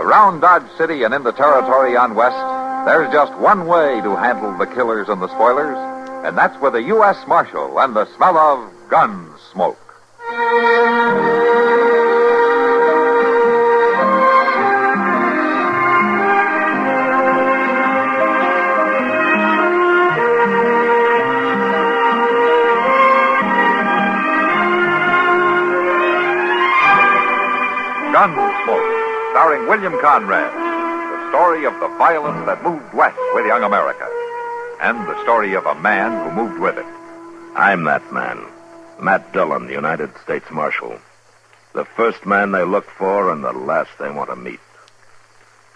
Around Dodge City and in the territory on West, there's just one way to handle the killers and the spoilers, and that's with a U.S. Marshal and the smell of Gunsmoke. Gunsmoke, starring William Conrad. The story of the violence that moved west with young America. And the story of a man who moved with it. I'm that man. Matt Dillon, United States Marshal. The first man they look for and the last they want to meet.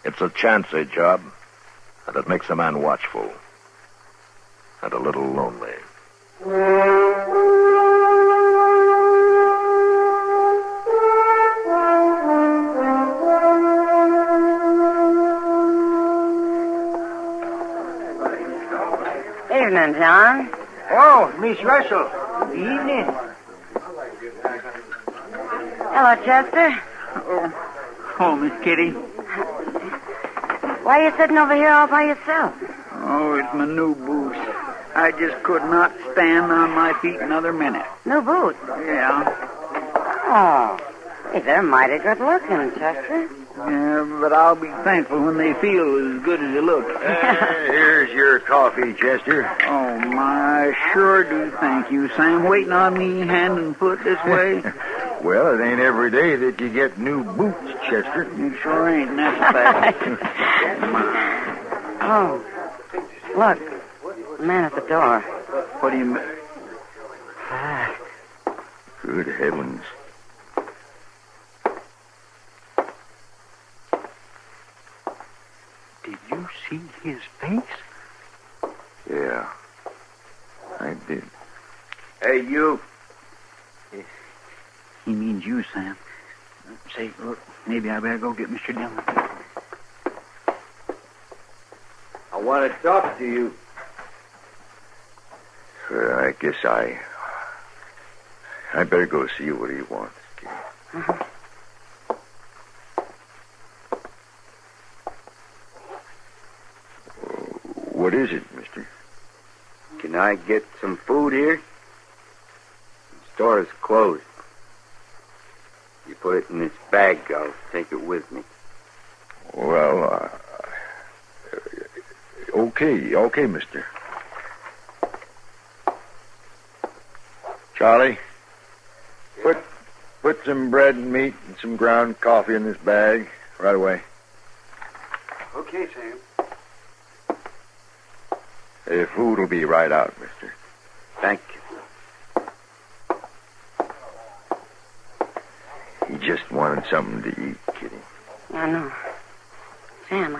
It's a chancy job, and it makes a man watchful. And a little lonely. Evening, John. Oh, Miss Russell. Good evening. Hello, Chester. Oh, Miss Kitty. Why are you sitting over here all by yourself? Oh, it's my new boots. I just could not stand on my feet another minute. New boots? Yeah. Oh, hey, they're mighty good looking, Chester. Yeah, but I'll be thankful when they feel as good as they look. Here's your coffee, Chester. Oh, my, I sure do thank you, Sam. Waiting on me hand and foot this way? Well, it ain't every day that you get new boots, Chester. It sure ain't, and that's a fact. Oh, look, the man at the door. What do you mean? Good heavens. Did you see his face? Yeah, I did. Hey, you. He means you, Sam. Say, look, maybe I better go get Mr. Dillon. I want to talk to you. I guess I better go see what he wants. Uh-huh. What is it, mister? Can I get some food here? The store is closed. You put it in this bag, I'll take it with me. Well, okay, mister. Charlie, put some bread and meat and some ground coffee in this bag right away. Okay, Sam. The food will be right out, mister. Thank you. He just wanted something to eat, Kitty. I know. Sam,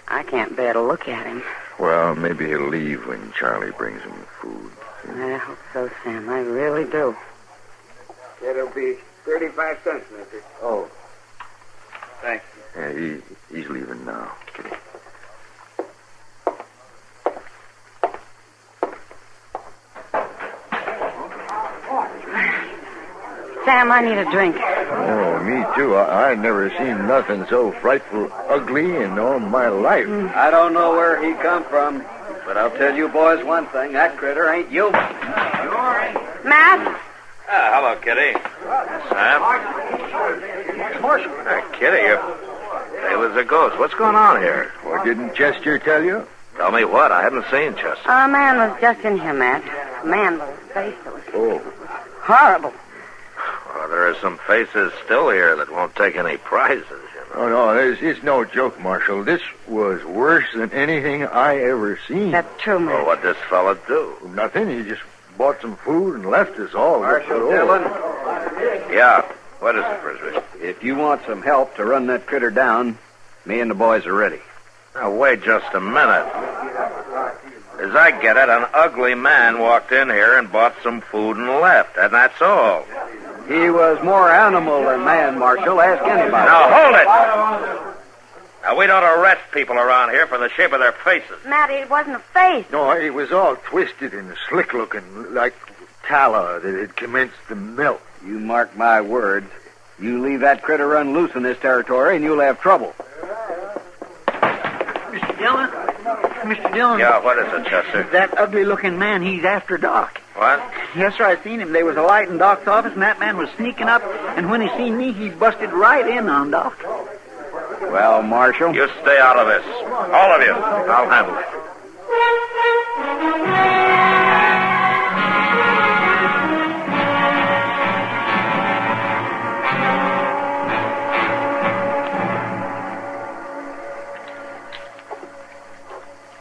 I can't bear to look at him. Well, maybe he'll leave when Charlie brings him food. I hope so, Sam. I really do. It'll be 35 cents, mister. Oh. Thank you. Yeah, he's leaving now, Kitty. Sam, I need a drink. Oh, me too. I never seen nothing so frightful ugly in all my life. I don't know where he come from, but I'll tell you boys one thing. That critter ain't you. Matt? Hello, Kitty. Sam? Kitty, you're pale as a ghost. What's going on here? Well, didn't Chester tell you? Tell me what? I haven't seen Chester. A man was just in here, Matt. A man with his face that was horrible. Well, there are some faces still here that won't take any prizes, you know. Oh, no, it's no joke, Marshal. This was worse than anything I ever seen. That's true, Matt. Well, what'd this fella do? Nothing. He just bought some food and left us all. Marshal Dillon. Yeah. What is it, Frisbee? If you want some help to run that critter down, me and the boys are ready. Now, wait just a minute. As I get it, an ugly man walked in here and bought some food and left, and that's all. He was more animal than man, Marshal. Ask anybody. Now, hold it! Now, we don't arrest people around here for the shape of their faces. Matt, it wasn't a face. No, it was all twisted and slick-looking, like tallow that had commenced to melt. You mark my words. You leave that critter run loose in this territory, and you'll have trouble. Mr. Dillon? Mr. Dillon? Yeah, what is it, Chester? That ugly-looking man, he's after Doc. What? Yes, sir, I seen him. There was a light in Doc's office, and that man was sneaking up, and when he seen me, he busted right in on Doc. Well, Marshal? You stay out of this. All of you. I'll handle it.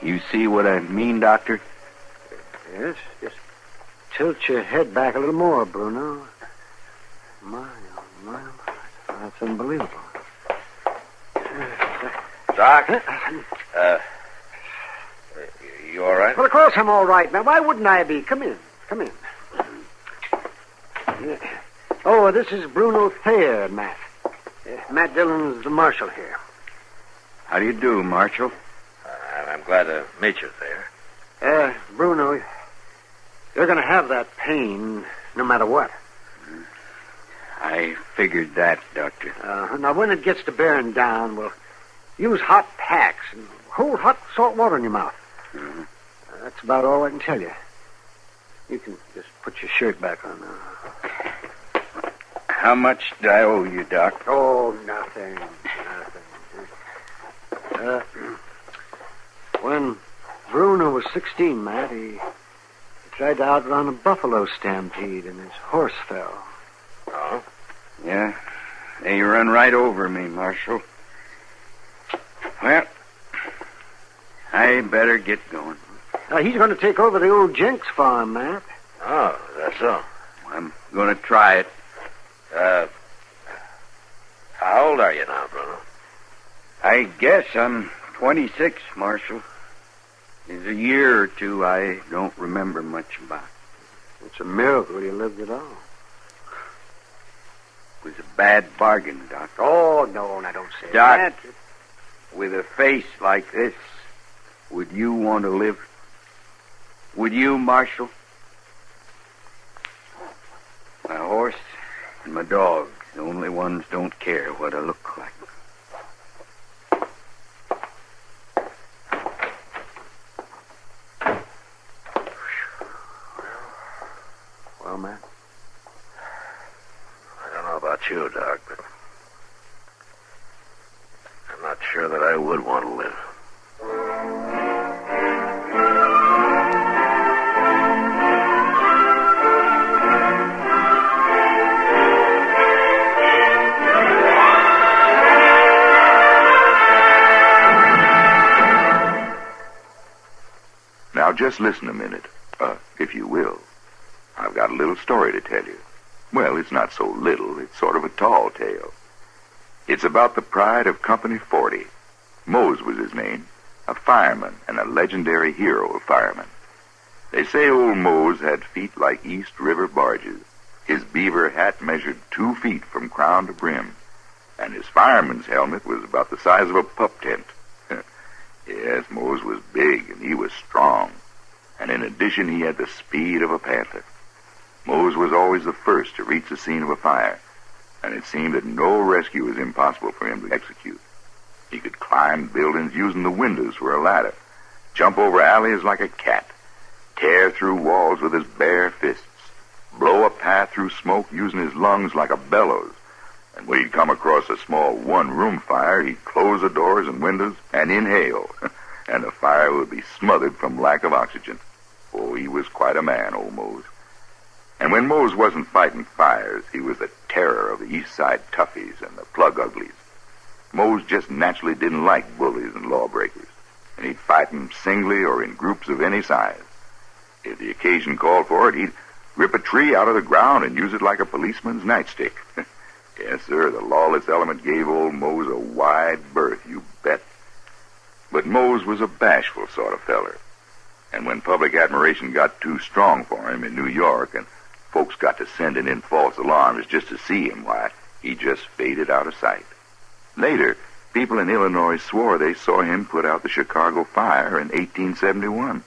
You see what I mean, Doctor? Yes, just tilt your head back a little more, Bruno. My, oh, my. That's unbelievable. Doc? You all right? Well, of course I'm all right, man. Why wouldn't I be? Come in. Come in. Yeah. Oh, this is Bruno Thayer, Matt. Matt Dillon's the marshal here. How do you do, Marshal? I'm glad to meet you there. Bruno, you're going to have that pain no matter what. I figured that, Doctor. Now, when it gets to bearing down, we'll use hot packs and hold hot salt water in your mouth. Mm-hmm. That's about all I can tell you. You can just put your shirt back on now. How much do I owe you, Doc? Oh, nothing. When Bruno was 16, Matt, he tried to outrun a buffalo stampede and his horse fell. Oh? Yeah. They run right over me, Marshal. Well, I better get going. He's going to take over the old Jenks farm, Matt. Oh, that's so. I'm going to try it. How old are you now, Bruno? I guess I'm 26, Marshal. There's a year or two I don't remember much about. It's a miracle you lived at all. It was a bad bargain, Doc. Oh, no, I don't say Doc, that. with a face like this, would you want to live? Would you, Marshal? My horse and my dog, the only ones don't care what I look like. Well, man. I don't know about you, Doc, but I'm not sure that I would want to live. Now, just listen a minute, if you will. I've got a little story to tell you. Well, it's not so little. It's sort of a tall tale. It's about the pride of Company 40. Mose was his name, a fireman and a legendary hero of firemen. They say old Mose had feet like East River barges. His beaver hat measured 2 feet from crown to brim, and his fireman's helmet was about the size of a pup tent. Yes, Mose was big, and he was strong. And in addition, he had the speed of a panther. Mose was always the first to reach the scene of a fire, and it seemed that no rescue was impossible for him to execute. He could climb buildings using the windows for a ladder, jump over alleys like a cat, tear through walls with his bare fists, blow a path through smoke using his lungs like a bellows. And when he'd come across a small one-room fire, he'd close the doors and windows and inhale, and the fire would be smothered from lack of oxygen. Oh, he was quite a man, old Mose. And when Mose wasn't fighting fires, he was the terror of the East Side toughies and the plug uglies. Mose just naturally didn't like bullies and lawbreakers, and he'd fight them singly or in groups of any size. If the occasion called for it, he'd rip a tree out of the ground and use it like a policeman's nightstick. Yes, sir, the lawless element gave old Mose a wide berth, you bet. But Mose was a bashful sort of feller. And when public admiration got too strong for him in New York and folks got to sending in false alarms just to see him, why, he just faded out of sight. Later, people in Illinois swore they saw him put out the Chicago fire in 1871.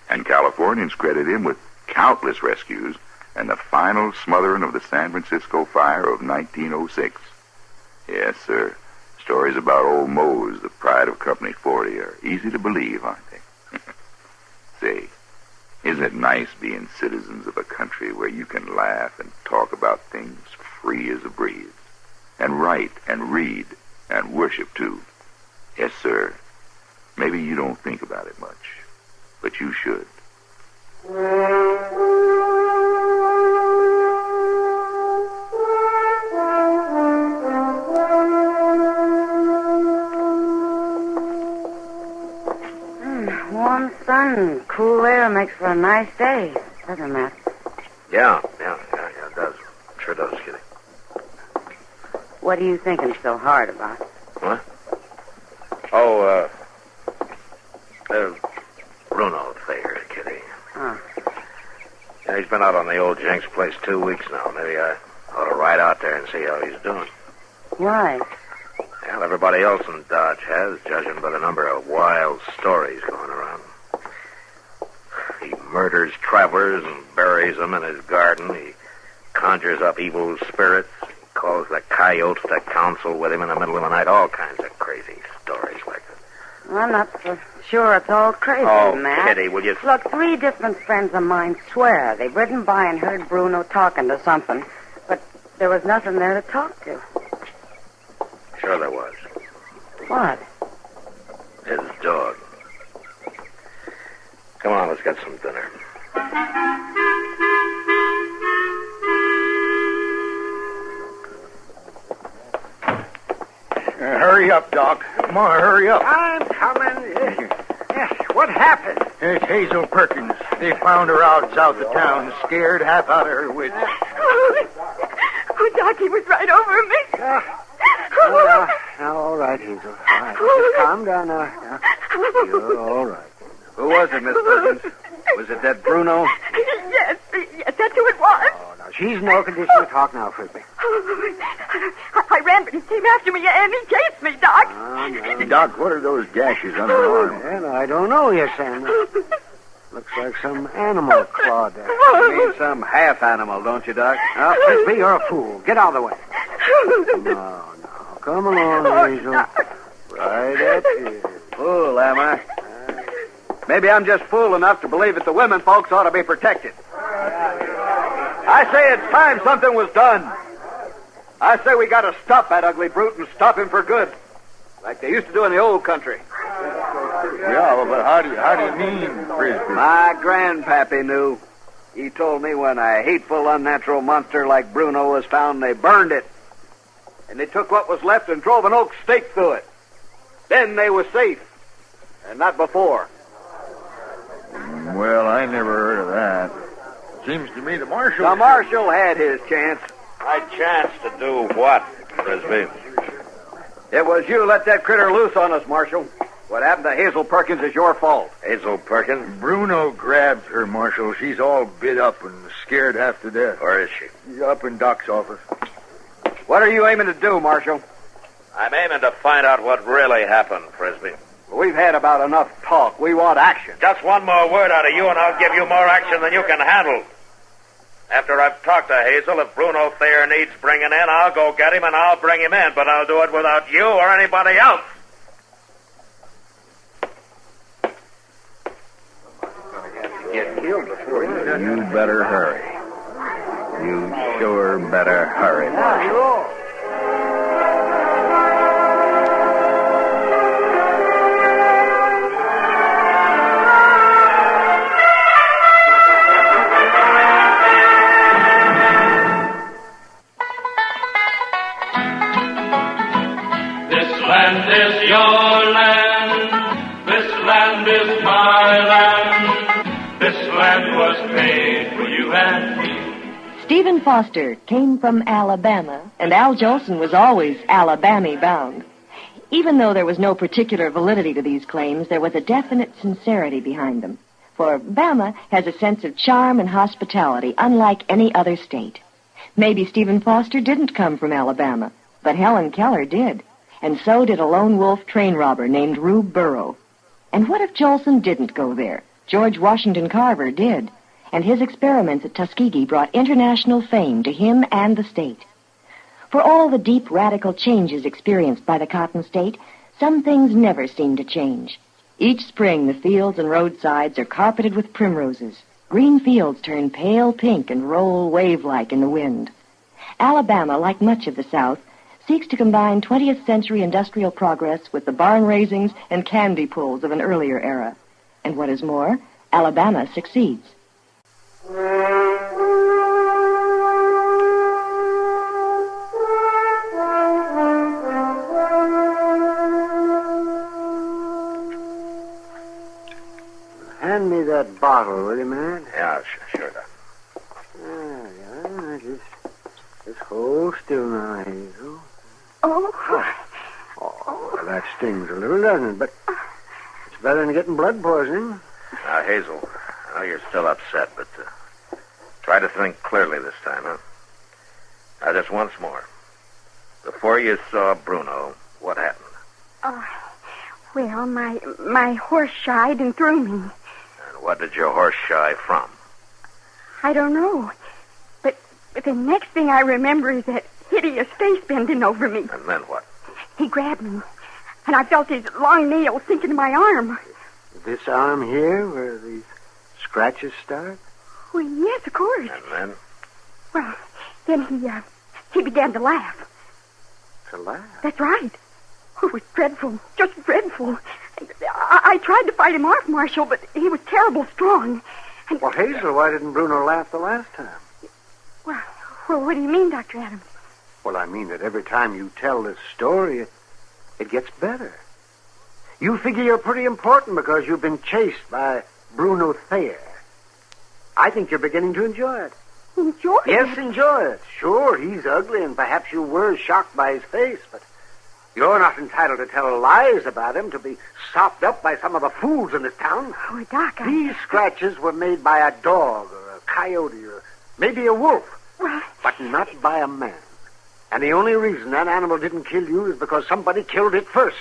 And Californians credit him with countless rescues and the final smothering of the San Francisco fire of 1906. Yes, sir. Stories about old Mose, the pride of Company 40, are easy to believe, aren't they? Say, isn't it nice being citizens of a country where you can laugh and talk about things free as a breeze, and write and read and worship, too? Yes, sir. Maybe you don't think about it much, but you should. Warm sun, cool air makes for a nice day, doesn't it? Yeah, it does. Sure does, Kitty. What are you thinking so hard about? What? Oh, there's Bruno Thayer, Kitty. Oh. Yeah, he's been out on the old Jenks place 2 weeks now. Maybe I ought to ride out there and see how he's doing. Why? Well, everybody else in Dodge has, judging by the number of wild stories going around. He murders travelers and buries them in his garden. He conjures up evil spirits. He calls the coyotes to counsel with him in the middle of the night. All kinds of crazy stories like that. Well, I'm not so sure it's all crazy, Oh, Matt. Kitty, will you... Look, 3 different friends of mine swear they've ridden by and heard Bruno talking to something, but there was nothing there to talk to. Sure there was. What? His dog. Come on, let's get some dinner. Hurry up, Doc. Come on, hurry up. I'm coming. Yes, what happened? It's Hazel Perkins. They found her out south of town, scared half out of her wits. Oh, Doc, he was right over me. Now, all right, Hazel. All right. Just calm down now. You're all right. Who was it, Miss Perkins? Was it that Bruno? Yes, that's who it was. Oh, now, she's in no condition to talk now, Frisbee. I ran, but he came after me, and he chased me, Doc. No. Doc, what are those gashes on her arm? Well, I don't know yet, Sam. Looks like some animal clawed there. You mean some half animal, don't you, Doc? Now, Frisbee, you're a fool. Get out of the way. No. Come along, Hazel. Right up here. Fool, am I? Maybe I'm just fool enough to believe that the women folks ought to be protected. I say it's time something was done. I say we got to stop that ugly brute and stop him for good, like they used to do in the old country. Yeah, but how do you mean, Frisbee? My grandpappy knew. He told me when a hateful, unnatural monster like Bruno was found, they burned it. And they took what was left and drove an oak stake through it. Then they were safe. And not before. Well, I never heard of that. Seems to me the marshal... The marshal had his chance. My chance to do what, Frisbee? It was you let that critter loose on us, Marshal. What happened to Hazel Perkins is your fault. Hazel Perkins? Bruno grabbed her, Marshal. She's all bit up and scared half to death. Where is she? She's up in Doc's office. What are you aiming to do, Marshal? I'm aiming to find out what really happened, Frisbee. We've had about enough talk. We want action. Just one more word out of you, and I'll give you more action than you can handle. After I've talked to Hazel, if Bruno Thayer needs bringing in, I'll go get him and I'll bring him in, but I'll do it without you or anybody else. Get killed before You better hurry. You sure better hurry, Marshal. This land is your land. This land is my land. This land was made for you and me. Stephen Foster came from Alabama, and Al Jolson was always Alabama bound. Even though there was no particular validity to these claims, there was a definite sincerity behind them. For Bama has a sense of charm and hospitality unlike any other state. Maybe Stephen Foster didn't come from Alabama, but Helen Keller did. And so did a lone wolf train robber named Rube Burrow. And what if Jolson didn't go there? George Washington Carver did. and his experiments at Tuskegee brought international fame to him and the state. For all the deep radical changes experienced by the Cotton State, some things never seem to change. Each spring, the fields and roadsides are carpeted with primroses. Green fields turn pale pink and roll wave-like in the wind. Alabama, like much of the South, seeks to combine 20th century industrial progress with the barn raisings and candy pulls of an earlier era. And what is more, Alabama succeeds. Hand me that bottle, will you, man? Yeah, sure, Doc. Just hold still now, Hazel. Oh. Well, that stings a little, doesn't it? But it's better than getting blood poisoning. Now, Hazel, I know you're still upset, but try to think clearly this time, huh? Now, just once more. Before you saw Bruno, what happened? Well, my horse shied and threw me. And what did your horse shy from? I don't know. But the next thing I remember is that hideous face bending over me. And then what? He grabbed me, and I felt his long nails sink into my arm. This arm here, where these scratches start? Well, yes, of course. And then? Well, then he began to laugh. To laugh? That's right. Oh, it was dreadful, just dreadful. I tried to fight him off, Marshal, but he was terrible strong. And, well, Hazel, why didn't Bruno laugh the last time? Well, what do you mean, Dr. Adams? Well, I mean that every time you tell this story, it gets better. You figure you're pretty important because you've been chased by Bruno Thayer. I think you're beginning to enjoy it. Enjoy it? Yes, enjoy it. Sure, he's ugly, and perhaps you were shocked by his face, but you're not entitled to tell lies about him, to be sopped up by some of the fools in this town. Oh, Doc, These scratches were made by a dog or a coyote or maybe a wolf, well, but not by a man. And the only reason that animal didn't kill you is because somebody killed it first.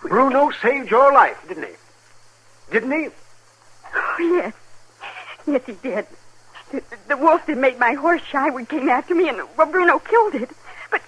Bruno saved your life, didn't he? Didn't he? Oh, yes. Yes, he did. The wolf that made my horse shy came after me, and Bruno killed it. But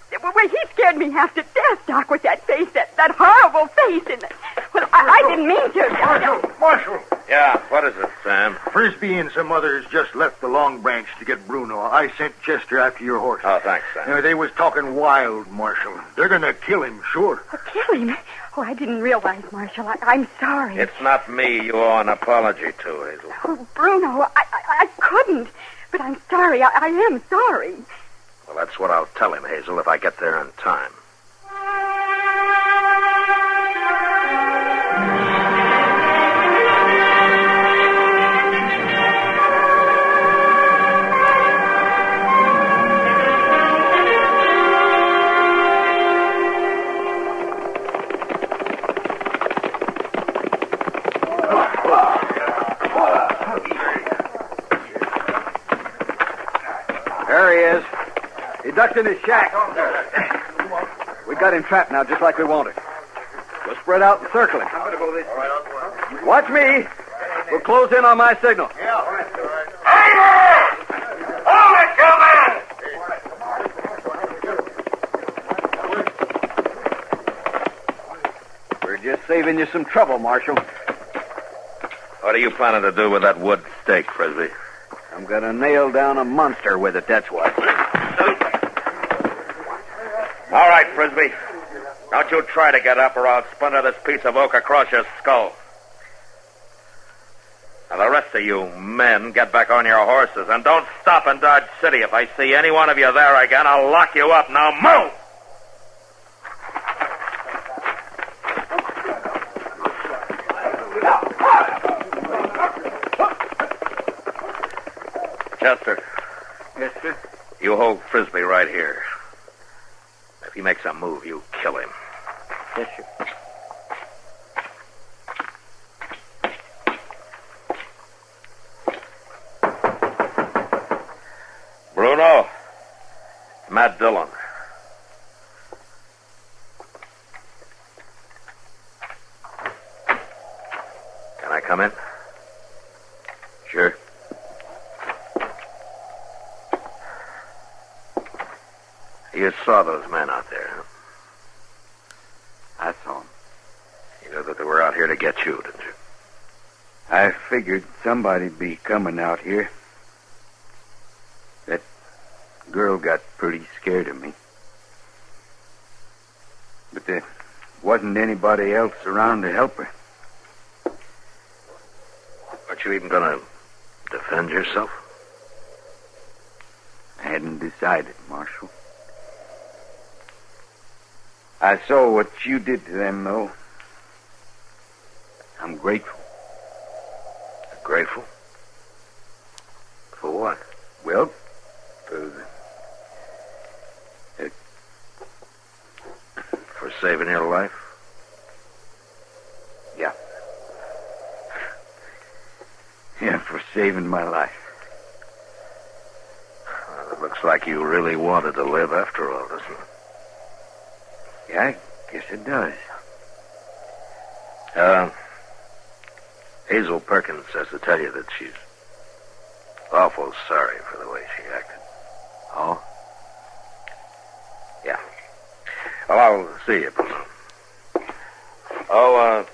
he scared me half to death, Doc, with that face, that horrible face. And well, I didn't mean to. Marshal! Yeah, what is it, Sam? Frisbee and some others just left the Long Branch to get Bruno. I sent Chester after your horse. Oh, thanks, Sam. They was talking wild, Marshal. They're going to kill him, sure. Kill him? Oh, I didn't realize, Marshal. I'm sorry. It's not me you owe an apology to, Hazel. Oh, Bruno, I couldn't. But I'm sorry. I am sorry. Well, that's what I'll tell him, Hazel, if I get there in time. There he is. He ducked in his shack. We got him trapped now, just like we wanted. We'll spread out and circle him. Watch me. We'll close in on my signal. Hey there! Hold it, come in! We're just saving you some trouble, Marshal. What are you planning to do with that wood stake, Frisbee? I'm going to nail down a monster with it, that's what. All right, Frisbee. Don't you try to get up or I'll splinter this piece of oak across your skull. Now, the rest of you men, get back on your horses and don't stop in Dodge City. If I see any one of you there again, I'll lock you up. Now, move! Chester. Yes, sir? You hold Frisbee right here. If he makes a move, you kill him. Yes, sir. Bruno. Matt Dillon. Can I come in? Sure. You saw those men out there, huh? I saw them. You know that they were out here to get you, didn't you? I figured somebody'd be coming out here. That girl got pretty scared of me. But there wasn't anybody else around to help her. Aren't you even going to defend yourself? I hadn't decided, Marshal. I saw what you did to them, though. I'm grateful. Grateful? For what? Well, for For saving your life? Yeah. Yeah, for saving my life. Well, it looks like you really wanted to live after all, doesn't it? Yeah, I guess it does. Hazel Perkins says to tell you that she's awful sorry for the way she acted. Oh? Yeah. Well, I'll see you, Bruno. Oh,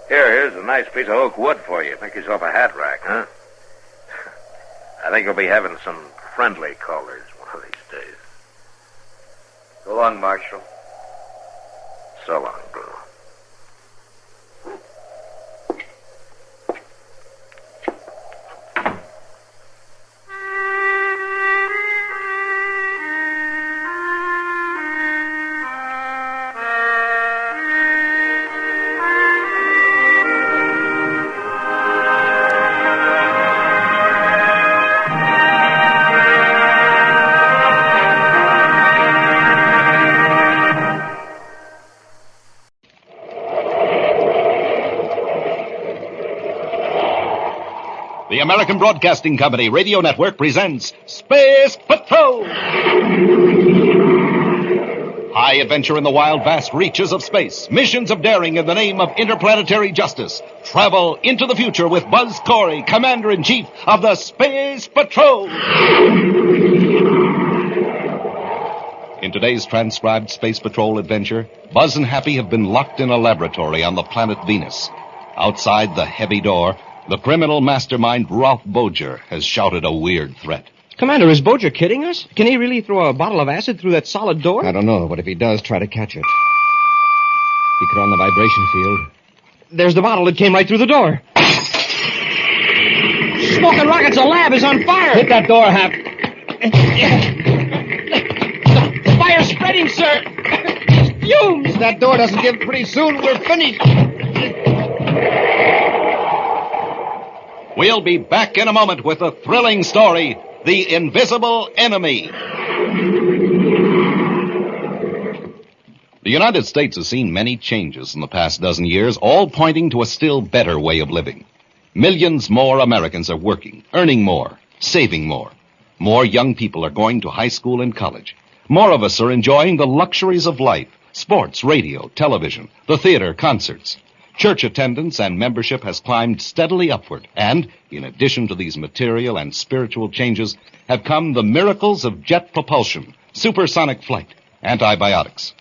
here's a nice piece of oak wood for you. Make yourself a hat rack, huh? I think you'll be having some friendly callers one of these days. So long, Marshal. So long, Bruno. The American Broadcasting Company Radio Network presents Space Patrol! High adventure in the wild, vast reaches of space. Missions of daring in the name of interplanetary justice. Travel into the future with Buzz Corey, Commander-in-Chief of the Space Patrol! In today's transcribed Space Patrol adventure, Buzz and Happy have been locked in a laboratory on the planet Venus. Outside the heavy door, the criminal mastermind Ralph Dowager has shouted a weird threat. Commander, is Dowager kidding us? Can he really throw a bottle of acid through that solid door? I don't know, but if he does, try to catch it. He could on the vibration field. There's the bottle that came right through the door. Smoking rockets, the lab is on fire! Hit that door, Hap. The fire's spreading, sir! Fumes! If that door doesn't give pretty soon, we're finished. We'll be back in a moment with a thrilling story, The Invisible Enemy. The United States has seen many changes in the past dozen years, all pointing to a still better way of living. Millions more Americans are working, earning more, saving more. More young people are going to high school and college. More of us are enjoying the luxuries of life, sports, radio, television, the theater, concerts. Church attendance and membership has climbed steadily upward, and, in addition to these material and spiritual changes, have come the miracles of jet propulsion, supersonic flight, antibiotics.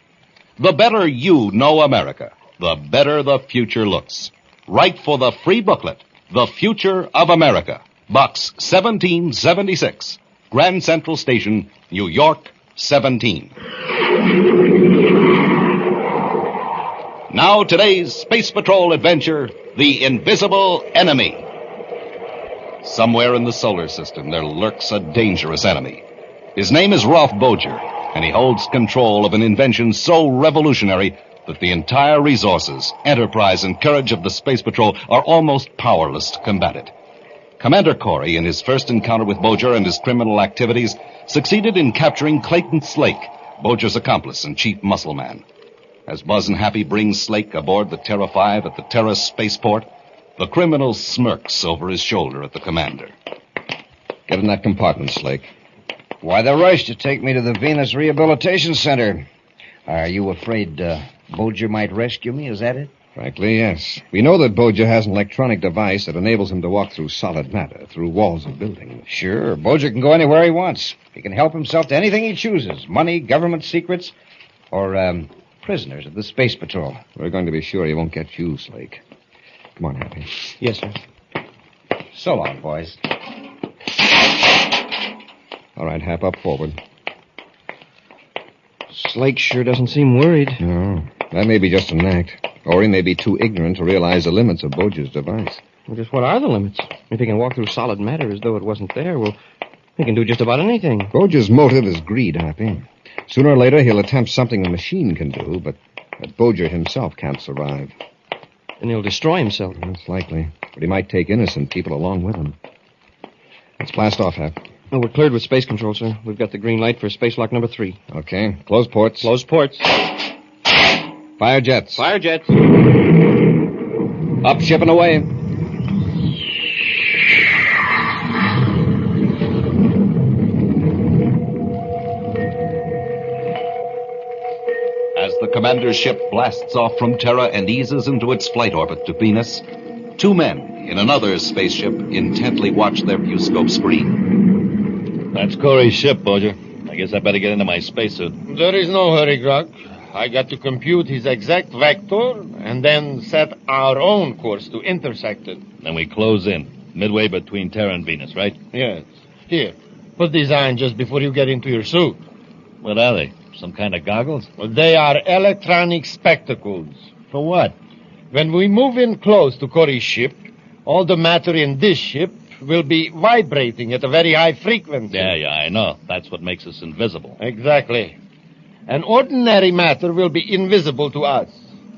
The better you know America, the better the future looks. Write for the free booklet, The Future of America, Box 1776, Grand Central Station, New York, 17. Now today's Space Patrol adventure, The Invisible Enemy. Somewhere in the solar system there lurks a dangerous enemy. His name is Ralph Dowager, and he holds control of an invention so revolutionary that the entire resources, enterprise, and courage of the Space Patrol are almost powerless to combat it. Commander Corey, in his first encounter with Dowager and his criminal activities, succeeded in capturing Clayton Slake, Dowager's accomplice and chief muscle man. As Buzz and Happy bring Slake aboard the Terra 5 at the Terra spaceport, the criminal smirks over his shoulder at the commander. Get in that compartment, Slake. Why the rush to take me to the Venus Rehabilitation Center? Are you afraid Dowager might rescue me? Is that it? Frankly, yes. We know that Dowager has an electronic device that enables him to walk through solid matter, through walls of buildings. Sure, Dowager can go anywhere he wants. He can help himself to anything he chooses. Money, government secrets, or, prisoners of the Space Patrol. We're going to be sure he won't get you, Slake. Come on, Happy. Yes, sir. So long, boys. All right, Hap, up forward. Slake sure doesn't seem worried. No, that may be just an act. Or he may be too ignorant to realize the limits of Dowager's device. Well, just what are the limits? If he can walk through solid matter as though it wasn't there, well, he can do just about anything. Dowager's motive is greed, Happy. Sooner or later, he'll attempt something a machine can do, but that Dowager himself can't survive. And he'll destroy himself. That's likely. But he might take innocent people along with him. Let's blast off, Hap. Oh, we're cleared with space control, sir. We've got the green light for space lock number 3. Okay. Close ports. Close ports. Fire jets. Fire jets. Up ship and away. As the commander's ship blasts off from Terra and eases into its flight orbit to Venus, 2 men in another spaceship intently watch their viewscope screen. That's Corey's ship, Dowager. I guess I better get into my spacesuit. There is no hurry, Grog. I got to compute his exact vector and then set our own course to intersect it. Then we close in, midway between Terra and Venus, right? Yes. Here, put these on just before you get into your suit. What are they? Some kind of goggles? Well, they are electronic spectacles. For what? When we move in close to Corey's ship, all the matter in this ship will be vibrating at a very high frequency. Yeah, I know. That's what makes us invisible. Exactly. And ordinary matter will be invisible to us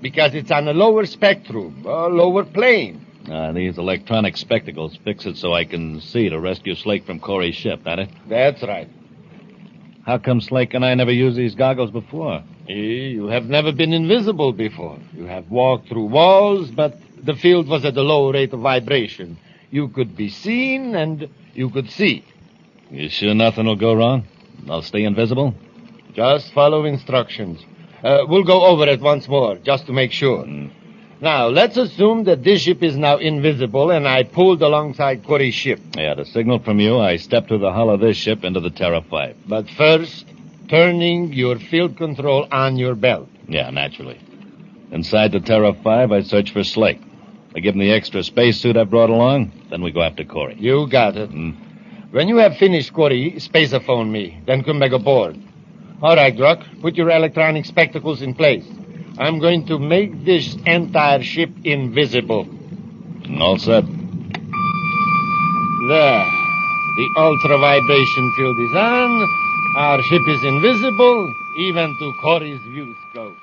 because it's on a lower spectrum, a lower plane. These electronic spectacles fix it so I can see to rescue Slake from Corey's ship, that it? That's right. How come Slake and I never used these goggles before? You have never been invisible before. You have walked through walls, but the field was at a low rate of vibration. You could be seen and you could see. You sure nothing will go wrong? I'll stay invisible? Just follow instructions. We'll go over it once more, just to make sure. Now, let's assume that this ship is now invisible, and I pulled alongside Corey's ship. Yeah, the signal from you, I stepped through the hull of this ship into the Terra 5. But first, turning your field control on your belt. Yeah, naturally. Inside the Terra 5, I search for Slake. I give him the extra spacesuit I brought along, then we go after Corey. You got it. When you have finished, Corey, spaceophone me, then come back aboard. All right, Druck, put your electronic spectacles in place. I'm going to make this entire ship invisible. All set. There. The ultra-vibration field is on. Our ship is invisible, even to Corey's view scope.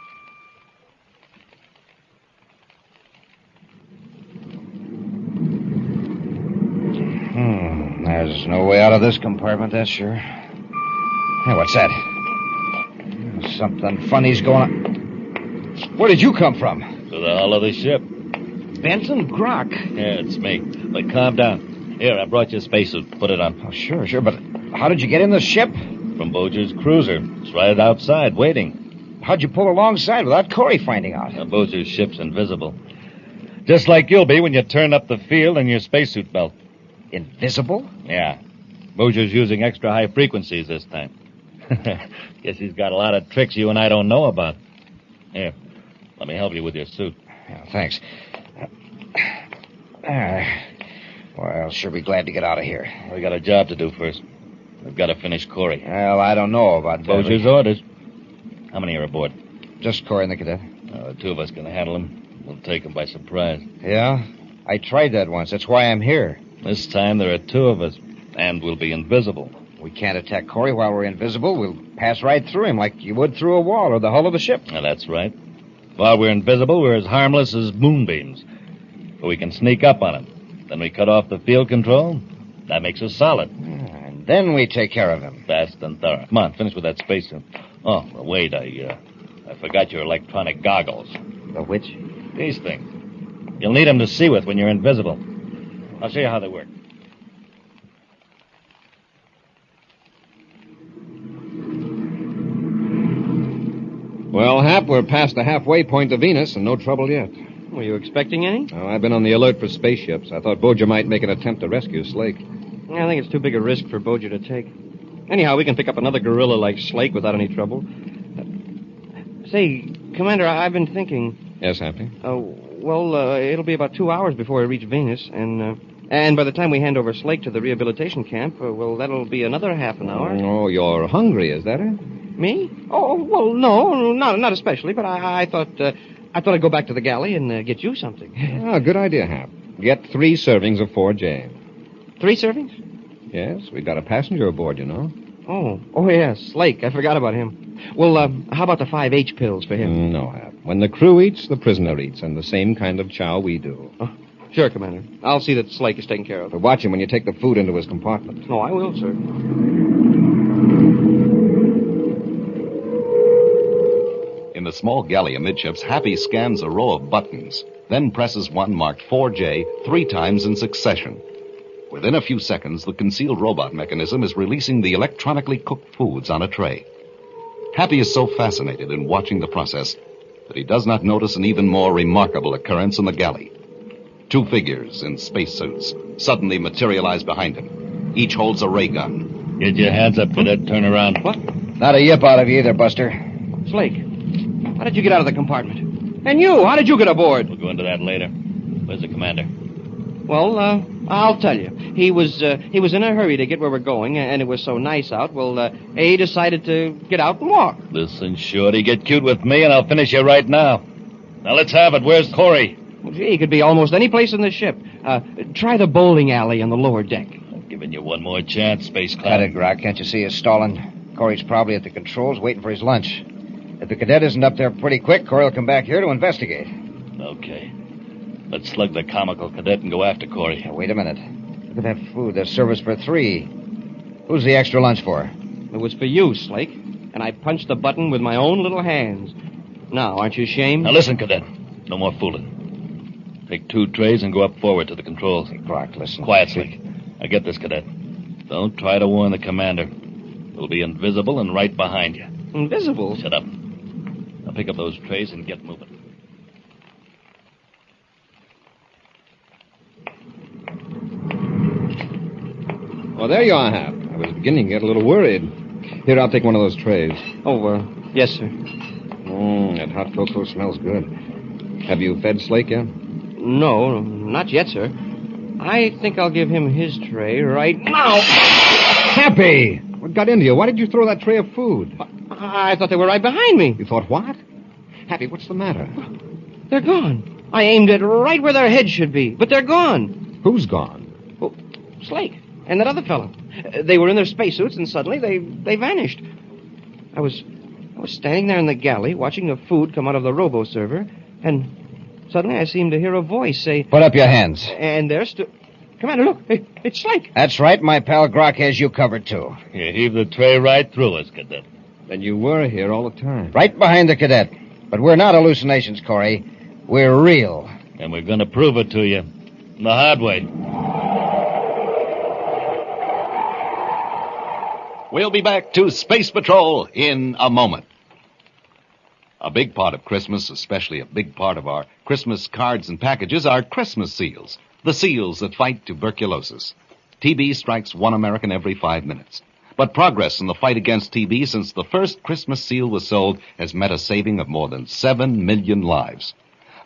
There's no way out of this compartment, that's sure. Hey, what's that? Something funny's going on. Where did you come from? To the hull of the ship. Benson Grock. Yeah, it's me. But calm down. Here, I brought you a spacesuit. Put it on. Oh, sure, but how did you get in the ship? From Dowager's cruiser. It's right outside, waiting. How'd you pull alongside without Corey finding out? Dowager's ship's invisible. Just like you'll be when you turn up the field in your spacesuit belt. Invisible? Yeah. Dowager's using extra high frequencies this time. Guess he's got a lot of tricks you and I don't know about. Here, let me help you with your suit. Yeah, thanks. Well, I'll sure be glad to get out of here. We got a job to do first. We've got to finish Corey. Well, I don't know about that. Dowager's orders. How many are aboard? Just Corey and the cadet. The 2 of us can handle him. We'll take him by surprise. Yeah? I tried that once. That's why I'm here. This time there are 2 of us, and we'll be invisible. We can't attack Corey while we're invisible. We'll pass right through him like you would through a wall or the hull of a ship. Now, that's right. While we're invisible, we're as harmless as moonbeams. But we can sneak up on him. Then we cut off the field control. That makes us solid. And then we take care of him. Fast and thorough. Come on, finish with that spacesuit. Oh, wait, I forgot your electronic goggles. The which? These things. You'll need them to see with when you're invisible. I'll show you how they work. Well, Hap, we're past the halfway point to Venus and no trouble yet. Were you expecting any? Oh, I've been on the alert for spaceships. I thought Dowager might make an attempt to rescue Slake. I think it's too big a risk for Dowager to take. Anyhow, we can pick up another gorilla like Slake without any trouble. Say, Commander, I've been thinking. Yes, Happy? It'll be about 2 hours before we reach Venus, and by the time we hand over Slake to the rehabilitation camp, that'll be another half an hour. Oh, you're hungry, is that it? Me? Oh, well, no, not especially, but I thought I'd go back to the galley and get you something. Oh, good idea, Hap. Get 3 servings of 4J. 3 servings? Yes, we've got a passenger aboard, you know. Oh, yes, Slake. I forgot about him. Well, how about the 5H pills for him? No, Hap. When the crew eats, the prisoner eats, and the same kind of chow we do. Oh, sure, Commander. I'll see that Slake is taken care of. But watch him when you take the food into his compartment. Oh, I will, sir. In the small galley amidships, Happy scans a row of buttons, then presses one marked 4J 3 times in succession. Within a few seconds, the concealed robot mechanism is releasing the electronically cooked foods on a tray. Happy is so fascinated in watching the process that he does not notice an even more remarkable occurrence in the galley. 2 figures in spacesuits suddenly materialize behind him. Each holds a ray gun. Get your hands up, Cadet. Turn around. What? Not a yip out of you either, Buster. Slake, how did you get out of the compartment? And you, how did you get aboard? We'll go into that later. Where's the commander? Well, I'll tell you. He was in a hurry to get where we're going, and it was so nice out. Well, he decided to get out and walk. Listen, Shorty, get cute with me, and I'll finish you right now. Now, let's have it. Where's Corey? Well, gee, he could be almost any place in the ship. Try the bowling alley on the lower deck. I'm giving you one more chance, Space Cloud. Cut it, Grok. Can't you see he's stalling? Corey's probably at the controls waiting for his lunch. If the cadet isn't up there pretty quick, Corey will come back here to investigate. Okay. Let's slug the comical cadet and go after Corey. Now, wait a minute. Look at that food. There's service for 3. Who's the extra lunch for? It was for you, Slake. And I punched the button with my own little hands. Now, aren't you ashamed? Now, listen, cadet. No more fooling. Take 2 trays and go up forward to the controls. Hey, Grok, listen. Quiet, Slake. I get this, cadet. Don't try to warn the commander. We'll be invisible and right behind you. Invisible? Shut up. Now pick up those trays and get moving. Well, there you are, Hap. I was beginning to get a little worried. Here, I'll take one of those trays. Oh, yes, sir. That hot cocoa smells good. Have you fed Slake yet? No, not yet, sir. I think I'll give him his tray right now. Happy! What got into you? Why did you throw that tray of food? I thought they were right behind me. You thought what? Happy, what's the matter? They're gone. I aimed it right where their heads should be, but they're gone. Who's gone? Well, Slake and that other fellow. They were in their spacesuits, and suddenly they vanished. I was standing there in the galley watching the food come out of the robo-server, and suddenly I seemed to hear a voice say... Put up your hands. And there stood... Commander, look, it's Slake. That's right. My pal Grok has you covered, too. You heave the tray right through us, cadet. Then you were here all the time. Right behind the cadet. But we're not hallucinations, Corey. We're real. And we're going to prove it to you. The hard way. We'll be back to Space Patrol in a moment. A big part of Christmas, especially a big part of our Christmas cards and packages, are Christmas seals. The seals that fight tuberculosis. TB strikes 1 American every 5 minutes. But progress in the fight against TB since the first Christmas seal was sold has met a saving of more than 7 million lives.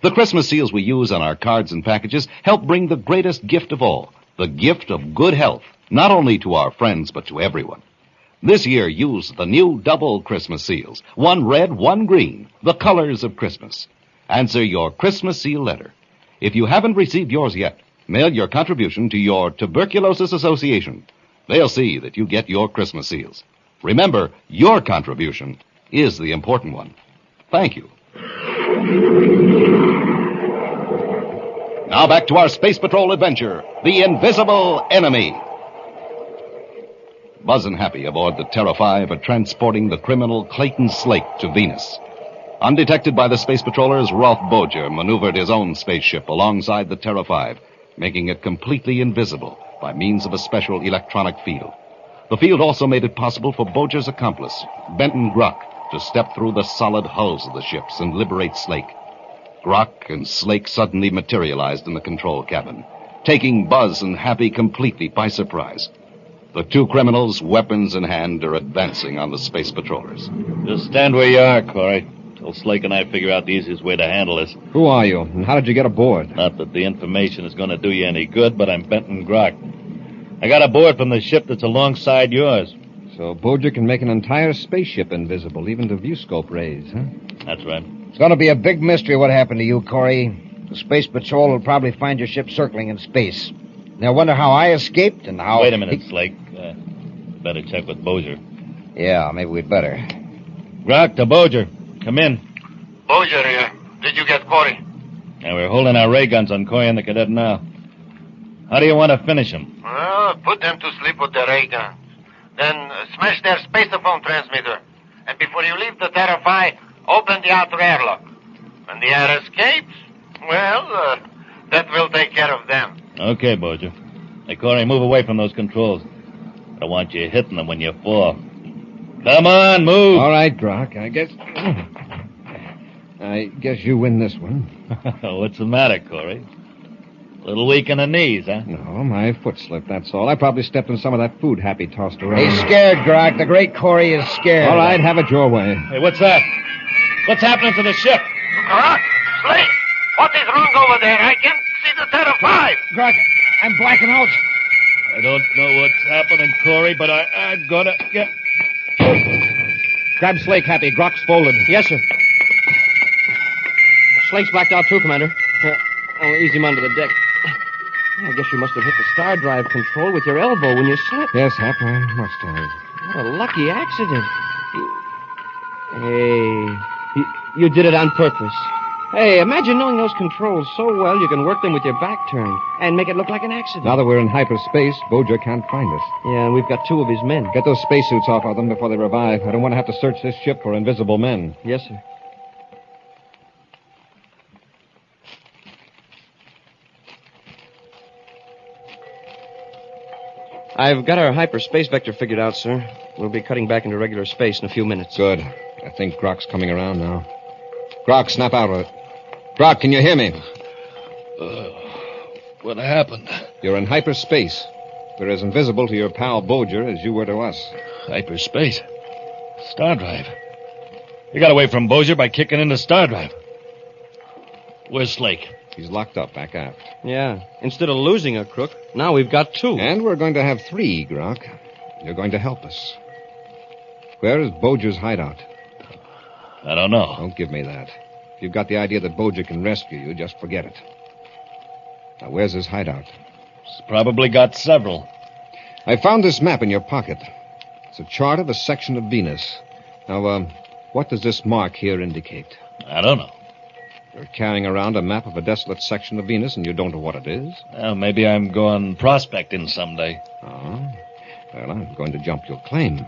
The Christmas seals we use on our cards and packages help bring the greatest gift of all, the gift of good health, not only to our friends but to everyone. This year, use the new double Christmas seals. 1 red, 1 green, the colors of Christmas. Answer your Christmas seal letter. If you haven't received yours yet, mail your contribution to your Tuberculosis Association. They'll see that you get your Christmas seals. Remember, your contribution is the important one. Thank you. Now back to our Space Patrol adventure, The Invisible Enemy. Buzz and Happy aboard the Terra 5 are transporting the criminal Clayton Slake to Venus. Undetected by the space patrollers, Rolf Dowager maneuvered his own spaceship alongside the Terra 5, making it completely invisible by means of a special electronic field. The field also made it possible for Dowager's accomplice, Benton Gruck, to step through the solid hulls of the ships and liberate Slake. Grok and Slake suddenly materialized in the control cabin, taking Buzz and Happy completely by surprise. The two criminals, weapons in hand, are advancing on the space patrollers. Just stand where you are, Corey, till Slake and I figure out the easiest way to handle this. Who are you, and how did you get aboard? Not that the information is going to do you any good, but I'm Benton Grok. I got aboard from the ship that's alongside yours. So Boger can make an entire spaceship invisible, even to viewscope rays, huh? That's right. It's going to be a big mystery what happened to you, Corey. The Space Patrol will probably find your ship circling in space. They'll wonder how I escaped and how... Wait a minute, Slake. Better check with Boger. Yeah, maybe we'd better. Grok to Boger. Come in. Boger here. Did you get Corey? Yeah, we're holding our ray guns on Corey and the cadet now. How do you want to finish him? Put them to sleep with their ray guns. Then smash their spaceophone transmitter. And before you leave the Terra Phi, open the outer airlock. When the air escapes, well, that will take care of them. Okay, Boger. Hey, Corey, move away from those controls. I don't want you hitting them when you fall. Come on, move. All right, Grok, I guess you win this one. What's the matter, Corey? A little weak in the knees, huh? No, my foot slipped, that's all. I probably stepped in some of that food Happy tossed around. He's scared, Grok. The great Corey is scared. All right, have it your way. Hey, what's that? What's happening to the ship? Grok, Slate, what is wrong over there? I can't see the Terra 5. Grok, I'm blacking out. I don't know what's happening, Corey, but I'm gonna get... Grab Slake, Happy. Grok's folded. Yes, sir. Slake's blacked out too, Commander. I'll ease him onto the deck. I guess you must have hit the star drive control with your elbow when you slipped. Yes, Hap, I must have. What a lucky accident. Hey, you did it on purpose. Hey, imagine knowing those controls so well you can work them with your back turned and make it look like an accident. Now that we're in hyperspace, Boger can't find us. Yeah, and we've got two of his men. Get those spacesuits off of them before they revive. I don't want to have to search this ship for invisible men. Yes, sir. I've got our hyperspace vector figured out, sir. We'll be cutting back into regular space in a few minutes. Good. I think Grok's coming around now. Grok, snap out of it. Grok, can you hear me? What happened? You're in hyperspace. We're as invisible to your pal Boger as you were to us. Hyperspace? Star drive. You got away from Boger by kicking into star drive. Where's Slake? He's locked up back aft. Yeah. Instead of losing a crook, now we've got two. And we're going to have three, Grok. You're going to help us. Where is Boger's hideout? I don't know. Don't give me that. If you've got the idea that Boger can rescue you, just forget it. Now, where's his hideout? He's probably got several. I found this map in your pocket. It's a chart of a section of Venus. Now, what does this mark here indicate? I don't know. You're carrying around a map of a desolate section of Venus, and you don't know what it is? Well, maybe I'm going prospecting someday. Oh? Well, I'm going to jump your claim.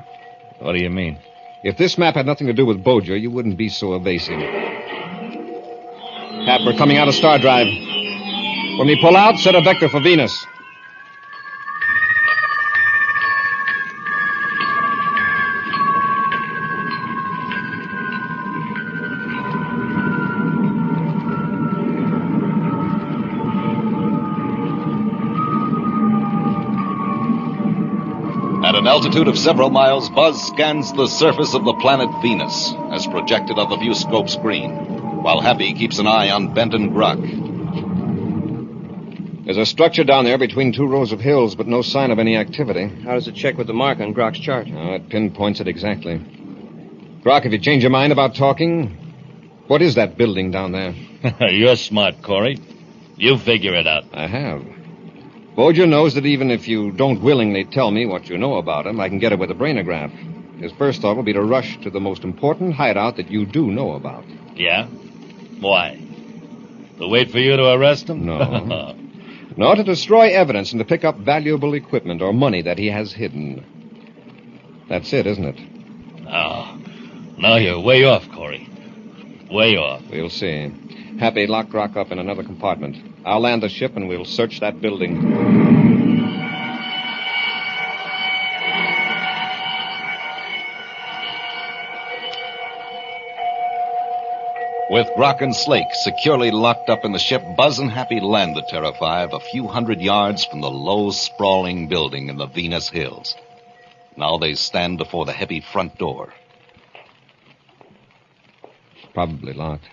What do you mean? If this map had nothing to do with Boger, you wouldn't be so evasive. Hap, we're coming out of Star Drive. When we pull out, set a vector for Venus. At an altitude of several miles, Buzz scans the surface of the planet Venus, as projected on the viewscope screen, while Happy keeps an eye on Benton Grok. There's a structure down there between two rows of hills, but no sign of any activity. How does it check with the mark on Grok's chart? It pinpoints it exactly. Grok, if you change your mind about talking, what is that building down there? You're smart, Corey. You figure it out. I have. Boger knows that even if you don't willingly tell me what you know about him, I can get it with a brainograph. His first thought will be to rush to the most important hideout that you do know about. Yeah? Why? To wait for you to arrest him? No. No, to destroy evidence and to pick up valuable equipment or money that he has hidden. That's it, isn't it? Oh. No, you're way off, Corey. Way off. We'll see. Happy, lock Grok up in another compartment. I'll land the ship and we'll search that building. With Grock and Slake securely locked up in the ship, Buzz and Happy land the Terra 5 a few hundred yards from the low, sprawling building in the Venus Hills. Now they stand before the heavy front door. It's probably locked.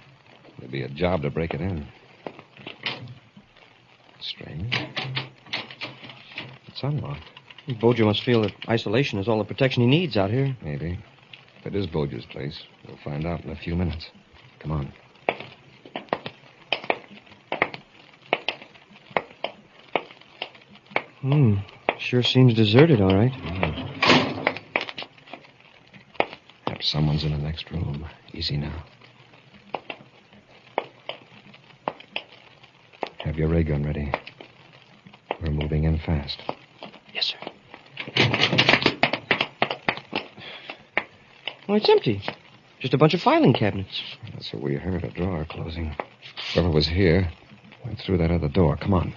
It'd be a job to break it in. Strange. It's unlocked. Bojo must feel that isolation is all the protection he needs out here. Maybe. If it is Bojo's place, we'll find out in a few minutes. Come on. Sure seems deserted, all right. Perhaps someone's in the next room. Easy now. Have your ray gun ready. We're moving in fast. Yes, sir. Oh, it's empty. Just a bunch of filing cabinets. That's what we heard, a drawer closing. Whoever was here went through that other door. Come on.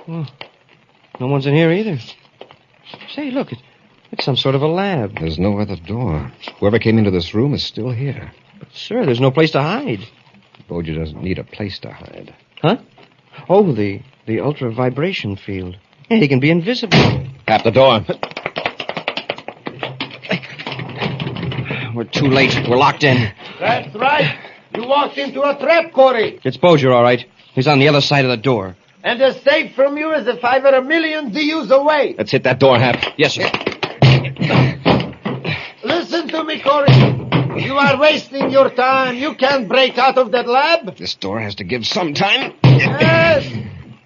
Oh, no one's in here either. Say, look, it's some sort of a lab. There's no other door. Whoever came into this room is still here. But, sir, there's no place to hide. Bojo doesn't need a place to hide. Huh? Oh, the ultra-vibration field. Yeah, he can be invisible. Tap the door. We're too late. We're locked in. That's right. You walked into a trap, Corey. It's Bojo, all right. He's on the other side of the door. And escape from you is if I were a million DUs away. Let's hit that door, Hap. Yes, sir. Listen to me, Corey. You are wasting your time. You can't break out of that lab. This door has to give some time. Yes,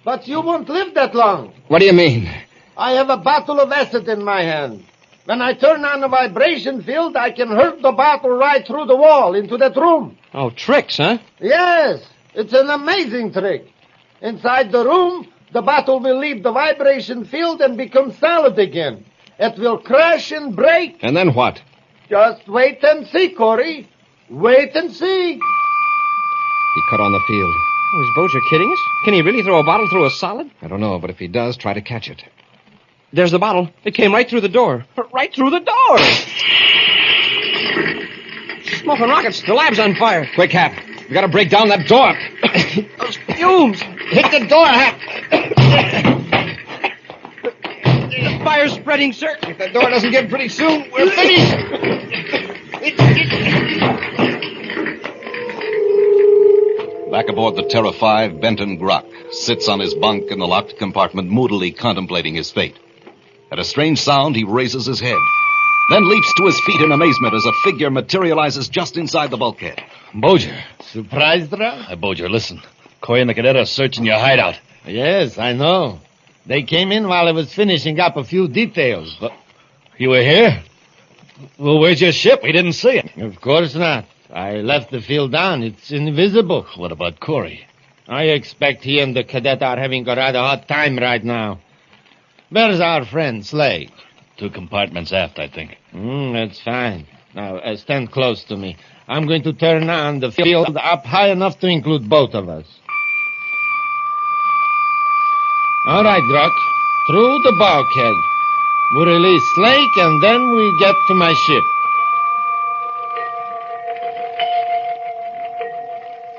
but you won't live that long. What do you mean? I have a bottle of acid in my hand. When I turn on the vibration field, I can hurl the bottle right through the wall into that room. Oh, tricks, huh? Yes, it's an amazing trick. Inside the room, the bottle will leave the vibration field and become solid again. It will crash and break. And then what? Just wait and see, Corey. Wait and see. He cut on the field. Oh, is Bojo kidding us? Can he really throw a bottle through a solid? I don't know, but if he does, try to catch it. There's the bottle. It came right through the door. Right through the door! Smoking rockets. The lab's on fire. Quick, Hap. We gotta break down that door. Those fumes. Hit the door, Hap. The fire's spreading, sir. If the door doesn't give pretty soon, we're finished. Back aboard the Terra 5, Benton Grock sits on his bunk in the locked compartment, moodily contemplating his fate. At a strange sound, he raises his head, then leaps to his feet in amazement as a figure materializes just inside the bulkhead. Bojo. Surprised, Ra? Hey, Bojo, listen. Coy and the cadet are searching your hideout. Yes, I know. They came in while I was finishing up a few details. But You were here? Well, where's your ship? We didn't see it. Of course not. I left the field down. It's invisible. What about Corey? I expect he and the cadet are having a rather hard time right now. Where's our friend, Slake? 2 compartments aft, I think. That's fine. Now, stand close to me. I'm going to turn on the field up high enough to include both of us. All right, Druck. Through the bulkhead. We release Slake, and then we get to my ship.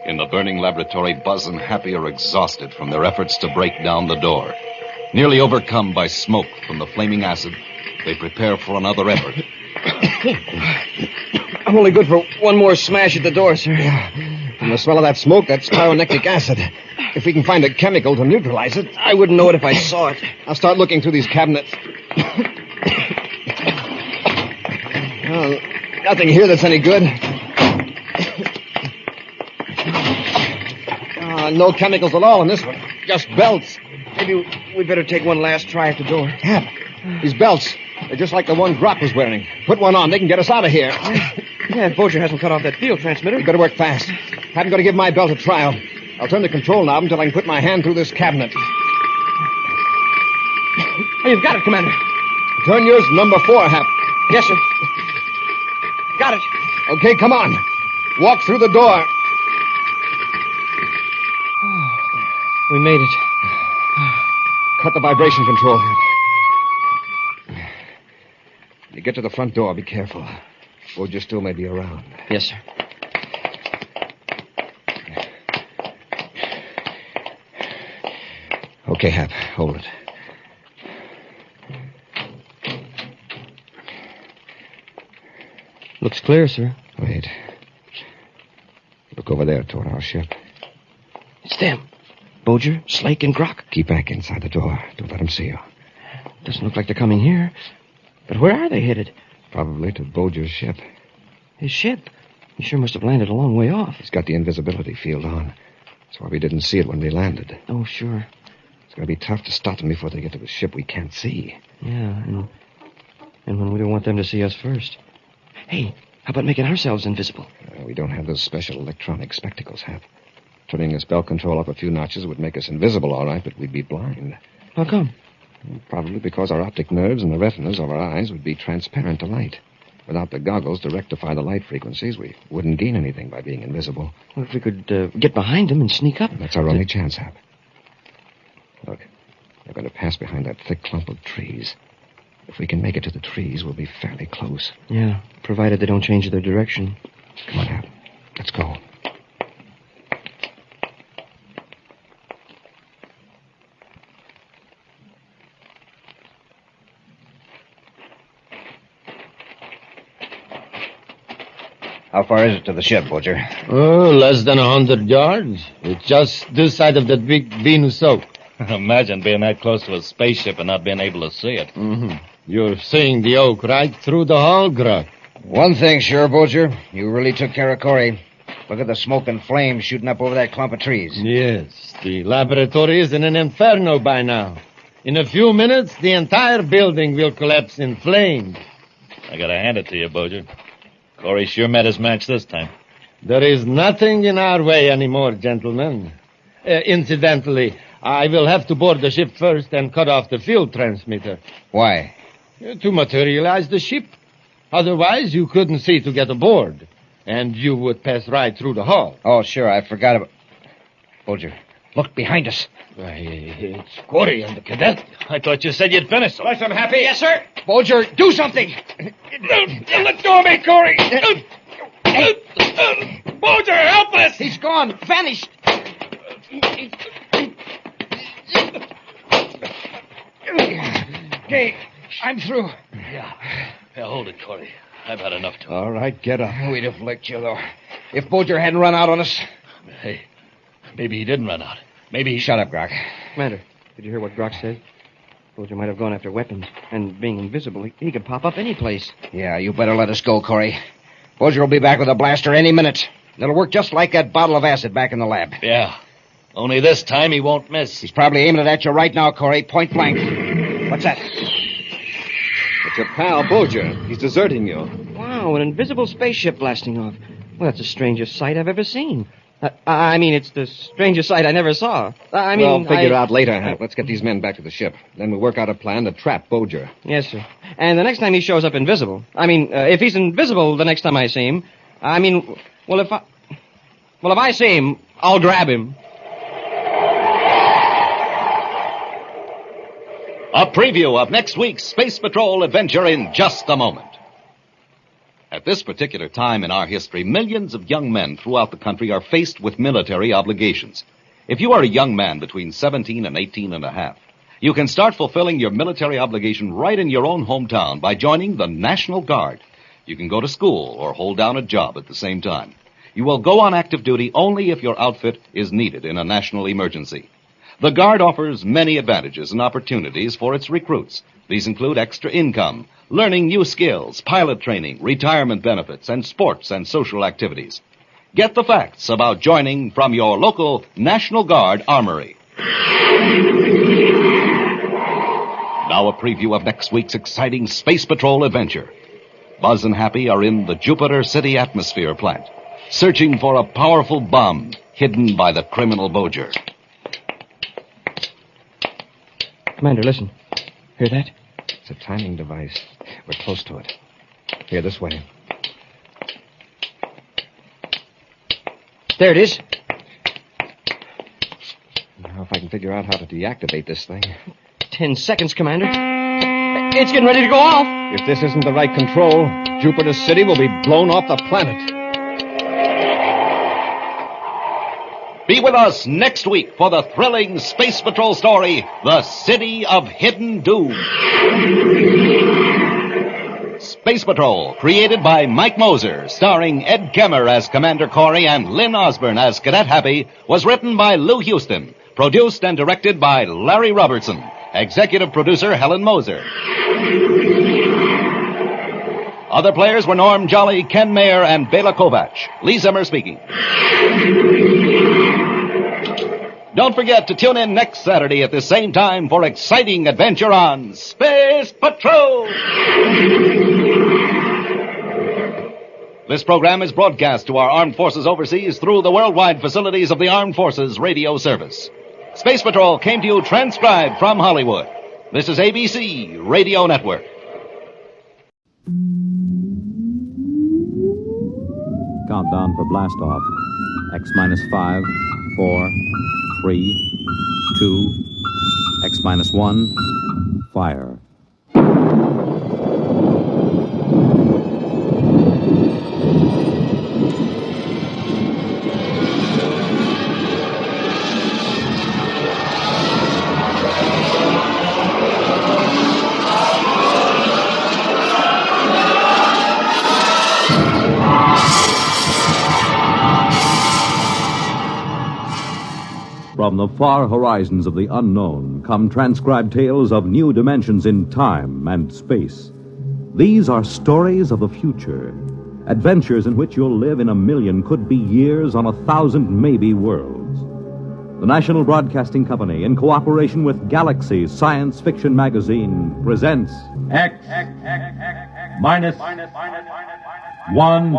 In the burning laboratory, Buzz and Happy are exhausted from their efforts to break down the door. Nearly overcome by smoke from the flaming acid, they prepare for another effort. I'm only good for one more smash at the door, sir. Yeah. From the smell of that smoke, that's pyronectic acid. If we can find a chemical to neutralize it. I wouldn't know it if I saw it. I'll start looking through these cabinets. Well, nothing here that's any good. No chemicals at all in this one. Just belts. Maybe we'd better take one last try at the door. Hap, these belts, they're just like the one Grock was wearing. Put one on. They can get us out of here. Yeah, if Bojo hasn't cut off that field transmitter. We better work fast. I'm going to give my belt a trial. I'll turn the control knob until I can put my hand through this cabinet. Oh, you've got it, Commander. Turn yours number 4, Hap. Yes, sir. Got it. Okay, come on. Walk through the door. We made it. Cut the vibration control. you get to the front door, be careful. Dowager still may be around. Yes, sir. Okay, Hap, hold it. Looks clear, sir. Wait. Look over there toward our ship. It's them. Dowager, Slake, and Grok. Keep back inside the door. Don't let them see you. Doesn't look like they're coming here. But where are they headed? Probably to Dowager's ship. His ship? He sure must have landed a long way off. He's got the invisibility field on. That's why we didn't see it when we landed. Oh, sure. It's going to be tough to stop them before they get to the ship we can't see. Yeah, and when we don't want them to see us first. Hey, how about making ourselves invisible? We don't have those special electronic spectacles, Hap. Turning this belt control up a few notches would make us invisible, all right, but we'd be blind. How come? Probably because our optic nerves and the retinas of our eyes would be transparent to light. Without the goggles to rectify the light frequencies, we wouldn't gain anything by being invisible. Well, if we could get behind them and sneak up. That's our only chance, Hap. Look, they're going to pass behind that thick clump of trees. If we can make it to the trees, we'll be fairly close. Yeah, provided they don't change their direction. Come on, Hap. Let's go. How far is it to the ship, Dowager? Oh, less than 100 yards. It's just this side of that big bean of soap. Imagine being that close to a spaceship and not being able to see it. Mm-hmm. You're seeing the oak right through the hull, Grok. One thing sure, Dowager. You really took care of Corey. Look at the smoke and flames shooting up over that clump of trees. Yes, the laboratory is in an inferno by now. In a few minutes, the entire building will collapse in flames. I gotta hand it to you, Dowager. Corey sure met his match this time. There is nothing in our way anymore, gentlemen. Incidentally, I will have to board the ship first and cut off the field transmitter. Why? To materialize the ship. Otherwise, you couldn't see to get aboard. And you would pass right through the hull. Oh, sure, I forgot about... Dowager, look behind us. Why, it's Corey and the cadet. I thought you said you'd finished. Yes, I'm happy. Yes, sir. Dowager, do something. Let go of me, Corey. Dowager, help us. He's gone. Vanished. Okay, I'm through. Yeah, hold it, Corey. I've had enough to. All right, get up. We'd have licked you, though. If Dowager hadn't run out on us. Hey, maybe he didn't run out. Maybe he... Shut up, Grok. Commander, did you hear what Grok said? Dowager might have gone after weapons. And being invisible, he could pop up any place. Yeah, you better let us go, Corey. Dowager will be back with a blaster any minute. It'll work just like that bottle of acid back in the lab. Yeah. Only this time he won't miss. He's probably aiming it at you right now, Corey. Point blank. What's that? It's your pal, Dowager. He's deserting you. Wow, an invisible spaceship blasting off. Well, that's the strangest sight I've ever seen. I mean, it's the strangest sight I never saw. We'll figure it out later, Hap. Let's get these men back to the ship. Then we'll work out a plan to trap Dowager. Yes, sir. And the next time he shows up invisible... if he's invisible the next time I see him... if I see him, I'll grab him. A preview of next week's Space Patrol adventure in just a moment. At this particular time in our history, millions of young men throughout the country are faced with military obligations. If you are a young man between 17 and 18 and a half, you can start fulfilling your military obligation right in your own hometown by joining the National Guard. You can go to school or hold down a job at the same time. You will go on active duty only if your outfit is needed in a national emergency. The Guard offers many advantages and opportunities for its recruits. These include extra income, learning new skills, pilot training, retirement benefits, and sports and social activities. Get the facts about joining from your local National Guard Armory. Now a preview of next week's exciting Space Patrol adventure. Buzz and Happy are in the Jupiter City atmosphere plant, searching for a powerful bomb hidden by the criminal Dowager. Commander, listen. Hear that? It's a timing device. We're close to it. Here, this way. There it is. Now, if I can figure out how to deactivate this thing. 10 seconds, Commander. It's getting ready to go off. If this isn't the right control, Jupiter City will be blown off the planet. Be with us next week for the thrilling Space Patrol story, The City of Hidden Doom. Space Patrol, created by Mike Moser, starring Ed Kemmer as Commander Corey and Lynn Osborne as Cadet Happy, was written by Lou Houston, produced and directed by Larry Robertson, executive producer Helen Moser. Other players were Norm Jolly, Ken Mayer, and Bela Kovac. Lee Zimmer speaking. Don't forget to tune in next Saturday at the same time for exciting adventure on Space Patrol. This program is broadcast to our armed forces overseas through the worldwide facilities of the Armed Forces Radio Service. Space Patrol came to you transcribed from Hollywood. This is ABC Radio Network. Countdown for blast off. X minus 5, 4, 3, 2, X minus 1, fire. From the far horizons of the unknown come transcribed tales of new dimensions in time and space. These are stories of the future, adventures in which you'll live in a million, could be years, on 1,000 maybe worlds. The National Broadcasting Company, in cooperation with Galaxy Science Fiction Magazine, presents X minus 1.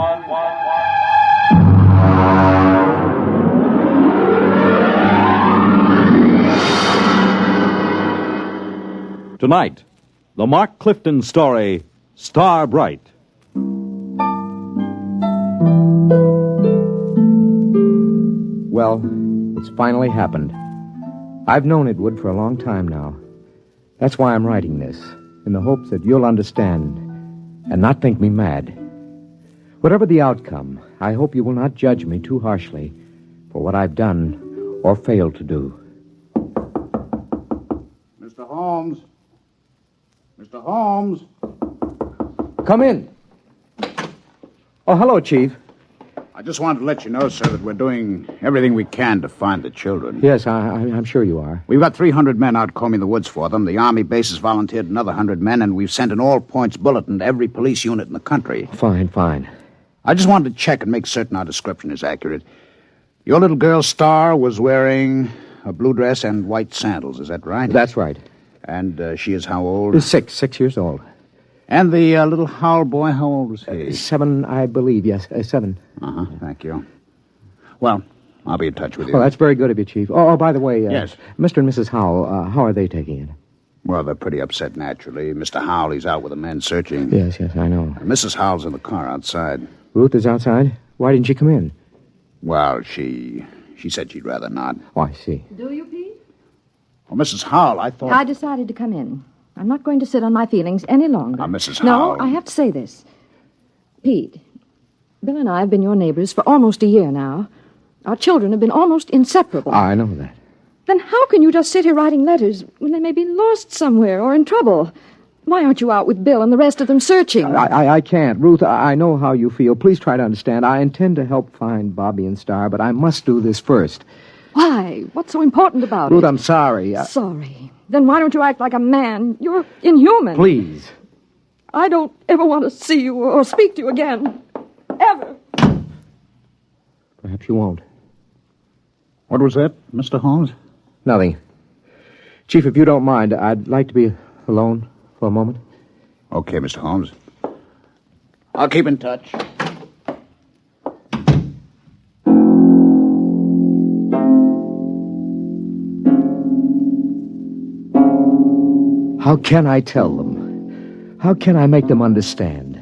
Tonight, the Mark Clifton story, Star Bright. Well, it's finally happened. I've known it would for a long time now. That's why I'm writing this, in the hopes that you'll understand and not think me mad. Whatever the outcome, I hope you will not judge me too harshly for what I've done or failed to do. Mr. Holmes. Mr. Holmes. Come in. Oh, hello, Chief. I just wanted to let you know, sir, that we're doing everything we can to find the children. Yes, I'm sure you are. We've got 300 men out combing the woods for them. The Army base has volunteered another 100 men, and we've sent an all-points bulletin to every police unit in the country. Fine. I just wanted to check and make certain our description is accurate. Your little girl, Star, was wearing a blue dress and white sandals. Is that right? That's right. And she is how old? 6 years old. And the little Howell boy, how old was he? 7, I believe, yes. 7. Uh-huh, thank you. Well, I'll be in touch with you. Well, that's very good of you, Chief. Oh, by the way, yes. Mr. and Mrs. Howell, how are they taking it? Well, they're pretty upset, naturally. Mr. Howell, he's out with the men searching. Yes, I know. Mrs. Howell's in the car outside. Ruth is outside? Why didn't she come in? Well, she said she'd rather not. Oh, I see. Do you, Pete? Well, Mrs. Howell, I thought... I decided to come in. I'm not going to sit on my feelings any longer. Now, Mrs. Howell... No, I have to say this. Pete, Bill and I have been your neighbors for almost a year now. Our children have been almost inseparable. I know that. Then how can you just sit here writing letters when they may be lost somewhere or in trouble? Why aren't you out with Bill and the rest of them searching? I can't. Ruth, I know how you feel. Please try to understand. I intend to help find Bobby and Star, but I must do this first. Why? What's so important about Ruth, it? I'm sorry. Sorry? Then why don't you act like a man? You're inhuman. Please. I don't ever want to see you or speak to you again. Ever. Perhaps you won't. What was that, Mr. Holmes? Nothing. Chief, if you don't mind, I'd like to be alone for a moment. Okay, Mr. Holmes. I'll keep in touch. How can I tell them? How can I make them understand?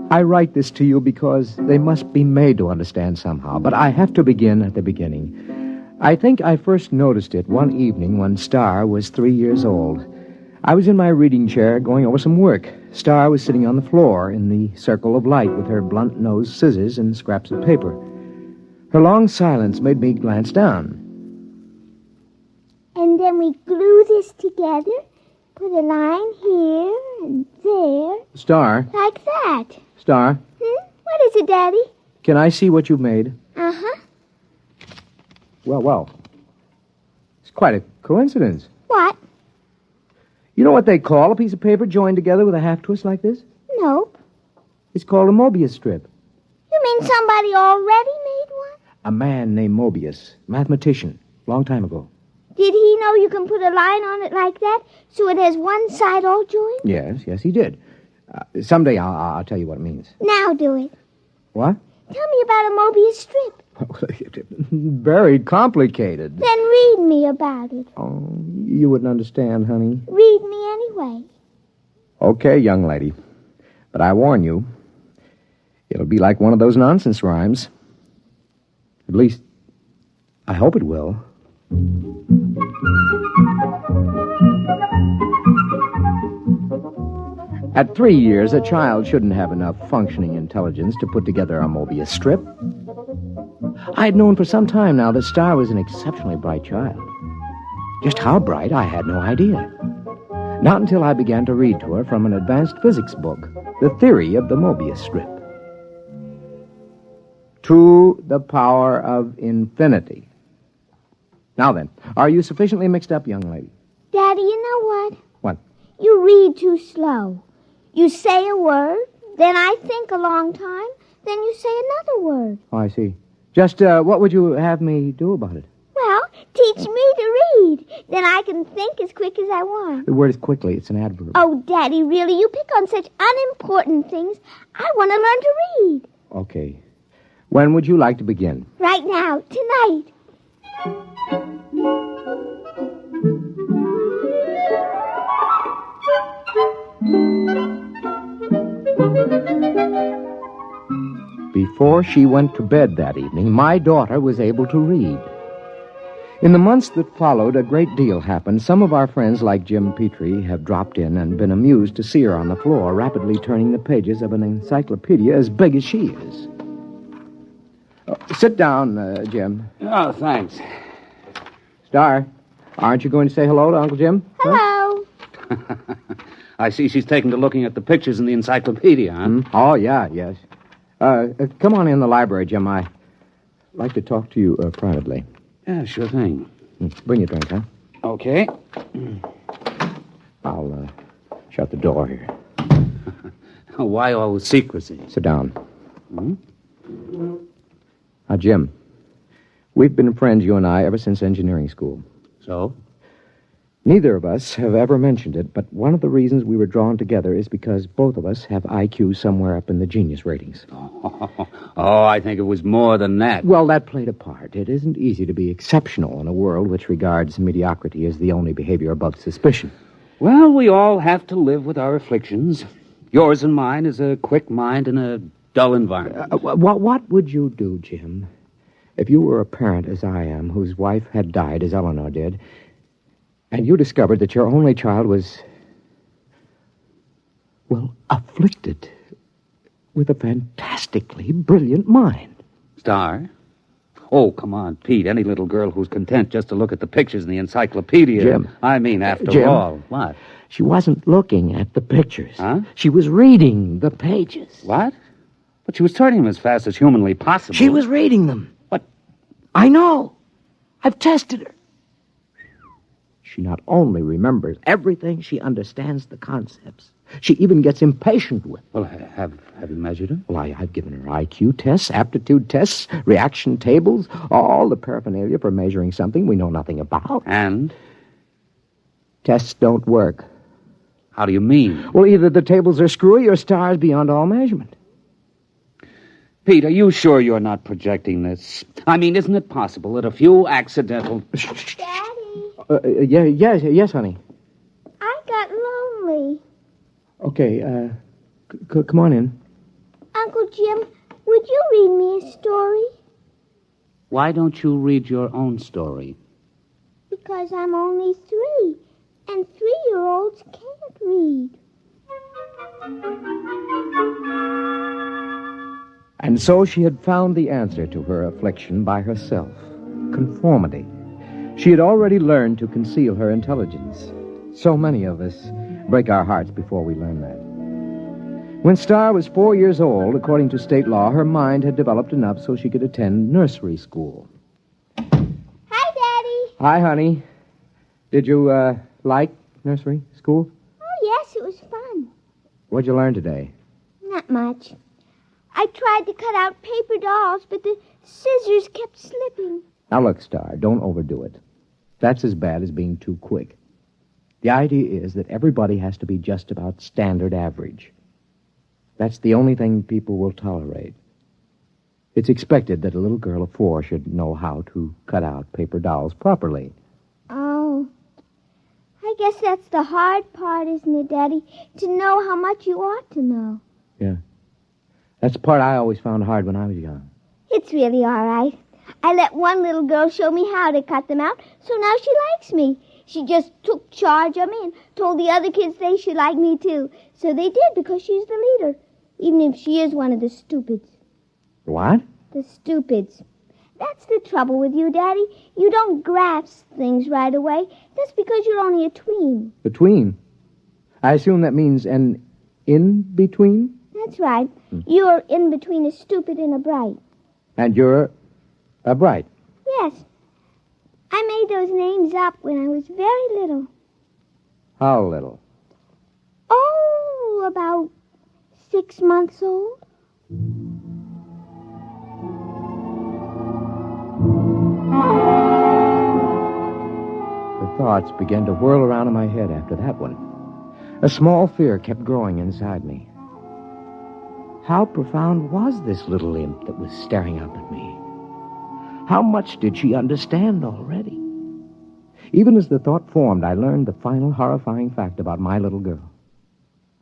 I write this to you because they must be made to understand somehow, but I have to begin at the beginning. I think I first noticed it one evening when Star was 3 years old. I was in my reading chair going over some work. Star was sitting on the floor in the circle of light with her blunt-nosed scissors and scraps of paper. Her long silence made me glance down. And then we glue this together, put a line here and there. Star? Like that. Star? What is it, Daddy? Can I see what you've made? Uh-huh. Well. It's quite a coincidence. What? You know what they call a piece of paper joined together with a half-twist like this? Nope. It's called a Mobius strip. You mean somebody already made one? A man named Mobius, mathematician, long time ago. Did he know you can put a line on it like that so it has one side all joined? Yes, he did. Someday I'll tell you what it means. Now do it. What? Tell me about a Mobius strip. Very complicated. Then read me about it. Oh, you wouldn't understand, honey. Read me anyway. Okay, young lady. But I warn you, it'll be like one of those nonsense rhymes. At least, I hope it will. At 3 years, a child shouldn't have enough functioning intelligence to put together a Mobius strip. I had known for some time now that Star was an exceptionally bright child. Just how bright, I had no idea. Not until I began to read to her from an advanced physics book, The Theory of the Mobius Strip. To the power of infinity. Now then, are you sufficiently mixed up, young lady? Daddy, you know what? What? You read too slow. You say a word, then I think a long time, then you say another word. Oh, I see. Just, what would you have me do about it? Well, teach me to read. Then I can think as quick as I want. The word is quickly. It's an adverb. Oh, Daddy, really? You pick on such unimportant things. I want to learn to read. Okay. When would you like to begin? Right now, tonight. Before she went to bed that evening, my daughter was able to read. In the months that followed, a great deal happened. Some of our friends, like Jim Petrie, have dropped in and been amused to see her on the floor, rapidly turning the pages of an encyclopedia as big as she is. Sit down, Jim. Oh, thanks. Star, aren't you going to say hello to Uncle Jim? Hello. I see she's taken to looking at the pictures in the encyclopedia, huh? Oh, yeah, yes. Come on in the library, Jim. I'd like to talk to you privately. Yeah, sure thing. Bring your drink, huh? Okay. I'll shut the door here. Why all the secrecy? Sit down. Now, Jim, we've been friends, you and I, ever since engineering school. So? Neither of us have ever mentioned it, but one of the reasons we were drawn together is because both of us have IQ somewhere up in the genius ratings. Oh, I think it was more than that. Well, that played a part. It isn't easy to be exceptional in a world which regards mediocrity as the only behavior above suspicion. Well, we all have to live with our afflictions. Yours and mine is a quick mind in a dull environment. What would you do, Jim, if you were a parent, as I am, whose wife had died, as Eleanor did, and you discovered that your only child was, well, afflicted with a fantastically brilliant mind? Star? Oh, come on, Pete. Any little girl who's content just to look at the pictures in the encyclopedia. Jim. I mean, after Jim, all. What? She wasn't looking at the pictures. Huh? She was reading the pages. What? But she was turning them as fast as humanly possible. She was reading them. What? I know. I've tested her. She not only remembers everything, she understands the concepts. She even gets impatient with them. Well, have you measured her? Well, I've given her IQ tests, aptitude tests, reaction tables, all the paraphernalia for measuring something we know nothing about. And? Tests don't work. How do you mean? Well, either the tables are screwy or Star's beyond all measurement. Pete, are you sure you're not projecting this? I mean, isn't it possible that a few accidental... Daddy? Yes, honey. I got lonely. Okay, come on in. Uncle Jim, would you read me a story? Why don't you read your own story? Because I'm only 3, And 3-year-olds can't read. And so she had found the answer to her affliction by herself. Conformity. She had already learned to conceal her intelligence. So many of us break our hearts before we learn that. When Star was 4 years old, according to state law, her mind had developed enough so she could attend nursery school. Hi, Daddy. Hi, honey. Did you, like nursery school? Oh, yes, it was fun. What'd you learn today? Not much. I tried to cut out paper dolls, but the scissors kept slipping. Now, look, Star, don't overdo it. That's as bad as being too quick. The idea is that everybody has to be just about standard average. That's the only thing people will tolerate. It's expected that a little girl of 4 should know how to cut out paper dolls properly. Oh. I guess that's the hard part, isn't it, Daddy? To know how much you ought to know. Yeah. That's the part I always found hard when I was young. It's really all right. I let one little girl show me how to cut them out, so now she likes me. She just took charge of me and told the other kids they should like me, too. So they did, because she's the leader, even if she is one of the stupids. What? The stupids. That's the trouble with you, Daddy. You don't grasp things right away. That's because you're only a tween. Between? I assume that means an in-between? That's right. You're in between a stupid and a bright. And you're a bright? Yes. I made those names up when I was very little. How little? Oh, about 6 months old. The thoughts began to whirl around in my head after that one. A small fear kept growing inside me. How profound was this little imp that was staring up at me? How much did she understand already? Even as the thought formed, I learned the final horrifying fact about my little girl.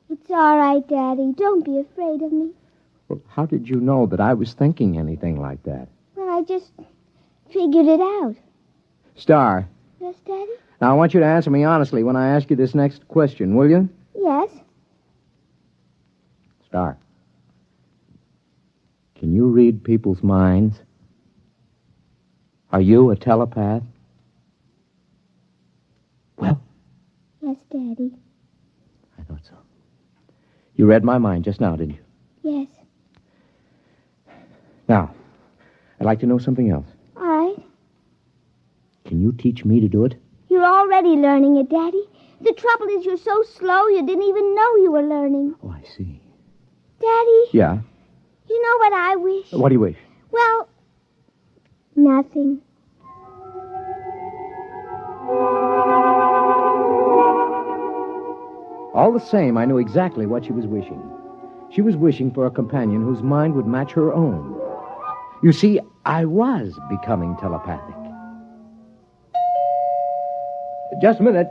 It's all right, Daddy. Don't be afraid of me. Well, how did you know that I was thinking anything like that? Well, I just figured it out. Star. Yes, Daddy? Now, I want you to answer me honestly when I ask you this next question, will you? Yes. Star. Can you read people's minds? Are you a telepath? Well? Yes, Daddy. I thought so. You read my mind just now, didn't you? Yes. Now, I'd like to know something else. All right. Can you teach me to do it? You're already learning it, Daddy. The trouble is you're so slow you didn't even know you were learning. Oh, I see. Daddy? Yeah? You know what I wish? What do you wish? Well, nothing. All the same, I knew exactly what she was wishing. She was wishing for a companion whose mind would match her own. You see, I was becoming telepathic. Just a minute.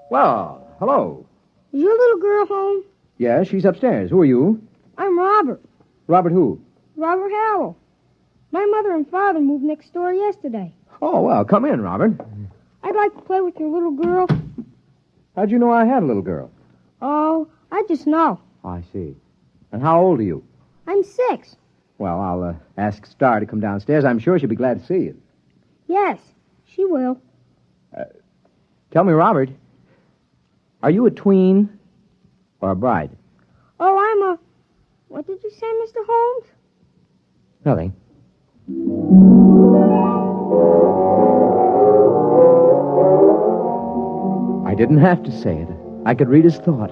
Well, hello. Is your little girl home? Yeah, she's upstairs. Who are you? I'm Robert. Robert who? Robert Howell. My mother and father moved next door yesterday. Oh, well, come in, Robert. I'd like to play with your little girl. How'd you know I had a little girl? Oh, I just know. Oh, I see. And how old are you? I'm 6. Well, I'll ask Star to come downstairs. I'm sure she'll be glad to see you. Yes, she will. Tell me, Robert, are you a tween or a bride? Oh, I'm a... What did you say, Mr. Holmes? Nothing. I didn't have to say it. I could read his thought.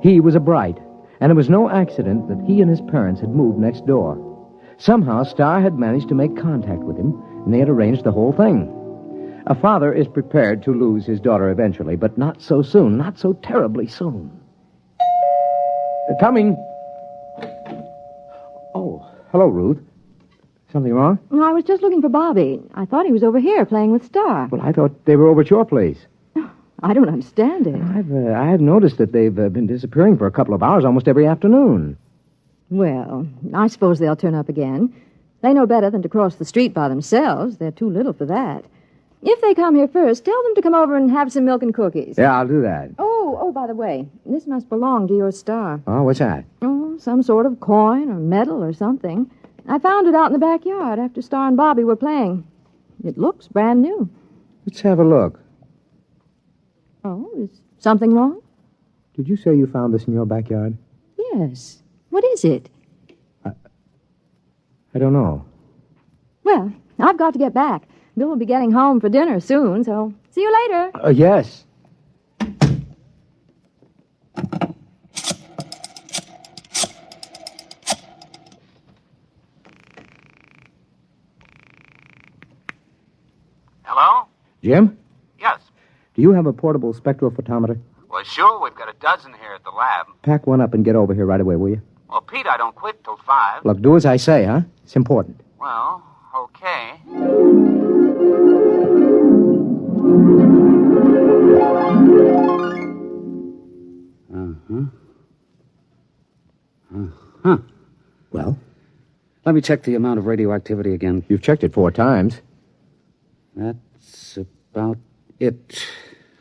He was a bride, and it was no accident that he and his parents had moved next door. Somehow, Star had managed to make contact with him, and they had arranged the whole thing. A father is prepared to lose his daughter eventually, but not so soon, not so terribly soon. Coming. Oh, hello, Ruth. Something wrong? No, I was just looking for Bobby. I thought he was over here playing with Star. Well, I thought they were over at your place. I don't understand it. I've noticed that they've been disappearing for a couple of hours almost every afternoon. Well, I suppose they'll turn up again. They know better than to cross the street by themselves. They're too little for that. If they come here first, tell them to come over and have some milk and cookies. Yeah, I'll do that. Oh, by the way, this must belong to your star. Oh, what's that? Oh, some sort of coin or medal or something. I found it out in the backyard after Star and Bobby were playing. It looks brand new. Let's have a look. Oh, is something wrong? Did you say you found this in your backyard? Yes. What is it? I don't know. Well, I've got to get back. Bill will be getting home for dinner soon, so see you later. Yes. Hello? Jim? Yes. Do you have a portable spectrophotometer? Well, sure. We've got a dozen here at the lab. Pack one up and get over here right away, will you? Well, Pete, I don't quit till 5. Look, do as I say, huh? It's important. Well, okay. Well? Let me check the amount of radioactivity again. You've checked it 4 times. That's about it.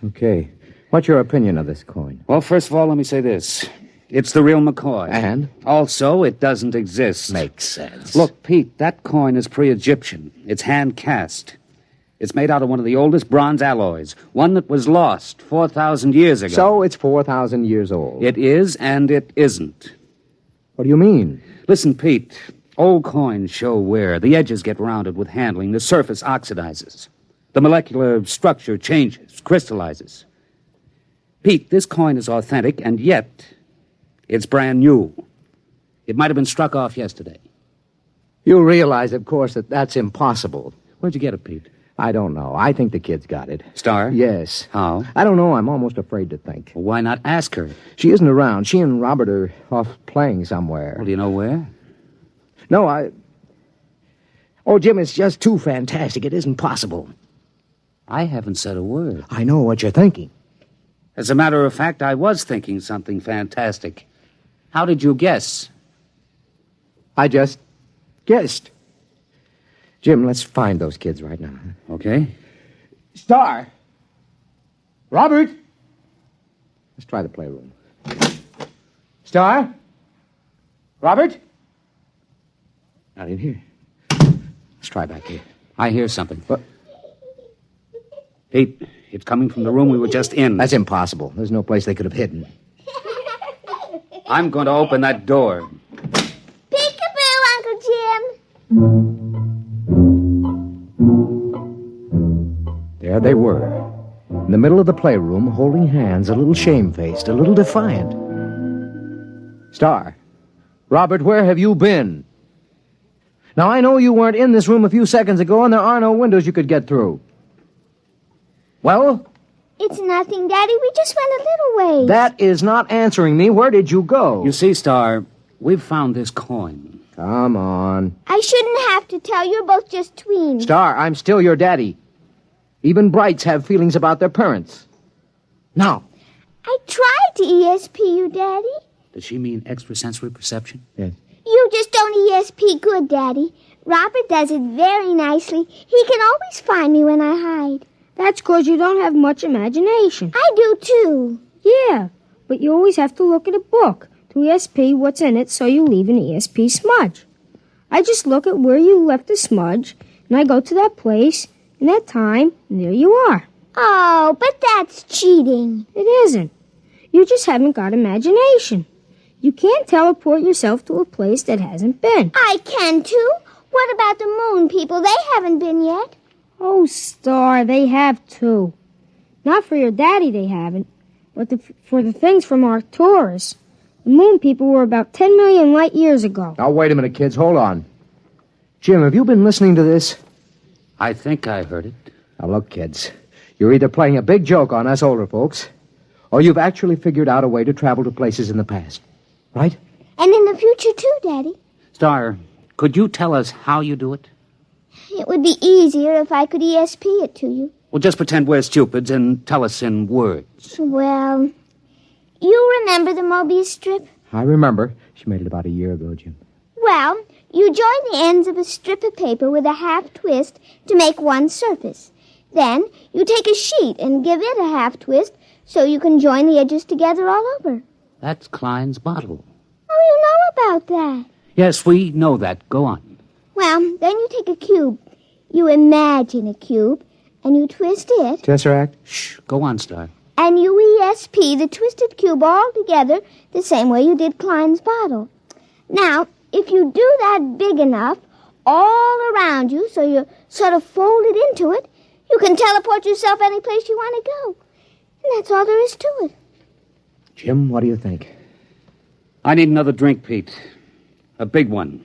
Okay. What's your opinion of this coin? Well, first of all, let me say this. It's the real McCoy. And? Also, it doesn't exist. Makes sense. Look, Pete, that coin is pre-Egyptian. It's hand-cast. It's made out of one of the oldest bronze alloys, one that was lost 4,000 years ago. So it's 4,000 years old. It is and it isn't. What do you mean? Listen, Pete, old coins show wear. The edges get rounded with handling. The surface oxidizes. The molecular structure changes, crystallizes. Pete, this coin is authentic, and yet it's brand new. It might have been struck off yesterday. You realize, of course, that that's impossible. Where'd you get it, Pete? I don't know. I think the kid's got it. Star? Yes. How? I don't know. I'm almost afraid to think. Well, why not ask her? She isn't around. She and Robert are off playing somewhere. Well, do you know where? No, Oh, Jim, it's just too fantastic. It isn't possible. I haven't said a word. I know what you're thinking. As a matter of fact, I was thinking something fantastic. How did you guess? I just guessed. Jim, let's find those kids right now. Okay. Star! Robert! Let's try the playroom. Star? Robert? Not in here. Let's try back here. I hear something. What? Pete, it's coming from the room we were just in. That's impossible. There's no place they could have hidden. I'm going to open that door. Peekaboo, Uncle Jim. There they were, in the middle of the playroom, holding hands, a little shamefaced, a little defiant. Star, Robert, where have you been? Now, I know you weren't in this room a few seconds ago, and there are no windows you could get through. Well? It's nothing, Daddy. We just went a little ways. That is not answering me. Where did you go? You see, Star, we've found this coin. Come on. I shouldn't have to tell. You're both just tweens. Star, I'm still your daddy. Even brights have feelings about their parents. Now. I tried to ESP you, Daddy. Does she mean extrasensory perception? Yes. You just don't ESP good, Daddy. Robert does it very nicely. He can always find me when I hide. That's 'cause you don't have much imagination. I do, too. Yeah, but you always have to look at a book to ESP what's in it so you leave an ESP smudge. I just look at where you left the smudge, and I go to that place, and that time, and there you are. Oh, but that's cheating. It isn't. You just haven't got imagination. You can't teleport yourself to a place that hasn't been. I can, too. What about the moon people? They haven't been yet. Oh, Star, they have, too. Not for your daddy, they haven't, but for the things from Arcturus. The moon people were about 10 million light years ago. Now, wait a minute, kids. Hold on. Jim, have you been listening to this? I think I heard it. Now, look, kids. You're either playing a big joke on us older folks, or you've actually figured out a way to travel to places in the past. Right? And in the future, too, Daddy. Star, could you tell us how you do it? It would be easier if I could ESP it to you. Well, just pretend we're stupids and tell us in words. Well, you remember the Mobius strip? I remember. She made it about a year ago, Jim. Well, you join the ends of a strip of paper with a half twist to make one surface. Then you take a sheet and give it a half twist so you can join the edges together all over. That's Klein's bottle. Oh, you know about that. Yes, we know that. Go on. Well, then you take a cube. You imagine a cube, and you twist it. Tesseract? Shh. Go on, Star. And you ESP the twisted cube all together the same way you did Klein's bottle. Now, if you do that big enough all around you so you're sort of folded into it, you can teleport yourself any place you want to go. And that's all there is to it. Jim, what do you think? I need another drink, Pete. A big one.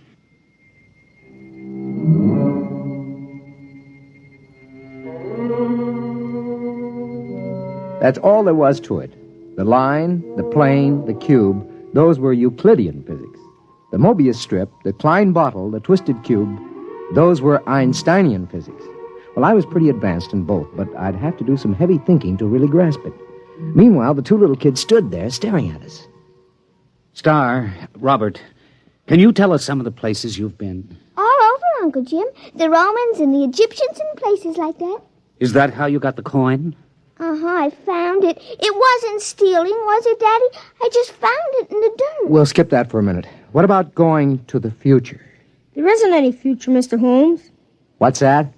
That's all there was to it. The line, the plane, the cube, those were Euclidean physics. The Mobius strip, the Klein bottle, the twisted cube, those were Einsteinian physics. Well, I was pretty advanced in both, but I'd have to do some heavy thinking to really grasp it. Meanwhile, the two little kids stood there staring at us. Star, Robert, can you tell us some of the places you've been? All over, Uncle Jim. The Romans and the Egyptians and places like that. Is that how you got the coin? Uh-huh, I found it. It wasn't stealing, was it, Daddy? I just found it in the dirt. We'll skip that for a minute. What about going to the future? There isn't any future, Mr. Holmes. What's that?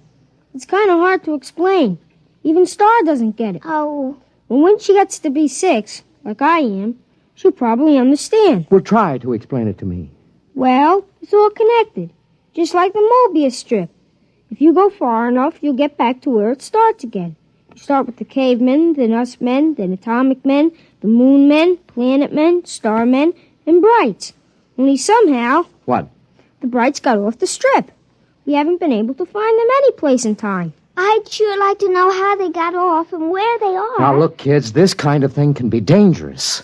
It's kind of hard to explain. Even Star doesn't get it. Oh. But when she gets to be 6, like I am, she'll probably understand. Well, try to explain it to me. Well, it's all connected, just like the Mobius strip. If you go far enough, you'll get back to where it starts again. You start with the cavemen, then us men, then atomic men, the moon men, planet men, star men, and brights. Only somehow... What? The brights got off the strip. We haven't been able to find them any place in time. I'd sure like to know how they got off and where they are. Now, look, kids, this kind of thing can be dangerous.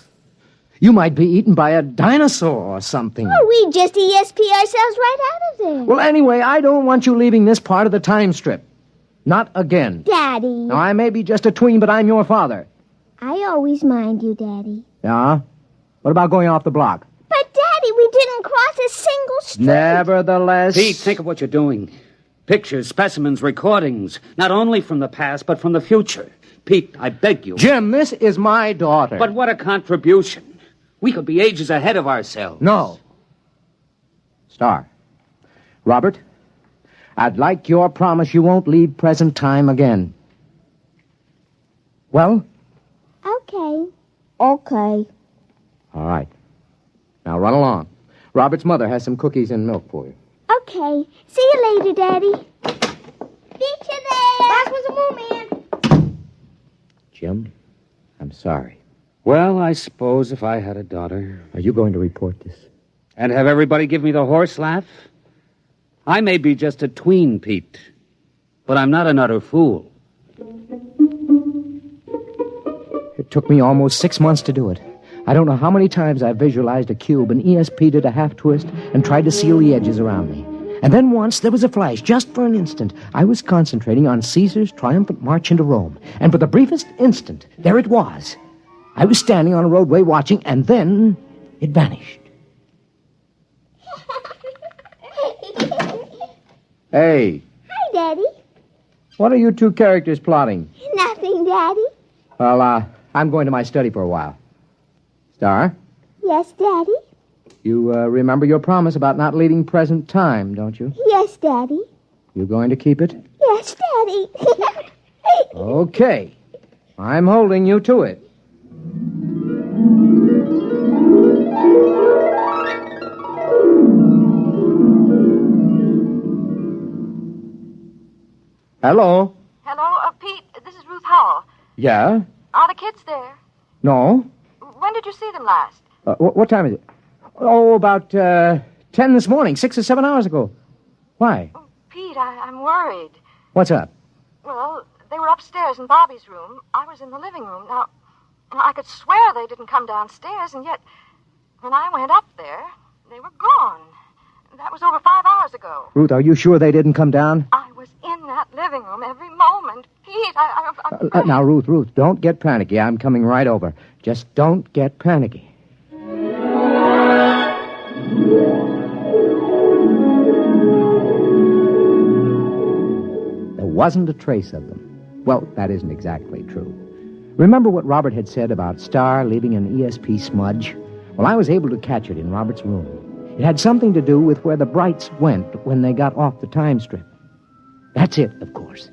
You might be eaten by a dinosaur or something. Oh, we just ESP ourselves right out of there. Well, anyway, I don't want you leaving this part of the time strip. Not again. Daddy. Now, I may be just a tween, but I'm your father. I always mind you, Daddy. Yeah? What about going off the block? But, Daddy, we didn't cross a single street. Nevertheless... Pete, think of what you're doing. Pictures, specimens, recordings. Not only from the past, but from the future. Pete, I beg you. Jim, this is my daughter. But what a contribution. We could be ages ahead of ourselves. No. Star. Robert, I'd like your promise you won't leave present time again. Well? Okay. Okay. All right. Now run along. Robert's mother has some cookies and milk for you. Okay. See you later, Daddy. Beat you there. That was a moon man. Jim, I'm sorry. Well, I suppose if I had a daughter... Are you going to report this? And have everybody give me the horse laugh? I may be just a tween, Pete, but I'm not an utter fool. It took me almost 6 months to do it. I don't know how many times I visualized a cube and ESP'd it a half twist and tried to seal the edges around me. And then once there was a flash, just for an instant. I was concentrating on Caesar's triumphant march into Rome. And for the briefest instant, there it was. I was standing on a roadway watching, and then it vanished. Hey. Hi, Daddy. What are you two characters plotting? Nothing, Daddy. Well, I'm going to my study for a while. Star, Yes, Daddy. you remember your promise about not leaving present time, don't you? Yes, Daddy. You going to keep it? Yes, Daddy. Okay. I'm holding you to it. Hello? Hello, Pete. This is Ruth Howell. Yeah? Are the kids there? No? When did you see them last? What time is it? Oh, about 10 this morning, 6 or 7 hours ago. Why? Pete, I'm worried. What's up? Well, they were upstairs in Bobby's room. I was in the living room. Now, I could swear they didn't come downstairs, and yet, when I went up there, they were gone. That was over 5 hours ago. Ruth, are you sure they didn't come down? I was in that living room every moment. Pete, I'm Now, Ruth, don't get panicky. I'm coming right over. Just don't get panicky. There wasn't a trace of them. Well, that isn't exactly true. Remember what Robert had said about Star leaving an ESP smudge? Well, I was able to catch it in Robert's room. It had something to do with where the Brights went when they got off the time strip. That's it, of course.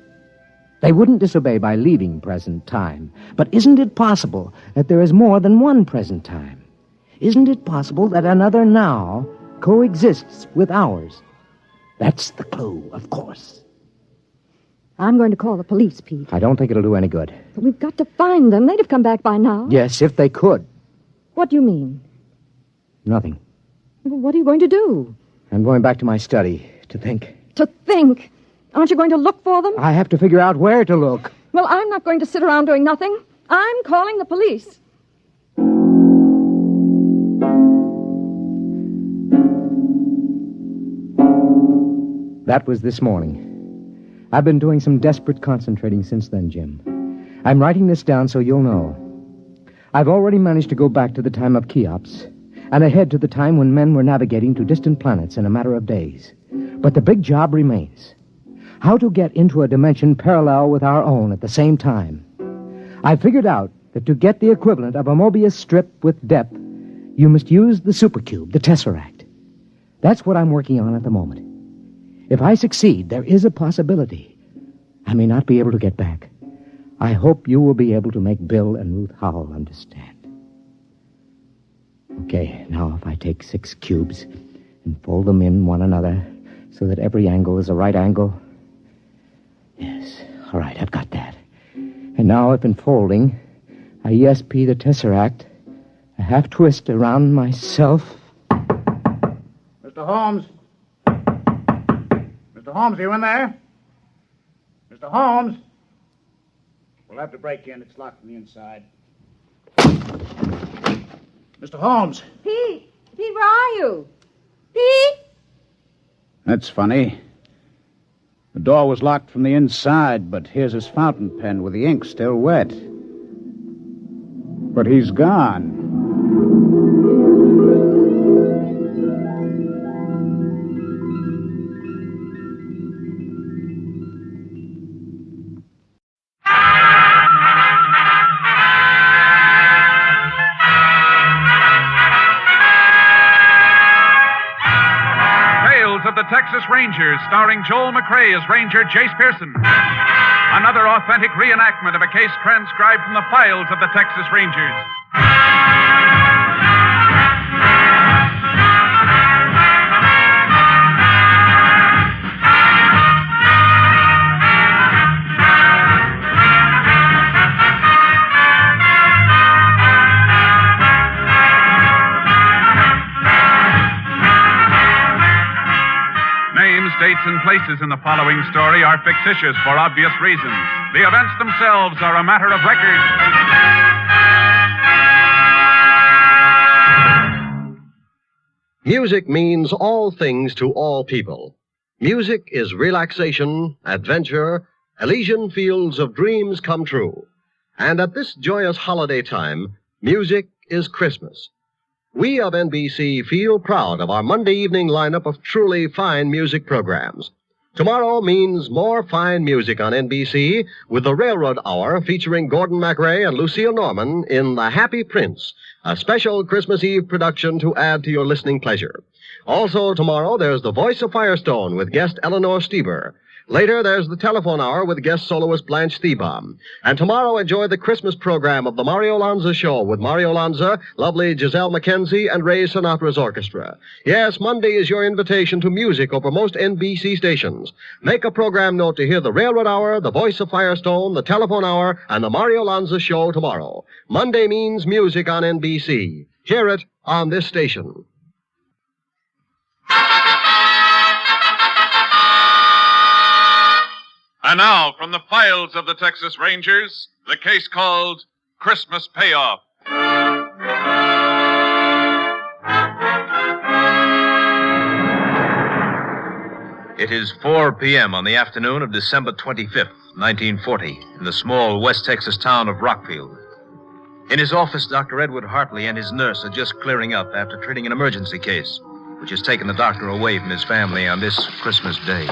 They wouldn't disobey by leaving present time. But isn't it possible that there is more than one present time? Isn't it possible that another now coexists with ours? That's the clue, of course. I'm going to call the police, Pete. I don't think it'll do any good. But we've got to find them. They'd have come back by now. Yes, if they could. What do you mean? Nothing. What are you going to do? I'm going back to my study to think. To think? Aren't you going to look for them? I have to figure out where to look. Well, I'm not going to sit around doing nothing. I'm calling the police. That was this morning. I've been doing some desperate concentrating since then, Jim. I'm writing this down so you'll know. I've already managed to go back to the time of Cheops and ahead to the time when men were navigating to distant planets in a matter of days. But the big job remains. How to get into a dimension parallel with our own at the same time. I figured out that to get the equivalent of a Mobius strip with depth, you must use the supercube, the tesseract. That's what I'm working on at the moment. If I succeed, there is a possibility. I may not be able to get back. I hope you will be able to make Bill and Ruth Howell understand. Okay, now if I take 6 cubes and fold them in one another so that every angle is a right angle. Yes, all right, I've got that. And now if in folding, I ESP the tesseract, a half twist around myself. Mr. Holmes? Mr. Holmes, are you in there? Mr. Holmes? We'll have to break in. It's locked from the inside. Mr. Holmes! Pete! Pete, where are you? Pete! That's funny. The door was locked from the inside, but here's his fountain pen with the ink still wet. But he's gone. Of the Texas Rangers, starring Joel McRae as Ranger Jace Pearson. Another authentic reenactment of a case transcribed from the files of the Texas Rangers. Dates and places in the following story are fictitious for obvious reasons. The events themselves are a matter of record. Music means all things to all people. Music is relaxation, adventure, Elysian fields of dreams come true. And at this joyous holiday time, music is Christmas. We of NBC feel proud of our Monday evening lineup of truly fine music programs. Tomorrow means more fine music on NBC with the Railroad Hour featuring Gordon MacRae and Lucille Norman in The Happy Prince, a special Christmas Eve production to add to your listening pleasure. Also tomorrow there's The Voice of Firestone with guest Eleanor Stieber. Later, there's the Telephone Hour with guest soloist Blanche Thiebaum. And tomorrow, enjoy the Christmas program of the Mario Lanza Show with Mario Lanza, lovely Giselle McKenzie, and Ray Sinatra's orchestra. Yes, Monday is your invitation to music over most NBC stations. Make a program note to hear the Railroad Hour, the Voice of Firestone, the Telephone Hour, and the Mario Lanza Show tomorrow. Monday means music on NBC. Hear it on this station. And now, from the files of the Texas Rangers, the case called Christmas Payoff. It is 4 p.m. on the afternoon of December 25th, 1940, in the small West Texas town of Rockfield. In his office, Dr. Edward Hartley and his nurse are just clearing up after treating an emergency case, which has taken the doctor away from his family on this Christmas day.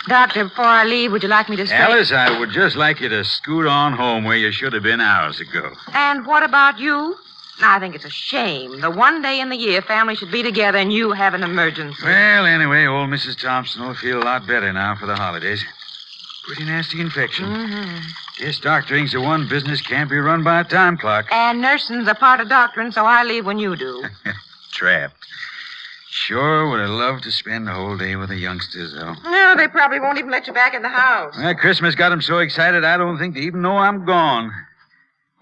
Doctor, before I leave, would you like me to stay? Alice, I would just like you to scoot on home where you should have been hours ago. And what about you? I think it's a shame. The one day in the year family should be together and you have an emergency. Well, anyway, old Mrs. Thompson will feel a lot better now for the holidays. Pretty nasty infection. Mm-hmm. Guess doctoring's the one business can't be run by a time clock. And nursing's a part of doctoring, so I leave when you do. Trapped. Sure would have loved to spend the whole day with the youngsters, though. No, they probably won't even let you back in the house. Well, Christmas got them so excited I don't think they even know I'm gone.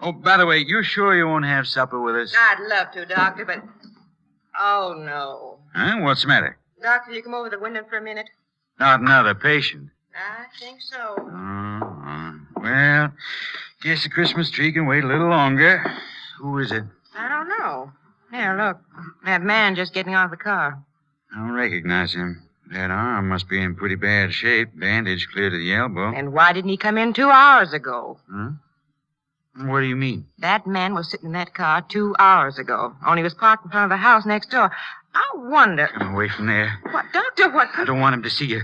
Oh, by the way, you sure you won't have supper with us? I'd love to, Doctor, but... Oh, no. Huh? What's the matter? Doctor, you come over to the window for a minute? Not another patient. I think so. Well, guess the Christmas tree can wait a little longer. Who is it? I don't know. Here, look. That man just getting out of the car. I don't recognize him. That arm must be in pretty bad shape. Bandage clear to the elbow. And why didn't he come in 2 hours ago? Huh? What do you mean? That man was sitting in that car 2 hours ago. Only was parked in front of the house next door. I wonder... Come away from there. What, Doctor, what... I don't want him to see you.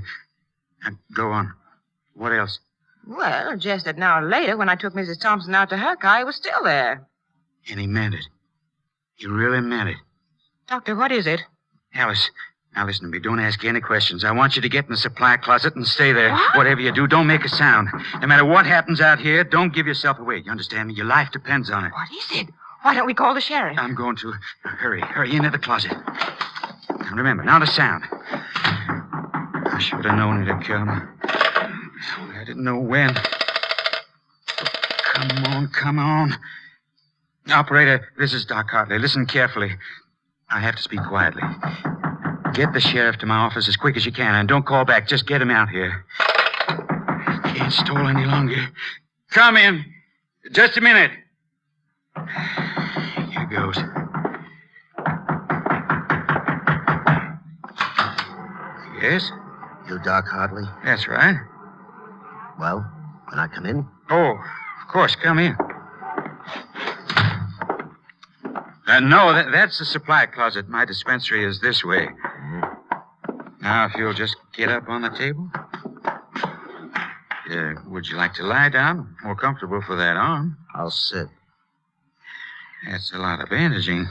Now, go on. What else? Well, just an hour later, when I took Mrs. Thompson out to her car, he was still there. And he meant it. He really meant it. Doctor, what is it? Alice, now listen to me. Don't ask any questions. I want you to get in the supply closet and stay there. What? Whatever you do, don't make a sound. No matter what happens out here, don't give yourself away. You understand me? Your life depends on it. What is it? Why don't we call the sheriff? I'm going to. Hurry into the closet. Now remember, not a sound. I should have known it'd come. I didn't know when. Come on. Operator, this is Doc Hartley. Listen carefully. I have to speak quietly. Get the sheriff to my office as quick as you can, and don't call back. Just get him out here. Can't stall any longer. Come in. Just a minute. Here goes. Yes? You Doc Hartley? That's right. Well, can I come in? Oh, of course, come in. No, that's the supply closet. My dispensary is this way. Now, if you'll just get up on the table. Would you like to lie down? More comfortable for that arm. I'll sit. That's a lot of bandaging.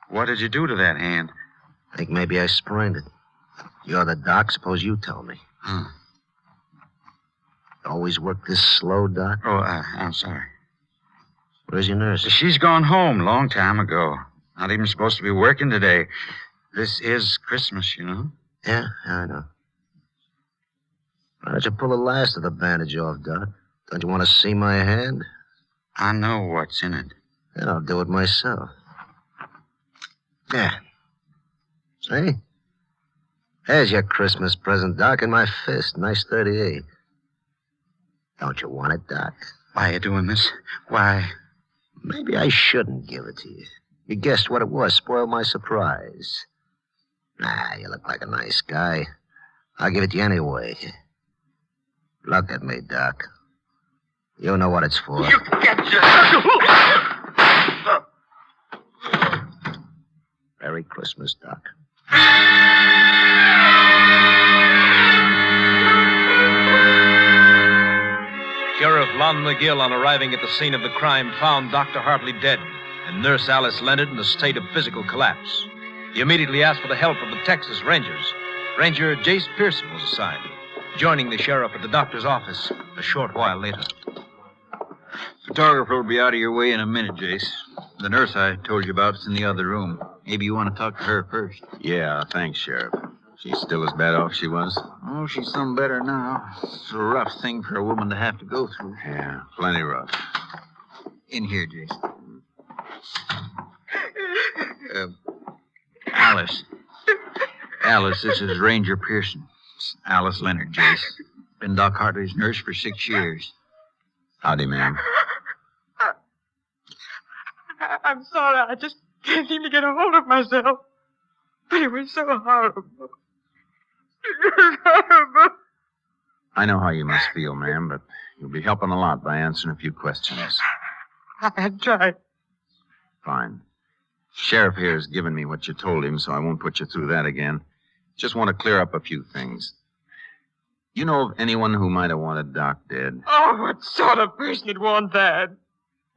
What did you do to that hand? I think maybe I sprained it. You're the doc. Suppose you tell me. Always work this slow, Doc? Oh, I'm sorry. Where's your nurse? She's gone home long time ago. Not even supposed to be working today. This is Christmas, you know. Yeah, I know. Why don't you pull the last of the bandage off, Doc? Don't you want to see my hand? I know what's in it. Then I'll do it myself. Yeah. See? There's your Christmas present, Doc, in my fist. Nice 38. Don't you want it, Doc? Why are you doing this? Why? Maybe I shouldn't give it to you. You guessed what it was. Spoiled my surprise. Nah, you look like a nice guy. I'll give it to you anyway. Look at me, Doc. You know what it's for. You get your... Merry Christmas, Doc. Sheriff Lon McGill, on arriving at the scene of the crime, found Dr. Hartley dead and Nurse Alice Leonard in a state of physical collapse. He immediately asked for the help of the Texas Rangers. Ranger Jace Pearson was assigned, joining the sheriff at the doctor's office a short while later. Photographer will be out of your way in a minute, Jace. The nurse I told you about is in the other room. Maybe you want to talk to her first. Yeah, thanks, Sheriff. She's still as bad off as she was? Oh, she's some better now. It's a rough thing for a woman to have to go through. Yeah, plenty rough. In here, Jace. Alice. Alice, this is Ranger Pearson. It's Alice Leonard, Jace. Been Doc Hartley's nurse for 6 years. Howdy, ma'am. I'm sorry. I just can't seem to get a hold of myself. But it was so horrible. I know how you must feel, ma'am, but you'll be helping a lot by answering a few questions. I tried. Fine. Sheriff here has given me what you told him, so I won't put you through that again. Just want to clear up a few things. You know of anyone who might have wanted Doc dead? Oh, what sort of person would want that?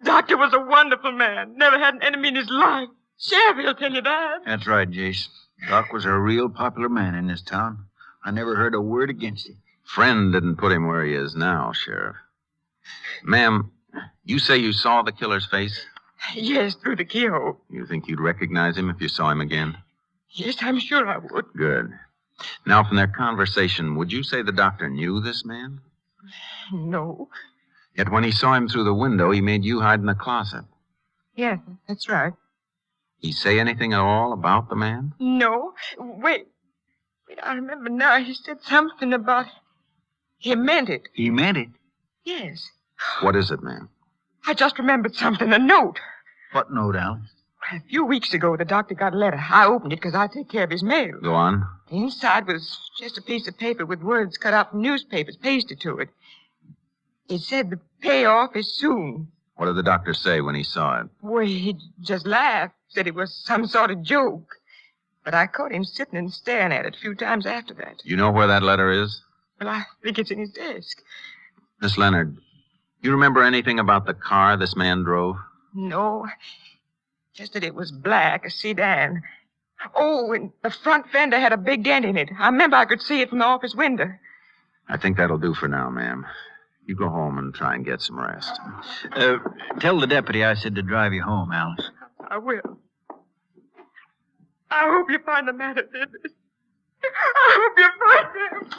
Doctor was a wonderful man. Never had an enemy in his life. Sheriff, he'll tell you that. That's right, Jace. Doc was a real popular man in this town. I never heard a word against him. Friend didn't put him where he is now, Sheriff. Ma'am, you say you saw the killer's face? Yes, through the keyhole. You think you'd recognize him if you saw him again? Yes, I'm sure I would. Good. Now, from their conversation, would you say the doctor knew this man? No. Yet when he saw him through the window, he made you hide in the closet. Yes, that's right. He say anything at all about the man? No. Wait, I remember now. He said something about... He meant it. He meant it? Yes. What is it, ma'am? I just remembered something. A note. What note, Alice? A few weeks ago, the doctor got a letter. I opened it because I take care of his mail. Go on. Inside was just a piece of paper with words cut out from newspapers pasted to it. It said the payoff is soon. What did the doctor say when he saw it? Well, he just laughed, said it was some sort of joke. But I caught him sitting and staring at it a few times after that. You know where that letter is? Well, I think it's in his desk. Miss Leonard, you remember anything about the car this man drove? No, just that it was black, a sedan. Oh, and the front fender had a big dent in it. I remember I could see it from the office window. I think that'll do for now, ma'am. You go home and try and get some rest. Tell the deputy I said to drive you home, Alice. I will. I hope you find the man who did this. I hope you find him.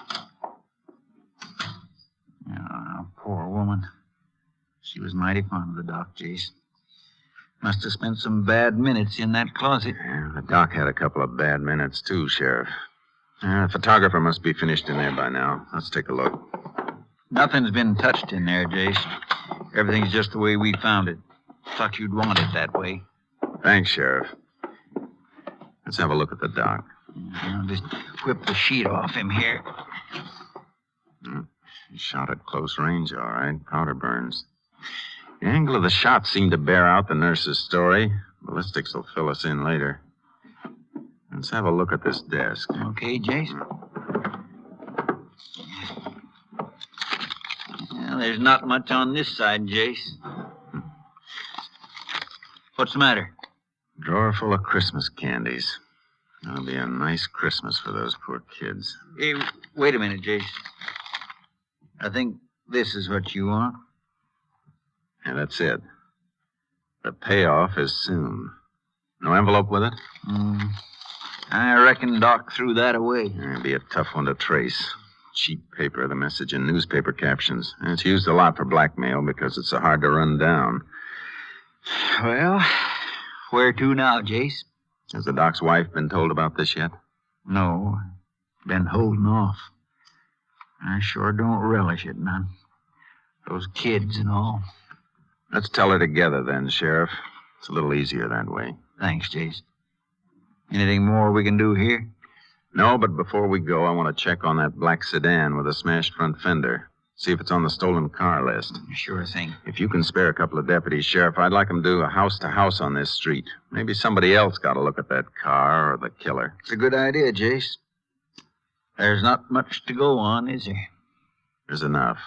Oh, poor woman. She was mighty fond of the doc, Jace. Must have spent some bad minutes in that closet. Yeah, the doc had a couple of bad minutes, too, Sheriff. The photographer must be finished in there by now. Let's take a look. Nothing's been touched in there, Jace. Everything's just the way we found it. Thought you'd want it that way. Thanks, Sheriff. Let's have a look at the doc. I'll just whip the sheet off him here. He shot at close range, all right. Powder burns. The angle of the shot seemed to bear out the nurse's story. Ballistics will fill us in later. Let's have a look at this desk. Okay, Jace? Well, there's not much on this side, Jace. What's the matter? Drawer full of Christmas candies. That'll be a nice Christmas for those poor kids. Hey, wait a minute, Jace. I think this is what you want. And that's it. The payoff is soon. No envelope with it? I reckon Doc threw that away. It'd be a tough one to trace. Cheap paper, the message in newspaper captions. And it's used a lot for blackmail because it's so hard to run down. Well, where to now, Jace? Has the doc's wife been told about this yet? No. Been holding off. I sure don't relish it, none. Those kids and all. Let's tell her together then, Sheriff. It's a little easier that way. Thanks, Jace. Anything more we can do here? No, but before we go, I want to check on that black sedan with a smashed front fender. See if it's on the stolen car list. Sure thing. If you can spare a couple of deputies, Sheriff, I'd like them to do a house-to-house on this street. Maybe somebody else got a look at that car or the killer. It's a good idea, Jace. There's not much to go on, is there? There's enough.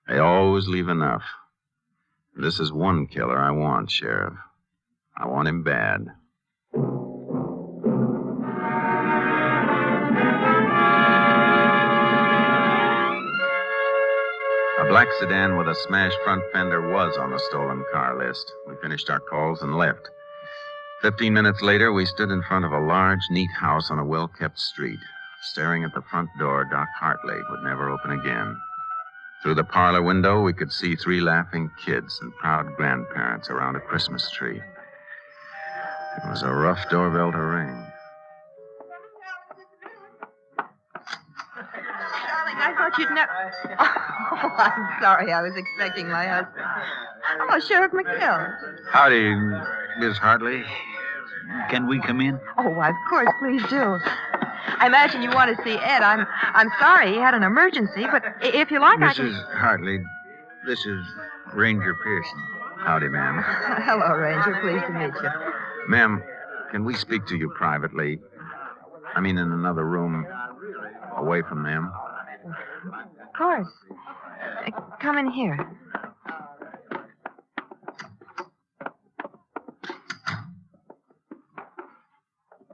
They always leave enough. This is one killer I want, Sheriff. I want him bad. A black sedan with a smashed front fender was on the stolen car list. We finished our calls and left. 15 minutes later, we stood in front of a large, neat house on a well-kept street. Staring at the front door, Doc Hartley would never open again. Through the parlor window, we could see 3 laughing kids and proud grandparents around a Christmas tree. It was a rough doorbell to ring. Darling, I thought you'd never... Oh, I'm sorry. I was expecting my husband. Oh, Sheriff McGill. Howdy, Miss Hartley. Can we come in? Oh, why, of course. Please do. I imagine you want to see Ed. I'm sorry he had an emergency, but if you like, I can... Mrs. Hartley, this is Ranger Pearson. Howdy, ma'am. Hello, Ranger. Pleased to meet you. Ma'am, can we speak to you privately? I mean, in another room, away from them. Of course. Come in here.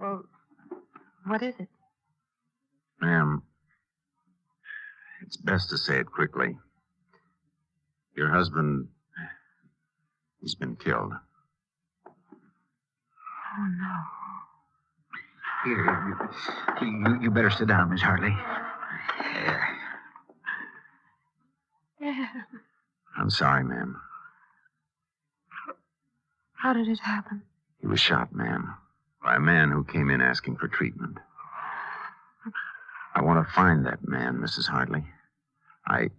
Well, what is it? Ma'am, it's best to say it quickly. Your husband, he's been killed. Oh, no. Here, you better sit down, Miss Hartley. I'm sorry, ma'am. How did it happen? He was shot, ma'am, by a man who came in asking for treatment. I want to find that man, Mrs. Hartley. I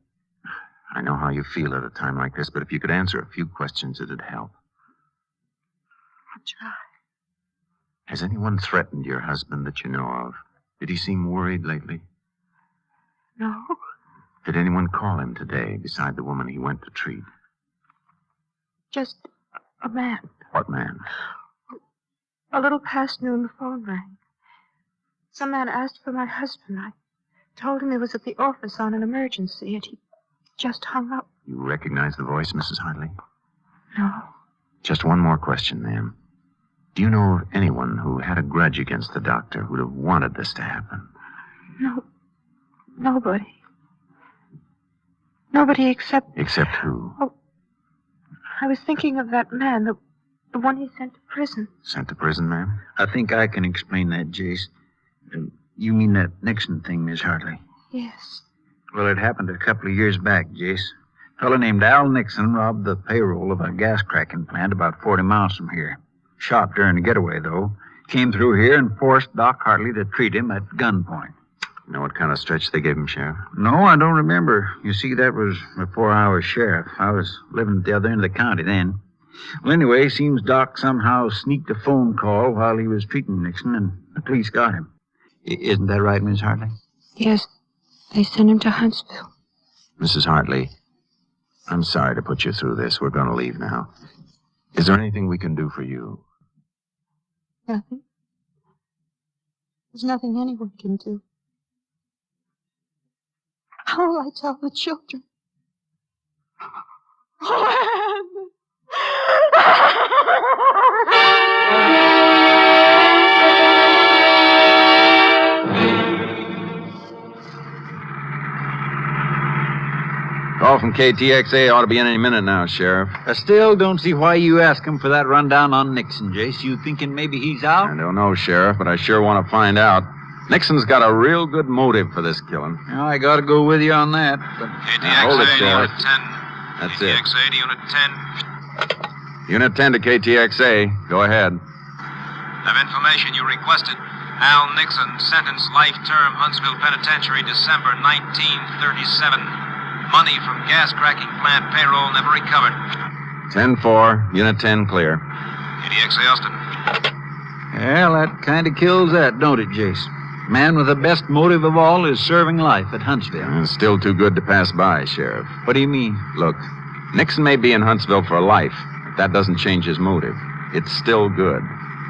know how you feel at a time like this, but if you could answer a few questions, it'd help. I'll try. Has anyone threatened your husband that you know of? Did he seem worried lately? No. Did anyone call him today beside the woman he went to treat? Just a man. What man? A little past noon, the phone rang. Some man asked for my husband. I told him he was at the office on an emergency, and he just hung up. You recognize the voice, Mrs. Hartley? No. Just one more question, ma'am. Do you know of anyone who had a grudge against the doctor who'd have wanted this to happen? No. Nobody. Nobody except... Except who? Oh, I was thinking of that man, the one he sent to prison. Sent to prison, ma'am? I think I can explain that, Jace. You mean that Nixon thing, Miss Hartley? Yes. Well, it happened a couple of years back, Jace. A fellow named Al Nixon robbed the payroll of a gas cracking plant about 40 miles from here. Shot during the getaway, though. Came through here and forced Doc Hartley to treat him at gunpoint. You know what kind of stretch they gave him, Sheriff? No, I don't remember. You see, that was before I was sheriff. I was living at the other end of the county then. Well, anyway, seems Doc somehow sneaked a phone call while he was treating Nixon, and the police got him. Isn't that right, Miss Hartley? Yes. They sent him to Huntsville. Mrs. Hartley, I'm sorry to put you through this. We're going to leave now. Is there anything we can do for you? Nothing. There's nothing anyone can do. How will I tell the children? Call from KTXA ought to be in any minute now, Sheriff. I still don't see why you asked him for that rundown on Nixon, Jace. You thinking maybe he's out? I don't know, Sheriff, but I sure want to find out. Nixon's got a real good motive for this killing. Well, I got to go with you on that. But... KTXA hold it, to Sheriff. Unit 10. That's KTXA to Unit 10. Unit 10 to KTXA. Go ahead. Have information you requested. Al Nixon, sentenced life term, Huntsville Penitentiary, December 1937. Money from gas cracking plant payroll never recovered. 10-4. Unit 10 clear. KTXA Austin. Well, that kind of kills that, don't it, Jace? Man with the best motive of all is serving life at Huntsville. It's still too good to pass by, Sheriff. What do you mean? Look, Nixon may be in Huntsville for life, but that doesn't change his motive. It's still good.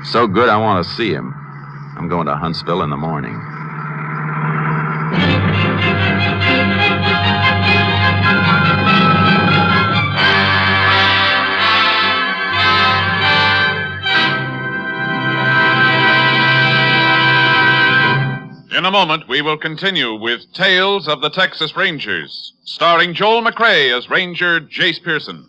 So good I want to see him. I'm going to Huntsville in the morning. In a moment, we will continue with Tales of the Texas Rangers, starring Joel McCrea as Ranger Jace Pearson.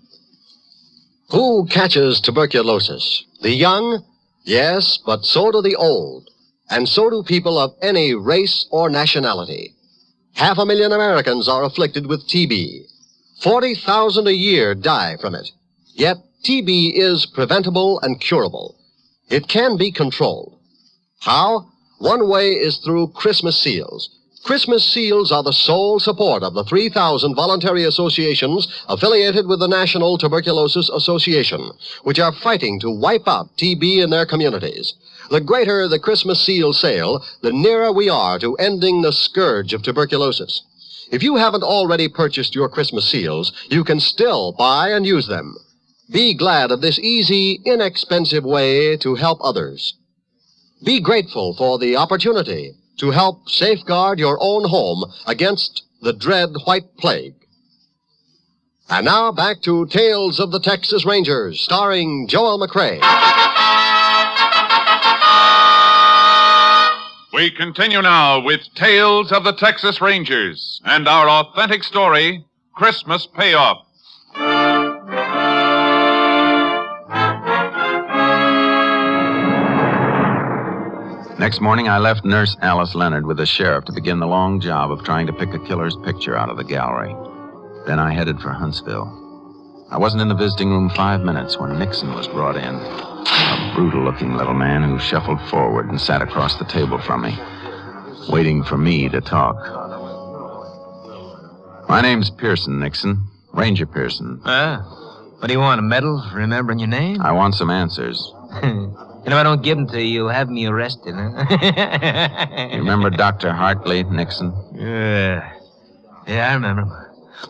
Who catches tuberculosis? The young? Yes, but so do the old. And so do people of any race or nationality. 500,000 Americans are afflicted with TB. 40,000 a year die from it. Yet TB is preventable and curable. It can be controlled. How? One way is through Christmas seals. Christmas seals are the sole support of the 3,000 voluntary associations affiliated with the National Tuberculosis Association, which are fighting to wipe out TB in their communities. The greater the Christmas seal sale, the nearer we are to ending the scourge of tuberculosis. If you haven't already purchased your Christmas seals, you can still buy and use them. Be glad of this easy, inexpensive way to help others. Be grateful for the opportunity to help safeguard your own home against the dread white plague. And now back to Tales of the Texas Rangers, starring Joel McRae. We continue now with Tales of the Texas Rangers and our authentic story, Christmas Payoff. Next morning, I left Nurse Alice Leonard with the sheriff to begin the long job of trying to pick a killer's picture out of the gallery. Then I headed for Huntsville. I wasn't in the visiting room 5 minutes when Nixon was brought in. A brutal-looking little man who shuffled forward and sat across the table from me, waiting for me to talk. My name's Pearson, Nixon. Ranger Pearson. What do you want, a medal for remembering your name? I want some answers. And if I don't give them to you, you'll have me arrested, huh? You remember Dr. Hartley, Nixon? Yeah, I remember him.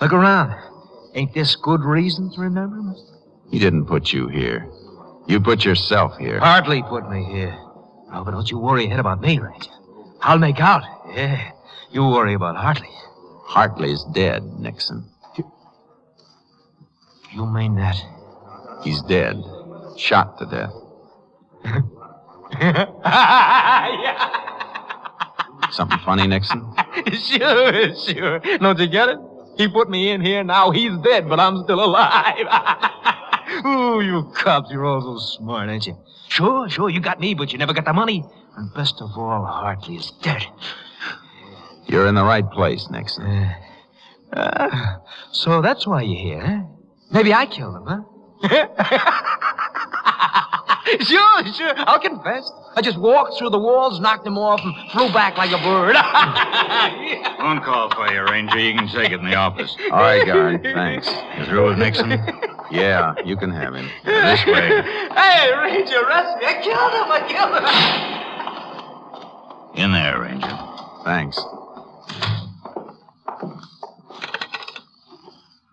Look around. Ain't this good reason to remember him? He didn't put you here. You put yourself here. Hartley put me here. Oh, but don't you worry a head about me, Ranger. I'll make out. Yeah, you worry about Hartley. Hartley's dead, Nixon. You mean that? He's dead. Shot to death. Something funny, Nixon? Sure. Don't you get it? He put me in here, now he's dead, but I'm still alive. Ooh, you cops, you're all so smart, ain't you? Sure, you got me, but you never got the money. And best of all, Hartley is dead. You're in the right place, Nixon. So that's why you're here, huh? Maybe I killed him, huh? Sure, I'll confess. I just walked through the walls, knocked him off, and flew back like a bird. Phone call for you, Ranger. You can take it in the office. All right, guard. Thanks. You through with Nixon? Yeah, you can have him. This way. Hey, Ranger, arrest me. I killed him. In there, Ranger. Thanks.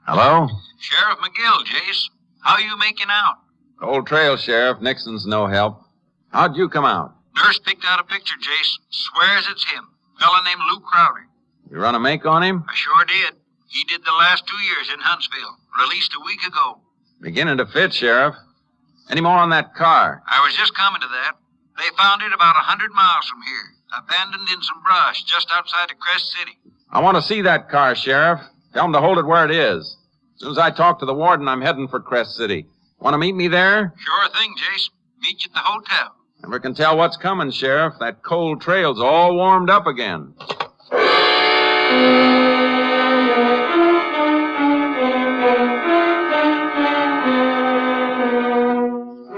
Hello? Sheriff McGill, Jace. How you making out? Old trail, Sheriff. Nixon's no help. How'd you come out? Nurse picked out a picture, Jace. Swears it's him. Fella named Lou Crowder. You run a make on him? I sure did. He did the last 2 years in Huntsville. Released a week ago. Beginning to fit, Sheriff. Any more on that car? I was just coming to that. They found it about 100 miles from here. Abandoned in some brush just outside of Crest City. I want to see that car, Sheriff. Tell him to hold it where it is. As soon as I talk to the warden, I'm heading for Crest City. Want to meet me there? Sure thing, Jace. Meet you at the hotel. Never can tell what's coming, Sheriff. That cold trail's all warmed up again.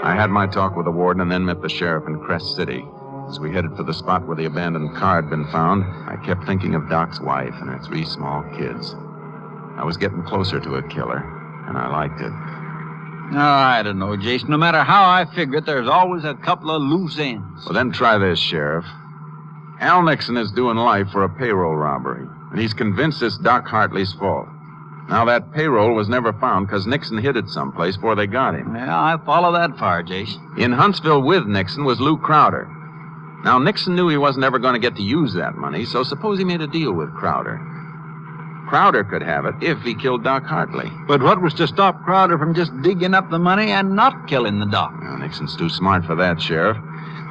I had my talk with the warden and then met the sheriff in Crest City. As we headed for the spot where the abandoned car had been found, I kept thinking of Doc's wife and her 3 small kids. I was getting closer to a killer, and I liked it. Oh, I don't know, Jason. No matter how I figure it, there's always a couple of loose ends. Well, then try this, Sheriff. Al Nixon is doing life for a payroll robbery, and he's convinced it's Doc Hartley's fault. Now, that payroll was never found because Nixon hid it someplace before they got him. Yeah, I follow that far, Jason. In Huntsville with Nixon was Lou Crowder. Now, Nixon knew he wasn't ever going to get to use that money, so suppose he made a deal with Crowder. Crowder could have it if he killed Doc Hartley. But what was to stop Crowder from just digging up the money and not killing the doc? Well, Nixon's too smart for that, Sheriff.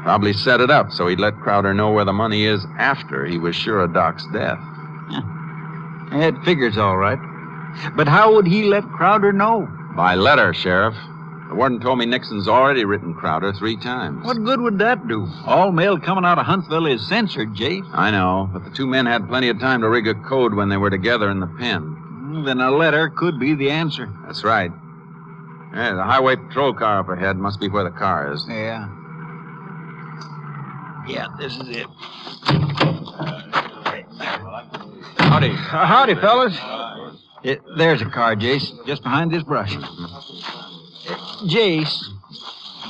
Probably set it up so he'd let Crowder know where the money is after he was sure of Doc's death. Yeah. It figures all right. But how would he let Crowder know? By letter, Sheriff. The warden told me Nixon's already written Crowder 3 times. What good would that do? All mail coming out of Huntsville is censored, Jay. I know, but the 2 men had plenty of time to rig a code when they were together in the pen. Then a letter could be the answer. That's right. Yeah, the highway patrol car up ahead must be where the car is. Yeah. Yeah, this is it. Howdy. Howdy, fellas. There's a car, Jace, just behind this brush. Jace,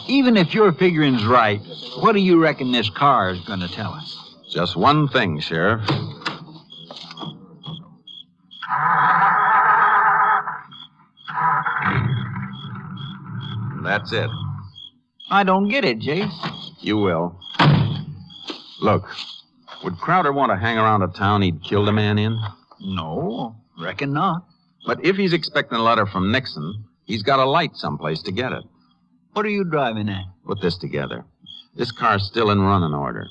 even if your figuring's right, what do you reckon this car is going to tell us? Just one thing, Sheriff. That's it. I don't get it, Jace. You will. Look. Would Crowder want to hang around a town he'd killed a man in? No, reckon not. But if he's expecting a letter from Nixon, he's got a light someplace to get it. What are you driving at? Put this together. This car's still in running order.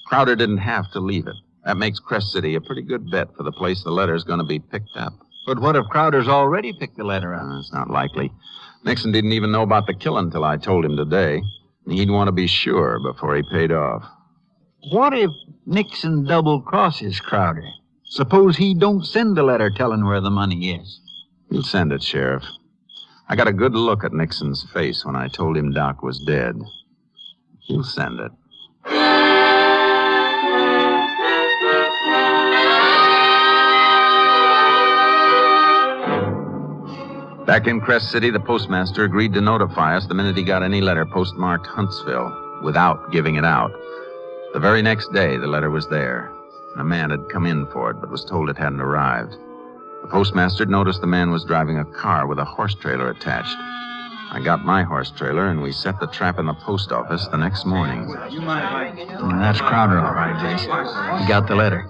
Crowder didn't have to leave it. That makes Crest City a pretty good bet for the place the letter's going to be picked up. But what if Crowder's already picked the letter up? It's not likely. Nixon didn't even know about the killing till I told him today. He'd want to be sure before he paid off. What if Nixon double-crosses Crowder? Suppose he don't send a letter telling where the money is. He'll send it, Sheriff. I got a good look at Nixon's face when I told him Doc was dead. He'll send it. Back in Crest City, the postmaster agreed to notify us the minute he got any letter postmarked Huntsville, without giving it out. The very next day, the letter was there. A man had come in for it, but was told it hadn't arrived. The postmaster noticed the man was driving a car with a horse trailer attached. I got my horse trailer, and we set the trap in the post office the next morning. That's Crowder, all right, Jace. He got the letter.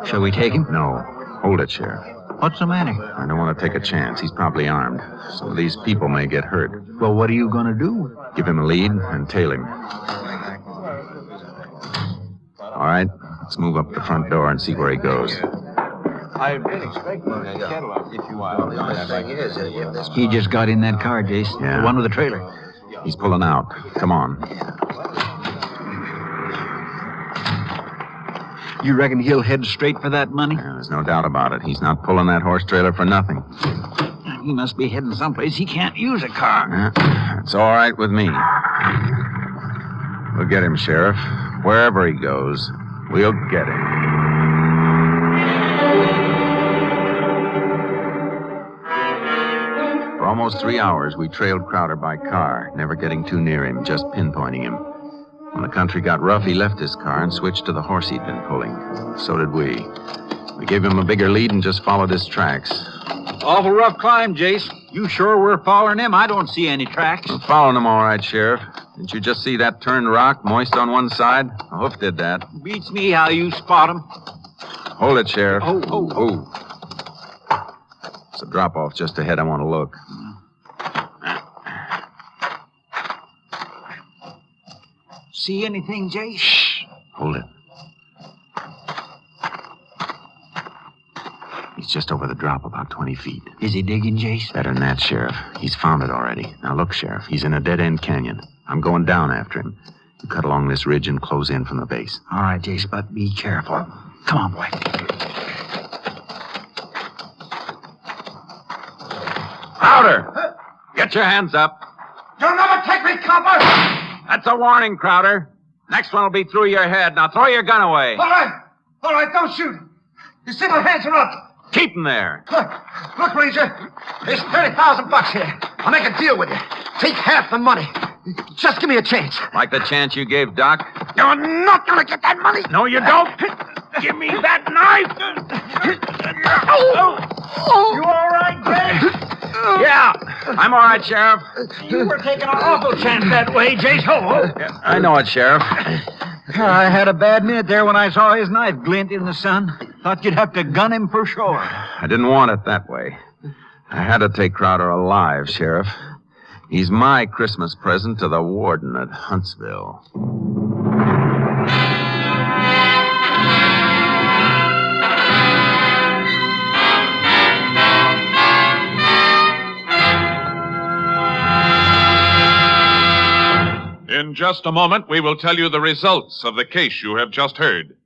Shall we take him? No. Hold it, Sheriff. What's the matter? I don't want to take a chance. He's probably armed. Some of these people may get hurt. Well, what are you going to do? Give him a lead and tail him. All right, let's move up the front door and see where he goes. I've been expecting a Cadillac if you want. The only thing is, he just got in that car, Jace. Yeah. The one with the trailer. He's pulling out. Come on. You reckon he'll head straight for that money? Yeah, there's no doubt about it. He's not pulling that horse trailer for nothing. He must be heading someplace he can't use a car. Yeah, it's all right with me. We'll get him, Sheriff. Wherever he goes, we'll get him. For almost 3 hours, we trailed Crowder by car, never getting too near him, just pinpointing him. When the country got rough, he left his car and switched to the horse he'd been pulling. So did we. We gave him a bigger lead and just followed his tracks. Awful rough climb, Jace. You sure we're following him? I don't see any tracks. We're following him all right, Sheriff. Didn't you just see that turned rock, moist on one side? A hoof did that. Beats me how you spot him. Hold it, Sheriff. Oh. It's a drop-off just ahead. I want to look. See anything, Jace? Shh. Hold it. He's just over the drop, about 20 feet. Is he digging, Jace? Better than that, Sheriff. He's found it already. Now, look, Sheriff. He's in a dead-end canyon. I'm going down after him. You cut along this ridge and close in from the base. All right, Jace, but be careful. Come on, boy. Crowder! Get your hands up. You'll never take me, copper! That's a warning, Crowder. Next one will be through your head. Now throw your gun away. All right, don't shoot. You see my hands are up. Keep them there. Look, Ranger. There's $30,000 here. I'll make a deal with you. Take half the money. Just give me a chance. Like the chance you gave Doc? You're not going to get that money. No, you don't. Give me that knife. You all right, Jace? Yeah, I'm all right, Sheriff. You were taking an awful chance that way, Jace. Yeah, I know it, Sheriff. I had a bad minute there when I saw his knife glint in the sun. Thought you'd have to gun him for sure. I didn't want it that way. I had to take Crowder alive, Sheriff. He's my Christmas present to the warden at Huntsville. In just a moment, we will tell you the results of the case you have just heard.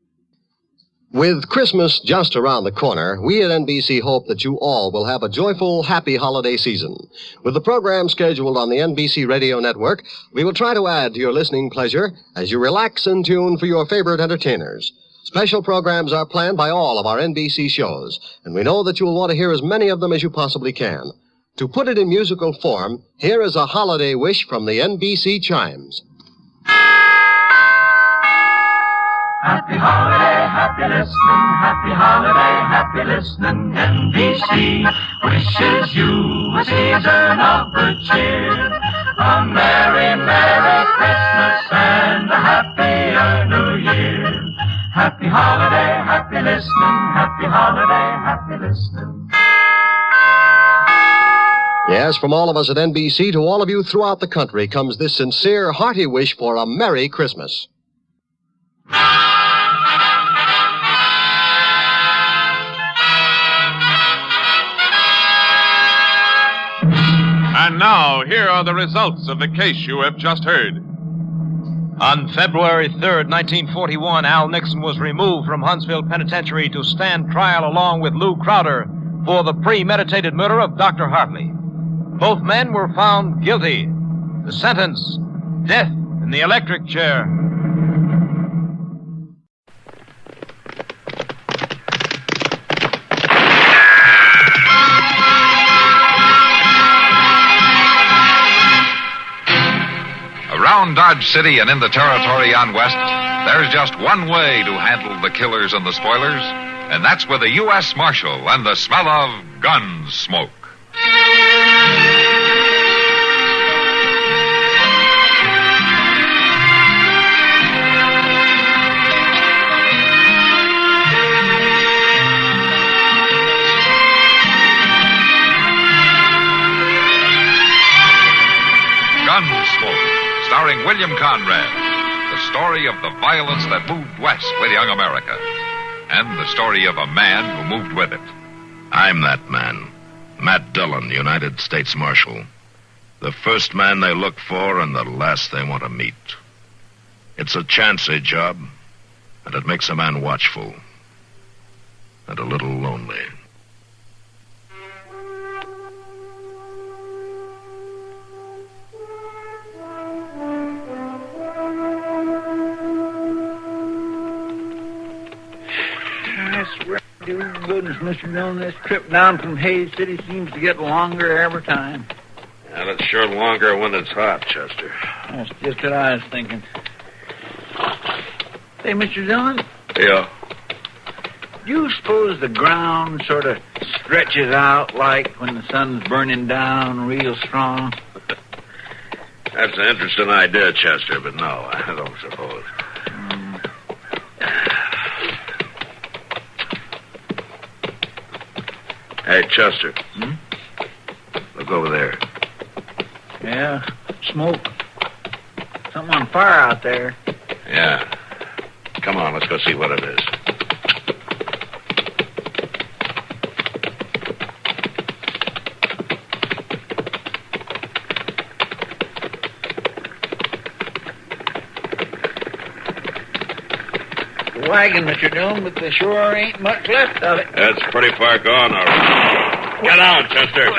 With Christmas just around the corner, we at NBC hope that you all will have a joyful, happy holiday season. With the program scheduled on the NBC Radio Network, we will try to add to your listening pleasure as you relax and tune for your favorite entertainers. Special programs are planned by all of our NBC shows, and we know that you will want to hear as many of them as you possibly can. To put it in musical form, here is a holiday wish from the NBC Chimes. Happy holiday, happy listening, happy holiday, happy listening. NBC wishes you a season of good cheer. A merry, merry Christmas and a happier New Year. Happy holiday, happy listening. Happy holiday, happy listening. Yes, from all of us at NBC to all of you throughout the country comes this sincere, hearty wish for a Merry Christmas. And now, here are the results of the case you have just heard. On February 3rd, 1941, Al Nixon was removed from Huntsville Penitentiary to stand trial along with Lou Crowder for the premeditated murder of Dr. Hartley. Both men were found guilty. The sentence, death in the electric chair. Around Dodge City and in the territory on West, there's just one way to handle the killers and the spoilers, and that's with a U.S. Marshal and the smell of Gunsmoke. Gunsmoke, starring William Conrad, the story of the violence that moved west with young America, and the story of a man who moved with it. I'm that man, Matt Dillon, United States Marshal. The first man they look for and the last they want to meet. It's a chancy job, and it makes a man watchful and a little lonely. Goodness, Mr. Dillon, this trip down from Hayes City seems to get longer every time. And it's sure longer when it's hot, Chester. That's just what I was thinking. Hey, Mr. Dillon, Yeah. do you suppose the ground sort of stretches out like when the sun's burning down real strong? That's an interesting idea, Chester, but no, I don't suppose. Hey, Chester. Look over there. Yeah, smoke. Something on fire out there. Yeah. Come on, let's go see what it is. The wagon, Mr. Dillon, but there sure ain't much left of it. That's pretty far gone, all right. Get out, Chester.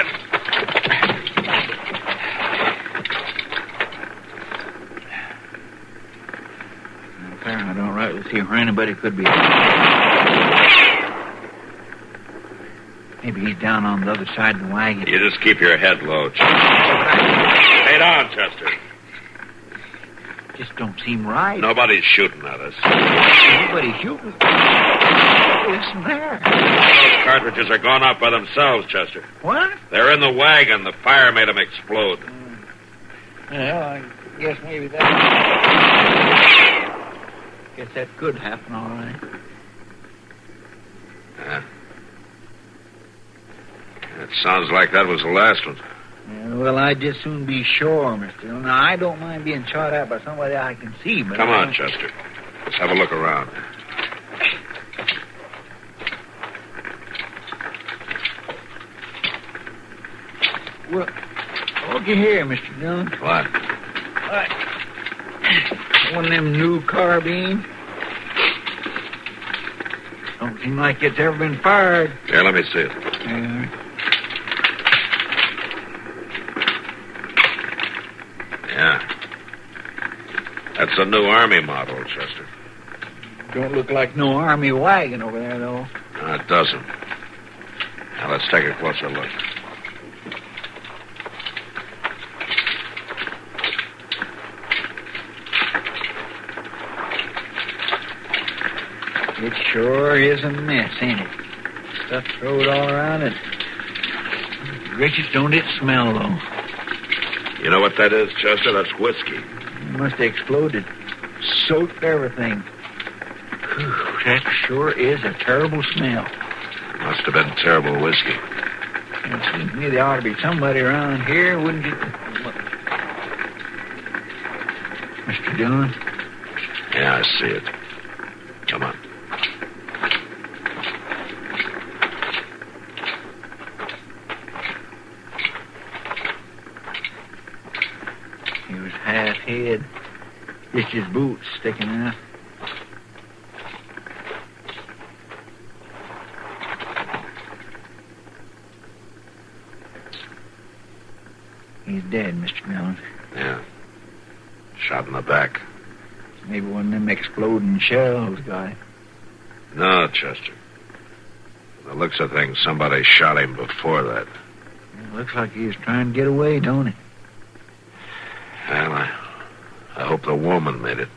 I don't rightly see where anybody could be. Maybe he's down on the other side of the wagon. You just keep your head low, Chester. Stay down, Chester. Just don't seem right. Nobody's shooting at us. Nobody's shooting? Listen there. Those cartridges are gone off by themselves, Chester. What? They're in the wagon. The fire made them explode. Well, I guess maybe that... Guess that could happen, all right. Yeah. It sounds like that was the last one. Yeah, well, I'd just soon be sure, Mr. Dillon. Now, I don't mind being shot at by somebody I can see, but... Come on, Chester. Let's have a look around. Well, looky here, Mr. Dillon. What? One of them new carbines. Don't seem like it's ever been fired. Here, let me see it. Yeah. Yeah. That's a new Army model, Chester. Don't look like no Army wagon over there, though. No, it doesn't. Now, let's take a closer look. It sure is a mess, ain't it? Stuff thrown all around it. Gracious, don't it smell, though? You know what that is, Chester? That's whiskey. It must have exploded. Soaked everything. That sure is a terrible smell. Must have been terrible whiskey. It seems to me there ought to be somebody around here, wouldn't it? Mr. Dillon? Yeah, I see it. Come on. He was half head. Just his boots sticking out. He's dead, Mr. Dillon. Yeah. Shot in the back. Maybe one of them exploding shells got him. No, Chester. From the looks of things, somebody shot him before that. It looks like he was trying to get away, don't it? Well, I hope the woman made it.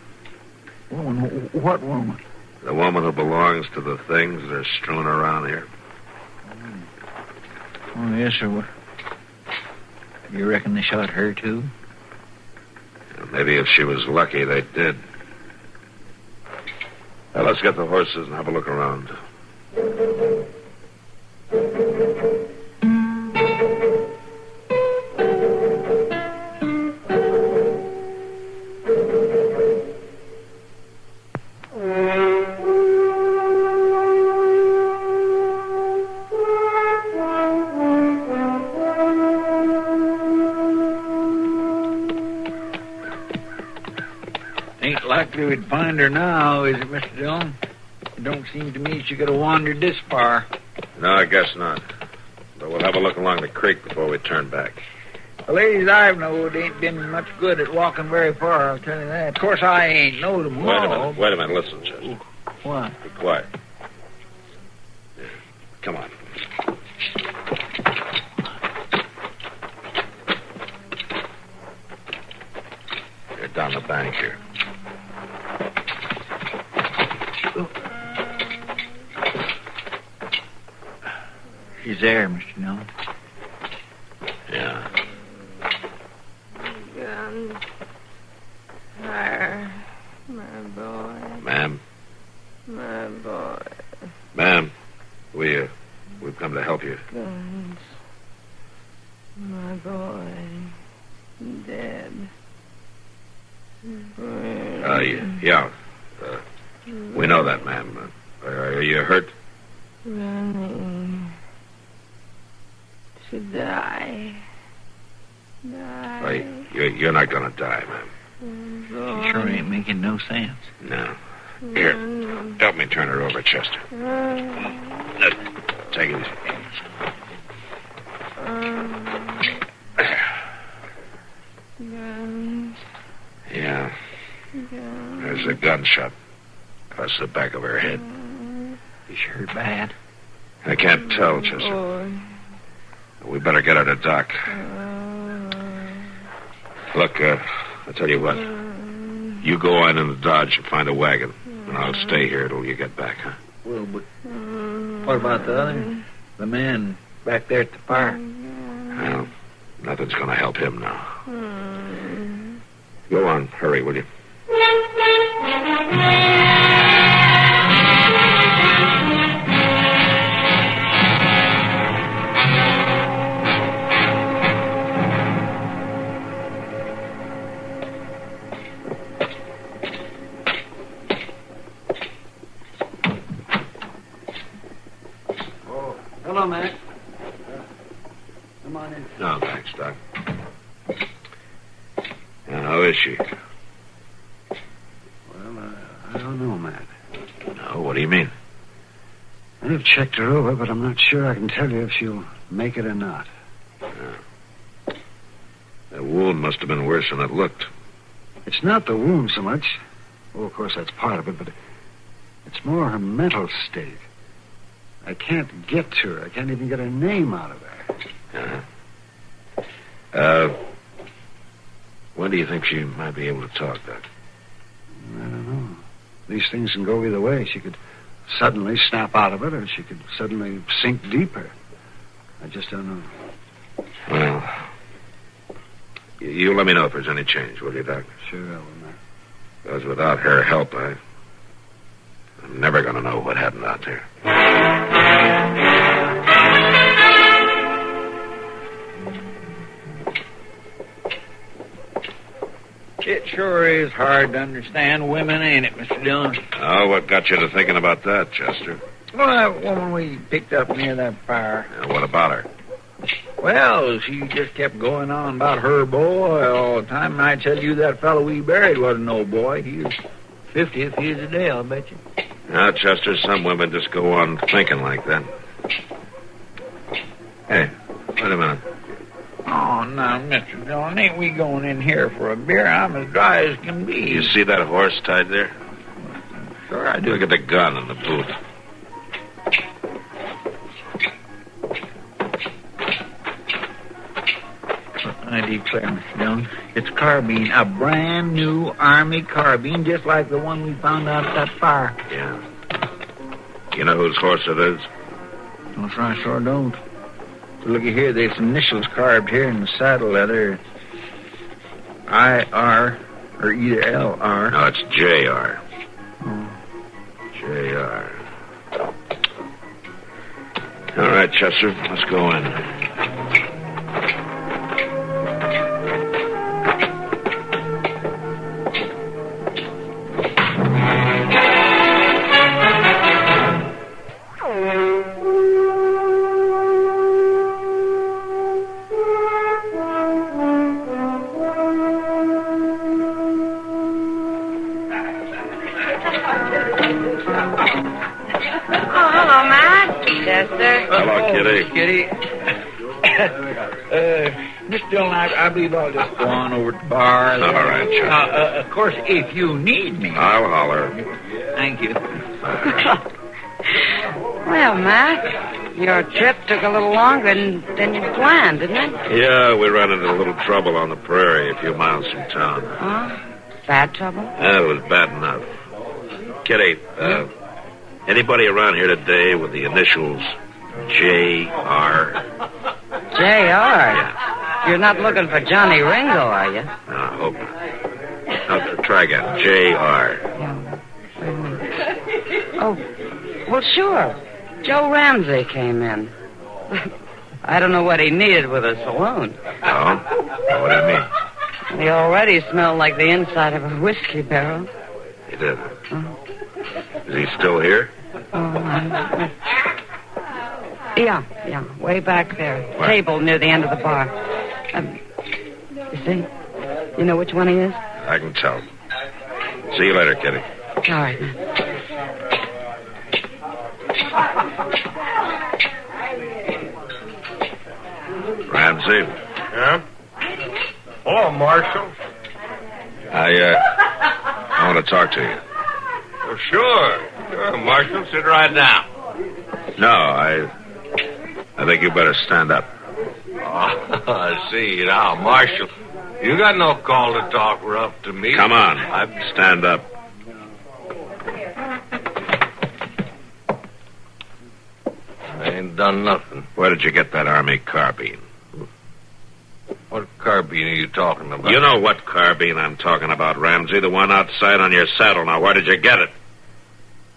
Woman? What woman? The woman who belongs to the things that are strewn around here. Oh, yes, sir. You reckon they shot her, too? Maybe if she was lucky, they did. Well, let's get the horses and have a look around. Ain't likely we'd find her now, is it, Mr. Dillon? It don't seem to me she could have wandered this far. No, I guess not. But we'll have a look along the creek before we turn back. The ladies I've knowed ain't been much good at walking very far, I'll tell you that. Of course, I ain't knowed them all. Wait a minute. Listen, Chester. What? Be quiet. Yeah. Come on. You're down the bank here. She's there, Mr. Dillon. Yeah. Gun. Fire. My boy. Ma'am? My boy. Ma'am, we've come to help you. Guns. My boy. Dead. Yeah. We know that, ma'am. Are you hurt? Running. To die. Die. You're not going to die, ma'am. She sure ain't making no sense. No. Here, help me turn her over, Chester. Take it easy. Guns. Yeah. Guns. There's a gunshot across the back of her head. You sure bad? I can't tell, Chester. Boy. We better get her to Doc. Look, I'll tell you what. You go on in the Dodge and find a wagon, and I'll stay here till you get back, huh? Well, but what about the other? The man back there at the fire? Well, nothing's going to help him now. Go on. Hurry, will you? Hello, Mac. Come on in. No, thanks, Doc. How is she? Well, I don't know, Matt. No, what do you mean? I've checked her over, but I'm not sure I can tell you if she'll make it or not. That wound must have been worse than it looked. It's not the wound so much. Well, of course, that's part of it, but it's more her mental state. I can't get to her. I can't even get her name out of her. When do you think she might be able to talk, Doc? I don't know. These things can go either way. She could suddenly snap out of it, or she could suddenly sink deeper. I just don't know. Well, you let me know if there's any change, will you, Doc? Sure I will, Mac. Because without her help, I I'm never going to know what happened out there. It sure is hard to understand women, ain't it, Mr. Dillon? Oh, what got you to thinking about that, Chester? Well, that woman we picked up near that fire. Yeah, what about her? Well, she just kept going on about her boy all the time, and I tell you that fellow we buried wasn't no boy. He was 50th years a day, I'll bet you. Now, Chester, some women just go on thinking like that. Hey, wait a minute. Oh, now, Mr. Dillon, ain't we going in here for a beer? I'm as dry as can be. You see that horse tied there? Sure I do. Look at the gun in the boot. I declare, Mr. Dillon, it's carbine, a brand new Army carbine, just like the one we found out at that fire. Yeah. You know whose horse it is? No, sir, I sure don't. Looky here, there's some initials carved here in the saddle leather. I-R, or either L-R. No, it's J-R. Oh. J-R. All right, Chester, let's go in. Mr. Dillon, I believe I'll just go on over to the bar. All right, sure. Of course, if you need me. I'll holler. Thank you. Well, Matt, your trip took a little longer than you planned, didn't it? Yeah, we ran into a little trouble on the prairie a few miles from town. Huh? Bad trouble? Yeah, it was bad enough. Kitty, anybody around here today with the initials J.R.? J.R.? Yeah. You're not looking for Johnny Ringo, are you? No, I hope not. Now, try again. J.R. Yeah. Oh, well, sure. Joe Ramsey came in. I don't know what he needed with a saloon. Oh? What do you mean? He already smelled like the inside of a whiskey barrel. He did. Is he still here? Yeah, way back there. What? Table near the end of the bar. You see? You know which one he is? I can tell. See you later, Kitty. All right. Ramsey. Yeah? Hello, Marshal. I want to talk to you. Well, sure, Marshal. Sit right down. No, I think you better stand up. Oh, I see now, Marshal. You got no call to talk rough to me. Come on, stand up. I ain't done nothing. Where did you get that Army carbine? What carbine are you talking about? You know what carbine I'm talking about, Ramsey. The one outside on your saddle. Now, where did you get it?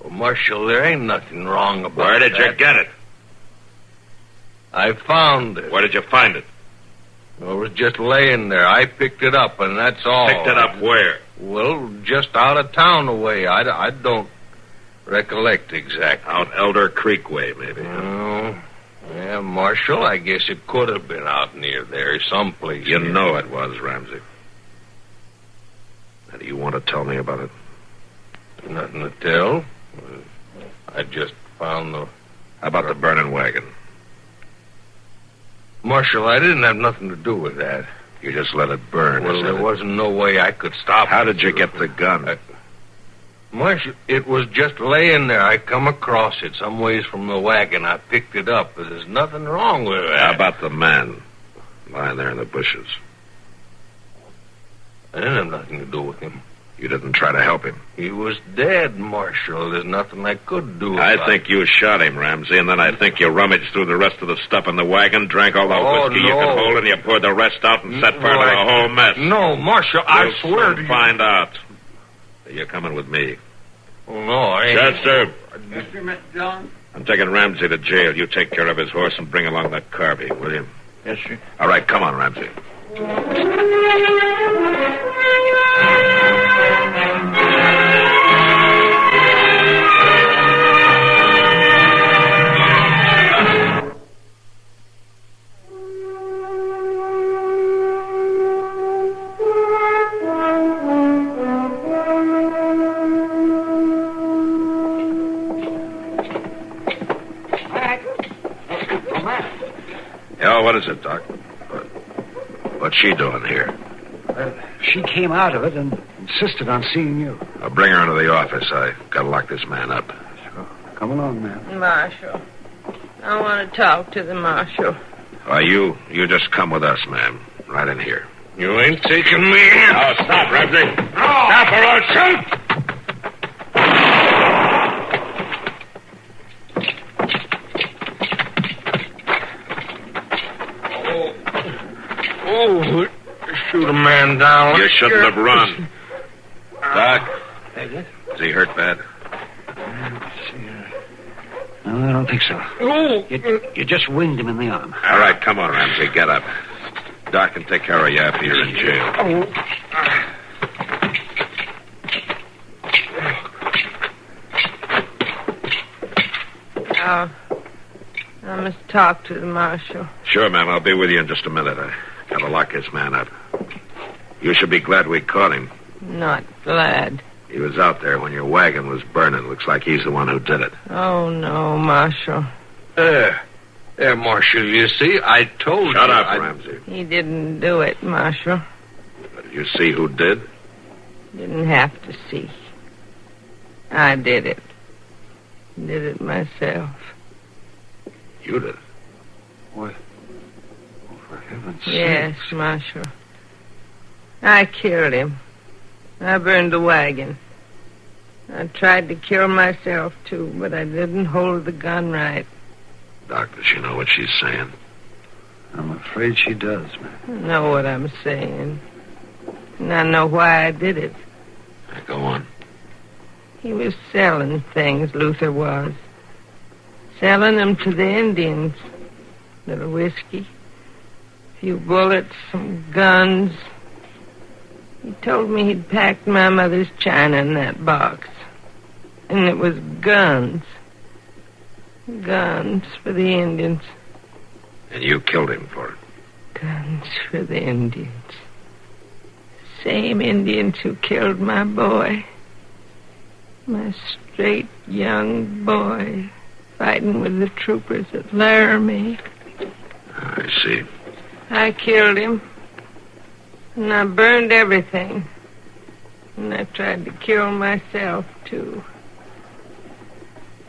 Well, Marshal, there ain't nothing wrong about Where did you get it? I found it. Where did you find it? Well, it was just laying there. I picked it up, and that's all. Picked it up where? Well, just out of town away. I don't recollect exactly. Out Elder Creek way, maybe. Oh, yeah, Marshal, I guess it could have been out near there, someplace. You know it was, Ramsey. Now, do you want to tell me about it? Nothing to tell. I just found the... How about the burning wagon? Marshal, I didn't have nothing to do with that. You just let it burn. Well, there wasn't no way I could stop it. How did you get the gun? Marshal, it was just laying there. I come across it some ways from the wagon. I picked it up. There's nothing wrong with that. How about the man lying there in the bushes? I didn't have nothing to do with him. You didn't try to help him? He was dead, Marshal. There's nothing I could do I think you shot him, Ramsey, and then I think you rummaged through the rest of the stuff in the wagon, drank all the whiskey you could hold, and you poured the rest out and set fire to the whole mess. No, Marshal, I swear to you. Find out. You're coming with me. Oh, no, I ain't. Chester, Mr. Dillon? I'm taking Ramsey to jail. You take care of his horse and bring along that Carvey, will you? Yes, sir. All right, come on, Ramsey. Yeah, what is it, Doc? What's she doing here? She came out of it and insisted on seeing you. I'll bring her into the office. I gotta lock this man up. Come along, man. Marshal. I want to talk to the marshal. Why, you just come with us, ma'am. Right in here. You ain't taking me in. Oh, stop, Ramsey. Stop or I'll shoot! Oh, shoot a man down. You shouldn't have run. Doc, Is he hurt bad? No, I don't think so. Oh. You just winged him in the arm. All right, come on, Ramsey. Get up. Doc can take care of you after you're in jail. Oh, I must talk to the marshal. Sure, ma'am. I'll be with you in just a minute. I gotta lock this man up. You should be glad we caught him. Not glad. He was out there when your wagon was burning. Looks like he's the one who did it. Oh, no, Marshal. There, Marshal, you see, I told you. Shut up, Ramsey. He didn't do it, Marshal. Did you see who did? Didn't have to see. I did it. Did it myself. You did it? What? Oh, for heaven's sake. Yes, Marshal. I killed him. I burned the wagon. I tried to kill myself, too, but I didn't hold the gun right. Doc, does she know what she's saying? I'm afraid she does, man. I know what I'm saying. And I know why I did it. Go on. He was selling things, Luther was. Selling them to the Indians. Little whiskey. A few bullets, some guns. He told me he'd packed my mother's china in that box. And it was guns. Guns for the Indians. And you killed him for it? Guns for the Indians. Same Indians who killed my boy. My straight young boy. Fighting with the troopers at Laramie. I see. I killed him. And I burned everything. And I tried to kill myself, too.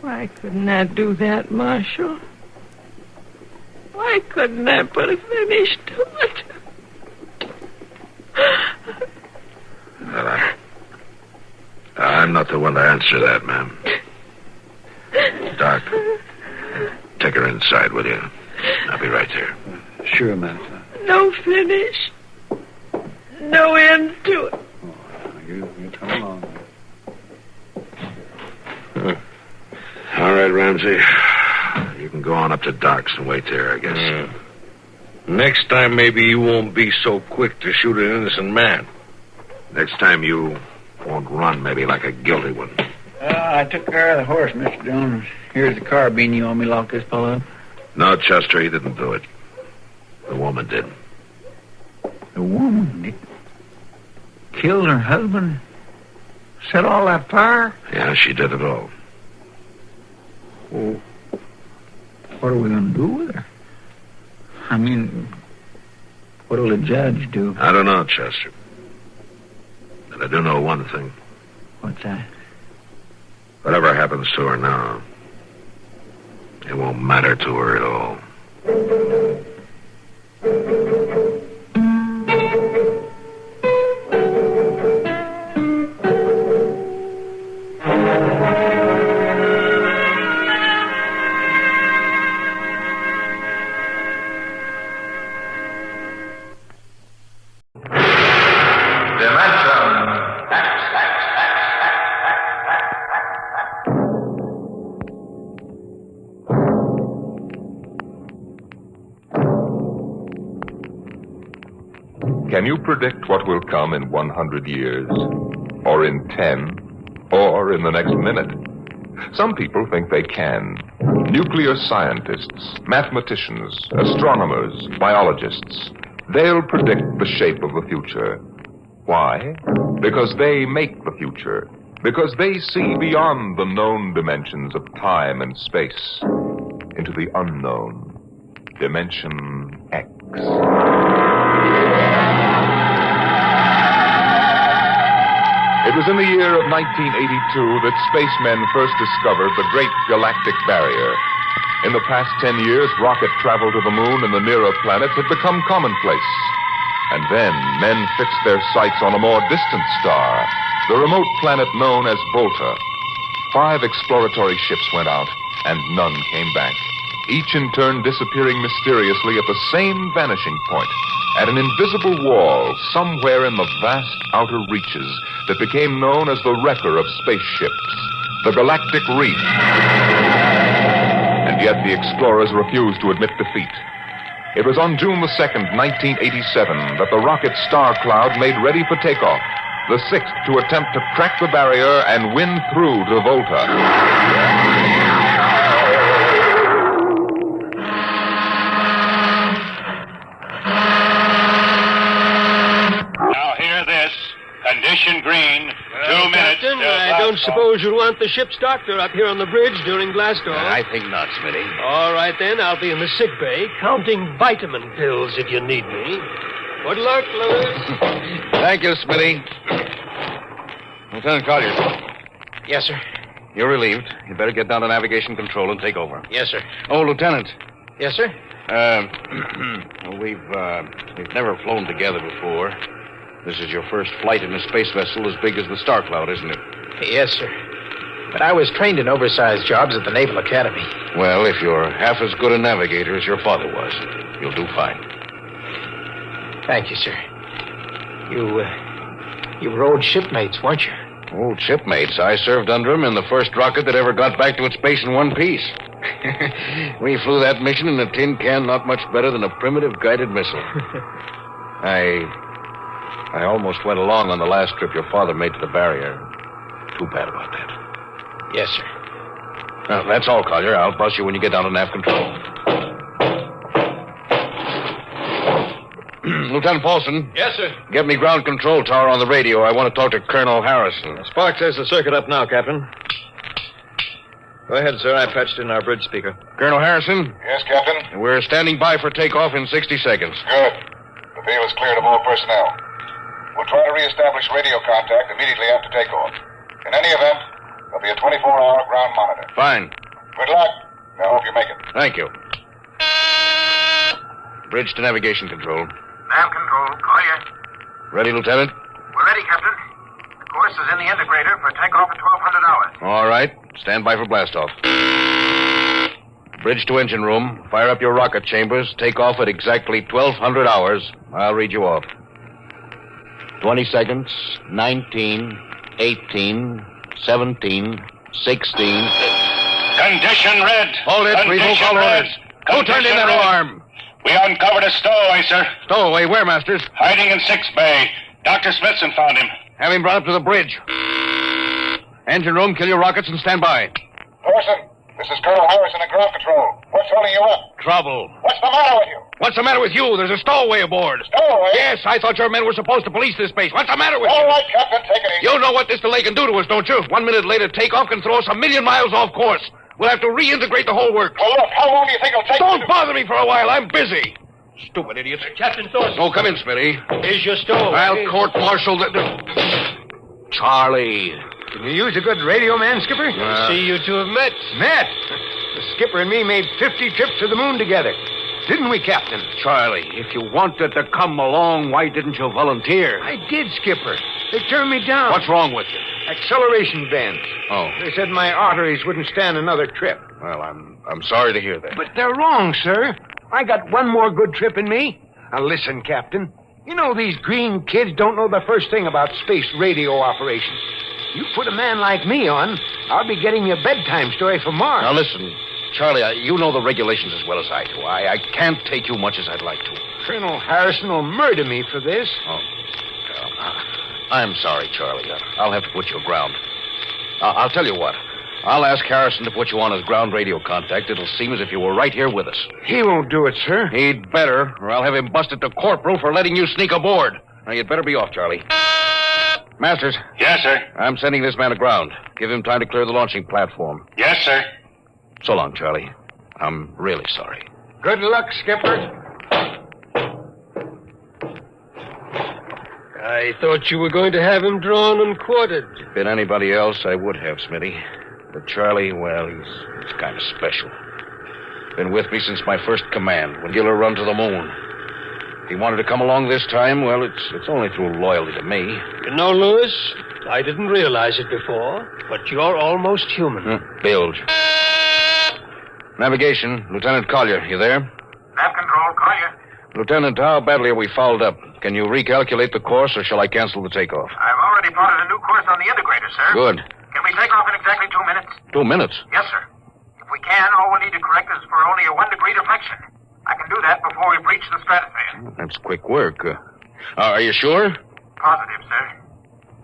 Why couldn't I do that, Marshal? Why couldn't I put a finish to it? Well, I'm not the one to answer that, ma'am. Doc, take her inside, will you? I'll be right there. Sure, man. No finish. No end to it. You come along. All right, Ramsey. You can go on up to Doc's and wait there, I guess. Next time, maybe you won't be so quick to shoot an innocent man. Next time, you won't run maybe like a guilty one. I took care of the horse, Mr. Jones. Here's the carbine you want me to lock this fellow up. No, Chester, he didn't do it. The woman did. The woman did? Killed her husband? Set all that fire? Yeah, she did it all. Well, what are we going to do with her? I mean, what'll the judge do? I don't know, Chester. But I do know one thing. What's that? Whatever happens to her now, it won't matter to her at all. Can you predict what will come in 100 years? Or in 10? Or in the next minute? Some people think they can. Nuclear scientists, mathematicians, astronomers, biologists. They'll predict the shape of the future. Why? Because they make the future. Because they see beyond the known dimensions of time and space into the unknown, Dimension X. It was in the year of 1982 that spacemen first discovered the Great Galactic Barrier. In the past 10 years, rocket travel to the moon and the nearer planets had become commonplace. And then men fixed their sights on a more distant star, the remote planet known as Volta. 5 exploratory ships went out, and none came back, each in turn disappearing mysteriously at the same vanishing point, at an invisible wall somewhere in the vast outer reaches that became known as the wrecker of spaceships, the Galactic Reef. And yet the explorers refused to admit defeat. It was on June the 2nd, 1987, that the rocket Star Cloud made ready for takeoff, the 6th to attempt to crack the barrier and win through to Volta. Condition green. 2 minutes. Captain, I don't suppose you'll want the ship's doctor up here on the bridge during blast off. I think not, Smitty. All right, then. I'll be in the sick bay, counting vitamin pills if you need me. Good luck, Lewis. Thank you, Smitty. Lieutenant Collier. Yes, sir. You're relieved. You better get down to navigation control and take over. Yes, sir. Oh, Lieutenant. Yes, sir. We've never flown together before. This is your first flight in a space vessel as big as the Star Cloud, isn't it? Yes, sir. But I was trained in oversized jobs at the Naval Academy. Well, if you're half as good a navigator as your father was, you'll do fine. Thank you, sir. You were old shipmates, weren't you? Old shipmates. I served under him in the first rocket that ever got back to its base in one piece. We flew that mission in a tin can not much better than a primitive guided missile. I almost went along on the last trip your father made to the barrier. Too bad about that. Yes, sir. Well, that's all, Collier. I'll bus you when you get down to nav control. Lieutenant Paulson. Yes, sir. Get me ground control tower on the radio. I want to talk to Colonel Harrison. Sparks has the circuit up now, Captain. Go ahead, sir. I patched in our bridge speaker. Colonel Harrison? Yes, Captain? We're standing by for takeoff in 60 seconds. Good. The field is cleared of all personnel. We'll try to reestablish radio contact immediately after takeoff. In any event, there'll be a 24-hour ground monitor. Fine. Good luck. I hope you make it. Thank you. Bridge to navigation control. Nav control, Collier. Ready, Lieutenant? We're ready, Captain. The course is in the integrator for takeoff at 1200 hours. All right. Stand by for blastoff. Bridge to engine room. Fire up your rocket chambers. Take off at exactly 1200 hours. I'll read you off. 20 seconds. 19, 18, 17, 16. Condition red. Hold it. Revoke all orders. Who turned in that alarm? We uncovered a stowaway, sir. Stowaway, where, Masters? Hiding in 6th Bay. Dr. Smithson found him. Have him brought up to the bridge. Engine room, kill your rockets and stand by. Thorson, this is Colonel Harrison at ground control. What's holding you up? Trouble. What's the matter with you? What's the matter with you? There's a stowaway aboard. Stowaway? Yes, I thought your men were supposed to police this base. What's the matter with you? All right, Captain, take it easy. You know what this delay can do to us, don't you? 1 minute later, takeoff can throw us 1,000,000 miles off course. We'll have to reintegrate the whole work. Well, look, how long do you think it'll take? Don't bother me for a while. I'm busy. Stupid idiots. Captain Thorson. Oh, come in, Smitty. Here's your stowaway. I'll court-martial the... Charlie. Can you use a good radio man, Skipper? See you two have met. Met? The skipper and me made 50 trips to the moon together. Didn't we, Captain? Charlie, if you wanted to come along, why didn't you volunteer? I did, Skipper. They turned me down. What's wrong with you? Acceleration bends. Oh. They said my arteries wouldn't stand another trip. Well, I'm sorry to hear that. But they're wrong, sir. I got one more good trip in me. Now listen, Captain. You know these green kids don't know the first thing about space radio operations. You put a man like me on, I'll be getting you a bedtime story from Mars. Now listen, Charlie, you know the regulations as well as I do. I can't take you much as I'd like to. Colonel Harrison will murder me for this. Oh. I'm sorry, Charlie. I'll have to put you aground. I'll tell you what. I'll ask Harrison to put you on his ground radio contact. It'll seem as if you were right here with us. He won't do it, sir. He'd better, or I'll have him busted to corporal for letting you sneak aboard. Now, you'd better be off, Charlie. Masters. Yes, sir. I'm sending this man aground. Give him time to clear the launching platform. Yes, sir. So long, Charlie. I'm really sorry. Good luck, Skipper. I thought you were going to have him drawn and quartered. If been anybody else, I would have, Smitty. But Charlie, well, he's kind of special. Been with me since my first command, when Giller run to the moon. If he wanted to come along this time, well, it's only through loyalty to me. You know, Lewis, I didn't realize it before, but you're almost human. Bilge. Navigation, Lieutenant Collier, you there? Nav control, Collier. Lieutenant, how badly are we fouled up? Can you recalculate the course, or shall I cancel the takeoff? I've already plotted a new course on the integrator, sir. Good. Can we take off in exactly 2 minutes? 2 minutes? Yes, sir. If we can, all we need to correct is for only a 1 degree deflection. I can do that before we breach the stratosphere. That's quick work. Are you sure? Positive, sir.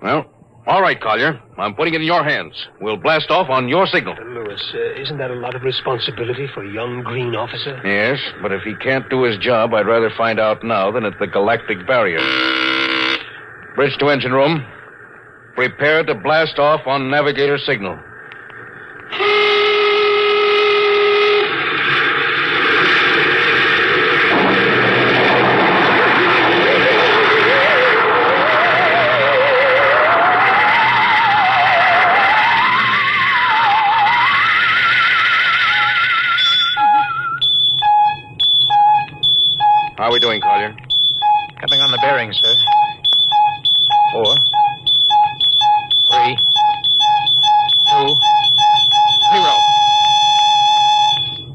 Well, all right, Collier. I'm putting it in your hands. We'll blast off on your signal. Lewis, isn't that a lot of responsibility for a young green officer? Yes, but if he can't do his job, I'd rather find out now than at the galactic barrier. Bridge to engine room. Prepare to blast off on navigator signal. How are we doing, Collier? Coming on the bearings, sir. 4, 3, 2, 0.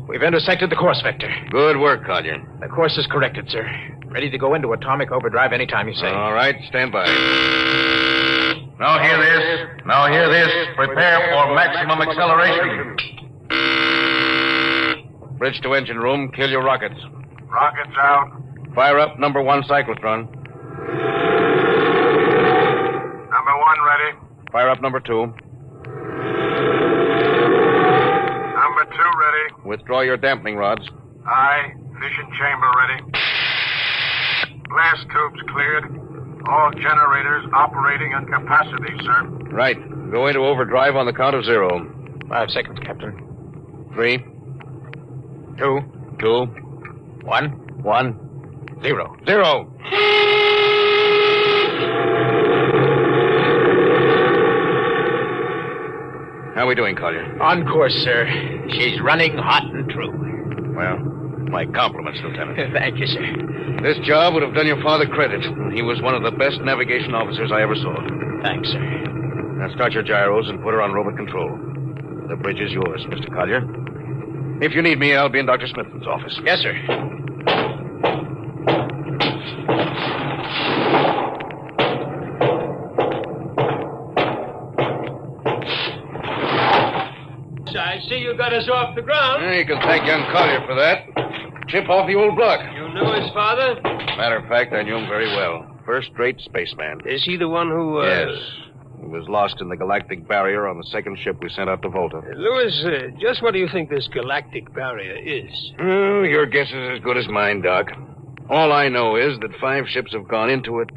We've intersected the course vector. Good work, Collier. The course is corrected, sir. Ready to go into atomic overdrive anytime you say. All right, stand by. Now hear this. Now hear this. Prepare for maximum acceleration. Bridge to engine room. Kill your rockets. Rockets out. Fire up number 1 cyclotron. Number 1 ready. Fire up number 2. Number 2 ready. Withdraw your dampening rods. Aye. Fission chamber ready. Blast tubes cleared. All generators operating on capacity, sir. Right. Go into overdrive on the count of 0. 5 seconds, Captain. 3, 2, 2, 1, 1, 0. 0. How are we doing, Collier? On course, sir. She's running hot and true. Well, my compliments, Lieutenant. Thank you, sir. This job would have done your father credit. He was one of the best navigation officers I ever saw. Thanks, sir. Now start your gyros and put her on robot control. The bridge is yours, Mr. Collier. If you need me, I'll be in Dr. Smithson's office. Yes, sir. I see you got us off the ground. You can thank young Collier for that. Chip off the old block. You knew his father? Matter of fact, I knew him very well. First-rate spaceman. Is he the one who, Yes. He was lost in the galactic barrier on the second ship we sent out to Volta. Lewis, just what do you think this galactic barrier is? Oh, your guess is as good as mine, Doc. All I know is that 5 ships have gone into it.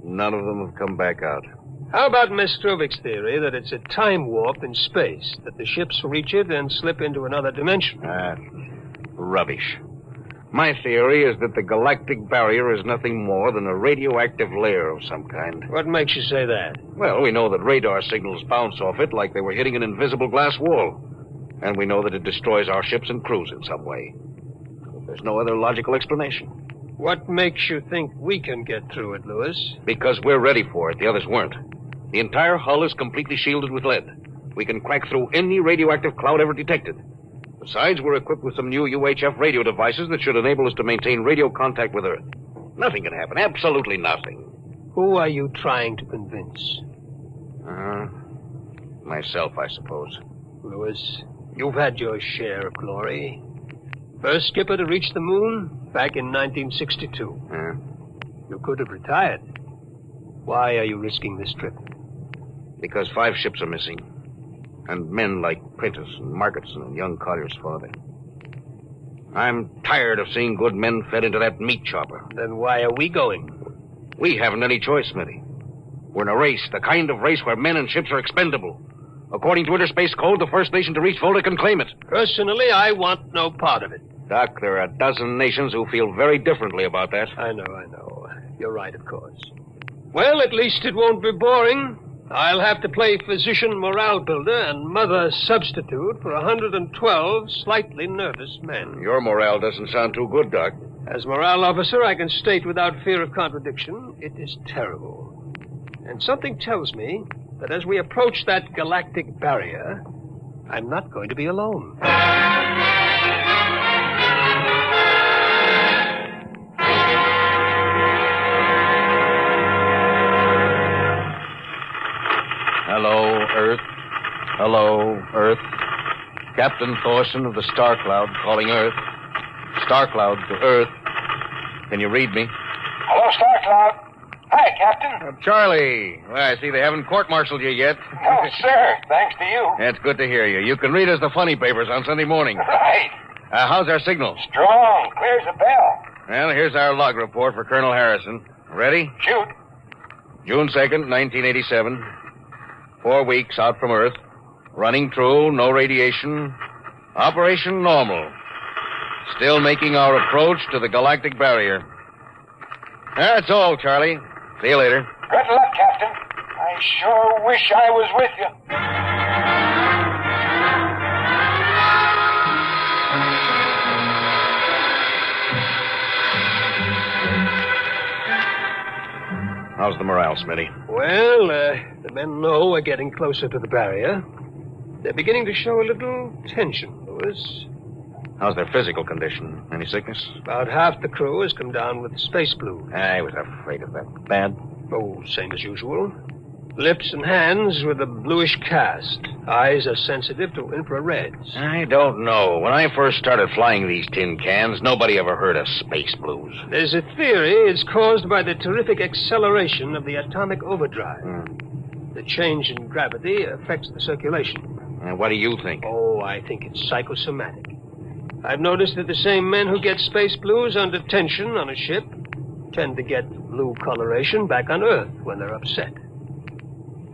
None of them have come back out. How about Miss Struvik's theory that it's a time warp in space, that the ships reach it and slip into another dimension? Rubbish. My theory is that the galactic barrier is nothing more than a radioactive layer of some kind. What makes you say that? Well, we know that radar signals bounce off it like they were hitting an invisible glass wall. And we know that it destroys our ships and crews in some way. But there's no other logical explanation. What makes you think we can get through it, Lewis? Because we're ready for it. The others weren't. The entire hull is completely shielded with lead. We can crack through any radioactive cloud ever detected. Besides, we're equipped with some new UHF radio devices that should enable us to maintain radio contact with Earth. Nothing can happen. Absolutely nothing. Who are you trying to convince? Myself, I suppose. Lewis, You've had your share of glory. First skipper to reach the moon back in 1962. You could have retired. Why are you risking this trip? Because 5 ships are missing. And men like Prentice and Margetson and young Collier's father. I'm tired of seeing good men fed into that meat chopper. Then why are we going? We haven't any choice, Smitty. We're in a race, the kind of race where men and ships are expendable. According to Interspace Code, the first nation to reach Volta can claim it. Personally, I want no part of it. Doc, there are a dozen nations who feel very differently about that. I know. You're right, of course. Well, at least it won't be boring. I'll have to play physician morale builder and mother substitute for 112 slightly nervous men. Your morale doesn't sound too good, Doc. As morale officer, I can state without fear of contradiction, it is terrible. And something tells me that as we approach that galactic barrier, I'm not going to be alone. Hello, Earth. Hello, Earth. Captain Thorson of the Star Cloud calling Earth. Star Cloud to Earth. Can you read me? Hello, Star Cloud. Hi, Captain. Charlie. Well, I see they haven't court-martialed you yet. No, sir. Thanks to you. That's good to hear you. You can read us the funny papers on Sunday morning. Right. How's our signal? Strong. Clears the bell. Well, here's our log report for Colonel Harrison. Ready? Shoot. June 2nd, 1987. 4 weeks out from Earth. Running true, no radiation. Operation normal. Still making our approach to the galactic barrier. That's all, Charlie. See you later. Good luck, Captain. I sure wish I was with you. How's the morale, Smitty? Well, the men know we're getting closer to the barrier. They're beginning to show a little tension, Lewis. How's their physical condition? Any sickness? About half the crew has come down with space flu. I was afraid of that. Bad? Oh, same as usual. Lips and hands with a bluish cast. Eyes are sensitive to infrareds. I don't know. When I first started flying these tin cans, nobody ever heard of space blues. There's a theory it's caused by the terrific acceleration of the atomic overdrive. The change in gravity affects the circulation. What do you think? Oh, I think it's psychosomatic. I've noticed that the same men who get space blues under tension on a ship tend to get blue coloration back on Earth when they're upset.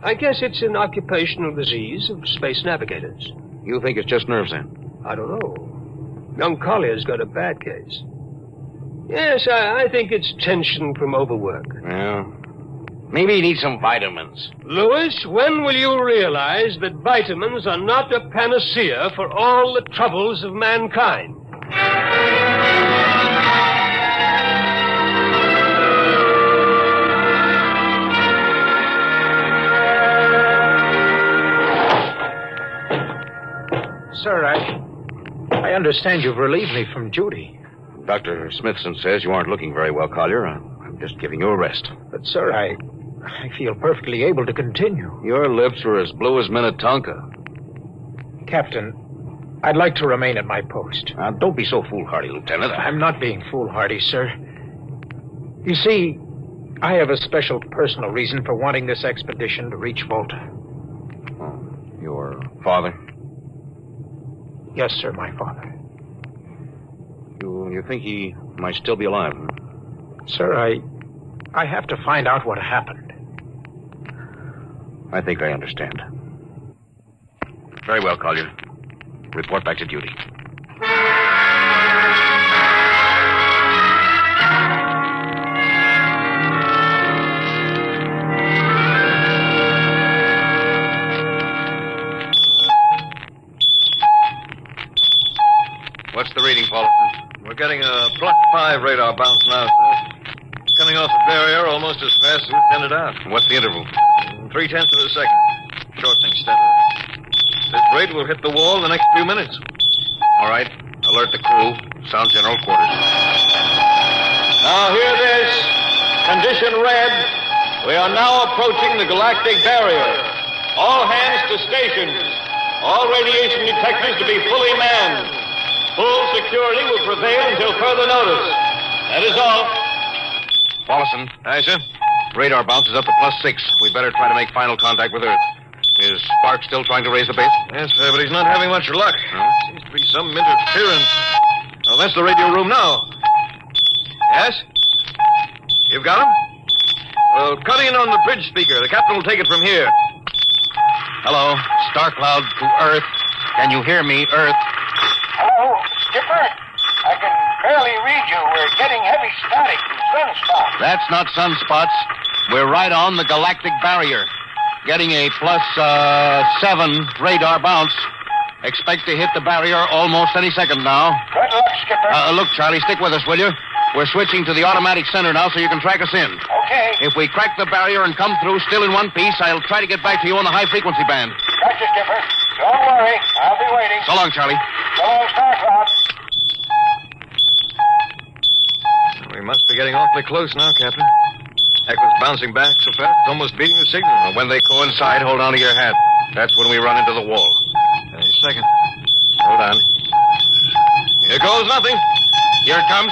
I guess it's an occupational disease of space navigators. You think it's just nerves, then? I don't know. Young Collier's got a bad case. Yes, I think it's tension from overwork. Well, maybe he needs some vitamins. Lewis, when will you realize that vitamins are not a panacea for all the troubles of mankind? Sir, I understand you've relieved me from duty. Dr. Smithson says you aren't looking very well, Collier. I'm just giving you a rest. But, sir, I feel perfectly able to continue. Your lips are as blue as Minnetonka. Captain, I'd like to remain at my post. Now, don't be so foolhardy, Lieutenant. I'm not being foolhardy, sir. You see, I have a special personal reason for wanting this expedition to reach Volta. Oh, your father? Yes, sir, my father. You think he might still be alive? Sir, I have to find out what happened. I think I understand. Very well, Collier. Report back to duty. What's the reading, Paul? We're getting a Block 5 radar bounce now, sir. Coming off the barrier almost as fast as we sent it out. What's the interval? 0.3 of a second. Shortening steadily. This rate will hit the wall in the next few minutes. All right. Alert the crew. Sound general quarters. Now hear this. Condition red. We are now approaching the galactic barrier. All hands to stations. All radiation detectors to be fully manned. Full security will prevail until further notice. That is all. Paulson. Aye, sir. Radar bounce is up to +6. We better try to make final contact with Earth. Is Sparks still trying to raise the base? Yes, sir, but he's not having much luck. No? Seems to be some interference. Oh, that's the radio room now. Yes? You've got him? Well, cut in on the bridge speaker. The captain will take it from here. Hello, Star Cloud to Earth. Can you hear me, Earth? Hello, Skipper. I can barely read you. We're getting heavy static from sunspots. That's not sunspots. We're right on the galactic barrier. Getting a +7 radar bounce. Expect to hit the barrier almost any second now. Good luck, Skipper. Look, Charlie, stick with us, will you? We're switching to the automatic center now so you can track us in. Okay. If we crack the barrier and come through still in one piece, I'll try to get back to you on the high-frequency band. Gotcha, Skipper. Don't worry. I'll be waiting. So long, Charlie. So long, Star Cloud. We must be getting awfully close now, Captain. Echo's bouncing back so fast, it's almost beating the signal. Well, when they coincide, hold on to your hat. That's when we run into the wall. Any second. Hold on. Here goes nothing. Here it comes.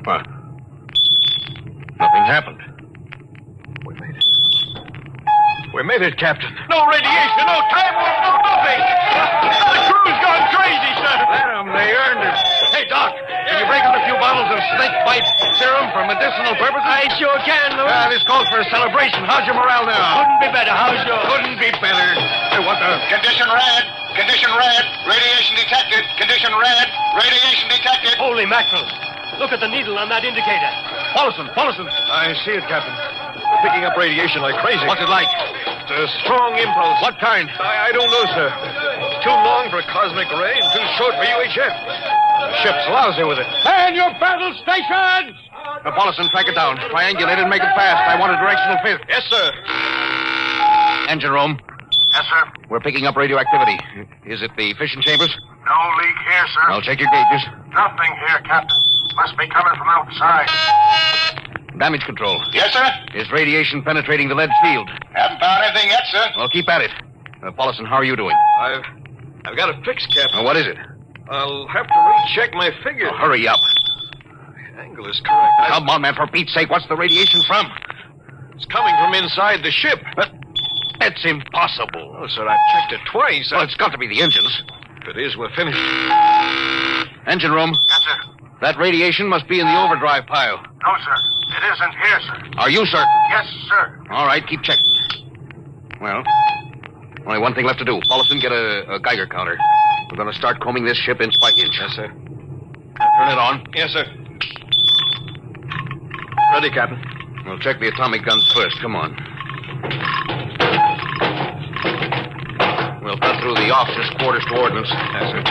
What? Nothing happened. We made it, Captain. No radiation, no time warp, no nothing. The crew's gone crazy, sir. Let them. They earned it. Hey, Doc, can you break out a few bottles of snake bite serum for medicinal purposes? I sure can, Louis. This calls for a celebration. How's your morale now? Couldn't be better. How's yours? Couldn't be better. Hey, what the? Condition red. Condition red. Radiation detected. Condition red. Radiation detected. Holy mackerel. Look at the needle on that indicator. Paulson. I see it, Captain. Picking up radiation like crazy. What's it like? It's a strong impulse. What kind? I don't know, sir. It's too long for a cosmic ray and too short for UHF. The ship's lousy with it. Man your battle stations! Paulson, track it down. Triangulate it and make it fast. I want a directional fit. Yes, sir. Engine room. Yes, sir. We're picking up radioactivity. Is it the fission chambers? No leak here, sir. I'll check your gauges. Nothing here, Captain. Must be coming from outside. Damage control. Yes, sir. Is radiation penetrating the lead field? Haven't found anything yet, sir. Well, keep at it. Paulson, how are you doing? I've got it fixed, Captain. What is it? I'll have to recheck my figures. Hurry up. The angle is correct. Come on, man, for Pete's sake, what's the radiation from? It's coming from inside the ship. But that's impossible. Oh, sir, I've checked it twice. Well, it's got to be the engines. If it is, we're finished. Engine room. Yes, sir. That radiation must be in the overdrive pile. No, sir. It isn't here, sir. Are you certain? Yes, sir. All right, keep checking. Well, only one thing left to do. Paulson, get a Geiger counter. We're going to start combing this ship inch by inch. Yes, sir. Turn it on. Yes, sir. Ready, Captain. We'll check the atomic guns first. Come on. We'll cut through the officers' quarters to ordnance. Yes, sir.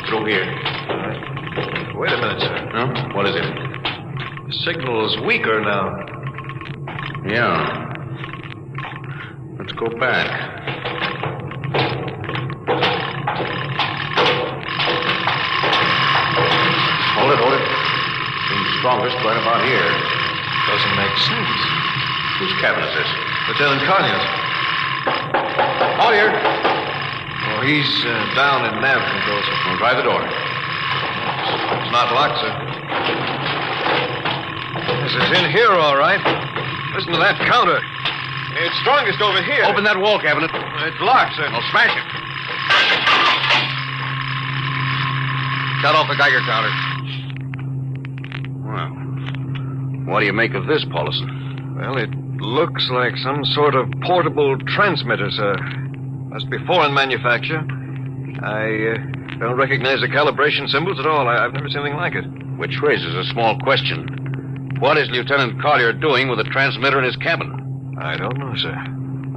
Through here. Wait a minute, sir. Huh? What is it? The signal's weaker now. Yeah. Let's go back. Hold it. Seems strongest right about here. Doesn't make sense. Whose cabin is this? Lieutenant Collier's. Collier! Oh, he's down in nav control, sir. I'll try the door. It's not locked, sir. Yes, it's in here, all right. Listen to that counter. It's strongest over here. Open that wall cabinet. It's locked, sir. I'll smash it. Shut off the Geiger counter. Well, what do you make of this, Paulson? Well, it looks like some sort of portable transmitter, sir. Must be foreign manufacture. I don't recognize the calibration symbols at all. I've never seen anything like it. Which raises a small question. What is Lieutenant Collier doing with a transmitter in his cabin? I don't know, sir.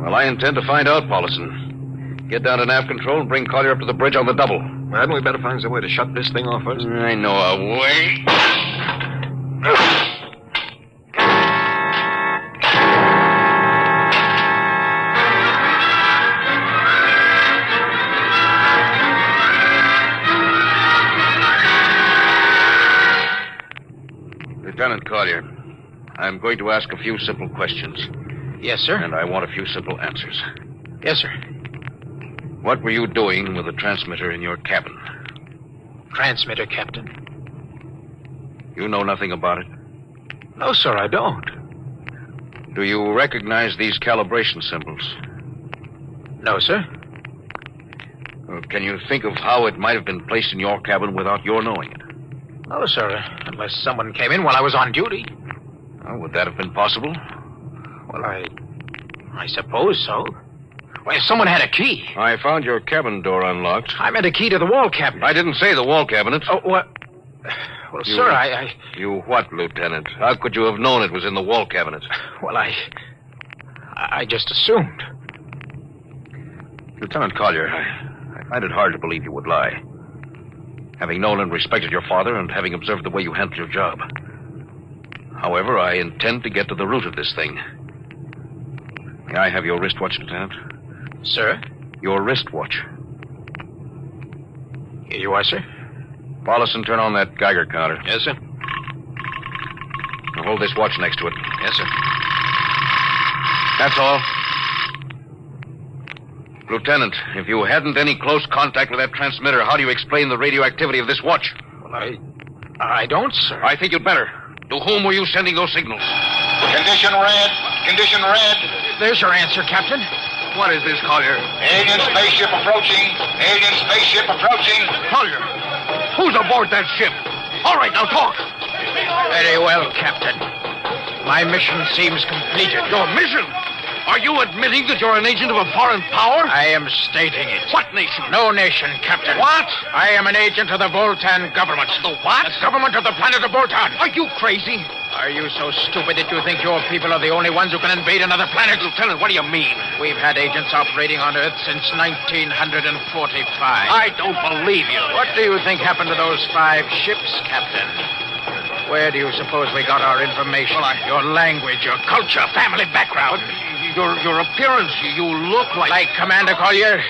Well, I intend to find out, Paulson. Get down to nav control and bring Collier up to the bridge on the double. Well, hadn't we better find some way to shut this thing off first? I know a way. Lieutenant Collier, I'm going to ask a few simple questions. Yes, sir. And I want a few simple answers. Yes, sir. What were you doing with the transmitter in your cabin? Transmitter, Captain. You know nothing about it? No, sir, I don't. Do you recognize these calibration symbols? No, sir. Well, can you think of how it might have been placed in your cabin without your knowing it? No, sir, unless someone came in while I was on duty. Oh, would that have been possible? Well, I suppose so. Well, if someone had a key. I found your cabin door unlocked. I meant a key to the wall cabinet. I didn't say the wall cabinet. Oh, what? Well, sir, I... You what, Lieutenant? How could you have known it was in the wall cabinet? Well, I just assumed. Lieutenant Collier, I find it hard to believe you would lie. Having known and respected your father and having observed the way you handled your job. However, I intend to get to the root of this thing. May I have your wristwatch, Lieutenant? Sir? Your wristwatch. Here you are, sir. Paulison, turn on that Geiger counter. Yes, sir. Now hold this watch next to it. Yes, sir. That's all. Lieutenant, if you hadn't any close contact with that transmitter, how do you explain the radioactivity of this watch? Well, I don't, sir. I think you'd better. To whom were you sending those signals? Condition red. Condition red. There's your answer, Captain. What is this, Collier? Alien spaceship approaching. Alien spaceship approaching. Collier, who's aboard that ship? All right, now talk. Very well, Captain. My mission seems completed. Your mission? Are you admitting that you're an agent of a foreign power? I am stating it. What nation? No nation, Captain. What? I am an agent of the Voltan government. The what? The government of the planet of Voltan. Are you crazy? Are you so stupid that you think your people are the only ones who can invade another planet? Lieutenant, what do you mean? We've had agents operating on Earth since 1945. I don't believe you. What do you think happened to those 5 ships, Captain? Where do you suppose we got our information? Your language, your culture, family background. Your appearance, you look like... Like Commander Collier?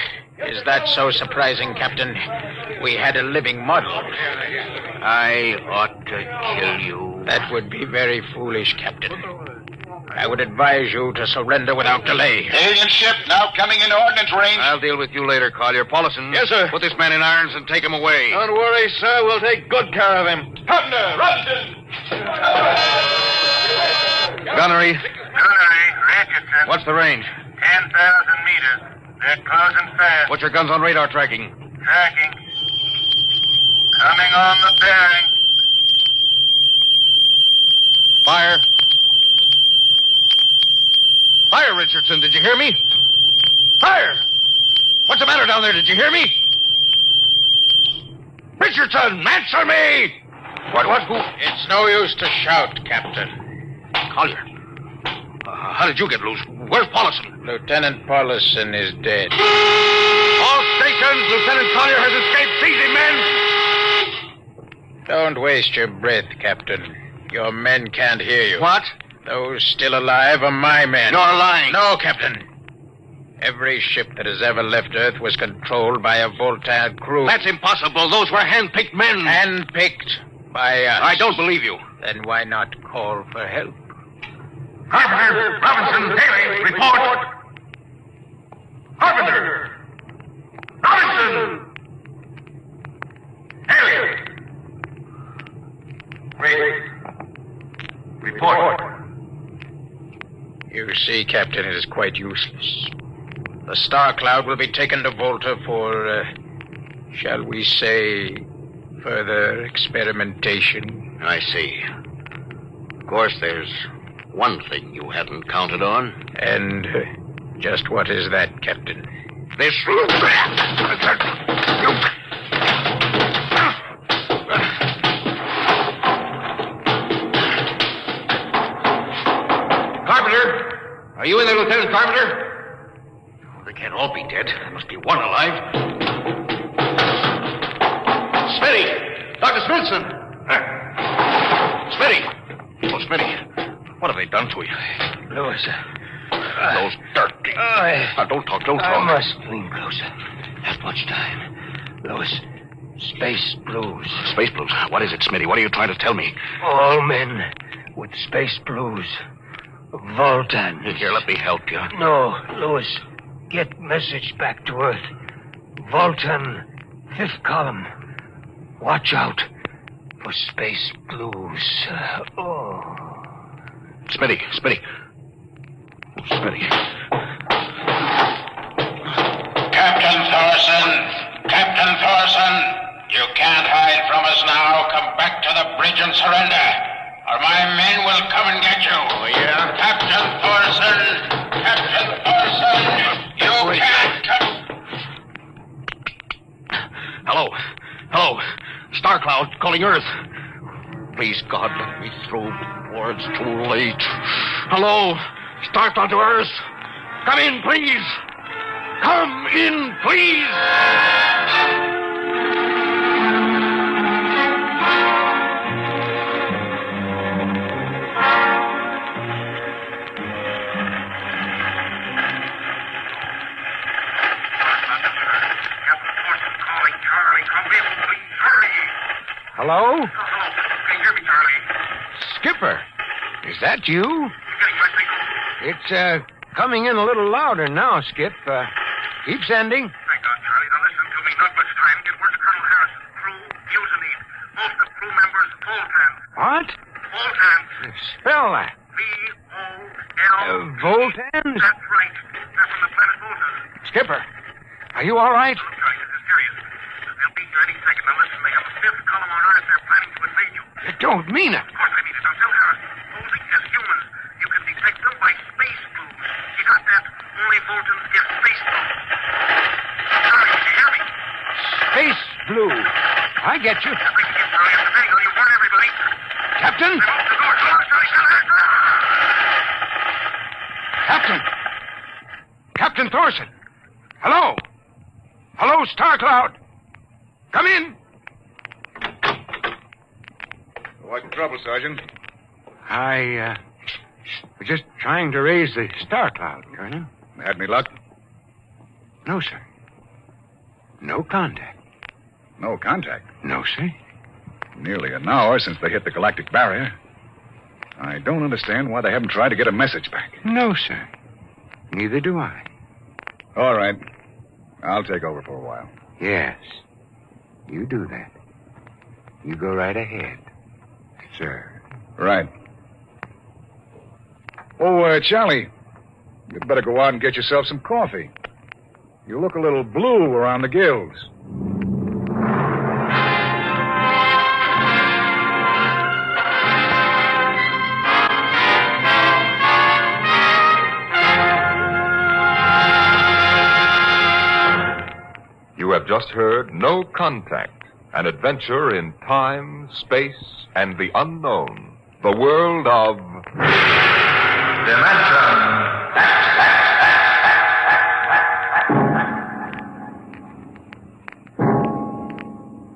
Is that so surprising, Captain? We had a living model. I ought to kill you. That would be very foolish, Captain. I would advise you to surrender without delay. Alien ship now coming into ordnance range. I'll deal with you later, Collier. Paulison. Yes, sir. Put this man in irons and take him away. Don't worry, sir. We'll take good care of him. Hubner, Rustin! Gunnery. Gunnery, Richardson. What's the range? 10,000 meters. They're closing fast. Put your guns on radar tracking. Tracking. Coming on the bearing. Fire. Fire, Richardson. Did you hear me? Fire! What's the matter down there? Did you hear me? Richardson, answer me! What, who? It's no use to shout, Captain. Collier. How did you get loose? Where's Paulison? Lieutenant Paulison is dead. All stations, Lieutenant Collier has escaped. Seize him, men! Don't waste your breath, Captain. Your men can't hear you. What? Those still alive are my men. You're lying. No, Captain. Every ship that has ever left Earth was controlled by a Voltan crew. That's impossible. Those were hand-picked men. Hand-picked by us. I don't believe you. Then why not call for help? Carpenter, Robinson, Haley, report. Carpenter! Robinson! Haley! Wait. Report. You see, Captain, it is quite useless. The Star Cloud will be taken to Volta for, shall we say, further experimentation. I see. Of course, there's one thing you hadn't counted on. And just what is that, Captain? This... Carpenter! Are you in there, Lieutenant Carpenter? They can't all be dead. There must be one alive. Smitty! Dr. Smithson! Smitty! Oh, Smitty. What have they done to you? Lewis. Those dirty... don't talk. I must lean closer. Not much time. Lewis, Space blues. Space blues? What is it, Smitty? What are you trying to tell me? All men with space blues. Voltans. Here, let me help you. No, Lewis. Get message back to Earth. Voltan, 5th column. Watch out for space blues. Smitty. Smitty. Captain Thorson, you can't hide from us now. Come back to the bridge and surrender, or my men will come and get you. Oh, yeah? Captain Thorson, you can't come. Hello. Star Cloud calling Earth. Please, God, let me through before it's too late. Hello, Star Cloud to Earth. Come in, please. Come in, please. Hello? Can you hear me, Charlie? Skipper, is that you? You getting my signal? It's, coming in a little louder now, Skip. Keep sending. Thank God, Charlie. Now listen to me. Not much time. Get word to Colonel Harrison. Crew, mutinied. Most of crew members, Voltans. What? Voltans. Spell that. V-O-L... Voltans? That's right. They're from the planet Volta. Skipper, are you all right? Look, Charlie, this is serious. They'll be here any second. Now listen, they have a 5th column on Earth. They're planning to invade you. You don't mean it. Of course I mean it. Now tell Harrison. Posing as humans, you can detect them by space blues. You got that? Only Voltans get space blues. Charlie, can you hear me? Space blue. I get you. That's like you get, Charlie. It's a bagel. You warn everybody. Captain? I'm off the door. Come on, Charlie. Captain Thorson. Hello, Star Cloud. Come in. What's the trouble, Sergeant? I was just trying to raise the Star Cloud, Colonel. Had me luck? No, sir. No contact. No contact? No, sir. Nearly an hour since they hit the galactic barrier. I don't understand why they haven't tried to get a message back. No, sir. Neither do I. All right. I'll take over for a while. Yes. You do that. You go right ahead, sir. Right. Oh, Charlie, you'd better go out and get yourself some coffee. You look a little blue around the gills. You have just heard No Contact, an adventure in time, space, and the unknown. The world of...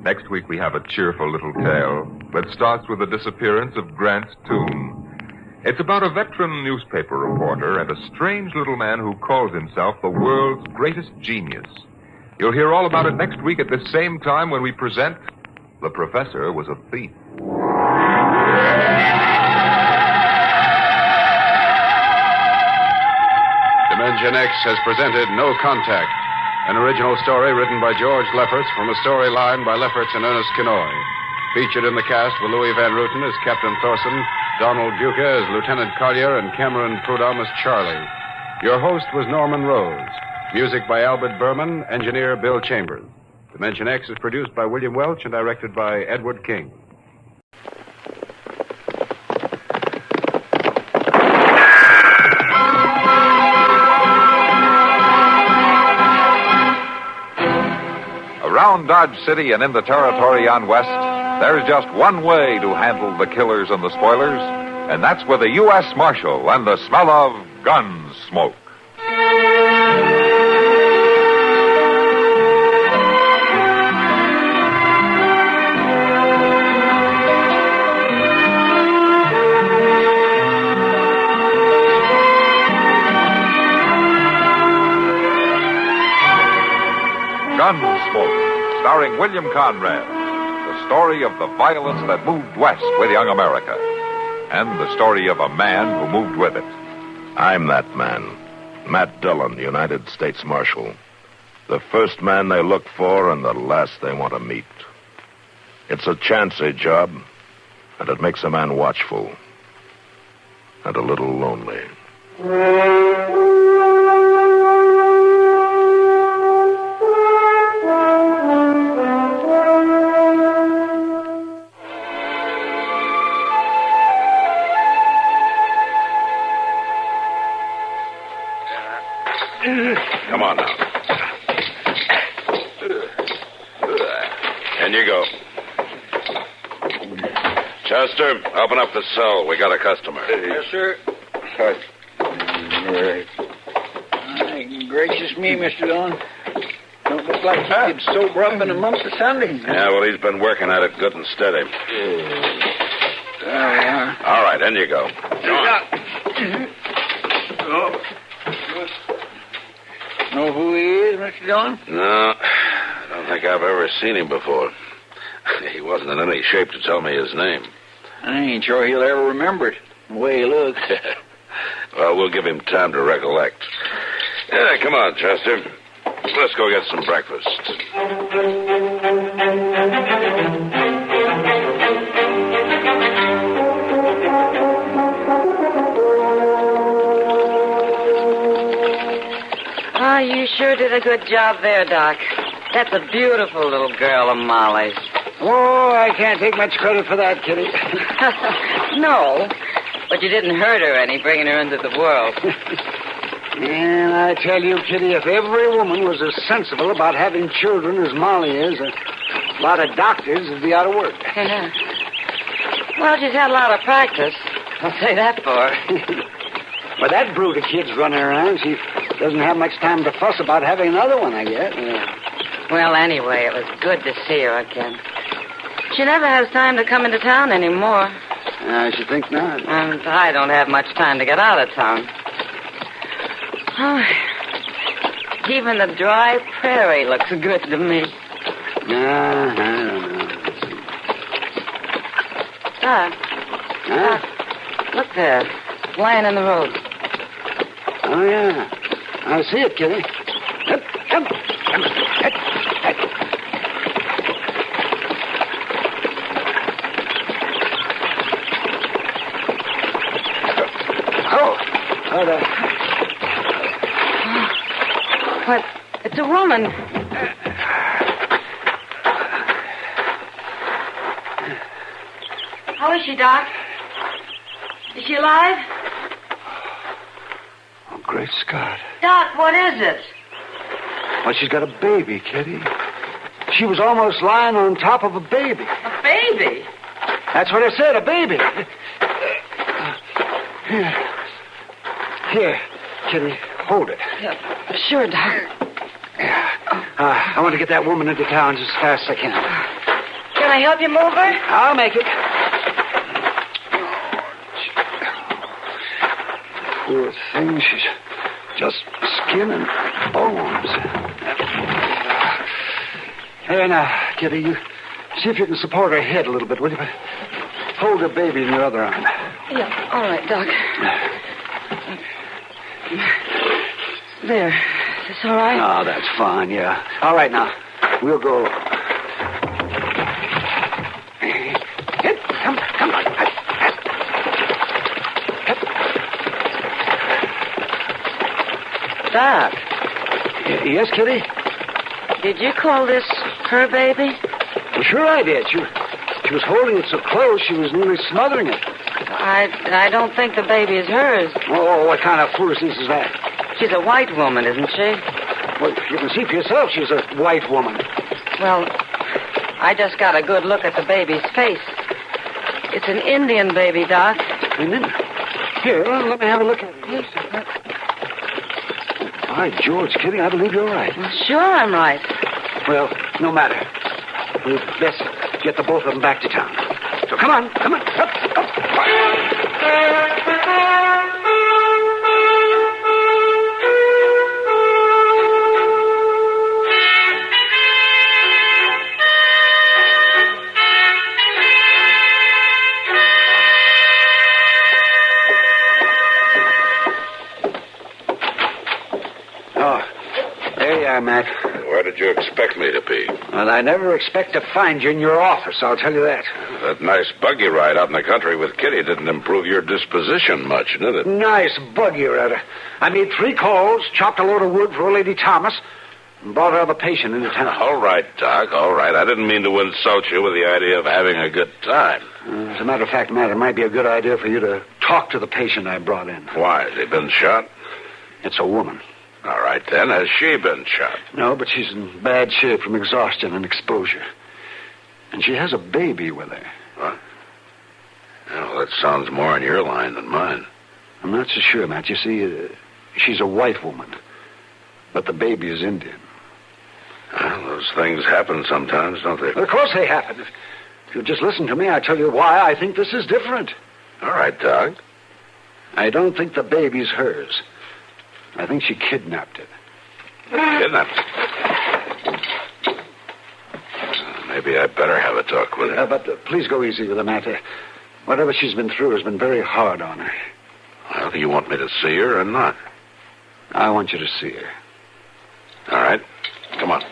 Next week we have a cheerful little tale that starts with the disappearance of Grant's tomb. It's about a veteran newspaper reporter and a strange little man who calls himself the world's greatest genius. You'll hear all about it next week at the same time when we present The Professor Was a Thief. Dimension X has presented No Contact, an original story written by George Lefferts from a storyline by Lefferts and Ernest Kinoy. Featured in the cast were Louis Van Ruten as Captain Thorson, Donald Buca as Lieutenant Collier, and Cameron Prudhomme as Charlie. Your host was Norman Rose. Music by Albert Berman, engineer Bill Chambers. Dimension X is produced by William Welch and directed by Edward King. Around Dodge City and in the territory on West, there's just one way to handle the killers and the spoilers, and that's with a U.S. Marshal and the smell of Gunsmoke. Gunsmoke, starring William Conrad. The story of the violence that moved west with young America. And the story of a man who moved with it. I'm that man. Matt Dillon, United States Marshal. The first man they look for and the last they want to meet. It's a chancy job, and it makes a man watchful. And a little lonely. Come on now. In you go. Chester, open up the cell. We got a customer. Yes, sir. All right. My gracious me, Mr. Dillon. Don't look like he could sober up in a month of Sunday. Yeah, well, he's been working at it good and steady. There we are. All right, in you go. Go on. Know who he is, Mr. Dillon? No, I don't think I've ever seen him before. He wasn't in any shape to tell me his name. I ain't sure he'll ever remember it, the way he looks. Well, we'll give him time to recollect. Yeah, come on, Chester. Let's go get some breakfast. Oh, you sure did a good job there, Doc. That's a beautiful little girl of Molly's. Oh, I can't take much credit for that, Kitty. No, but you didn't hurt her any bringing her into the world. And I tell you, Kitty, if every woman was as sensible about having children as Molly is, a lot of doctors would be out of work. Well, she's had a lot of practice. I'll say that for her. With that brood of kids running around, she doesn't have much time to fuss about having another one, I guess. Yeah. Well, anyway, it was good to see her again. She never has time to come into town anymore. I should think not. And I don't have much time to get out of town. Oh, even the dry prairie looks good to me. I don't know. Doc, look there, lying in the road. Oh, yeah. I see it, Kitty. Come. Oh, there. What? It's a woman. How is she, Doc? Is she alive? Oh, great Scott. Doc, what is it? Well, she's got a baby, Kitty. She was almost lying on top of a baby. A baby? That's what I said, a baby. Here, Kitty, hold it. Yeah, sure, Doc. I want to get that woman into town as fast as I can. Can I help you move her? I'll make it. Poor thing, she's just skin and bones. Here now, Kitty, you see if you can support her head a little bit, will you? Hold the baby in your other arm. Yeah, all right, Doc. There. Is this all right? Oh, that's fine, yeah. All right, now. We'll go. Come on. Doc. Yes, Kitty? Did you call this her baby? Well, sure I did. She was holding it so close she was nearly smothering it. I don't think the baby is hers. Oh, what kind of foolishness is that? She's a white woman, isn't she? Well, you can see for yourself she's a white woman. Well, I just got a good look at the baby's face. It's an Indian baby, Doc. Indian? Here, let me have a look at it. Yes. By George, Kitty, I believe you're right. Well, sure I'm right. Well, no matter. We'd best get the both of them back to town. So come on. Up. are, Matt. Where did you expect me to be? Well, I never expect to find you in your office, I'll tell you that. That nice buggy ride out in the country with Kitty didn't improve your disposition much, did it? Nice buggy rider. I made 3 calls, chopped a load of wood for old Lady Thomas, and brought her other patient into town. All right, Doc, all right. I didn't mean to insult you with the idea of having a good time. As a matter of fact, Matt, it might be a good idea for you to talk to the patient I brought in. Why? Has he been shot? It's a woman. All right, then. Has she been shot? No, but she's in bad shape from exhaustion and exposure. And she has a baby with her. What? Well, that sounds more in your line than mine. I'm not so sure, Matt. You see, she's a white woman, but the baby is Indian. Well, those things happen sometimes, don't they? Of course they happen. If you'll just listen to me, I'll tell you why I think this is different. All right, Doc. I don't think the baby's hers. I think she kidnapped it. Kidnapped it? Maybe I better have a talk with her. But please go easy with her, Matt. Whatever she's been through has been very hard on her. Well, do you want me to see her or not? I want you to see her. All right. Come on.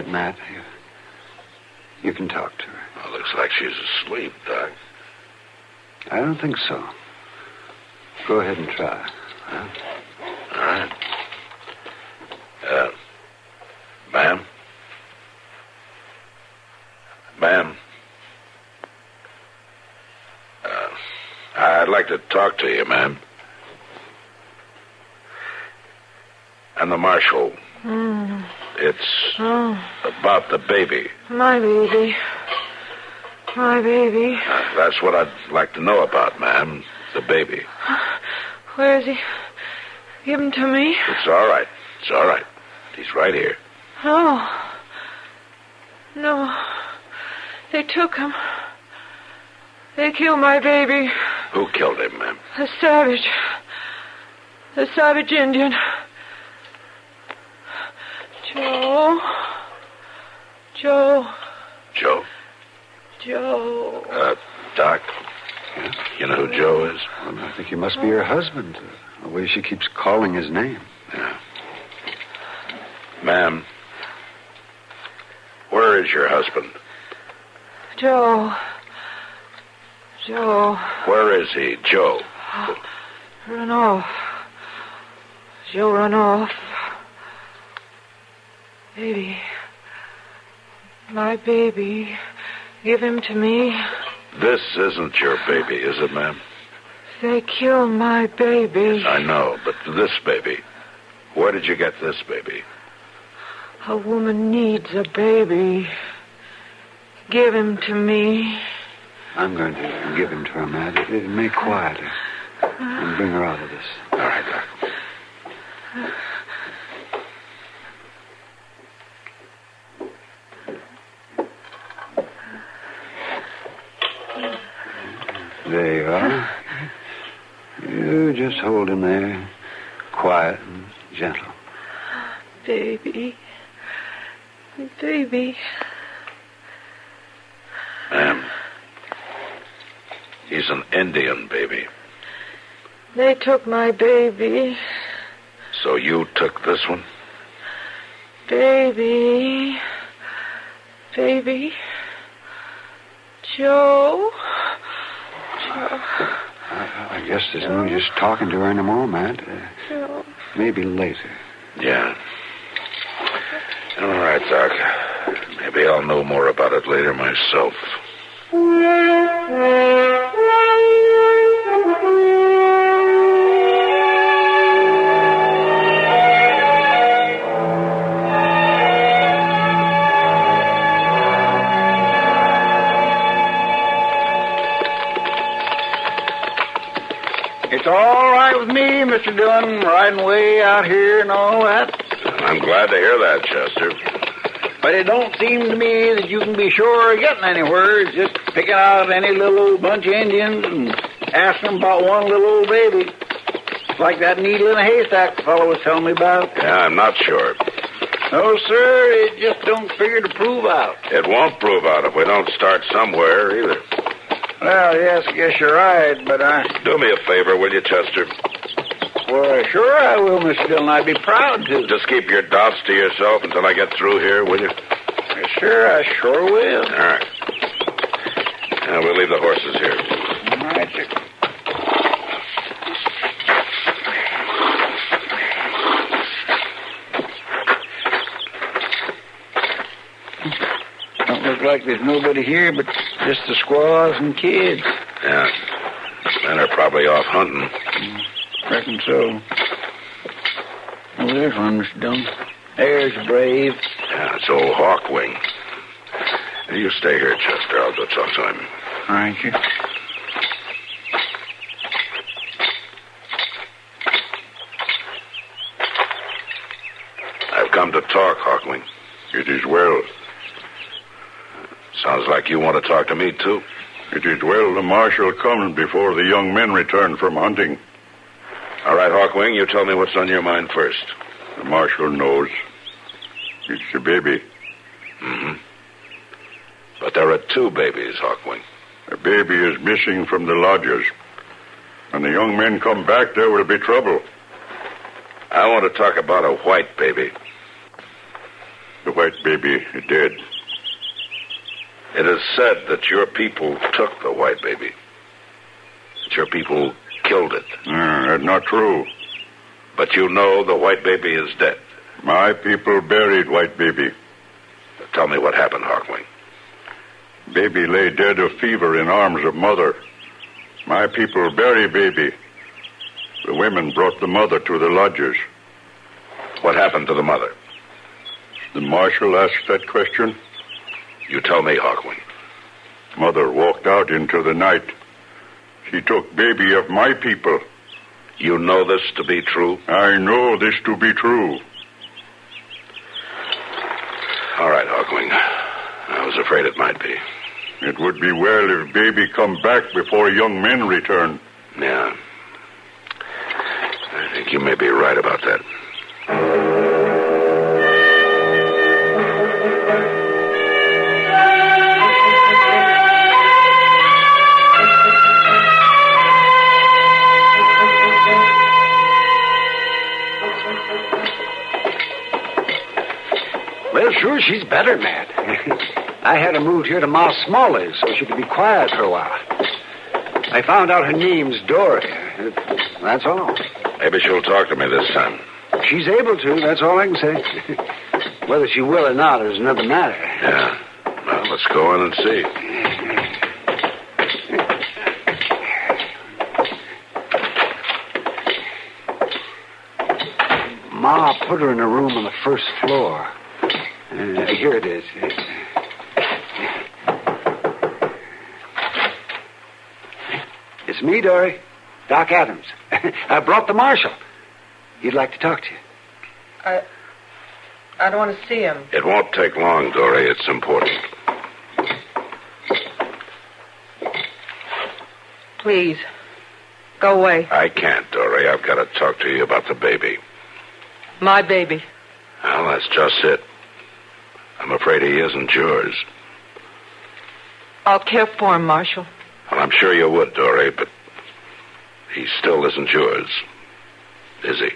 Matt. You can talk to her. Well, looks like she's asleep, Doc. I don't think so. Go ahead and try. Huh? All right. Ma'am? Ma'am? I'd like to talk to you, ma'am. And the marshal. It's about the baby. My baby. My baby. That's what I'd like to know about, ma'am. The baby. Where is he? Give him to me. It's all right. It's all right. He's right here. No. No. They took him. They killed my baby. Who killed him, ma'am? The savage. The savage Indian. Joe. Joe. Joe? Joe. Doc, you know who Joe is? Well, I think he must be her husband. The way she keeps calling his name. Yeah. Ma'am, where is your husband? Joe. Joe. Where is he, Joe? Run off. Joe run off. Baby. My baby. Give him to me. This isn't your baby, is it, ma'am? They killed my baby. I know, but this baby. Where did you get this baby? A woman needs a baby. Give him to me. I'm going to give him to her, Matt. It may quiet her and bring her out of this. All right, Doc. There you are. You just hold him there, quiet and gentle. Baby. Baby. Ma'am, he's an Indian baby. They took my baby. So you took this one? Baby. Baby. Joe. I guess there's no use talking to her anymore, Matt. Maybe later. Yeah. All right, Doc. Maybe I'll know more about it later myself. Mr. Dillon, riding way out here and all that. I'm glad to hear that, Chester. But it don't seem to me that you can be sure of getting anywhere. It's just picking out any little old bunch of Indians and asking them about one little old baby. It's like that needle in a haystack the fellow was telling me about. Yeah, I'm not sure. No, sir, it just don't figure to prove out. It won't prove out if we don't start somewhere either. Well, yes, I guess you're right, but Do me a favor, will you, Chester? Well, sure I will, Mr. Dillon. I'd be proud to. Just keep your doubts to yourself until I get through here, will you? Yes, sir, I sure will. All right. Now, we'll leave the horses here. All right, sir. Don't look like there's nobody here but just the squaws and kids. Yeah. Men are probably off hunting. Reckon so. Oh, there's one, Mr. Dillon. There's Brave. Yeah, it's old Hawkwing. You stay here, Chester. I'll go talk to him. All right, sir. I've come to talk, Hawkwing. It is well. Sounds like you want to talk to me, too. It is well the marshal comes before the young men return from hunting. All right, Hawkwing, you tell me what's on your mind first. The marshal knows. It's the baby. Mm-hmm. But there are two babies, Hawkwing. The baby is missing from the lodges. When the young men come back, there will be trouble. I want to talk about a white baby. The white baby is dead. It is said that your people took the white baby. That your people killed it. That's not true. But you know the white baby is dead. My people buried white baby. Tell me what happened, Hawkwing. Baby lay dead of fever in arms of mother. My people bury baby. The women brought the mother to the lodges. What happened to the mother? The marshal asked that question. You tell me, Hawkwing. Mother walked out into the night. She took baby of my people. You know this to be true? I know this to be true. All right, Hawkwing. I was afraid it might be. It would be well if baby come back before young men return. Yeah. I think you may be right about that. Well, sure, she's better, Matt. I had her moved here to Ma Smalley's so she could be quiet for a while. I found out her name's Dory. That's all. Maybe she'll talk to me this time. She's able to, that's all I can say. Whether she will or not is another matter. Yeah. Well, let's go in and see. Ma put her in a room on the first floor. Here it is. It's me, Dory. Doc Adams. I brought the marshal. He'd like to talk to you. I don't want to see him. It won't take long, Dory. It's important. Please, go away. I can't, Dory. I've got to talk to you about the baby. My baby. Well, that's just it. I'm afraid he isn't yours. I'll care for him, Marshal. Well, I'm sure you would, Dory, but he still isn't yours, is he?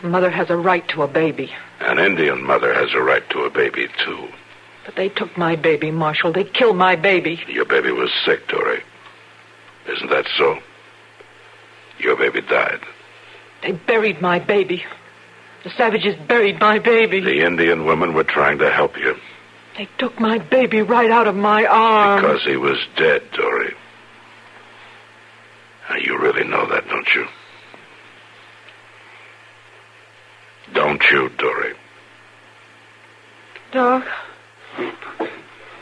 Mother has a right to a baby. An Indian mother has a right to a baby, too. But they took my baby, Marshal. They killed my baby. Your baby was sick, Dory. Isn't that so? Your baby died. They buried my baby. The savages buried my baby. The Indian women were trying to help you. They took my baby right out of my arms. Because he was dead, Dory. Now, you really know that, don't you? Don't you, Dory? Doc?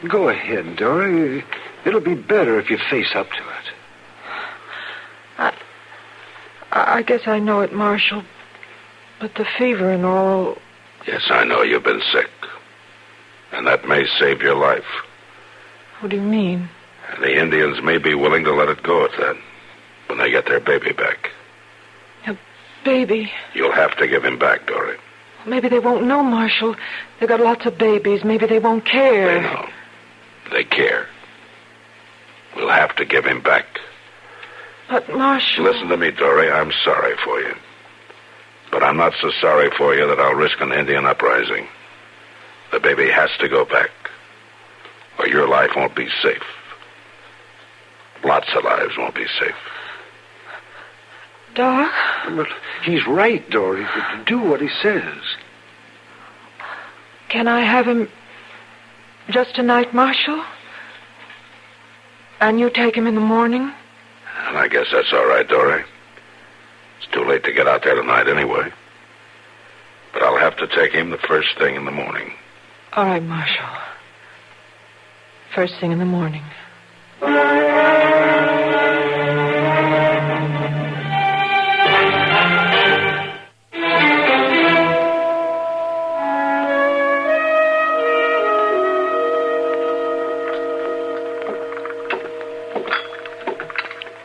Go ahead, Dory. It'll be better if you face up to it. I guess I know it, Marshal. But the fever and all... Yes, I know you've been sick. And that may save your life. What do you mean? And the Indians may be willing to let it go at that when they get their baby back. A baby? You'll have to give him back, Dory. Maybe they won't know, Marshal. They got lots of babies. Maybe they won't care. They know. They care. We'll have to give him back. But, Marshal... Listen to me, Dory. I'm sorry for you. But I'm not so sorry for you that I'll risk an Indian uprising. The baby has to go back, or your life won't be safe. Lots of lives won't be safe. Doc? But he's right, Dory. Do what he says. Can I have him just tonight, Marshal? And you take him in the morning? And I guess that's all right, Dory. It's too late to get out there tonight anyway. But I'll have to take him the first thing in the morning. All right, Marshal. First thing in the morning.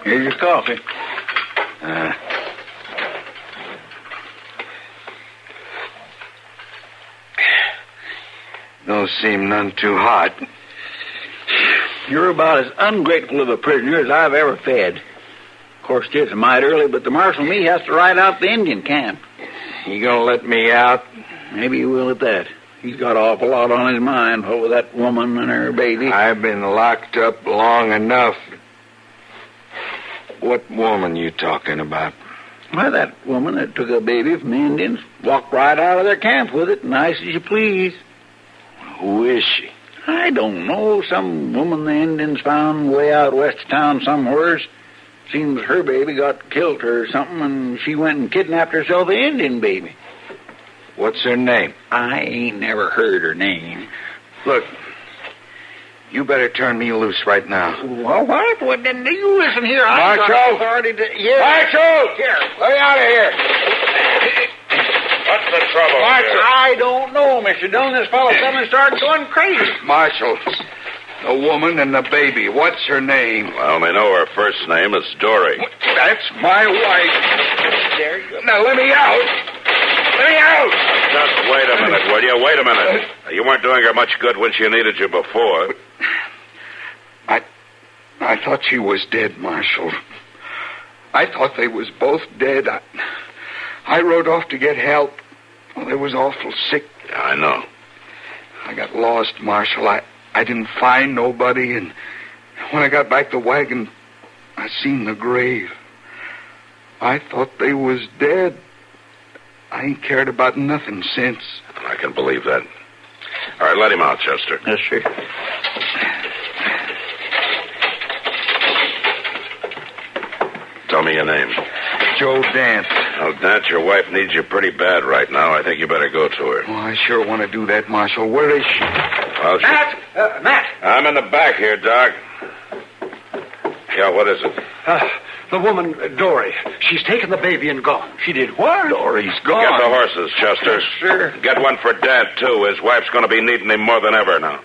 Here's your coffee. Don't seem none too hot. You're about as ungrateful of a prisoner as I've ever fed. Of course, it's mighty early, but the marshal and me has to ride out the Indian camp. You gonna let me out? Maybe he will at that. He's got an awful lot on his mind over that woman and her baby. I've been locked up long enough. What woman you talking about? Why, that woman that took a baby from the Indians, walked right out of their camp with it, nice as you please. Who is she? I don't know. Some woman the Indians found way out west of town somewheres. Seems her baby got killed or something, and she went and kidnapped herself the Indian baby. What's her name? I ain't never heard her name. Look, you better turn me loose right now. Well, what? Well, then you listen here. Marshal! I've got authority to... Yes. Marshal! Here. Let me out of here. What's the trouble? Marshal, I don't know, Mr. Dillon. This fellow suddenly started going crazy. Marshal, the woman and the baby, what's her name? I only know her first name is Dory. That's my wife. There you go. Now let me out. Let me out. Just wait a minute, will you? Wait a minute. You weren't doing her much good when she needed you before. I thought she was dead, Marshal. I thought they was both dead. I rode off to get help. Well, they was awful sick. Yeah, I know. I got lost, Marshal. I didn't find nobody, and when I got back to Wagon, I seen the grave. I thought they was dead. I ain't cared about nothing since. I can believe that. All right, let him out, Chester. Yes, sir. Tell me your name. Joe Dance. Oh, Dance, your wife needs you pretty bad right now. I think you better go to her. Oh, I sure want to do that, Marshal. Where is she? Well, Matt! I'm in the back here, Doc. Yeah, what is it? The woman, Dory. She's taken the baby and gone. She did what? Dory's gone. Get the horses, Chester. Yes, sir. Get one for Dad, too. His wife's going to be needing him more than ever now.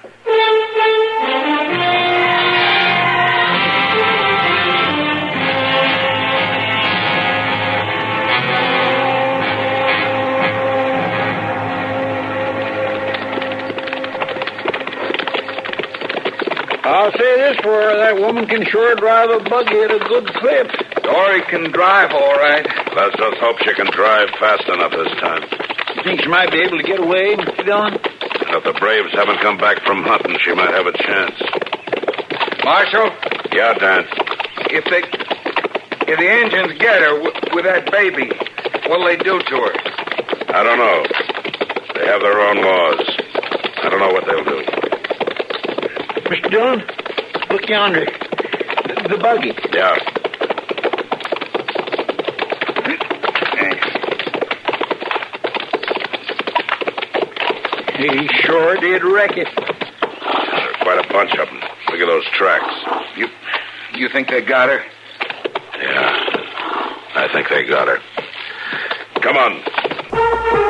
I'll say this for her. That woman can sure drive a buggy at a good clip. Dory can drive, all right. Let's just hope she can drive fast enough this time. You think she might be able to get away, Mr. Dillon? And if the Braves haven't come back from hunting, she might have a chance. Marshal? Yeah, Dan. If the Indians get her with that baby, what'll they do to her? I don't know. They have their own laws. I don't know what they'll do. Mr. Dillon, look yonder. The buggy. Yeah. He sure did wreck it. There's quite a bunch of them. Look at those tracks. You think they got her? Yeah. I think they got her. Come on.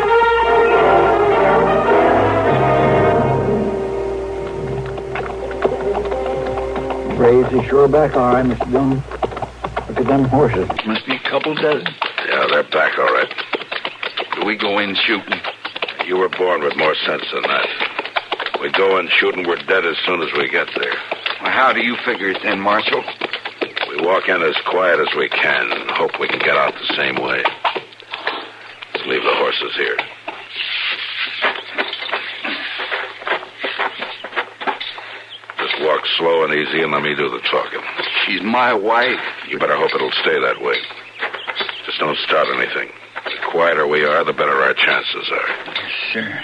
Braves are sure back all right, Mr. Dillon. Look at them horses. Must be a couple dozen. Yeah, they're back all right. Do we go in shooting? You were born with more sense than that. We go in shooting, we're dead as soon as we get there. Well, how do you figure it then, Marshal? We walk in as quiet as we can and hope we can get out the same way. Let's leave the horses here. Just walk slow and easy and let me do the talking. She's my wife. You better hope it'll stay that way. Just don't start anything. The quieter we are, the better our chances are. Sure.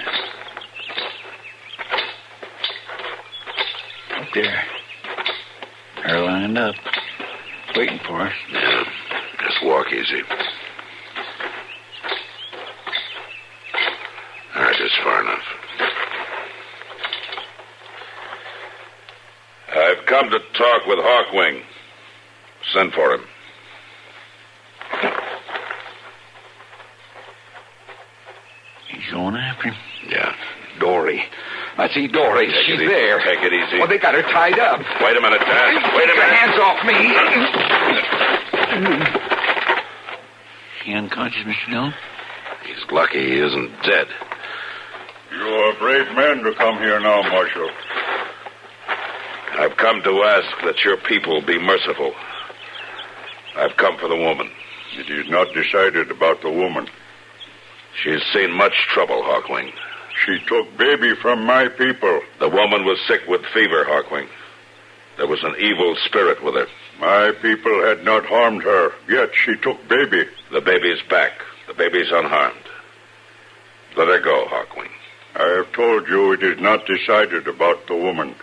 Up there. They're lined up. Waiting for us. Yeah. Just walk easy. All right, just far enough. I've come to talk with Hawkwing. Send for him. He's going after him? Yeah. Dory. I see Dory. Take She's it easy. there. Take it easy. Well, they got her tied up. Wait a minute, Dad. Wait a Get your minute. hands off me. He unconscious, Mr. Dillon? He's lucky he isn't dead. You're a brave man to come here now, Marshal. I've come to ask that your people be merciful. I've come for the woman. It is not decided about the woman. She's seen much trouble, Hawkwing. She took baby from my people. The woman was sick with fever, Hawkwing. There was an evil spirit with her. My people had not harmed her, yet she took baby. The baby's back. The baby's unharmed. Let her go, Hawkwing. I have told you it is not decided about the woman.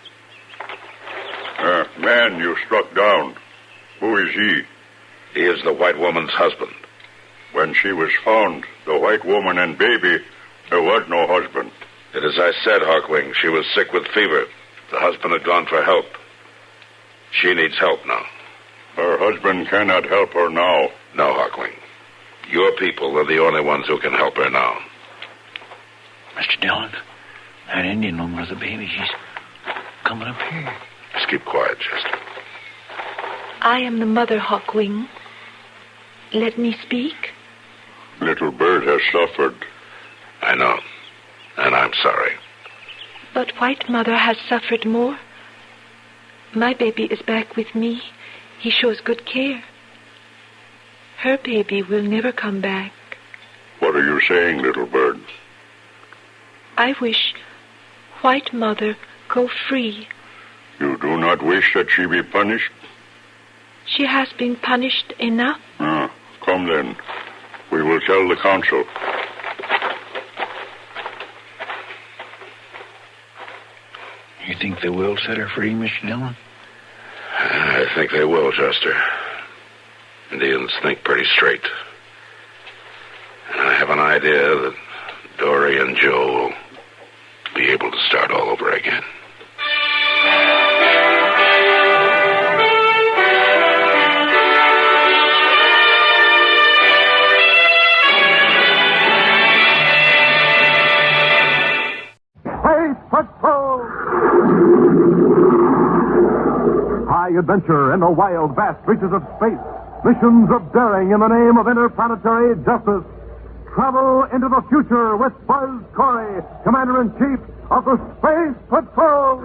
Man you struck down. Who is he? He is the white woman's husband. When she was found, the white woman and baby, there was no husband. It is I said, Hawkwing. She was sick with fever. The husband had gone for help. She needs help now. Her husband cannot help her now. No, Hawkwing. Your people are the only ones who can help her now. Mr. Dillon, that Indian woman with the baby, she's coming up here. Just keep quiet, Chester. I am the mother, Hawkwing. Let me speak. Little bird has suffered. I know. And I'm sorry. But White Mother has suffered more. My baby is back with me. He shows good care. Her baby will never come back. What are you saying, little bird? I wish White Mother go free. You do not wish that she be punished? She has been punished enough. Come then. We will tell the council. You think they will set her free, Mr. Dillon? I think they will, Chester. Indians think pretty straight. And I have an idea that Dory and Joe will be able to start all over again. High adventure in the wild, vast reaches of space. Missions of daring in the name of interplanetary justice. Travel into the future with Buzz Corey, Commander-in-Chief of the Space Patrol.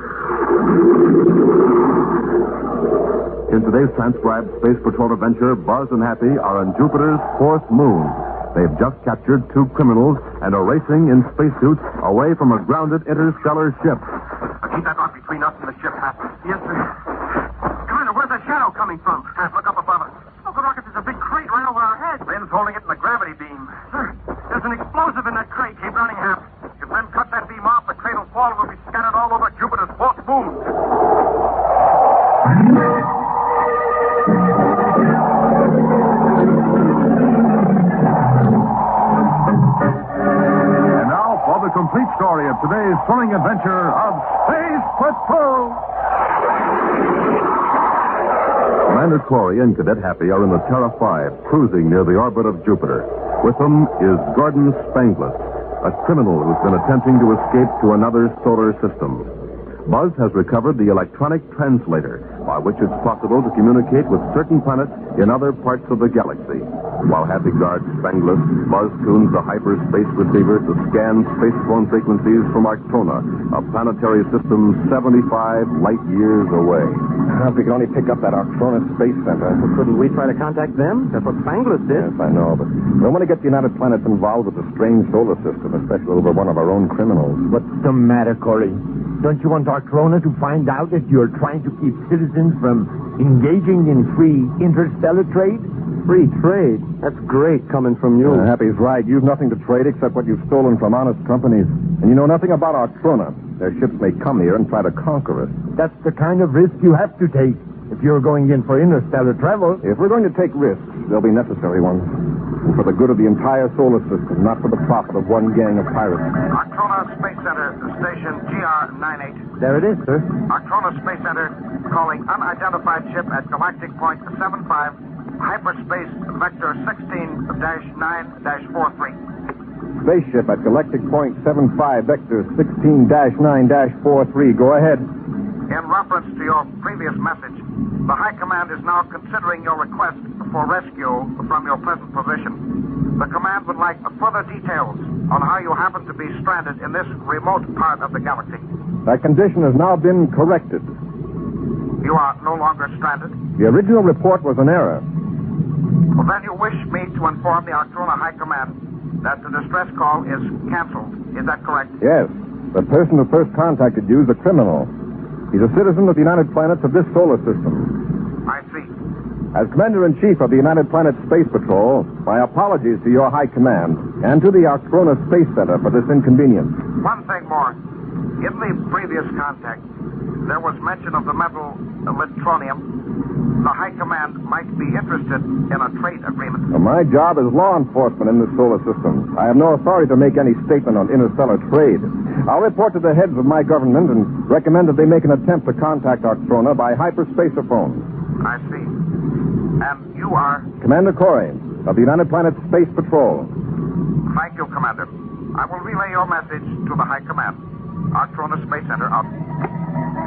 In today's transcribed Space Patrol adventure, Buzz and Happy are on Jupiter's fourth moon. They've just captured two criminals and are racing in spacesuits away from a grounded interstellar ship. Keep that lock between us and the ship, Happy. Yes, sir. Commander, where's the shadow coming from? Look up above us. Oh, the rocket is a big crate right over our heads. Ben's holding it in the gravity beam. Sir, there's an explosive in that crate. Keep running, Hap. If Ben cuts that beam off, the crate will fall and will be scattered all over Jupiter's fourth moon. And now for the complete story of today's thrilling adventure of Space Patrol. Commander Corey and Cadet Happy are in the Terra 5, cruising near the orbit of Jupiter. With them is Gordon Spangless, a criminal who's been attempting to escape to another solar system. Buzz has recovered the electronic translator, by which it's possible to communicate with certain planets in other parts of the galaxy. While Happy guards Spangless, Buzz tunes the hyperspace receiver to scan space phone frequencies from Artrona, a planetary system 75 light years away. If we can only pick up that Artrona Space Center. Well, couldn't we try to contact them? That's what Spangless did. Yes, I know, but we don't want to get the United Planets involved with the strange solar system, especially over one of our own criminals. What's the matter, Corey? Don't you want Artrona to find out that you're trying to keep citizens from engaging in free interstellar trade? Free trade? That's great coming from you. Happy's right. You've nothing to trade except what you've stolen from honest companies. And you know nothing about Artrona. Their ships may come here and try to conquer us. That's the kind of risk you have to take if you're going in for interstellar travel. If we're going to take risks, they'll be necessary ones. And for the good of the entire solar system, not for the profit of one gang of pirates. Artrona Space Center, station GR98. There it is, sir. Artrona Space Center, calling unidentified ship at galactic point 75, hyperspace vector 16-9-43. Spaceship at galactic point 75, vector 16-9-43. Go ahead. In reference to your previous message, the High Command is now considering your request for rescue from your present position. The Command would like further details on how you happen to be stranded in this remote part of the galaxy. That condition has now been corrected. You are no longer stranded? The original report was an error. Well, then you wish me to inform the Artrona High Command that the distress call is canceled. Is that correct? Yes. The person who first contacted you is a criminal. He's a citizen of the United Planets of this solar system. I see. As Commander-in-Chief of the United Planets Space Patrol, my apologies to your High Command and to the Artrona Space Center for this inconvenience. One thing more. In the previous contact, there was mention of the metal litronium. The High Command might be interested in a trade agreement. Well, my job is law enforcement in this solar system. I have no authority to make any statement on interstellar trade. I'll report to the heads of my government and recommend that they make an attempt to contact Artrona by hyperspacerphone. I see. And you are? Commander Corey of the United Planets Space Patrol. Thank you, Commander. I will relay your message to the High Command. Artrona Space Center out.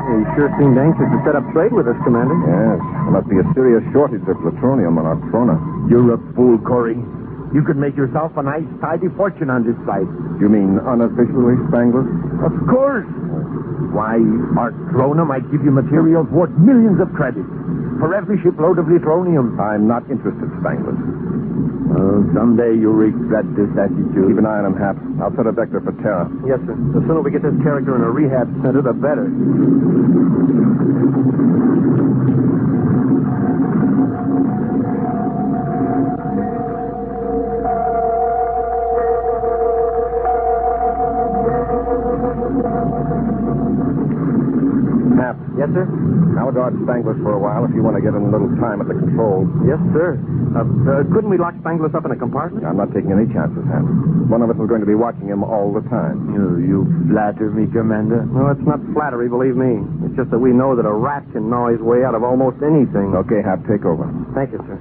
You sure seemed anxious to set up trade with us, Commander. Yes. There must be a serious shortage of plutonium on Artrona. You're a fool, Corey. You could make yourself a nice, tidy fortune on this site. You mean unofficially, Spangless? Of course. Why, Artrona might give you materials worth millions of credits for every shipload of litronium. I'm not interested, Spangless. Oh, someday you'll regret this attitude. Keep an eye on him, Hap. I'll set a vector for Terra. Yes, sir. The sooner we get this character in a rehab center, the better. Hap. Yes, sir? I'll dodge Spangless for a while if you want to get in a little time at the controls. Yes, sir. Couldn't we lock Spangless up in a compartment? I'm not taking any chances, Hap. One of us is going to be watching him all the time. You flatter me, Commander. No, it's not flattery, believe me. It's just that we know that a rat can gnaw his way out of almost anything. Okay, Hap, take over. Thank you, sir.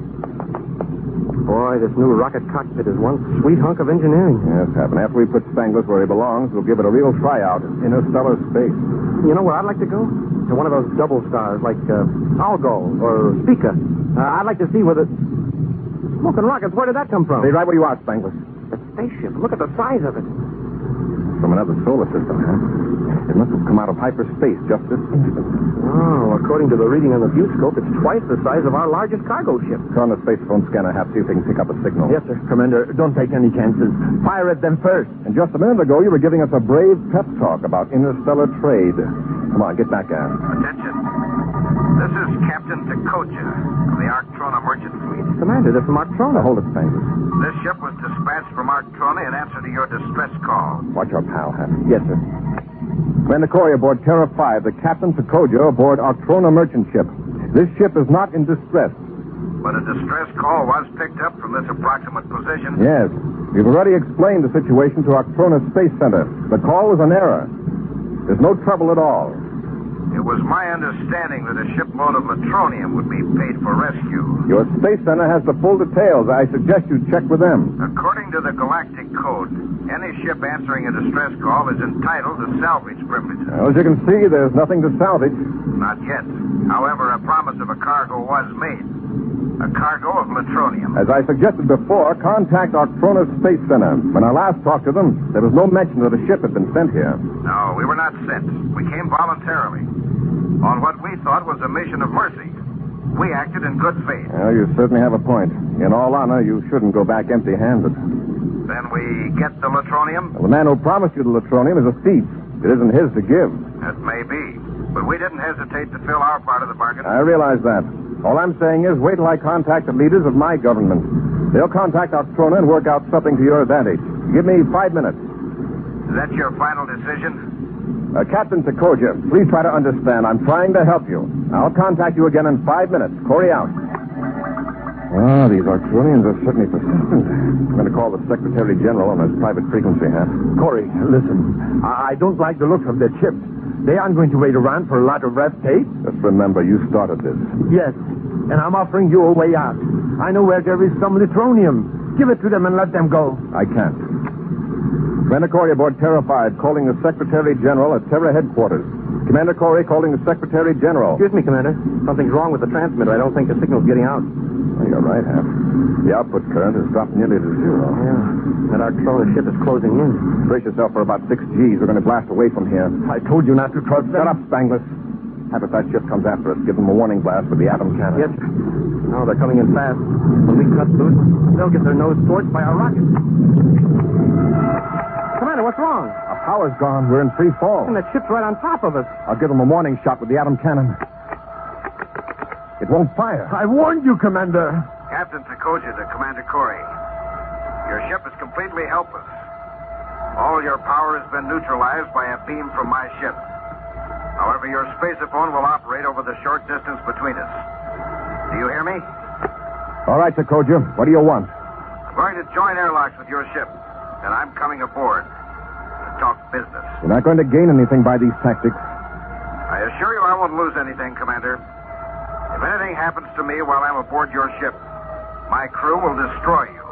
Boy, this new rocket cockpit is one sweet hunk of engineering. Yes, Hap, and after we put Spangless where he belongs, we'll give it a real tryout in interstellar space. You know where I'd like to go? To one of those double stars, like Algol or Spica. I'd like to see where the... Smoking rockets, where did that come from? Stay right where you are, Spangless. The spaceship. Look at the size of it. From another solar system, huh? It must have come out of hyperspace just this instant. Oh, according to the reading on the viewscope, it's twice the size of our largest cargo ship. Turn the space phone scanner, Hap, see if they can pick up a signal. Yes, sir. Commander, don't take any chances. Fire at them first. And just a minute ago, you were giving us a brave pep talk about interstellar trade. Come on, get back at it. Attention. This is Captain Dowager of the Artrona Merchant Fleet. Commander, that's from Artrona. Hold it, Spangless. This ship was dispatched from Artrona in answer to your distress call. Watch your pal, Hap. Yes, sir. Commander Corey aboard Terra 5, the Captain Dowager aboard Artrona merchant ship. This ship is not in distress. But a distress call was picked up from this approximate position. Yes. We've already explained the situation to Artrona Space Center. The call was an error. There's no trouble at all. It was my understanding that a shipload of latronium would be paid for rescue. Your space center has the full details. I suggest you check with them. According to the Galactic Code, any ship answering a distress call is entitled to salvage privileges. Well, as you can see, there's nothing to salvage. Not yet. However, a promise of a cargo was made. A cargo of latronium. As I suggested before, contact Artrona Space Center. When I last talked to them, there was no mention that a ship had been sent here. No, we were not sent. We came voluntarily. On what we thought was a mission of mercy. We acted in good faith. Well, you certainly have a point. In all honor, you shouldn't go back empty-handed. Then we get the latronium? Well, the man who promised you the latronium is a thief. It isn't his to give. That may be. But we didn't hesitate to fill our part of the bargain. I realize that. All I'm saying is wait till I contact the leaders of my government. They'll contact Artrona and work out something to your advantage. Give me 5 minutes. Is that your final decision? Captain Dowager, please try to understand. I'm trying to help you. I'll contact you again in 5 minutes. Corey out. Ah, these Artronians are certainly persistent. I'm going to call the Secretary General on his private frequency hat. Corey, listen. I don't like the looks of their ship. They aren't going to wait around for a lot of red tape. Just remember, you started this. Yes, and I'm offering you a way out. I know where there is some latronium. Give it to them and let them go. I can't. Commander Corey aboard Terra 5, calling the Secretary General at Terra headquarters. Commander Corey calling the Secretary General. Excuse me, Commander. Something's wrong with the transmitter. I don't think the signal's getting out. Oh, you're right, Hap. The output current has dropped nearly to zero. Yeah. That Artrona ship is closing in. Brace yourself for about 6 Gs. We're going to blast away from here. I told you not to trust them. Shut up, Spangless. Hap, if that ship comes after us, give them a warning blast with the atom cannon. Yes, sir. No, they're coming in fast. When we cut loose, they'll get their nose scorched by our rockets. Commander, what's wrong? Our power's gone. We're in free fall. And that ship's right on top of us. I'll give them a warning shot with the atom cannon. It won't fire. I warned you, Commander. Captain Dowager to Commander Corey. Your ship is completely helpless. All your power has been neutralized by a beam from my ship. However, your spaceophone will operate over the short distance between us. Do you hear me? All right, Dowager. What do you want? I'm going to join airlocks with your ship, and I'm coming aboard to talk business. You're not going to gain anything by these tactics. I assure you I won't lose anything, Commander. If anything happens to me while I'm aboard your ship, my crew will destroy you.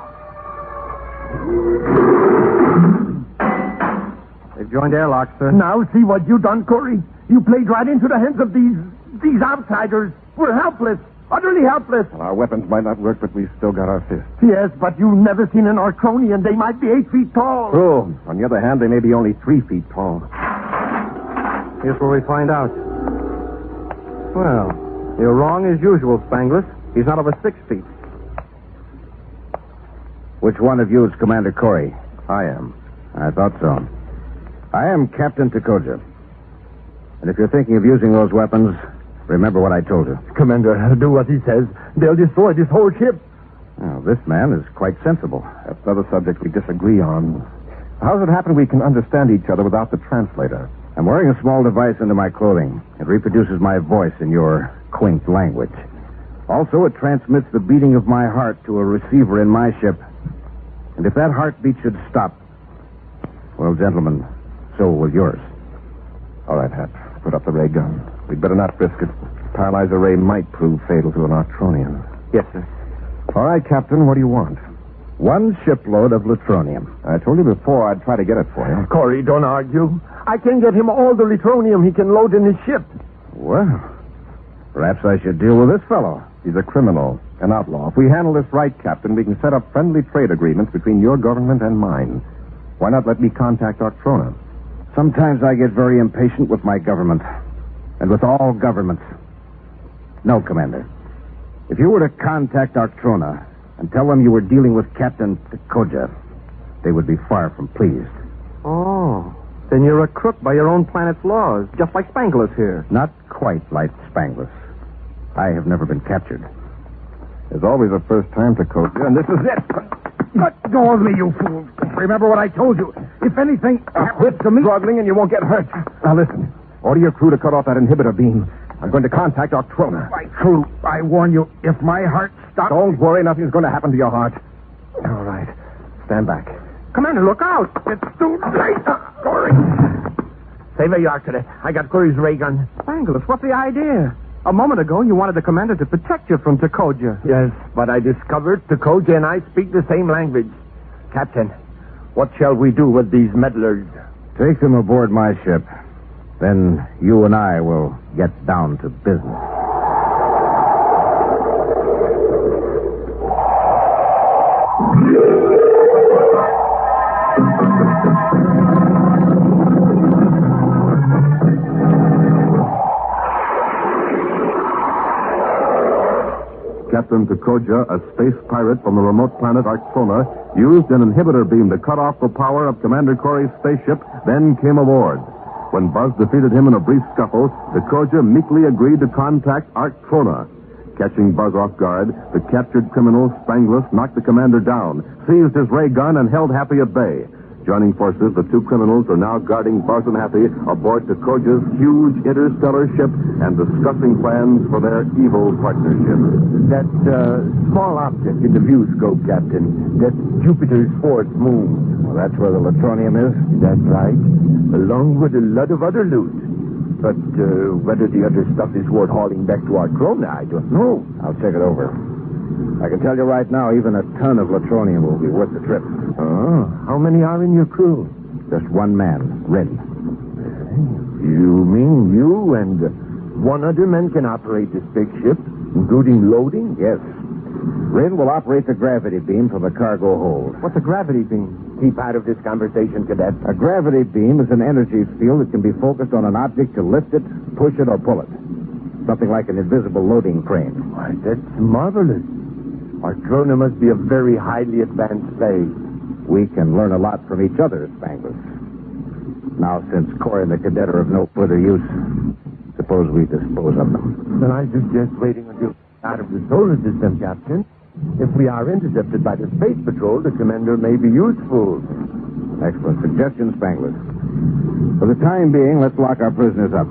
They've joined airlocks, sir. Now see what you done, Corey. You played right into the hands of these outsiders. We're helpless. Utterly helpless. Well, our weapons might not work, but we've still got our fists. Yes, but you've never seen an Artronian. They might be 8 feet tall. True. On the other hand, they may be only 3 feet tall. Here's where we find out. Well, you're wrong as usual, Spangless. He's not over 6 feet. Which one of you is Commander Corey? I am. I thought so. I am Captain Dowager. And if you're thinking of using those weapons, remember what I told you. Commander, do what he says. They'll destroy this whole ship. Now, this man is quite sensible. That's another subject we disagree on. How does it happen we can understand each other without the translator? I'm wearing a small device under my clothing. It reproduces my voice in your quaint language. Also, it transmits the beating of my heart to a receiver in my ship. And if that heartbeat should stop, well, gentlemen, so will yours. All right, Hap. Put up the ray gun. We'd better not risk it. Paralyzer ray might prove fatal to an Artronian. Yes, sir. All right, Captain, what do you want? 1 shipload of latronium. I told you before I'd try to get it for you. Corey, don't argue. I can get him all the latronium he can load in his ship. Well, perhaps I should deal with this fellow. He's a criminal, an outlaw. If we handle this right, Captain, we can set up friendly trade agreements between your government and mine. Why not let me contact Artrona? Sometimes I get very impatient with my government. And with all governments. No, Commander. If you were to contact Artrona and tell them you were dealing with Captain Dowager, they would be far from pleased. Oh, then you're a crook by your own planet's laws, just like Spangless here. Not quite like Spangless. I have never been captured. There's always a first time, Dowager, and this is it. Let go of me, you fool. Remember what I told you. If anything happens to me... Struggling and you won't get hurt. Now listen. Order your crew to cut off that inhibitor beam. I'm going to contact Artrona. My crew, I warn you, if my heart stops... Don't worry, nothing's going to happen to your heart. All right. Stand back. Commander, look out. It's too late. Corey. Stay where you are today. I got Curry's ray gun. Spangles, what's the idea? A moment ago, you wanted the commander to protect you from Dowager. Yes, but I discovered Dowager and I speak the same language. Captain, what shall we do with these meddlers? Take them aboard my ship. Then you and I will get down to business. Captain Dowager, a space pirate from the remote planet Artrona, used an inhibitor beam to cut off the power of Commander Corey's spaceship, then came aboard. When Buzz defeated him in a brief scuffle, Dowager meekly agreed to contact Artrona. Catching Buzz off guard, the captured criminal, Spangles, knocked the commander down, seized his ray gun, and held Happy at bay. Joining forces, the two criminals are now guarding Buzz and Happy aboard Dowager's huge interstellar ship and discussing plans for their evil partnership. That small object in the view scope, Captain. That's Jupiter's fourth moon. Well, that's where the Latronium is? That's right. Along with a lot of other loot. But whether the other stuff is worth hauling back to Artrona, I don't know. I'll check it over. I can tell you right now, even a ton of Latronium will be worth the trip. Oh, how many are in your crew? Just one man, Rin. You mean you and one other man can operate this big ship, including loading? Yes. Rin will operate the gravity beam from the cargo hold. What's a gravity beam? Keep out of this conversation, Cadet. A gravity beam is an energy field that can be focused on an object to lift it, push it, or pull it. Something like an invisible loading crane. Why, that's marvelous. Artrona must be a very highly advanced place. We can learn a lot from each other, Spangles. Now, since Corey and the cadet are of no further use, suppose we dispose of them. Then I suggest waiting until out of the solar system, Captain. If we are intercepted by the Space Patrol, the commander may be useful. Excellent suggestion, Spangles. For the time being, let's lock our prisoners up.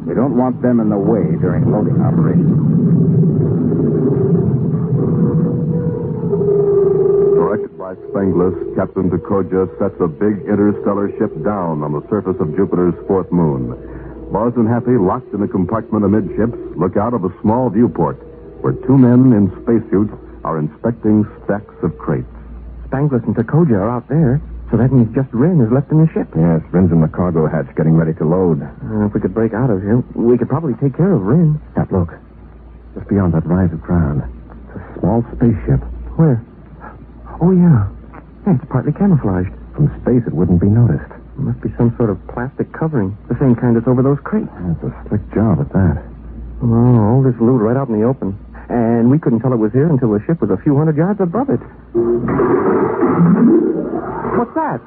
We don't want them in the way during loading operations. Directed by Spangles, Captain Dowager sets a big interstellar ship down on the surface of Jupiter's fourth moon. Buzz and Happy, locked in a compartment amidships, look out of a small viewport where two men in spacesuits are inspecting stacks of crates. Spangles and Dowager are out there, so that means just Rin is left in the ship. Yes, Rin's in the cargo hatch getting ready to load. If we could break out of here, we could probably take care of Rin. That look. Just beyond that rise of ground. It's a small spaceship. Where? Oh, yeah. Hey, it's partly camouflaged. From space, it wouldn't be noticed. It must be some sort of plastic covering. The same kind that's over those crates. That's a slick job at that. Oh, all this loot right out in the open. And we couldn't tell it was here until the ship was a few hundred yards above it. What's that?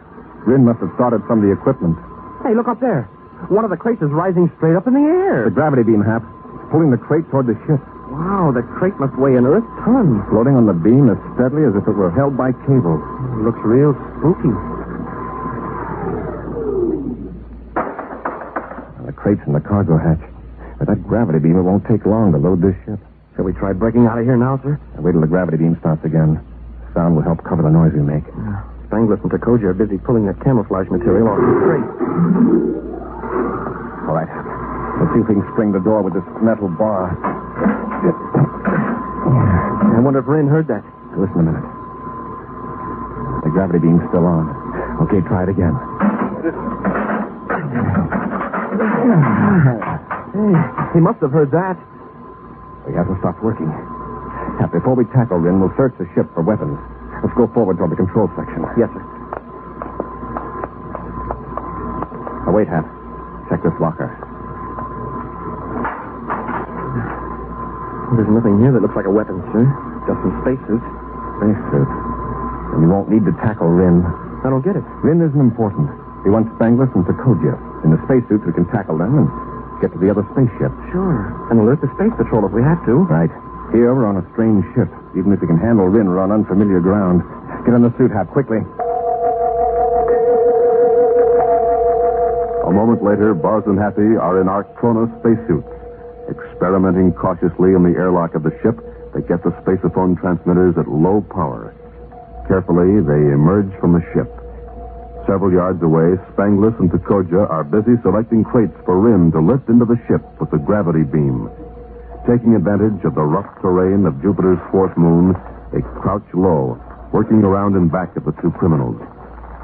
Rin must have started some of the equipment. Hey, look up there. One of the crates is rising straight up in the air. The gravity beam, Hap. It's pulling the crate toward the ship. Wow, that crate must weigh an Earth ton. Floating on the beam as steadily as if it were held by cable. It looks real spooky. The crate's in the cargo hatch. With that gravity beam, it won't take long to load this ship. Shall we try breaking out of here now, sir? Wait till the gravity beam starts again. Sound will help cover the noise we make. Spangles and Dowager are busy pulling that camouflage material off the crate. All right. Let's see if we can spring the door with this metal bar. I wonder if Rin heard that. Listen a minute. The gravity beam's still on. Okay, try it again. Hey, he must have heard that. We haven't stopped working. Now, before we tackle Rin, we'll search the ship for weapons. Let's go forward toward the control section. Yes, sir. Now, wait, Hap. Check this locker. There's nothing here that looks like a weapon, sir. Just some spacesuits. Spacesuits? And you won't need to tackle Rin. I don't get it. Rin isn't important. We want Spangles and Dowager. In the spacesuits, we can tackle them and get to the other spaceship. Sure. And alert the Space Patrol if we have to. Right. Here, we're on a strange ship. Even if we can handle Rin, we're on unfamiliar ground. Get in the suit, Hap, quickly. A moment later, Buzz and Happy are in Artrona spacesuits. Experimenting cautiously in the airlock of the ship, they get the spaceophone transmitters at low power. Carefully, they emerge from the ship. Several yards away, Spangless and Tokoja are busy selecting crates for Rin to lift into the ship with the gravity beam. Taking advantage of the rough terrain of Jupiter's fourth moon, they crouch low, working around and back of the two criminals.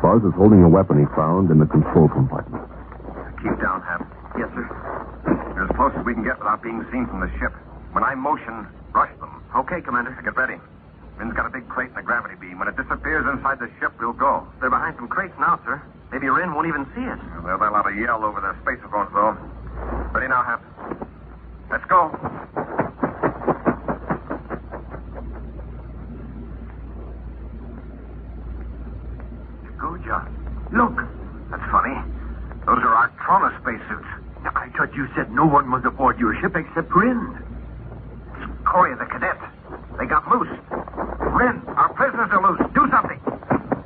Buzz is holding a weapon he found in the control compartment. Keep down, Hap. Yes, sir. You're as close as we can get without being seen from the ship. When I motion, rush them. Okay, Commander. Get ready. Rin's got a big crate and a gravity beam. When it disappears inside the ship, we'll go. They're behind some crates now, sir. Maybe Rin won't even see it. Well, they'll have a yell over their spacephones, though. Ready now, Hap. Let's go. Tokoja. Look. That's funny. Those are Artrona spacesuits. I thought you said no one was aboard your ship except Rin. It's Corey the cadet. They got loose. Rin, our prisoners are loose. Do something.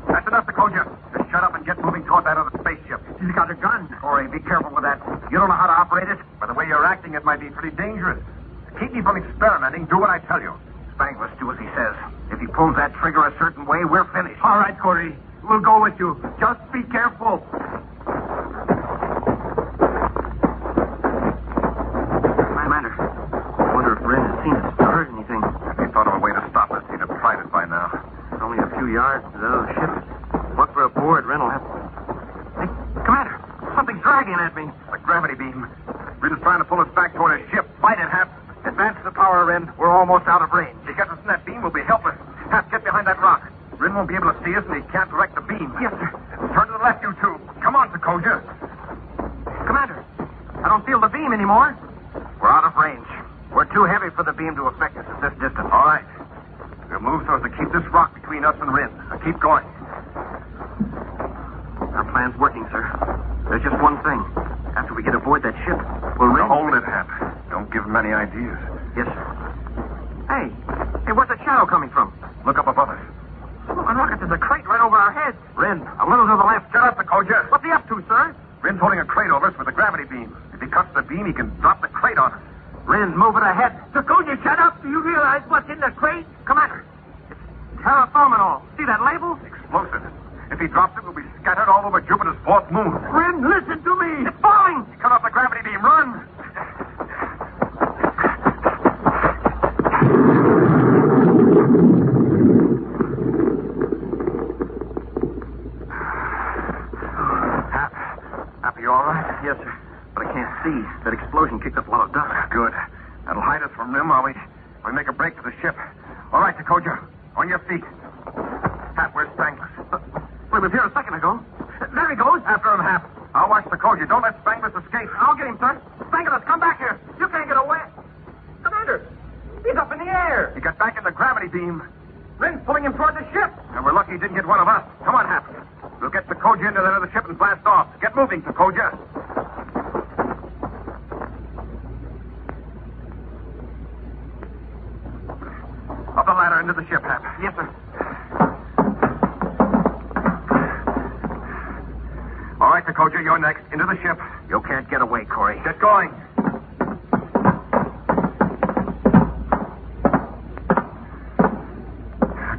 That's enough, Dowager. Just shut up and get moving toward that other spaceship. He's got a gun. Corey, be careful with that. You don't know how to operate it? By the way you're acting, it might be pretty dangerous. Keep me from experimenting. Do what I tell you. Spangless, do as he says. If he pulls that trigger a certain way, we're finished. All right, Corey. We'll go with you. Just be careful. Commander, I wonder if Rin has seen us or heard anything. If he thought of a way to stop us, he'd have tried it by now. It's only a few yards to the other ship. Once we're aboard, Rin will have... Hey, Commander, something's dragging at me. A gravity beam. Rin's trying to pull us back toward his ship. Fight it, Hap. Advance the power, Rin. We're almost out of range. If he gets us in that beam, we'll be helpless. Hap, get behind that rock. Rin won't be able to see us, and he can't direct the beam. Yes, sir. Turn to the left, you two. Come on, Dowager. Commander, I don't feel the beam anymore. We're out of range. We're too heavy for the beam to affect us at this distance. All right. We'll move so as to keep this rock between us and Rin. Now keep going. Our plan's working, sir. There's just one thing. After we get aboard that ship, we'll range... Now hold it, Hap. Don't give him any ideas. Yes, sir. Hey, where's the shadow coming from? Look up above us. Smoking rockets, there's a crate right over our heads. Rin, a little to the left. Shut up, Dowager. What's he up to, sir? Rin's holding a crate over us with a gravity beam. If he cuts the beam, he can drop the crate on us. Rin, move it ahead. Dowager, shut up. Do you realize what's in the crate? Commander, it's terraforminol. See that label? Explosive. If he drops it, we'll be scattered all over Jupiter's fourth moon. Rin, listen to me. It's falling. Cut off the gravity beam. Run. Hap, you all right? Yes, sir. But I can't see. That explosion kicked up a lot of dust. Good. That'll hide us from them while we make a break for the ship. All right, Dowager. On your feet. Hap, where's Spangless? We was here a second ago. There he goes. After him, Hap. I'll watch Dowager. Don't let Spangless escape. I'll get him, sir. Spangless, come back here. You can't get away. Commander, he's up in the air. He got back in the gravity beam. Rin's pulling him toward the ship. And we're lucky he didn't get one of us. Come on, Hap. We'll get Dowager into that other ship and blast off. Get moving, Dowager. Up the ladder into the ship, Hap. Yes, sir. All right, Dowager, you're next. Into the ship. You can't get away, Corey. Get going.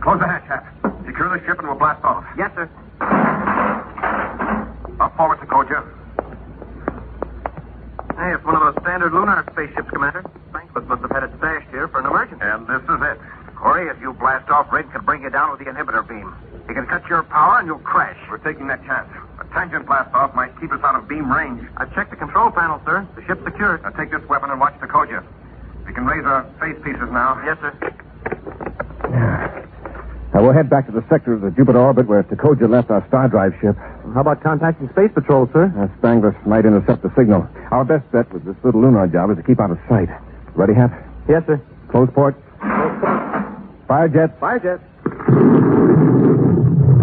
Close the hatch, Hap. Secure the ship and we'll blast off. Yes, sir. Up forward, Dowager. Hey, it's one of those standard lunar spaceships, Commander. Spangless must have had it stashed here for an emergency. And this is it. Corey, if you blast off, Rin can bring you down with the inhibitor beam. He can cut your power and you'll crash. We're taking that chance. A tangent blast off might keep us out of beam range. I've checked the control panel, sir. The ship's secured. Now take this weapon and watch Dowager. We can raise our face pieces now. Yes, sir. Now we'll head back to the sector of the Jupiter orbit where Dowager left our star drive ship. How about contacting Space Patrol, sir? Spangless might intercept the signal. Our best bet with this little lunar job is to keep out of sight. Ready, Hap? Yes, sir. Close port. Fire jets. Fire jets.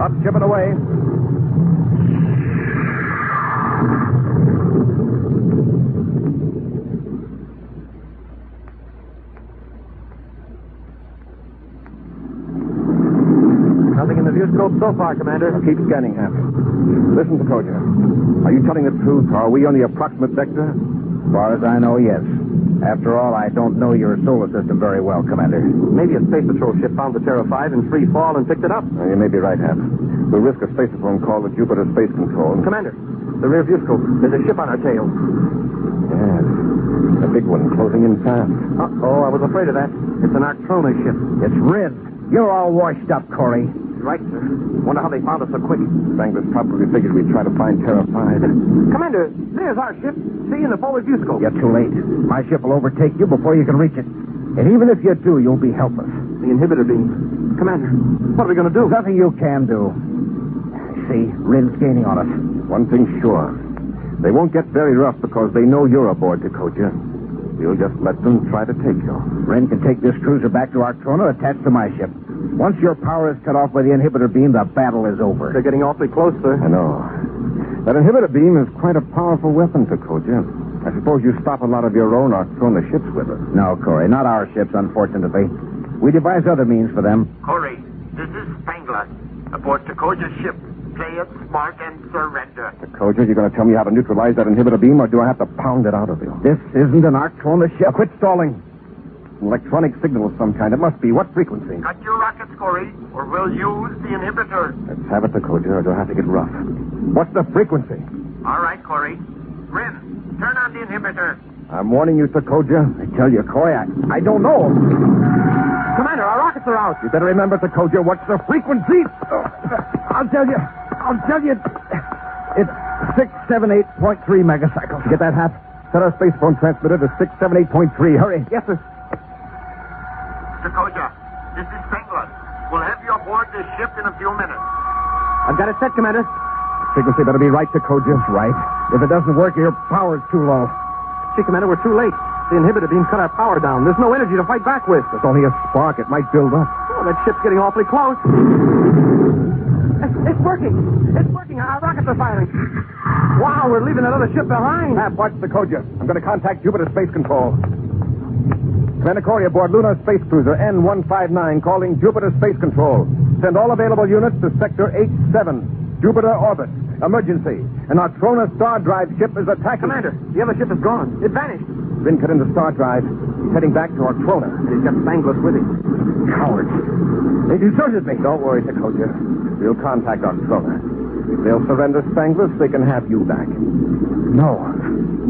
Up, ship it away. Nothing in the viewscope so far, Commander. Keep scanning, Hap. Listen, Dowager. Are you telling the truth, or are we on the approximate vector? As far as I know, yes. After all, I don't know your solar system very well, Commander. Maybe a Space Patrol ship found the Terra 5 in free fall and picked it up. You may be right, Hap. We'll risk a spacephone call to Jupiter Space Control. Commander, the rear view scope. There's a ship on our tail. Yes. A big one closing in fast. Uh-oh, I was afraid of that. It's an Artrona ship. It's Rin. You're all washed up, Corey. Right, sir. Wonder how they found us so quick. Spangler's probably figured we'd try to find Terra 5. Commander, there's our ship. See in the forward view scope. You're too late. My ship will overtake you before you can reach it. And even if you do, you'll be helpless. The inhibitor beam. Commander, what are we going to do? Nothing you can do. See, Rin's gaining on us. One thing's sure. They won't get very rough because they know you're aboard, Dowager. We'll just let them try to take you. Rin can take this cruiser back to Artrona attached to my ship. Once your power is cut off by the inhibitor beam, the battle is over. They're getting awfully close, sir. I know. That inhibitor beam is quite a powerful weapon, Dowager. I suppose you stop a lot of your own Artrona ships with it. No, Corey, not our ships, unfortunately. We devise other means for them. Corey, this is Spangler. Aboard Dowager's ship. Play it smart and surrender. Dowager, you're going to tell me how to neutralize that inhibitor beam, or do I have to pound it out of you? This isn't an Artrona ship. Quit stalling. An electronic signal of some kind. It must be. What frequency? Cut your rockets, Corey, or we'll use the inhibitor. Let's have it, Dowager, or it'll have to get rough. What's the frequency? All right, Corey. Rin, turn on the inhibitor. I'm warning you, Dowager. I tell you, Corey, I don't know. Commander, our rockets are out. You better remember, Dowager, what's the frequency? I'll tell you. It's 678.3 megacycles. Get that, Hap? Set our spacephone transmitter to 678.3. Hurry. Yes, sir. Dowager, this is Spangler. We'll have you aboard this ship in a few minutes. I've got it set, Commander. Frequency better be right, Dowager. Right. If it doesn't work, your power's too low. See, Commander, we're too late. The inhibitor beam cut our power down. There's no energy to fight back with. There's only a spark. It might build up. Oh, that ship's getting awfully close. It's working. It's working. Our rockets are firing. Wow, we're leaving that other ship behind. Hap, watch Dowager. I'm going to contact Jupiter Space Control. Commander Corey aboard Lunar Space Cruiser N159 calling Jupiter Space Control. Send all available units to Sector H7. Jupiter orbit. Emergency. An Artrona star drive ship is attacking. Commander, the other ship is gone. It vanished. Rin cut into star drive. He's heading back to Artrona. And he's got Spangler with him. Cowards. They deserted me. Don't worry, Dowager. We'll contact Artrona. If they'll surrender Spangler, they can have you back. No.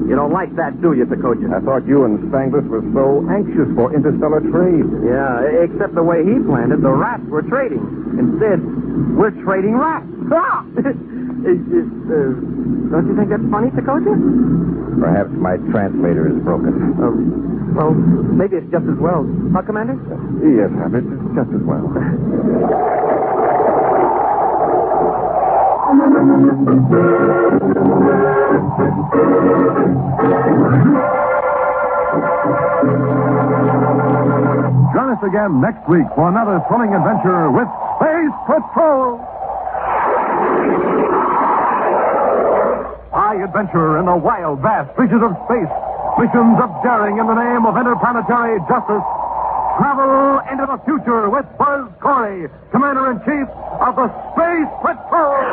You don't like that, do you, Dowager? I thought you and Spangler were so anxious for interstellar trade. Yeah, except the way he planned it, the rats were trading. Instead, we're trading rats. Ah! Don't you think that's funny, Dowager? Perhaps my translator is broken. Well, maybe it's just as well. Huh, Commander? Yes, Hap, it's just as well. Join us again next week for another thrilling adventure with Space Patrol. High adventure in the wild, vast reaches of space. Missions of daring in the name of interplanetary justice. Travel into the future with Buzz Corey, Commander-in-Chief of the Space Patrol.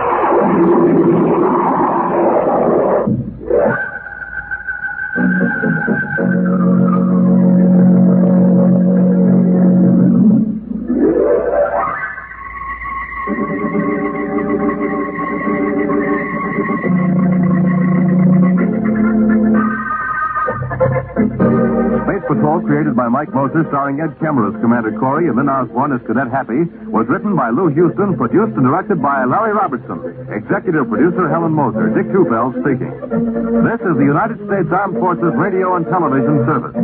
Patrol, created by Mike Moser, starring Ed Kemmer as Commander Corey and Lynn Osborne as Cadet Happy, was written by Lou Houston, produced and directed by Larry Robertson. Executive producer Helen Moser. Dick Tufeld speaking. This is the United States Armed Forces Radio and Television Service.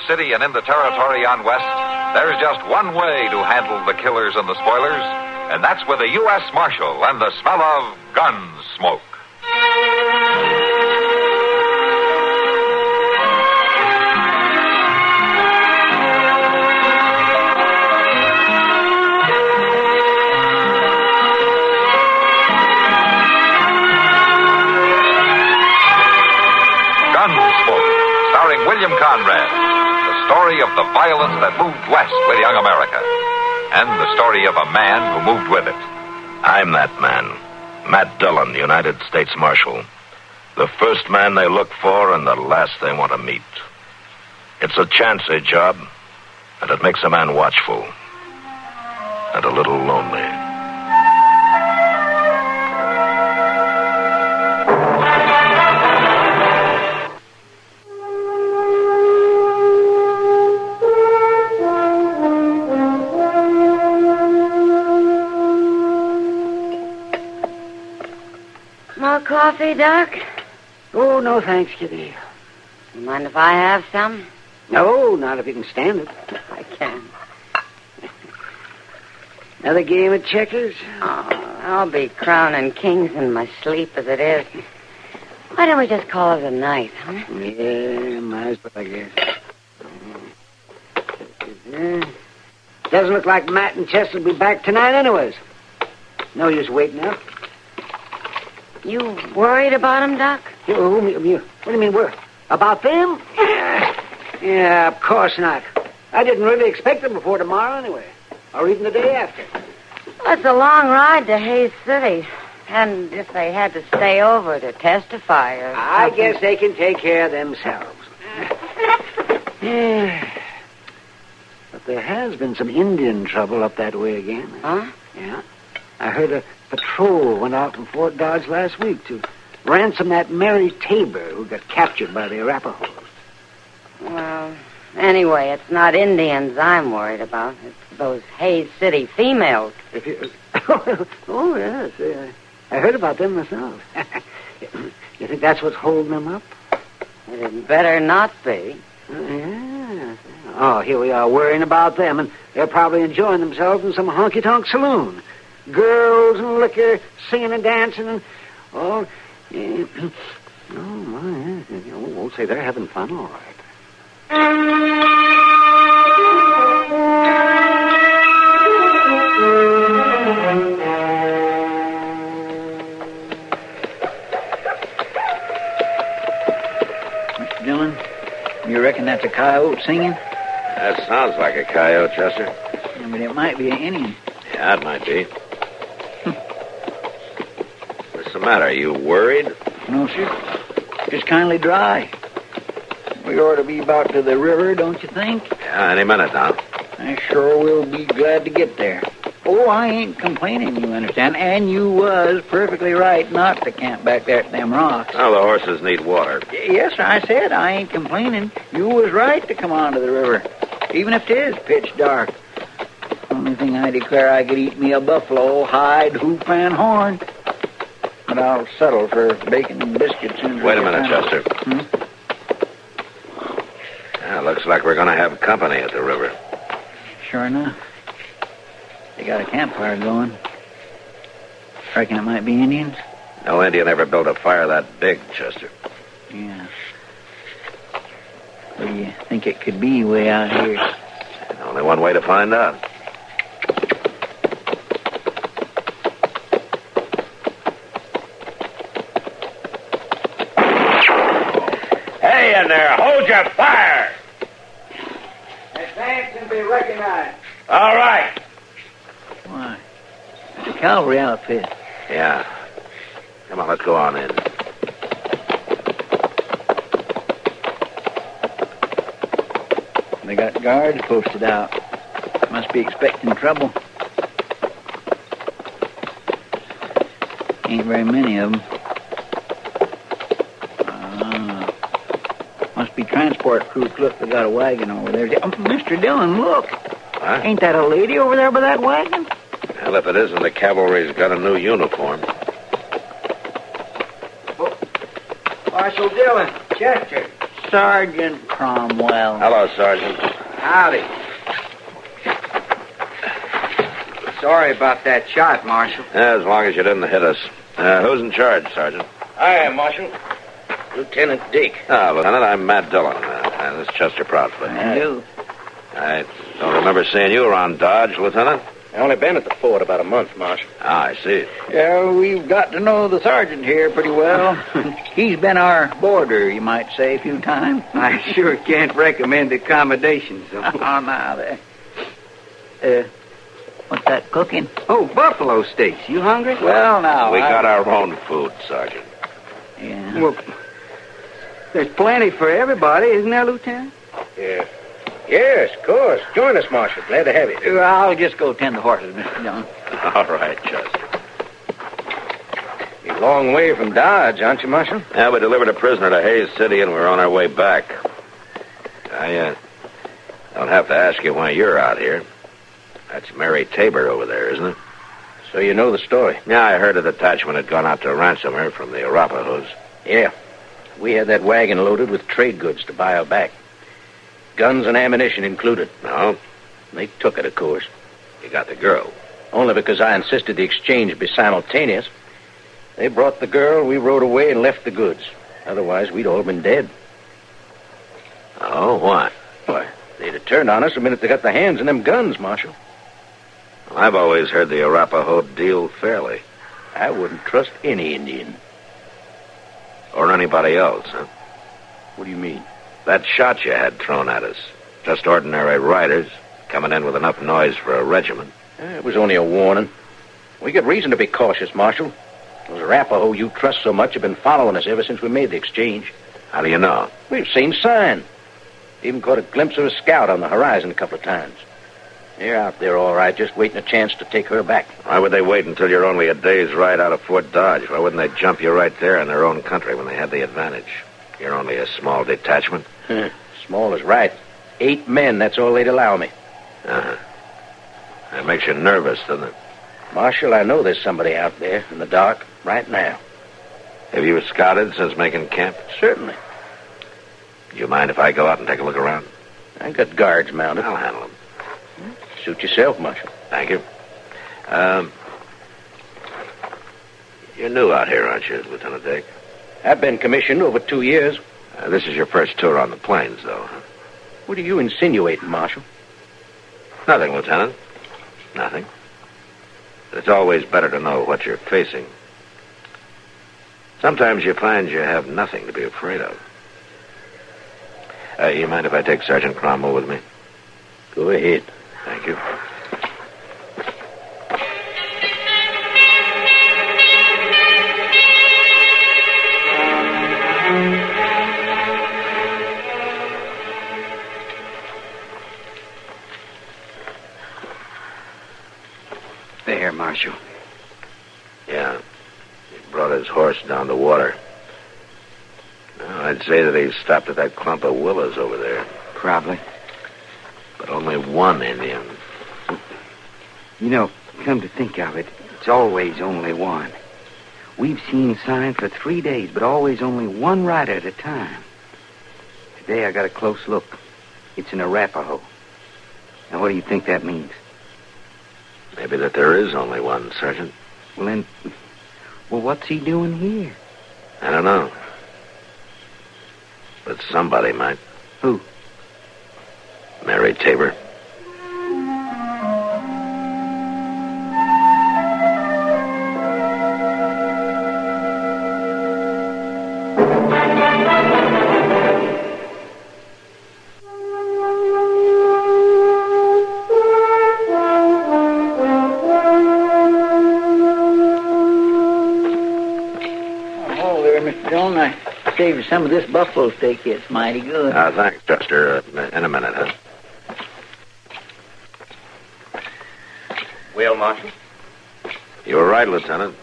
City and in the territory on West, there's just one way to handle the killers and the spoilers, and that's with a U.S. Marshal and the smell of Gunsmoke. William Conrad, the story of the violence that moved west with young America, and the story of a man who moved with it. I'm that man, Matt Dillon, United States Marshal. The first man they look for and the last they want to meet. It's a chancy job, and it makes a man watchful and a little lonely. More coffee, Doc? Oh, no thanks, Kitty. You mind if I have some? No, not if you can stand it. I can. Another game of checkers? Oh, I'll be crowning kings in my sleep as it is. Why don't we just call it a night, huh? Yeah, might as well, I guess. Doesn't look like Matt and Chester will be back tonight anyways. No use waiting up. You worried about him, Doc? What do you mean, worried? About them? Yeah, of course not. I didn't really expect them before tomorrow anyway. Or even the day after. Well, it's a long ride to Hayes City. And if they had to stay over to testify or I guess they can take care of themselves. But there has been some Indian trouble up that way again. Huh? Yeah. I heard a patrol went out from Fort Dodge last week to ransom that Mary Tabor who got captured by the Arapahoes. Well, anyway, it's not Indians I'm worried about. It's those Hayes City females. Oh, yes. I heard about them myself. You think that's what's holding them up? It had better not be. Yeah. Oh, here we are worrying about them, and they're probably enjoying themselves in some honky-tonk saloon. Girls and liquor, singing and dancing, and... Oh, yeah. Oh, my. We'll say they're having fun, all right. Mr. Dillon, you reckon that's a coyote singing? That sounds like a coyote, Chester. Yeah, but it might be an Indian. Yeah, it might be. What's the matter? Are you worried? No, sir. Just kindly dry. We ought to be about to the river, don't you think? Yeah, any minute now. I sure will be glad to get there. Oh, I ain't complaining, you understand. And you was perfectly right not to camp back there at them rocks. Well, the horses need water. Yes, sir, I said I ain't complaining. You was right to come on to the river, even if it is pitch dark. Only thing I declare I could eat me a buffalo, hide, hoop, and horn. But I'll settle for bacon and biscuits. Wait a minute, Chester. Yeah, looks like we're going to have company at the river. Sure enough. They got a campfire going. Reckon it might be Indians? No Indian ever built a fire that big, Chester. Yeah. What do you think it could be way out here? Only one way to find out. Hey in there, hold your fire! Advance and be recognized. All right. Why? It's a cavalry outfit. Yeah. Come on, let's go on in. They got guards posted out. Must be expecting trouble. Ain't very many of them. Must be transport crews. Look, they got a wagon over there. Oh, Mr. Dillon, look. Huh? Ain't that a lady over there by that wagon? Well, if it isn't, the cavalry's got a new uniform. Marshal Dillon, Chester. Sergeant Cromwell. Hello, Sergeant. Howdy. Sorry about that shot, Marshal. Yeah, as long as you didn't hit us. Who's in charge, Sergeant? I am, Marshal. Lieutenant Dick. Lieutenant, I'm Matt Dillon. This is Chester Proudfoot. And you? I don't remember seeing you around Dodge, Lieutenant. I only been at the fort about a month, Marshal. Ah, I see. Yeah, we've got to know the sergeant here pretty well. He's been our boarder, you might say, a few times. I sure can't recommend accommodations, though. Oh, now there. What's that cooking? Oh, buffalo steaks. You hungry? Well, now. We got our own food, Sergeant. Yeah. Well, there's plenty for everybody, isn't there, Lieutenant? Yeah. Yes, of course. Join us, Marshal. Glad to have you. I'll just go tend the horses, Mr. Dillon. All right, Chester. You're a long way from Dodge, aren't you, Marshal? Yeah, we delivered a prisoner to Hayes City, and we're on our way back. I don't have to ask you why you're out here. That's Mary Tabor over there, isn't it? So you know the story? Yeah, I heard a detachment had gone out to ransom her from the Arapahoes. Yeah. We had that wagon loaded with trade goods to buy her back. Guns and ammunition included. No? They took it, of course. You got the girl. Only because I insisted the exchange be simultaneous. They brought the girl, we rode away and left the goods. Otherwise, we'd all been dead. Oh, why? Why, they'd have turned on us the minute they got their hands on them guns, Marshal. Well, I've always heard the Arapaho deal fairly. I wouldn't trust any Indian. Or anybody else, huh? What do you mean? That shot you had thrown at us. Just ordinary riders, coming in with enough noise for a regiment. It was only a warning. We got reason to be cautious, Marshal. Those Arapaho you trust so much have been following us ever since we made the exchange. How do you know? We've seen sign. Even caught a glimpse of a scout on the horizon a couple of times. They're out there all right, just waiting a chance to take her back. Why would they wait until you're only a day's ride out of Fort Dodge? Why wouldn't they jump you right there in their own country when they had the advantage? You're only a small detachment. Small is right. 8 men, that's all they'd allow me. Uh-huh. That makes you nervous, doesn't it? Marshal, I know there's somebody out there in the dark right now. Have you scouted since making camp? Certainly. Do you mind if I go out and take a look around? I got guards mounted. I'll handle them. Suit yourself, Marshal. Thank you. You're new out here, aren't you, Lieutenant Dake? I've been commissioned over 2 years. This is your first tour on the plains, though, huh? What are you insinuating, Marshal? Nothing, Lieutenant. Nothing. But it's always better to know what you're facing. Sometimes you find you have nothing to be afraid of. You mind if I take Sergeant Cromwell with me? Go ahead. Thank you. There, Marshal. Yeah. He brought his horse down the water. Well, I'd say that he stopped at that clump of willows over there. Probably. But only one Indian. You know, come to think of it, it's always only one. We've seen sign for 3 days, but always only one rider at a time. Today I got a close look. It's an Arapaho. Now, what do you think that means? Maybe that there is only one, Sergeant. Well, what's he doing here? I don't know. But somebody might. Who? Mary Tabor. Saved some of this buffalo steak. It's mighty good. Thanks, Chester. In a minute, huh? Well, Marshal? You were right, Lieutenant.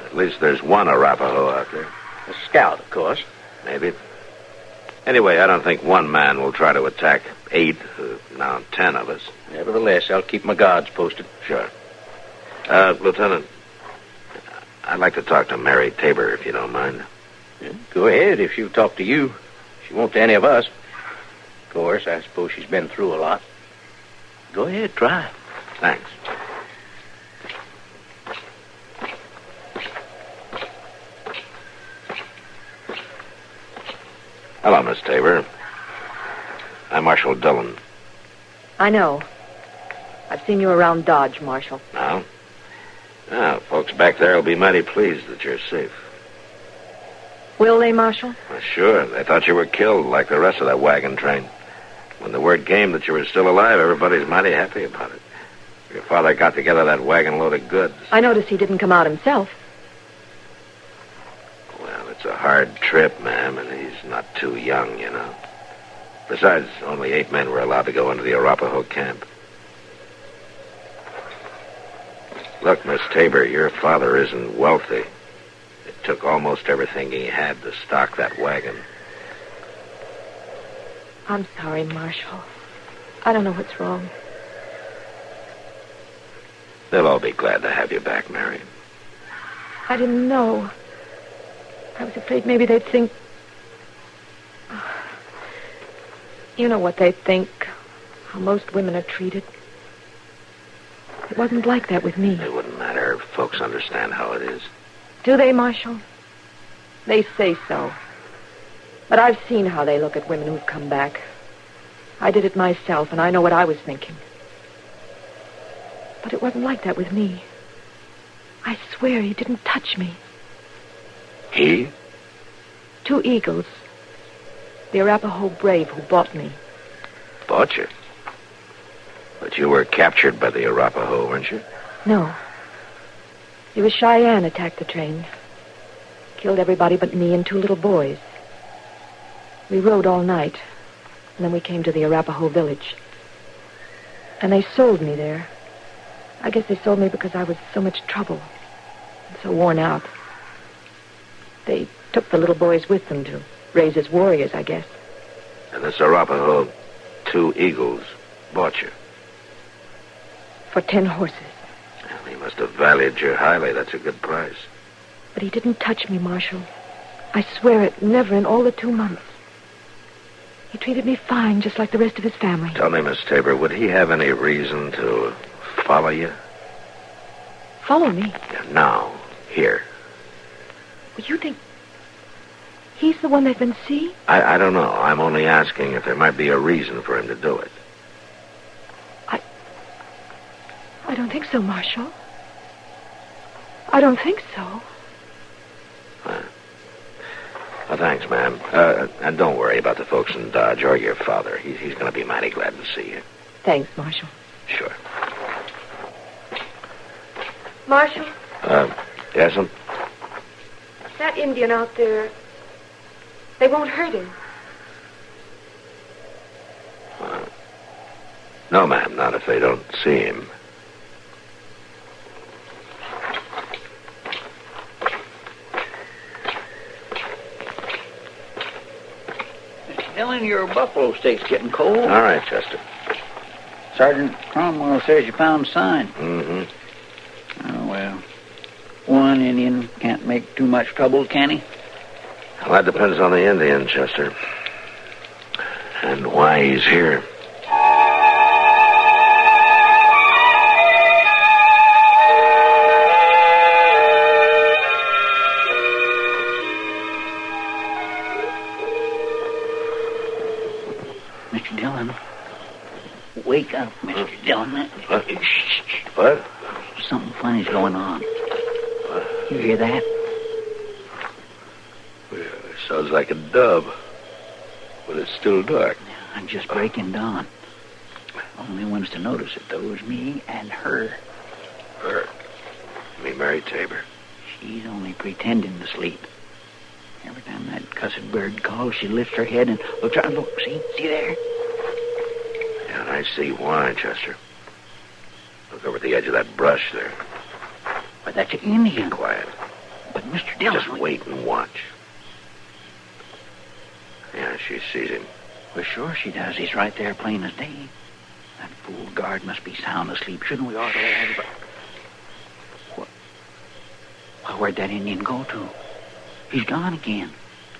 At least there's one Arapaho out there. A scout, of course. Maybe. Anyway, I don't think one man will try to attack 8, now 10 of us. Nevertheless, I'll keep my guards posted. Sure. Lieutenant, I'd like to talk to Mary Tabor, if you don't mind. Yeah, go ahead, if she'll talk to you. She won't to any of us. Of course, I suppose she's been through a lot. Go ahead, try. Thanks. Hello, Miss Tabor. I'm Marshal Dillon. I know. I've seen you around Dodge, Marshal. Now? Now, folks back there will be mighty pleased that you're safe. Will they, Marshal? Well, sure. They thought you were killed like the rest of that wagon train. When the word came that you were still alive, everybody's mighty happy about it. Your father got together that wagon load of goods. I noticed he didn't come out himself. Well, it's a hard trip, ma'am, and he's not too young, you know. Besides, only 8 men were allowed to go into the Arapaho camp. Look, Miss Tabor, your father isn't wealthy. It took almost everything he had to stock that wagon. I'm sorry, Marshal. I don't know what's wrong. They'll all be glad to have you back, Mary. I didn't know. I was afraid maybe they'd think... You know what they'd think. How most women are treated. It wasn't like that with me. It wouldn't matter if folks understand how it is. Do they, Marshal? They say so. But I've seen how they look at women who've come back. I did it myself, and I know what I was thinking. But it wasn't like that with me. I swear he didn't touch me. He? 2 eagles. The Arapaho brave who bought me. Bought you? But you were captured by the Arapaho, weren't you? No. It was Cheyenne attacked the train. Killed everybody but me and 2 little boys. We rode all night, and then we came to the Arapaho village. And they sold me there. I guess they sold me because I was so much trouble and so worn out. They took the little boys with them to raise as warriors, I guess. And this Arapaho, 2 eagles, bought you? For 10 horses. Well, he must have valued you highly. That's a good price. But he didn't touch me, Marshal. I swear it, never in all the 2 months. He treated me fine, just like the rest of his family. Tell me, Miss Tabor, would he have any reason to follow you? Follow me? Yeah, now, here. Well, you think he's the one they've been seeing? I don't know. I'm only asking if there might be a reason for him to do it. I don't think so, Marshal. I don't think so. Well, thanks, ma'am. And don't worry about the folks in Dodge or your father. He's going to be mighty glad to see you. Thanks, Marshal. Sure. Marshal? Yes, ma'am? That Indian out there, they won't hurt him. No, ma'am, not if they don't see him. Dillon, your buffalo steak's getting cold. All right, Chester. Sergeant Cromwell says you found sign. Mm-hmm. Oh, well. One Indian can't make too much trouble, can he? Well, that depends on the Indian, Chester. And why he's here. Mr. Dillon. Wake up, Mr. Dillon. What? Something funny's going on. You hear that? Yeah, it sounds like a dove. But it's still dark. I'm just breaking dawn. Only ones to notice it, though, is me and her. Her? You mean Mary Tabor? She's only pretending to sleep. Every time that cussed bird calls, she lifts her head and looks around. Look, see there? Yeah, and I see why, Chester. Look over the edge of that brush there. Why, that's an Indian. Be quiet. But, Mr. Dillon... Just wait and watch. Yeah, she sees him. Well, sure she does. He's right there plain as day. That fool guard must be sound asleep. Shouldn't we ought to have... What? Well, where'd that Indian go to? He's gone again.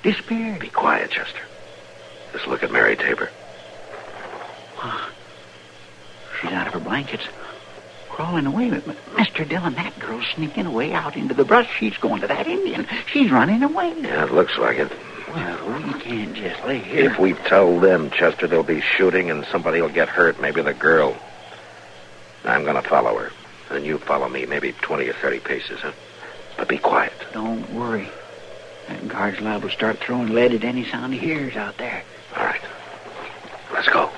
Disappeared. Be quiet, Chester. Just look at Mary Tabor. Oh, she's out of her blankets. Crawling away. Mr. Dillon, that girl's sneaking away out into the brush. She's going to that Indian. She's running away. Yeah, it looks like it. Well, we can't just lay here. If we tell them, Chester, they'll be shooting and somebody will get hurt. Maybe the girl. I'm going to follow her. And you follow me, maybe 20 or 30 paces, huh? But be quiet. Don't worry. That guard's liable to start throwing lead at any sound he hears out there. All right. Let's go.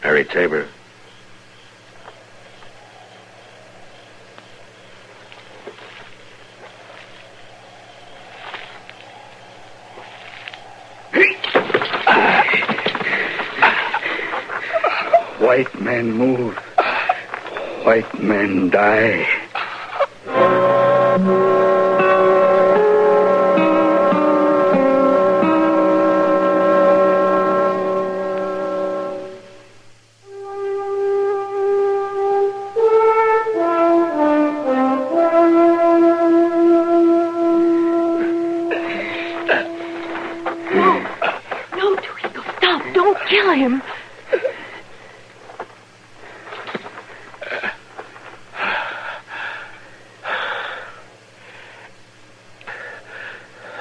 Mary Tabor. White men move. White men die.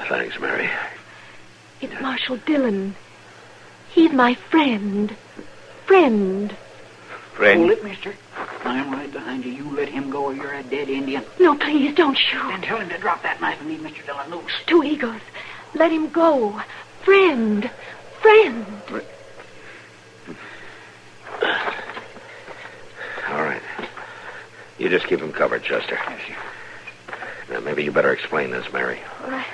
Thanks, Mary. It's Marshal Dillon. He's my friend. Friend. Hold it, mister. I'm right behind you. You let him go or you're a dead Indian. No, please, don't shoot. Then tell him to drop that knife and leave Mr. Dillon loose. Two eagles. Let him go. Friend. Friend. All right. You just keep him covered, Chester. Yes, sir. Now, maybe you better explain this, Mary. Well,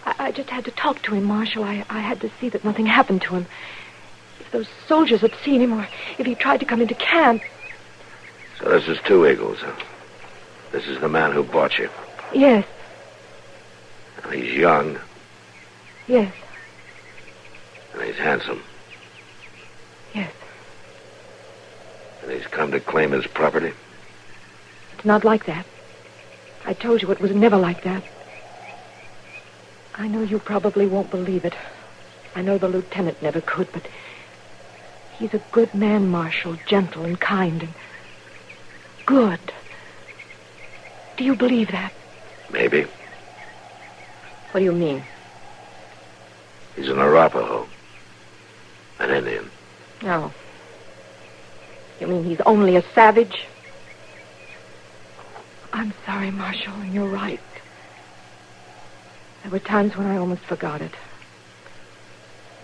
I just had to talk to him, Marshal. I had to see that nothing happened to him. If those soldiers had seen him, or if he tried to come into camp. So this is Two Eagles, huh? This is the man who bought you. Yes. Now, he's young. Yes. And he's handsome. Yes. And he's come to claim his property. It's not like that. I told you it was never like that. I know you probably won't believe it. I know the lieutenant never could, but he's a good man, Marshal, gentle and kind and good. Do you believe that? Maybe. What do you mean? He's an Arapaho. An Indian. No. You mean he's only a savage? I'm sorry, Marshal, and you're right. There were times when I almost forgot it.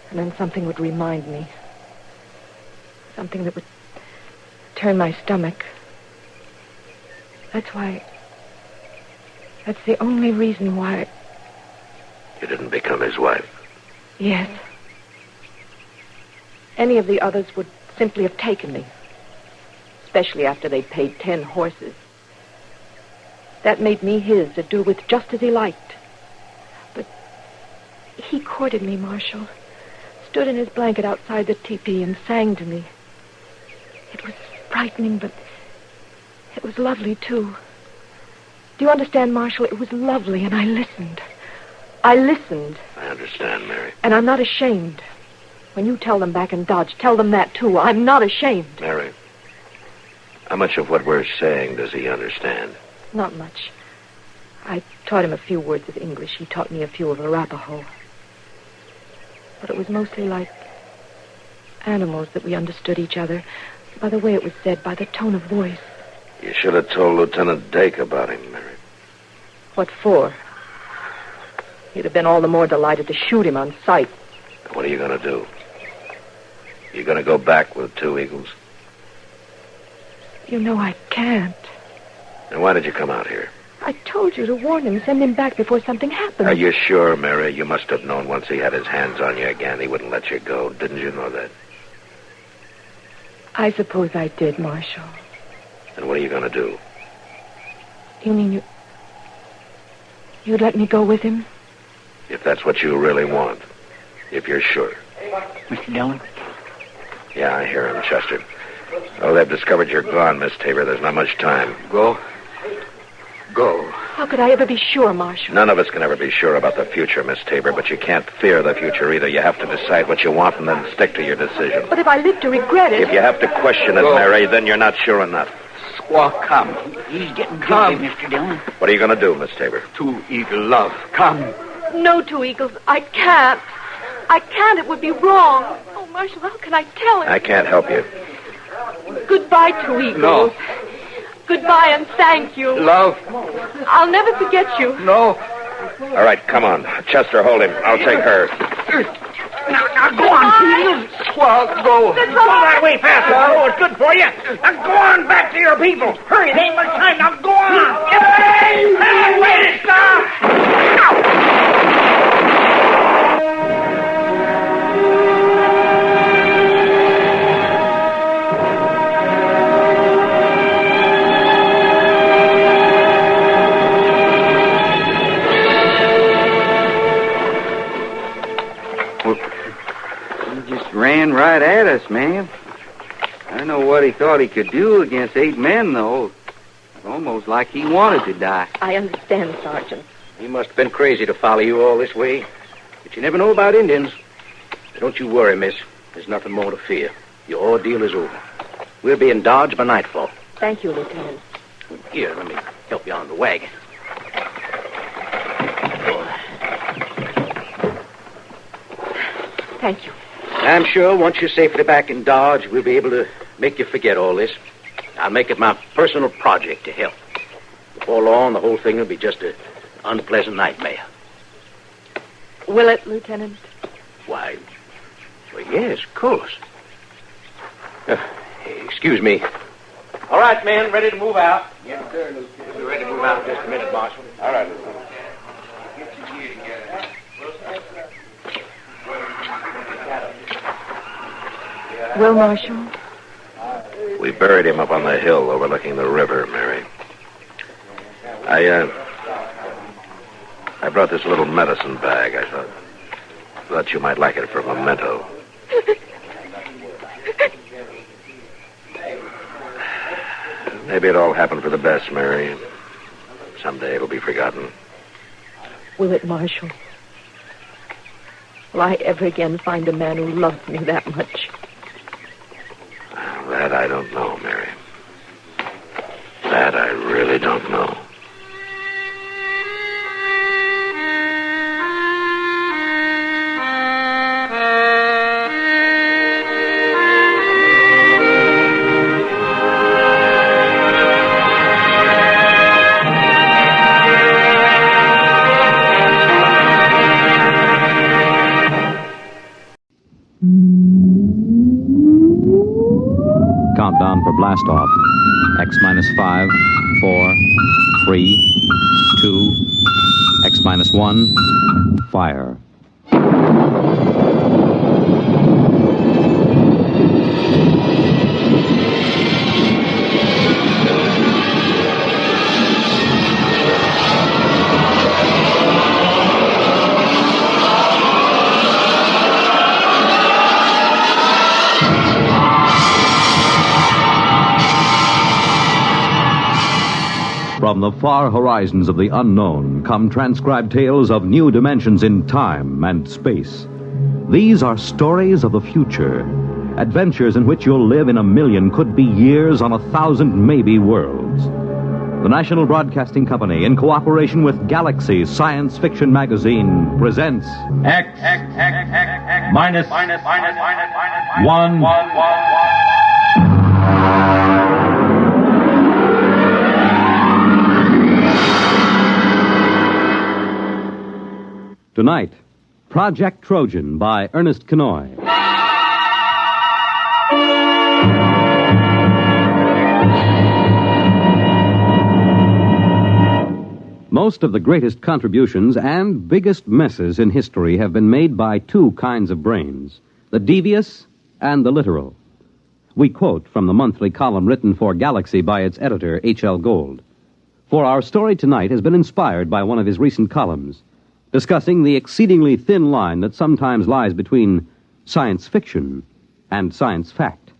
And then something would remind me. Something that would turn my stomach. That's the only reason why... You didn't become his wife. Yes. Any of the others would simply have taken me. Especially after they'd paid 10 horses. That made me his to do with just as he liked. But he courted me, Marshal. Stood in his blanket outside the teepee and sang to me. It was frightening, but it was lovely, too. Do you understand, Marshal? It was lovely, and I listened. I listened. I understand, Mary. And I'm not ashamed. When you tell them back in Dodge, tell them that, too. I'm not ashamed. Mary, how much of what we're saying does he understand? Not much. I taught him a few words of English. He taught me a few of Arapaho. But it was mostly like animals that we understood each other, by the way it was said, by the tone of voice. You should have told Lieutenant Dake about him, Mary. What for? He'd have been all the more delighted to shoot him on sight. What are you going to do? You going to go back with Two Eagles? You know I can't. Then why did you come out here? I told you to warn him, send him back before something happened. Are you sure, Mary? You must have known once he had his hands on you again, he wouldn't let you go. Didn't you know that? I suppose I did, Marshal. Then what are you going to do? You mean you'd let me go with him? If that's what you really want. If you're sure. Mr. Dillon? Yeah, I hear him, Chester. Oh, they've discovered you're gone, Miss Tabor. There's not much time. Go? Go. How could I ever be sure, Marshal? None of us can ever be sure about the future, Miss Tabor, but you can't fear the future either. You have to decide what you want and then stick to your decision. But if I live to regret it... If you have to question it, Mary, then you're not sure enough. Squaw, come. He's getting Come. guilty, Mr. Dillon. What are you going to do, Miss Tabor? Two Eagle Love. Come. No, Two Eagles. I can't. I can't. It would be wrong. Oh, Marshal, how can I tell him? I can't help you. Goodbye, Two Eagles. No. Goodbye and thank you. Love. I'll never forget you. No. All right, come on. Chester, hold him. I'll take her. Now go on, Two Eagles. Squaw, go. Go that way faster. I know it's good for you. Now go on back to your people. Hurry, there ain't much time. Now go on. Hey, wait, stop. Ran right at us, man. I don't know what he thought he could do against 8 men, though. It's almost like he wanted to die. I understand, Sergeant. He must have been crazy to follow you all this way. But you never know about Indians. Don't you worry, miss. There's nothing more to fear. Your ordeal is over. We'll be in Dodge by nightfall. Thank you, Lieutenant. Here, let me help you on the wagon. Thank you. I'm sure once you're safely back in Dodge, we'll be able to make you forget all this. I'll make it my personal project to help. Before long, the whole thing will be just an unpleasant nightmare. Will it, Lieutenant? Why, well, yes, of course. Excuse me. All right, men, ready to move out? Yes, sir, Lieutenant. We're ready to move out in just a minute, Marshal. All right, Lieutenant. Get your gear together. Will, Marshal? We buried him up on the hill overlooking the river, Mary. I brought this little medicine bag. I thought you might like it for a memento. Maybe it all happened for the best, Mary. Someday it'll be forgotten. Will it, Marshal? Will I ever again find a man who loves me that much? That I don't know, Mary. That I really don't know. Countdown for blast off. X minus 5, 4, 3, 2, X minus 1, fire. From the far horizons of the unknown come transcribed tales of new dimensions in time and space. These are stories of the future, adventures in which you'll live in a million, could be years, on 1,000 maybe worlds. The National Broadcasting Company, in cooperation with Galaxy Science Fiction Magazine, presents X minus 1. Tonight, Project Trojan by Ernest Kenoy. Most of the greatest contributions and biggest messes in history have been made by two kinds of brains, the devious and the literal. We quote from the monthly column written for Galaxy by its editor, H.L. Gold. For our story tonight has been inspired by one of his recent columns, discussing the exceedingly thin line that sometimes lies between science fiction and science fact.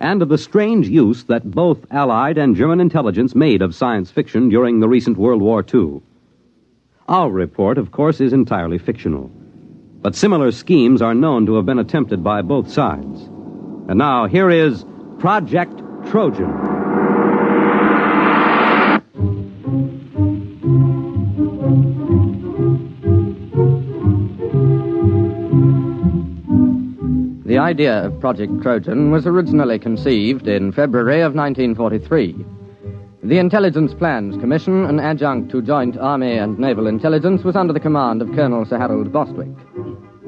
and of the strange use that both Allied and German intelligence made of science fiction during the recent World War II. Our report, of course, is entirely fictional, but similar schemes are known to have been attempted by both sides. And now, here is Project Trojan. The idea of Project Trojan was originally conceived in February of 1943. The Intelligence Plans Commission, an adjunct to Joint Army and Naval Intelligence, was under the command of Colonel Sir Harold Bostwick.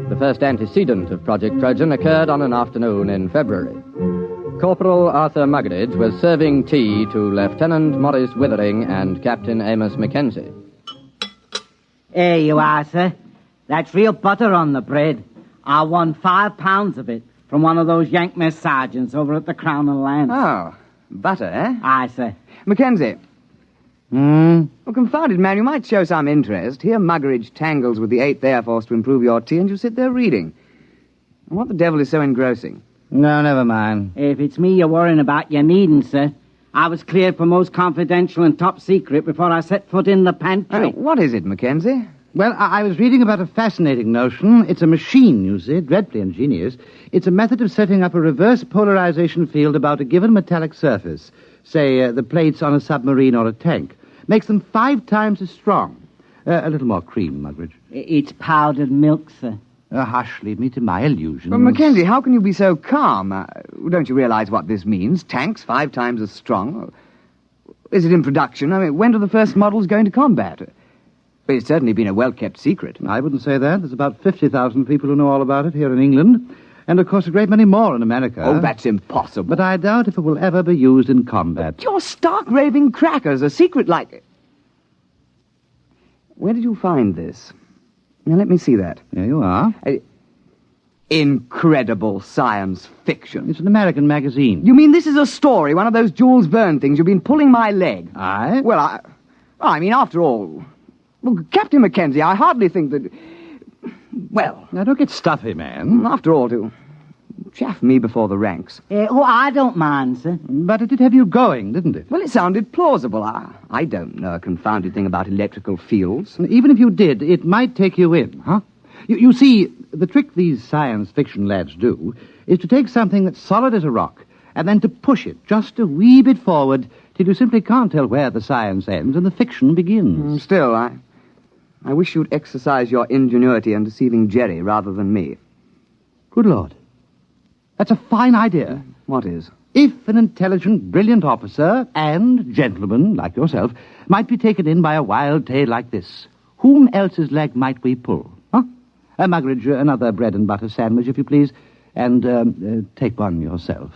The first antecedent of Project Trojan occurred on an afternoon in February. Corporal Arthur Muggeridge was serving tea to Lieutenant Maurice Withering and Captain Amos Mackenzie. Here you are, sir. That's real butter on the bread. I won 5 pounds of it from one of those Yank mess sergeants over at the Crown and Lance. Oh, butter, eh? Aye, sir. Mackenzie. Well, confounded man, you might show some interest. Here Muggeridge tangles with the 8th Air Force to improve your tea, and you sit there reading. What the devil is so engrossing? No, never mind. If it's me you're worrying about, you needn't, sir. I was cleared for most confidential and top secret before I set foot in the pantry. What is it, Mackenzie? Well, I was reading about a fascinating notion. It's a machine, you see, dreadfully ingenious. It's a method of setting up a reverse polarization field about a given metallic surface, say the plates on a submarine or a tank. Makes them 5 times as strong. A little more cream, Muggeridge. It's powdered milk, sir. Hush, leave me to my illusions. Well, Mackenzie, how can you be so calm? Don't you realize what this means? Tanks 5 times as strong? Is it in production? I mean, when do the first models go into combat? But it's certainly been a well-kept secret. I wouldn't say that. There's about 50,000 people who know all about it here in England. And, of course, a great many more in America. Oh, that's impossible. But I doubt if it will ever be used in combat. You're stark raving crackers. A secret like... Where did you find this? Now, let me see that. There you are. Incredible science fiction. It's an American magazine. You mean this is a story, one of those Jules Verne things? You've been pulling my leg. Aye? Well, I mean, after all... Well, Captain Mackenzie, I hardly think that... Well... Now, don't get stuffy, man. After all, to chaff me before the ranks. I don't mind, sir. But it did have you going, didn't it? Well, it sounded plausible. I don't know a confounded thing about electrical fields. Even if you did, it might take you in, huh? You see, the trick these science fiction lads do is to take something that's solid as a rock and then to push it just a wee bit forward till you simply can't tell where the science ends and the fiction begins. Still, I wish you'd exercise your ingenuity in deceiving Jerry rather than me. Good Lord. That's a fine idea. What is? If an intelligent, brilliant officer and gentleman like yourself might be taken in by a wild tale like this, whom else's leg might we pull? Huh? Muggeridge, another bread and butter sandwich, if you please, and take one yourself.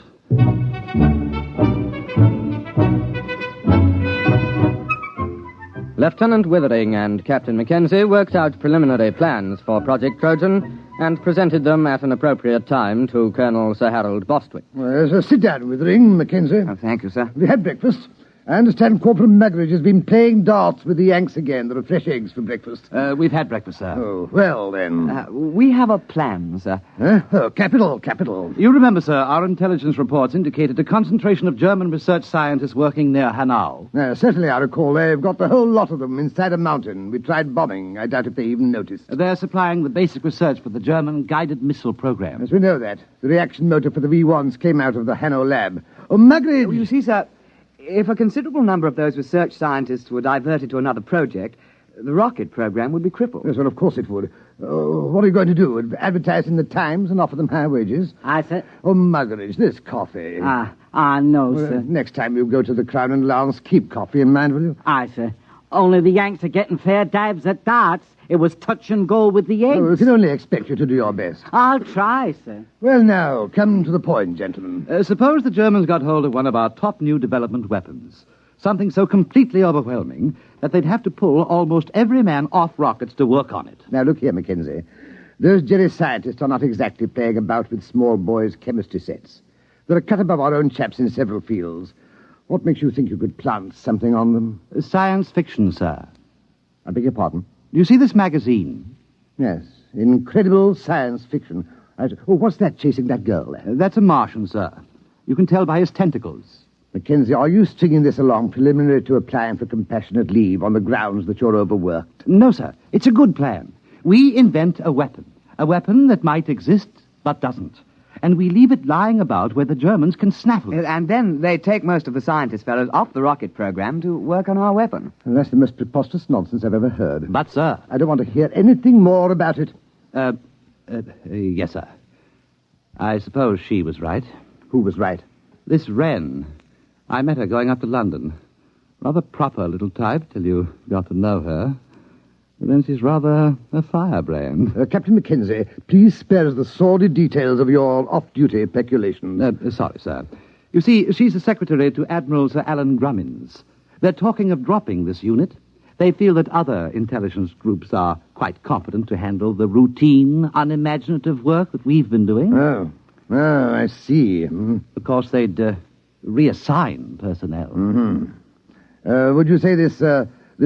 Lieutenant Withering and Captain Mackenzie worked out preliminary plans for Project Trojan and presented them at an appropriate time to Colonel Sir Harold Bostwick. Well, sit down, Withering, Mackenzie. Oh, thank you, sir. We had breakfast. I understand Corporal Muggeridge has been playing darts with the Yanks again. There are fresh eggs for breakfast. We've had breakfast, sir. Oh, well, then. We have a plan, sir. Oh, capital. You remember, sir, our intelligence reports indicated a concentration of German research scientists working near Hanau. Certainly, I recall. They've got the whole lot of them inside a mountain. We tried bombing. I doubt if they even noticed. They're supplying the basic research for the German guided missile program. Yes, we know that. The reaction motor for the V1s came out of the Hanau lab. Oh, Muggeridge! Oh, you see, sir... If a considerable number of those research scientists were diverted to another project, the rocket program would be crippled. Yes, well, of course it would. What are you going to do? Advertise in the Times and offer them high wages? Aye, sir. Oh, Muggeridge, this coffee. No, sir. Next time you go to the Crown and Lance, keep coffee in mind, will you? Aye, sir. Only the Yanks are getting fair dives at darts. It was touch and go with the Yanks. Oh, we can only expect you to do your best. I'll try, sir. Well, now, come to the point, gentlemen. Suppose the Germans got hold of one of our top new development weapons. Something so completely overwhelming that they'd have to pull almost every man off rockets to work on it. Now, look here, Mackenzie. Those Jerry scientists are not exactly playing about with small boys' chemistry sets. They're a cut above our own chaps in several fields. What makes you think you could plant something on them? Science fiction, sir. I beg your pardon? Do you see this magazine? Yes. Incredible science fiction. Oh, what's that chasing that girl there? That's a Martian, sir. You can tell by his tentacles. Mackenzie, are you stringing this along preliminary to applying for compassionate leave on the grounds that you're overworked? No, sir. It's a good plan. We invent a weapon that might exist but doesn't. And we leave it lying about where the Germans can snaffle it. And then they take most of the scientist fellows off the rocket program to work on our weapon. And that's the most preposterous nonsense I've ever heard. But, sir... I don't want to hear anything more about it. Yes, sir. I suppose she was right. Who was right? This Wren. I met her going up to London. Rather proper little type till you got to know her. But then she's rather a firebrand. Captain Mackenzie, please spare us the sordid details of your off-duty peculations. Sorry, sir. You see, she's the secretary to Admiral Sir Alan Grummins. They're talking of dropping this unit. They feel that other intelligence groups are quite competent to handle the routine, unimaginative work that we've been doing. Oh, I see. Mm-hmm. Of course, they'd reassign personnel. Mm-hmm. Would you say this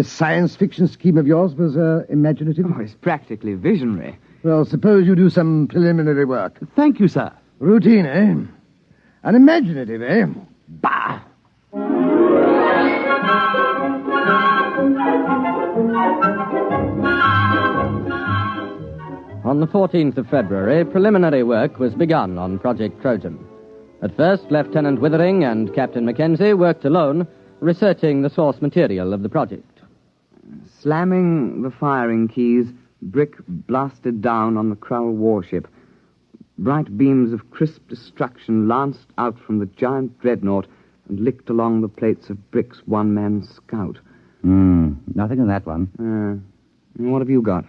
science fiction scheme of yours was imaginative? Oh, it's practically visionary. Well, suppose you do some preliminary work. Thank you, sir. Routine, eh? Unimaginative, eh? Bah! On the 14th of February, preliminary work was begun on Project Trojan. At first, Lieutenant Withering and Captain Mackenzie worked alone, researching the source material of the project. Slamming the firing keys, brick blasted down on the Krull warship. Bright beams of crisp destruction lanced out from the giant dreadnought and licked along the plates of Brick's one-man scout. Nothing in that one. What have you got?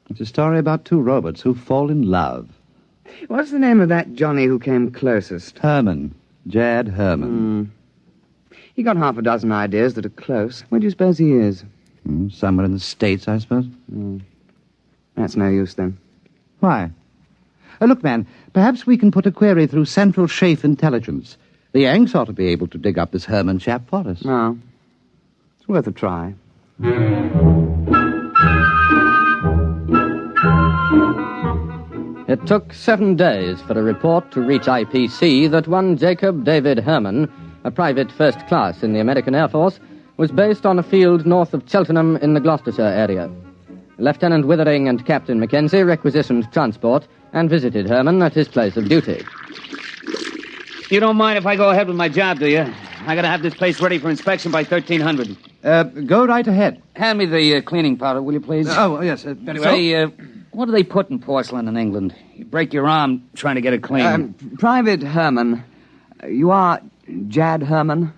It's a story about two robots who fall in love. What's the name of that Johnny who came closest? Herman. Jad Herman. He got half a dozen ideas that are close. Where do you suppose he is? Somewhere in the States, I suppose. That's no use, then. Why? Look, man, perhaps we can put a query through Central Chafe Intelligence. The Yanks ought to be able to dig up this Herman chap for us. No. It's worth a try. It took 7 days for a report to reach IPC that one Jacob David Herman, a private first class in the American Air Force, was based on a field north of Cheltenham in the Gloucestershire area. Lieutenant Withering and Captain Mackenzie requisitioned transport and visited Herman at his place of duty. You don't mind if I go ahead with my job, do you? I gotta have this place ready for inspection by 1300. Go right ahead. Hand me the cleaning powder, will you, please? Yes, very well. Say, what do they put in porcelain in England? You break your arm trying to get it clean. Private Herman. You are Jad Herman,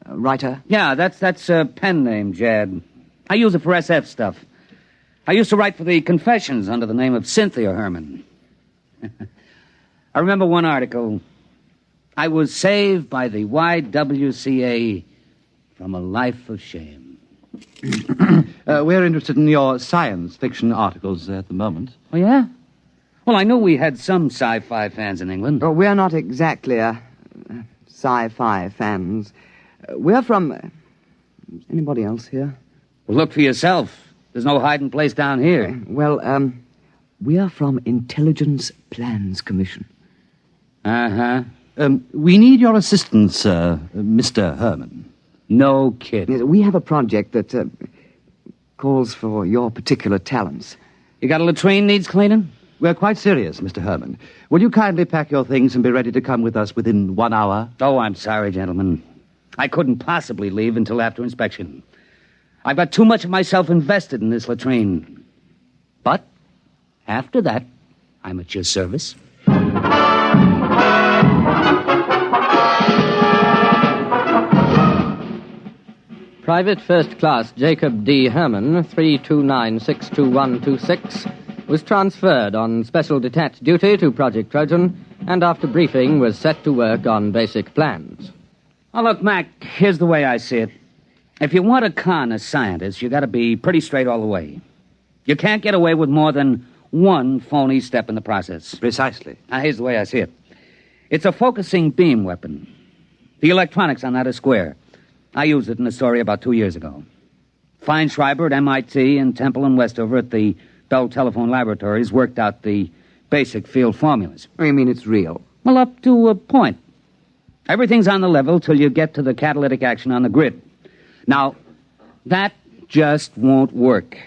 writer? Yeah, that's a pen name, Jad. I use it for SF stuff. I used to write for the Confessions under the name of Cynthia Herman. I remember one article. I was saved by the YWCA from a life of shame. We're interested in your science fiction articles at the moment. Oh, yeah? Well, I knew we had some sci-fi fans in England. Oh, we're not exactly sci-fi fans. We're from... anybody else here? Well, look for yourself. There's no hiding place down here. Well, we are from Intelligence Plans Commission. Uh-huh. We need your assistance, Mr. Herman. No kidding. We have a project that calls for your particular talents. You got a latrine needs cleaning? We're quite serious, Mr. Herman. Will you kindly pack your things and be ready to come with us within 1 hour? Oh, I'm sorry, gentlemen. I couldn't possibly leave until after inspection. I've got too much of myself invested in this latrine. But after that, I'm at your service. Private First Class Jacob D. Herman, 329-62126, was transferred on special detached duty to Project Trojan, and after briefing was set to work on basic plans. Oh, look, Mac, here's the way I see it. If you want to con a scientist, you got to be pretty straight all the way. You can't get away with more than one phony step in the process. Precisely. Now, here's the way I see it. It's a focusing beam weapon. The electronics on that are square. I used it in a story about 2 years ago. Feinschreiber at MIT and Temple and Westover at the Bell Telephone Laboratories worked out the basic field formulas. Oh, you mean it's real? Well, up to a point. Everything's on the level till you get to the catalytic action on the grid. Now, that just won't work.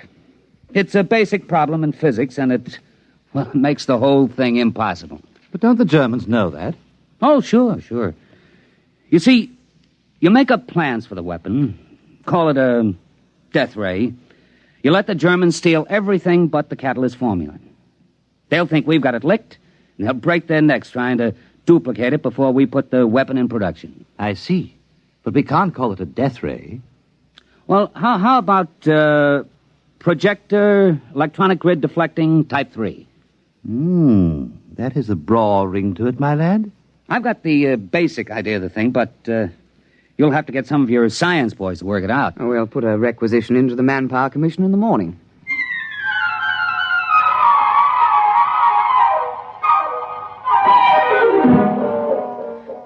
It's a basic problem in physics, and it makes the whole thing impossible. But don't the Germans know that? Oh, sure. You see, you make up plans for the weapon, call it a death ray. You let the Germans steal everything but the catalyst formula. They'll think we've got it licked, and they'll break their necks trying to duplicate it before we put the weapon in production. I see. But we can't call it a death ray. Well, how about projector, electronic grid deflecting, type 3? That is a braw ring to it, my lad. I've got the basic idea of the thing, but you'll have to get some of your science boys to work it out. Oh, we'll put a requisition into the Manpower Commission in the morning.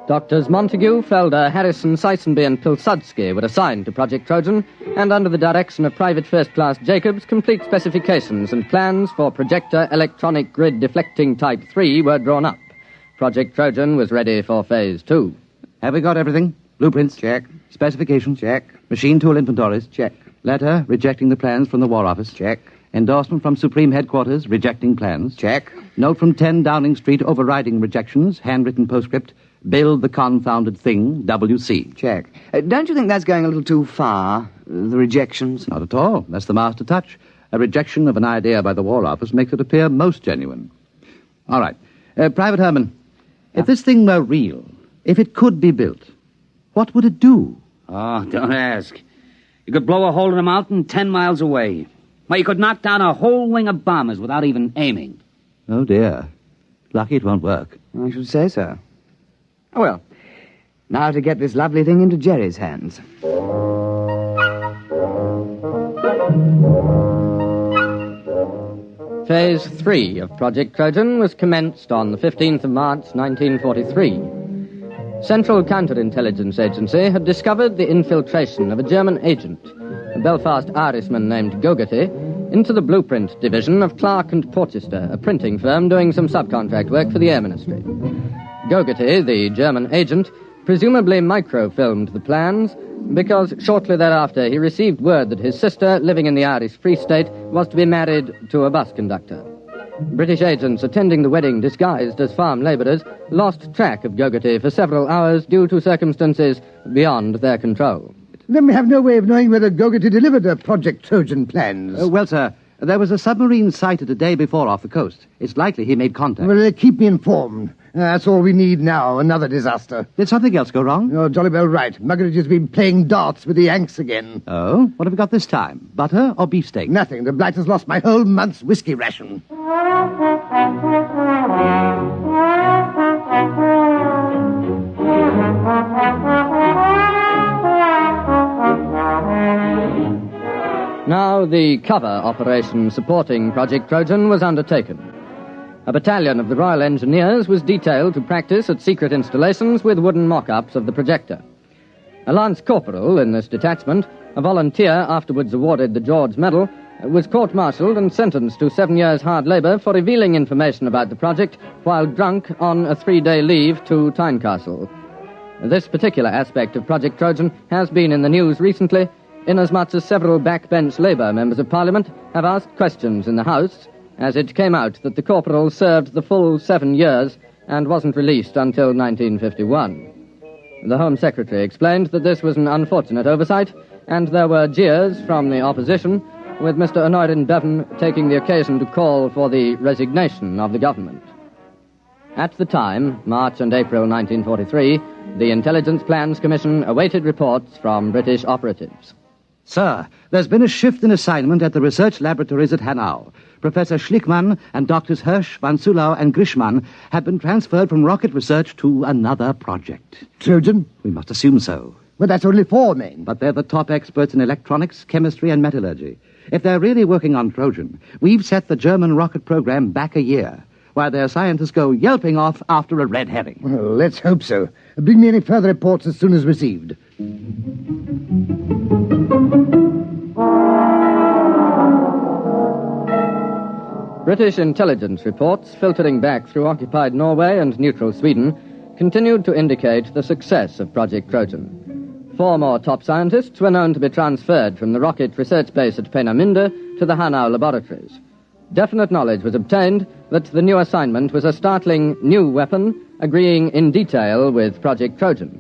Doctors Montague, Felder, Harrison, Seisenby, and Pilsudski were assigned to Project Trojan, and under the direction of Private First Class Jacobs, complete specifications and plans for projector electronic grid deflecting Type 3 were drawn up. Project Trojan was ready for Phase 2. Have we got everything? Blueprints? Check. Specifications? Check. Machine tool inventories? Check. Letter rejecting the plans from the War Office? Check. Endorsement from Supreme Headquarters rejecting plans? Check. Note from 10 Downing Street overriding rejections, handwritten postscript, build the confounded thing, WC. Check. Don't you think that's going a little too far, the rejections? Not at all. That's the master touch. A rejection of an idea by the War Office makes it appear most genuine. All right. Private Herman, if this thing were real, if it could be built, what would it do? Oh, don't ask. You could blow a hole in a mountain 10 miles away. Well, you could knock down a whole wing of bombers without even aiming. Oh, dear. Lucky it won't work. I should say so. Oh, well, now to get this lovely thing into Jerry's hands. Phase 3 of Project Trojan was commenced on the 15th of March, 1943. Central Counterintelligence Agency had discovered the infiltration of a German agent, a Belfast Irishman named Gogarty, into the blueprint division of Clark and Porchester, a printing firm doing some subcontract work for the Air Ministry. Gogarty, the German agent, presumably microfilmed the plans because shortly thereafter he received word that his sister, living in the Irish Free State, was to be married to a bus conductor. British agents attending the wedding disguised as farm labourers lost track of Gogarty for several hours due to circumstances beyond their control. Then we have no way of knowing whether Gogarty delivered the Project Trojan plans. Well, sir, there was a submarine sighted a day before off the coast. It's likely he made contact. Well, keep me informed. That's all we need now, another disaster. Did something else go wrong? You're jolly well right. Muggeridge has been playing darts with the Yanks again. Oh? What have we got this time? Butter or beefsteak? Nothing. The blight has lost my whole month's whiskey ration. Now the cover operation supporting Project Trojan was undertaken. A battalion of the Royal Engineers was detailed to practice at secret installations with wooden mock-ups of the projector. A lance corporal in this detachment, a volunteer afterwards awarded the George Medal, was court-martialed and sentenced to 7 years' hard labor for revealing information about the project while drunk on a 3-day leave to Tynecastle. This particular aspect of Project Trojan has been in the news recently, inasmuch as several backbench Labour members of Parliament have asked questions in the House, as it came out that the corporal served the full 7 years and wasn't released until 1951. The Home Secretary explained that this was an unfortunate oversight, and there were jeers from the opposition, with Mr. Honorin Bevan taking the occasion to call for the resignation of the government. At the time, March and April 1943, the Intelligence Plans Commission awaited reports from British operatives. Sir, there's been a shift in assignment at the research laboratories at Hanau. Professor Schlickmann and Doctors Hirsch, Van Sulau, and Grishman have been transferred from rocket research to another project. Trojan? We must assume so. Well, that's only 4 men. But they're the top experts in electronics, chemistry, and metallurgy. If they're really working on Trojan, we've set the German rocket program back a year, while their scientists go yelping off after a red herring. Well, let's hope so. Bring me any further reports as soon as received. British intelligence reports, filtering back through occupied Norway and neutral Sweden, continued to indicate the success of Project Trojan. 4 more top scientists were known to be transferred from the rocket research base at Peenemünde to the Hanau laboratories. Definite knowledge was obtained that the new assignment was a startling new weapon, agreeing in detail with Project Trojan.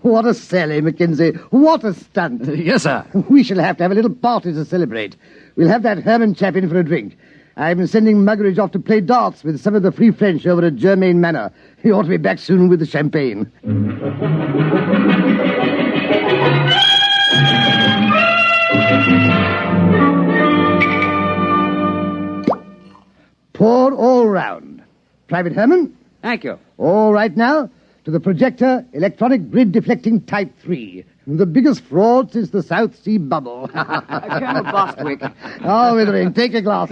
What a sally, Mackenzie. What a stunt. Yes, sir. We shall have to have a little party to celebrate. We'll have that Herman chap in for a drink. I'm sending Muggeridge off to play darts with some of the Free French over at Germain Manor. He ought to be back soon with the champagne. Pour all round. Private Herman? Thank you. All right now, to the projector electronic grid deflecting Type 3. The biggest fraud since the South Sea bubble. Colonel Bostwick. Oh, Withering, take a glass.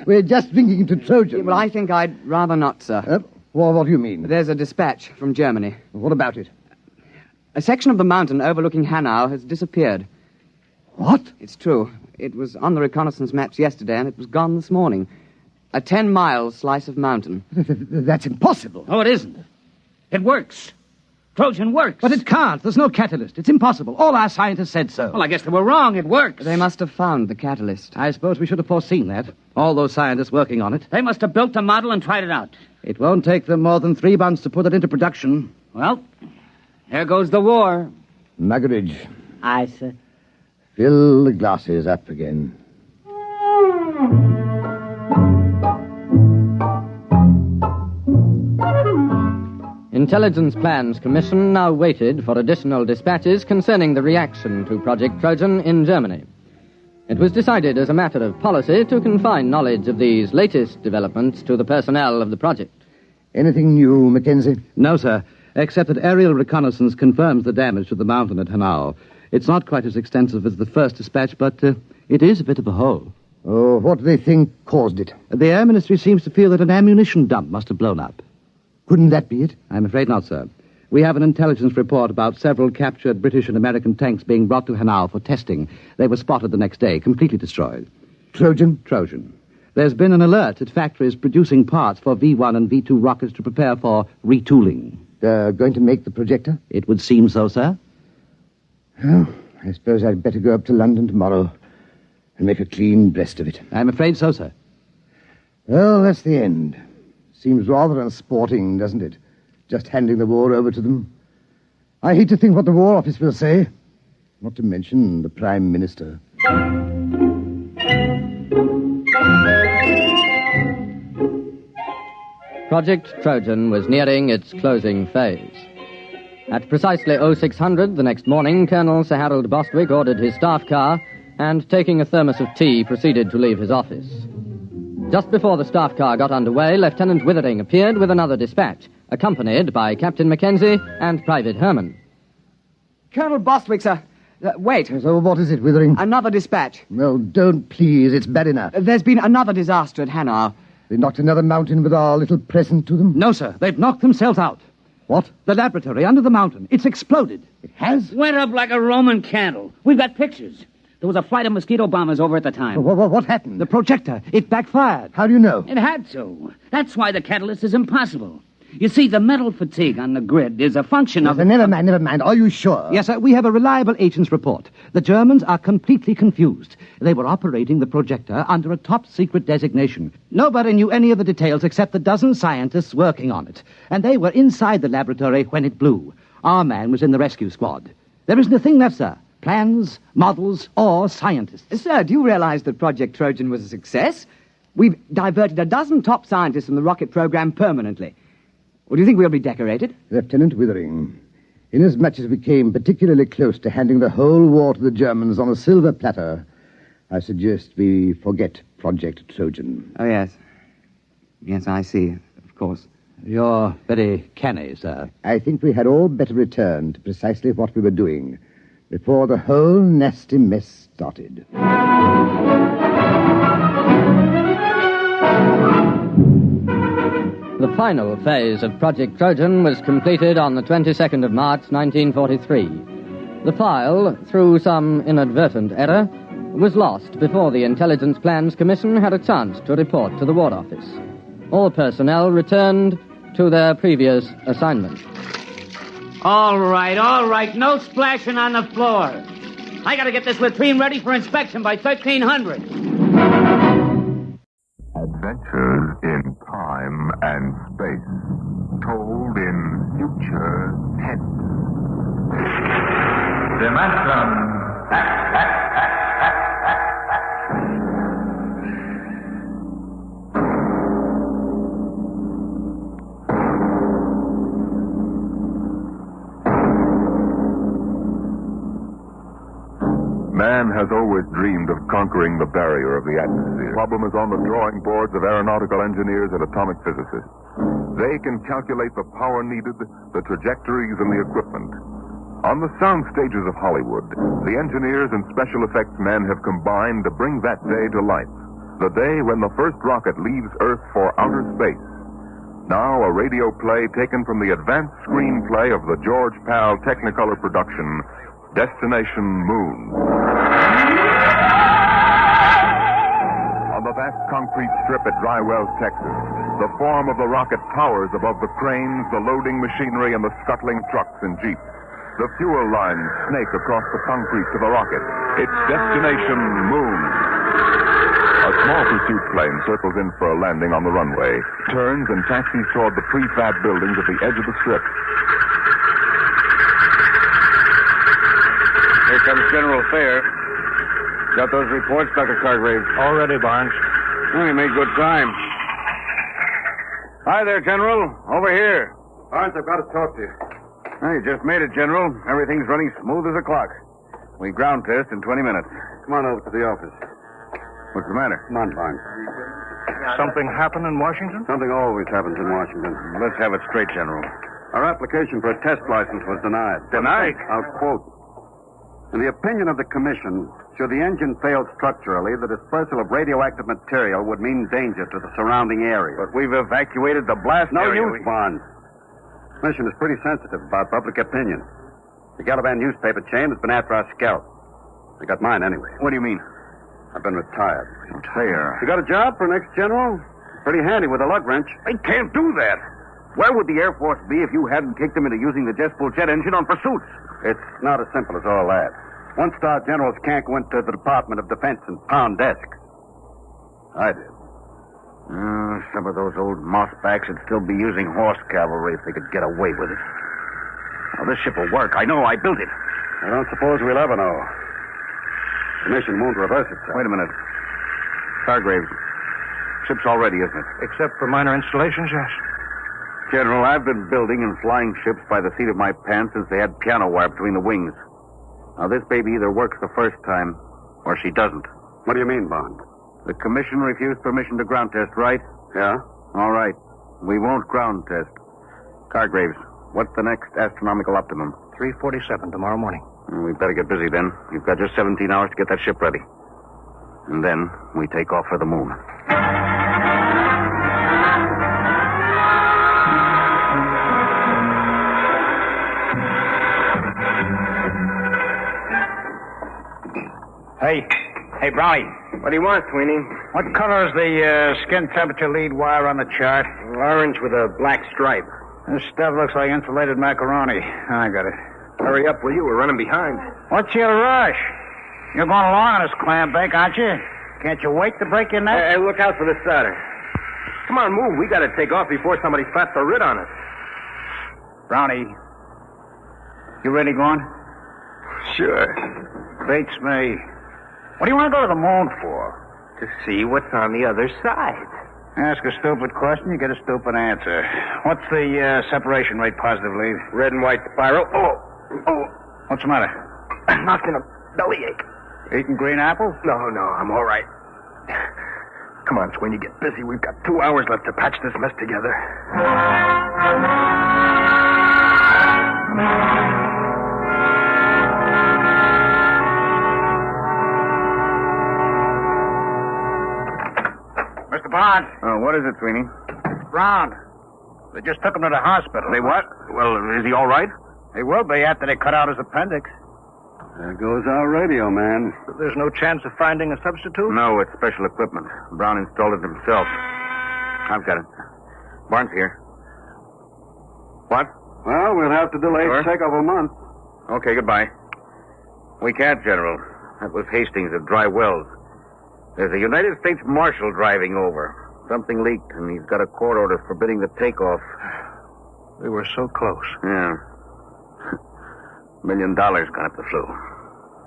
We're just drinking to Trojan. Yeah, well, I think I'd rather not, sir. What do you mean? There's a dispatch from Germany. What about it? A section of the mountain overlooking Hanau has disappeared. What? It's true. It was on the reconnaissance maps yesterday, and it was gone this morning. A 10-mile slice of mountain. That's impossible. Oh, it isn't. It works. Trojan works. But it can't. There's no catalyst. It's impossible. All our scientists said so. Well, I guess they were wrong. It works. They must have found the catalyst. I suppose we should have foreseen that. All those scientists working on it. They must have built the model and tried it out. It won't take them more than 3 months to put it into production. Well, there goes the war. Muggeridge. Aye, sir. Fill the glasses up again. Intelligence Plans Commission now waited for additional dispatches concerning the reaction to Project Trojan in Germany. It was decided as a matter of policy to confine knowledge of these latest developments to the personnel of the project. Anything new, Mackenzie? No, sir, except that aerial reconnaissance confirms the damage to the mountain at Hanau. It's not quite as extensive as the first dispatch, but it is a bit of a hole. Oh, what do they think caused it? The Air Ministry seems to feel that an ammunition dump must have blown up. Couldn't that be it? I'm afraid not, sir. We have an intelligence report about several captured British and American tanks being brought to Hanau for testing. They were spotted the next day, completely destroyed. Trojan? Trojan. There's been an alert at factories producing parts for V1 and V2 rockets to prepare for retooling. They're going to make the projector? It would seem so, sir. Well, I suppose I'd better go up to London tomorrow and make a clean breast of it. I'm afraid so, sir. Well, that's the end. Seems rather unsporting, doesn't it? Just handing the war over to them. I hate to think what the War Office will say. Not to mention the Prime Minister. Project Trojan was nearing its closing phase. At precisely 0600 the next morning, Colonel Sir Harold Bostwick ordered his staff car and, taking a thermos of tea, proceeded to leave his office. Just before the staff car got underway, Lieutenant Withering appeared with another dispatch, accompanied by Captain Mackenzie and Private Herman. Colonel Bostwick, sir. Wait. So what is it, Withering? Another dispatch. Well, don't please. It's bad enough. There's been another disaster at Hanau. They knocked another mountain with our little present to them? No, sir. They've knocked themselves out. What? The laboratory under the mountain. It's exploded. It has? Went up like a Roman candle. We've got pictures. There was a flight of mosquito bombers over at the time. What happened? The projector. It backfired. How do you know? It had to. That's why the catalyst is impossible. You see, the metal fatigue on the grid is a function of... Never mind. Are you sure? Yes, sir. We have a reliable agent's report. The Germans are completely confused. They were operating the projector under a top-secret designation. Nobody knew any of the details except the dozen scientists working on it. And they were inside the laboratory when it blew. Our man was in the rescue squad. There isn't a thing left, sir. Plans, models, or scientists. Sir, do you realize that Project Trojan was a success? We've diverted a dozen top scientists from the rocket program permanently. Or do you think we'll be decorated? Lieutenant Withering, inasmuch as we came particularly close to handing the whole war to the Germans on a silver platter, I suggest we forget Project Trojan. Oh, yes. Yes, I see, of course. You're very canny, sir. I think we had all better return to precisely what we were doing before the whole nasty mess started. The final phase of Project Trojan was completed on the 22nd of March, 1943. The file, through some inadvertent error, was lost before the Intelligence Plans Commission had a chance to report to the War Office. All personnel returned to their previous assignment. All right. No splashing on the floor. I gotta get this latrine ready for inspection by 1300. Adventures in time and space, told in future tense. Dimension. Man has always dreamed of conquering the barrier of the atmosphere. The problem is on the drawing boards of aeronautical engineers and atomic physicists. They can calculate the power needed, the trajectories, and the equipment. On the sound stages of Hollywood, the engineers and special effects men have combined to bring that day to life. The day when the first rocket leaves Earth for outer space. Now a radio play taken from the advanced screenplay of the George Pal Technicolor production, Destination Moon. On the vast concrete strip at Dry Wells, Texas, the form of the rocket towers above the cranes, the loading machinery, and the scuttling trucks and jeeps. The fuel lines snake across the concrete to the rocket. It's Destination Moon. A small pursuit plane circles in for a landing on the runway, turns and taxis toward the prefab buildings at the edge of the strip. Here comes General Fair. Got those reports, Dr. Cargraves? All ready, Barnes. We made good time. Hi there, General. Over here. Barnes, I've got to talk to you. Hey, just made it, General. Everything's running smooth as a clock. We ground test in 20 minutes. Come on over to the office. What's the matter? Come on, Barnes. Something happened in Washington? Something always happens in Washington. Let's have it straight, General. Our application for a test license was denied. Denied? I'll quote. In the opinion of the commission, should the engine fail structurally, the dispersal of radioactive material would mean danger to the surrounding area. But we've evacuated the blast No area. use, Barnes. The commission is pretty sensitive about public opinion. The Galavan newspaper chain has been after our scalp. They got mine anyway. What do you mean? I've been retired. Retire? You got a job for next general? Pretty handy with a lug wrench. I can't do that. Where would the Air Force be if you hadn't kicked them into using the jet fuel jet engine on pursuits? It's not as simple as all that. One-star generals can't go into the Department of Defense and pound desks. I did. Some of those old mossbacks would still be using horse cavalry if they could get away with it. Now, this ship will work. I know. I built it. I don't suppose we'll ever know. The mission won't reverse itself. Wait a minute. Cargraves, ship's all ready, isn't it? Except for minor installations, yes. General, I've been building and flying ships by the seat of my pants since they had piano wire between the wings. Now, this baby either works the first time, or she doesn't. What do you mean, Bond? The commission refused permission to ground test, right? Yeah? All right. We won't ground test. Cargraves, what's the next astronomical optimum? 3:47 tomorrow morning. We better get busy then. You've got just 17 hours to get that ship ready. And then we take off for the moon. Hey, Brownie. What do you want, Sweeney? What color is the skin temperature lead wire on the chart? Orange with a black stripe. This stuff looks like insulated macaroni. I got it. Hurry up, will you? We're running behind. What's your rush? You're going along on this clam bake, aren't you? Can't you wait to break your neck? Hey, look out for the starter. Come on, move. We got to take off before somebody flaps a writ on us. Brownie, you really going? Sure. Beats me. What do you want to go to the moon for? To see what's on the other side. Ask a stupid question, you get a stupid answer. What's the separation rate positively? Red and white spiral. Oh. What's the matter? Not in a bellyache. Eating green apples? No, I'm all right. Come on, Sweeney, get busy. We've got 2 hours left to patch this mess together. Mr. Bond. Oh, what is it, Sweeney? Brown. They just took him to the hospital. They what? Well, is he all right? He will be after they cut out his appendix. There goes our radio, man. There's no chance of finding a substitute? No, it's special equipment. Brown installed it himself. I've got it. Barnes here. What? Well, we'll have to delay the takeoff a month. Okay, goodbye. We can't, General. That was Hastings at Dry Wells. There's a United States Marshal driving over. Something leaked, and he's got a court order forbidding the takeoff. We were so close. Yeah. $1 million gone up the flue.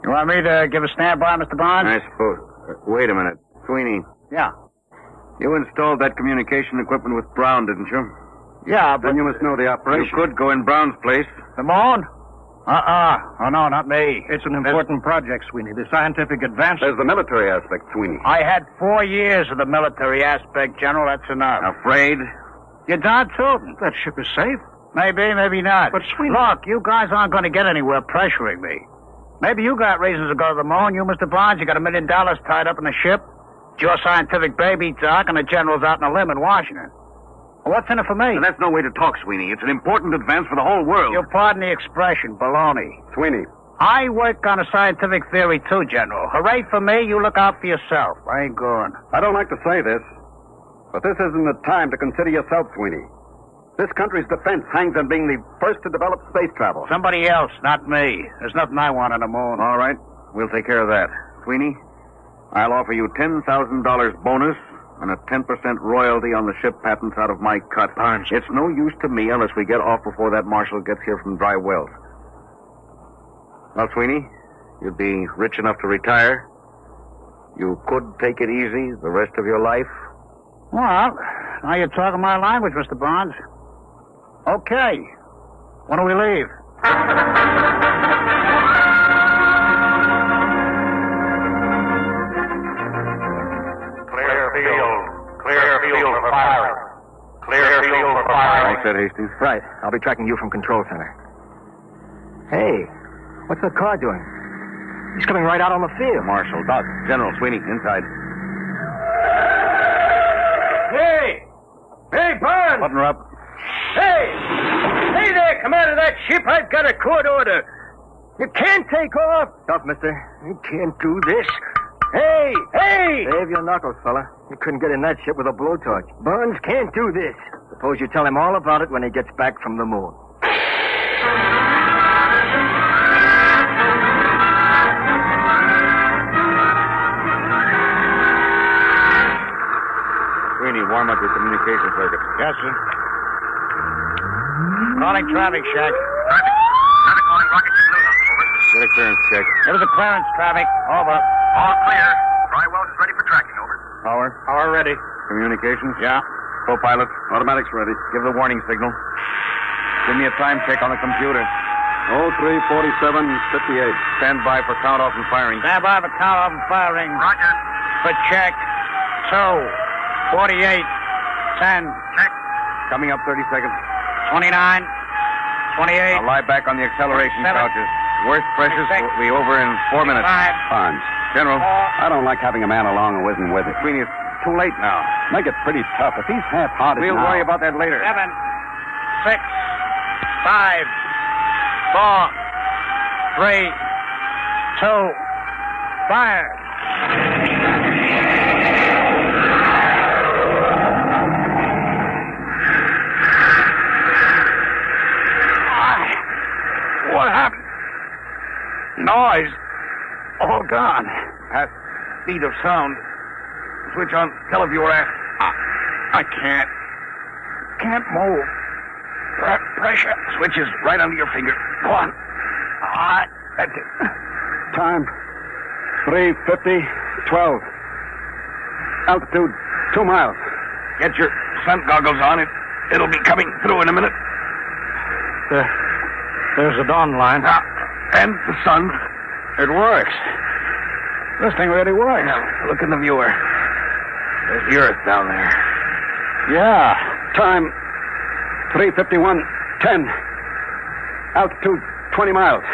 You want me to give a standby, Mr. Barnes? I suppose. Wait a minute. Sweeney. Yeah. You installed that communication equipment with Brown, didn't you? Yeah, but... Then you must know the operation. You could go in Brown's place. The moon? Oh, no, not me. It's an important project, Sweeney. The scientific advance... There's the military aspect, Sweeney. I had 4 years of the military aspect, General. That's enough. Afraid? You're darn tootin'. That ship is safe. Maybe, maybe not. But, Sweeney... Look, you guys aren't going to get anywhere pressuring me. Maybe you got reasons to go to the moon. You, Mr. Barnes, you got $1 million tied up in the ship. It's your scientific baby, Doc, and the General's out on a limb in Washington. Well, what's in it for me? Now, that's no way to talk, Sweeney. It's an important advance for the whole world. You'll pardon the expression, baloney. Sweeney. I work on a scientific theory, too, General. Hooray for me, you look out for yourself. I ain't going. I don't like to say this, but this isn't the time to consider yourself, Sweeney. This country's defense hangs on being the first to develop space travel. Somebody else, not me. There's nothing I want on the moon. All right. We'll take care of that. Sweeney, I'll offer you $10,000 bonus and a 10% royalty on the ship patents out of my cut. Barnes. It's no use to me unless we get off before that marshal gets here from Dry Wells. Well, Sweeney, you'd be rich enough to retire. You could take it easy the rest of your life. Well, now you're talking my language, Mr. Barnes. Okay. When do we leave? Clear field for firing. Clear field for firing. I said, Hastings. Right. I'll be tracking you from control center. Hey, what's that car doing? He's coming right out on the field. Marshal, Doc, General, Sweeney, inside. Hey! Hey, Barnes! Button her up. Hey! Hey there, commander of that ship. I've got a court order. You can't take off. Stop, mister. You can't do this. Hey! Hey! Save your knuckles, fella. You couldn't get in that ship with a blowtorch. Barnes can't do this. Suppose you tell him all about it when he gets back from the moon. Sweeney, warm up your communication circuit. Yes, sir. Calling traffic shack. Traffic calling rocket saloon. Over. Get a clearance check. There was a clearance, traffic. Over. All clear. Dry Wells is ready for tracking. Over. Power. Power ready. Communications? Yeah. Co-pilot? Automatics ready. Give the warning signal. Give me a time check on the computer. 03:47:58. Stand by for count-off and firing. Stand by for count-off and firing. Roger. For check. 2. 48. 10. Check. Coming up 30 seconds. 29. 28. I'll lie back on the acceleration 7, couches. Worst pressures 6, will be over in 4 minutes. 5. Barnes. General. I don't like having a man along who isn't with it. Sweeney, it's too late now. Make it pretty tough. If he's half-hearted We'll now... worry about that later. 7, 6, 5, 4, 3, 2, fire. What happened? Noise. All gone. Past speed of sound. Switch on televiewer aft. I can't. Can't move. Pressure. Switch is right under your finger. Go on. That's it. Time. 3:50:12. Altitude 2 miles. Get your sun goggles on. It'll be coming through in a minute. There's the dawn line. And the sun. It works. This thing really works. Now, look in the viewer. There's the Earth down there. Yeah. Time. 3:51:10. Altitude 20 miles.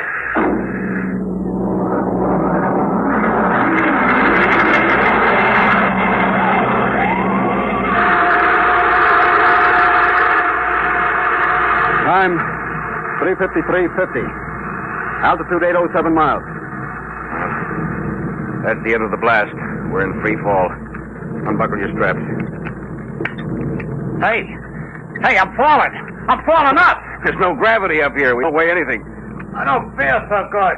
Time. 3:53:50. Altitude 807 miles. That's the end of the blast. We're in free fall. Unbuckle your straps. Hey, I'm falling. I'm falling up. There's no gravity up here. We don't weigh anything. I don't feel so good.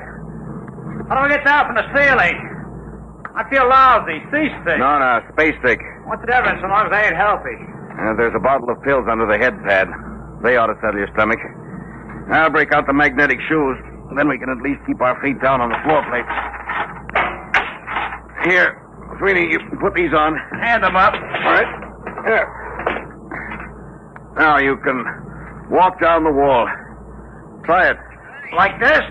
How do I get down from the ceiling? I feel lousy, seasick. No, space sick. What's the difference so long as I ain't healthy? There's a bottle of pills under the head pad. They ought to settle your stomach. I'll break out the magnetic shoes. Then we can at least keep our feet down on the floor plate. Here, Sweeney, you put these on. Hand them up. All right. Here. Now you can walk down the wall. Try it. Like this?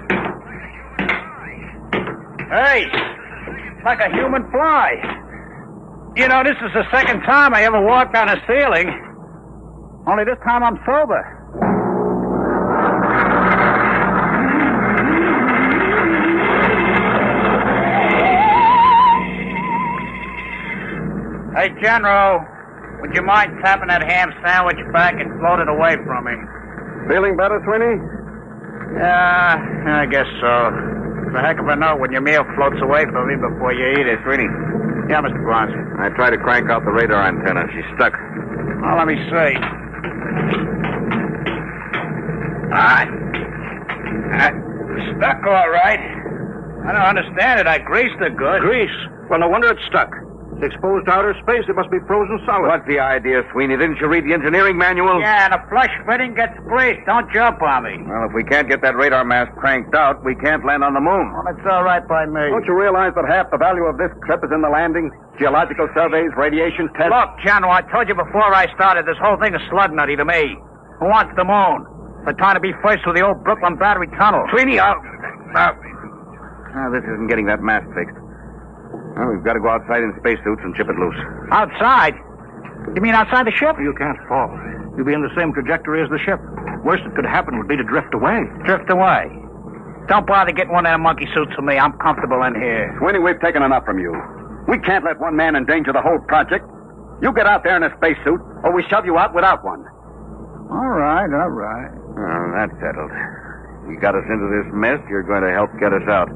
Hey, like a human fly. You know, this is the second time I ever walked on a ceiling. Only this time I'm sober. Hey, Jedro, would you mind tapping that ham sandwich back and float it away from me? Feeling better, Sweeney? Yeah, I guess so. It's a heck of a note when your meal floats away from me before you eat it. Sweeney. Yeah, Mr. Barnes. I tried to crank out the radar antenna. She's stuck. Well, let me see. All right. Stuck all right. I don't understand it. I greased it good. Grease? Well, no wonder it's stuck. It's exposed to outer space. It must be frozen solid. What's the idea, Sweeney? Didn't you read the engineering manual? Yeah, and a flush fitting gets greased. Don't jump on me. Well, if we can't get that radar mast cranked out, we can't land on the moon. Well, it's all right by me. Don't you realize that half the value of this trip is in the landing? Geological surveys, radiation tests. Look, General, I told you before I started, this whole thing is slug nutty to me. Who wants the moon? They're trying to be first with the old Brooklyn Battery Tunnel. Sweeney, this isn't getting that mast fixed. Well, we've got to go outside in spacesuits and chip it loose. Outside? You mean outside the ship? You can't fall. You'll be in the same trajectory as the ship. Worst that could happen would be to drift away. Drift away? Don't bother getting one of them monkey suits for me. I'm comfortable in here. Sweeney, we've taken enough from you. We can't let one man endanger the whole project. You get out there in a spacesuit, or we shove you out without one. All right. Oh, that's settled. You got us into this mess, you're going to help get us out.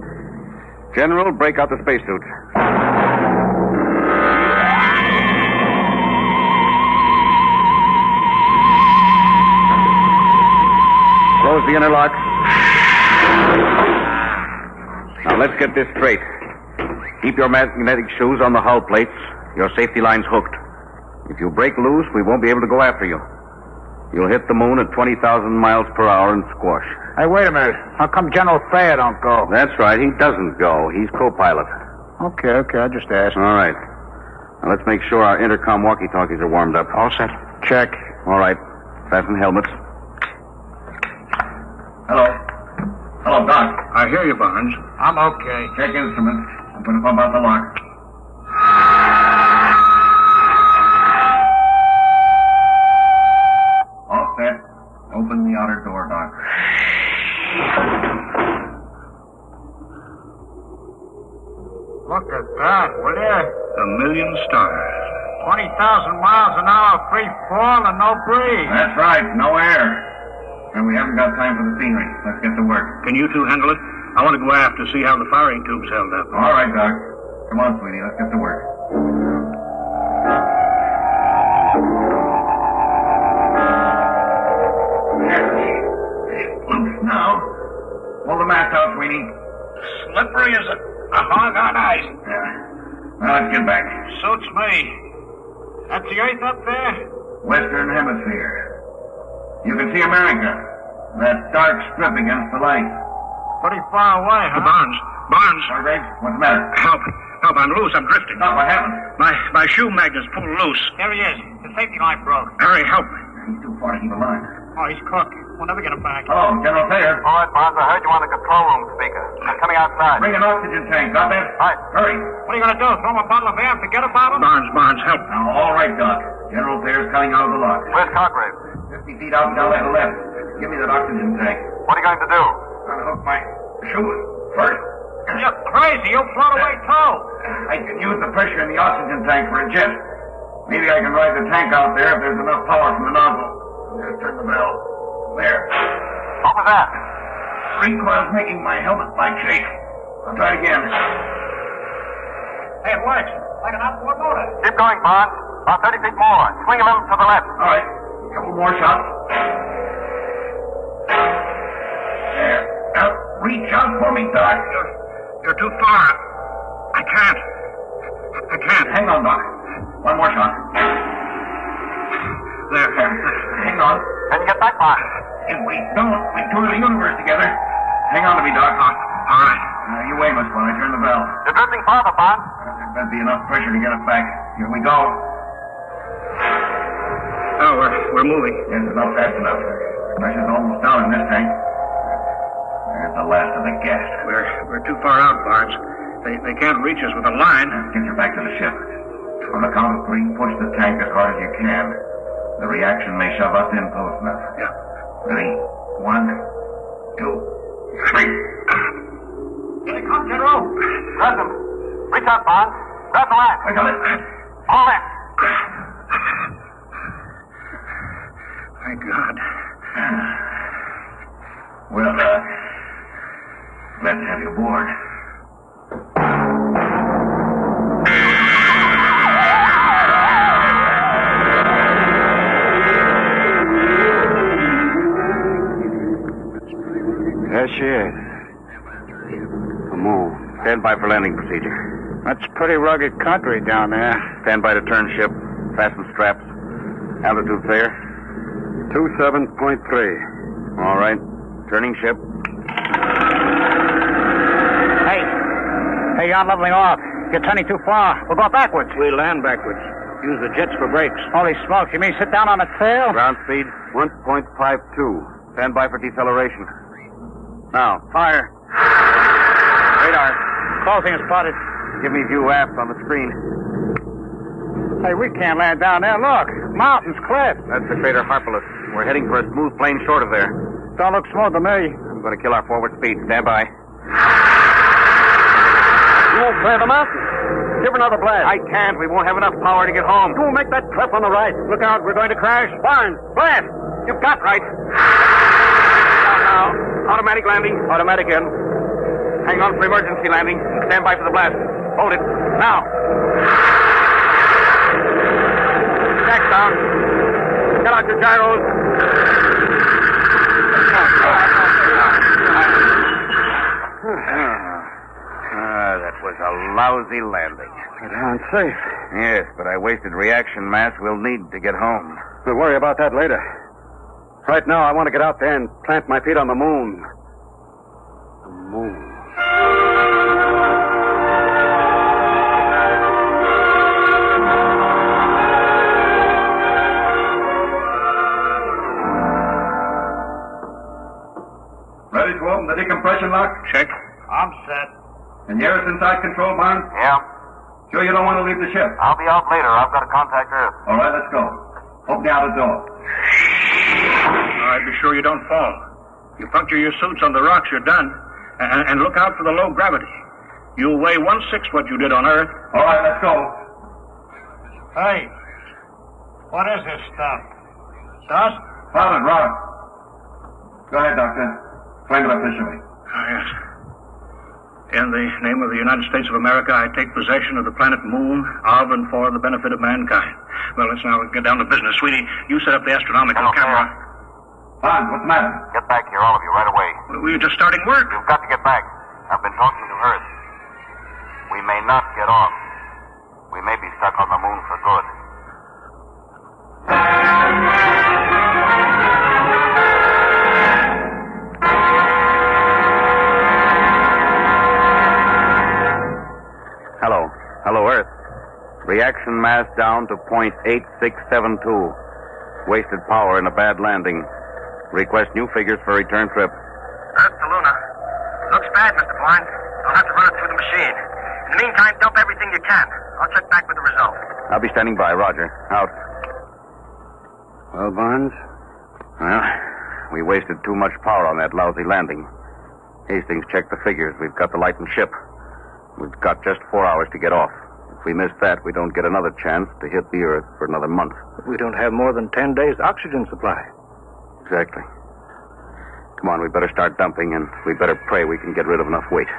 General, break out the spacesuits. Close the inner lock. Now, let's get this straight. Keep your magnetic shoes on the hull plates. Your safety line's hooked. If you break loose, we won't be able to go after you. You'll hit the moon at 20,000 miles per hour and squash. Hey, wait a minute. How come General Thayer don't go? That's right. He doesn't go. He's co-pilot. Okay. I just asked. All right. Now, let's make sure our intercom walkie-talkies are warmed up. All set. Check. All right. Fasten helmets. Hello, Doc. I hear you, Barnes. I'm okay. Check instruments. I'm going to pump out the lock. All set. Open the outer door, Doc. Look at that, will you? 1,000,000 stars. 20,000 miles an hour free fall and no breeze. That's right. No air. And we haven't got time for the scenery. Let's get to work. Can you two handle it? I want to go aft to see how the firing tube's held up. All right, Doc. Come on, sweetie. Let's get to work. Loose now. Pull the mast out, sweetie. Slippery as a hog on ice. Yeah. Now let's get back. Suits me. That's the Earth up there? Western Hemisphere. You can see America. That dark strip against the light. Pretty far away, huh? Barnes. Sorry, what's the matter? Help, I'm loose. I'm drifting. No, what happened? My shoe magnet's pulled loose. There he is. The safety line broke. Hurry, help. He's too far to keep a line. Oh, he's cooked. We'll never get him back. Hello, General Thayer. All right, Barnes. I heard you on the control room speaker. I'm coming outside. Bring an oxygen tank. Got that? Right. Hurry. What are you going to do? Throw him a bottle of air and forget about him? Barnes, help. Now, all right, Doc. General Thayer's coming out of the lock. Where's Congreve? 50 feet out and down that left. Give me that oxygen tank. What are you going to do? Unhook my shoe first. You're crazy. You'll float away, too. I can use the pressure in the oxygen tank for a jet. Maybe I can ride the tank out there if there's enough power from the nozzle. Just turn the bell. There. What was that? Recoil's making my helmet light shake. I'll try it again. Hey, it works. Like an outboard motor. Keep going, Barnes. About 30 feet more. Swing a little to the left. All right. A couple more shots. There. Now, reach out for me, Doc. You're too far. I can't. Hang on, Doc. One more shot. There. Hang on. Can you get back, Mark? If we don't, we tour the universe together. Hang on to me, Doc. All right. You aim us when I turn the bell. You're drifting farther, Bond. There better be enough pressure to get us back. Here we go. Oh, we're moving. Yes, not fast enough. Pressure's almost down in this tank. There's the last of the gas. We're too far out, Barnes. They can't reach us with a line. Get you back to the ship. On the count of 3, push the tank as hard as you can. The reaction may shove us in close enough. Yeah. Ready? 1, 2, 3. Here they come, Jedro. Grab them. Reach out, Bond. Grab the line. I got it. All in. Thank God. Well, glad to have you aboard. There she is. Come on. Stand by for landing procedure. That's pretty rugged country down there. Stand by to turn ship. Fasten straps. Altitude clear. 27.3. All right. Turning ship. Hey, you're leveling off. You're turning too far. We'll go backwards. We land backwards. Use the jets for brakes. Holy smokes, you mean sit down on the tail? Ground speed 1.52. Stand by for deceleration. Now, fire. Radar. Closing is spotted. Give me view aft on the screen. Hey, we can't land down there. Look, mountains, cliffs. That's the crater Harpalus. We're heading for a smooth plane short of there. Don't look smooth to me. I'm going to kill our forward speed. Stand by. You won't clear the mountain. Give another blast. I can't. We won't have enough power to get home. You will make that cliff on the right. Look out, we're going to crash. Barnes, blast. You've got right. Now. Automatic landing. Automatic in. Hang on for emergency landing. Stand by for the blast. Hold it. Now. Jack down. Get out your gyros. That was a lousy landing. Darn safe. Yes, but I wasted reaction mass we'll need to get home. We'll worry about that later. Right now, I want to get out there and plant my feet on the moon. The moon. Ready to open the decompression lock? Check. I'm set. And you're inside control, Barnes? Yeah. Sure you don't want to leave the ship? I'll be out later. I've got to contact Earth. All right, let's go. Open the outer door. All right, be sure you don't fall. You puncture your suits on the rocks, you're done. And look out for the low gravity. You'll weigh 1/6 what you did on Earth. All right, let's go. Hey, what is this stuff? Dust? Pilot, Rob. Go ahead, Doctor. Explain it officially. Oh, yes. In the name of the United States of America, I take possession of the planet Moon of and for the benefit of mankind. Well, let's now get down to business. Sweetie, you set up the astronomical camera. Barnes, what's the matter? Get back here, all of you, right away. We were just starting work. You've got to get back. I've been talking to Earth. We may not get off. We may be stuck on the moon for good. Hello. Hello, Earth. Reaction mass down to 0.8672. Wasted power in a bad landing. Request new figures for return trip. Earth to Luna. Looks bad, Mr. Barnes. I'll have to run it through the machine. In the meantime, dump everything you can. I'll check back with the results. I'll be standing by. Roger. Out. Well, Barnes? Well, we wasted too much power on that lousy landing. Hastings checked the figures. We've got the lightened ship. We've got just 4 hours to get off. If we miss that, we don't get another chance to hit the Earth for another month. But we don't have more than 10 days' oxygen supply. Exactly. Come on, we better start dumping, and we better pray we can get rid of enough weight.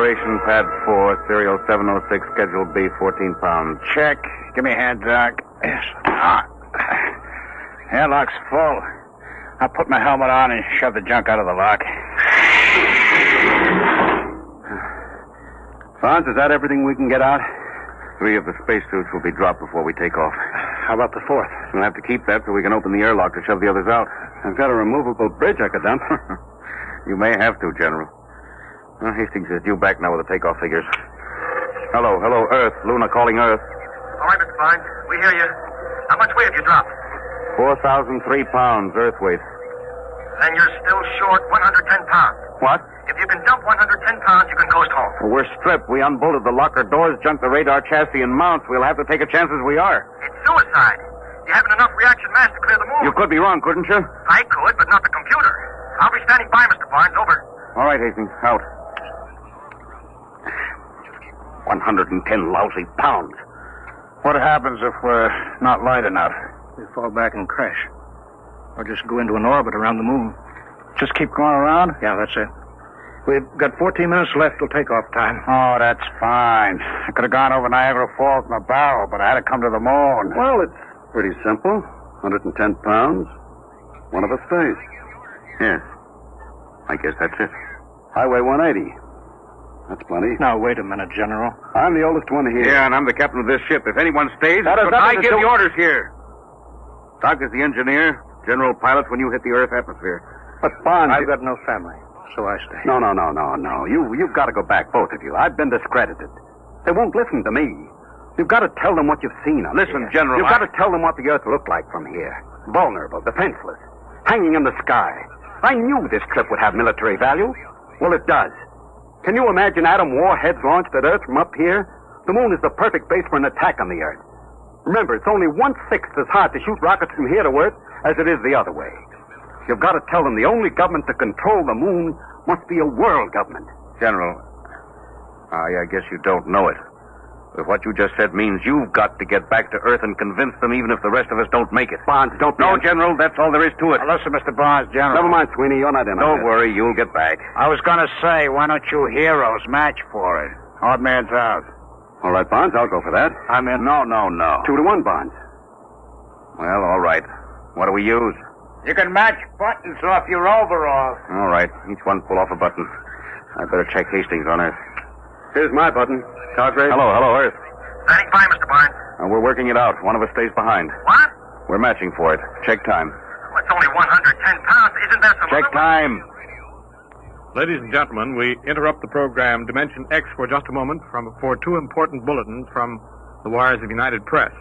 Acceleration pad 4, serial 706, schedule B, 14 pounds. Check. Give me a hand, Doc. Yes. Airlock's full. I'll put my helmet on and shove the junk out of the lock. Fonz, is that everything we can get out? 3 of the spacesuits will be dropped before we take off. How about the 4th? We'll have to keep that so we can open the airlock to shove the others out. I've got a removable bridge I could dump. You may have to, General. Well, Hastings is due back now with the takeoff figures. Hello, Earth. Luna calling Earth. All right, Mr. Barnes. We hear you. How much weight have you dropped? 4,003 pounds, Earth weight. Then you're still short 110 pounds. What? If you can dump 110 pounds, you can coast home. Well, we're stripped. We unbolted the locker doors, junked the radar chassis and mounts. We'll have to take a chance as we are. It's suicide. You haven't enough reaction mass to clear the moon. You could be wrong, couldn't you? I could, but not the computer. I'll be standing by, Mr. Barnes. Over. All right, Hastings. Out. 110 lousy pounds. What happens if we're not light enough? We fall back and crash. Or just go into an orbit around the moon. Just keep going around? Yeah, that's it. We've got 14 minutes left till takeoff time. Oh, that's fine. I could have gone over Niagara Falls in a barrel, but I had to come to the moon. Well, it's pretty simple. 110 pounds. One of us stays. Yes. I guess that's it. Highway 180. That's plenty. Now, wait a minute, General. I'm the oldest one here. Yeah, and I'm the captain of this ship. If anyone stays, That has I nothing to give do- the orders here. Doc is the engineer. General pilots when you hit the Earth atmosphere. But Bond... I've got no family, so I stay. No. You've got to go back, both of you. I've been discredited. They won't listen to me. You've got to tell them what you've seen. Listen, General, You've got to tell them what the Earth looked like from here. Vulnerable, defenseless, hanging in the sky. I knew this trip would have military value. Well, it does. Can you imagine atom warheads launched at Earth from up here? The moon is the perfect base for an attack on the Earth. Remember, it's only 1/6 as hard to shoot rockets from here to Earth as it is the other way. You've got to tell them the only government to control the moon must be a world government. General, I guess you don't know it. But what you just said means you've got to get back to Earth and convince them even if the rest of us don't make it. Bonds, don't... No, General, that's all there is to it. Now, listen, Mr. Barnes, General. Never mind, Sweeney, you're not in on Don't this. worry, you'll get back. I was going to say, why don't you heroes match for it? Odd man's out. All right, Bonds, I'll go for that. I'm in. No. 2-1, Bonds. Well, all right. What do we use? You can match buttons off your overalls. All right, each one pull off a button. I better check Hastings on Earth. Here's my button. Cartwright. Hello, Earth. Standing by, Mr. Barnes. We're working it out. One of us stays behind. What? We're matching for it. Check time. Well, it's only 110 pounds. Isn't that some Check other time. Ladies and gentlemen, we interrupt the program Dimension X for just a moment for 2 important bulletins from the wires of United Press.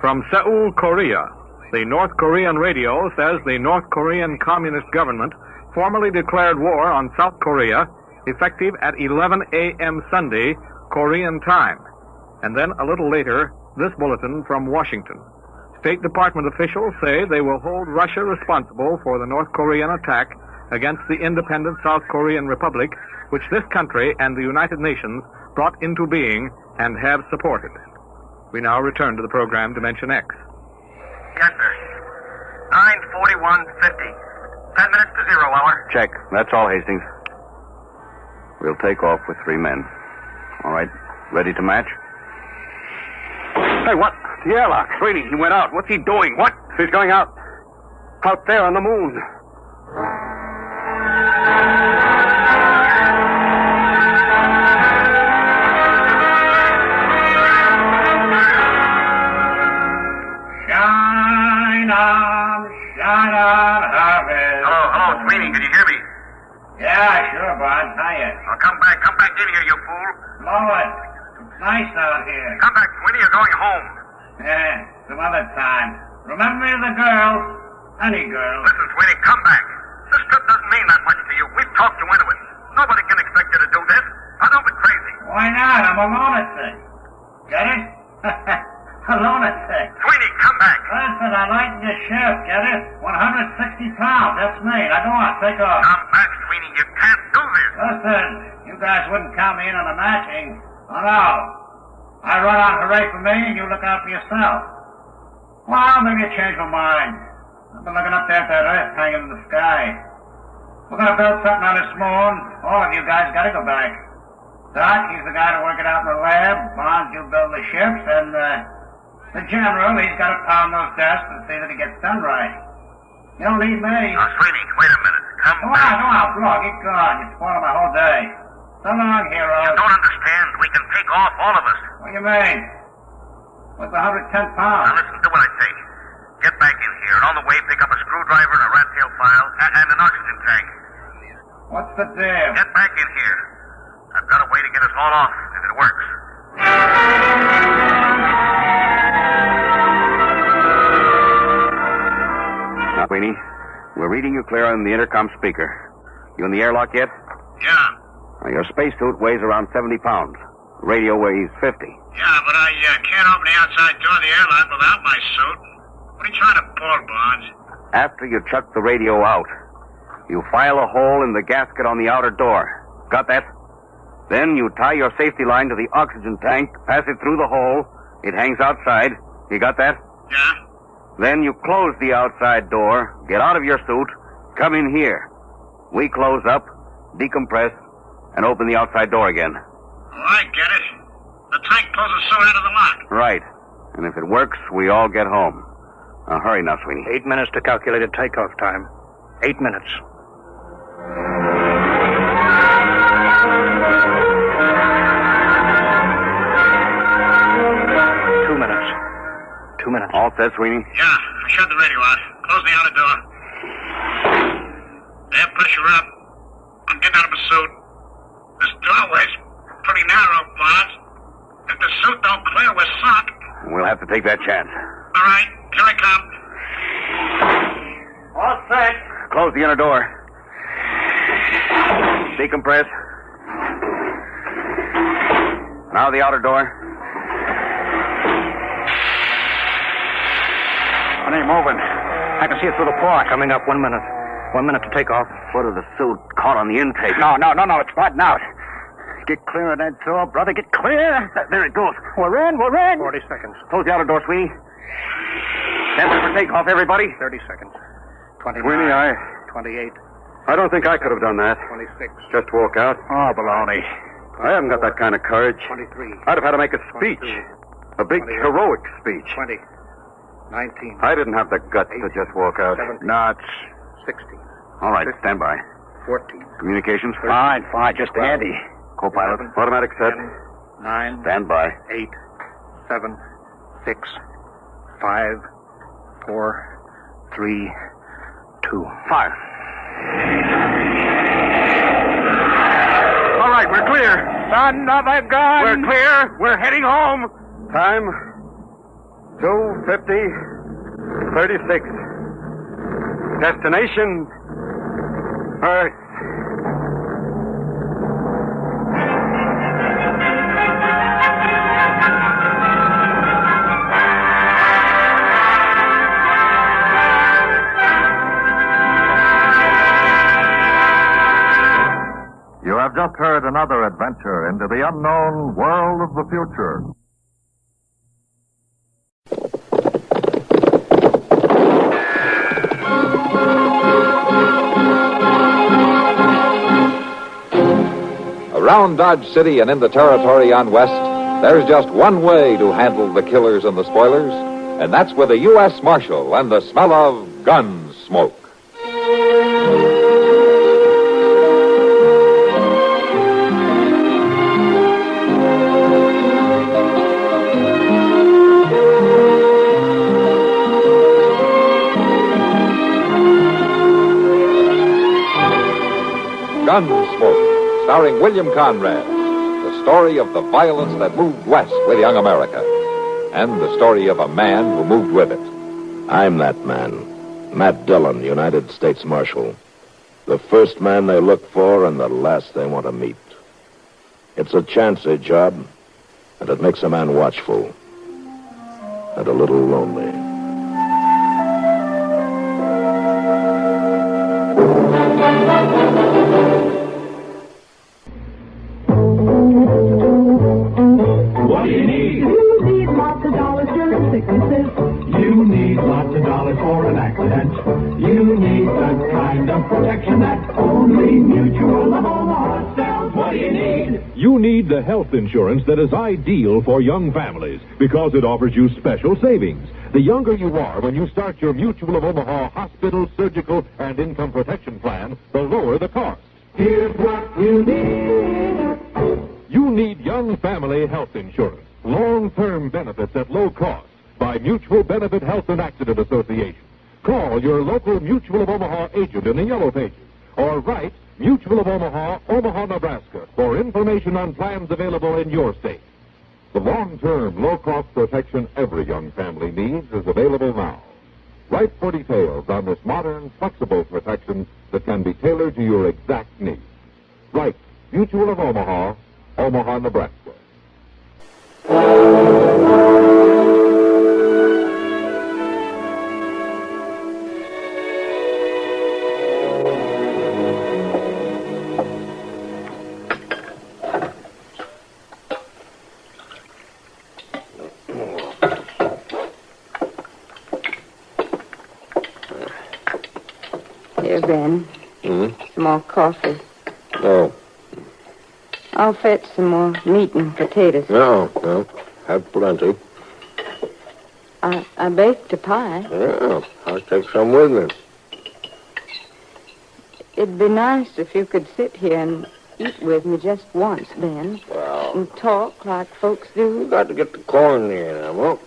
From Seoul, Korea, the North Korean radio says the North Korean Communist government formally declared war on South Korea effective at 11 a.m. Sunday, Korean time. And then a little later, this bulletin from Washington. State Department officials say they will hold Russia responsible for the North Korean attack against the independent South Korean Republic, which this country and the United Nations brought into being and have supported. We now return to the program Dimension X. Yes, sir. 9:41:50. 10 minutes to 0 hour. Check. That's all, Hastings. We'll take off with 3 men. All right. Ready to match? Hey, what? The airlock. Sweeney, he went out. What's he doing? What? He's going out. Out there on the moon. Shine on, Harvest. Hello, Sweeney. Can you hear me? Yeah, sure, Bud. Hiya. Oh, come back in here, you fool. Blow it. It's nice out here. Come back, Sweeney. You're going home. Yeah, some other time. Remember me, the girls. Any girls. Listen, Sweeney, come back. This trip doesn't mean that much to you. We've talked you into it. Nobody can expect you to do this. Now, don't be crazy. Why not? I'm a lunatic. Get it? A lunatic. Sweeney, come back. Listen, I lightened your ship, get it? 160 pounds, that's me. Now go on, take off. Come back, Sweeney. You can't do this. Listen, you guys wouldn't count me in on the matching. Oh, no. I run on hooray for me, and you look out for yourself. Well, maybe you change my mind. I've been looking up there at that Earth hanging in the sky. We're going to build something on this moon. All of you guys got to go back. Doc, he's the guy to work it out in the lab. Bonds, you build the ships, and the general, he's got to pound those desks and see that it gets done right. You'll need me. Sweeney, wait a minute. Come on, Blow, get gone. You're spoiling my whole day. So long, heroes. You don't understand. We can take off, all of us. What do you mean? What's 110 pounds? Now listen to what I say. Get back in here, and on the way, pick up a screwdriver and a rat tail file and an oxygen tank. What's the deal? Get back in here. I've got a way to get us all off, if it works. Now, Sweeney, we're reading you clear on the intercom speaker. You in the airlock yet? Yeah. Now, your spacesuit weighs around 70 pounds. The radio weighs 50. Yeah, but I can't open the outside door of the airlock without my suit. What are you trying to pull, Bonds? After you chuck the radio out, you file a hole in the gasket on the outer door. Got that? Then you tie your safety line to the oxygen tank, pass it through the hole. It hangs outside. You got that? Yeah. Then you close the outside door, get out of your suit, come in here. We close up, decompress, and open the outside door again. Oh, I get it. The tank pulls the suit out of the lock. Right. And if it works, we all get home. Now, hurry now, Sweeney. 8 minutes to calculated takeoff time. 8 minutes. All set, Sweeney? Yeah, I shut the radio out. Close the outer door. Air pressure up. I'm getting out of my suit. This doorway's pretty narrow, Bonds. If the suit don't clear, we're sunk. We'll have to take that chance. All right, here I come. All set. Close the inner door. Decompress. Now the outer door. It ain't moving. I can see it through the floor. Coming up 1 minute. 1 minute to take off. Foot of the suit caught on the intake. No. It's flattened out. Get clear of that door, brother. Get clear. There it goes. We're in. 40 seconds. Close the outer door, Sweeney. Stand by for takeoff, everybody. 30 seconds. 29. Sweeney, 28. I don't think I could have done that. 26. Just walk out. Oh, baloney. I haven't got that kind of courage. 23. I'd have had to make a speech. 22, A big, 28, heroic speech. 20. 19. I didn't have the guts 18, to just walk out. 17, No, it's... 16. All right, 15, stand by. 14. Communications? 13, fine. Just 12, handy. Co-pilot. 11, Automatic set. 10, 9. Stand by. 8, 7, 6, 5, 4, 3, 2. Fire. All right, we're clear. Son of a gun! We're clear. We're heading home. Time 2:50:36. Destination Earth. You have just heard another adventure into the unknown world of the future. Around Dodge City and in the territory on West, there's just one way to handle the killers and the spoilers, and that's with a U.S. Marshal and the smell of Gunsmoke. Gunsmoke, starring William Conrad, the story of the violence that moved west with young America, and the story of a man who moved with it. I'm that man, Matt Dillon, United States Marshal. The first man they look for and the last they want to meet. It's a chancy job, and it makes a man watchful and a little lonely. What do you need? You need lots of dollars during sicknesses. You need lots of dollars for an accident. You need the kind of protection that only Mutual of Omaha sells. What do you need? You need the health insurance that is ideal for young families because it offers you special savings. The younger you are when you start your Mutual of Omaha hospital, surgical, and income protection plan, the lower the cost. Here's what you need. You need young family health insurance. Long-term benefits at low cost by Mutual Benefit Health and Accident Association. Call your local Mutual of Omaha agent in the Yellow Pages or write Mutual of Omaha, Omaha, Nebraska for information on plans available in your state. The long-term, low-cost protection every young family needs is available now. Write for details on this modern, flexible protection that can be tailored to your exact needs. Write Mutual of Omaha, Omaha, Nebraska. Here, Ben. Some more coffee. No. I'll fetch some more meat and potatoes. No. Have plenty. I baked a pie. Yeah, I'll take some with me. It'd be nice if you could sit here and eat with me just once, Ben. Well... And talk like folks do. You got to get the corn in, Emma.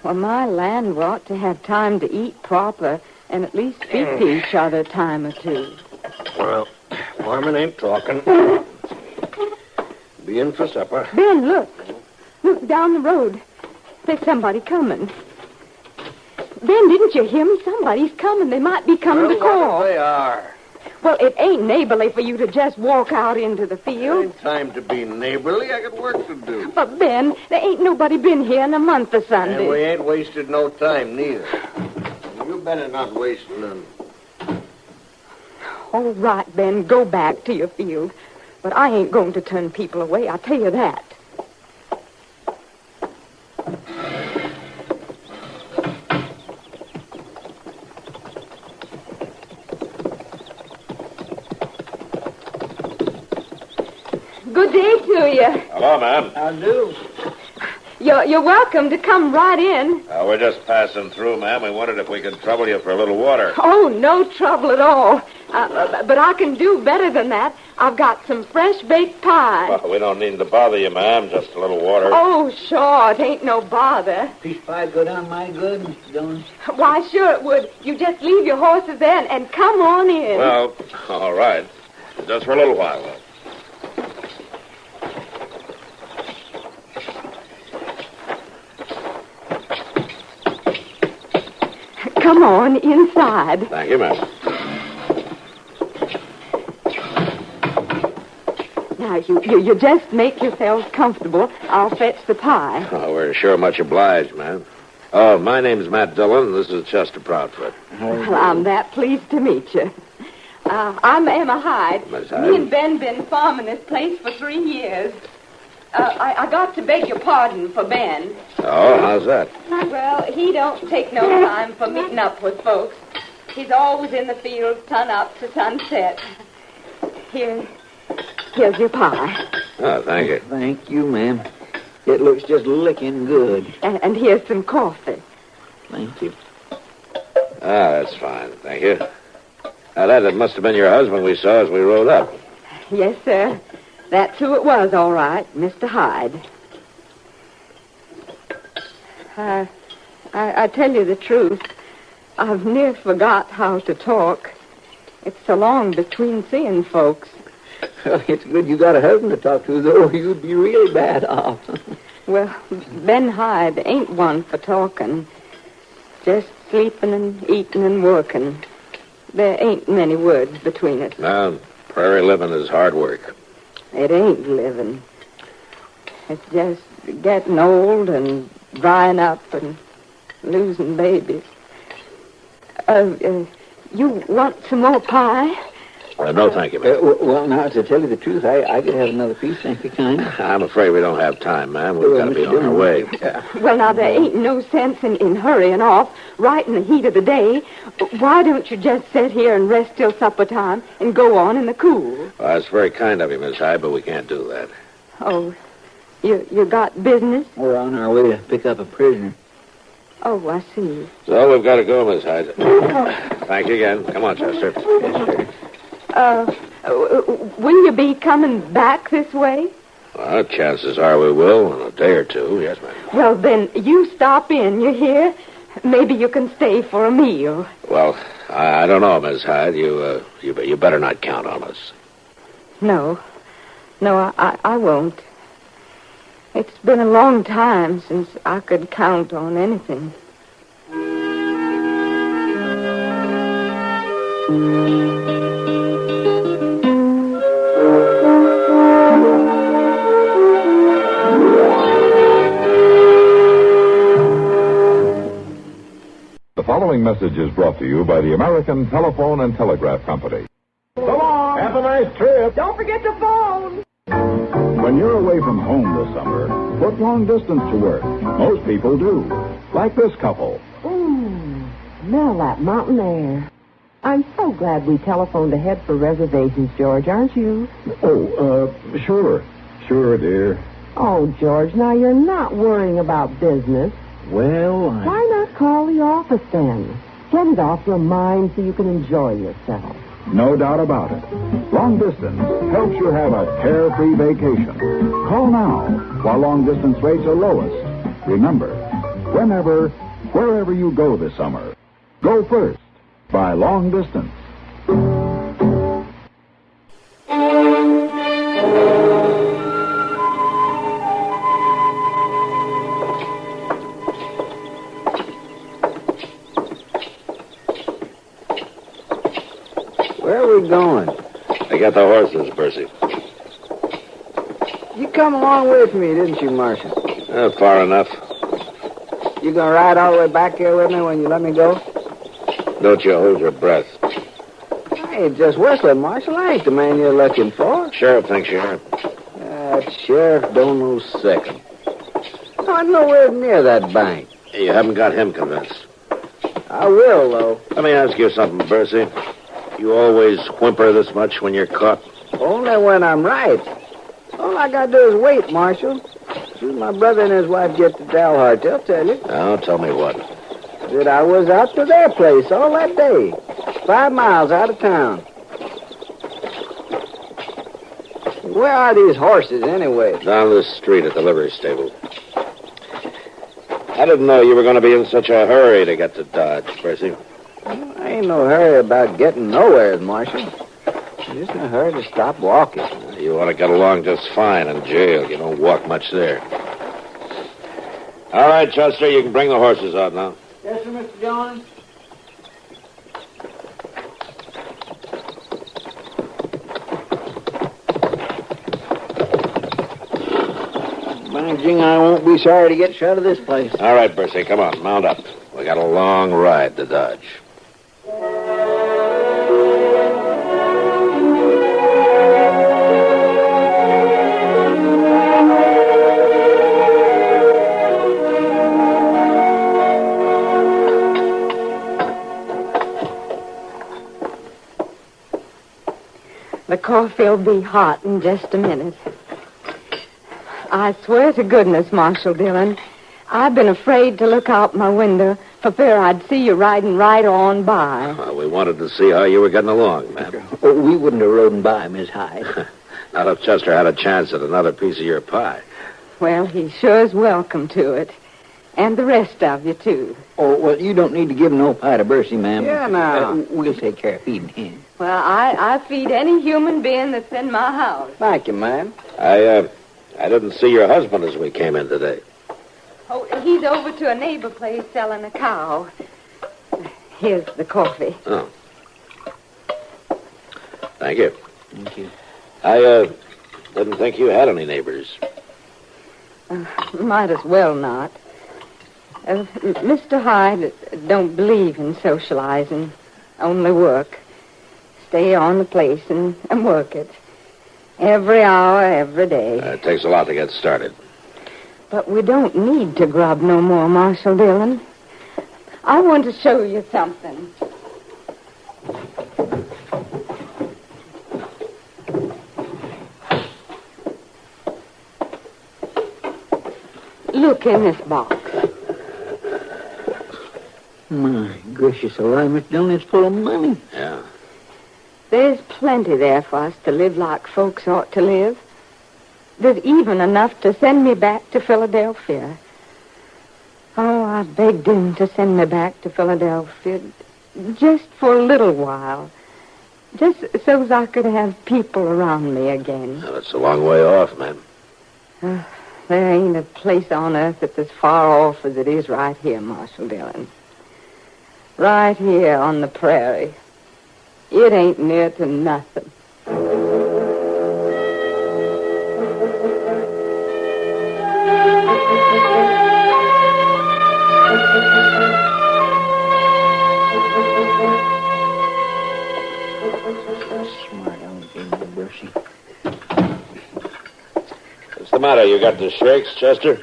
Well, my land ought to have time to eat proper and at least speak to each other a time or two. Well, Foreman ain't talking. Be in for supper. Ben, look. Look down the road. There's somebody coming. Ben, didn't you hear me? Somebody's coming. They might be coming to call. What if they are? Well, it ain't neighborly for you to just walk out into the field. Ain't time to be neighborly. I got work to do. But, Ben, there ain't nobody been here in a month of Sunday. And we ain't wasted no time, neither. You better not waste none. All right, Ben, go back to your field. But I ain't going to turn people away, I'll tell you that. Good day to you. Hello, ma'am. How do? You're welcome to come right in. We're just passing through, ma'am. We wondered if we could trouble you for a little water. Oh, no trouble at all. But I can do better than that. I've got some fresh baked pie. Well, we don't need to bother you, ma'am. Just a little water. Oh, sure. It ain't no bother. Peach pie go down my good, Mr. Jones? Why, sure it would. You just leave your horses there and come on in. Well, all right. Just for a little while, though. Come on, inside. Thank you, ma'am. Now, you just make yourselves comfortable. I'll fetch the pie. Oh, we're sure much obliged, ma'am. Oh, my name's Matt Dillon. This is Chester Proudfoot. Well, I'm that pleased to meet you. I'm Emma Hyde. Miss Hyde. Me and Ben been farming this place for 3 years. I got to beg your pardon for Ben. Oh, how's that? Well, he don't take no time for meeting up with folks. He's always in the field, sun up to sunset. Here's your pie. Oh, thank you. Thank you, ma'am. It looks just licking good. And here's some coffee. Thank you. That's fine. Thank you. That must have been your husband we saw as we rode up. Yes, sir. That's who it was, all right, Mr. Hyde. I tell you the truth. I've near forgot how to talk. It's so long between seeing folks. Well, it's good you got a husband to talk to, though. You'd be really bad off. Well, Ben Hyde ain't one for talking. Just sleeping and eating and working. There ain't many words between us. No, prairie living is hard work. It ain't living. It's just getting old and drying up and losing babies. You want some more pie? No, thank you, ma'am. Well, now, to tell you the truth, I could have another piece, thank you, kind. I'm afraid we don't have time, ma'am. We've got to be on our way. Well, now, there ain't no sense in hurrying off right in the heat of the day. Why don't you just sit here and rest till supper time and go on in the cool? Well, that's very kind of you, Miss Hyde, but we can't do that. Oh, you got business? We're on our way to pick up a prisoner. Oh, I see. So we've got to go, Miss Hyde. Thank you again. Come on, Chester. Yes, sir. Will you be coming back this way? Well, chances are we will in a day or two. Yes, ma'am. Well, then, you stop in, you hear? Maybe you can stay for a meal. Well, I don't know, Miss Hyde. You better not count on us. No, I won't. It's been a long time since I could count on anything. The following message is brought to you by the American Telephone and Telegraph Company. So long. Have a nice trip. Don't forget to phone. When you're away from home this summer, put long distance to work. Most people do. Like this couple. Smell that mountain air. I'm so glad we telephoned ahead for reservations, George, aren't you? Sure. Sure, dear. Oh, George, now you're not worrying about business. Well, Why not call the office then? Get it off your mind so you can enjoy yourself. No doubt about it. Long distance helps you have a carefree vacation. Call now while long distance rates are lowest. Remember, wherever you go this summer, go first by long distance. Where are we going? I got the horses, Percy. You come a long way from me, didn't you, Martian? Far enough. You gonna ride all the way back here with me when you let me go? Don't you hold your breath. I ain't just whistling, Marshal. I ain't the man you're looking for. Sheriff thinks you are. That sheriff don't know second. I'm nowhere near that bank. You haven't got him convinced. I will, though. Let me ask you something, Percy. You always whimper this much when you're caught? Only when I'm right. All I gotta do is wait, Marshal. As soon as my brother and his wife get to Dalhart, they'll tell you. Now, tell me what. That I was out to their place all that day. 5 miles out of town. Where are these horses, anyway? Down the street at the livery stable. I didn't know you were going to be in such a hurry to get to Dodge, Percy. I ain't no hurry about getting nowhere, Marshal. I'm just in a hurry to stop walking. You ought to get along just fine in jail. You don't walk much there. All right, Chester, you can bring the horses out now. Yes, sir, Mr. Jones. By jing, I won't be sorry to get shut of this place. All right, Percy, come on, mount up. We got a long ride to Dodge. The coffee'll be hot in just a minute. I swear to goodness, Marshal Dillon, I've been afraid to look out my window for fear I'd see you riding right on by. Well, we wanted to see how you were getting along, ma'am. Oh, we wouldn't have ridden by, Miss Hyde. Not if Chester had a chance at another piece of your pie. Well, he sure is welcome to it. And the rest of you, too. Oh, well, you don't need to give no pie to Bercy, ma'am. Yeah, now. We'll take care of feeding him. Well, I feed any human being that's in my house. Thank you, ma'am. I didn't see your husband as we came in today. Oh, he's over to a neighbor place selling a cow. Here's the coffee. Oh. Thank you. Thank you. I didn't think you had any neighbors. Might as well not. Mr. Hyde don't believe in socializing, only work. stay on the place and work it. Every hour, every day. It takes a lot to get started. But we don't need to grub no more, Marshal Dillon. I want to show you something. Look in this box. My gracious alive, Miss Dillon, it's full of money. Yeah. There's plenty there for us to live like folks ought to live. There's even enough to send me back to Philadelphia. Oh, I begged him to send me back to Philadelphia just for a little while. Just so as I could have people around me again. Well, it's a long way off, ma'am. There ain't a place on earth that's as far off as it is right here, Marshal Dillon. Right here on the prairie. It ain't near to nothing. What's the matter? You got the shakes, Chester?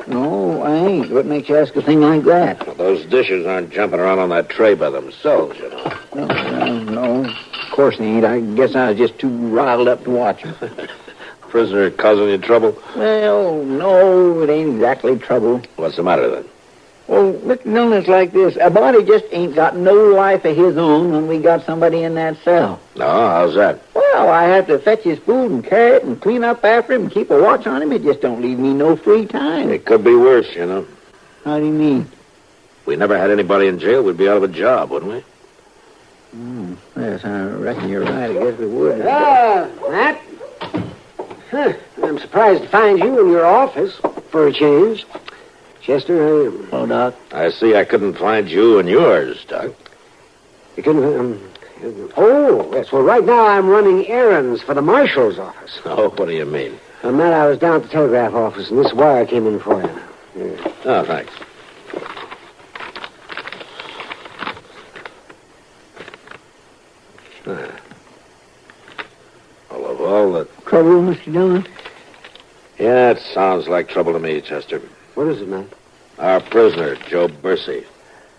No, I ain't. What makes you ask a thing like that? Well, those dishes aren't jumping around on that tray by themselves, you know. No, of course they ain't. I guess I was just too riled up to watch them. Prisoner causing you trouble? Well, no, it ain't exactly trouble. What's the matter, then? Well, Mr. Dillon, it's like this. A body just ain't got no life of his own when we got somebody in that cell. No, how's that? Well, I have to fetch his food and carry it and clean up after him and keep a watch on him. It just don't leave me no free time. It could be worse, you know. How do you mean? If we never had anybody in jail, we'd be out of a job, wouldn't we? Yes, I reckon you're right. I guess we would. Matt? Huh. I'm surprised to find you in your office for a change. Chester, I am. Oh, Doc. I see I couldn't find you in yours, Doc. You couldn't, Oh, yes. Well, right now I'm running errands for the marshal's office. Oh, what do you mean? Matt, I was down at the telegraph office, and this wire came in for you. Here. Oh, thanks. All the trouble, Mr. Dillon? Yeah, it sounds like trouble to me, Chester. What is it, man? Our prisoner, Joe Bursey.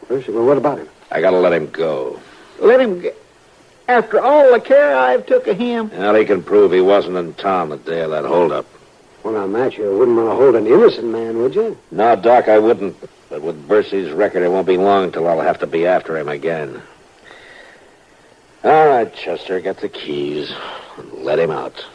Bursey? Well, what about him? I gotta let him go. Let him go? After all the care I've took of him? Well, he can prove he wasn't in town the day of that holdup. Well, now, Matt, you wouldn't want to hold an innocent man, would you? No, Doc, I wouldn't. But with Bursey's record, it won't be long till I'll have to be after him again. All right, Chester, get the keys. Let him out.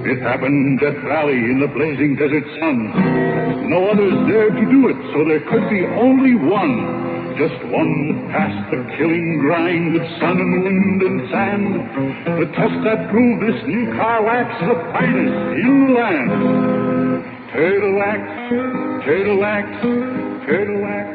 It happened at Valley in the blazing desert sun. No others dared to do it, so there could be only one. Just one past the killing grind of sun and wind and sand. The test that proved this new car wax the finest in the land. Turtle wax, turtle wax, turtle wax.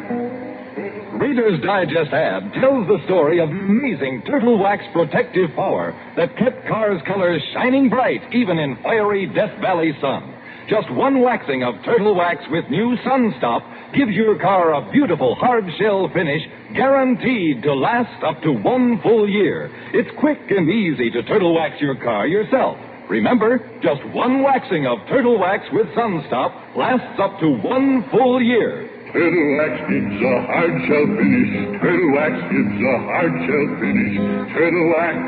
Reader's Digest ad tells the story of amazing Turtle Wax protective power that kept cars' colors shining bright even in fiery Death Valley sun. Just one waxing of Turtle Wax with new Sunstop gives your car a beautiful hard shell finish guaranteed to last up to 1 full year. It's quick and easy to Turtle Wax your car yourself. Remember, just one waxing of Turtle Wax with Sunstop lasts up to 1 full year. Turtle Wax gives a hard shell finish. Turtle Wax gives a hard shell finish. Turtle Wax.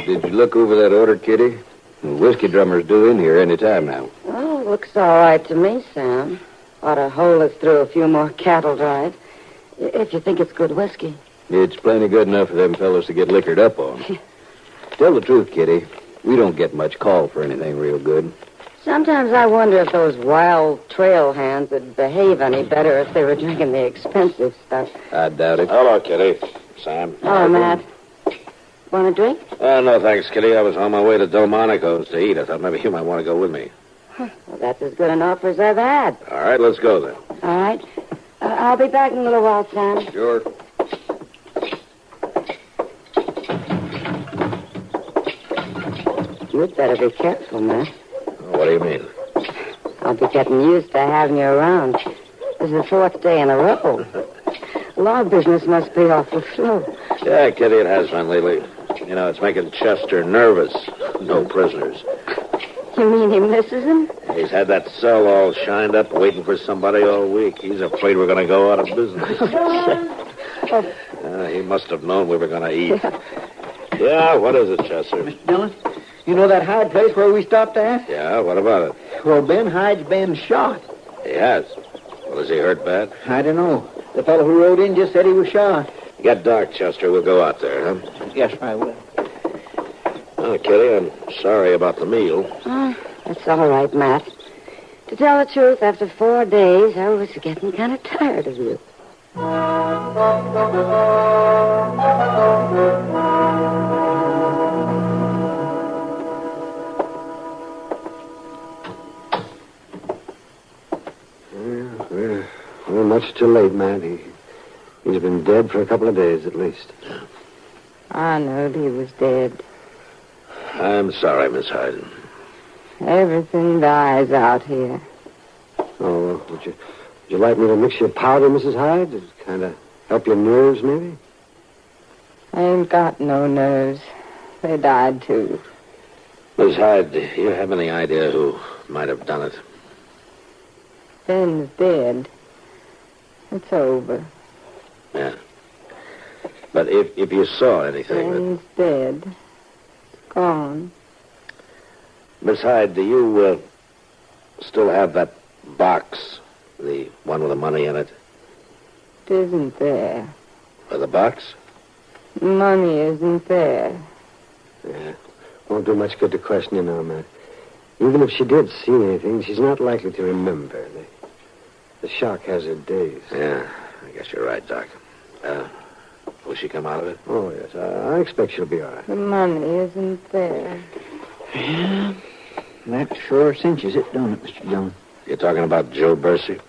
Did you look over that order, Kitty? The whiskey drummer's due in here any time now. Oh, looks all right to me, Sam. Ought to hold us through a few more cattle drives. If you think it's good whiskey. It's plenty good enough for them fellas to get liquored up on. Tell the truth, Kitty. We don't get much call for anything real good. Sometimes I wonder if those wild trail hands would behave any better if they were drinking the expensive stuff. I doubt it. Hello, Kitty. Sam. Oh, Matt. Want a drink? No, thanks, Kitty. I was on my way to Delmonico's to eat. I thought maybe you might want to go with me. Well, that's as good an offer as I've had. All right, let's go then. All right. I'll be back in a little while, Sam. Sure. You'd better be careful, Matt. What do you mean? I'll be getting used to having you around. This is the 4th day in a row. Law business must be awful slow. Yeah, Kitty, it has been lately. You know, it's making Chester nervous. No prisoners. You mean he misses him? He's had that cell all shined up, waiting for somebody all week. He's afraid we're going to go out of business. He must have known we were going to eat. Yeah, what is it, Chester? Mr. Dillon, you know that Hyde place where we stopped at? Yeah, what about it? Well, Ben Hyde's been shot. He has. Well, is he hurt bad? I don't know. The fellow who rode in just said he was shot. Get dark, Chester. We'll go out there, huh? Yes, I will. Oh, Kitty, I'm sorry about the meal. That's all right, Matt. To tell the truth, after 4 days, I was getting kind of tired of you. We're much too late, Matt. He's been dead for a couple of days, at least. I knowed he was dead. I'm sorry, Miss Hyde. Everything dies out here. Oh, would you like me to mix your powder, Mrs. Hyde? To kind of help your nerves, maybe? I ain't got no nerves. They died, too. Miss Hyde, do you have any idea who might have done it? Ben's dead. It's over. Yeah. But if you saw anything... Ben's dead. Gone. Miss Hyde, do you still have that box? The one with the money in it? It isn't there. Or the box? Money isn't there. Yeah. Won't do much good to question you now, Matt. Even if she did see anything, she's not likely to remember. The shock has her days. Yeah, I guess you're right, Doc. Will she come out of it? Oh, yes. I expect she'll be all right. The money isn't there. Yeah, that sure cinches it, don't it, Mr. Dillon? You're talking about Joe Bercy?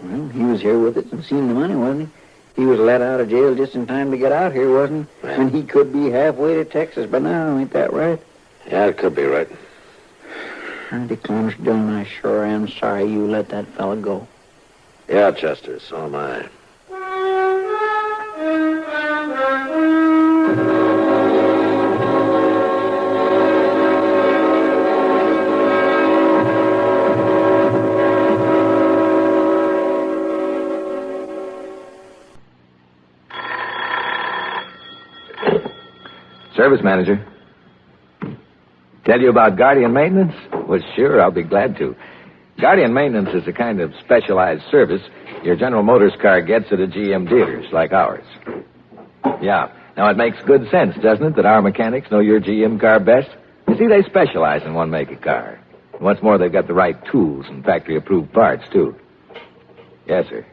Well, he was here with it and seen the money, wasn't he? He was let out of jail just in time to get out here, wasn't he? Yeah. When he could be halfway to Texas by now, ain't that right? Yeah, it could be right. I declare, Mr. Dillon, I sure am sorry you let that fella go. Yeah, Chester, so am I. Service manager. Tell you about Guardian Maintenance? Well, sure, I'll be glad to. Guardian Maintenance is a kind of specialized service your General Motors car gets at a GM dealers like ours. Yeah. Now, it makes good sense, doesn't it, that our mechanics know your GM car best? You see, they specialize in one make of car. And what's more, they've got the right tools and factory-approved parts, too. Yes, sir.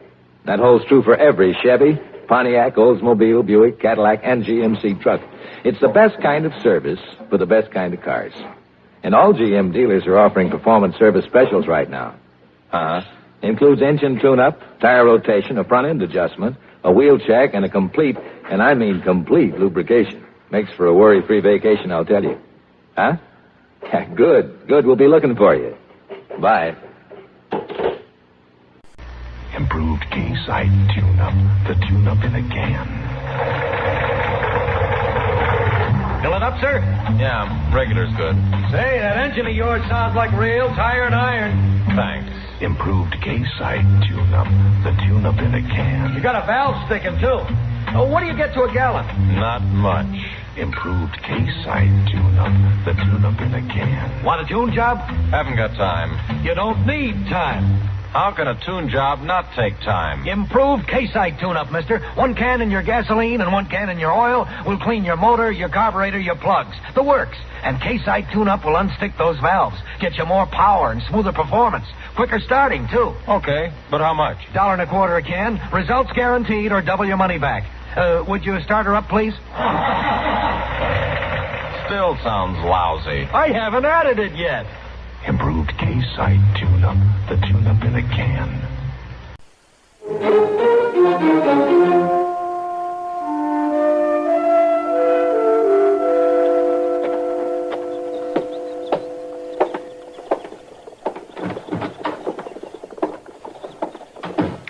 That holds true for every Chevy, Pontiac, Oldsmobile, Buick, Cadillac, and GMC truck. It's the best kind of service for the best kind of cars. And all GM dealers are offering performance service specials right now. Includes engine tune-up, tire rotation, a front-end adjustment, a wheel check, and a complete, and I mean complete, lubrication. Makes for a worry-free vacation, I'll tell you. Huh? Yeah, good. Good. We'll be looking for you. Bye. Improved K-Side tune-up. The tune-up in a can. Fill it up, sir? Yeah, regular's good. Say, that engine of yours sounds like real tired iron. Thanks. Improved K-Side tune-up. The tune-up in a can. You got a valve sticking, too. Oh, what do you get to a gallon? Not much. Improved K-Side tune-up. The tune-up in a can. Want a tune job? Haven't got time. You don't need time. How can a tune job not take time? Improved K-Side tune-up, mister. 1 can in your gasoline and 1 can in your oil will clean your motor, your carburetor, your plugs. The works. And K-Side tune-up will unstick those valves. Get you more power and smoother performance. Quicker starting, too. Okay, but how much? $1.25 a can. Results guaranteed or double your money back. Would you start her up, please? Still sounds lousy. I haven't added it yet. Improved K-Site tune-up. The tune-up in a can.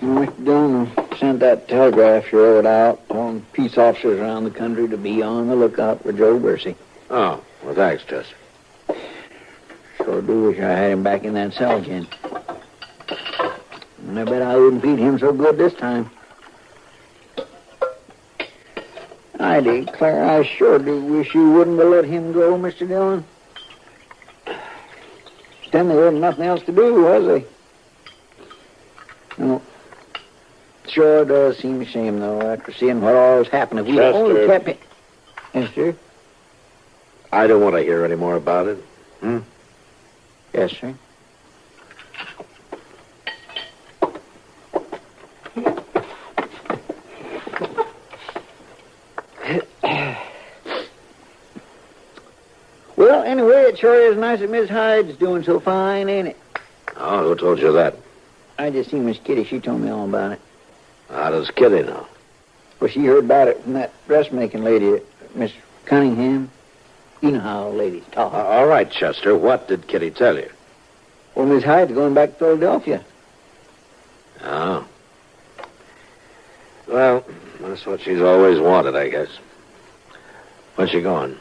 Mr. Dillon sent that telegraph you wrote out on peace officers around the country to be on the lookout for Joe Bercy. Oh, well, thanks, Chester. Sure do wish I had him back in that cell again. And I bet I wouldn't feed him so good this time. I declare, I sure do wish you wouldn't have let him go, Mr. Dillon. Then there wasn't nothing else to do, was there? No. Sure does seem a shame, though, after seeing what all's happened. If we only kept it... Yes, sir? I don't want to hear any more about it. Yes, sir. Well, anyway, it sure is nice that Miss Hyde's doing so fine, ain't it? Oh, who told you that? I just seen Miss Kitty. She told me all about it. How does Kitty know? Well, she heard about it from that dressmaking lady, Miss Cunningham. You know how ladies talk. All right, Chester. What did Kitty tell you? Well, Miss Hyde's going back to Philadelphia. Oh. Well, that's what she's always wanted, I guess. When's she going?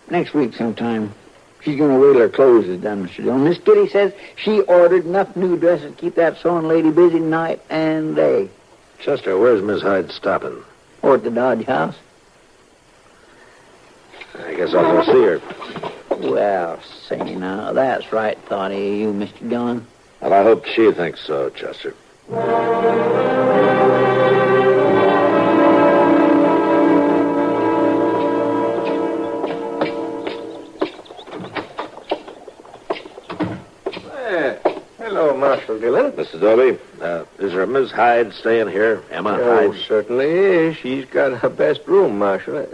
Next week sometime. She's going to wait till her clothes is done, Mr. Dillon. Miss Kitty says she ordered enough new dresses to keep that sewing lady busy night and day. Chester, where's Miss Hyde stopping? Or at the Dodge House. I guess I'll go see her. Well, say now, that's right thought of you, Mr. Dillon. Well, I hope she thinks so, Chester. Hello, Marshal Dillon. Mrs. Dobie, is there a Miss Hyde staying here? Emma Oh, Hyde? certainly is. She's got her best room, Marshal.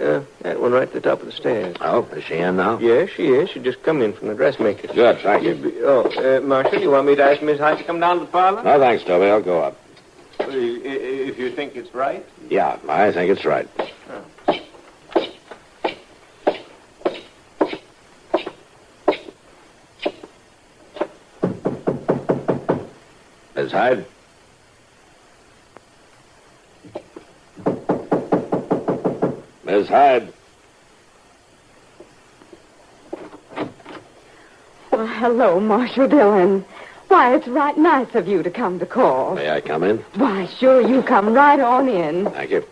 That one right at the top of the stairs. Oh, is she in now? Yes, she is. She just come in from the dressmaker. Good, thank you. Marshal, you want me to ask Miss Hyde to come down to the parlor? No, thanks, Dobie. I'll go up. If you think it's right. Yeah, I think it's right. Miss Hyde? Miss Hyde? Well, hello, Marshal Dillon. Why, it's right nice of you to come to call. May I come in? Why, sure, you come right on in. Thank you.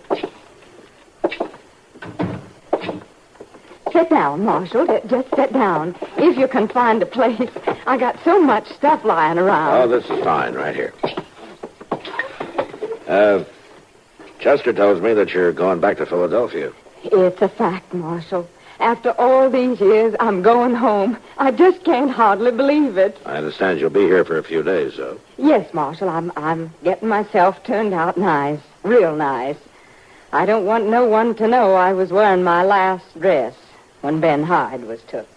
Sit down, Marshal. Just sit down. If you can find a place. I got so much stuff lying around. Oh, this is fine, right here. Chester tells me that you're going back to Philadelphia. It's a fact, Marshal. After all these years, I'm going home. I just can't hardly believe it. I understand you'll be here for a few days, though. Yes, Marshal, I'm getting myself turned out nice. Real nice. I don't want no one to know I was wearing my last dress when Ben Hyde was took.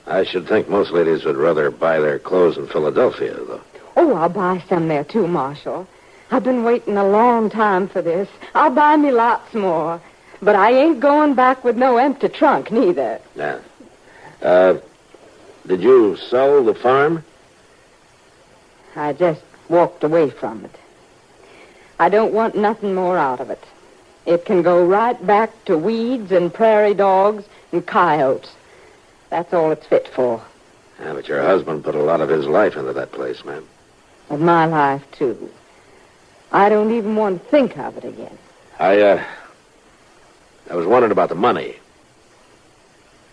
I should think most ladies would rather buy their clothes in Philadelphia, though. Oh, I'll buy some there, too, Marshal. I've been waiting a long time for this. I'll buy me lots more. But I ain't going back with no empty trunk, neither. Yeah. Did you sell the farm? I just walked away from it. I don't want nothing more out of it. It can go right back to weeds and prairie dogs and coyotes. That's all it's fit for. Yeah, but your husband put a lot of his life into that place, ma'am. And my life, too. I don't even want to think of it again. I was wondering about the money.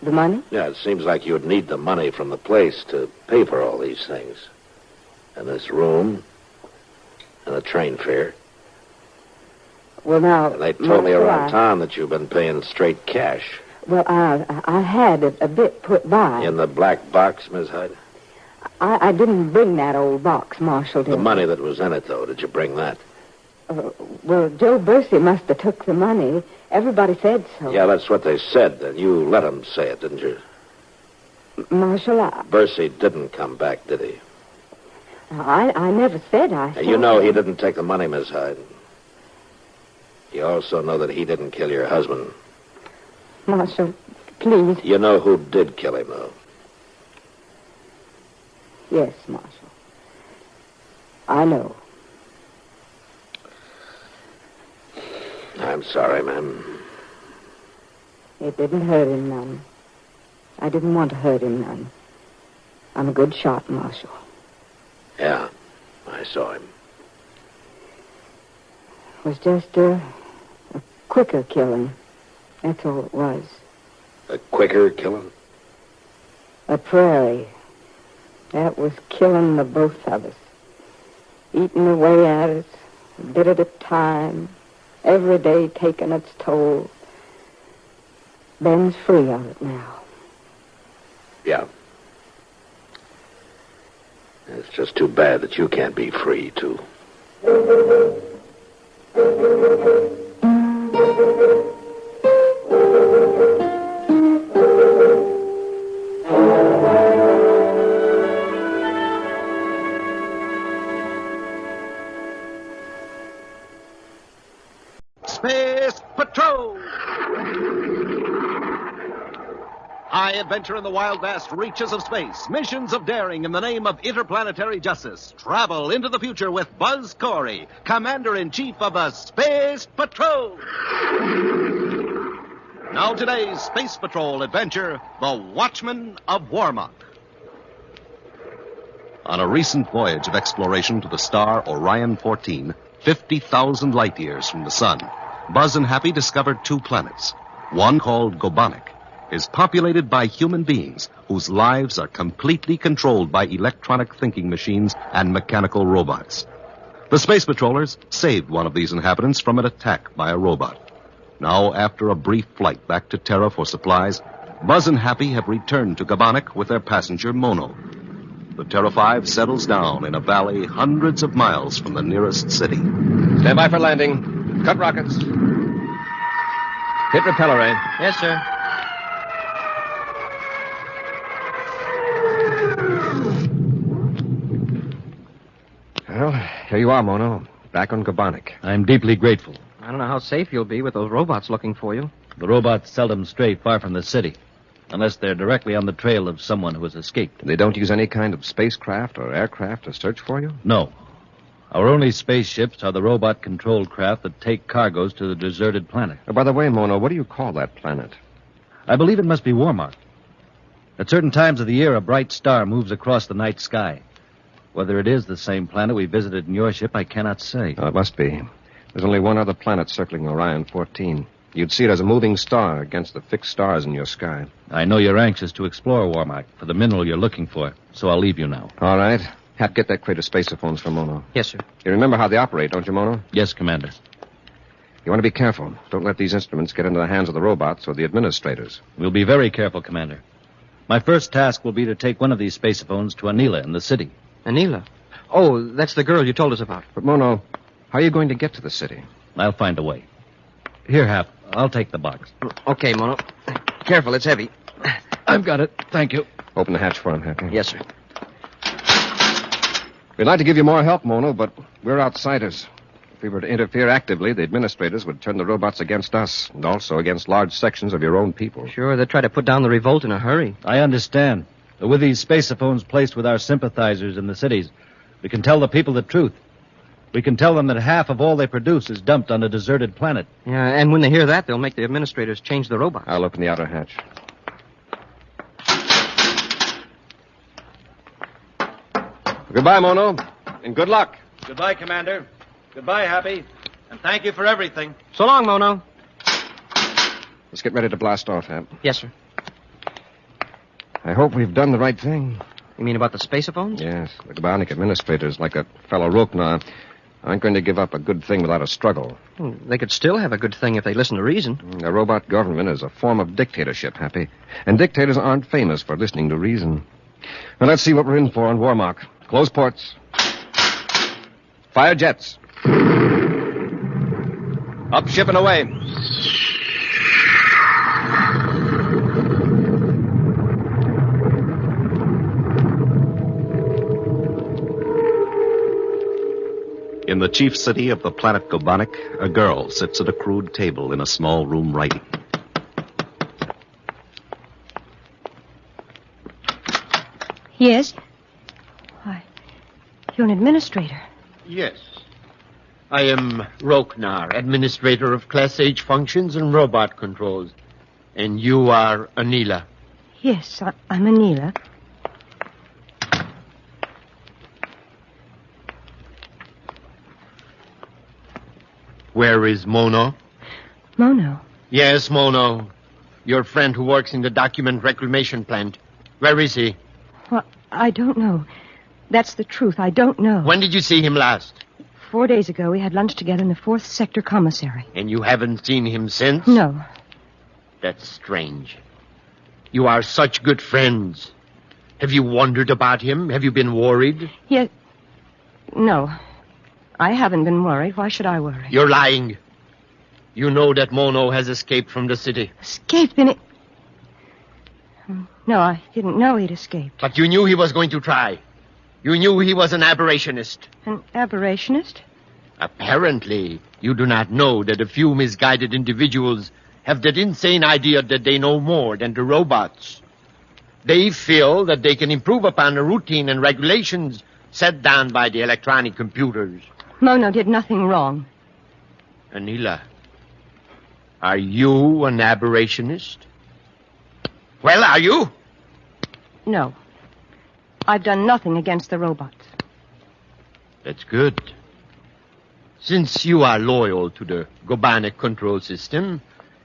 The money? Yeah, it seems like you would need the money from the place to pay for all these things. And this room, and the train fare. Well, now... And they told me around town that you've been paying straight cash. Well, I had a bit put by. In the black box, Miss Hyde? I didn't bring that old box, Marshal. The money that was in it, though, did you bring that? Well, Joe Bursey must have took the money. Everybody said so. Yeah, that's what they said. And you let them say it, didn't you? Marshal, Bursey didn't come back, did he? I never said I saw You know him. he didn't take the money, Miss Hyde. You also know that he didn't kill your husband. Marshal, please. You know who did kill him, though. Yes, Marshal. I know. I'm sorry, ma'am. It didn't hurt him none. I didn't want to hurt him none. I'm a good shot, Marshal. Yeah, I saw him. It was just a quicker killing. That's all it was. A quicker killing? A prairie. That was killing the both of us. Eating away at us, a bit at a time. Every day taking its toll. Ben's free of it now. Yeah. It's just too bad that you can't be free, too. Space Patrol! High adventure in the wild, vast reaches of space. Missions of daring in the name of interplanetary justice. Travel into the future with Buzz Corey, Commander-in-Chief of the Space Patrol. Now today's Space Patrol adventure, The Watchman of Warmock. On a recent voyage of exploration to the star Orion 14, 50,000 light years from the sun, Buzz and Happy discovered two planets. One, called Gobonic, is populated by human beings whose lives are completely controlled by electronic thinking machines and mechanical robots. The Space Patrollers saved one of these inhabitants from an attack by a robot. Now, after a brief flight back to Terra for supplies, Buzz and Happy have returned to Gobonic with their passenger, Mono. The Terra 5 settles down in a valley hundreds of miles from the nearest city. Stand by for landing. Cut rockets. Hit repeller ray. Yes, sir. Well, here you are, Mono. Back on Gobonic. I'm deeply grateful. I don't know how safe you'll be with those robots looking for you. The robots seldom stray far from the city, unless they're directly on the trail of someone who has escaped. They don't use any kind of spacecraft or aircraft to search for you? No. Our only spaceships are the robot-controlled craft that take cargoes to the deserted planet. Oh, by the way, Mono, what do you call that planet? I believe it must be Warmock. At certain times of the year, a bright star moves across the night sky. Whether it is the same planet we visited in your ship, I cannot say. Oh, it must be. There's only one other planet circling Orion 14. You'd see it as a moving star against the fixed stars in your sky. I know you're anxious to explore Warmock for the mineral you're looking for, so I'll leave you now. All right. Hap, get that crate of spacephones for Mono. Yes, sir. You remember how they operate, don't you, Mono? Yes, Commander. You want to be careful. Don't let these instruments get into the hands of the robots or the administrators. We'll be very careful, Commander. My first task will be to take one of these spacephones to Anila in the city. Anila? Oh, that's the girl you told us about. But, Mono, how are you going to get to the city? I'll find a way. Here, Hap. I'll take the box. Okay, Mono. Careful, it's heavy. I've got it. Thank you. Open the hatch for him, Happy. Yes, sir. We'd like to give you more help, Mono, but we're outsiders. If we were to interfere actively, the administrators would turn the robots against us, and also against large sections of your own people. Sure, they'd try to put down the revolt in a hurry. I understand. But with these spacephones placed with our sympathizers in the cities, we can tell the people the truth. We can tell them that half of all they produce is dumped on a deserted planet. Yeah, and when they hear that, they'll make the administrators change the robots. I'll open the outer hatch. Goodbye, Mono, and good luck. Goodbye, Commander. Goodbye, Happy. And thank you for everything. So long, Mono. Let's get ready to blast off, Hap. Yes, sir. I hope we've done the right thing. You mean about the spacephones? Yes. The Gobonic administrators, like that fellow Roknar, aren't going to give up a good thing without a struggle. They could still have a good thing if they listen to reason. A robot government is a form of dictatorship, Happy. And dictators aren't famous for listening to reason. Now, let's see what we're in for on Warmock. Close ports. Fire jets. Up ship and away. In the chief city of the planet Gobonic, a girl sits at a crude table in a small room writing. Yes? Why, you're an administrator. Yes. I am Roknar, administrator of Class H functions and robot controls. And you are Anila. Yes, I'm Anila. Where is Mono? Mono? Yes, Mono. Your friend who works in the document reclamation plant. Where is he? Well, I don't know. That's the truth. I don't know. When did you see him last? 4 days ago, we had lunch together in the 4th Sector Commissary. And you haven't seen him since? No. That's strange. You are such good friends. Have you wondered about him? Have you been worried? Yes. No. I haven't been worried. Why should I worry? You're lying. You know that Mono has escaped from the city. Escaped in it? No, I didn't know he'd escaped. But you knew he was going to try. You knew he was an aberrationist. An aberrationist? Apparently, you do not know that a few misguided individuals have that insane idea that they know more than the robots. They feel that they can improve upon the routine and regulations set down by the electronic computers. Mono did nothing wrong. Anila, are you an aberrationist? Well, are you? No. I've done nothing against the robots. That's good. Since you are loyal to the Gobonic control system,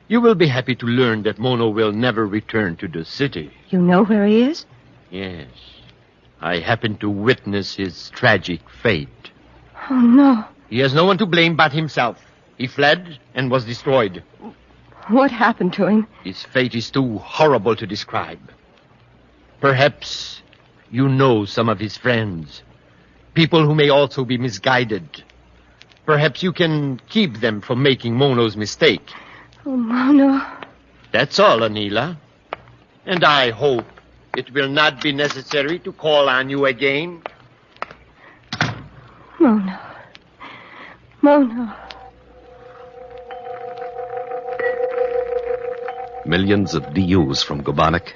you will be happy to learn that Mono will never return to the city. You know where he is? Yes. I happened to witness his tragic fate. Oh, no. He has no one to blame but himself. He fled and was destroyed. What happened to him? His fate is too horrible to describe. Perhaps you know some of his friends. People who may also be misguided. Perhaps you can keep them from making Mono's mistake. Oh, Mono. That's all, Anila. And I hope it will not be necessary to call on you again. Mono. Mono. Millions of DUs from Gobonic.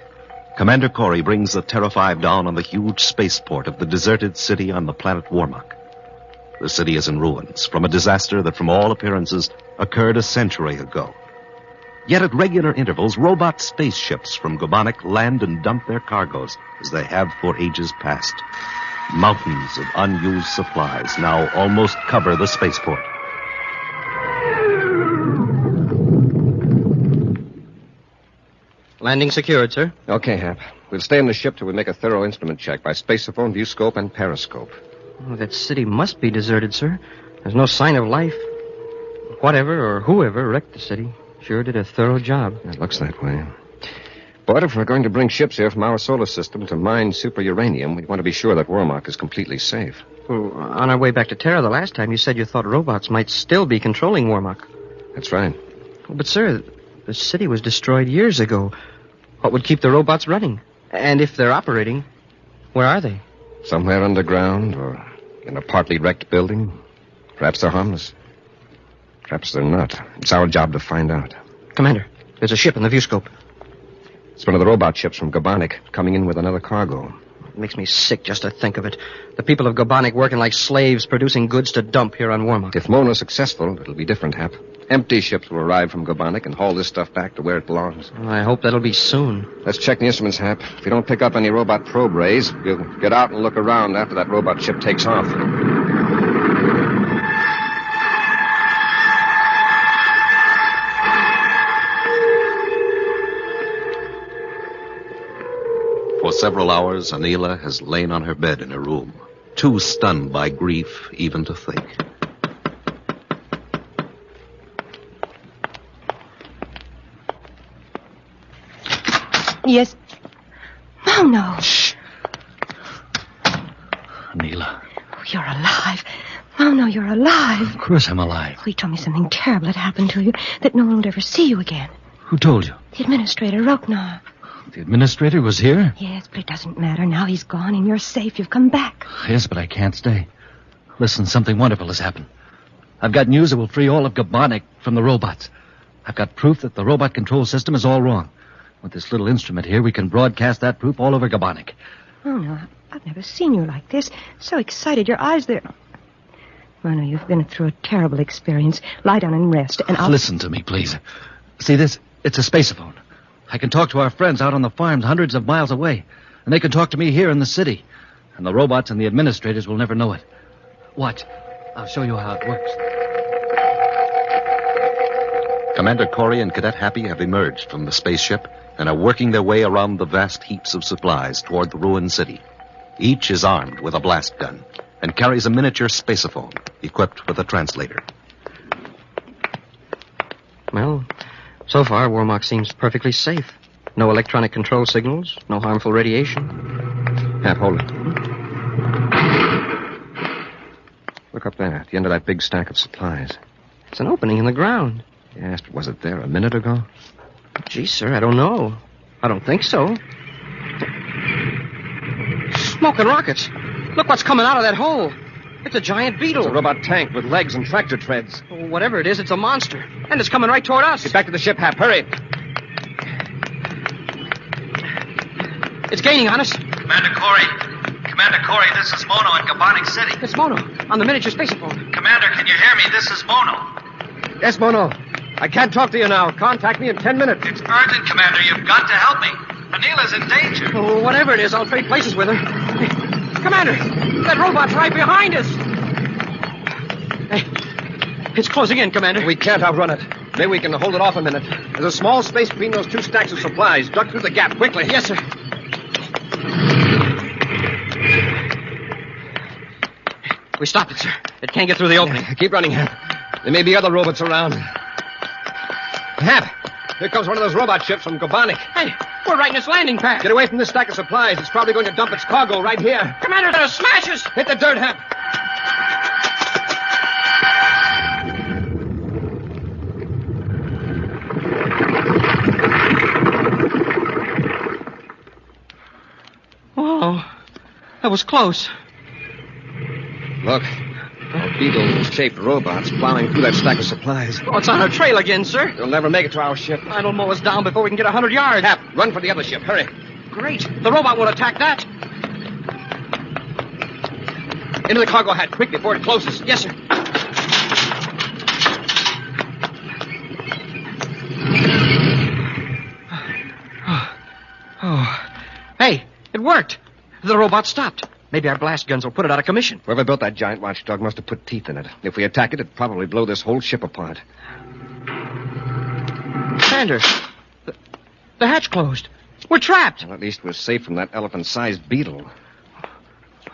Commander Corey brings the Terra 5 down on the huge spaceport of the deserted city on the planet Warmuck. The city is in ruins from a disaster that, from all appearances, occurred a century ago. Yet at regular intervals, robot spaceships from Gobonic land and dump their cargoes, as they have for ages past. Mountains of unused supplies now almost cover the spaceport. Landing secured, sir. Okay, Hap. We'll stay in the ship till we make a thorough instrument check by spaceophone, viewscope, and periscope. Oh, that city must be deserted, sir. There's no sign of life. Whatever or whoever wrecked the city sure did a thorough job. It looks that way. But if we're going to bring ships here from our solar system to mine super uranium, we want to be sure that Warmuck is completely safe. Well, on our way back to Terra the last time, you said you thought robots might still be controlling Warmuck. That's right. But, sir, the city was destroyed years ago. What would keep the robots running? And if they're operating, where are they? Somewhere underground or in a partly wrecked building. Perhaps they're harmless. Perhaps they're not. It's our job to find out. Commander, there's a ship in the viewscope. It's one of the robot ships from Gobonic coming in with another cargo. It makes me sick just to think of it. The people of Gobonic working like slaves, producing goods to dump here on Warmuck. If Mona's successful, it'll be different, Hap. Empty ships will arrive from Gobonic and haul this stuff back to where it belongs. Well, I hope that'll be soon. Let's check the instruments, Hap. If you don't pick up any robot probe rays, we'll get out and look around after that robot ship takes off. For several hours, Anila has lain on her bed in her room, too stunned by grief even to think. Yes. Oh, no. Shh. Anila. Oh, you're alive. Oh, no, you're alive. Of course I'm alive. He told me something terrible had happened to you, that no one would ever see you again. Who told you? The administrator, Roknar. The administrator was here? Yes, but it doesn't matter. Now he's gone and you're safe. You've come back. Yes, but I can't stay. Listen, something wonderful has happened. I've got news that will free all of Gabonik from the robots. I've got proof that the robot control system is all wrong. With this little instrument here, we can broadcast that proof all over Gabonik. Oh, no, I've never seen you like this. So excited. Your eyes, they're... Mono, you've been through a terrible experience. Lie down and rest, and I'll... Listen to me, please. See this? It's a spaceophone. I can talk to our friends out on the farms hundreds of miles away, and they can talk to me here in the city. And the robots and the administrators will never know it. Watch. I'll show you how it works. Commander Corey and Cadet Happy have emerged from the spaceship and are working their way around the vast heaps of supplies toward the ruined city. Each is armed with a blast gun and carries a miniature spaceophone equipped with a translator. Well, so far, Warmock seems perfectly safe. No electronic control signals, no harmful radiation. Hap, hold it. Look up there, at the end of that big stack of supplies. It's an opening in the ground. Yes, but was it there a minute ago? Gee, sir, I don't know. I don't think so. Smoking rockets. Look what's coming out of that hole. It's a giant beetle. It's a robot tank with legs and tractor treads. Whatever it is, it's a monster. And it's coming right toward us. Get back to the ship, Hap. Hurry. It's gaining on us. Commander Corey, this is Mono in Gabonik City. It's Mono, on the miniature spaceophone. Commander, can you hear me? This is Mono. Yes, Mono. I can't talk to you now. Contact me in 10 minutes. It's urgent, Commander. You've got to help me. Anila's in danger. Oh, whatever it is, I'll trade places with her. Hey, Commander, that robot's right behind us. Hey, it's closing in, Commander. We can't outrun it. Maybe we can hold it off a minute. There's a small space between those two stacks of supplies. Duck through the gap, quickly. Yes, sir. We stopped it, sir. It can't get through the opening. Keep running, Hap. There may be other robots around. Hap, here comes one of those robot ships from Gabonik. Hey, we're right in its landing pad. Get away from this stack of supplies. It's probably going to dump its cargo right here. Commander, that'll smash us. Hit the dirt, Hap. Oh, that was close. Look, beetle-shaped robots plowing through that stack of supplies. Oh, it's on our trail again, sir. They'll never make it to our ship. It'll mow us down before we can get 100 yards. Hap, run for the other ship. Hurry. Great. The robot will attack that. Into the cargo hatch, quick, before it closes. Yes, sir. Oh. Hey, it worked. The robot stopped. Maybe our blast guns will put it out of commission. Whoever built that giant watchdog must have put teeth in it. If we attack it, it'd probably blow this whole ship apart. Commander, the hatch closed. We're trapped. Well, at least we're safe from that elephant-sized beetle.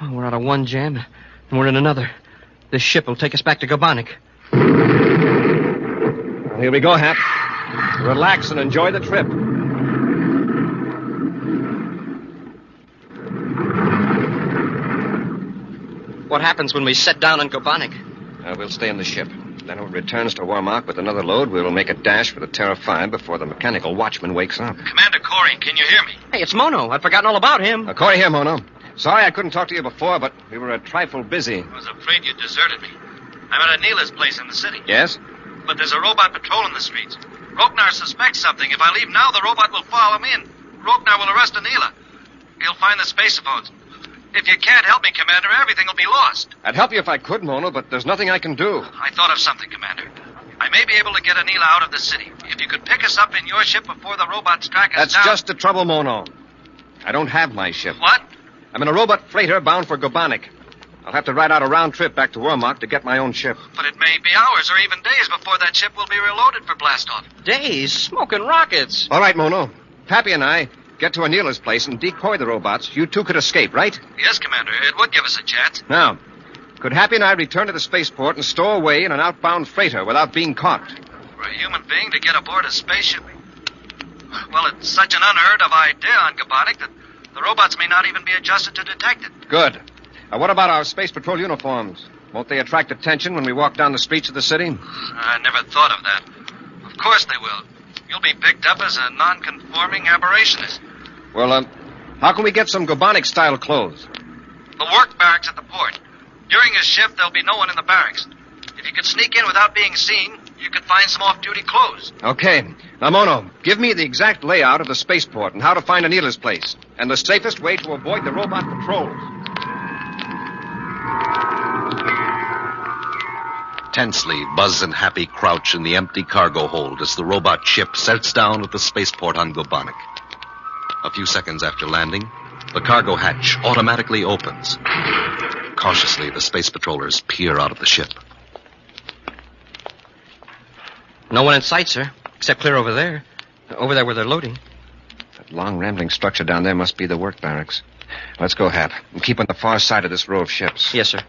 Oh, we're out of one jam, and we're in another. This ship will take us back to Gabonik. Well, here we go, Hap. Relax and enjoy the trip. What happens when we set down on Gabonik? We'll stay in the ship. Then when it returns to Warmock with another load, we will make a dash for the Terra 5 before the mechanical Watchman wakes up. Commander Corey, can you hear me? Hey, it's Mono. I'd forgotten all about him. Corey here, Mono. Sorry I couldn't talk to you before, but we were a trifle busy. I was afraid you deserted me. I'm at Anila's place in the city. Yes? But there's a robot patrolling the streets. Roknar suspects something. If I leave now, the robot will follow me, and Roknar will arrest Anila. He'll find the spacephones. If you can't help me, Commander, everything will be lost. I'd help you if I could, Mono, but there's nothing I can do. I thought of something, Commander. I may be able to get Anila out of the city. If you could pick us up in your ship before the robots track us down... That's just the trouble, Mono. I don't have my ship. What? I'm in a robot freighter bound for Gabonik. I'll have to ride out a round trip back to Warmock to get my own ship. But it may be hours or even days before that ship will be reloaded for blastoff. Days? Smoking rockets. All right, Mono. Pappy and I get to Anila's place and decoy the robots. You two could escape, right? Yes, Commander. It would give us a chance. Now, could Happy and I return to the spaceport and stow away in an outbound freighter without being caught? For a human being to get aboard a spaceship... Well, it's such an unheard of idea on Gabonik that the robots may not even be adjusted to detect it. Good. What about our space patrol uniforms? Won't they attract attention when we walk down the streets of the city? I never thought of that. Of course they will. You'll be picked up as a non-conforming aberrationist. Well, how can we get some Gobonic-style clothes? The work barracks at the port. During his shift, there'll be no one in the barracks. If you could sneak in without being seen, you could find some off-duty clothes. Okay. Now, Mono, give me the exact layout of the spaceport and how to find Anila's place, and the safest way to avoid the robot patrols. Tensely, Buzz and Happy crouch in the empty cargo hold as the robot ship sets down at the spaceport on Gobonic. A few seconds after landing, the cargo hatch automatically opens. Cautiously, the space patrollers peer out of the ship. No one in sight, sir, except clear over there. Over there where they're loading. That long, rambling structure down there must be the work barracks. Let's go, Hap, and keep on the far side of this row of ships. Yes, sir.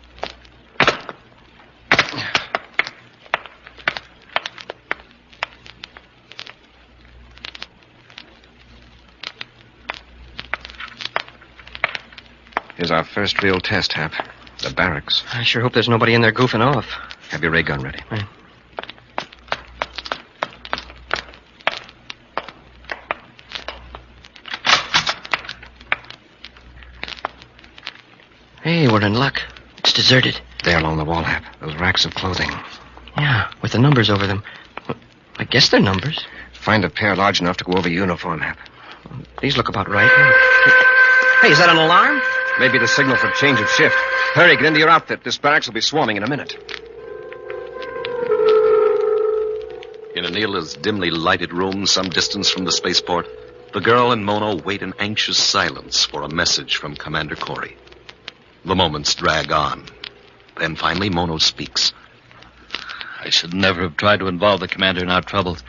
Here's our first real test, Hap. The barracks. I sure hope there's nobody in there goofing off. Have your ray gun ready. Right. Hey, we're in luck. It's deserted. There along the wall, Hap. Those racks of clothing. Yeah, with the numbers over them. I guess they're numbers. Find a pair large enough to go over uniform, Hap. These look about right. Hey, is that an alarm? Maybe the signal for change of shift. Hurry, get into your outfit. This barracks will be swarming in a minute. In Anila's dimly lighted room some distance from the spaceport, the girl and Mono wait in anxious silence for a message from Commander Corey. The moments drag on. Then finally Mono speaks. I should never have tried to involve the commander in our troubles.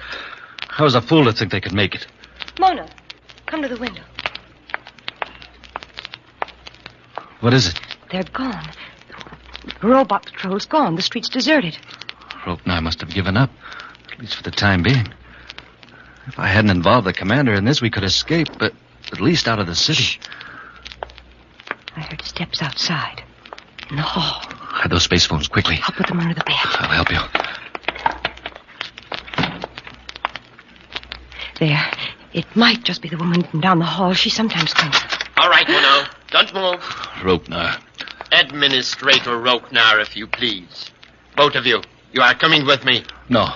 I was a fool to think they could make it. Mona, come to the window. What is it? They're gone. The robot patrol's gone. The street's deserted. Ropenar must have given up, at least for the time being. If I hadn't involved the commander in this, we could escape, but at least out of the city. Shh. I heard steps outside. In the hall. Hide those space phones quickly. I'll put them under the bed. I'll help you. There. It might just be the woman from down the hall. She sometimes comes. All right, Mono. Don't move. Ropenar. Administrator Ropenar, if you please. Both of you. You are coming with me. No.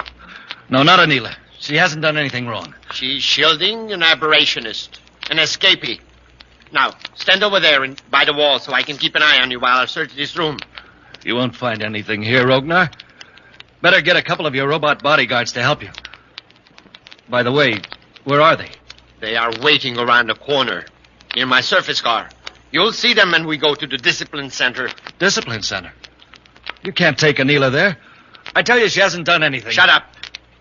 No, not Anila. She hasn't done anything wrong. She's shielding an aberrationist. An escapee. Now, stand over there and by the wall so I can keep an eye on you while I search this room. You won't find anything here, Ropenar. Better get a couple of your robot bodyguards to help you. By the way, where are they? They are waiting around the corner near my surface car. You'll see them when we go to the discipline center. Discipline center? You can't take Anila there. I tell you, she hasn't done anything. Shut up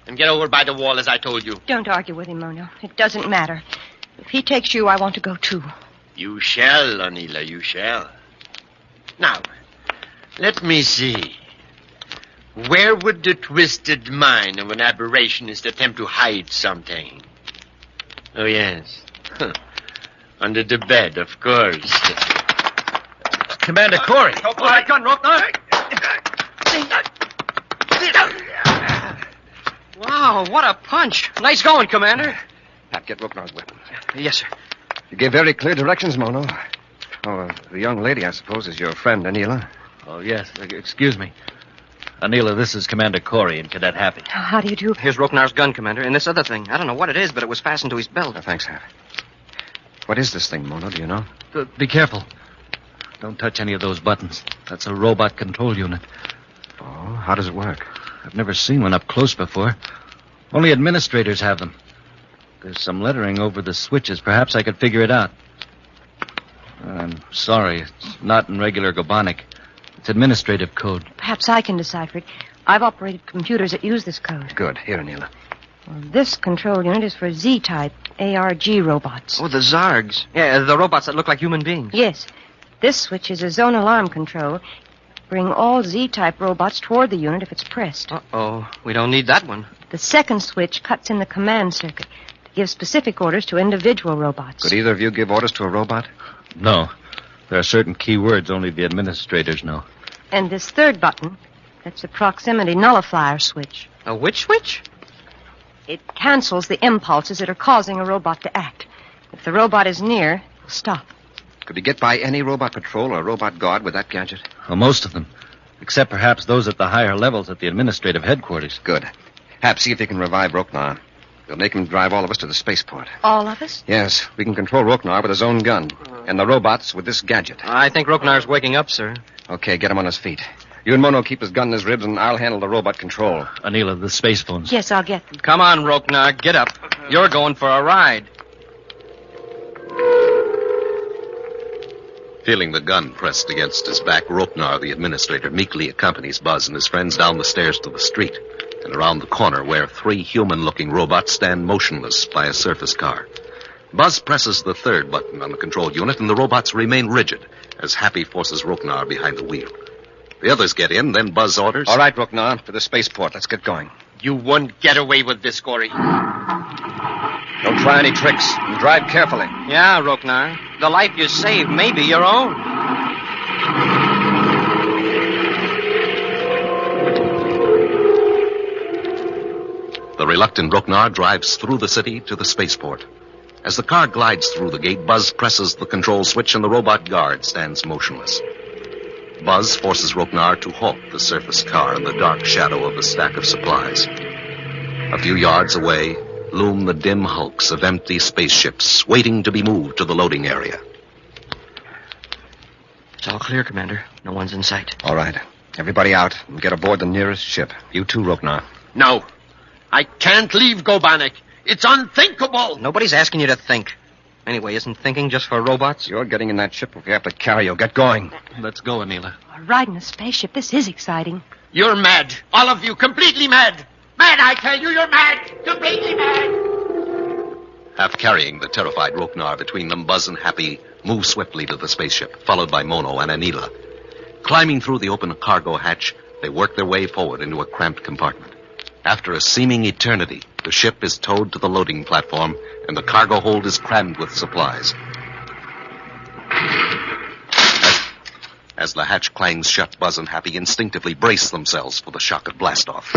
and get over by the wall as I told you. Don't argue with him, Mono. It doesn't matter. If he takes you, I want to go too. You shall, Anila, you shall. Now, let me see. Where would the twisted mind of an aberrationist attempt to hide something? Oh, yes. Under the bed, of course. Commander Corey. Pull that gun, Ropenar. Wow, what a punch. Nice going, Commander. Hap, get Ropenar's weapon. Yes, sir. You gave very clear directions, Mono. Oh, the young lady, I suppose, is your friend, Anila. Oh, yes. Excuse me. Anila, this is Commander Corey and Cadet Happy. How do you do? Here's Ropenar's gun, Commander, and this other thing. I don't know what it is, but it was fastened to his belt. Thanks, Hap. What is this thing, Mono? Do you know? Be careful. Don't touch any of those buttons. That's a robot control unit. Oh, how does it work? I've never seen one up close before. Only administrators have them. There's some lettering over the switches. Perhaps I could figure it out. I'm sorry. It's not in regular Gobonic. It's administrative code. Perhaps I can decipher it. I've operated computers that use this code. Good. Here, Anila. Well, this control unit is for Z-type ARG robots. Oh, the Zargs. Yeah, the robots that look like human beings. Yes. This switch is a zone alarm control. Bring all Z-type robots toward the unit if it's pressed. Uh-oh. We don't need that one. The second switch cuts in the command circuit to give specific orders to individual robots. Could either of you give orders to a robot? No. There are certain key words only the administrators know. And this third button, that's a proximity nullifier switch. A which switch? It cancels the impulses that are causing a robot to act. If the robot is near, it'll stop. Could we get by any robot patrol or robot guard with that gadget? Well, most of them. Except perhaps those at the higher levels at the administrative headquarters. Good. Hap, see if you can revive Roknar. We'll make him drive all of us to the spaceport. All of us? Yes, we can control Roknar with his own gun. And the robots with this gadget. I think Roknar's waking up, sir. Okay, get him on his feet. You and Mono keep his gun in his ribs, and I'll handle the robot control. Anila, the space phones. Yes, I'll get them. Come on, Roknar, get up. You're going for a ride. Feeling the gun pressed against his back, Roknar, the administrator, meekly accompanies Buzz and his friends down the stairs to the street and around the corner where 3 human-looking robots stand motionless by a surface car. Buzz presses the third button on the control unit, and the robots remain rigid as Happy forces Roknar behind the wheel. The others get in, then Buzz orders... All right, Roknar, to the spaceport. Let's get going. You won't get away with this, Corey. Don't try any tricks, and drive carefully. Yeah, Roknar. The life you saved may be your own. The reluctant Roknar drives through the city to the spaceport. As the car glides through the gate, Buzz presses the control switch and the robot guard stands motionless. Buzz forces Roknar to halt the surface car in the dark shadow of a stack of supplies. A few yards away loom the dim hulks of empty spaceships waiting to be moved to the loading area. It's all clear, Commander. No one's in sight. All right. Everybody out and get aboard the nearest ship. You too, Roknar. No. I can't leave Gobanek. It's unthinkable. Nobody's asking you to think. Anyway, isn't thinking just for robots? You're getting in that ship if we have to carry you. Get going. Let's go, Anila. Riding a spaceship, this is exciting. You're mad. All of you, completely mad. Mad, I tell you, you're mad. Completely mad. Half carrying the terrified Roknar between them, Buzz and Happy move swiftly to the spaceship, followed by Mono and Anila. Climbing through the open cargo hatch, they work their way forward into a cramped compartment. After a seeming eternity, the ship is towed to the loading platform, and the cargo hold is crammed with supplies. As the hatch clangs shut, Buzz and Happy instinctively brace themselves for the shock of blastoff.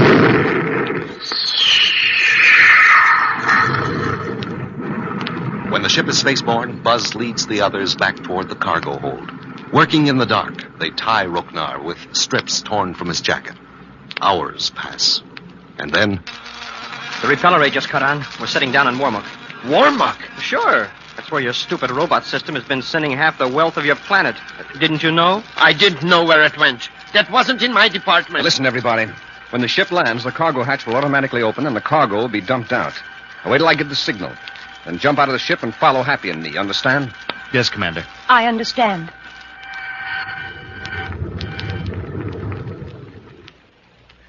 When the ship is faceborne, Buzz leads the others back toward the cargo hold. Working in the dark, they tie Roknar with strips torn from his jacket. Hours pass. And then... The repeller ray just cut on. We're setting down on Warmuck. Warmuck? Sure. That's where your stupid robot system has been sending half the wealth of your planet. Didn't you know? I didn't know where it went. That wasn't in my department. Now listen, everybody. When the ship lands, the cargo hatch will automatically open and the cargo will be dumped out. Now, wait till I give the signal. Then jump out of the ship and follow Happy and me. Understand? Yes, Commander. I understand.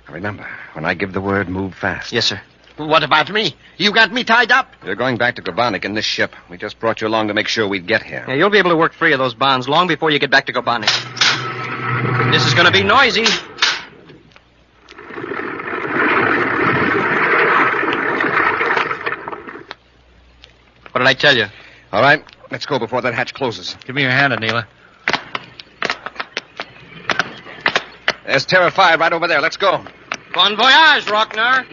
Remember, when I give the word, move fast. Yes, sir. What about me? You got me tied up. You're going back to Gobanek in this ship. We just brought you along to make sure we'd get here. Yeah, you'll be able to work free of those bonds long before you get back to Gobanek. This is going to be noisy. What did I tell you? All right, let's go before that hatch closes. Give me your hand, Anila. There's Terra 5 right over there. Let's go. Bon voyage, Roknar.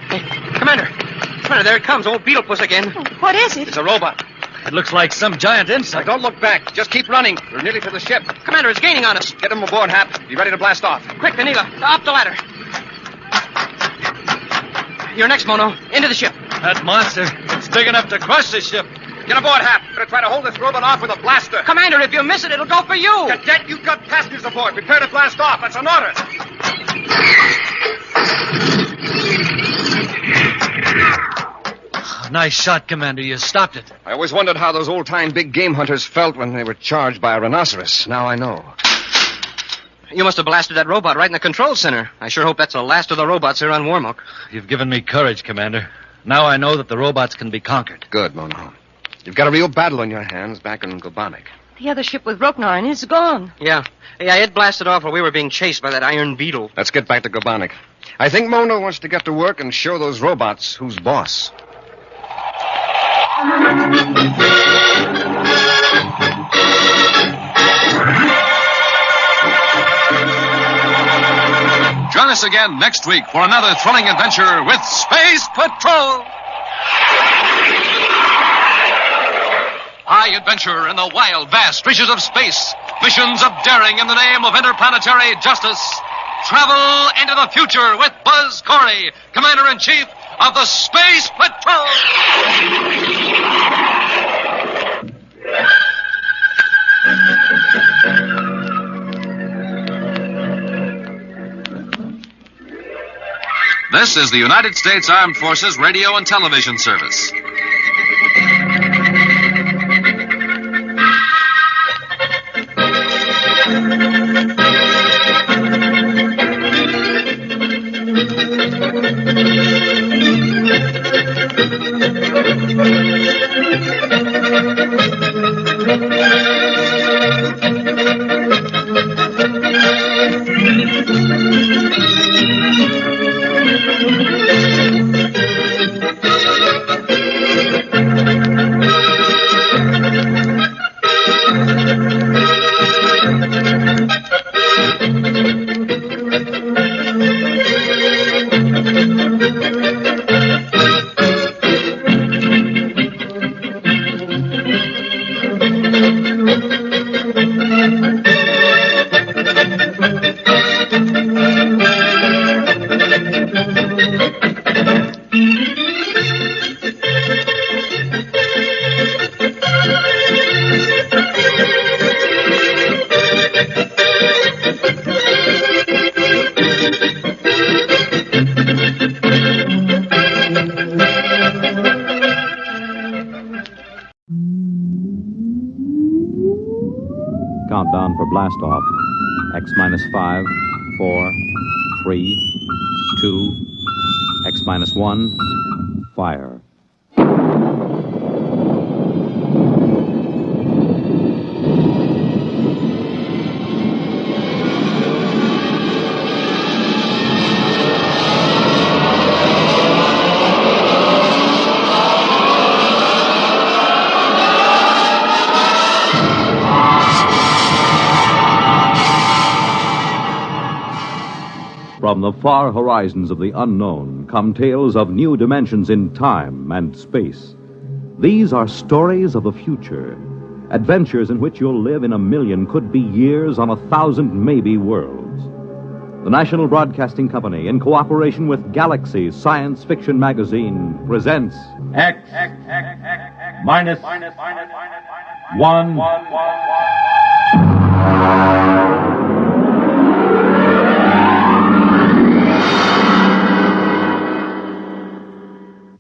Hey, Commander, there it comes. Old Beetlepuss again. What is it? It's a robot. It looks like some giant insect. Now, don't look back. Just keep running. We're nearly to the ship. Commander, it's gaining on us. Get him aboard, Hap. Be ready to blast off. Quick, Anila. Up the ladder. You're next, Mono. Into the ship. That monster, it's big enough to crush the ship. Get aboard, Hap. We're going to try to hold this robot off with a blaster. Commander, if you miss it, it'll go for you. Cadet, you've got passengers aboard. Prepare to blast off. That's an order. Nice shot, Commander. You stopped it. I always wondered how those old-time big game hunters felt when they were charged by a rhinoceros. Now I know. You must have blasted that robot right in the control center. I sure hope that's the last of the robots here on Warmuck. You've given me courage, Commander. Now I know that the robots can be conquered. Good, Mono. You've got a real battle on your hands back in Gobanek. The other ship with Roknar in is gone. Yeah, it blasted off while we were being chased by that iron beetle. Let's get back to Gobanek. I think Mono wants to get to work and show those robots who's boss. Join us again next week for another thrilling adventure with Space Patrol. High adventure in the wild, vast reaches of space. Missions of daring in the name of interplanetary justice. Travel into the future with Buzz Corey, Commander-in-Chief of the Space Patrol. This is the United States Armed Forces Radio and Television Service. Countdown for blast off. X minus 5, 4, 3, 2, X minus 1, fire. From the far horizons of the unknown come tales of new dimensions in time and space. These are stories of the future, adventures in which you'll live in a million, could be years, on 1,000 maybe worlds. The National Broadcasting Company, in cooperation with Galaxy Science Fiction Magazine, presents X minus 1.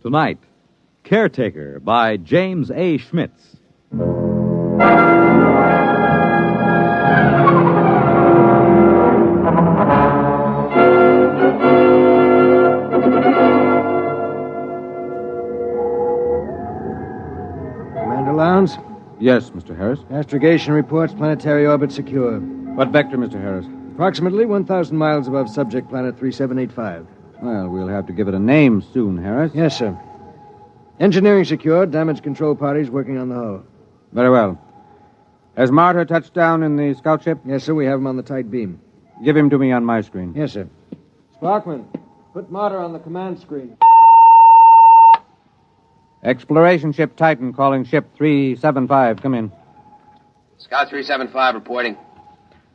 Tonight, Caretaker by James A. Schmitz. Commander Lowndes? Yes, Mr. Harris. Astrogation reports planetary orbit secure. What vector, Mr. Harris? Approximately 1,000 miles above subject planet 3785. Well, we'll have to give it a name soon, Harris. Yes, sir. Engineering secured. Damage control parties working on the hull. Very well. Has Martyr touched down in the scout ship? Yes, sir. We have him on the tight beam. Give him to me on my screen. Yes, sir. Sparkman, put Martyr on the command screen. Exploration ship Titan calling ship 375. Come in. Scout 375 reporting.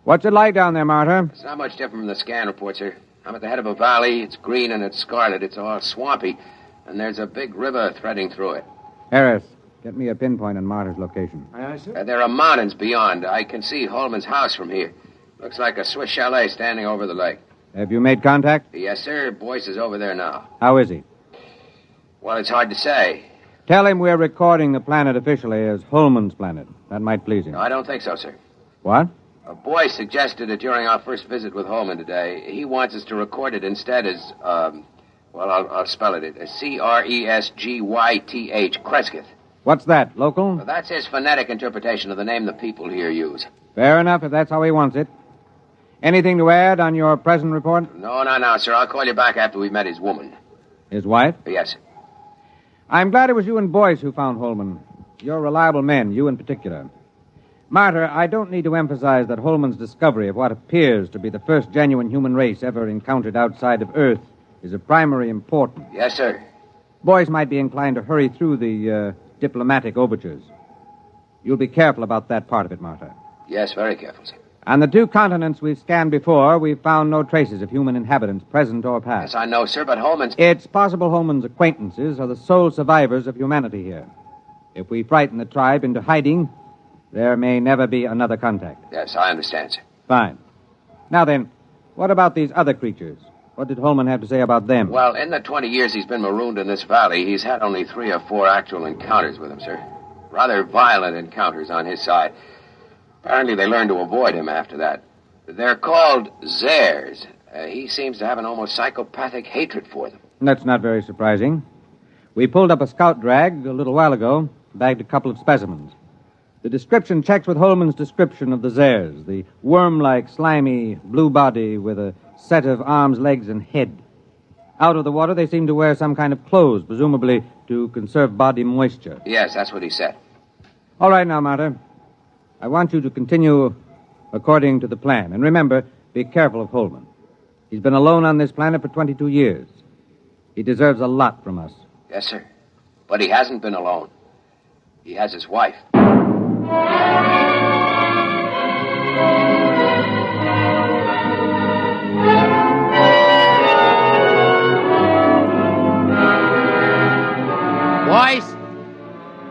What's it like down there, Martyr? It's not much different from the scan report, sir. I'm at the head of a valley. It's green and it's scarlet. It's all swampy. And there's a big river threading through it. Harris, get me a pinpoint on Martyr's location. Aye, sir. There are mountains beyond. I can see Holman's house from here. Looks like a Swiss chalet standing over the lake. Have you made contact? Yes, sir. Boyce is over there now. How is he? Well, it's hard to say. Tell him we're recording the planet officially as Holman's planet. That might please him. No, I don't think so, sir. What? Boyce suggested it during our first visit with Holman today. He wants us to record it instead as, I'll spell it. Cresgyth, Cresgyth. What's that, local? Well, that's his phonetic interpretation of the name the people here use. Fair enough, if that's how he wants it. Anything to add on your present report? No, sir. I'll call you back after we've met his woman. His wife? Yes, sir. I'm glad it was you and Boyce who found Holman. You're reliable men, you in particular. Martyr, I don't need to emphasize that Holman's discovery of what appears to be the first genuine human race ever encountered outside of Earth is of primary importance. Yes, sir. Boyce might be inclined to hurry through the diplomatic overtures. You'll be careful about that part of it, Martyr. Yes, very careful, sir. On the 2 continents we've scanned before, we've found no traces of human inhabitants, present or past. Yes, I know, sir, but Holman's... It's possible Holman's acquaintances are the sole survivors of humanity here. If we frighten the tribe into hiding, there may never be another contact. Yes, I understand, sir. Fine. Now then, what about these other creatures? What did Holman have to say about them? Well, in the 20 years he's been marooned in this valley, he's had only 3 or 4 actual encounters with them, sir. Rather violent encounters on his side. Apparently they learned to avoid him after that. They're called Zares. He seems to have an almost psychopathic hatred for them. That's not very surprising. We pulled up a scout drag a little while ago, bagged a couple of specimens. The description checks with Holman's description of the Zares, the worm-like, slimy, blue body with a set of arms, legs, and head. Out of the water, they seem to wear some kind of clothes, presumably to conserve body moisture. Yes, that's what he said. All right now, Martyr. I want you to continue according to the plan. And remember, be careful of Holman. He's been alone on this planet for 22 years. He deserves a lot from us. Yes, sir. But he hasn't been alone. He has his wife.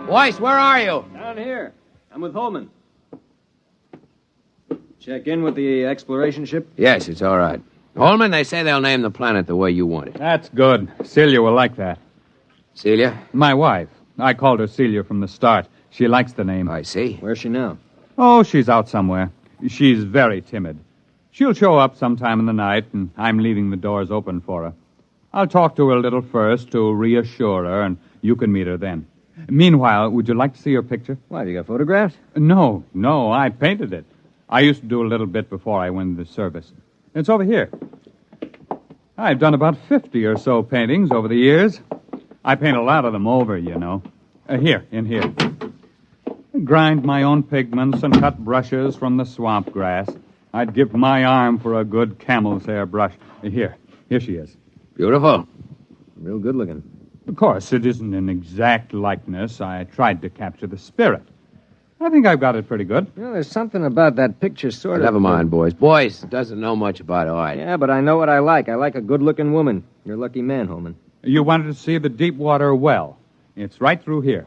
Boyce, where are you? Down here. I'm with Holman. Check in with the exploration ship? Yes, it's all right. Holman, they say they'll name the planet the way you want it. That's good. Celia will like that. Celia? My wife. I called her Celia from the start. She likes the name. I see. Where's she now? Oh, she's out somewhere. She's very timid. She'll show up sometime in the night, and I'm leaving the doors open for her. I'll talk to her a little first to reassure her, and you can meet her then. Meanwhile, would you like to see her picture? Why, have you got photographs? No, I painted it. I used to do a little bit before I went into service. It's over here. I've done about 50 or so paintings over the years. I paint a lot of them over, you know. Here. I grind my own pigments and cut brushes from the swamp grass. I'd give my arm for a good camel's hair brush. Here she is. Beautiful. Real good looking. Of course, it isn't an exact likeness. I tried to capture the spirit. I think I've got it pretty good. You know, there's something about that picture sort of... Never mind, boys. Boyce doesn't know much about art. Yeah, but I know what I like. I like a good-looking woman. You're a lucky man, Holman. You wanted to see the deep water well. It's right through here.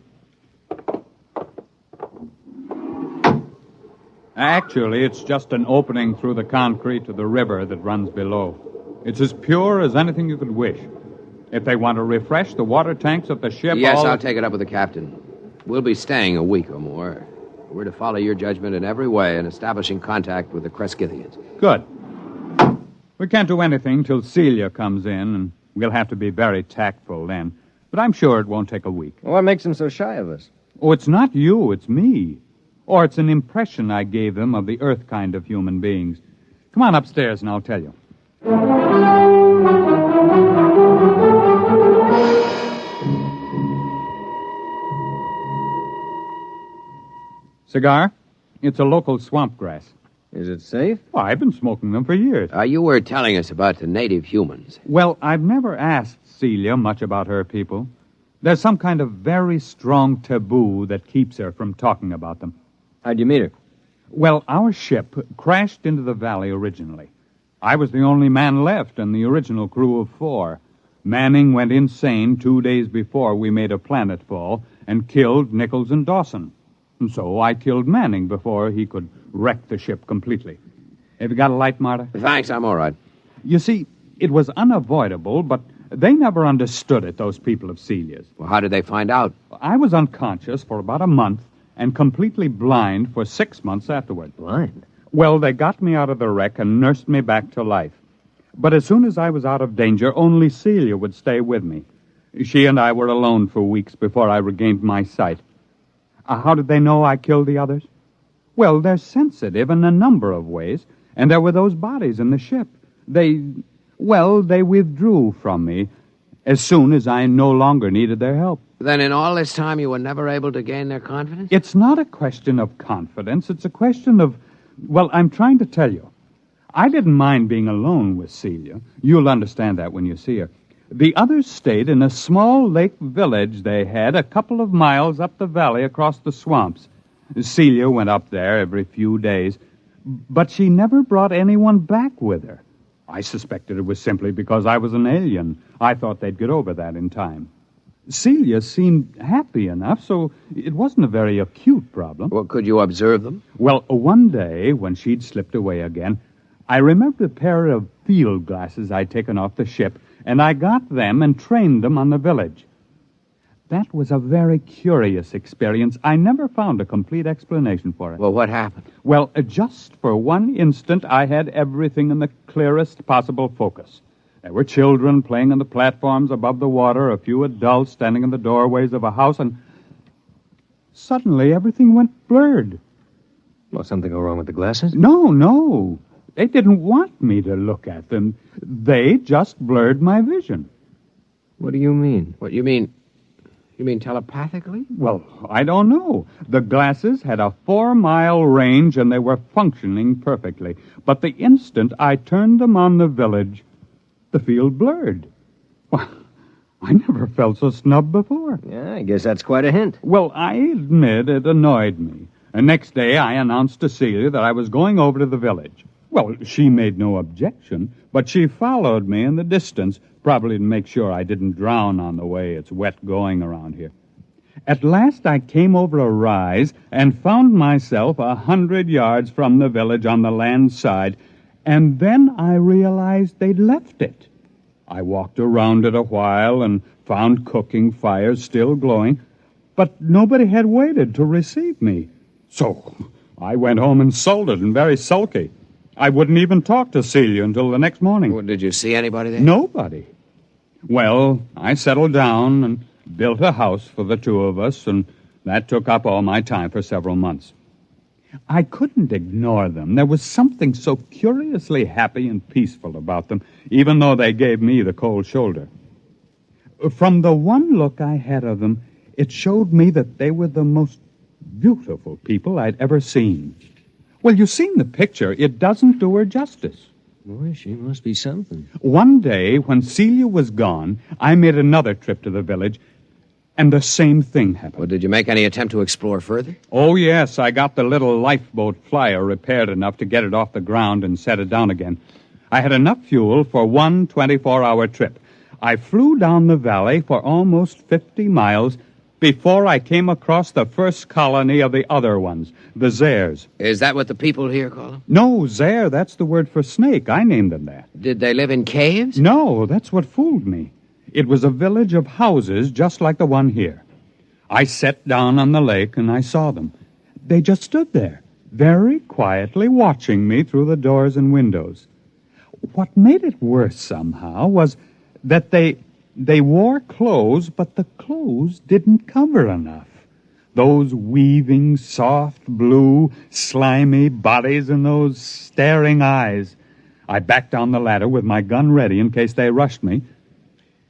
Actually, it's just an opening through the concrete to the river that runs below. It's as pure as anything you could wish. If they want to refresh the water tanks of the ship... Yes, I'll take it up with the captain. We'll be staying a week or more. We're to follow your judgment in every way in establishing contact with the Crescithians. Good. We can't do anything till Celia comes in, and we'll have to be very tactful then. But I'm sure it won't take a week. Well, what makes them so shy of us? Oh, it's not you, it's me. Or it's an impression I gave them of the Earth kind of human beings. Come on upstairs and I'll tell you. Cigar? It's a local swamp grass. Is it safe? Oh, I've been smoking them for years. You were telling us about the native humans. Well, I've never asked Celia much about her people. There's some kind of very strong taboo that keeps her from talking about them. How'd you meet her? Well, our ship crashed into the valley originally. I was the only man left in the original crew of 4. Manning went insane 2 days before we made a planetfall and killed Nichols and Dawson. And so I killed Manning before he could wreck the ship completely. Have you got a light, Marta? Thanks, I'm all right. You see, it was unavoidable, but they never understood it, those people of Celia's. Well, how did they find out? I was unconscious for about a month and completely blind for 6 months afterward. Blind? Well, they got me out of the wreck and nursed me back to life. But as soon as I was out of danger, only Celia would stay with me. She and I were alone for weeks before I regained my sight. How did they know I killed the others? Well, they're sensitive in a number of ways, and there were those bodies in the ship. They withdrew from me. as soon as I no longer needed their help. Then in all this time you were never able to gain their confidence? It's not a question of confidence. It's a question of, well, I'm trying to tell you. I didn't mind being alone with Celia. You'll understand that when you see her. The others stayed in a small lake village they had a couple of miles up the valley across the swamps. Celia went up there every few days, but she never brought anyone back with her. I suspected it was simply because I was an alien. I thought they'd get over that in time. Celia seemed happy enough, so it wasn't a very acute problem. Well, could you observe them? Well, one day, when she'd slipped away again, I remembered a pair of field glasses I'd taken off the ship, and I got them and trained them on the village. That was a very curious experience. I never found a complete explanation for it. Well, what happened? Well, just for one instant, I had everything in the clearest possible focus. There were children playing on the platforms above the water, a few adults standing in the doorways of a house, and suddenly everything went blurred. Well, something go wrong with the glasses? No. They didn't want me to look at them. They just blurred my vision. What do you mean? What, you mean telepathically? Well, I don't know. The glasses had a 4-mile range, and they were functioning perfectly. But the instant I turned them on the village, the field blurred. Well, I never felt so snubbed before. Yeah, I guess that's quite a hint. Well, I admit it annoyed me. The next day, I announced to Celia that I was going over to the village. Well, she made no objection, but she followed me in the distance, probably to make sure I didn't drown on the way. It's wet going around here. At last, I came over a rise and found myself 100 yards from the village on the land side, and then I realized they'd left it. I walked around it a while and found cooking fires still glowing, but nobody had waited to receive me. So I went home insulted and very sulky. I wouldn't even talk to Celia until the next morning. Well, did you see anybody there? Nobody. Well, I settled down and built a house for the two of us, and that took up all my time for several months. I couldn't ignore them. There was something so curiously happy and peaceful about them, even though they gave me the cold shoulder. From the one look I had of them, it showed me that they were the most beautiful people I'd ever seen. Well, you've seen the picture. It doesn't do her justice. Boy, she must be something. One day, when Celia was gone, I made another trip to the village, and the same thing happened. Well, did you make any attempt to explore further? Oh, yes. I got the little lifeboat flyer repaired enough to get it off the ground and set it down again. I had enough fuel for one 24-hour trip. I flew down the valley for almost 50 miles before I came across the first colony of the other ones, the Zares. Is that what the people here call them? No, Zare, that's the word for snake. I named them that. Did they live in caves? No, that's what fooled me. It was a village of houses just like the one here. I sat down on the lake and I saw them. They just stood there, very quietly watching me through the doors and windows. What made it worse somehow was that they wore clothes, but the clothes didn't cover enough. Those weaving, soft blue, slimy bodies and those staring eyes. I backed down the ladder with my gun ready in case they rushed me,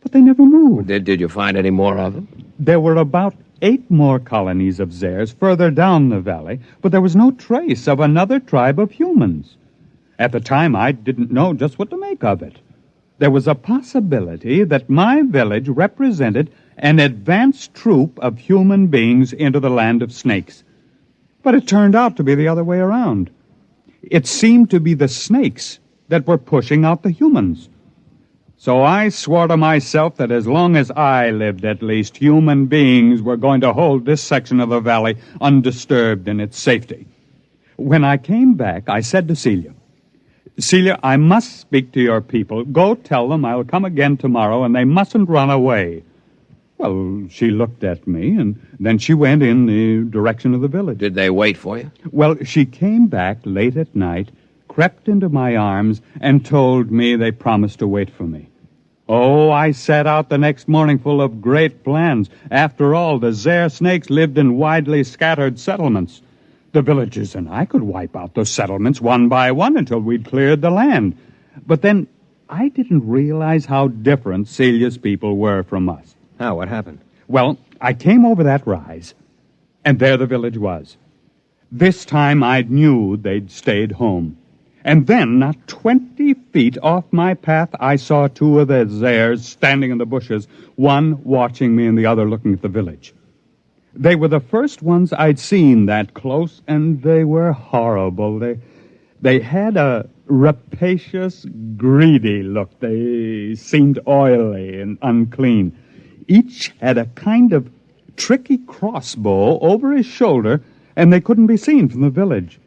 but they never moved. Did you find any more of them? There were about 8 more colonies of Zares further down the valley, but there was no trace of another tribe of humans. At the time, I didn't know just what to make of it. There was a possibility that my village represented an advanced troop of human beings into the land of snakes. But it turned out to be the other way around. It seemed to be the snakes that were pushing out the humans. So I swore to myself that as long as I lived, at least, human beings were going to hold this section of the valley undisturbed in its safety. When I came back, I said to Celia, "Celia, I must speak to your people. Go tell them I'll come again tomorrow, and they mustn't run away." Well, she looked at me, and then she went in the direction of the village. Did they wait for you? Well, she came back late at night, crept into my arms, and told me they promised to wait for me. Oh, I set out the next morning full of great plans. After all, the Zare snakes lived in widely scattered settlements. The villagers and I could wipe out those settlements one by one until we'd cleared the land. But then I didn't realize how different Celia's people were from us. How? What happened? Well, I came over that rise, and there the village was. This time I knew they'd stayed home. And then, not 20 feet off my path, I saw two of the Zares standing in the bushes, one watching me and the other looking at the village. They were the first ones I'd seen that close, and they were horrible. They had a rapacious, greedy look. They seemed oily and unclean. Each had a kind of tricky crossbow over his shoulder, and they couldn't be seen from the village.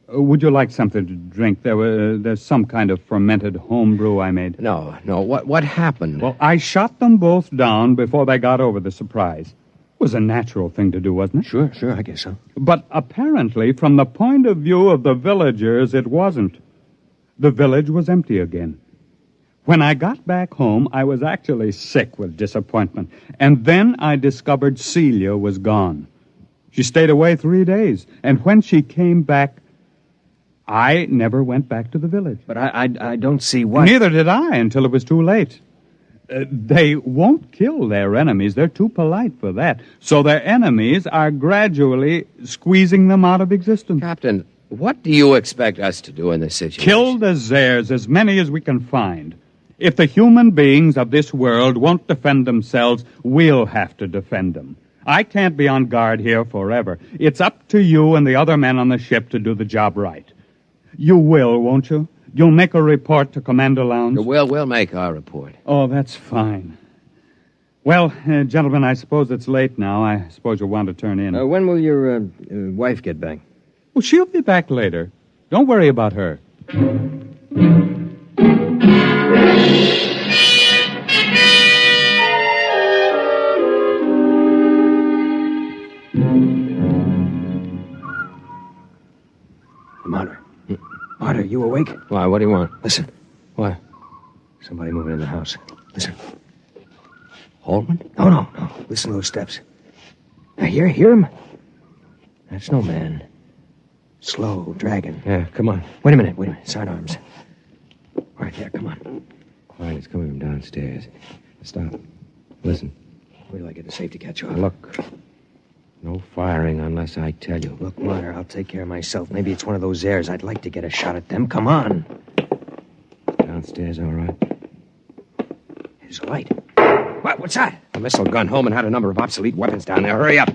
Would you like something to drink? There's some kind of fermented homebrew I made. No. What happened? Well, I shot them both down before they got over the surprise. It was a natural thing to do, wasn't it? Sure, I guess so. But apparently, from the point of view of the villagers, it wasn't. The village was empty again. When I got back home, I was actually sick with disappointment. And then I discovered Celia was gone. She stayed away 3 days. And when she came back, I never went back to the village. But I don't see why. Neither did I until it was too late. They won't kill their enemies. They're too polite for that. So their enemies are gradually squeezing them out of existence. Captain, what do you expect us to do in this situation? Kill the Zares, as many as we can find. If the human beings of this world won't defend themselves, we'll have to defend them. I can't be on guard here forever. It's up to you and the other men on the ship to do the job right. You will, won't you? You'll make a report to Commander Lowndes? We'll make our report. Oh, that's fine. Well, gentlemen, I suppose it's late now. I suppose you'll want to turn in. When will your wife get back? Well, she'll be back later. Don't worry about her. Marta, you awake? Why, what do you want? Listen. What? Somebody moving in the house. Listen. Holman? No. Listen to those steps. Now, hear him? That's no man. Slow, dragging. Yeah, come on. Wait a minute. Sidearms. Right there, come on. Quiet, it's coming from downstairs. Stop. Listen. Wait till I get the safety catch off. Look. No firing unless I tell you. Look, Marta, I'll take care of myself. Maybe it's one of those Zares. I'd like to get a shot at them. Come on. Downstairs, all right. There's a light. What's that? A missile gun. Holman had a number of obsolete weapons down there. Hurry up.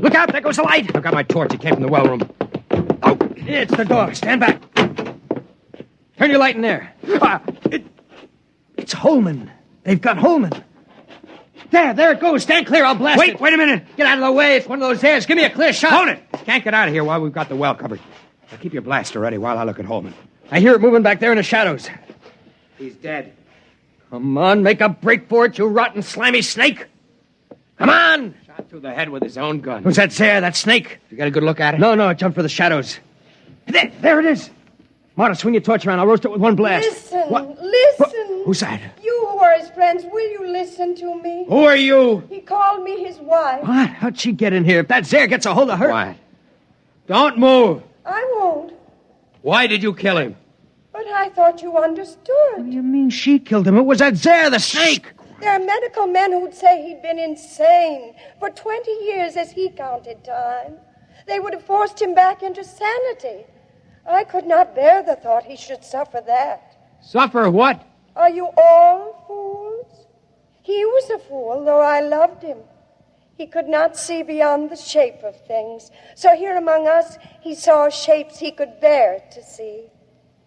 Look out, there goes the light. I've got my torch. It came from the well room. Oh, it's the door. Stand back. Turn your light in there. It's Holman. They've got Holman. There it goes. Stand clear. I'll blast it. Wait a minute. Get out of the way. It's one of those Zares. Give me a clear shot. Hold it. Can't get out of here while we've got the well covered. Now keep your blaster ready while I look at Holman. I hear it moving back there in the shadows. He's dead. Come on, make a break for it, you rotten, slimy snake. Come on. Shot through the head with his own gun. Who's that Zare, that snake? You got a good look at it? No, it jumped for the shadows. There it is. Marta, swing your torch around. I'll roast it with one blast. Listen. Who's that? You who are his friends, will you listen to me? Who are you? He called me his wife. What? How'd she get in here? If that Zare gets a hold of her... Quiet. Don't move. I won't. Why did you kill him? But I thought you understood. What do you mean she killed him? It was that Zare, the snake. There are medical men who'd say he'd been insane for 20 years as he counted time. They would have forced him back into sanity. I could not bear the thought he should suffer that. Suffer what? Are you all fools? He was a fool, though I loved him. He could not see beyond the shape of things. So here among us, he saw shapes he could bear to see.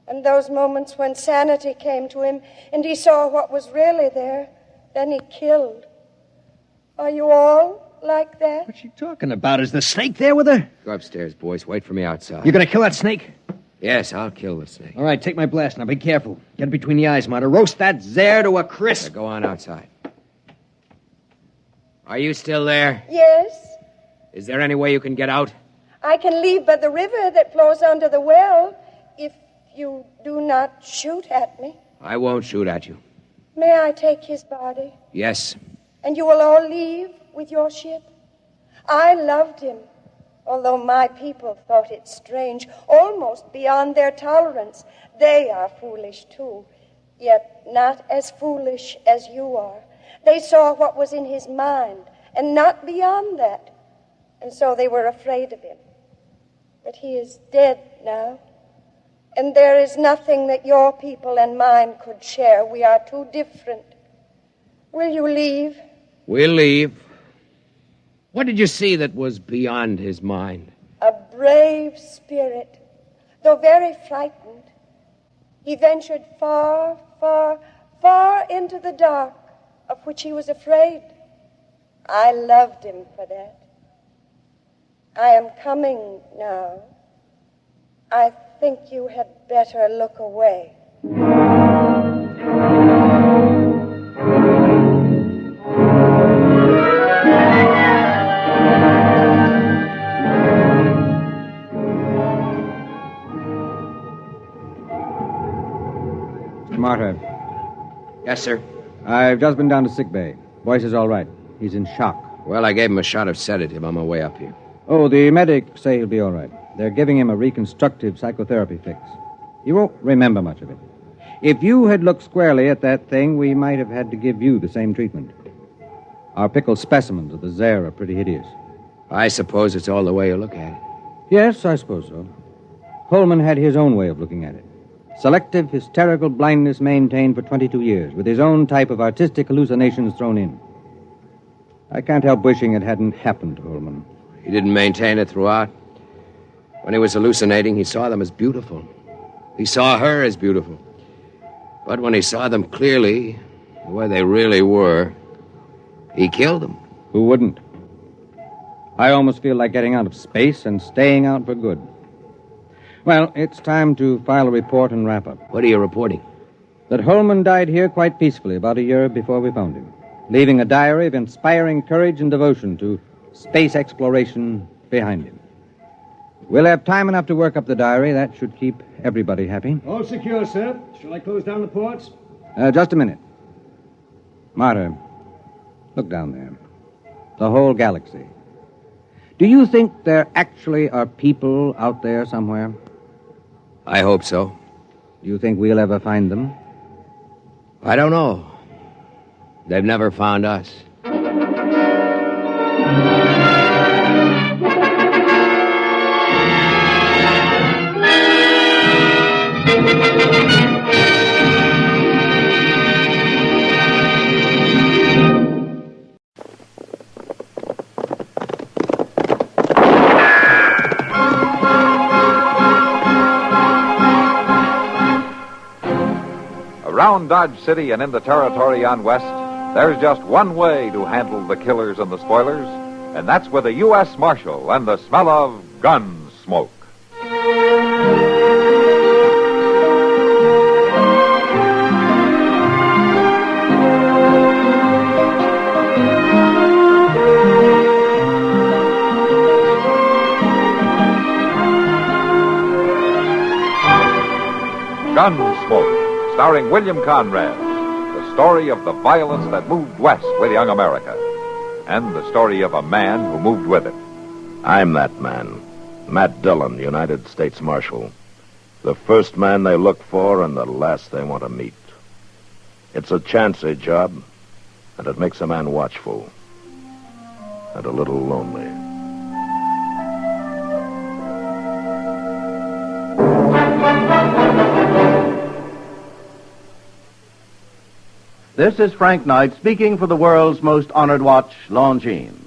And those moments when sanity came to him and he saw what was really there, then he killed. Are you all like that? What's she talking about? Is the snake there with her? Go upstairs, boys. Wait for me outside. You're going to kill that snake? Yes, I'll kill the snake. All right, take my blast. Now be careful. Get it between the eyes, Marta. Roast that Zare to a crisp. Now go on outside. Are you still there? Yes. Is there any way you can get out? I can leave by the river that flows under the well if you do not shoot at me. I won't shoot at you. May I take his body? Yes. And you will all leave with your ship? I loved him. Although my people thought it strange, almost beyond their tolerance, they are foolish too, yet not as foolish as you are. They saw what was in his mind, and not beyond that, and so they were afraid of him. But he is dead now, and there is nothing that your people and mine could share. We are too different. Will you leave? We'll leave. What did you see that was beyond his mind? A brave spirit, though very frightened. He ventured far, far, far into the dark, of which he was afraid. I loved him for that. I am coming now. I think you had better look away. Martyr. Yes, sir. I've just been down to sickbay. Boyce is all right. He's in shock. Well, I gave him a shot of sedative on my way up here. Oh, the medics say he'll be all right. They're giving him a reconstructive psychotherapy fix. He won't remember much of it. If you had looked squarely at that thing, we might have had to give you the same treatment. Our pickled specimens of the Zare are pretty hideous. I suppose it's all the way you look at it. Yes, I suppose so. Holman had his own way of looking at it. Selective hysterical blindness maintained for 22 years, with his own type of artistic hallucinations thrown in. I can't help wishing it hadn't happened to Holman. He didn't maintain it throughout. When he was hallucinating, he saw them as beautiful. He saw her as beautiful. But when he saw them clearly, the way they really were, he killed them. Who wouldn't? I almost feel like getting out of space and staying out for good. Well, it's time to file a report and wrap up. What are you reporting? That Holman died here quite peacefully about a year before we found him, leaving a diary of inspiring courage and devotion to space exploration behind him. We'll have time enough to work up the diary. That should keep everybody happy. All secure, sir. Shall I close down the ports? Just a minute. Martyr, look down there. The whole galaxy. Do you think there actually are people out there somewhere? I hope so. Do you think we'll ever find them? I don't know. They've never found us. Around Dodge City and in the territory on West, there's just one way to handle the killers and the spoilers, and that's with a U.S. Marshal and the smell of Gunsmoke. Gunsmoke, starring William Conrad, the story of the violence that moved west with young America, and the story of a man who moved with it. I'm that man, Matt Dillon, United States Marshal. The first man they look for and the last they want to meet. It's a chancy job, and it makes a man watchful and a little lonely. This is Frank Knight speaking for the world's most honored watch, Longines.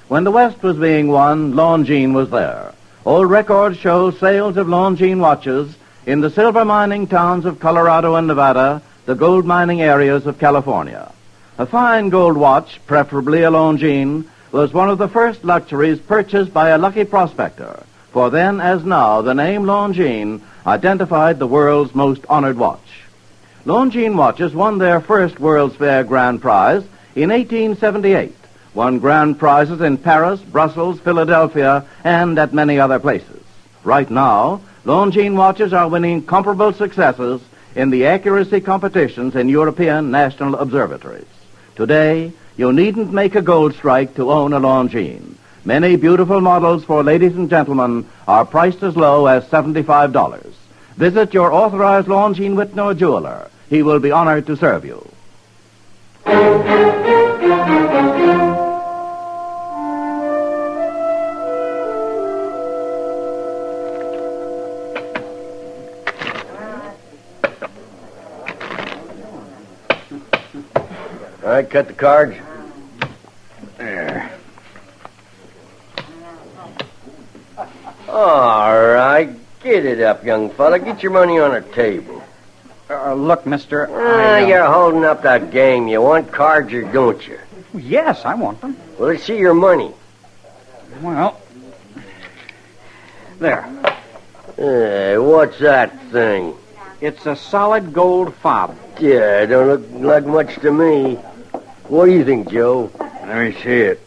When the West was being won, Longines was there. Old records show sales of Longines watches in the silver mining towns of Colorado and Nevada, the gold mining areas of California. A fine gold watch, preferably a Longines, was one of the first luxuries purchased by a lucky prospector, for then as now the name Longines identified the world's most honored watch. Longines watches won their first World's Fair Grand Prize in 1878, won grand prizes in Paris, Brussels, Philadelphia, and at many other places. Right now, Longines watches are winning comparable successes in the accuracy competitions in European national observatories. Today, you needn't make a gold strike to own a Longines. Many beautiful models for ladies and gentlemen are priced as low as $75. Visit your authorized Longines Whitnor jeweler. He will be honored to serve you. All right, cut the cards. There. All right, get it up, young fella. Get your money on the table. Look, mister, You're holding up that game. You want cards or don't you? Yes, I want them. Well, let's see your money. Well, there. Hey, what's that thing? It's a solid gold fob. Yeah, it don't look like much to me. What do you think, Joe? Let me see it.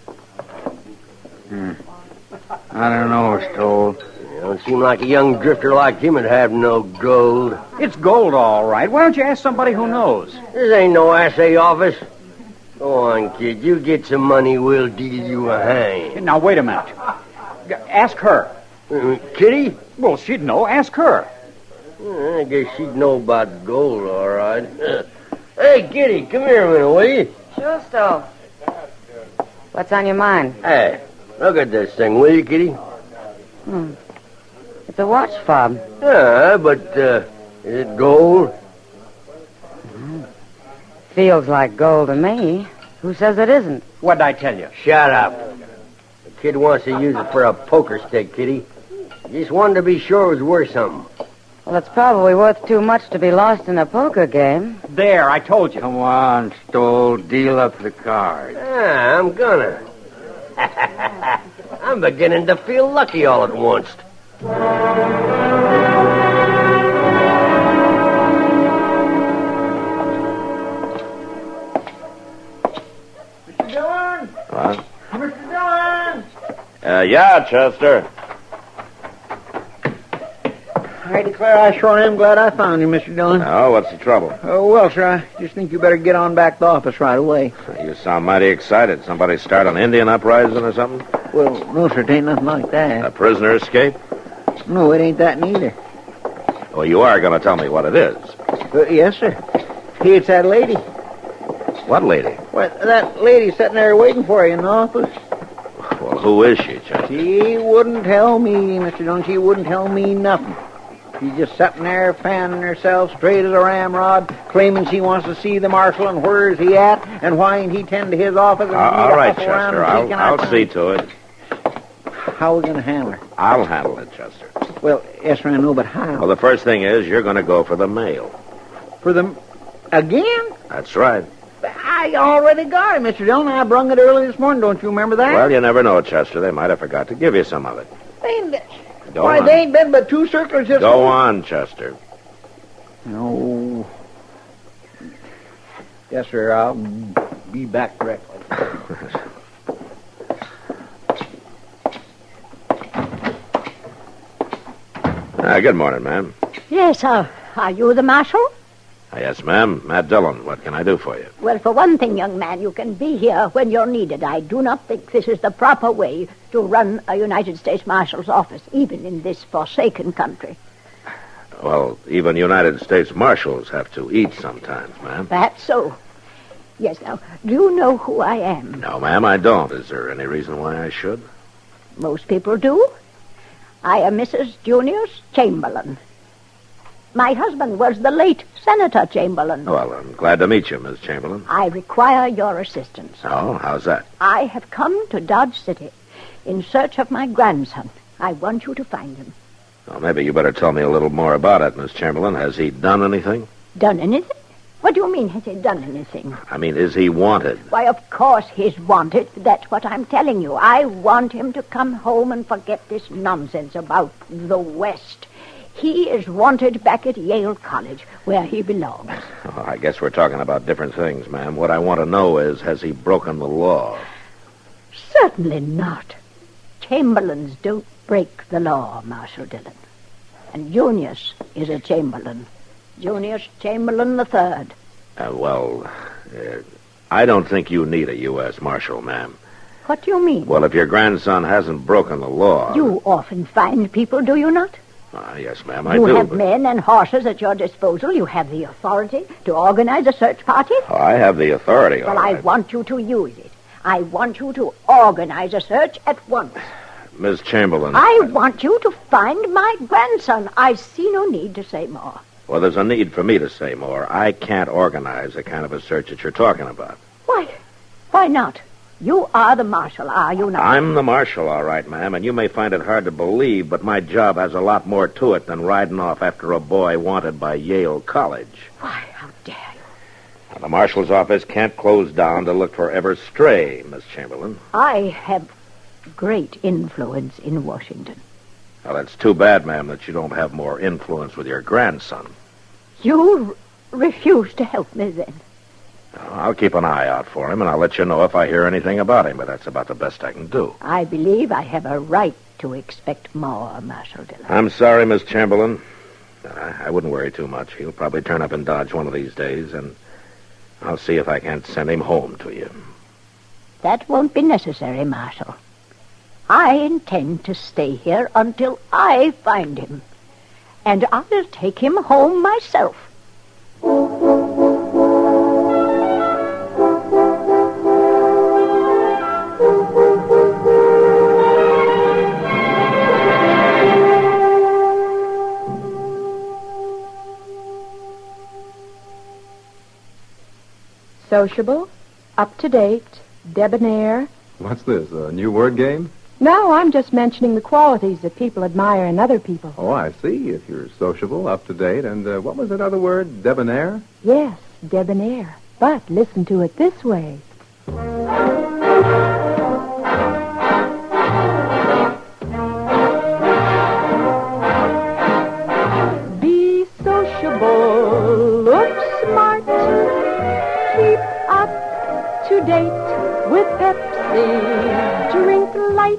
I don't know, Stoll. You don't seem like a young drifter like him would have no gold. It's gold, all right. Why don't you ask somebody who knows? This ain't no assay office. Go on, kid. You get some money, we'll deal you a hand. Now, wait a minute. Ask her. Kitty? Well, she'd know. Ask her. I guess she'd know about gold, all right. Hey, Kitty, come here a minute, will you? Sure, Stoll. What's on your mind? Hey, look at this thing, will you, Kitty? It's a watch fob. Yeah, but, is it gold? Feels like gold to me. Who says it isn't? What'd I tell you? Shut up. The kid wants to use it for a poker stick, Kitty. Just wanted to be sure it was worth something. Well, it's probably worth too much to be lost in a poker game. There, I told you. Come on, Stoll. Deal up the cards. Yeah, I'm gonna. I'm beginning to feel lucky all at once. Mr. Dillon? What? Mr. Dillon? Yeah, Chester. I declare I sure am glad I found you, Mr. Dillon. Oh, what's the trouble? Oh, well, sir, I just think you better get on back to the office right away. You sound mighty excited. Somebody start an Indian uprising or something? Well, no, sir, it ain't nothing like that. A prisoner escape? No, it ain't that neither. Well, you are going to tell me what it is. Yes, sir. It's that lady. What lady? Well, that lady sitting there waiting for you in the office. Well, who is she, Chester? She wouldn't tell me, Mr. Dillon. She wouldn't tell me nothing. She's just sitting there fanning herself straight as a ramrod, claiming she wants to see the marshal and where is he at and why ain't he tend to his office. And all right, Chester. I'll see to it. How are we going to handle her? I'll handle it, Chester. Well, yes, sir, I know, but how? Well, the first thing is you're going to go for the mail. For them again? That's right. I already got it, Mr. Dillon. I brung it early this morning. Don't you remember that? Well, you never know, Chester. They might have forgot to give you some of it. Go on. They ain't been but 2 circles this Go on, Chester. No. Yes, sir, I'll be back directly. Good morning, ma'am. Yes, are you the marshal? Yes, ma'am. Matt Dillon. What can I do for you? Well, for one thing, young man, you can be here when you're needed. I do not think this is the proper way to run a United States Marshal's office, even in this forsaken country. Well, even United States Marshals have to eat sometimes, ma'am. That's so. Yes, now, do you know who I am? No, ma'am, I don't. Is there any reason why I should? Most people do. I am Mrs. Junius Chamberlain. My husband was the late Senator Chamberlain. Well, I'm glad to meet you, Miss Chamberlain. I require your assistance. Oh, how's that? I have come to Dodge City in search of my grandson. I want you to find him. Well, maybe you better tell me a little more about it, Miss Chamberlain. Has he done anything? Done anything? What do you mean, has he done anything? I mean, is he wanted? Why, of course he's wanted. That's what I'm telling you. I want him to come home and forget this nonsense about the West. He is wanted back at Yale College, where he belongs. Oh, I guess we're talking about different things, ma'am. What I want to know is, has he broken the law? Certainly not. Chamberlains don't break the law, Marshal Dillon. And Junius is a Chamberlain. Junius Chamberlain III. I don't think you need a U.S. Marshal, ma'am. What do you mean? Well, if your grandson hasn't broken the law... You often find people, do you not? Yes, ma'am, I do. You have men and horses at your disposal. You have the authority to organize a search party. I have the authority, all Well, right. I want you to use it. I want you to organize a search at once. Miss Chamberlain... I want you to find my grandson. I see no need to say more. Well, there's a need for me to say more. I can't organize the kind of a search that you're talking about. Why? Why not? You are the marshal, are you not? I'm the marshal, all right, ma'am, and you may find it hard to believe, but my job has a lot more to it than riding off after a boy wanted by Yale College. Why, how dare you? Now, the marshal's office can't close down to look for ever stray, Miss Chamberlain. I have great influence in Washington. Well, it's too bad, ma'am, that you don't have more influence with your grandson. You refuse to help me, then? I'll keep an eye out for him, and I'll let you know if I hear anything about him, but that's about the best I can do. I believe I have a right to expect more, Marshal Dillon. I'm sorry, Miss Chamberlain. I wouldn't worry too much. He'll probably turn up in Dodge one of these days, and I'll see if I can't send him home to you. That won't be necessary, Marshal. I intend to stay here until I find him. And I'll take him home myself. Sociable, up-to-date, debonair. What's this, a new word game? No, I'm just mentioning the qualities that people admire in other people. Oh, I see. If you're sociable, up-to-date, and what was that other word, debonair? Yes, debonair. But listen to it this way. Be sociable, look smart, keep up to date with Pepsi, drink light,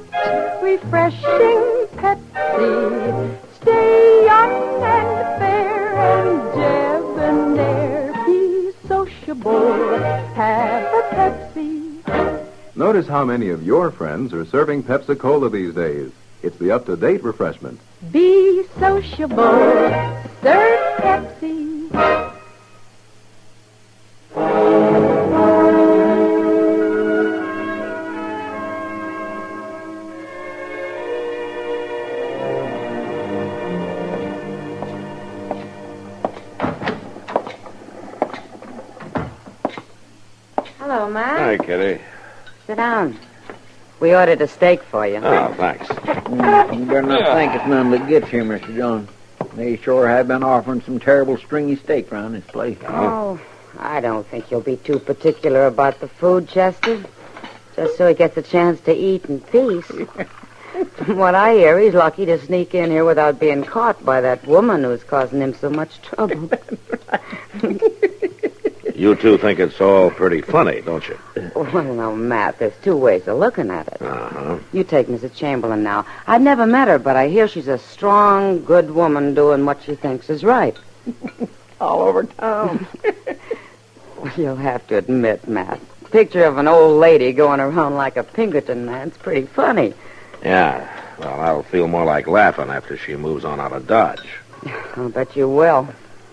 refreshing Pepsi, stay young and fair and debonair, be sociable, have a Pepsi. Notice how many of your friends are serving Pepsi-Cola these days. It's the up-to-date refreshment. Be sociable, serve Pepsi. Hello, Ma. Hi, Kitty. Sit down. We ordered a steak for you. Oh, thanks. You better not think it's none that gets here, Mr. Jones. They sure have been offering some terrible stringy steak around this place. Oh, I don't think you'll be too particular about the food, Chester. Just so he gets a chance to eat in peace. From what I hear, he's lucky to sneak in here without being caught by that woman who's causing him so much trouble. You two think it's all pretty funny, don't you? Well, no, Matt, there's two ways of looking at it. Uh-huh. You take Mrs. Chamberlain now. I've never met her, but I hear she's a strong, good woman doing what she thinks is right. All over town. Well, you'll have to admit, Matt, picture of an old lady going around like a Pinkerton man's pretty funny. Yeah. Well, I'll feel more like laughing after she moves on out of Dodge. I'll bet you will.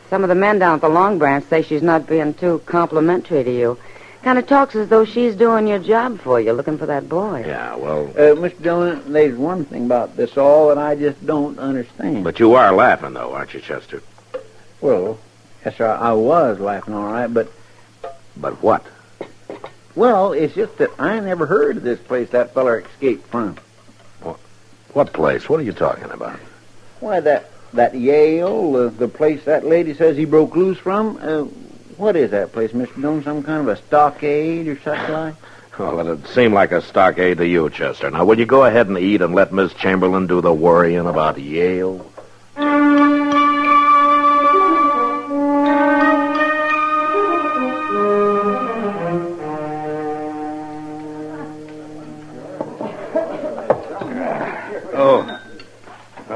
Some of the men down at the Long Branch say she's not being too complimentary to you. Kind of talks as though she's doing your job for you, looking for that boy. Yeah, well... Mr. Dillon, there's one thing about this all that I just don't understand. But you are laughing, though, aren't you, Chester? Well, yes, sir, I was laughing all right, but... But what? Well, it's just that I never heard of this place that feller escaped from. What place? What are you talking about? Why, that Yale, the place that lady says he broke loose from. What is that place, Mr. Dillon? Some kind of a stockade or such like? Well, it'd seem like a stockade to you, Chester. Now, will you go ahead and eat and let Miss Chamberlain do the worrying about Yale?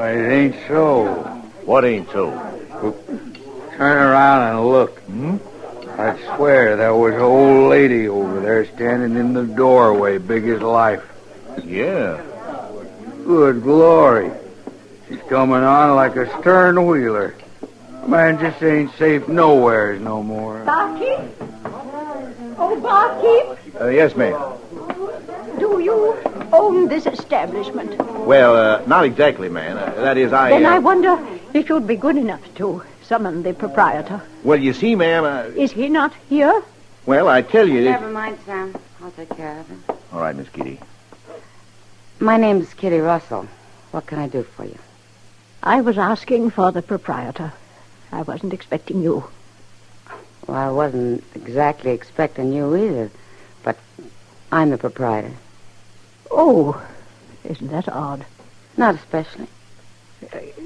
It ain't so. What ain't so? Turn around and look. I swear there was an old lady over there standing in the doorway, big as life. Yeah. Good glory. She's coming on like a stern wheeler. Man just ain't safe nowheres no more. Barkeep? Oh, barkeep, Yes, ma'am. do you own this establishment? Well, not exactly, man. That is, Then I wonder if you'd be good enough to summon the proprietor. Well, you see, ma'am, Is he not here? well, I tell you... Never mind, Sam. I'll take care of him. All right, Miss Kitty. My name's Kitty Russell. What can I do for you? I was asking for the proprietor. I wasn't expecting you. Well, I wasn't exactly expecting you either, but I'm the proprietor. Oh, isn't that odd? Not especially.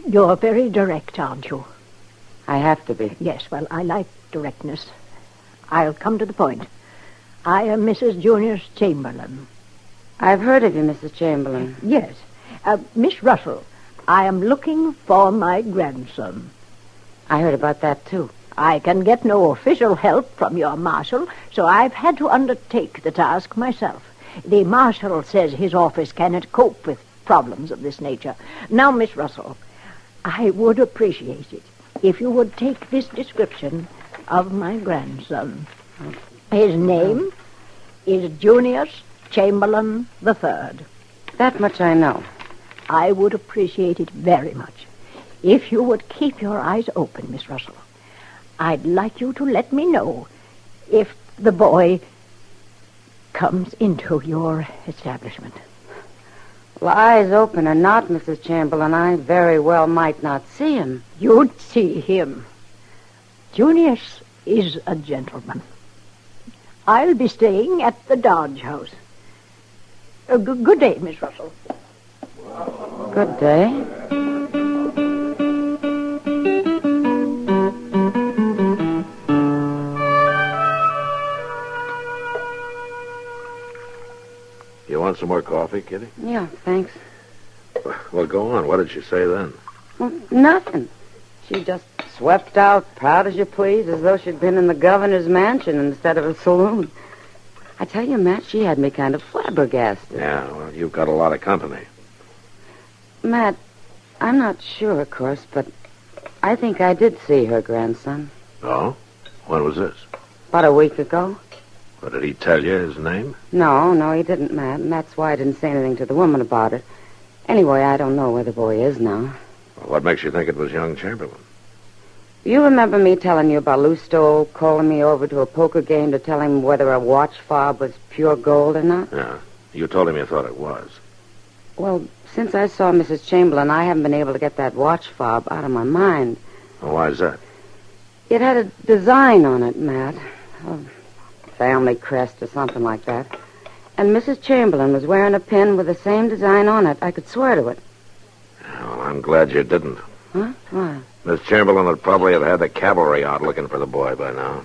You're very direct, aren't you? I have to be. Yes, well, I like directness. I'll come to the point. I am Mrs. Junius Chamberlain. I've heard of you, Mrs. Chamberlain. Yes. Miss Russell, I am looking for my grandson. I heard about that, too. I can get no official help from your marshal, so I've had to undertake the task myself. The marshal says his office cannot cope with problems of this nature. Now, Miss Russell, I would appreciate it if you would take this description of my grandson. His name is Junius Chamberlain III. That much I know. I would appreciate it very much if you would keep your eyes open, Miss Russell. I'd like you to let me know if the boy comes into your establishment. Well, eyes open or not, Mrs. Chamberlain, I very well might not see him. You'd see him. Junius is a gentleman. I'll be staying at the Dodge House. Good day, Miss Russell. Good day. You want some more coffee, Kitty? Yeah, thanks. Well, go on. What did she say then? Well, nothing. She just swept out, proud as you please, as though she'd been in the governor's mansion instead of a saloon. I tell you, Matt, she had me kind of flabbergasted. Yeah, well, you've got a lot of company. Matt, I'm not sure, of course, but I think I did see her grandson. Oh? When was this? About a week ago. What, did he tell you his name? No, he didn't, Matt, and that's why I didn't say anything to the woman about it. Anyway, I don't know where the boy is now. Well, what makes you think it was young Chamberlain? You remember me telling you about Lou Stoll calling me over to a poker game to tell him whether a watch fob was pure gold or not? Yeah. You told him you thought it was. Well, since I saw Mrs. Chamberlain, I haven't been able to get that watch fob out of my mind. Well, why is that? It had a design on it, Matt. A family crest or something like that. And Mrs. Chamberlain was wearing a pin with the same design on it. I could swear to it. Well, I'm glad you didn't. Huh? Why? Miss Chamberlain would probably have had the cavalry out looking for the boy by now.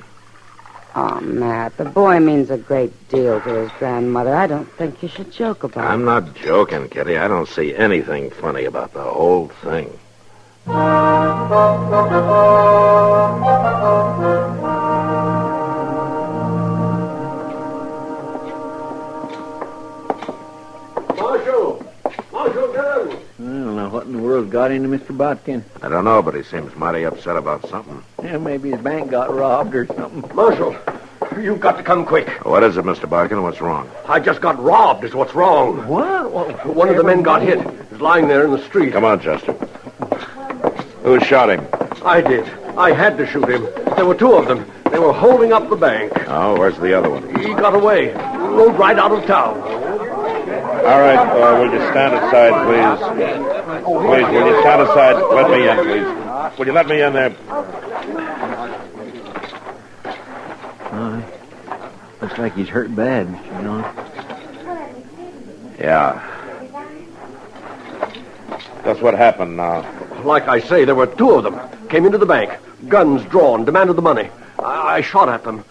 Oh, Matt, the boy means a great deal to his grandmother. I don't think you should joke about it. I'm not joking, Kitty. I don't see anything funny about the whole thing. Marshal, get him. I don't know what in the world got into Mr. Botkin. I don't know, but he seems mighty upset about something. Yeah, maybe his bank got robbed or something. Marshal, you've got to come quick. What is it, Mr. Botkin? What's wrong? I just got robbed is what's wrong. What? One of the men got hit. He's lying there in the street. Come on, Chester. Who shot him? I did. I had to shoot him. There were two of them. They were holding up the bank. Oh, where's the other one? He got away. Rode right out of town. All right, will you stand aside, please? Please, will you stand aside? Let me in, please. Will you let me in there? Looks like he's hurt bad, you know. Yeah. That's what happened now. Like I say, there were two of them. Came into the bank. Guns drawn. Demanded the money. I shot at them.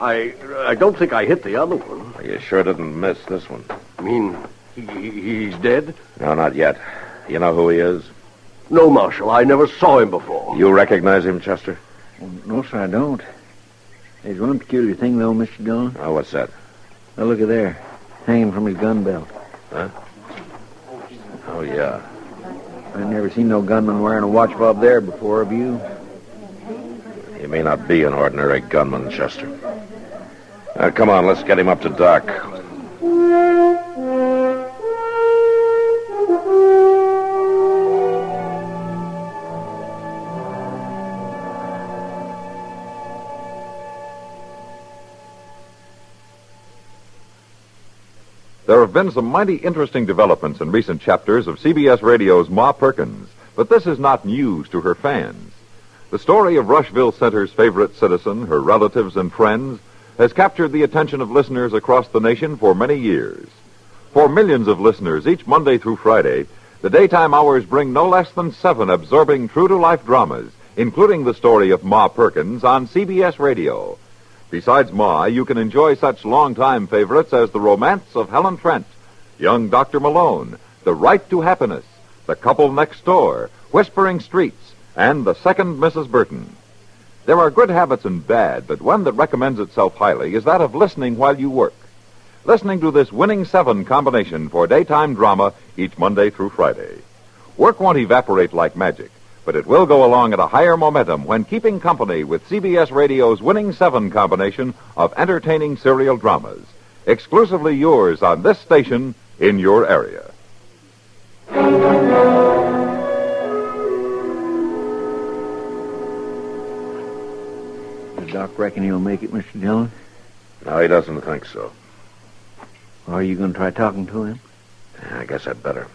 I don't think I hit the other one. You sure didn't miss this one. I mean, he's dead? No, not yet. You know who he is? No, Marshal. I never saw him before. You recognize him, Chester? No, sir, I don't. There's one peculiar thing, though, Mr. Dillon. Oh, what's that? Now, look at there. Hanging from his gun belt. Huh? Oh, yeah. I've never seen no gunman wearing a watch fob there before, have you? He may not be an ordinary gunman, Chester. Come on, let's get him up to dock. There have been some mighty interesting developments in recent chapters of CBS Radio's Ma Perkins, but this is not news to her fans. The story of Rushville Center's favorite citizen, her relatives and friends, has captured the attention of listeners across the nation for many years. For millions of listeners each Monday through Friday, the daytime hours bring no less than 7 absorbing true-to-life dramas, including the story of Ma Perkins on CBS Radio. Besides Ma, you can enjoy such longtime favorites as The Romance of Helen Trent, Young Dr. Malone, The Right to Happiness, The Couple Next Door, Whispering Streets, and The Second Mrs. Burton. There are good habits and bad, but one that recommends itself highly is that of listening while you work. Listening to this winning 7 combination for daytime drama each Monday through Friday. Work won't evaporate like magic, but it will go along at a higher momentum when keeping company with CBS Radio's winning 7 combination of entertaining serial dramas. Exclusively yours on this station in your area. Does Doc reckon he'll make it, Mr. Dillon? No, he doesn't think so. Are you going to try talking to him? Yeah, I guess I'd better.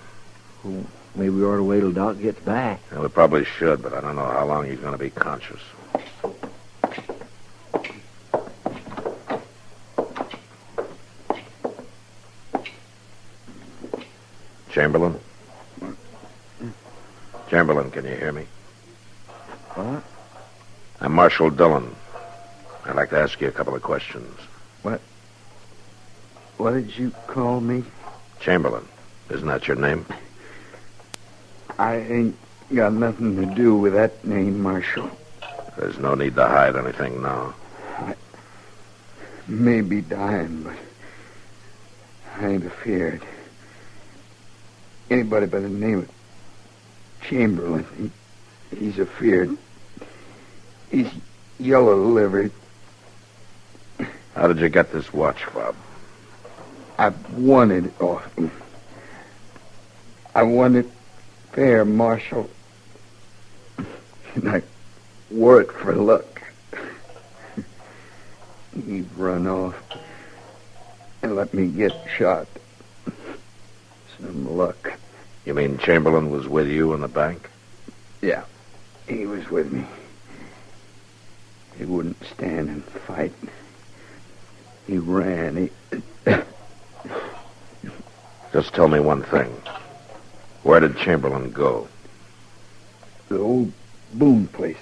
Well, maybe we ought to wait till Doc gets back. Yeah, we probably should, but I don't know how long he's going to be conscious. Chamberlain? Chamberlain, can you hear me? What? I'm Marshal Dillon. I'd like to ask you a couple of questions. What did you call me? Chamberlain. Isn't that your name? I ain't got nothing to do with that name, Marshal. There's no need to hide anything now. I may be dying, but I ain't afeared. Anybody by the name of Chamberlain, he's afeared. He's yellow-livered. How did you get this watch fob? I won it off him. I won it fair, Marshal. And I wore it for luck. He run off and let me get shot. Some luck. You mean Chamberlain was with you in the bank? Yeah, he was with me. He wouldn't stand and fight. He ran. Just tell me one thing. Where did Chamberlain go? The old Boone place.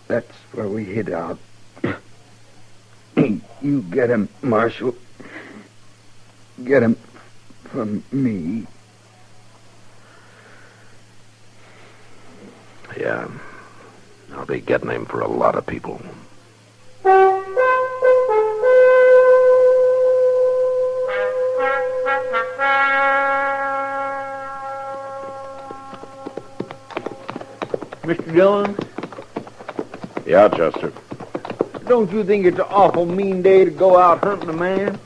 That's where we hid out. You get him, Marshal. Get him from me. Yeah. I'll be getting him for a lot of people. Mr. Dillon? Yeah, Chester. Don't you think it's an awful mean day to go out hunting a man?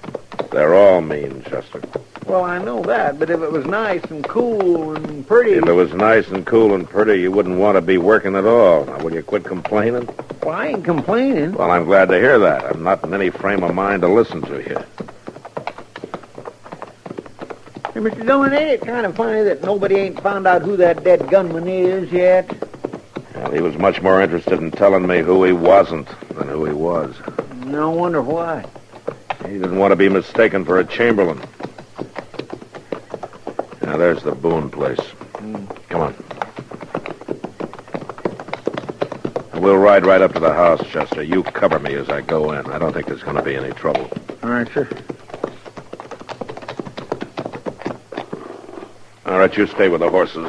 They're all mean, Chester. Well, I know that, but if it was nice and cool and pretty... If it was nice and cool and pretty, you wouldn't want to be working at all. Now, will you quit complaining? Well, I ain't complaining. Well, I'm glad to hear that. I'm not in any frame of mind to listen to you. Hey, Mr. Dillon, ain't it kind of funny that nobody ain't found out who that dead gunman is yet? Well, he was much more interested in telling me who he wasn't than who he was. No wonder why. He didn't want to be mistaken for a Chamberlain. Now, there's the Boone place. Come on. We'll ride right up to the house, Chester. You cover me as I go in. I don't think there's going to be any trouble. All right, sir. All right, you stay with the horses.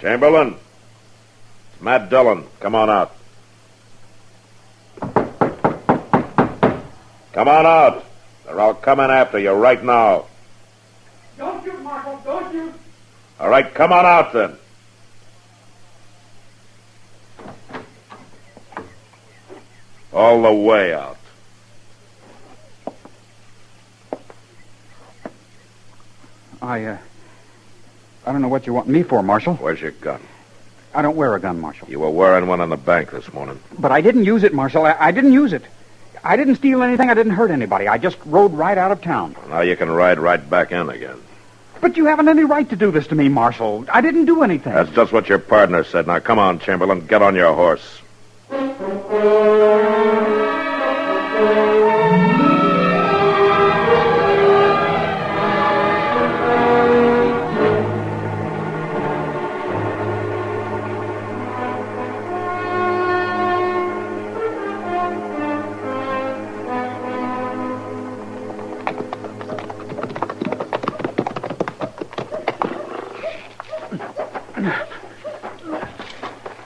Chamberlain. It's Matt Dillon. Come on out. Come on out. Or I'll come in after you right now. Don't shoot, Marshal. Don't shoot. All right, come on out then. All the way out. I don't know what you want me for, Marshal. Where's your gun? I don't wear a gun, Marshal. You were wearing one in the bank this morning. But I didn't use it, Marshal. I didn't use it. I didn't steal anything. I didn't hurt anybody. I just rode right out of town. Now you can ride right back in again. But you haven't any right to do this to me, Marshal. I didn't do anything. That's just what your partner said. Now come on, Chamberlain. Get on your horse.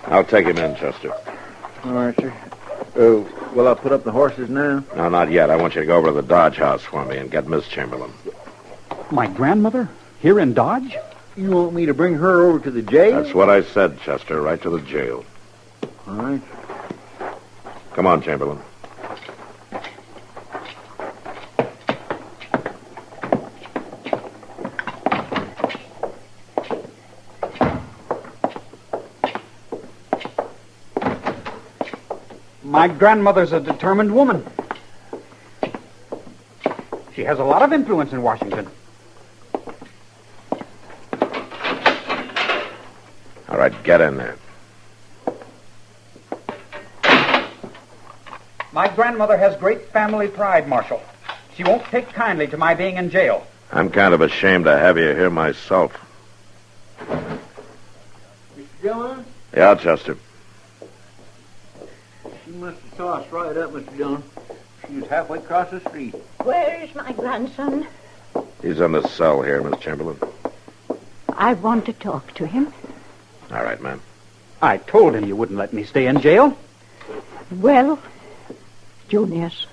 I'll take him in, Chester. All right, sir. Will I put up the horses now? No, not yet. I want you to go over to the Dodge house for me and get Miss Chamberlain. My grandmother? Here in Dodge? You want me to bring her over to the jail? That's what I said, Chester. Right to the jail. All right. Come on, Chamberlain. My grandmother's a determined woman. She has a lot of influence in Washington. All right, get in there. My grandmother has great family pride, Marshal. She won't take kindly to my being in jail. I'm kind of ashamed to have you here myself. Mr. Dillon? Yeah, Chester. She must have saw us right up, Mr. Dillon. She was halfway across the street. Where's my grandson? He's in the cell here, Miss Chamberlain. I want to talk to him. All right, ma'am. I told him you wouldn't let me stay in jail. Well, Junius,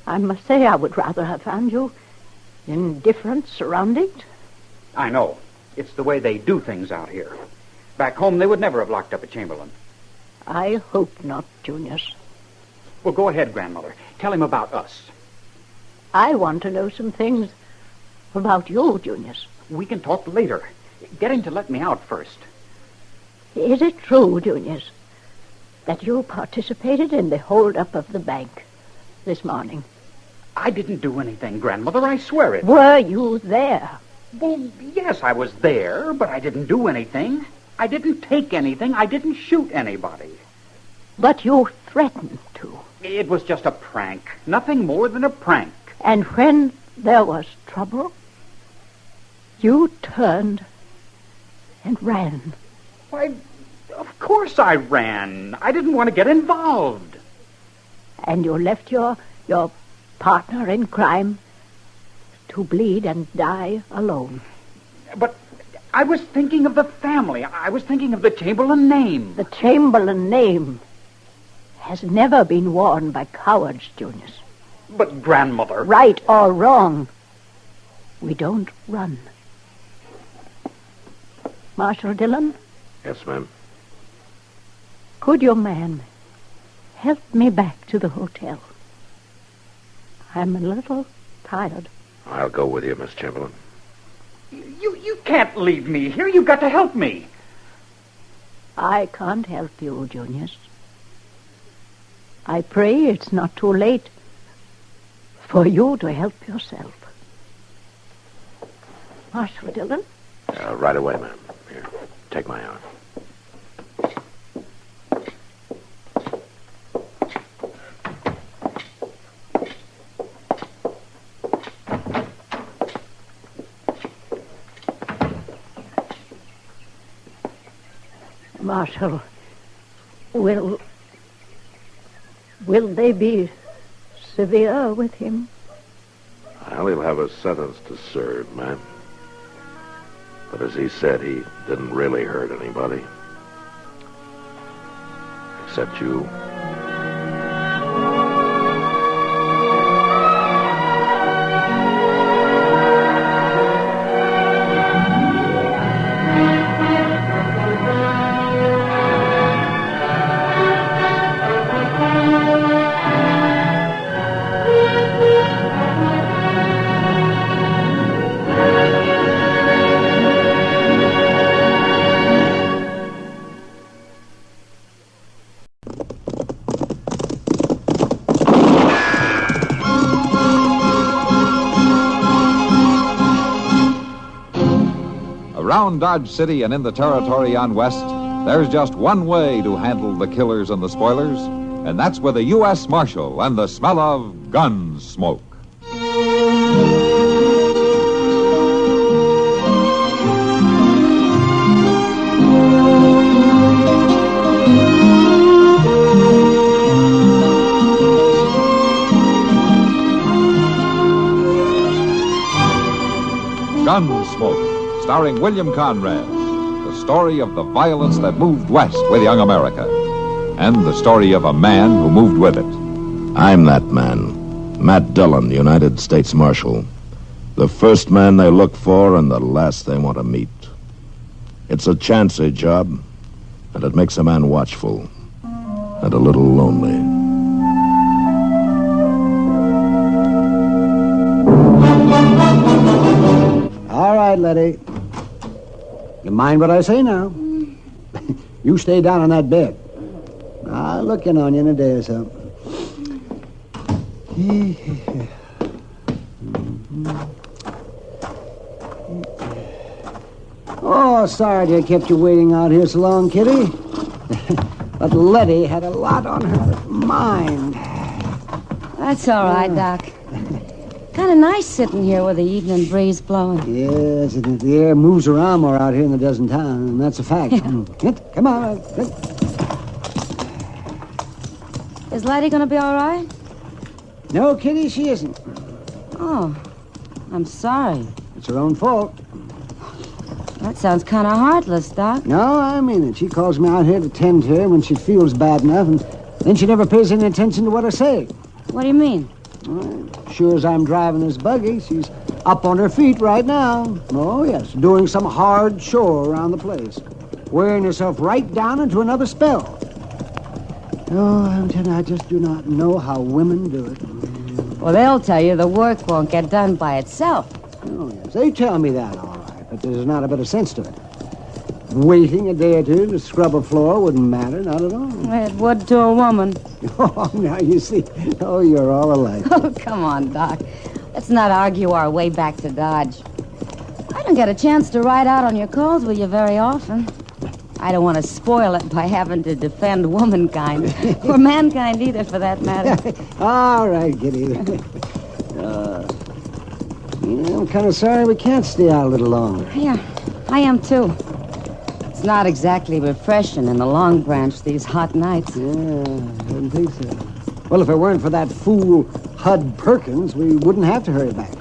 I must say I would rather have found you in different surroundings. I know. It's the way they do things out here. Back home, they would never have locked up a Chamberlain. I hope not, Junius. Well, go ahead, Grandmother. Tell him about us. I want to know some things about you, Junius. We can talk later. Get him to let me out first. Is it true, Junius, that you participated in the hold-up of the bank this morning? I didn't do anything, Grandmother. I swear it. Were you there? Well, yes, I was there, but I didn't do anything. I didn't take anything. I didn't shoot anybody. But you threatened to. It was just a prank. Nothing more than a prank. And when there was trouble, you turned and ran. Why, of course I ran. I didn't want to get involved. And you left your partner in crime to bleed and die alone. But I was thinking of the family. I was thinking of the Chamberlain name. The Chamberlain name has never been worn by cowards, Junius. But, Grandmother... Right or wrong, we don't run. Marshal Dillon? Yes, ma'am. Could your man help me back to the hotel? I'm a little tired. I'll go with you, Miss Chamberlain. You can't leave me here. You've got to help me. I can't help you, Junius. I pray it's not too late for you to help yourself. Marshal Dillon? Right away, ma'am. Here, take my arm. Marshal, will they be severe with him? Well, he'll have a sentence to serve, ma'am. But as he said, he didn't really hurt anybody. Except you. Around Dodge City and in the territory on West, there's just one way to handle the killers and the spoilers, and that's with a U.S. Marshal and the smell of Gunsmoke. Gunsmoke, starring William Conrad, the story of the violence that moved west with young America, and the story of a man who moved with it. I'm that man, Matt Dillon, United States Marshal. The first man they look for and the last they want to meet. It's a chancy job, and it makes a man watchful and a little lonely. All right, Letty. You mind what I say now? You stay down on that bed. I'll look in on you in a day or so. Oh, sorry to have kept you waiting out here so long, Kitty. But Letty had a lot on her mind. That's all right, Doc. Kind of nice sitting here with the evening breeze blowing. Yes, the air moves around more out here than it does in town, and that's a fact. Come on. Is Letty going to be all right? No, Kitty, she isn't. Oh, I'm sorry. It's her own fault. That sounds kind of heartless, Doc. No, I mean it. She calls me out here to tend to her when she feels bad enough, and then she never pays any attention to what I say. What do you mean? Well, sure as I'm driving this buggy, she's up on her feet right now. Oh, yes, doing some hard chore around the place. Wearing herself right down into another spell. Oh, I'm telling you, I just do not know how women do it. Well, they'll tell you the work won't get done by itself. Oh, yes, they tell me that, all right, but there's not a bit of sense to it. Waiting a day or two to scrub a floor wouldn't matter, not at all. It would to a woman. Oh, now you see. Oh, you're all alike. Oh, come on, Doc. Let's not argue our way back to Dodge. I don't get a chance to ride out on your calls with you very often. I don't want to spoil it by having to defend womankind, or mankind either, for that matter. All right, Kitty. I'm kind of sorry we can't stay out a little longer. Yeah, I am too. It's not exactly refreshing in the Long Branch these hot nights. Yeah, I didn't think so. Well, if it weren't for that fool Hud Perkins, we wouldn't have to hurry back.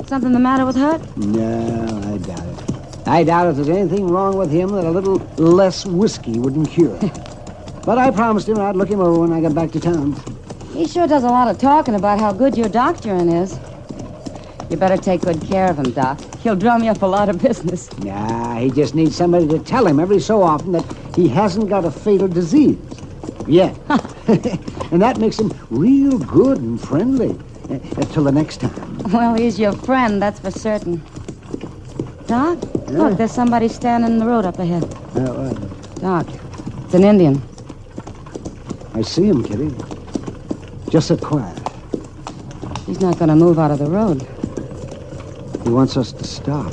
Something the matter with Hud? No, I doubt it. I doubt if there's anything wrong with him that a little less whiskey wouldn't cure. But I promised him I'd look him over when I got back to town. He sure does a lot of talking about how good your doctoring is. You better take good care of him, Doc. He'll drum you up a lot of business. Nah, he just needs somebody to tell him every so often that he hasn't got a fatal disease. Yet. And that makes him real good and friendly. Till the next time. Well, he's your friend, that's for certain. Doc, look, there's somebody standing in the road up ahead. Doc, it's an Indian. I see him, Kitty. Just sit quiet. He's not going to move out of the road. He wants us to stop.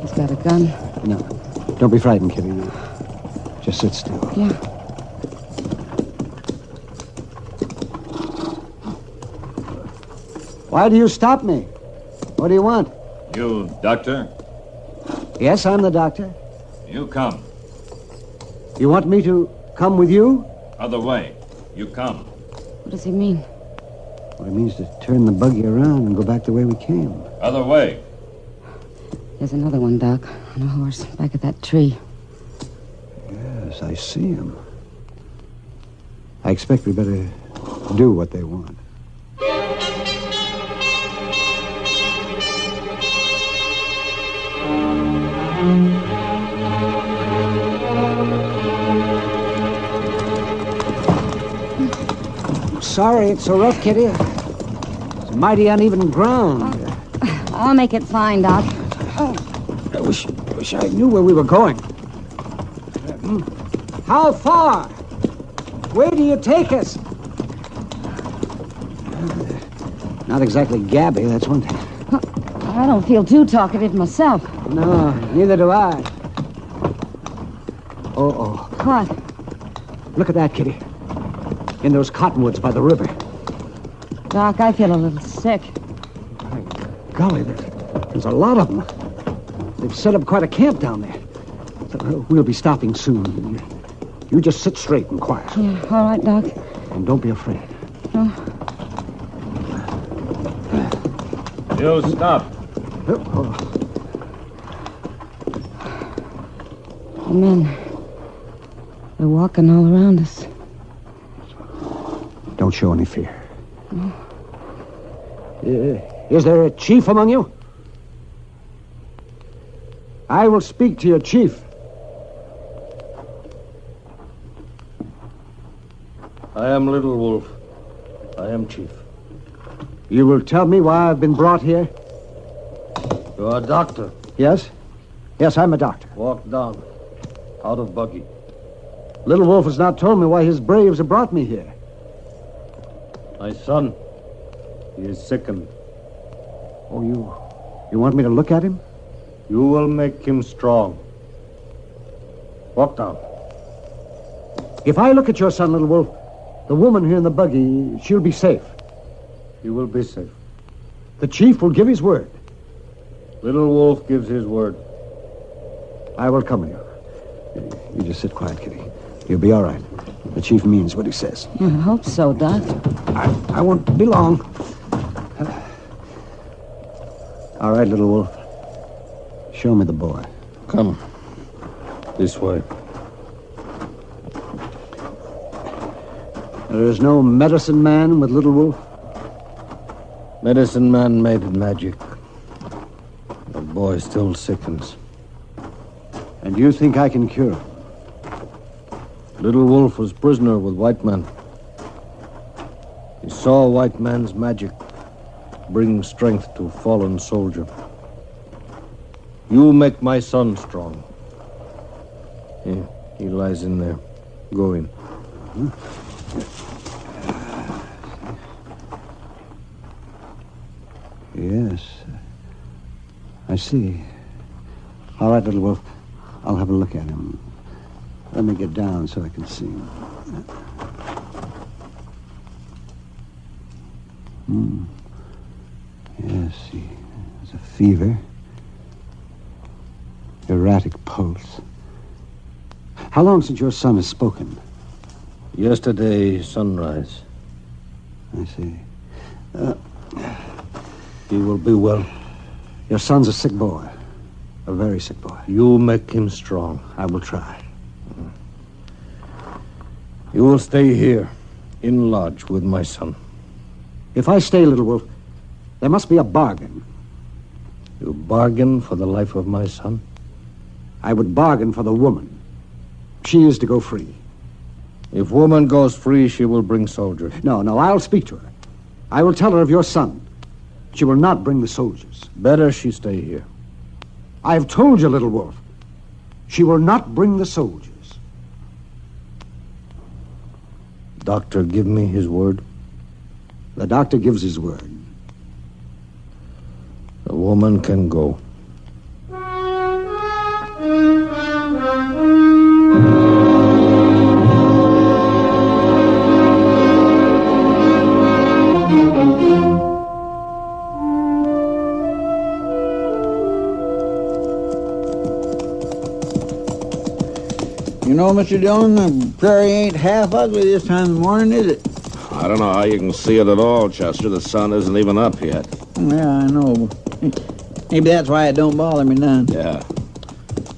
He's got a gun. No, don't be frightened, Kitty. Just sit still. Yeah. Why do you stop me? What do you want? You, doctor? Yes, I'm the doctor. You come. You want me to come with you? Other way. You come. What does he mean? Well, it means to turn the buggy around and go back the way we came. Other way. There's another one, Doc, on a horse, back at that tree. Yes, I see him. I expect we better do what they want. Sorry it's so rough, Kitty. It's mighty uneven ground. I'll make it fine, Doc. I wish I knew where we were going. How far? Where do you take us? Not exactly gabby, that's one thing. I don't feel too talkative myself. No, neither do I. Oh. What? Look at that, Kitty. In those cottonwoods by the river. Doc, I feel a little sick. Golly, there's a lot of them. They've set up quite a camp down there. So, we'll be stopping soon. You just sit straight and quiet. Yeah, all right, Doc. And don't be afraid. No. You stop. The men, they're walking all around us. Don't show any fear. Is there a chief among you? I will speak to your chief. I am Little Wolf. I am chief. You will tell me why I've been brought here? You are a doctor. Yes? Yes, I'm a doctor. Walk down. Out of buggy. Little Wolf has not told me why his braves have brought me here. My son. He is sickened. Oh, you want me to look at him? You will make him strong. Walk down. If I look at your son, Little Wolf, the woman here in the buggy, she'll be safe. You will be safe. The chief will give his word. Little Wolf gives his word. I will come with you. You just sit quiet, Kitty. You'll be all right. The chief means what he says. I hope so, Doc. I won't be long. All right, Little Wolf. Show me the boy. Come. This way. There is no medicine man with Little Wolf? Medicine man made magic. The boy still sickens. And you think I can cure him? Little Wolf was prisoner with white men. He saw white man's magic bring strength to fallen soldier. You make my son strong. He lies in there. Go in. Yes. I see. All right, Little Wolf. I'll have a look at him. Let me get down so I can see him. Yes, he has a fever. Erratic pulse. How long since your son has spoken? Yesterday, sunrise. I see. He will be well. Your son's a sick boy. A very sick boy. You make him strong. I will try. You will stay here, in lodge with my son. If I stay, Little Wolf, there must be a bargain. You bargain for the life of my son? I would bargain for the woman. She is to go free. If woman goes free, she will bring soldiers. No, I'll speak to her. I will tell her of your son. She will not bring the soldiers. Better she stay here. I have told you, Little Wolf. She will not bring the soldiers. Doctor give me his word? The doctor gives his word. The woman can go. You know, Mr. Dillon, the prairie ain't half ugly this time of the morning, is it? I don't know how you can see it at all, Chester. The sun isn't even up yet. Yeah, I know. Maybe that's why it don't bother me none. Yeah.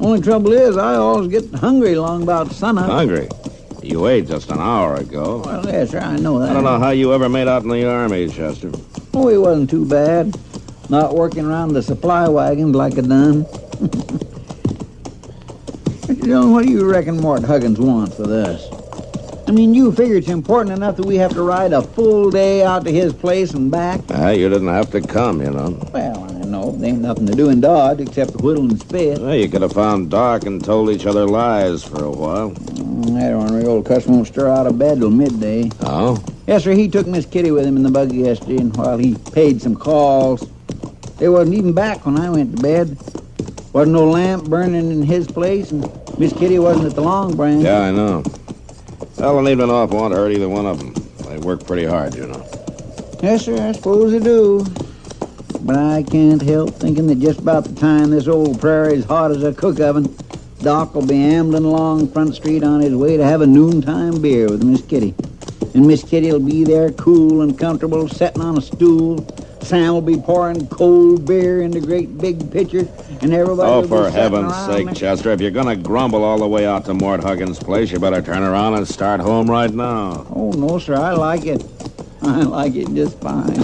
Only trouble is, I always get hungry long about sunup. Hungry? You ate just an hour ago. Well, yes, sir, I know that. I don't know how you ever made out in the Army, Chester. Oh, it wasn't too bad. Not working around the supply wagons like I done. Mr. Dillon, what do you reckon Mort Huggins wants with us? I mean, you figure it's important enough that we have to ride a full day out to his place and back? You didn't have to come, you know. Well, I know. There ain't nothing to do in Dodge except whittle and spit. Well, you could have found Doc and told each other lies for a while. That ornery old cuss won't stir out of bed till midday. Oh? Yes, sir, he took Miss Kitty with him in the buggy yesterday, and while he paid some calls, they wasn't even back when I went to bed. Wasn't no lamp burning in his place, and Miss Kitty wasn't at the Long Branch. Yeah, I know. Well, I even off won't hurt either one of them. They work pretty hard, you know. Yes, sir, I suppose they do. But I can't help thinking that just about the time this old prairie's hot as a cook oven, Doc will be ambling along Front Street on his way to have a noontime beer with Miss Kitty. And Miss Kitty will be there cool and comfortable, sitting on a stool. Sam will be pouring cold beer into great big pitchers, and everybody will be for sitting heaven's around sake, there. Chester, if you're going to grumble all the way out to Mort Huggins' place, you better turn around and start home right now. Oh, no, sir, I like it. I like it just fine.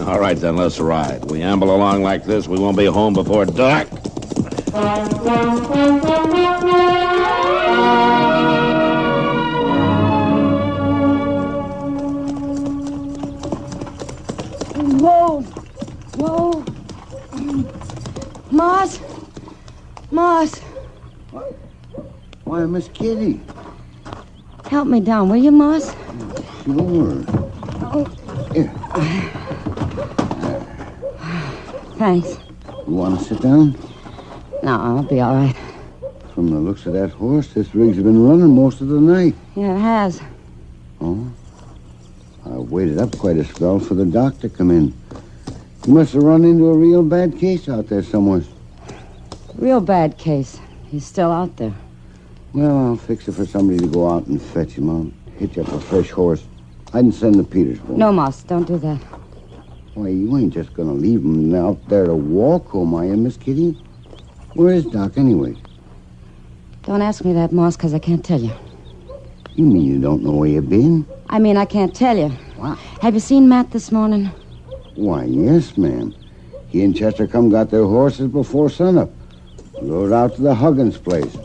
All right, then, let's ride. We amble along like this, we won't be home before dark. Whoa. Whoa. Moss. Moss. Why, Miss Kitty. Help me down, will you, Moss? Sure. Oh. Here. Thanks. You want to sit down? No, I'll be all right. From the looks of that horse, this rig's been running most of the night. Yeah, it has. Oh? I waited up quite a spell for the doc to come in. He must have run into a real bad case out there somewhere. Real bad case. He's still out there. Well, I'll fix it for somebody to go out and fetch him. I'll hit you up a fresh horse. I can send to Petersburg. No, Moss, don't do that. Why, you ain't just going to leave him out there to walk home, are you, Miss Kitty? Where is Doc, anyway? Don't ask me that, Moss, because I can't tell you. You mean you don't know where you've been? I mean, I can't tell you. What? Have you seen Matt this morning? Why, yes, ma'am. He and Chester come got their horses before sunup. Rode out to the Huggins place.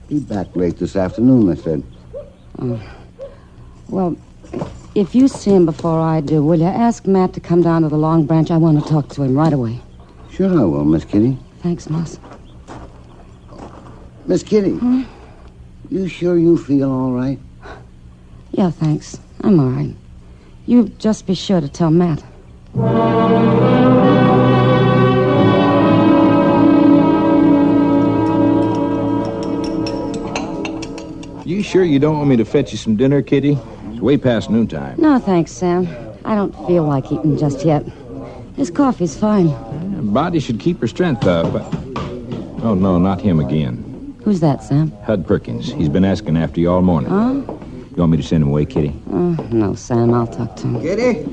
Be back late this afternoon, they said. Oh. Well, if you see him before I do, will you ask Matt to come down to the Long Branch? I want to talk to him right away. Sure I will, Miss Kitty. Thanks, Moss. Miss Kitty, you sure you feel all right? Yeah, thanks. I'm all right. You just be sure to tell Matt. You sure you don't want me to fetch you some dinner, Kitty? It's way past noontime. No, thanks, Sam. I don't feel like eating just yet. This coffee's fine. Body should keep her strength up. Oh, no, not him again. Who's that, Sam? Hud Perkins. He's been asking after you all morning. Huh? You want me to send him away, Kitty? No, Sam, I'll talk to him. Kitty?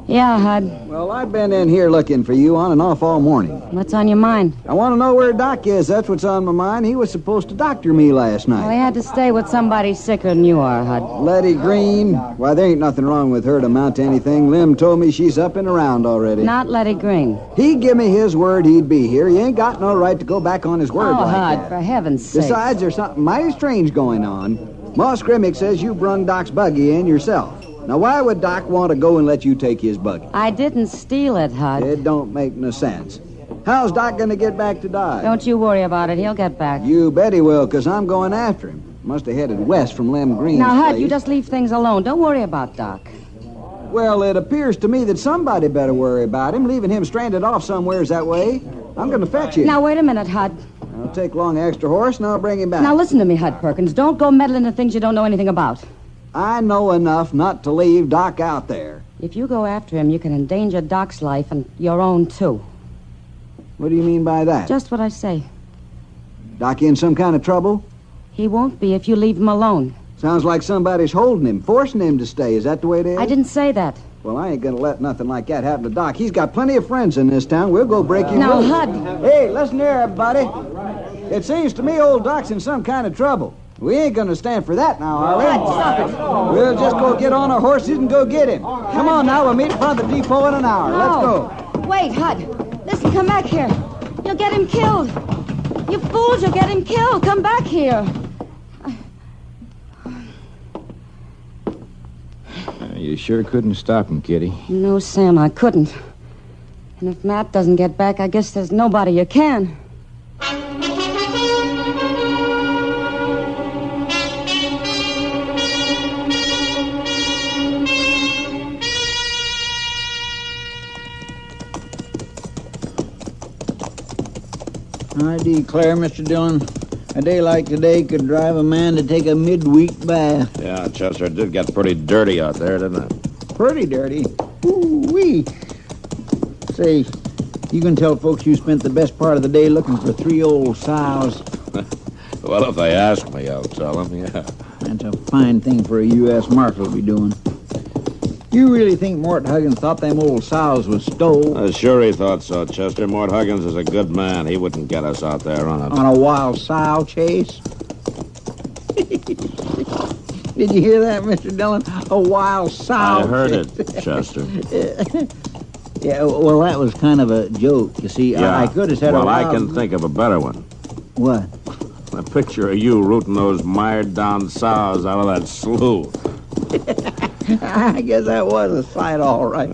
Yeah, Hud. Well, I've been in here looking for you on and off all morning. What's on your mind? I want to know where Doc is. That's what's on my mind. He was supposed to doctor me last night. Well, he had to stay with somebody sicker than you are, Hud. Letty Green? Why, there ain't nothing wrong with her to amount to anything. Lim told me she's up and around already. Not Letty Green. He give me his word he'd be here. He ain't got no right to go back on his word like Hud, that. for heaven's sake. Besides, there's something mighty strange going on. Moss Grimmick says you brung Doc's buggy in yourself. Now, why would Doc want to go and let you take his buggy? I didn't steal it, Hud. It don't make no sense. How's Doc going to get back to Dodge? Don't you worry about it. He'll get back. You bet he will, because I'm going after him. Must have headed west from Lem Green's Now, Hud, place. you just leave things alone. Don't worry about Doc. Well, it appears to me that somebody better worry about him, leaving him stranded off somewheres that way. I'm going to fetch you. Now, wait a minute, Hud. I'll take along an extra horse, and I'll bring him back. Now, listen to me, Hud Perkins. Don't go meddling in things you don't know anything about. I know enough not to leave Doc out there. If you go after him, you can endanger Doc's life and your own, too. What do you mean by that? Just what I say. Doc in some kind of trouble? He won't be if you leave him alone. Sounds like somebody's holding him, forcing him to stay. Is that the way it is? I didn't say that. Well, I ain't gonna let nothing like that happen to Doc. He's got plenty of friends in this town. We'll go break him Now, loose. Hud. Hey, listen here, everybody. It seems to me old Doc's in some kind of trouble. We ain't gonna stand for that now, are we? Hud, stop it. We'll just go get on our horses and go get him. Come on now, we'll meet in front of the depot in an hour. No. Let's go. Wait, Hud. Listen, come back here. You'll get him killed. You fools, you'll get him killed. Come back here. You sure couldn't stop him, Kitty. No, Sam, I couldn't. And if Matt doesn't get back, I guess there's nobody you can. I declare, Mr. Dillon, a day like today could drive a man to take a midweek bath. Yeah, Chester, it did get pretty dirty out there, didn't it? Pretty dirty. Ooh-wee. Say, you can tell folks you spent the best part of the day looking for 3 old sows. Well, if they ask me, I'll tell them, yeah. That's a fine thing for a U.S. Marshal to be doing. You really think Mort Huggins thought them old sows was stole? Sure he thought so, Chester. Mort Huggins is a good man. He wouldn't get us out there on On a wild sow chase? Did you hear that, Mr. Dillon? A wild sow I heard chase. it, Chester. Yeah, well, that was kind of a joke. You see, Yeah. I could have said well, a wild... I can think of a better one. What? A picture of you rooting those mired-down sows out of that slough. I guess that was a sight, all right.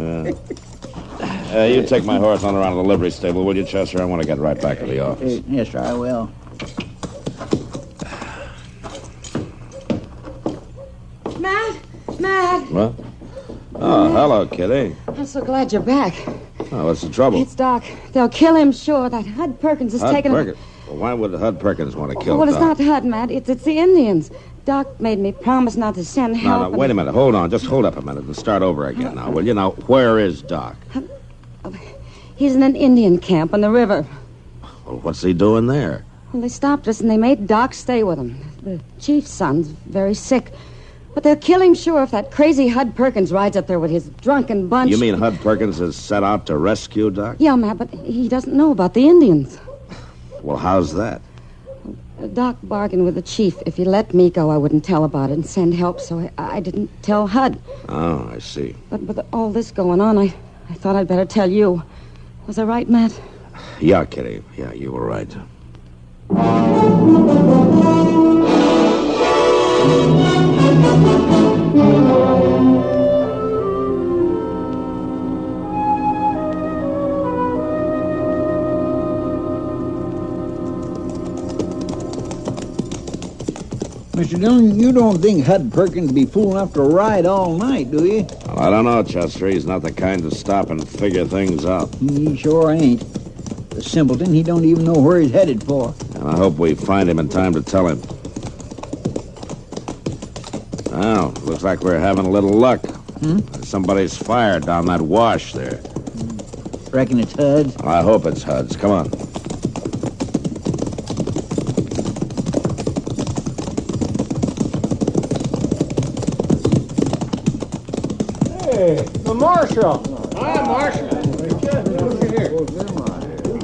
You take my horse on around to the livery stable, will you, Chester? I want to get right back to the office. Yes, sir, I will. Matt! What? Oh, hello, Kitty. I'm so glad you're back. Oh, what's the trouble? It's Doc. They'll kill him, sure. That Hud Perkins is Hud taking Perkins? Well, why would Hud Perkins want to kill Well, it's Doc? not Hud, Matt. It's the Indians. Doc made me promise not to send help. No, wait a minute. Hold on. Just hold up a minute and start over again now, will you? Now, where is Doc? He's in an Indian camp on the river. Well, what's he doing there? Well, they stopped us and they made Doc stay with them. The chief's son's very sick. But they'll kill him, sure, if that crazy Hud Perkins rides up there with his drunken bunch. You mean Hud Perkins has set out to rescue Doc? Yeah, Matt, but he doesn't know about the Indians. Well, how's that? Doc bargained with the chief. If he let me go, I wouldn't tell about it and send help, so I didn't tell Hud. Oh, I see. But with all this going on, I thought I'd better tell you. Was I right, Matt? Yeah, Kitty. Yeah, you were right. Mr. Dillon, you don't think Hud Perkins would be fool enough to ride all night, do you? Well, I don't know, Chester. He's not the kind to stop and figure things out. He sure ain't. The simpleton, he don't even know where he's headed for. And I hope we find him in time to tell him. Well, looks like we're having a little luck. Somebody's fire down that wash there. Reckon it's Hud's? Well, I hope it's Hud's. Come on. Hey, the Marshal. Hi, Marshal.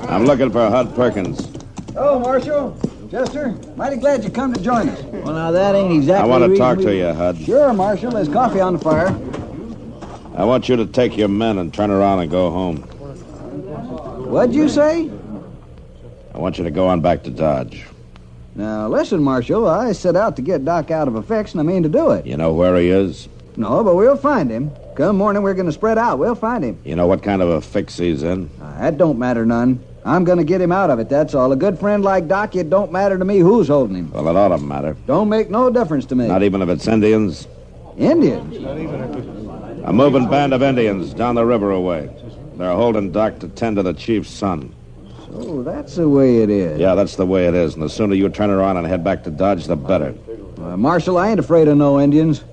I'm looking for Hud Perkins. Oh, Marshal. Chester, mighty glad you come to join us. Well, now, that ain't exactly I want the to reason talk we- to you, Hud. Sure, Marshal. There's coffee on the fire. I want you to take your men and turn around and go home. What'd you say? I want you to go on back to Dodge. Now, listen, Marshal. I set out to get Doc out of a fix, and I mean to do it. You know where he is? No, but we'll find him. Come morning, we're going to spread out. We'll find him. You know what kind of a fix he's in? That don't matter none. I'm going to get him out of it, that's all. A good friend like Doc, it don't matter to me who's holding him. Well, it ought to matter. Don't make no difference to me. Not even if it's Indians? Indians? A moving band of Indians down the river away. They're holding Doc to tend to the chief's son. Oh, that's the way it is. Yeah, that's the way it is. And the sooner you turn around and head back to Dodge, the better. Marshal, I ain't afraid of no Indians.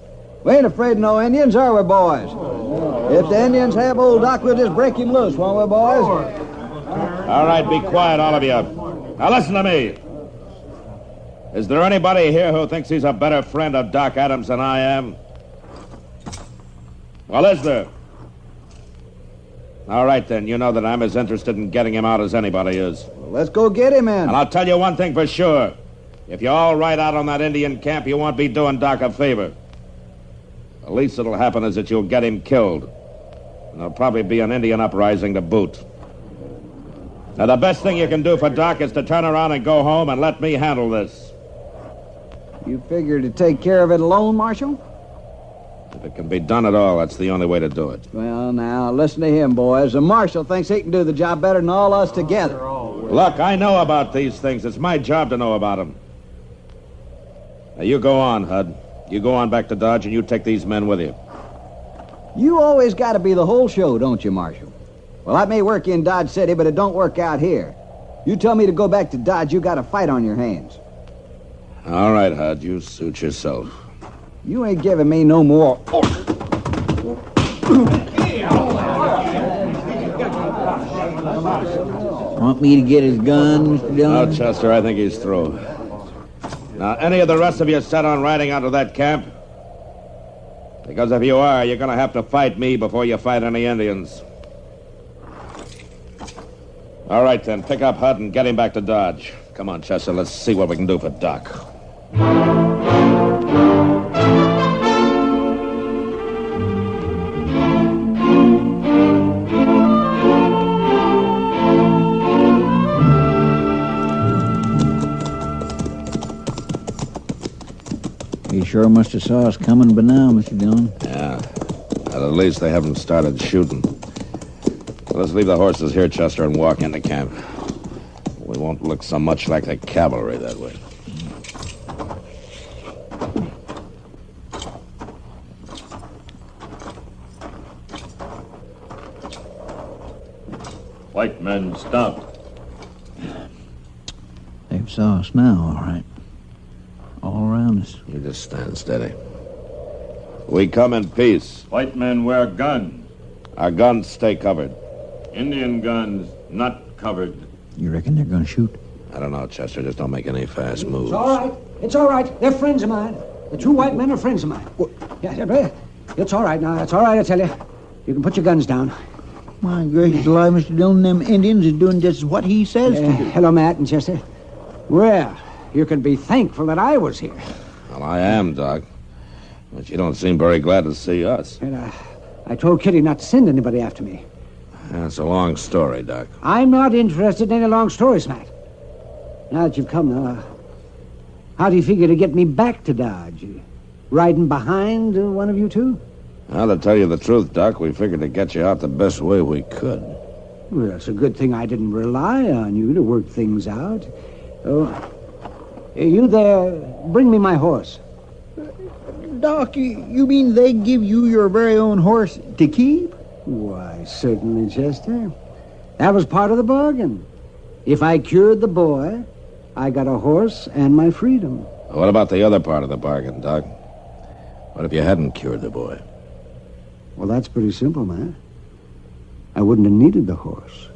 We ain't afraid of no Indians, are we, boys? If the Indians have old Doc, we'll just break him loose, won't we, boys? All right, be quiet, all of you. Now listen to me. Is there anybody here who thinks he's a better friend of Doc Adams than I am? Well, is there? All right, then. You know that I'm as interested in getting him out as anybody is. Well, let's go get him in. And I'll tell you one thing for sure. If you all ride out on that Indian camp, you won't be doing Doc a favor. The least that'll happen is that you'll get him killed. And there'll probably be an Indian uprising to boot. Now, the best thing you can do for Doc is to turn around and go home and let me handle this. You figure to take care of it alone, Marshal? If it can be done at all, that's the only way to do it. Well, now, listen to him, boys. The Marshal thinks he can do the job better than all us together. Look, I know about these things. It's my job to know about them. Now, you go on, Hud. You go on back to Dodge, and you take these men with you. You always got to be the whole show, don't you, Marshal? Well, that may work in Dodge City, but it don't work out here. You tell me to go back to Dodge, you got a fight on your hands. All right, Hud. You suit yourself. You ain't giving me no more orders. Want me to get his gun, Mr. Dillon? No, Chester, I think he's through. Now, any of the rest of you set on riding out of that camp? Because if you are, you're going to have to fight me before you fight any Indians. All right, then. Pick up Hud and get him back to Dodge. Come on, Chester. Let's see what we can do for Doc. He sure must have saw us coming by now, Mr. Dillon. Yeah. Well, at least they haven't started shooting. Let's leave the horses here, Chester, and walk into camp. We won't look so much like the cavalry that way. White men stopped. They've saw us now, all right. All around us. You just stand steady. We come in peace. White men wear guns. Our guns stay covered. Indian guns not covered. You reckon they're going to shoot? I don't know, Chester. Just don't make any fast moves. It's all right. It's all right. They're friends of mine. The two white men are friends of mine. Yeah, it's all right now. It's all right, I tell you. You can put your guns down. My gracious alive, Mr. Dillon, them Indians is doing just what he says to do. Hello, Matt and Chester. Well, you can be thankful that I was here. Well, I am, Doc. But you don't seem very glad to see us. And I told Kitty not to send anybody after me. That's a long story, Doc. I'm not interested in any long stories, Matt. Now that you've come, how do you figure to get me back to Dodge? Riding behind one of you two? Well, to tell you the truth, Doc, we figured to get you out the best way we could. Well, it's a good thing I didn't rely on you to work things out. Oh, you there, bring me my horse. Doc, you mean they give you your very own horse to keep? Why, certainly, Chester. That was part of the bargain. If I cured the boy, I got a horse and my freedom. What about the other part of the bargain, Doc? What if you hadn't cured the boy? Well, that's pretty simple, man. I wouldn't have needed the horse.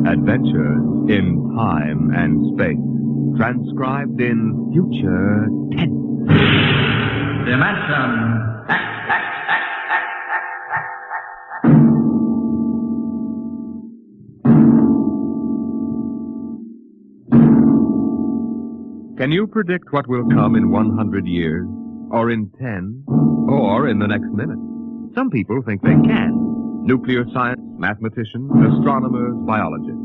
Adventures in time and space, transcribed in future tense. Dimension Can you predict what will come in 100 years, or in 10, or in the next minute? Some people think they can. Nuclear science, mathematicians, astronomers, biologists.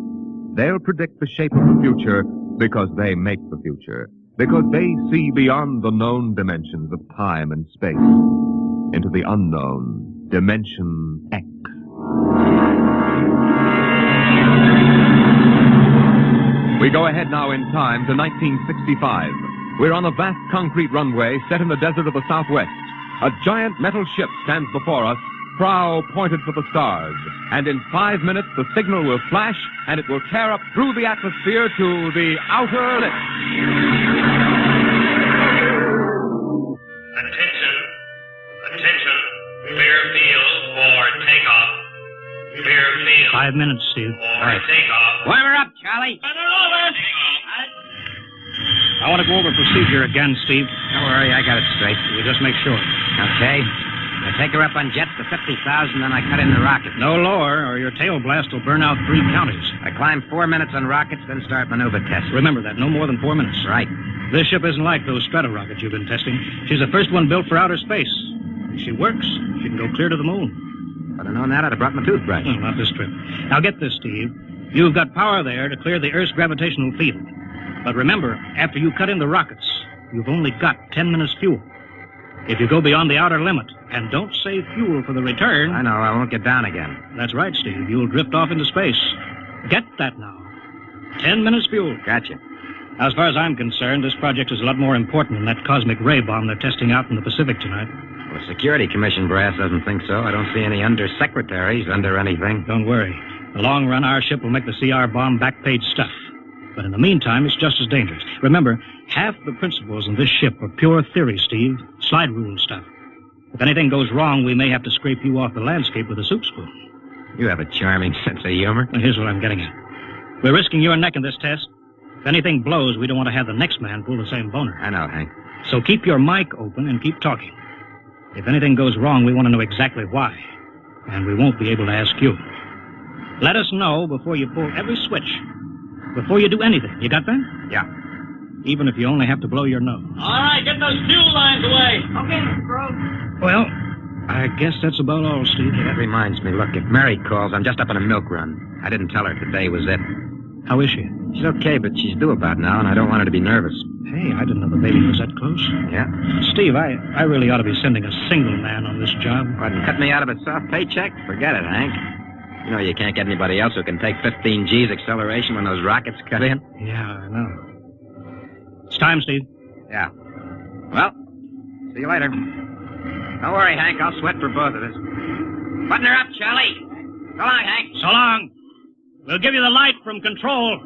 They'll predict the shape of the future because they make the future. Because they see beyond the known dimensions of time and space into the unknown, Dimension X. We go ahead now in time to 1965. We're on a vast concrete runway set in the desert of the Southwest. A giant metal ship stands before us, prow pointed for the stars. And in 5 minutes, the signal will flash, and it will tear up through the atmosphere to the outer limits. Attention. Clear field for takeoff. Clear field. 5 minutes, Steve. For takeoff. Warm her up, Charlie. I want to go over procedure again, Steve. Don't worry, I got it straight. We'll just make sure. Okay. I take her up on jets to 50,000, then I cut in the rocket. No lower, or your tail blast will burn out 3 counties. I climb 4 minutes on rockets, then start maneuver tests. Remember that, no more than 4 minutes. Right. This ship isn't like those strata rockets you've been testing. She's the first one built for outer space. If she works, she can go clear to the moon. If I'd have known that, I'd have brought my toothbrush. Well, not this trip. Now get this, Steve. You've got power there to clear the Earth's gravitational field. But remember, after you cut in the rockets, you've only got 10 minutes fuel. If you go beyond the outer limit and don't save fuel for the return... I know, I won't get down again. That's right, Steve. You'll drift off into space. Get that now. 10 minutes fuel. Gotcha. As far as I'm concerned, this project is a lot more important than that cosmic ray bomb they're testing out in the Pacific tonight. Well, the Security Commission brass doesn't think so. I don't see any undersecretaries under anything. Don't worry. In the long run, our ship will make the CR bomb back-page stuff. But in the meantime, it's just as dangerous. Remember, half the principles in this ship are pure theory, Steve. Slide rule stuff. If anything goes wrong, we may have to scrape you off the landscape with a soup spoon. You have a charming sense of humor. Well, here's what I'm getting at. We're risking your neck in this test. If anything blows, we don't want to have the next man pull the same boner. I know, Hank. So keep your mic open and keep talking. If anything goes wrong, we want to know exactly why. And we won't be able to ask you. Let us know before you pull every switch. Before you do anything. You got that? Yeah. Even if you only have to blow your nose. All right, get those fuel lines away. Okay, Mr. Crow. Well, I guess that's about all, Steve. Hey, that reminds me. Look, if Mary calls, I'm just up on a milk run. I didn't tell her today was it. How is she? She's okay, but she's due about now, and I don't want her to be nervous. Hey, I didn't know the baby was that close. Yeah? Steve, I really ought to be sending a single man on this job. What, and cut me out of a soft paycheck? Forget it, Hank. You know you can't get anybody else who can take 15 G's acceleration when those rockets cut in. Yeah, I know. It's time, Steve. Yeah. Well, see you later. Don't worry, Hank. I'll sweat for both of us. Button her up, Charlie. So long, Hank. So long. We'll give you the light from control.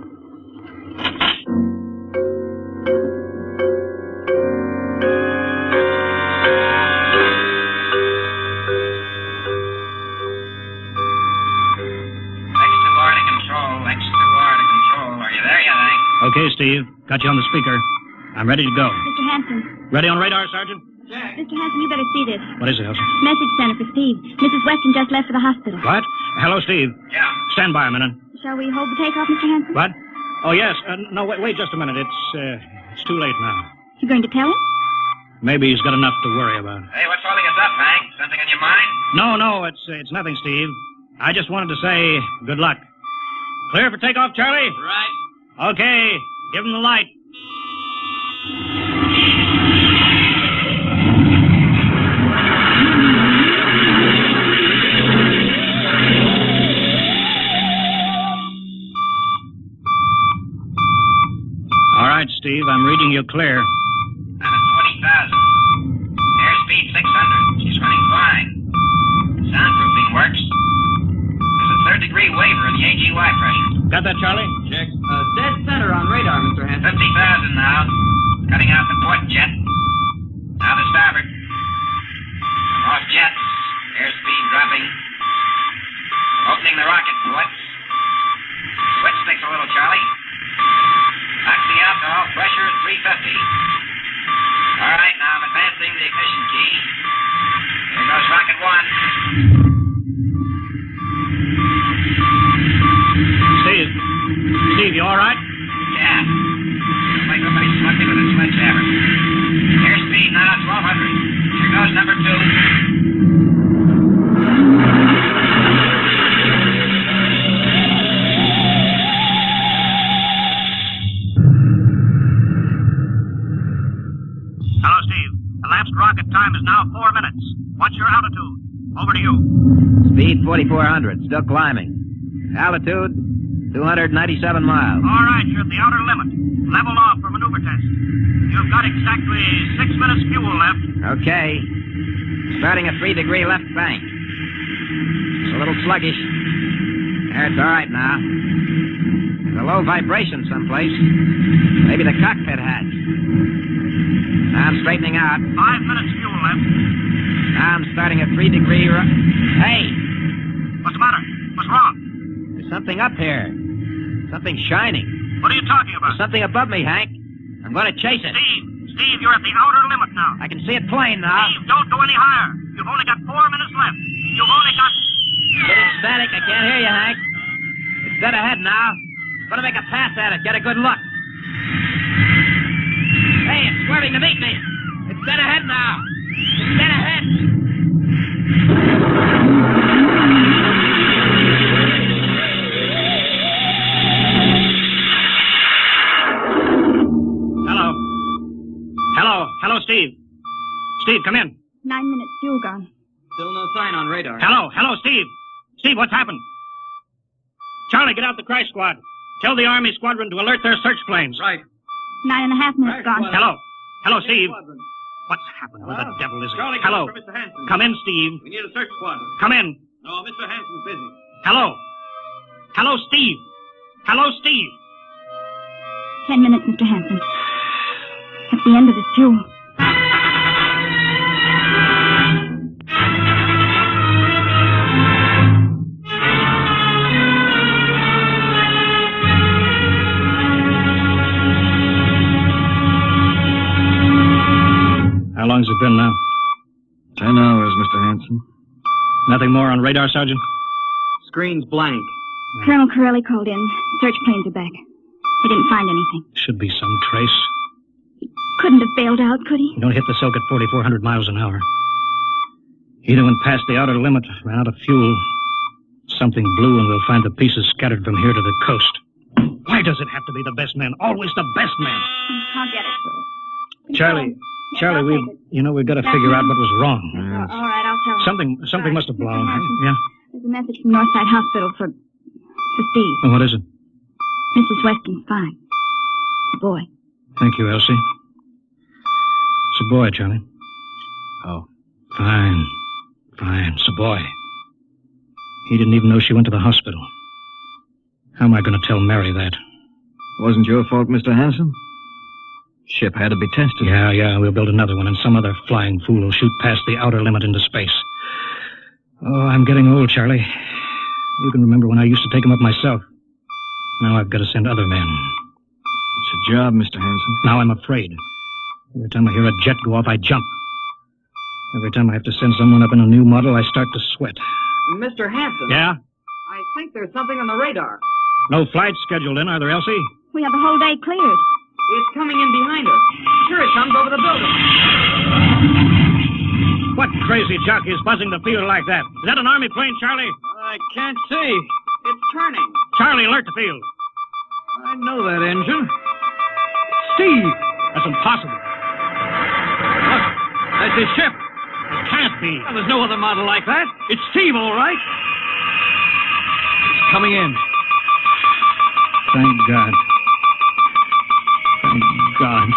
Okay, Steve. Got you on the speaker. I'm ready to go. Mr. Hanson. Ready on radar, Sergeant? Mr. Hanson, you better see this. What is it, Elsa? Message center for Steve. Mrs. Weston just left for the hospital. What? Hello, Steve. Yeah. Stand by a minute. Shall we hold the takeoff, Mr. Hanson? What? Oh, yes. No, wait just a minute. It's too late now. You going to tell him? Maybe he's got enough to worry about. Hey, what's holding us up, Hank? Something on your mind? No, it's nothing, Steve. I just wanted to say good luck. Clear for takeoff, Charlie? Right. Okay. Give him the light. All right, Steve, I'm reading you clear. 20,000. Airspeed 600. She's running fine. Soundproofing works. There's a third-degree waiver in the AGY pressure. Got that, Charlie? Check. Dead center on radar, Mr. Hanson. 50,000 now. Cutting out the port jet. Now the starboard. Off jets. Airspeed dropping. Opening the rocket ports. Switch sticks a little, Charlie. Oxy alcohol pressure at 350. All right, now I'm advancing the ignition key. Here goes rocket one. Steve, you all right? Yeah. Looks like somebody smugged me with a sledgehammer. Airspeed now 1,200. Here goes number two. Hello, Steve. Elapsed rocket time is now 4 minutes. What's your altitude? Over to you. Speed 4,400. Still climbing. Altitude 297 miles. All right, you're at the outer limit. Level off for maneuver test. You've got exactly 6 minutes fuel left. Okay. Starting a 3-degree left bank. a little sluggish. It's all right now. There's a low vibration someplace. Maybe the cockpit hatch. Now I'm straightening out. 5 minutes fuel left. Now I'm starting a 3-degree... Hey! What's the matter? What's wrong? There's something up here. Something shining. What are you talking about? There's something above me, Hank. I'm going to chase it. Steve, you're at the outer limit now. I can see it plain now. Steve, don't go any higher. You've only got 4 minutes left. You've only got... Getting static. I can't hear you, Hank. It's dead ahead now. I'm going to make a pass at it. Get a good look. Hey, it's swerving to meet me. It's dead ahead now. It's dead ahead. Hello, Steve. Steve, come in. 9 minutes fuel gone. Still no sign on radar. Hello, Steve. Steve, what's happened? Charlie, get out the crash squad. Tell the Army squadron to alert their search planes. Right. 9.5 minutes gone. Hello, Steve. What's happened? Who the devil is it? Charlie, Hello. for Mr. Hanson. Come in, Steve. We need a search squadron. Come in. No, Mr. Hanson's busy. Hello, Steve. Hello, Steve. 10 minutes, Mr. Hanson. That's the end of his fuel. How long's it been now? 10 hours, Mr. Hanson. Nothing more on radar, Sergeant? Screen's blank. Colonel Corelli called in. Search planes are back. They didn't find anything. Should be some trace. Couldn't have bailed out, could he? You don't hit the silk at 4,400 miles an hour. Either went past the outer limit, ran out of fuel. Something blew, and we'll find the pieces scattered from here to the coast. Why does it have to be the best man? Always the best man. I'll get it. Charlie, we've got to figure out what was wrong. All right, I'll tell him. Something must have blown. Yeah? There's a message from Northside Hospital for Steve. Oh, what is it? Mrs. Weston's fine. It's a boy. Thank you, Elsie. It's a boy, Charlie. Oh. Fine. It's a boy. He didn't even know she went to the hospital. How am I going to tell Mary that? Wasn't your fault, Mr. Hanson. Ship had to be tested. Yeah, we'll build another one, and some other flying fool will shoot past the outer limit into space. Oh, I'm getting old, Charlie. You can remember when I used to take them up myself. Now I've got to send other men. It's a job, Mr. Hanson. Now I'm afraid. Every time I hear a jet go off, I jump. Every time I have to send someone up in a new model, I start to sweat. Mr. Hanson. Yeah? I think there's something on the radar. No flights scheduled in, are there, Elsie? We have the whole day cleared. It's coming in behind us. Here it comes over the building. What crazy jockey is buzzing the field like that? Is that an Army plane, Charlie? I can't see. It's turning. Charlie, alert the field. I know that engine. Steve! That's impossible. Look, that's his ship. It can't be. Well, there's no other model like that. It's Steve, all right. It's coming in. Thank God. Thank God.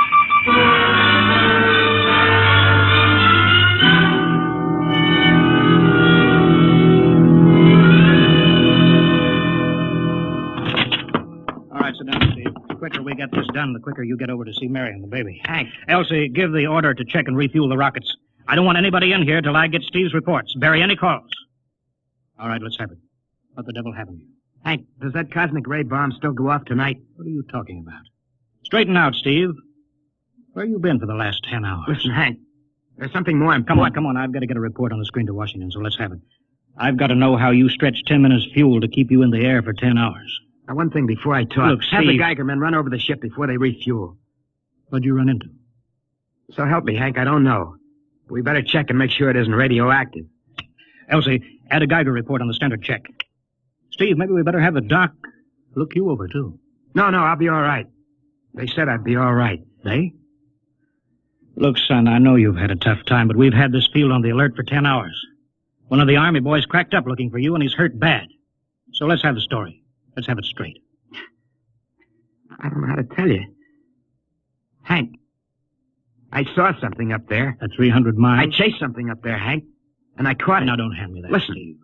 All right, sit down, Steve. The quicker we get this done, the quicker you get over to see Mary and the baby. Hank. Elsie, give the order to check and refuel the rockets. I don't want anybody in here till I get Steve's reports. Bury any calls. All right, let's have it. What the devil happened to you? Hank, does that cosmic ray bomb still go off tonight? What are you talking about? Straighten out, Steve. Where you been for the last 10 hours? Listen, Hank, there's something more Come important. on. I've got to get a report on the screen to Washington, so let's have it. I've got to know how you stretched 10 minutes fuel to keep you in the air for 10 hours. Now, one thing before I talk. Look, Have the Steve. Geiger men run over the ship before they refuel. What'd you run into? So help me, Hank, I don't know. We better check and make sure it isn't radioactive. Elsie, add a Geiger report on the standard check. Steve, maybe we better have the doc look you over, too. No, I'll be all right. They said I'd be all right. They? Look, son, I know you've had a tough time, but we've had this field on the alert for 10 hours. One of the Army boys cracked up looking for you, and he's hurt bad. So let's have the story. Let's have it straight. I don't know how to tell you. Hank, I saw something up there. At 300 miles? I chased something up there, Hank, and I caught it. Now, don't hand me that, Listen. Steve.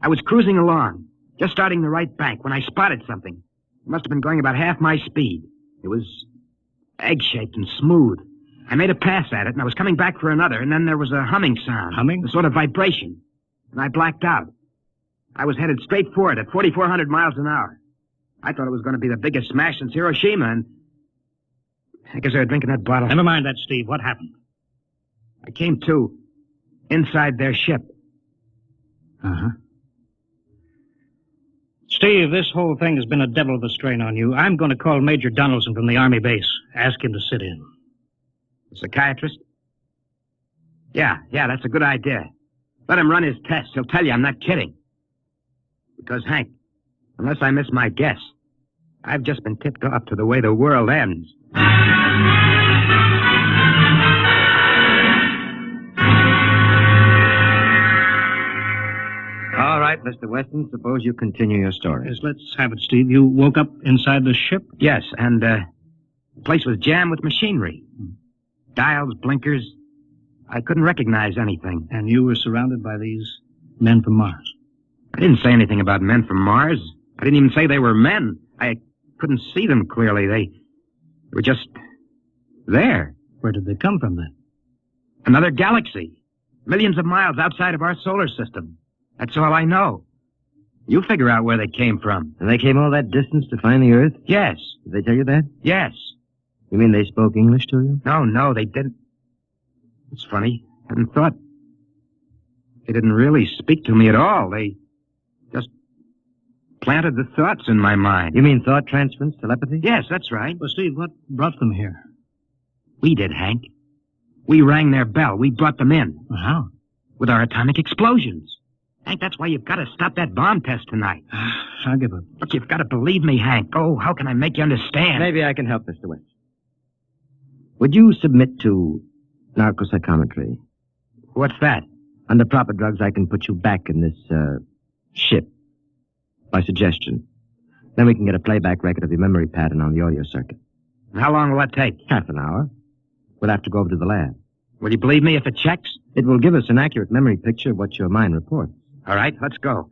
I was cruising along, just starting the right bank, when I spotted something. It must have been going about half my speed. It was egg-shaped and smooth. I made a pass at it, and I was coming back for another, and then there was a humming sound. Humming? A sort of vibration. And I blacked out. I was headed straight for it at 4,400 miles an hour. I thought it was going to be the biggest smash since Hiroshima, and I guess they were drinking that bottle. Never mind that, Steve. What happened? I came to inside their ship. Uh-huh. Steve, this whole thing has been a devil of a strain on you. I'm going to call Major Donaldson from the Army base. Ask him to sit in. A psychiatrist? Yeah, that's a good idea. Let him run his tests. He'll tell you I'm not kidding. Because, Hank, unless I miss my guess, I've just been tipped off to the way the world ends. All right, Mr. Weston, suppose you continue your story. Yes, let's have it, Steve. You woke up inside the ship? Yes, and the place was jammed with machinery. Dials, blinkers. I couldn't recognize anything. And you were surrounded by these men from Mars? I didn't say anything about men from Mars. I didn't even say they were men. I couldn't see them clearly. They were just there. Where did they come from, then? Another galaxy. Millions of miles outside of our solar system. That's all I know. You figure out where they came from. And they came all that distance to find the Earth? Yes. Did they tell you that? Yes. You mean they spoke English to you? No, they didn't. It's funny. I hadn't thought. They didn't really speak to me at all. They just planted the thoughts in my mind. You mean thought transference, telepathy? Yes, that's right. Well, Steve, what brought them here? We did, Hank. We rang their bell. We brought them in. How? With our atomic explosions. Hank, that's why you've got to stop that bomb test tonight. I'll give up. Look, you've got to believe me, Hank. Oh, how can I make you understand? Maybe I can help, Mr. West. Would you submit to narcopsychometry? What's that? Under proper drugs, I can put you back in this, ship. By suggestion. Then we can get a playback record of your memory pattern on the audio circuit. And how long will that take? Half an hour. We'll have to go over to the lab. Will you believe me if it checks? It will give us an accurate memory picture of what your mind reports. All right, let's go.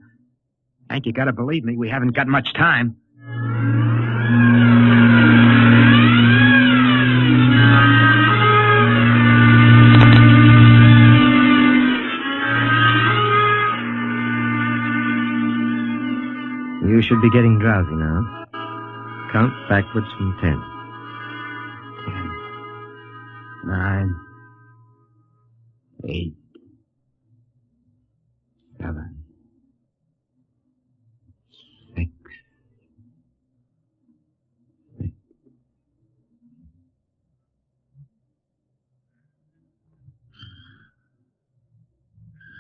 Hank, you gotta believe me. We haven't got much time. You should be getting drowsy now. Count backwards from 10. 10, 9, 8, 7, 6, 6.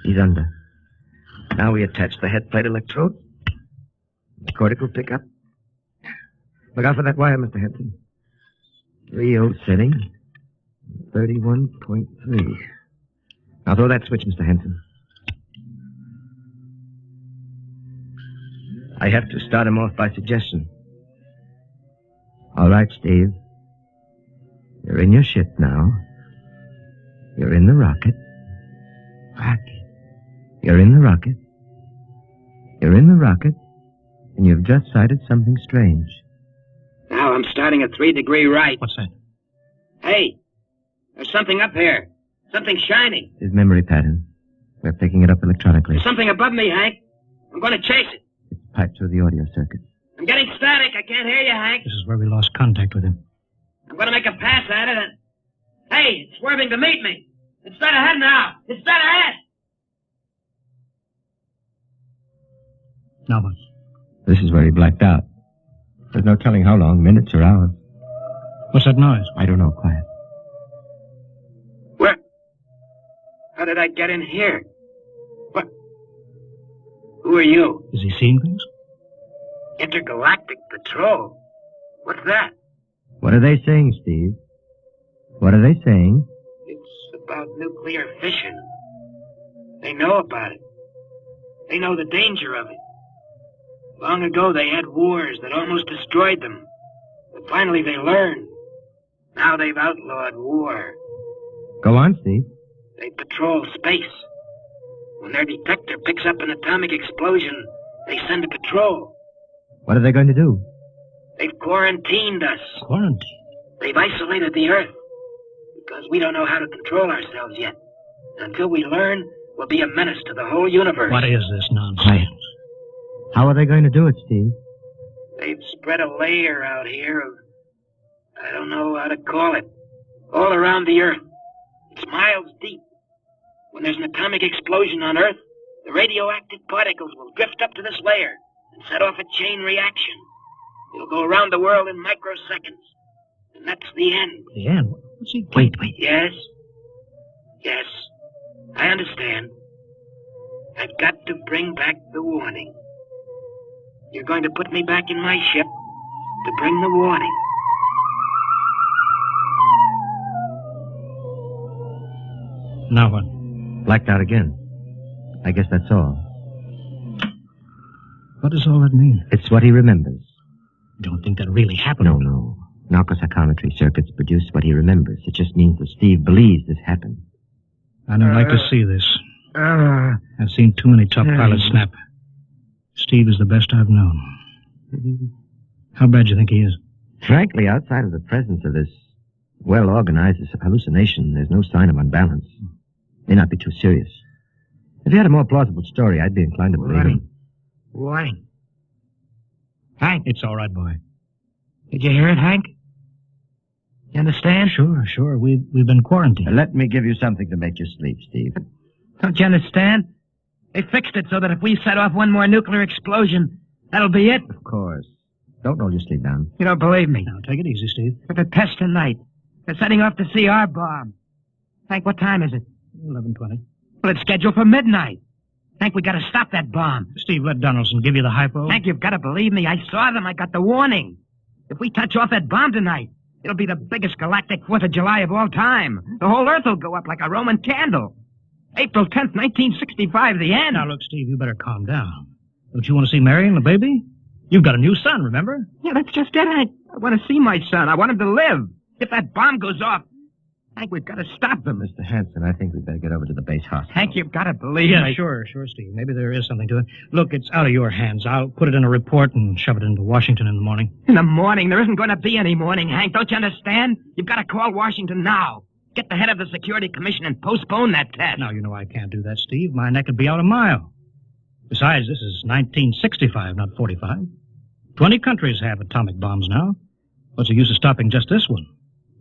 He's under. Now we attach the head plate electrode. The cortical pickup. Look out for that wire, Mr. Henson. 3-0 setting. 31.3. Now throw that switch, Mr. Henson. I have to start him off by suggestion. All right, Steve. You're in your ship now. You're in the rocket. You're in the rocket. You're in the rocket. And you've just sighted something strange. Now I'm starting at 3-degree right. What's that? Hey, there's something up here. Something shiny. His memory pattern. We're picking it up electronically. There's something above me, Hank. I'm going to chase it. It's piped through the audio circuit. I'm getting static. I can't hear you, Hank. This is where we lost contact with him. I'm going to make a pass at it and... Hey, it's swerving to meet me. It's dead ahead now. It's dead ahead. Now what? This is where he blacked out. There's no telling how long, minutes or hours. What's that noise? I don't know, quiet. Where? How did I get in here? What? Who are you? Is he seeing things? Intergalactic Patrol. What's that? What are they saying, Steve? What are they saying? It's about nuclear fission. They know about it. They know the danger of it. Long ago, they had wars that almost destroyed them. But finally, they learned. Now they've outlawed war. Go on, Steve. They patrol space. When their detector picks up an atomic explosion, they send a patrol. What are they going to do? They've quarantined us. Quarantine? They've isolated the Earth. Because we don't know how to control ourselves yet. Until we learn, we'll be a menace to the whole universe. What is this nonsense? Quiet. How are they going to do it, Steve? They've spread a layer out here of... I don't know how to call it. All around the Earth. It's miles deep. When there's an atomic explosion on Earth, the radioactive particles will drift up to this layer and set off a chain reaction. It'll go around the world in microseconds. And that's the end. The end? What's he... Wait. Yes. Yes. I understand. I've got to bring back the warning. You're going to put me back in my ship to bring the warning. Now what? Blacked out again. I guess that's all. What does all that mean? It's what he remembers. You don't think that really happened? No. Narcopsychometry circuits produce what he remembers. It just means that Steve believes this happened. I don't like to see this. I've seen too many top pilots snap. Steve is the best I've known. How bad do you think he is? Frankly, outside of the presence of this well-organized hallucination, there's no sign of unbalance. May not be too serious. If he had a more plausible story, I'd be inclined to believe him. Warning. Hank. It's all right, boy. Did you hear it, Hank? You understand? Sure. We've been quarantined. Let me give you something to make you sleep, Steve. Don't you understand? They fixed it so that if we set off one more nuclear explosion, that'll be it. Of course. Don't roll your sleep down. You don't believe me. Now, take it easy, Steve. For the test tonight. They're setting off the CR bomb. Hank, what time is it? 11:20. Well, it's scheduled for midnight. Hank, we gotta stop that bomb. Steve, let Donaldson give you the hypo. Hank, you've gotta believe me. I saw them. I got the warning. If we touch off that bomb tonight, it'll be the biggest galactic 4th of July of all time. The whole Earth will go up like a Roman candle. April 10th, 1965, the end. Now, look, Steve, you better calm down. Don't you want to see Mary and the baby? You've got a new son, remember? Yeah, that's just it, Hank. I want to see my son. I want him to live. If that bomb goes off, Hank, we've got to stop them. Mr. Hanson, I think we'd better get over to the base hospital. Hank, you've got to believe me. me. Sure, Steve. Maybe there is something to it. Look, it's out of your hands. I'll put it in a report and shove it into Washington in the morning. In the morning? There isn't going to be any morning, Hank. Don't you understand? You've got to call Washington now. Get the head of the Security Commission and postpone that test. Now, you know I can't do that, Steve. My neck would be out a mile. Besides, this is 1965, not 45. 20 countries have atomic bombs now. What's the use of stopping just this one?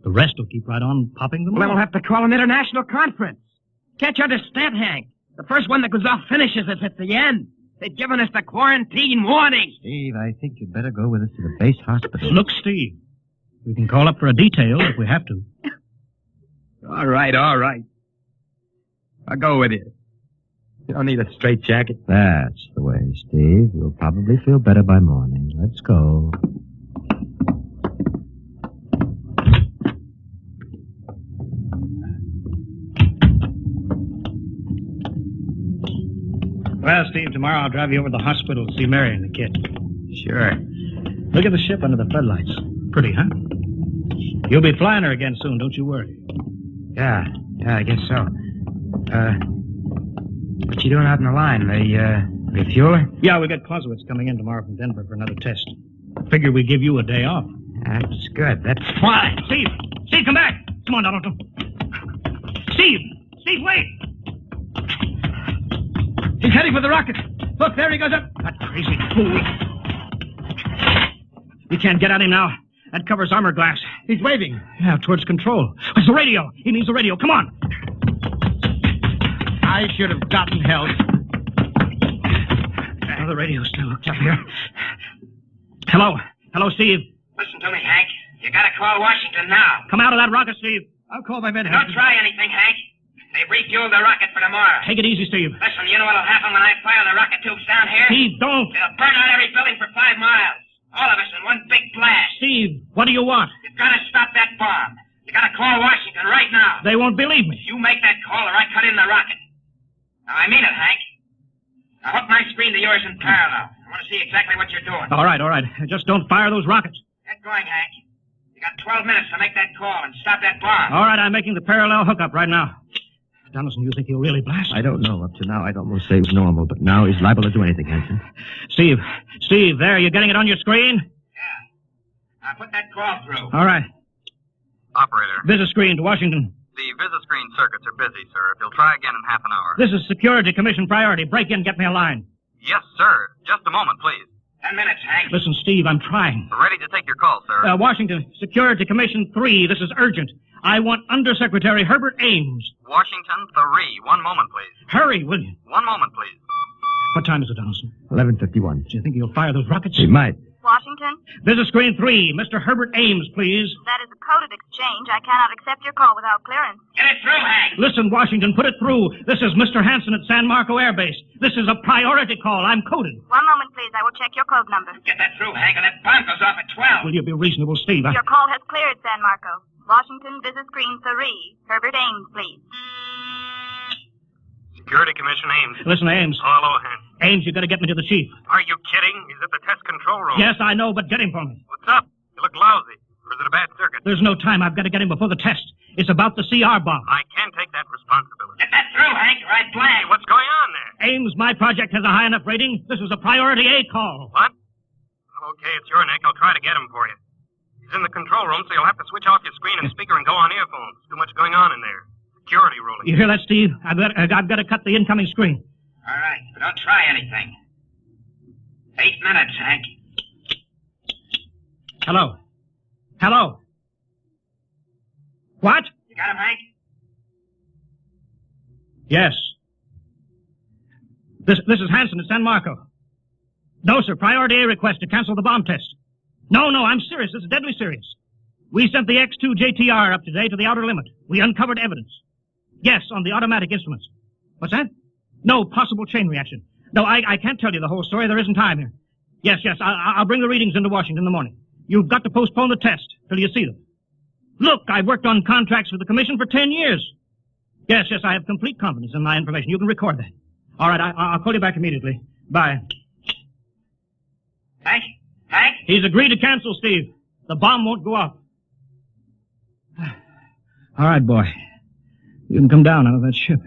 The rest will keep right on popping them. Well, then we'll have to call an international conference. Can't you understand, Hank? The first one that goes off finishes us at the end. They've given us the quarantine warning. Steve, I think you'd better go with us to the base hospital. Look, Steve, we can call up for a detail if we have to. All right. I'll go with you. You don't need a straitjacket. That's the way, Steve. You'll probably feel better by morning. Let's go. Well, Steve, tomorrow I'll drive you over to the hospital to see Mary and the kid. Sure. Look at the ship under the floodlights. Pretty, huh? You'll be flying her again soon, don't you worry. Yeah, I guess so. What you doing out in the line? They fuel her? Yeah, we got Clausewitz coming in tomorrow from Denver for another test. Figured we'd give you a day off. That's good. That's Why? Steve, come back! Come on, Donaldson. Steve, wait! He's heading for the rocket. Look, there he goes up. That crazy fool. We can't get at him now. That covers armor glass. He's waving. Yeah, towards control. It's the radio. He needs the radio. Come on. I should have gotten help. Oh, the radio's still hooked up here. Hello, Steve. Listen to me, Hank. You gotta call Washington now. Come out of that rocket, Steve. I'll call my men. Don't try anything, Hank. They've refueled the rocket for tomorrow. Take it easy, Steve. Listen, you know what'll happen when I fire the rocket tubes down here? Steve, don't. It'll burn out every building for 5 miles. All of us in one big blast. Steve, what do you want? You've gotta stop that bomb. You gotta call Washington right now. They won't believe me. You make that call or I cut in the rocket. Now, I mean it, Hank. Now, hook my screen to yours in parallel. I want to see exactly what you're doing. All right. Just don't fire those rockets. Get going, Hank. You got 12 minutes to make that call and stop that bomb. All right, I'm making the parallel hookup right now. Donaldson, you think he'll really blast? I don't know. Up to now, I'd almost say it was normal, but now he's liable to do anything, Hanson. Steve, there, you getting it on your screen? Now put that call through. All right. Operator. Visit screen to Washington. The visit screen circuits are busy, sir. If you'll try again in half an hour. This is Security Commission priority. Break in, get me a line. Yes, sir. Just a moment, please. 10 minutes, Hank. Listen, Steve, I'm trying. We're ready to take your call, sir. Washington, Security Commission 3. This is urgent. I want Undersecretary Herbert Ames. Washington 3. 1 moment, please. Hurry, will you? 1 moment, please. What time is it, Donaldson? 11:51. Do you think he'll fire those rockets? He might. Washington? Visit screen 3. Mr. Herbert Ames, please. That is a coded exchange. I cannot accept your call without clearance. Get it through, Hank. Listen, Washington, put it through. This is Mr. Hanson at San Marco Air Base. This is a priority call. I'm coded. 1 moment, please. I will check your code number. Get that through, Hank, and that bomb goes off at 12. Will you be reasonable, Steve? Your call has cleared, San Marco. Washington, visit screen 3. Herbert Ames, please. Security Commission Ames. Listen, Ames. Hello, Hank. Ames, you got to get me to the chief. Are you kidding? He's at the test control room. Yes, I know, but get him for me. What's up? You look lousy. Or is it a bad circuit? There's no time. I've got to get him before the test. It's about the CR bomb. I can't take that responsibility. Get that through, Hank, or I blank. Hey, what's going on there? Ames, my project has a high enough rating. This is a priority A call. What? Okay, it's your neck. I'll try to get him for you. He's in the control room, so you'll have to switch off your screen and speaker and go on earphones. Too much going on in there. Security ruling. You hear that, Steve? I've got to cut the incoming screen. All right, but don't try anything. 8 minutes, Hank. Hello? Hello? What? You got him, Hank? Yes. This is Hanson at San Marco. No, sir. Priority A request to cancel the bomb test. No, I'm serious. This is deadly serious. We sent the X2 JTR up today to the outer limit. We uncovered evidence. Yes, on the automatic instruments. What's that? No, possible chain reaction. No, I can't tell you the whole story. There isn't time here. Yes, I'll bring the readings into Washington in the morning. You've got to postpone the test till you see them. Look, I've worked on contracts with the Commission for 10 years. Yes, I have complete confidence in my information. You can record that. All right, I'll call you back immediately. Bye. Hank? He's agreed to cancel, Steve. The bomb won't go off. All right, boy. You can come down out of that ship.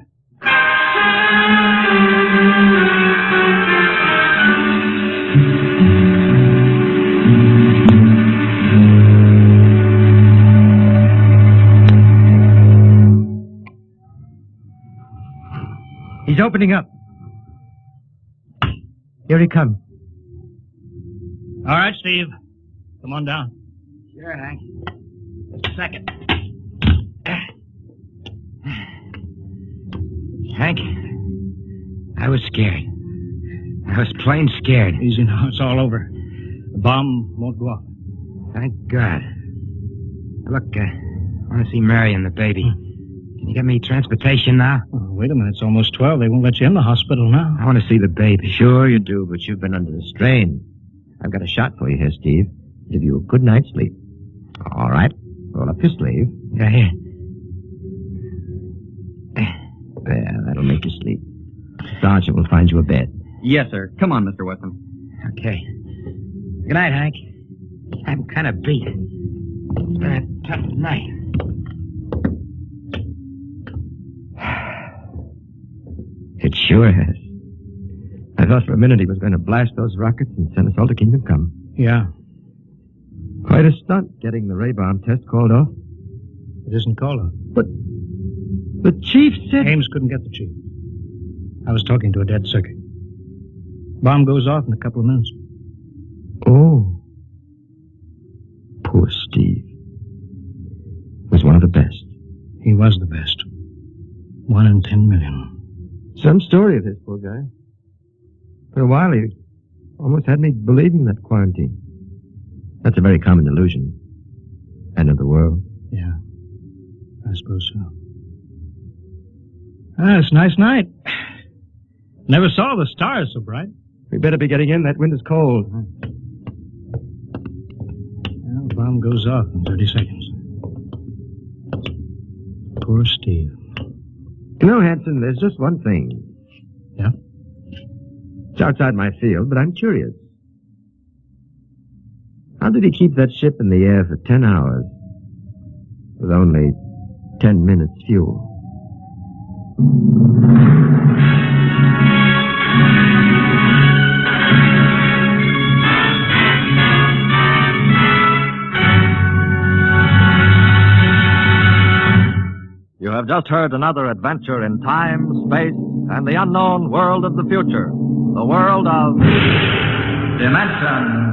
He's opening up. Here he comes. All right, Steve. Come on down. Sure, Hank. Just a second. Hank, I was scared. I was plain scared. Easy now. It's all over. The bomb won't go off. Thank God. Look, I want to see Mary and the baby. Can you get me transportation now? Oh, wait a minute. It's almost 12. They won't let you in the hospital now. I want to see the baby. Sure you do, but you've been under the strain. I've got a shot for you here, Steve. Give you a good night's sleep. All right. Roll up your sleeve. Yeah, here. There, that'll make you sleep. Sergeant will find you a bed. Yes, sir. Come on, Mr. Weston. Okay. Good night, Hank. I'm kind of beat. It's been a tough night. It sure has. I thought for a minute he was going to blast those rockets and send us all to Kingdom Come. Yeah. Quite a stunt getting the ray bomb test called off. It isn't called off. But the chief said... Ames couldn't get the chief. I was talking to a dead circuit. Bomb goes off in a couple of minutes. Oh. Poor Steve. Was one of the best. He was the best. 1 in 10 million. Some story of his, poor guy. For a while, he almost had me believing that quarantine. That's a very common delusion. End of the world. Yeah, I suppose so. It's a nice night. Never saw the stars so bright. We better be getting in. That wind is cold. Well, the bomb goes off in 30 seconds. Poor Steve. You know, Hanson, there's just one thing. Yeah? It's outside my field, but I'm curious. How did he keep that ship in the air for 10 hours with only 10 minutes fuel? You have just heard another adventure in time, space, and the unknown world of the future. The world of Dimension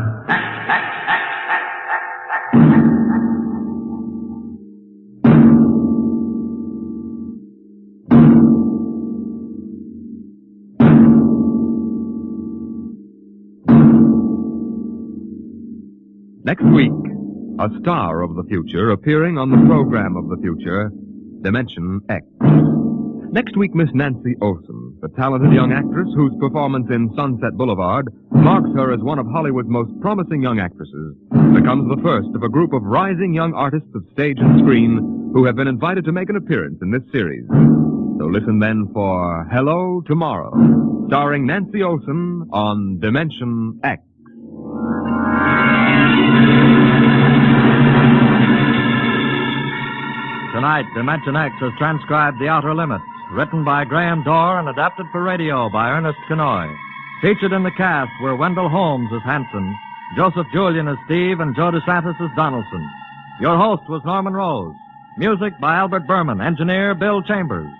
Next week, a star of the future appearing on the program of the future, Dimension X. Next week, Miss Nancy Olson, the talented young actress whose performance in Sunset Boulevard marks her as one of Hollywood's most promising young actresses, becomes the first of a group of rising young artists of stage and screen who have been invited to make an appearance in this series. So listen then for Hello Tomorrow, starring Nancy Olson on Dimension X. Tonight, Dimension X has transcribed The Outer Limits, written by Graham Dorr and adapted for radio by Ernest Kenoy. Featured in the cast were Wendell Holmes as Hanson, Joseph Julian as Steve, and Joe DeSantis as Donaldson. Your host was Norman Rose. Music by Albert Berman, engineer Bill Chambers.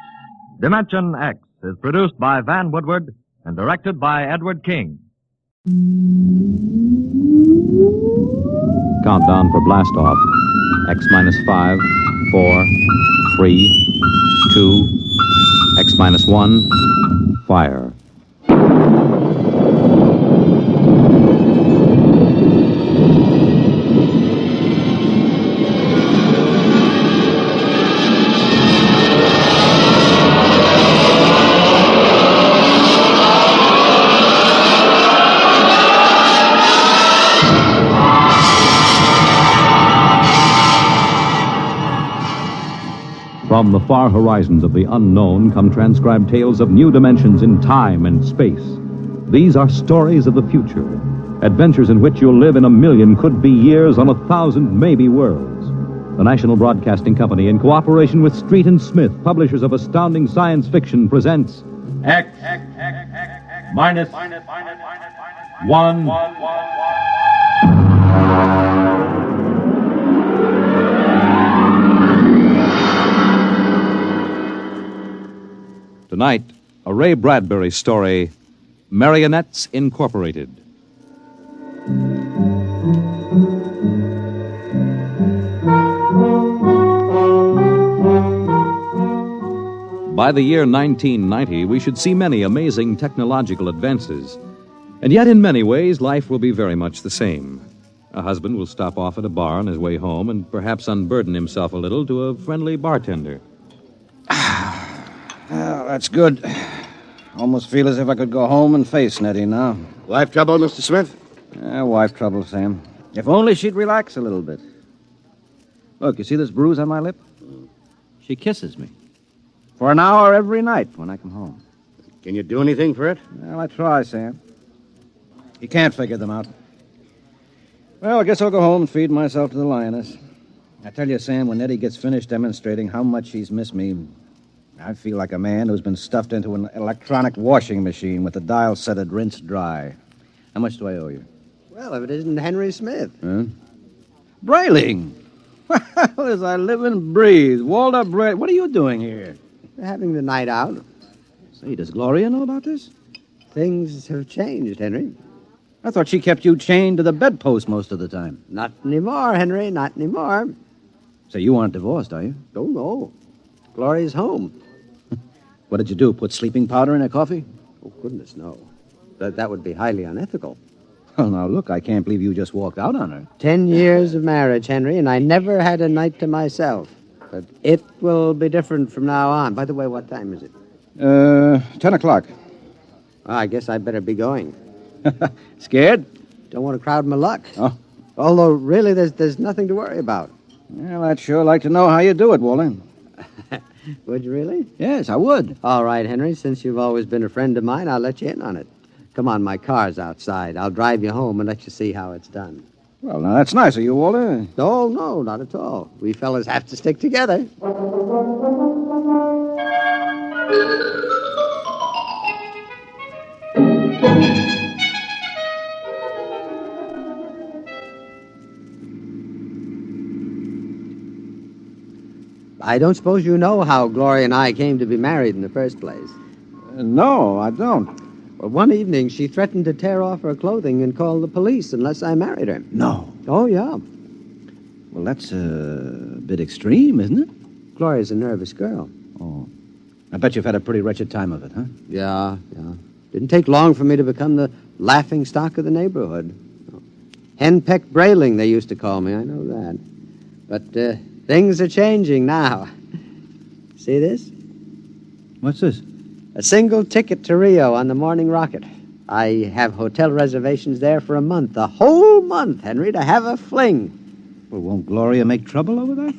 Dimension X is produced by Van Woodward and directed by Edward King. Countdown for blast off. X minus 5, 4, 3, 2, X minus 1, fire. From the far horizons of the unknown come transcribed tales of new dimensions in time and space. These are stories of the future, adventures in which you'll live in 1,000,000 could-be years on 1,000 maybe worlds. The National Broadcasting Company, in cooperation with Street and Smith, publishers of astounding science fiction, presents X minus 1. Tonight, a Ray Bradbury story, Marionettes Incorporated. By the year 1990, we should see many amazing technological advances. And yet, in many ways, life will be very much the same. A husband will stop off at a bar on his way home and perhaps unburden himself a little to a friendly bartender. Well, that's good. Almost feel as if I could go home and face Nettie now. Wife trouble, Mr. Smith? Wife trouble, Sam. If only she'd relax a little bit. Look, you see this bruise on my lip? She kisses me. For an hour every night when I come home. Can you do anything for it? Well, I try, Sam. You can't figure them out. Well, I guess I'll go home and feed myself to the lioness. I tell you, Sam, when Nettie gets finished demonstrating how much she's missed me, I feel like a man who's been stuffed into an electronic washing machine with the dial set at rinse dry. How much do I owe you? Well, if it isn't Henry Smith. Huh? Brayling! Well, as I live and breathe. Walter Bray, what are you doing here? We're having the night out. Say, does Gloria know about this? Things have changed, Henry. I thought she kept you chained to the bedpost most of the time. Not anymore, Henry, not anymore. So you aren't divorced, are you? Oh, no. Gloria's home. What did you do, put sleeping powder in her coffee? Oh, goodness, no. That would be highly unethical. Well, now, look, I can't believe you just walked out on her. 10 years of marriage, Henry, and I never had a night to myself. But it will be different from now on. By the way, what time is it? 10 o'clock. Well, I guess I better be going. Scared? Don't want to crowd my luck. Oh. Although, really, there's nothing to worry about. Well, I'd sure like to know how you do it, Walter. Would you really? Yes, I would. All right, Henry. Since you've always been a friend of mine, I'll let you in on it. Come on, my car's outside. I'll drive you home and let you see how it's done. Well, now, that's nice of you, Walter. No, not at all. We fellas have to stick together. I don't suppose you know how Gloria and I came to be married in the first place. No, I don't. Well, one evening, she threatened to tear off her clothing and call the police unless I married her. No. Oh, yeah. Well, that's a bit extreme, isn't it? Gloria's a nervous girl. Oh. I bet you've had a pretty wretched time of it, huh? Yeah. Didn't take long for me to become the laughing stock of the neighborhood. Henpecked Brayling, they used to call me. I know that. But things are changing now. See this? What's this? A single ticket to Rio on the morning rocket. I have hotel reservations there for a month. A whole month, Henry, to have a fling. Well, won't Gloria make trouble over there?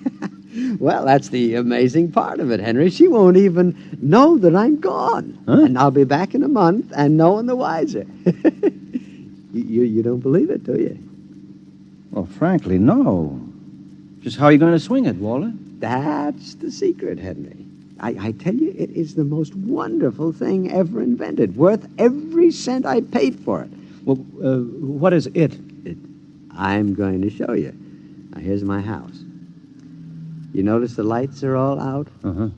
Well, that's the amazing part of it, Henry. She won't even know that I'm gone. Huh? And I'll be back in a month and no one the wiser. You don't believe it, do you? Well, frankly, no. Just how are you going to swing it, Walter? That's the secret, Henry. I tell you, it is the most wonderful thing ever invented. Worth every cent I paid for it. Well, what is it? I'm going to show you. Now, here's my house. You notice the lights are all out? Uh-huh.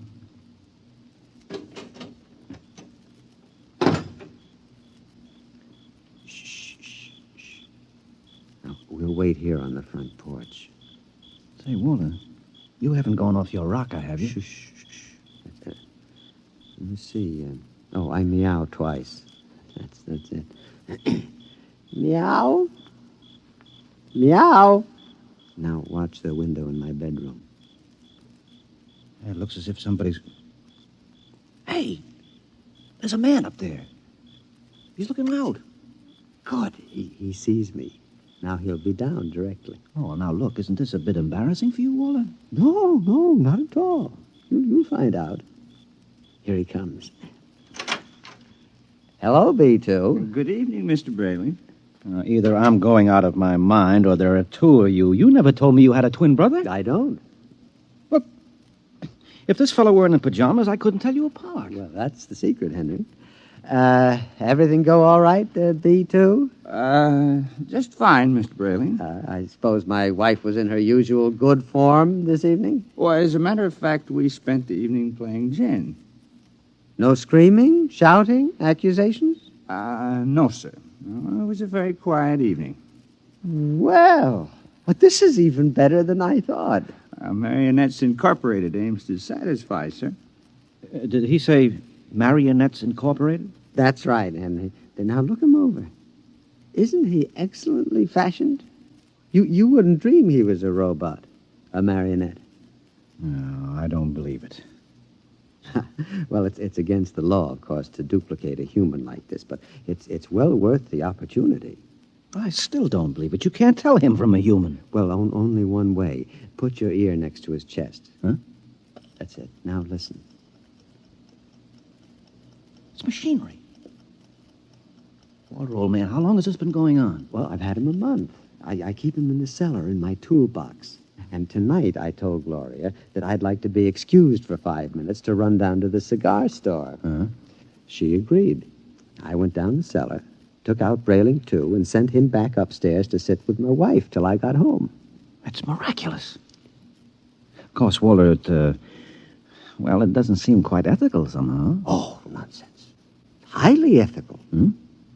Shh. Now, we'll wait here on the front porch. Say, Walter, you haven't gone off your rocker, have you? Shh. Let me see. I meow twice. That's it. Meow. Meow. Now watch the window in my bedroom. It looks as if somebody's... Hey! There's a man up there. He's looking out. Good. He sees me. Now he'll be down directly. Oh, now look, isn't this a bit embarrassing for you, Walter? No, not at all. You'll find out. Here he comes. Hello, B2. Good evening, Mr. Brayling. Either I'm going out of my mind or there are two of you. You never told me you had a twin brother. I don't. Look, if this fellow were in pajamas, I couldn't tell you apart. Well, that's the secret, Henry. Everything go all right, B2? Just fine, Mr. Brayling. I suppose my wife was in her usual good form this evening? Well, as a matter of fact, we spent the evening playing gin. No screaming, shouting, accusations? No, sir. No, it was a very quiet evening. Well, but this is even better than I thought. Marionettes Incorporated aims to satisfy, sir. Did he say Marionettes Incorporated? That's right, Henry. Now look him over. Isn't he excellently fashioned? You wouldn't dream he was a robot, a marionette. No, I don't believe it. Well, it's against the law, of course, to duplicate a human like this, but it's well worth the opportunity. I still don't believe it. You can't tell him from a human. Well, only one way. Put your ear next to his chest. Huh? That's it. Now listen. It's machinery. Walter, old man, how long has this been going on? Well, I've had him a month. I keep him in the cellar in my toolbox. And tonight I told Gloria that I'd like to be excused for 5 minutes to run down to the cigar store. Huh? She agreed. I went down the cellar, took out Brayling, too, and sent him back upstairs to sit with my wife till I got home. That's miraculous. Of course, Walter, it doesn't seem quite ethical somehow. Oh, nonsense. Highly ethical. Hmm?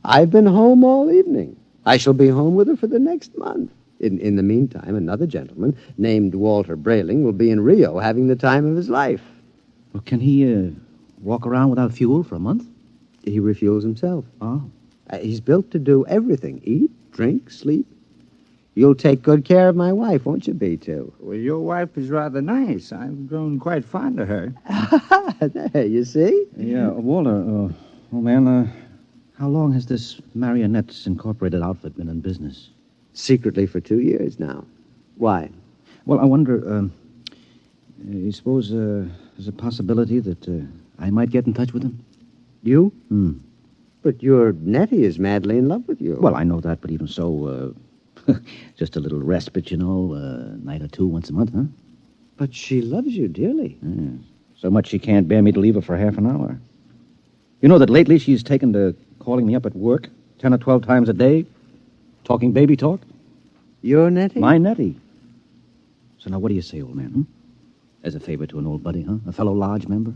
I've been home all evening. I shall be home with her for the next month. In the meantime, another gentleman named Walter Brayling will be in Rio having the time of his life. Well, can he walk around without fuel for a month? He refuels himself. Oh. He's built to do everything. Eat, drink, sleep. You'll take good care of my wife, won't you, B2? Well, your wife is rather nice. I've grown quite fond of her. There, you see? Yeah, Walter, man, how long has this Marionettes Incorporated outfit been in business? Secretly for 2 years now. Why? Well, I wonder, you suppose there's a possibility that I might get in touch with him? You? Hmm. But your Nettie is madly in love with you. Well, I know that, but even so, just a little respite, a night or two once a month, huh? But she loves you dearly. Yeah. So much she can't bear me to leave her for half an hour. You know that lately she's taken to calling me up at work 10 or 12 times a day, talking baby talk? Your Nettie? My Nettie. So now what do you say, old man, huh? As a favor to an old buddy, huh? A fellow lodge member?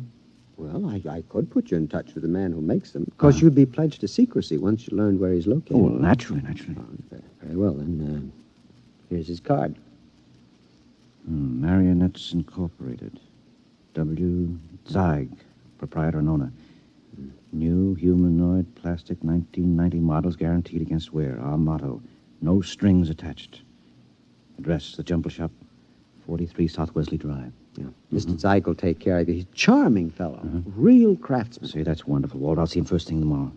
Well, I could put you in touch with the man who makes them. Of course, you'd be pledged to secrecy once you learned where he's located. Oh, well, naturally. Very well, then. Here's his card. Marionettes Incorporated. W. Zeig, proprietor and owner. New humanoid plastic 1990 models guaranteed against wear. Our motto, no strings attached. Address, the Jumble Shop, 43 South Wesley Drive. Yeah. Mr. Zeig will take care of you. He's a charming fellow. Real craftsman. Say, that's wonderful, Walt. I'll see him first thing tomorrow.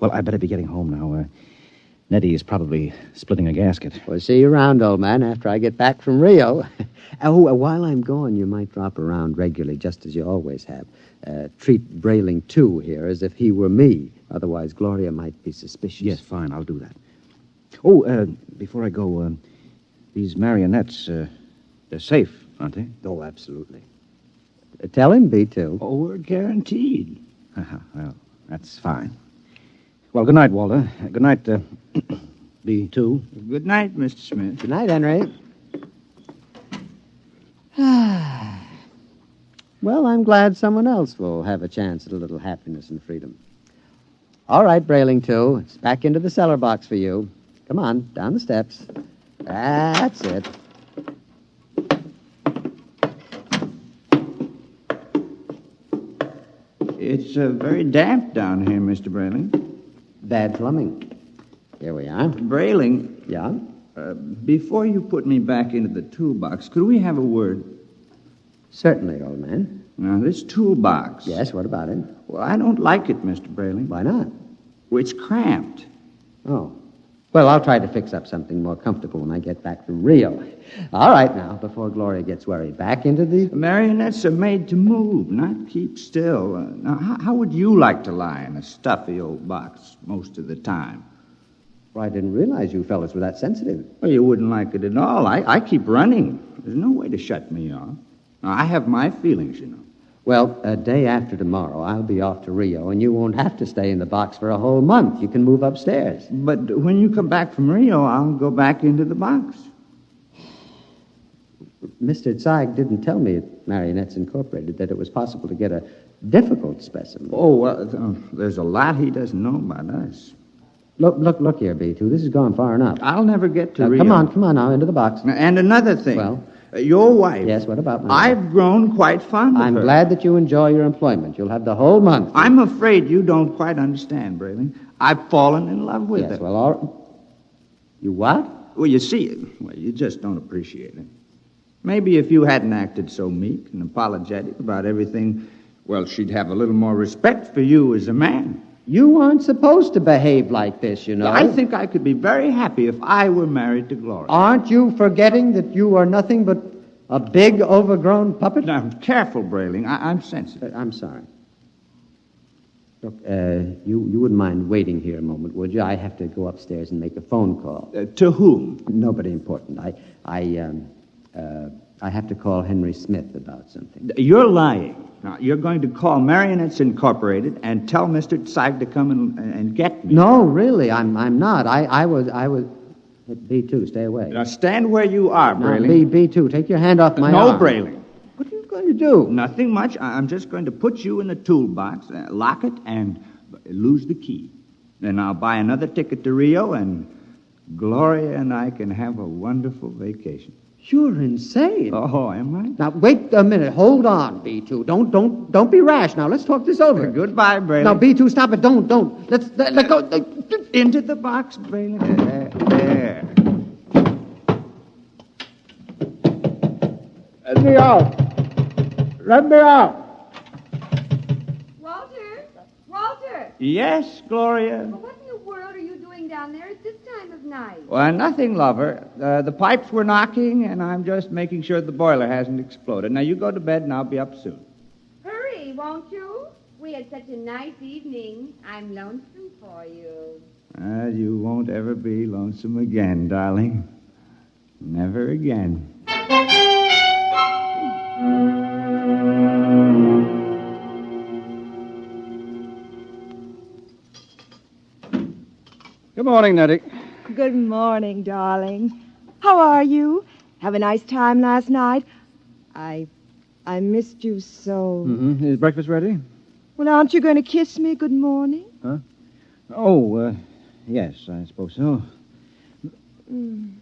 Well, I better be getting home now. Nettie is probably splitting a gasket. Well, see you around, old man, after I get back from Rio. While I'm gone, you might drop around regularly, just as you always have. Treat Brayling, too, here, as if he were me. Otherwise, Gloria might be suspicious. Yes, fine, I'll do that. Oh, before I go, these marionettes, they're safe, aren't they? Oh, absolutely. Tell him, B2. Oh, we're guaranteed. Well, that's fine. Well, good night, Walter. Good night, B2. Good night, Mr. Smith. Good night, Henry. Well, I'm glad someone else will have a chance at a little happiness and freedom. All right, Brayling 2. It's back into the cellar box for you. Come on, down the steps. That's it. It's very damp down here, Mr. Brayling. Bad plumbing. Here we are. Brayling. Yeah? Before you put me back into the toolbox, could we have a word? Certainly, old man. Now, this toolbox. Yes, what about it? Well, I don't like it, Mr. Brayling. Why not? Well, it's cramped. Oh. Well, I'll try to fix up something more comfortable when I get back from Rio. All right, now, before Gloria gets worried. Back into the... Marionettes are made to move, not keep still. Now, how would you like to lie in a stuffy old box most of the time? Well, I didn't realize you fellas were that sensitive. Well, you wouldn't like it at all. I keep running. There's no way to shut me off. Now, I have my feelings, you know. Well, a day after tomorrow, I'll be off to Rio, and you won't have to stay in the box for a whole month. You can move upstairs. But when you come back from Rio, I'll go back into the box. Mr. Zeig didn't tell me at Marionettes Incorporated that it was possible to get a difficult specimen. Oh, well, there's a lot he doesn't know about us. Look here, B2. This has gone far enough. I'll never get to Rio. Come on now, into the box. And another thing. Well? Your wife. Yes, what about my wife? I've grown quite fond of her. I'm glad that you enjoy your employment. You'll have the whole month. I'm afraid you don't quite understand, Brayling. I've fallen in love with her. Yes, well, all... You what? Well, you see, you just don't appreciate it. Maybe if you hadn't acted so meek and apologetic about everything, well, she'd have a little more respect for you as a man. You aren't supposed to behave like this, you know. I think I could be very happy if I were married to Gloria. Aren't you forgetting that you are nothing but a big, overgrown puppet? Now, careful, Brayling. I'm sensitive. I'm sorry. Look, you wouldn't mind waiting here a moment, would you? I have to go upstairs and make a phone call. To whom? Nobody important. I have to call Henry Smith about something. You're lying. Now, you're going to call Marionettes Incorporated and tell Mr. Zeig to come and get me. No, really, I'm not. I was... B2, stay away. Now, stand where you are, Brayling. B2, take your hand off my arm. No, Brayling. What are you going to do? Nothing much. I'm just going to put you in the toolbox, lock it, and lose the key. Then I'll buy another ticket to Rio, and Gloria and I can have a wonderful vacation. You're insane. Oh, am I? Now, wait a minute. Hold on, B2. Don't be rash. Now, let's talk this over. Goodbye, Brayling. Now, B2, stop it. Don't. Let go. Into the box, Brayling. There. Let me out. Let me out. Walter! Yes, Gloria? Well, what in the world are you doing down there at this time of night? Well, nothing, lover. The pipes were knocking, and I'm just making sure the boiler hasn't exploded. Now, you go to bed, and I'll be up soon. Hurry, won't you? We had such a nice evening. I'm lonesome for you. You won't ever be lonesome again, darling. Never again. Good morning, Nettie. Good morning, darling. How are you? Have a nice time last night? I missed you so. Mm-hmm. Is breakfast ready? Well, aren't you going to kiss me good morning? Huh? Oh, yes, I suppose so. Mm.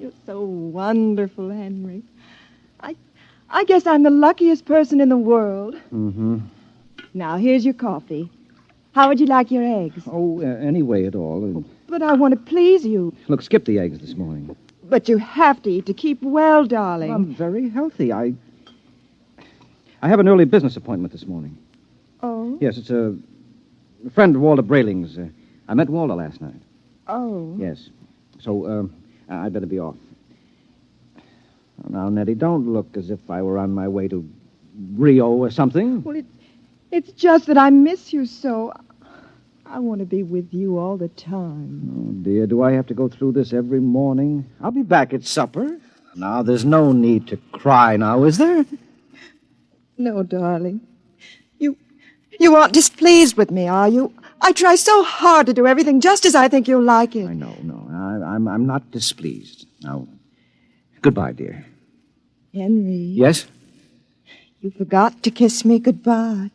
You're so wonderful, Henry. I guess I'm the luckiest person in the world. Mm-hmm. Now, here's your coffee. How would you like your eggs? Oh, any way at all. But I want to please you. Look, skip the eggs this morning. But you have to eat to keep well, darling. I'm very healthy. I have an early business appointment this morning. Oh? Yes, it's a friend of Walter Brayling's. I met Walter last night. Oh? Yes. So, I'd better be off. Now, Nettie, don't look as if I were on my way to Rio or something. Well, it's just that I miss you so. I want to be with you all the time. Oh, dear, do I have to go through this every morning? I'll be back at supper. Now, there's no need to cry now, is there? No, darling. You aren't displeased with me, are you? I try so hard to do everything just as I think you'll like it. I know. I'm not displeased. Now, goodbye, dear. Henry. Yes? You forgot to kiss me goodbye.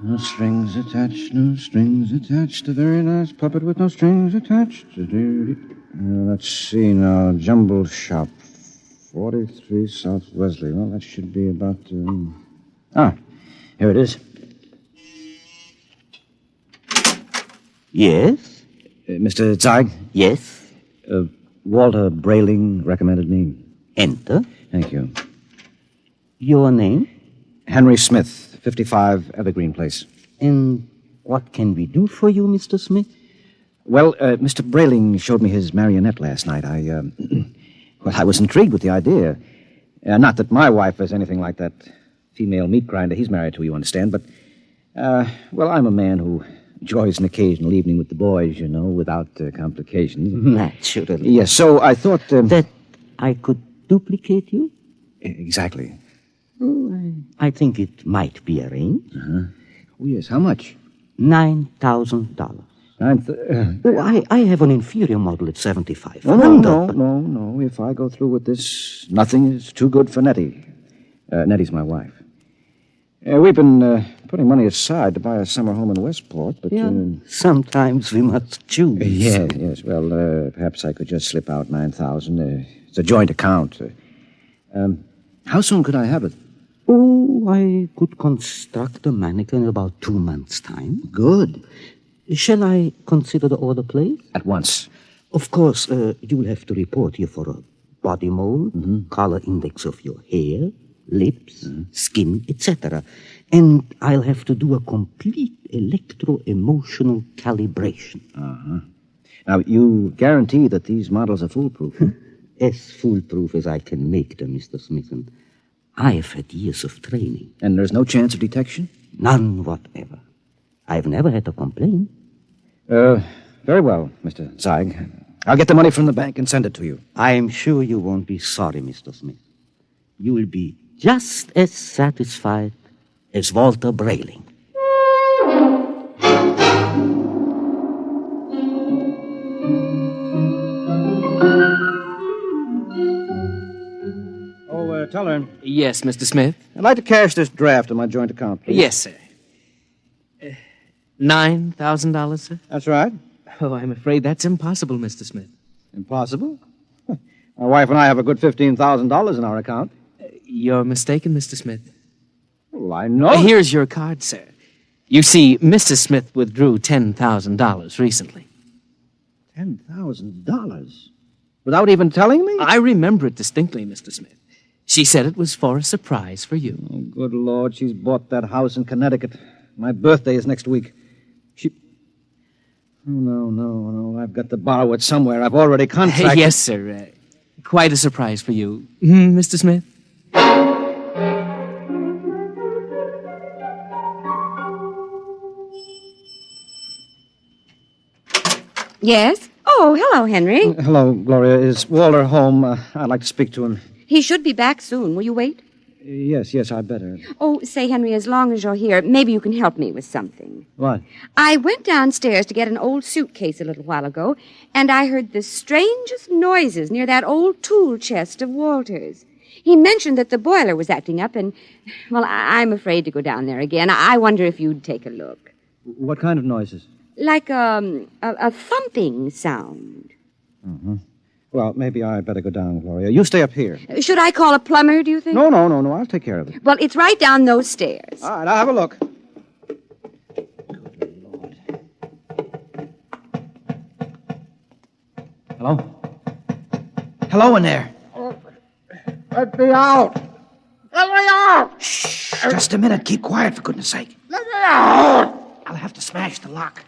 No strings attached, no strings attached. A very nice puppet with no strings attached. Let's see now. Jumble Shop, 43 South Wesley. Well, that should be about... here it is. Yes? Mr. Zeig? Yes? Walter Brayling recommended me. Enter. Thank you. Your name? Henry Smith, 55 Evergreen Place. And what can we do for you, Mr. Smith? Well, Mr. Brayling showed me his marionette last night. I was intrigued with the idea. Not that my wife is anything like that female meat grinder he's married to, you understand, but, I'm a man who enjoys an occasional evening with the boys, you know, without complications. Naturally. Yes, so I thought... that I could duplicate you? Exactly. Oh, I think it might be arranged. Uh-huh. Oh, yes. How much? $9,000. I have an inferior model at $75,000. No. If I go through with this, nothing is too good for Nettie. Nettie's my wife. We've been putting money aside to buy a summer home in Westport, but... sometimes we must choose. Yes. Well, perhaps I could just slip out $9,000. It's a joint account. How soon could I have it? Oh, I could construct a mannequin in about 2 months' time. Good. Shall I consider the order placed? At once. Of course, you will have to report here for a body mold, color index of your hair, lips, skin, etc. And I'll have to do a complete electro-emotional calibration. Uh-huh. Now, you guarantee that these models are foolproof? As foolproof as I can make them, Mr. Smithson. I've had years of training. And there's no chance of detection? None whatever. I've never had a complaint. Very well, Mr. Zeig. I'll get the money from the bank and send it to you. I'm sure you won't be sorry, Mr. Smith. You will be just as satisfied as Walter Brayling. Teller. Yes, Mr. Smith? I'd like to cash this draft on my joint account, please. Yes, sir. $9,000, sir? That's right. Oh, I'm afraid that's impossible, Mr. Smith. Impossible? My wife and I have a good $15,000 in our account. You're mistaken, Mr. Smith. Well, I know. Here's your card, sir. You see, Mrs. Smith withdrew $10,000 recently. $10,000? Without even telling me? I remember it distinctly, Mr. Smith. She said it was for a surprise for you. Oh, good Lord, she's bought that house in Connecticut. My birthday is next week. Oh, no. I've got to borrow it somewhere. I've already contracted... Yes, sir. Quite a surprise for you. Mr. Smith? Yes? Oh, hello, Henry. Hello, Gloria. Is Walter home? I'd like to speak to him. He should be back soon. Will you wait? Yes, I'd better. Oh, say, Henry, as long as you're here, maybe you can help me with something. What? I went downstairs to get an old suitcase a little while ago, and I heard the strangest noises near that old tool chest of Walter's. He mentioned that the boiler was acting up, and, well, I'm afraid to go down there again. I wonder if you'd take a look. What kind of noises? Like a thumping sound. Mm-hmm. Well, maybe I'd better go down, Gloria. You stay up here. Should I call a plumber, do you think? No. I'll take care of it. Well, it's right down those stairs. All right, I'll have a look. Hello? Hello in there. Let me out! Let me out! Shh, just a minute. Keep quiet, for goodness sake. Let me out! I'll have to smash the lock.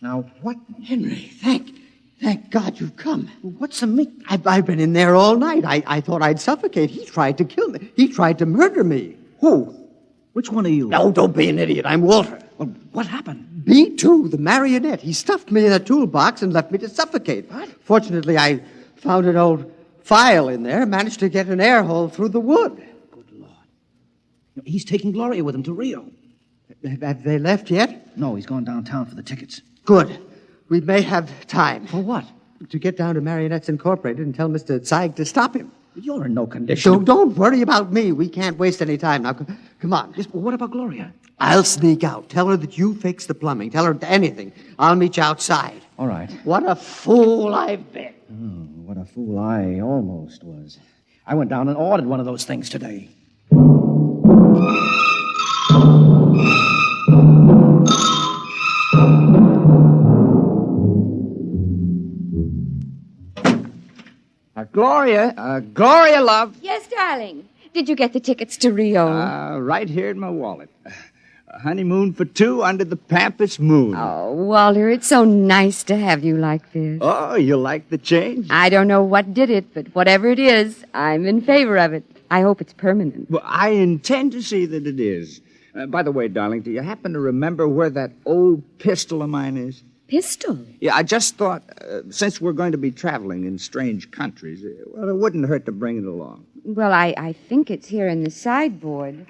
Now, what? Henry, thank God you've come. What's the meat? I've been in there all night. I thought I'd suffocate. He tried to kill me. He tried to murder me. Who? Which one are you? No, don't be an idiot. I'm Walter. Well, what happened? B2, the marionette. He stuffed me in a toolbox and left me to suffocate. What? Fortunately, I found an old file in there, managed to get an air hole through the wood. Good Lord. He's taking Gloria with him to Rio. Have they left yet? No, he's gone downtown for the tickets. Good. We may have time. For what? To get down to Marionettes Incorporated and tell Mr. Zeig to stop him. You're in no condition. So don't worry about me. We can't waste any time. Now, come on. Yes, but what about Gloria? I'll sneak out. Tell her that you fixed the plumbing. Tell her anything. I'll meet you outside. All right. What a fool I've been. Oh, what a fool I almost was. I went down and ordered one of those things today. Gloria, love. Yes, darling. Did you get the tickets to Rio? Right here in my wallet. A honeymoon for two under the Pampas moon. Oh, Walter, it's so nice to have you like this. Oh, you like the change? I don't know what did it, but whatever it is, I'm in favor of it. I hope it's permanent. Well, I intend to see that it is. By the way, darling, do you happen to remember where that old pistol of mine is? Pistol? Yeah, I just thought, since we're going to be traveling in strange countries, well, it wouldn't hurt to bring it along. Well, I think it's here in the sideboard.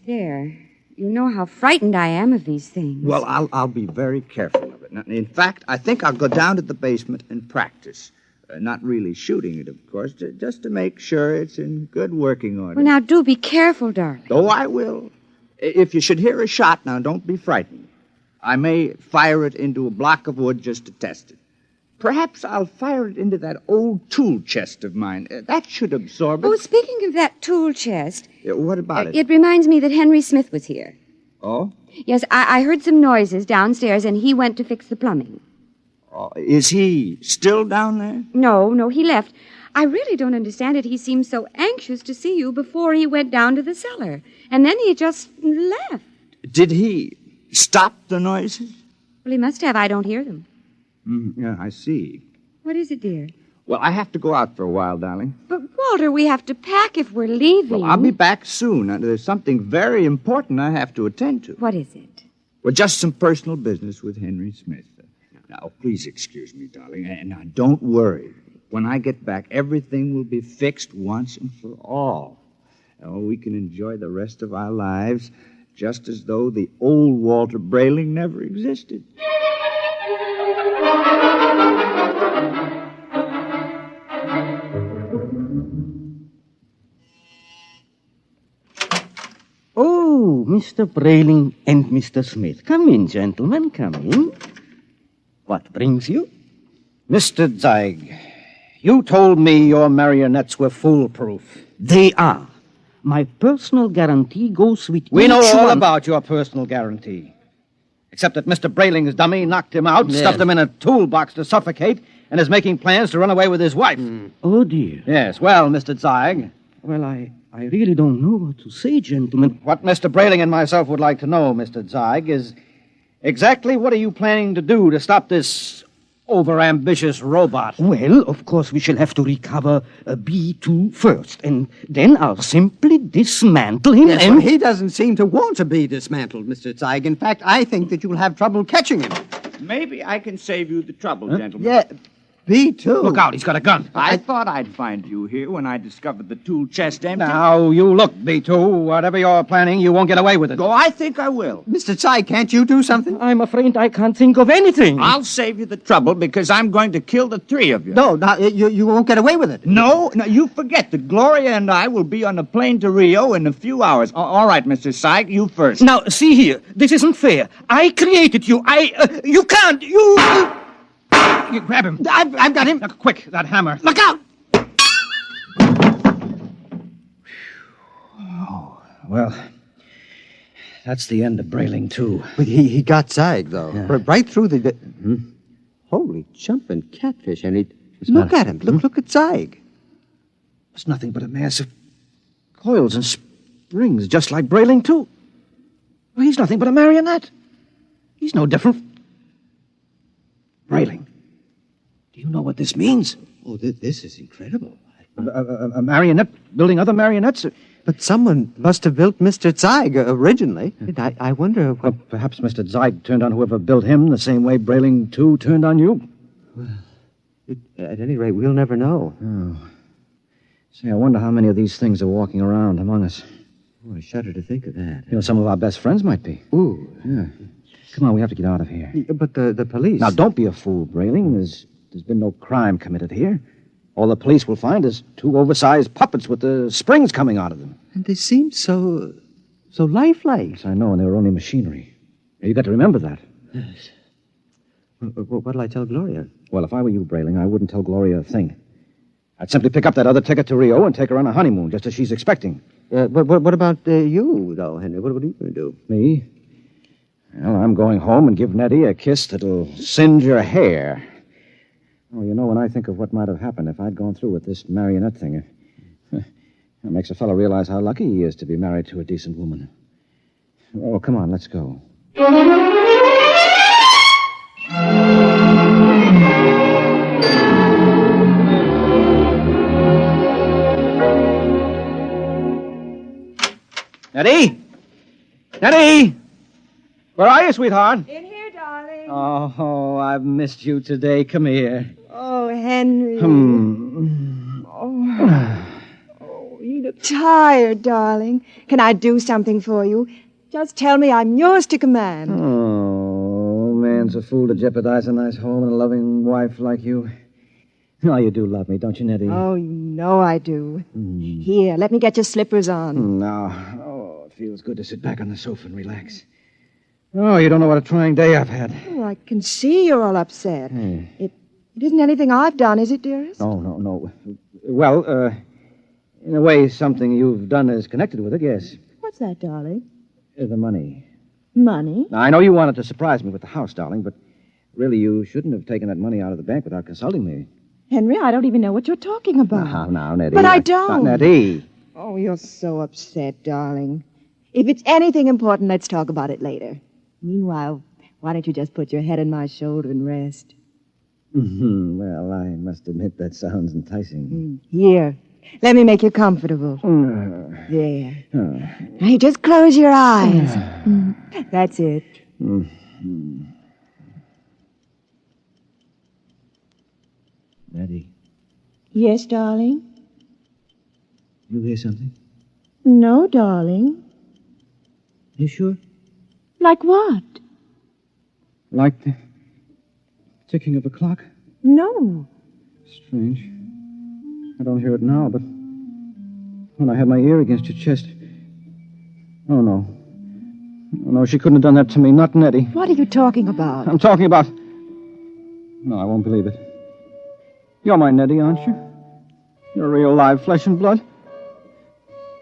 There. You know how frightened I am of these things. Well, I'll be very careful of it. Now, in fact, I think I'll go down to the basement and practice. Not really shooting it, of course, just to make sure it's in good working order. Well, now, do be careful, darling. Oh, I will. If you should hear a shot, now, don't be frightened. I may fire it into a block of wood just to test it. Perhaps I'll fire it into that old tool chest of mine. That should absorb it. Oh, speaking of that tool chest... What about it? It reminds me that Henry Smith was here. Oh? Yes, I heard some noises downstairs, and he went to fix the plumbing. Oh, is he still down there? No, he left. I really don't understand it. He seemed so anxious to see you before he went down to the cellar. And then he just left. Did he stop the noises? Well, he must have. I don't hear them. Yeah, I see. What is it, dear? Well, I have to go out for a while, darling. But, Walter, we have to pack if we're leaving. Well, I'll be back soon. There's something very important I have to attend to. What is it? Well, just some personal business with Henry Smith. Now, please excuse me, darling. And now, don't worry. When I get back, everything will be fixed once and for all. Oh, we can enjoy the rest of our lives just as though the old Walter Brayling never existed. Oh, Mr. Brayling and Mr. Smith. Come in, gentlemen, come in. What brings you? Mr. Zeig, you told me your marionettes were foolproof. They are. My personal guarantee goes with We know each all one. about your personal guarantee. Except that Mr. Brayling's dummy knocked him out, Yes. stuffed him in a toolbox to suffocate, and is making plans to run away with his wife. Oh, dear. Yes, well, Mr. Zeig. Well, I really don't know what to say, gentlemen. What Mr. Brayling and myself would like to know, Mr. Zeig, is exactly what are you planning to do to stop this overambitious robot? Well, of course, we shall have to recover B2 first, and then I'll simply dismantle him Yes, and... well, he doesn't seem to want to be dismantled, Mr. Zeig. In fact, I think that you'll have trouble catching him. Maybe I can save you the trouble, gentlemen. Yeah, me too. Look out, he's got a gun. I thought I'd find you here when I discovered the tool chest empty. Now, you look, B2. Whatever you're planning, you won't get away with it. Oh, I think I will. Mr. Tsai, can't you do something? I'm afraid I can't think of anything. I'll save you the trouble because I'm going to kill the three of you. No, you won't get away with it. No, you forget that Gloria and I will be on a plane to Rio in a few hours. All right, Mr. Syke, you first. Now, see here. This isn't fair. I created you. You can't. You grab him. I've got him. Look, quick, that hammer. Look out! Oh, well, that's the end of Brayling, too. But he got Zeig, though. Yeah. Right through the... Holy jumping catfish. And look at him. Look at Zeig. It's nothing but a mass of coils and springs, just like Brayling, too. Well, he's nothing but a marionette. He's no different. Brayling. Do you know what this means? Oh, this is incredible. A marionette building other marionettes? But someone must have built Mr. Zeig originally. I wonder what... Well, perhaps Mr. Zeig turned on whoever built him the same way Brayling, too, turned on you. Well, at any rate, we'll never know. Oh. Say, I wonder how many of these things are walking around among us. Oh, I shudder to think of that. You know, some of our best friends might be. Ooh. Yeah. Come on, we have to get out of here. But the police... Now, don't be a fool, Brayling. There's been no crime committed here. All the police will find is two oversized puppets with the springs coming out of them. And they seem so lifelike. Yes, I know, and they were only machinery. You got to remember that. Yes. What'll I tell Gloria? Well, if I were you, Brayling, I wouldn't tell Gloria a thing. I'd simply pick up that other ticket to Rio and take her on a honeymoon, just as she's expecting. But what about you, though, Henry? What are you going to do? Me? Well, I'm going home and give Nettie a kiss that'll singe her hair. Oh, you know, when I think of what might have happened if I'd gone through with this marionette thing, it makes a fellow realize how lucky he is to be married to a decent woman. Oh, come on, let's go. Nettie? Nettie? Where are you, sweetheart? In here, darling. Oh, I've missed you today. Come here. Oh, Henry. Oh, you look tired, darling. Can I do something for you? Just tell me I'm yours to command. Oh, man's a fool to jeopardize a nice home and a loving wife like you. Oh, you do love me, don't you, Nettie? Oh, you know I do. Here, let me get your slippers on. No. Oh, it feels good to sit back on the sofa and relax. Oh, you don't know what a trying day I've had. Oh, I can see you're all upset. Hey. It isn't anything I've done, is it, dearest? No. Well, in a way, something you've done is connected with it, yes. What's that, darling? The money. Money? Now, I know you wanted to surprise me with the house, darling, but really you shouldn't have taken that money out of the bank without consulting me. Henry, I don't even know what you're talking about. Now, Nettie. But I don't. Nettie. Oh, you're so upset, darling. If it's anything important, let's talk about it later. Meanwhile, why don't you just put your head on my shoulder and rest? Well, I must admit that sounds enticing. Here, let me make you comfortable. There. Now, you just close your eyes. That's it. Nettie. Yes, darling? You hear something? No, darling. You sure? Like what? Like the ticking of a clock? No. Strange. I don't hear it now, but when I had my ear against your chest... Oh, no. Oh, no, she couldn't have done that to me. Not Nettie. What are you talking about? I'm talking about... No, I won't believe it. You're my Nettie, aren't you? You're real live flesh and blood.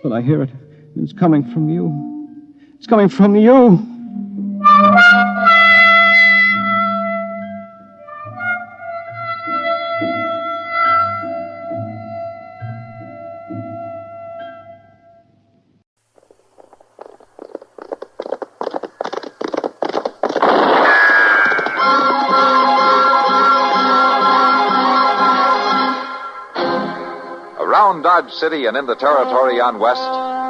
But I hear it. It's coming from you. It's coming from you. Around Dodge City and in the territory on West,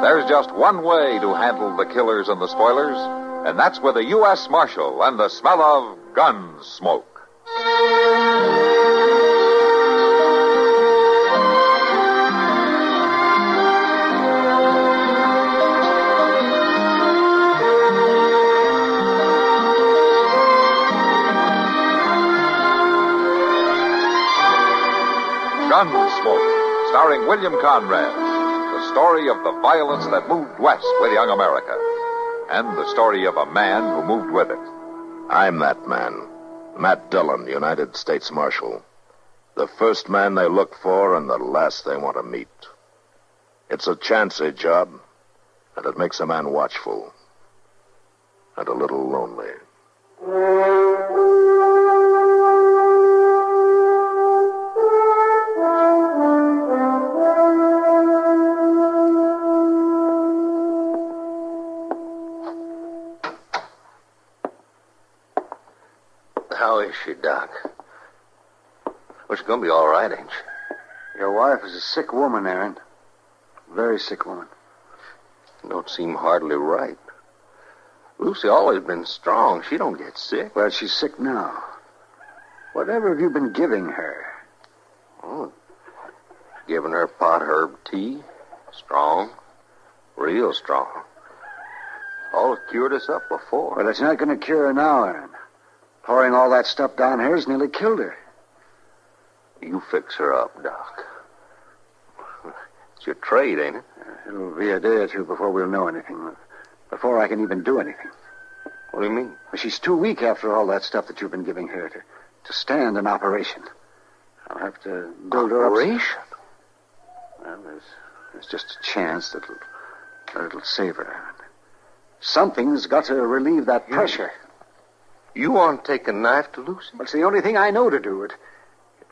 there's just one way to handle the killers and the spoilers. And that's with the U.S. Marshal and the smell of Gunsmoke. Gunsmoke, starring William Conrad. The story of the violence that moved west with young America. And the story of a man who moved with it. I'm that man. Matt Dillon, United States Marshal. The first man they look for and the last they want to meet. It's a chancy job, and it makes a man watchful. And a little lonely. How is she, Doc? Well, she's going to be all right, ain't she? Your wife is a sick woman, Aaron. Very sick woman. Don't seem hardly right. Lucy always been strong. She don't get sick. Well, she's sick now. Whatever have you been giving her? Oh, giving her pot herb tea. Strong. Real strong. All cured us up before. Well, it's not going to cure her now, Aaron. Pouring all that stuff down here has nearly killed her. You fix her up, Doc. It's your trade, ain't it? It'll be a day or two before we'll know anything. Before I can even do anything. What do you mean? Well, she's too weak after all that stuff that you've been giving her to stand an operation. I'll have to build her up. Operation? Well, there's just a chance that it'll save her. Something's got to relieve that pressure. You want to take a knife to Lucy? Well, it's the only thing I know to do. It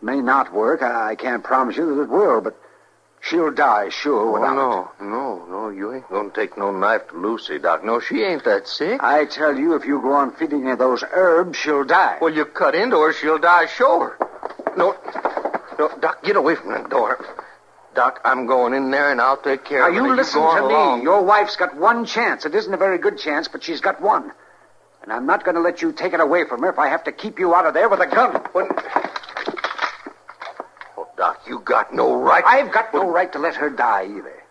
may not work. I can't promise you that it will, but she'll die, sure, without it. No, you ain't going to take no knife to Lucy, Doc. No, she ain't that sick. I tell you, if you go on feeding her those herbs, she'll die. Well, you cut into her, she'll die, sure. No, Doc, get away from that door. Doc, I'm going in there, and I'll take care of her. Now, you listen to me. Your wife's got one chance. It isn't a very good chance, but she's got one. And I'm not going to let you take it away from her if I have to keep you out of there with a gun. Oh, Doc, you got no right. I've got no right to let her die either.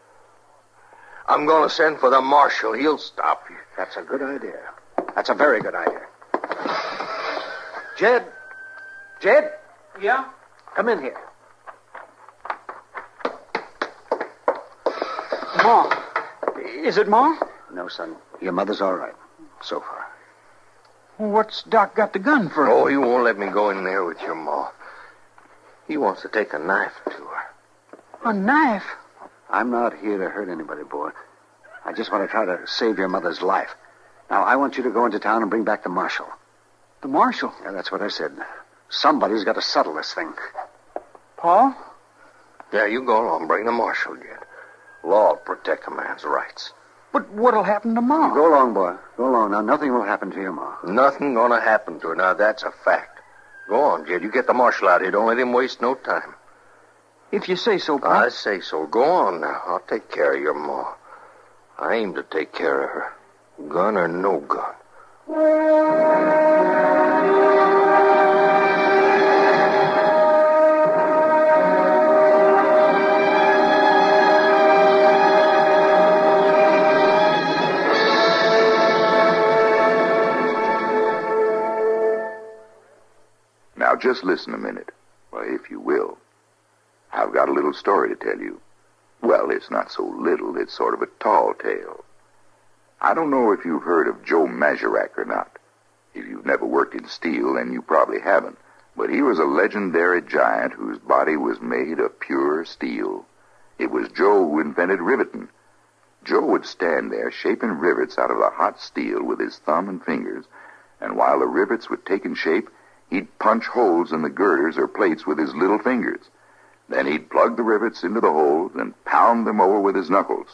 I'm going to send for the marshal. He'll stop you. That's a good idea. That's a very good idea. Jed? Yeah? Come in here. Ma. Is it Ma? No, son. Your mother's all right. So far. What's Doc got the gun for? Oh, he won't let me go in there with your ma. He wants to take a knife to her. A knife? I'm not here to hurt anybody, boy. I just want to try to save your mother's life. Now, I want you to go into town and bring back the marshal. The marshal? Yeah, that's what I said. Somebody's got to settle this thing. Paul? Yeah, you go along. Bring the marshal, Jed. Law'll protect a man's rights. But what'll happen to Ma? Go along, boy. Go along. Now, nothing will happen to your Ma. Nothing gonna happen to her. Now, that's a fact. Go on, Jed. You get the marshal out here. Don't let him waste no time. If you say so, Paul. I say so. Go on now. I'll take care of your Ma. I aim to take care of her. Gun or no gun. Now, just listen a minute, if you will. I've got a little story to tell you. Well, it's not so little, it's sort of a tall tale. I don't know if you've heard of Joe Mazurek or not. If you've never worked in steel, then you probably haven't. But he was a legendary giant whose body was made of pure steel. It was Joe who invented riveting. Joe would stand there shaping rivets out of the hot steel with his thumb and fingers, and while the rivets were taking shape, he'd punch holes in the girders or plates with his little fingers. Then he'd plug the rivets into the holes and pound them over with his knuckles.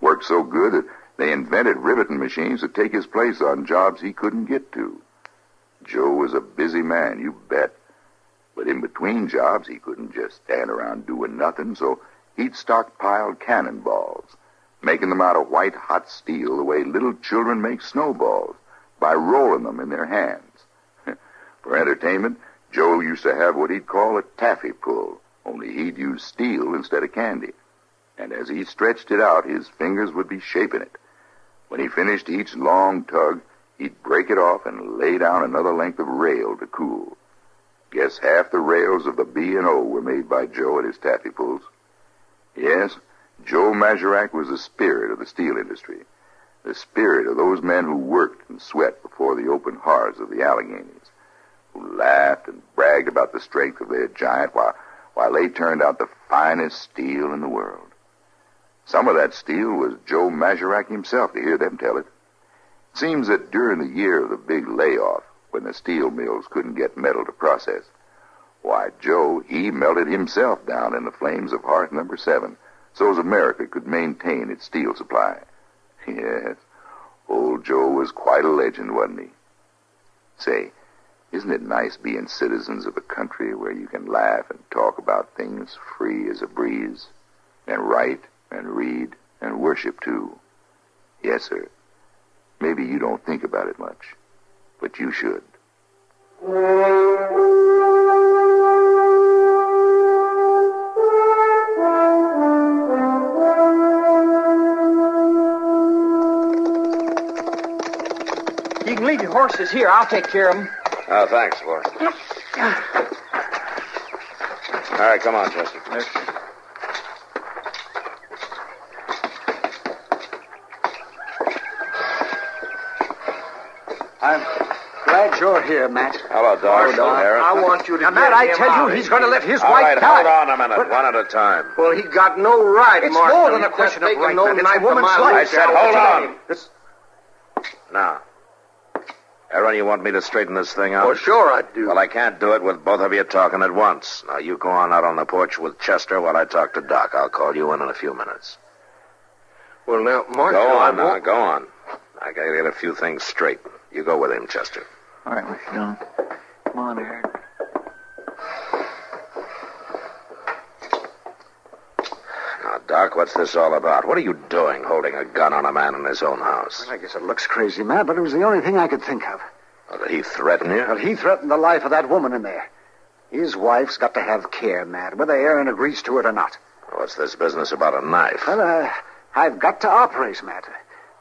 Worked so good that they invented riveting machines to take his place on jobs he couldn't get to. Joe was a busy man, you bet. But in between jobs, he couldn't just stand around doing nothing, so he'd stockpile cannonballs. making them out of white-hot steel the way little children make snowballs by rolling them in their hands. For entertainment, Joe used to have what he'd call a taffy pull, only he'd use steel instead of candy. And as he stretched it out, his fingers would be shaping it. When he finished each long tug, he'd break it off and lay down another length of rail to cool. Guess half the rails of the B&O were made by Joe at his taffy pulls. Yes, Joe Mazurek was the spirit of the steel industry, the spirit of those men who worked and sweat before the open hearths of the Alleghenies, who laughed and bragged about the strength of their giant while they turned out the finest steel in the world. Some of that steel was Joe Mazurek himself, to hear them tell it. Seems that during the year of the big layoff, when the steel mills couldn't get metal to process, why, Joe, he melted himself down in the flames of hearth number 7 so's America could maintain its steel supply. Yes, old Joe was quite a legend, wasn't he? Say, isn't it nice being citizens of a country where you can laugh and talk about things free as a breeze, and write and read and worship, too? Yes, sir. Maybe you don't think about it much, but you should. You can leave your horses here. I'll take care of them. Oh, thanks, boy. All right, come on, Chester. I'm glad you're here, Matt. Hello, Doc. I want you to Matt, I tell you, he's going to let his All wife right, die. hold on a minute. One at a time. Well, he got no right, It's Martian. more than a question of right, no Matt. It's knife a woman's to my life. I said, hold on. It's... Now, Aaron, you want me to straighten this thing out? Oh, sure I do. Well, I can't do it with both of you talking at once. Now, you go on out on the porch with Chester while I talk to Doc. I'll call you in a few minutes. Well, now, Martian... Go on now, go on. I gotta get a few things straight. You go with him, Chester. All right, Mr. Dillon. Come on, Aaron. Now, Doc, what's this all about? What are you doing holding a gun on a man in his own house? Well, I guess it looks crazy, Matt, but it was the only thing I could think of. Oh, did he threaten you? Well, he threatened the life of that woman in there. His wife's got to have care, Matt, whether Aaron agrees to it or not. What's this business about a knife? Well, I've got to operate, Matt.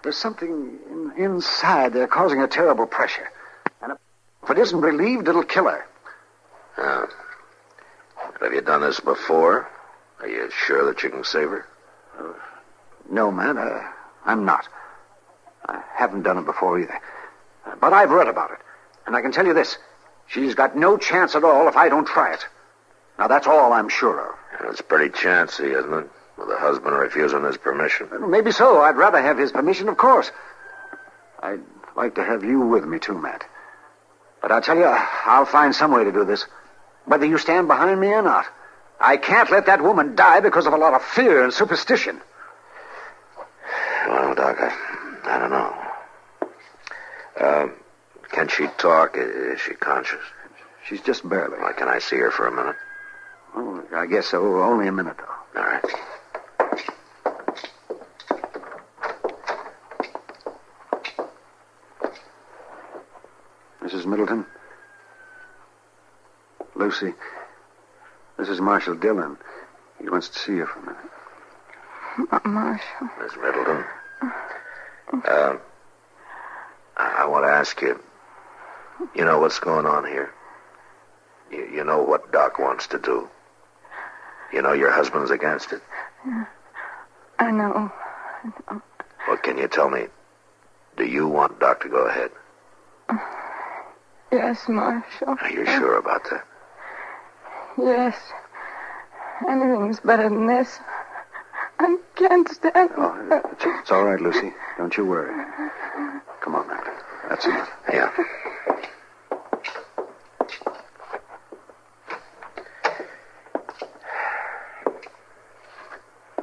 There's something inside there causing a terrible pressure. And if it isn't relieved, it'll kill her. Yeah. Have you done this before? Are you sure that you can save her? No, Matt, I'm not. I haven't done it before either. But I've read about it. And I can tell you this. She's got no chance at all if I don't try it. Now, that's all I'm sure of. Yeah, it's pretty chancy, isn't it? With the husband refusing his permission. Well, maybe so. I'd rather have his permission, of course. I'd like to have you with me, too, Matt. But I'll tell you, I'll find some way to do this. Whether you stand behind me or not. I can't let that woman die because of a lot of fear and superstition. Well, Doc, I don't know. Can she talk? Is she conscious? She's just barely. Well, can I see her for a minute? Oh, I guess so. Only a minute, though. All right. Mrs. Middleton? Lucy? This is Marshal Dillon. He wants to see you for a minute. Marshal. Miss Middleton. I want to ask you, you know what's going on here? You know what Doc wants to do? You know your husband's against it? I know. Well, can you tell me, do you want Doc to go ahead? Yes, Marshal. Are you sure about that? Yes. Anything's better than this. I can't stand it. Oh, it's all right, Lucy. Don't you worry. Come on, Matt. That's enough. Yeah.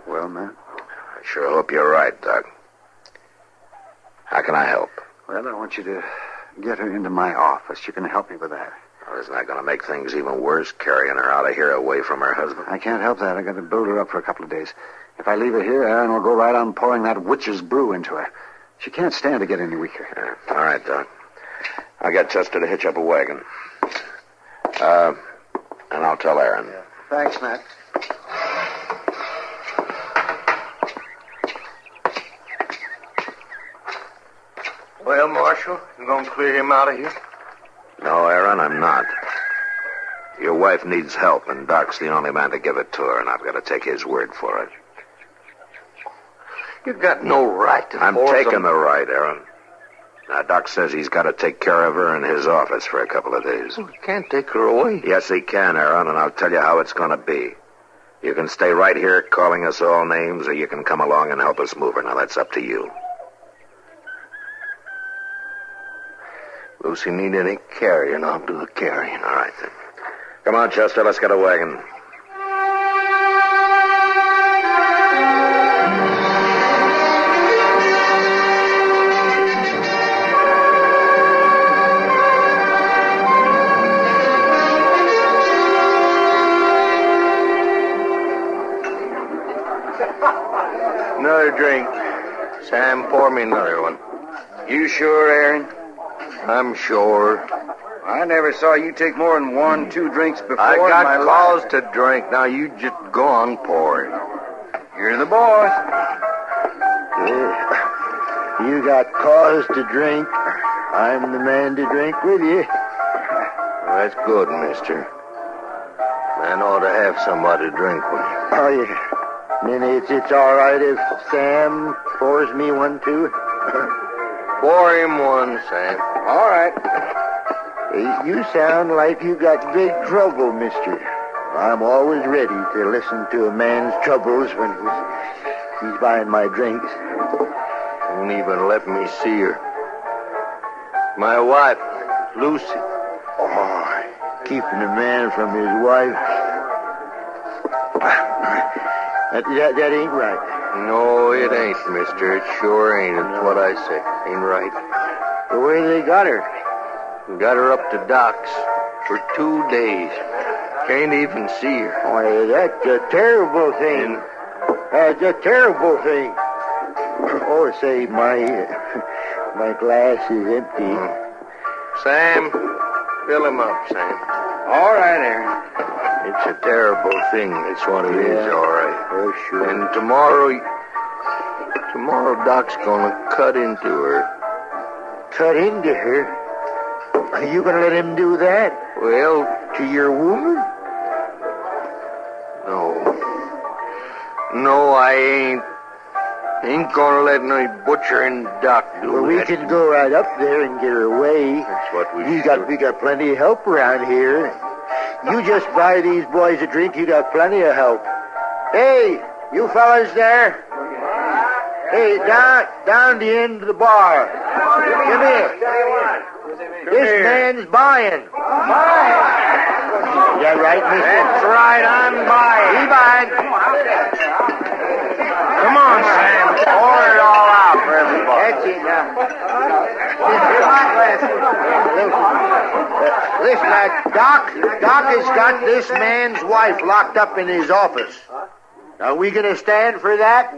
Well, Matt? I sure hope you're right, Doc. How can I help? Well, I want you to get her into my office. You can help me with that. Well, isn't that going to make things even worse, carrying her out of here away from her husband? I can't help that. I got to build her up for a couple of days. If I leave her here, Aaron will go right on pouring that witch's brew into her. She can't stand to get any weaker. Yeah. All right, Doc. I'll get Chester to hitch up a wagon. And I'll tell Aaron. Yeah. Thanks, Matt. Well, Marshal, you gonna clear him out of here? No, Aaron, I'm not. Your wife needs help, and Doc's the only man to give it to her, and I've got to take his word for it. You got no right to I'm force taking him. the right, Aaron. Now, Doc says he's got to take care of her in his office for a couple of days. Well, he can't take her away. Yes, he can, Aaron, and I'll tell you how it's going to be. You can stay right here calling us all names, or you can come along and help us move her. Now, that's up to you. Lucy need any carrying, I'll do the carrying. All right, then. Come on, Chester, let's get a wagon. Another drink. Sam, pour me another one. You sure, Aaron? I'm sure. I never saw you take more than 1-2 drinks before. I in my got life. cause to drink. Now you just go on pouring. You're the boss. You got cause to drink. I'm the man to drink with you. That's good, mister. Man ought to have somebody to drink with. Oh, yeah. Then it's all right if Sam pours me one, too. Pour him one, Sam. All right. You sound like you got big trouble, mister. I'm always ready to listen to a man's troubles when he's buying my drinks. Won't even let me see her. My wife, Lucy. Oh, keeping a man from his wife. That ain't right. No, it ain't, mister. It sure ain't. It's what I say. Ain't right. The way they got her. Got her up to Doc's for 2 days. Can't even see her. Oh, that's a terrible thing. That's a terrible thing. Oh, say, my glass is empty. Sam, fill him up, Sam. All right, Aaron. It's a terrible thing. That's what it is, all right. Oh, sure. And tomorrow Doc's gonna cut into her. Cut into her? Are you gonna let him do that? Well, to your woman? No, I ain't. Ain't gonna let no butchering Doc do Well, we that. can go right up there and get her away. That's what we got plenty of help around here. You just buy these boys a drink, you got plenty of help. Hey, you fellas there? Hey, down the end of the bar. Come here. This man's buying. Is that right, mister? That's right, I'm buying. He buying. Come on, Sam. Pour it all out for everybody. That's it now. Listen, Doc has got this man's wife locked up in his office. Are we going to stand for that?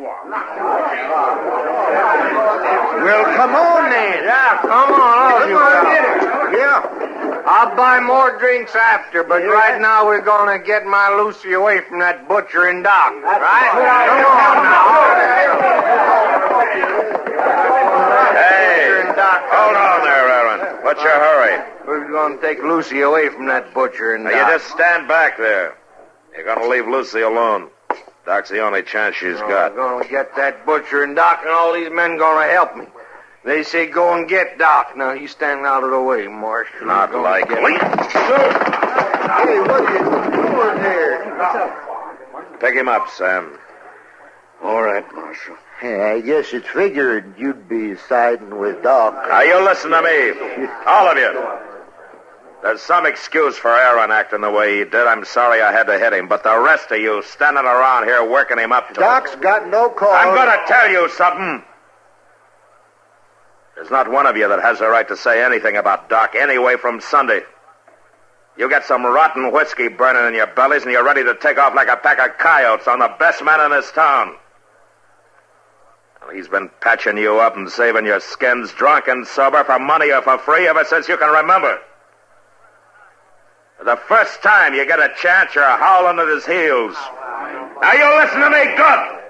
Well, come on, then. Yeah, come on, all of you fellas. Yeah. I'll buy more drinks after, but right now we're going to get my Lucy away from that butchering Doc. Right? Come on now. Hey, hold on there, Aaron. What's your hurry? We're going to take Lucy away from that butchering Now, Doc. you just stand back there. You're going to leave Lucy alone. Doc's the only chance she's got. We're going to get that butchering Doc, and all these men going to help me. They say go and get Doc. Now, he's standing out of the way, Marshal. Not likely. Hey, what are you doing there? Pick him up, Sam. All right, Marshal. Yeah, I guess it's figured you'd be siding with Doc. Now, you listen to me. All of you. There's some excuse for Aaron acting the way he did. I'm sorry I had to hit him. But the rest of you standing around here working him up to Doc's got no cause. I'm going to tell you something. There's not one of you that has the right to say anything about Doc anyway from Sunday. You got some rotten whiskey burning in your bellies, and you're ready to take off like a pack of coyotes on the best man in this town. Well, he's been patching you up and saving your skins drunk and sober for money or for free ever since you can remember. For the first time you get a chance, you're howling at his heels. Now you listen to me good!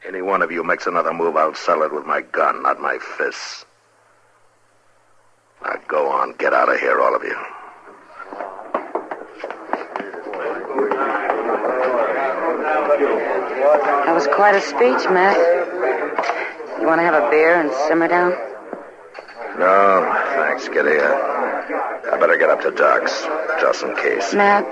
Any one of you makes another move, I'll settle it with my gun, not my fists. Now go on, get out of here, all of you. That was quite a speech, Matt. You want to have a beer and simmer down? No, thanks, Kitty. I better get up to Doc's, just in case. Matt,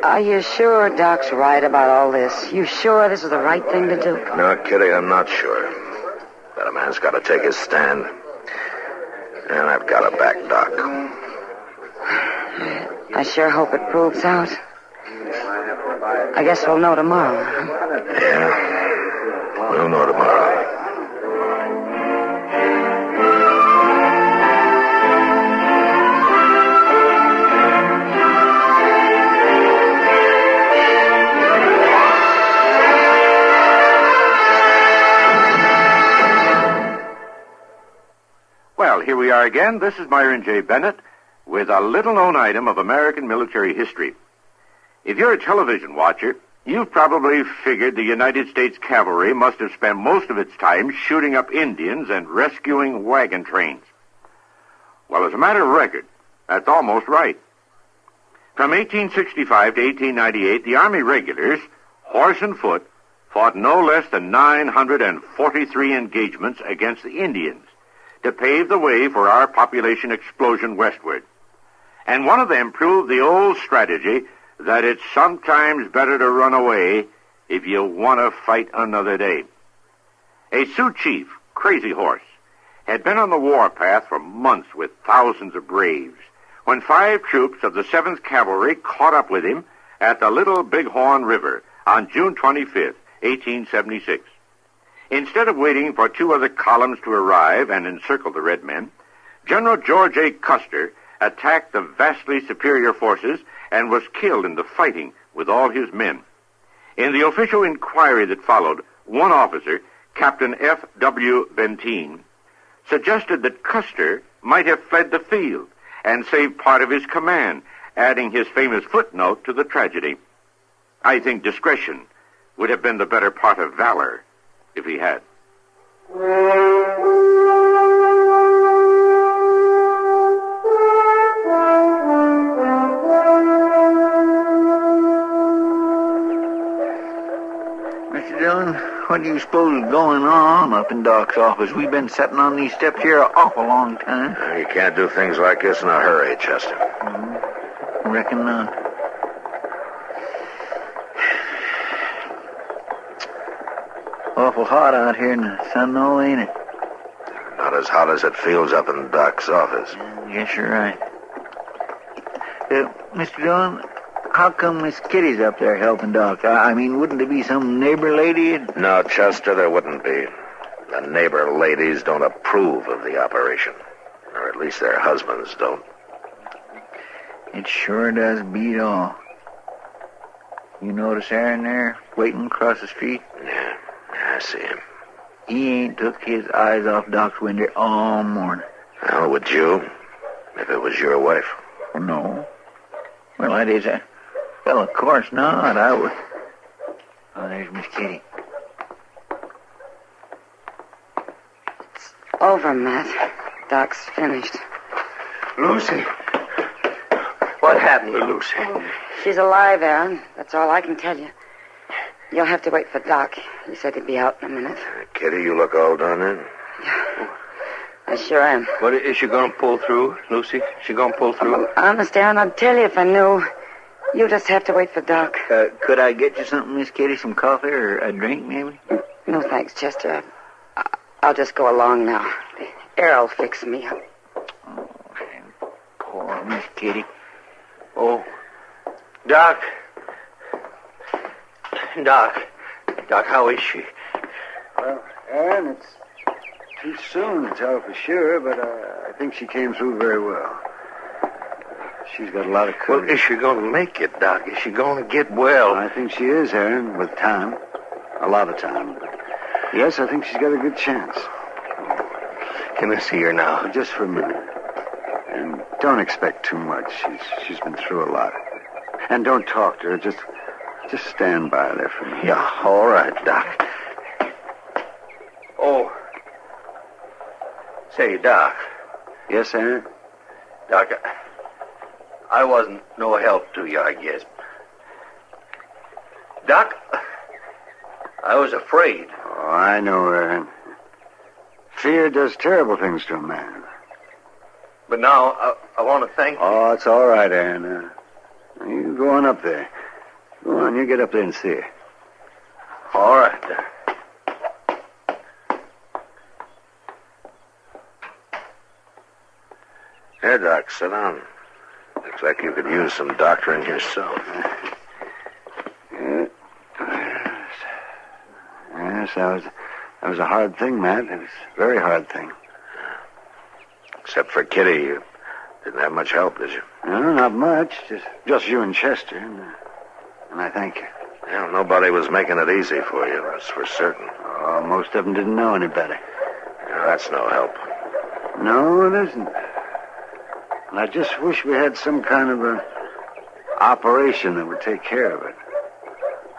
are you sure Doc's right about all this? You sure this is the right thing to do? No, Kitty, I'm not sure. But a man's got to take his stand. And I've got to back Doc. I sure hope it proves out. I guess we'll know tomorrow. Yeah, we'll know tomorrow. Well, here we are again. This is Myron J. Bennett with a little-known item of American military history. If you're a television watcher, you've probably figured the United States cavalry must have spent most of its time shooting up Indians and rescuing wagon trains. Well, as a matter of record, that's almost right. From 1865 to 1898, the Army regulars, horse and foot, fought no less than 943 engagements against the Indians to pave the way for our population explosion westward. And one of them proved the old strategy that it's sometimes better to run away if you want to fight another day. A Sioux chief, Crazy Horse, had been on the warpath for months with thousands of braves when 5 troops of the 7th Cavalry caught up with him at the Little Bighorn River on June 25th, 1876. Instead of waiting for 2 other columns to arrive and encircle the red men, General George A. Custer attacked the vastly superior forces and was killed in the fighting with all his men. In the official inquiry that followed, one officer, Captain F.W. Benteen, suggested that Custer might have fled the field and saved part of his command, adding his famous footnote to the tragedy. I think discretion would have been the better part of valor if he had. Mr. Dillon, what do you suppose is going on up in Doc's office? We've been sitting on these steps here an awful long time. You can't do things like this in a hurry, Chester. Reckon not. Awful hot out here in the sun, though, ain't it? Not as hot as it feels up in Doc's office. Guess you're right. Mr. Dillon, how come Miss Kitty's up there helping Doc? I mean, wouldn't there be some neighbor lady? No, Chester, there wouldn't be. The neighbor ladies don't approve of the operation. Or at least their husbands don't. It sure does beat all. You notice Aaron there, waiting across the street? Yeah, I see him. He ain't took his eyes off Doc's window all morning. How would you, if it was your wife? No. Well, that is a... Well, of course not. I would... Oh, there's Miss Kitty. It's over, Matt. Doc's finished. Lucy. What happened to Lucy? She's alive, Aaron. That's all I can tell you. You'll have to wait for Doc. He said he'd be out in a minute. Kitty, you look all done in. I sure am. But is she going to pull through, Lucy? She going to pull through? Honest, Aaron, I'd tell you if I knew. You just have to wait for Doc. Could I get you something, Miss Kitty? Some coffee or a drink, maybe? No, thanks, Chester. I'll just go along now. The air will fix me up. Oh, poor Miss Kitty. Oh, Doc. Doc, how is she? Well, Aaron, Too soon to tell for sure, but I think she came through very well. She's got a lot of courage. Well, is she going to make it, Doc? Is she going to get well? I think she is, Aaron, with time. A lot of time. But yes, I think she's got a good chance. Can I see her now? Just for a minute. And don't expect too much. She's been through a lot. And don't talk to her. Just stand by there for me. Yeah, all right, Doc. Oh. Say, Doc. Yes, Aaron? Doc, I wasn't no help to you, I guess. Doc, I was afraid. Oh, I know, Aaron. Fear does terrible things to a man. But now, I want to thank you. Oh, it's all right, Aaron. You go on up there. Go on, you get up there and see her. All right, Doc. Here, Doc, sit down. Looks like you could use some doctoring yourself. Yes, that was a hard thing, Matt. It was a very hard thing. Except for Kitty, you didn't have much help, did you? No, not much. Just you and Chester. And I thank you. Well, nobody was making it easy for you, that's for certain. Oh, most of them didn't know any better. Yeah, that's no help. No, it isn't. And I just wish we had some kind of an operation that would take care of it.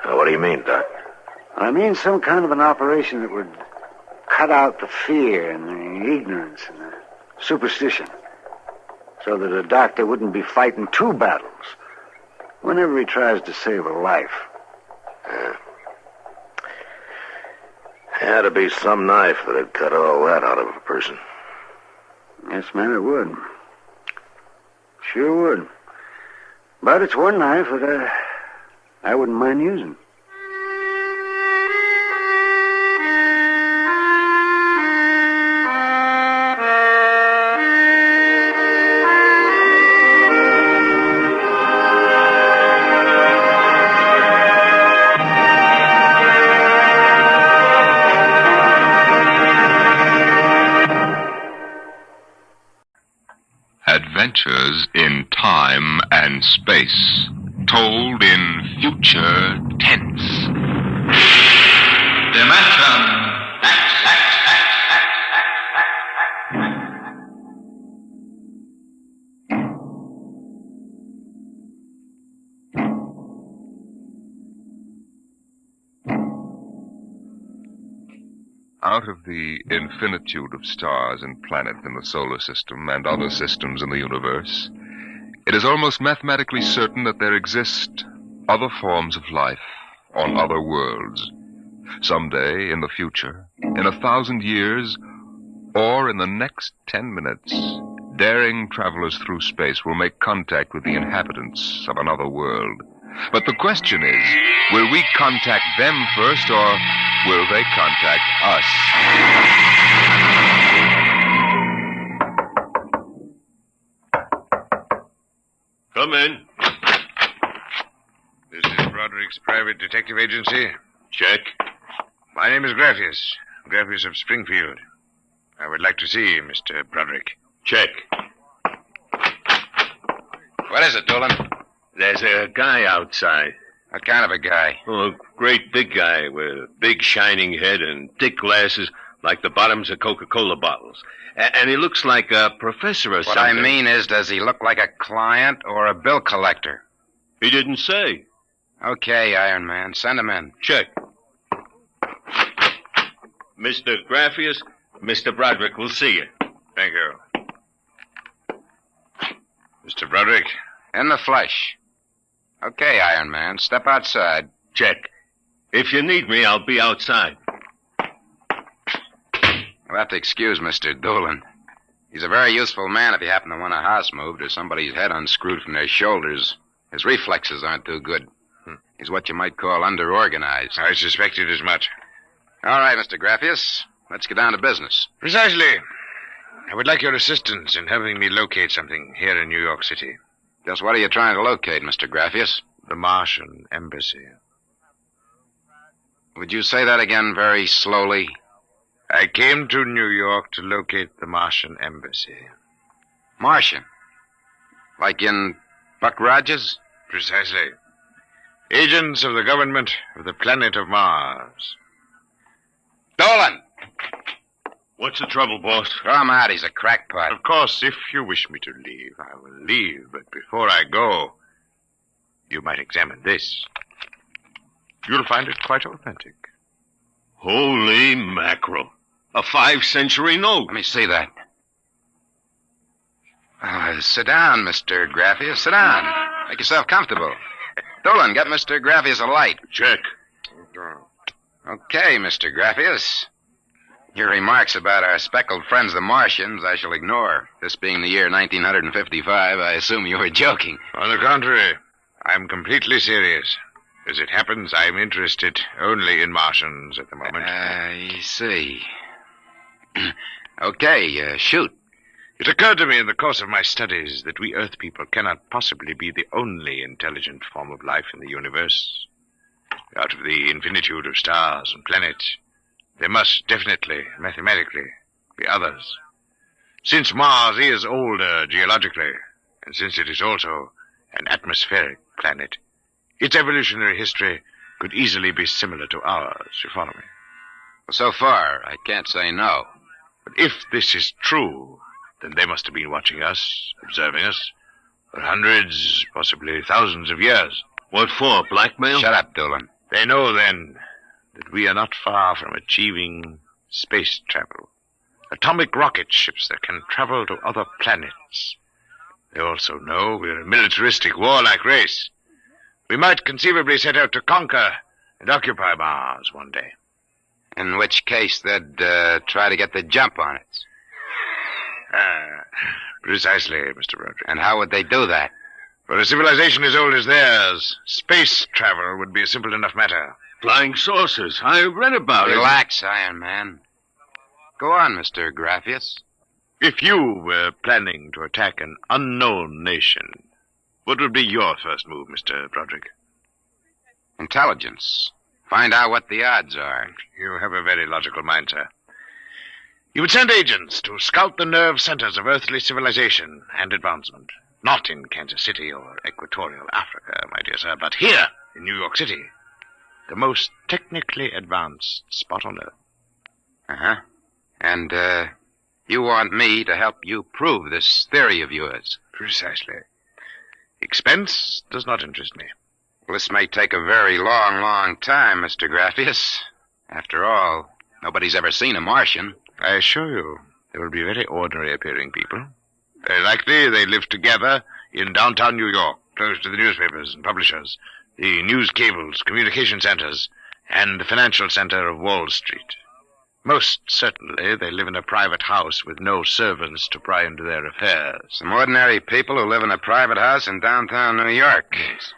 What do you mean, Doc? I mean some kind of an operation that would cut out the fear and the ignorance and the superstition. So that a doctor wouldn't be fighting two battles whenever he tries to save a life. Yeah. Had to be some knife that'd cut all that out of a person. Yes, man, it would. Sure would. But it's one knife that I wouldn't mind using. Adventures in time and space, told in future tense. Dimension Out of the infinitude of stars and planets in the solar system and other systems in the universe, it is almost mathematically certain that there exist other forms of life on other worlds. Someday in the future, in 1,000 years, or in the next 10 minutes, daring travelers through space will make contact with the inhabitants of another world. But the question is, will we contact them first, or will they contact us? Come in. This is Broderick's private detective agency. Check. My name is Graffius of Springfield. I would like to see you, Mr. Broderick. Check. What is it, Dolan? There's a guy outside. What kind of a guy? Oh, a great big guy with a big shining head and thick glasses like the bottoms of Coca-Cola bottles. And he looks like a professor or something. What I mean is, does he look like a client or a bill collector? He didn't say. Okay, Iron Man. Send him in. Check. Mr. Graffius, Mr. Broderick will see you. Thank you. Mr. Broderick? In the flesh. Okay, Iron Man. Step outside. Check. If you need me, I'll be outside. You'll have to excuse Mr. Dolan. He's a very useful man if you happen to want a house moved or somebody's head unscrewed from their shoulders. His reflexes aren't too good. He's what you might call underorganized. I suspected as much. All right, Mr. Graffius. Let's get down to business. Precisely. I would like your assistance in helping me locate something here in New York City. Just what are you trying to locate, Mr. Graffius? The Martian embassy. Would you say that again very slowly? I came to New York to locate the Martian embassy. Martian? Like in Buck Rogers? Precisely. Agents of the government of the planet of Mars. Dolan! What's the trouble, boss? Throw him out. He's a crackpot. Of course, if you wish me to leave, I will leave. But before I go, you might examine this. You'll find it quite authentic. Holy mackerel. A 5th-century note. Let me see that. Sit down, Mr. Graffius. Sit down. Make yourself comfortable. Dolan, get Mr. Graffius a light. Check. Okay, Mr. Graffius. Your remarks about our speckled friends, the Martians, I shall ignore. This being the year 1955, I assume you were joking. On the contrary, I'm completely serious. As it happens, I'm interested only in Martians at the moment. I see. Okay, shoot. It occurred to me in the course of my studies that we Earth people cannot possibly be the only intelligent form of life in the universe. Out of the infinitude of stars and planets, there must definitely, mathematically, be others. Since Mars is older geologically, and since it is also an atmospheric planet, its evolutionary history could easily be similar to ours, you follow me? So far, I can't say no. But if this is true, then they must have been watching us, observing us, for hundreds, possibly thousands of years. What for, blackmail? Shut up, Dolan. They know, then, that we are not far from achieving space travel. Atomic rocket ships that can travel to other planets. They also know we're a militaristic, warlike race. We might conceivably set out to conquer and occupy Mars one day. In which case, they'd try to get the jump on it. Precisely, Mr. Broderick. And how would they do that? For a civilization as old as theirs, space travel would be a simple enough matter. Flying saucers. I read about it. Relax, Iron Man. Go on, Mr. Graffius. If you were planning to attack an unknown nation, what would be your first move, Mr. Broderick? Intelligence. Find out what the odds are. You have a very logical mind, sir. You would send agents to scout the nerve centers of earthly civilization and advancement. Not in Kansas City or Equatorial Africa, my dear sir, but here in New York City. The most technically advanced spot on Earth. Uh-huh. And, you want me to help you prove this theory of yours? Precisely. Expense does not interest me. Well, this may take a very long, long time, Mr. Graffius. After all, nobody's ever seen a Martian. I assure you, they will be very ordinary-appearing people. Very likely they live together in downtown New York, close to the newspapers and publishers, the news cables, communication centers, and the financial center of Wall Street. Most certainly they live in a private house with no servants to pry into their affairs. Some ordinary people who live in a private house in downtown New York. Yes.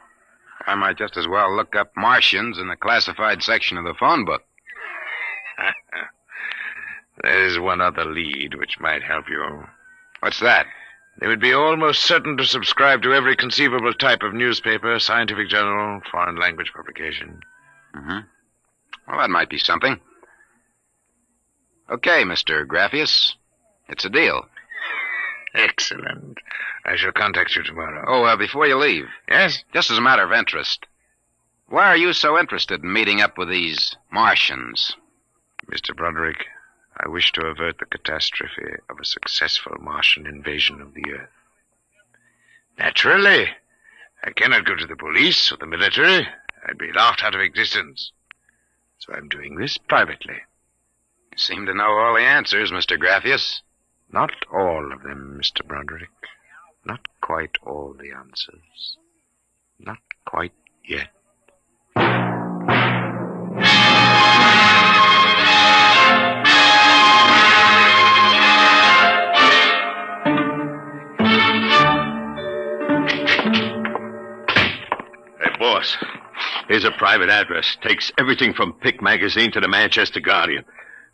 I might just as well look up Martians in the classified section of the phone book. There's one other lead which might help you. What's that? They would be almost certain to subscribe to every conceivable type of newspaper, scientific journal, foreign language publication. Mm-hmm. Well, that might be something. Okay, Mr. Graffius. It's a deal. Excellent. I shall contact you tomorrow. Oh, before you leave. Yes? Just as a matter of interest. Why are you so interested in meeting up with these Martians? Mr. Broderick, I wish to avert the catastrophe of a successful Martian invasion of the Earth. Naturally, I cannot go to the police or the military. I'd be laughed out of existence. So I'm doing this privately. You seem to know all the answers, Mr. Graffius. Not all of them, Mr. Broderick. Not quite all the answers. Not quite yet. Hey, boss. Here's a private address. Takes everything from Pick magazine to the Manchester Guardian.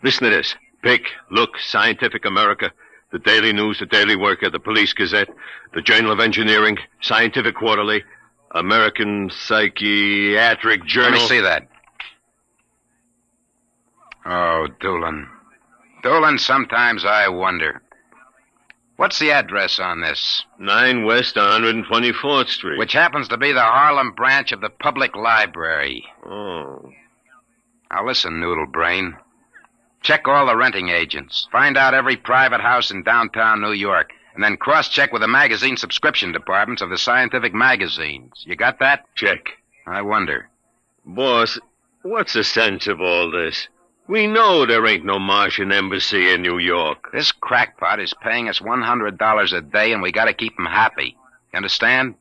Listen to this. Pick, Look, Scientific America, the Daily News, the Daily Worker, the Police Gazette, the Journal of Engineering, Scientific Quarterly, American Psychiatric Journal. Let me see that. Oh, Dolan. Dolan, sometimes I wonder. What's the address on this? 9 West 124th Street. Which happens to be the Harlem branch of the Public Library. Oh. Now listen, Noodle Brain. Check all the renting agents. Find out every private house in downtown New York. And then cross-check with the magazine subscription departments of the scientific magazines. You got that? Check. I wonder. Boss, what's the sense of all this? We know there ain't no Martian embassy in New York. This crackpot is paying us $100 a day, and we gotta keep him happy. You understand?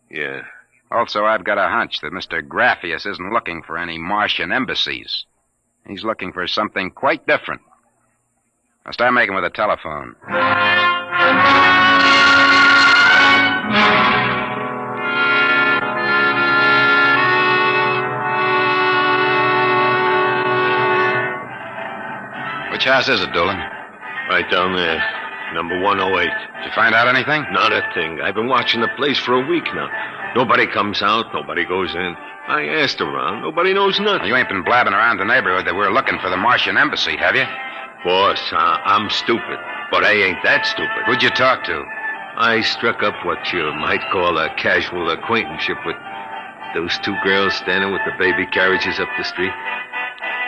Yeah. Also, I've got a hunch that Mr. Graffius isn't looking for any Martian embassies. He's looking for something quite different. I'll start making with a telephone. Which house is it, Dolan? Right down there. Number 108. Did you find out anything? Not a thing. I've been watching the place for a week now. Nobody comes out. Nobody goes in. I asked around. Nobody knows nothing. You ain't been blabbing around the neighborhood that we're looking for the Martian embassy, have you? Boss, I'm stupid. But I ain't that stupid. Who'd you talk to? I struck up what you might call a casual acquaintanceship with those 2 girls standing with the baby carriages up the street.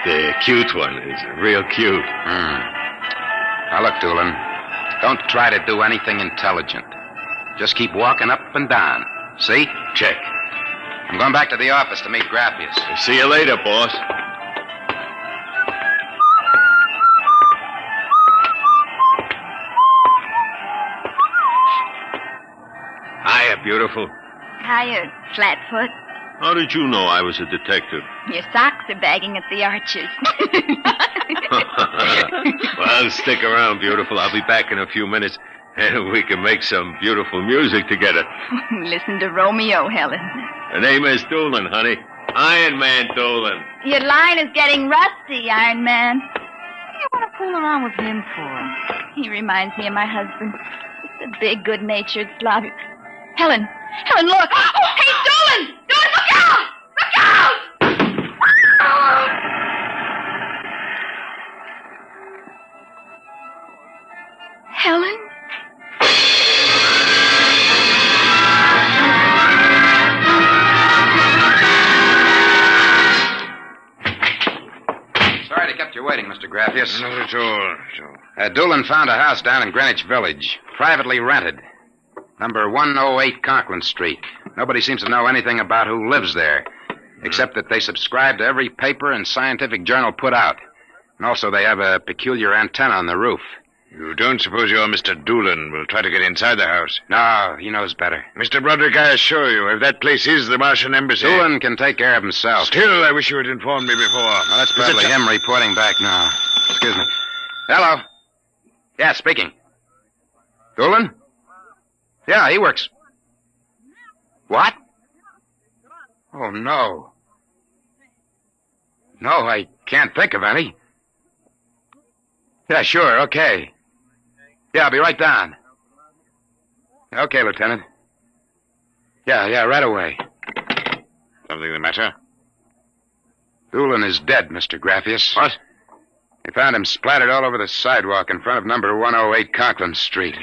The cute one is real cute. Now, look, Doolin, don't try to do anything intelligent. Just keep walking up and down. See? Check. I'm going back to the office to meet Graffius. See you later, boss. Hiya, beautiful. Hiya, Flatfoot. How did you know I was a detective? Your socks are bagging at the arches. Well, stick around, beautiful. I'll be back in a few minutes, and we can make some beautiful music together. Listen to Romeo, Helen. The name is Dolan, honey. Iron Man Dolan. Your line is getting rusty, Iron Man. What do you want to fool around with him for? He reminds me of my husband. Just a big, good-natured slob. Helen, look! Oh, hey, Dolan! Dolan, look out! Look out! Helen? Sorry to kept you waiting, Mr. Graffius. Not at all. Dolan found a house down in Greenwich Village, privately rented. Number 108 Conklin Street. Nobody seems to know anything about who lives there, except that they subscribe to every paper and scientific journal put out. And also they have a peculiar antenna on the roof. You don't suppose your Mr. Dolan will try to get inside the house? No, he knows better. Mr. Broderick, I assure you, if that place is the Martian embassy... Dolan can take care of himself. Still, I wish you had informed me before. Well, that's probably him reporting back now. Excuse me. Hello? Yeah, speaking. Dolan? Yeah, he works. What? Oh, no. No, I can't think of any. Yeah, sure, okay. Yeah, I'll be right down. Okay, Lieutenant. Yeah, right away. Something the matter? Doolin is dead, Mr. Graffius. What? They found him splattered all over the sidewalk in front of number 108 Conklin Street.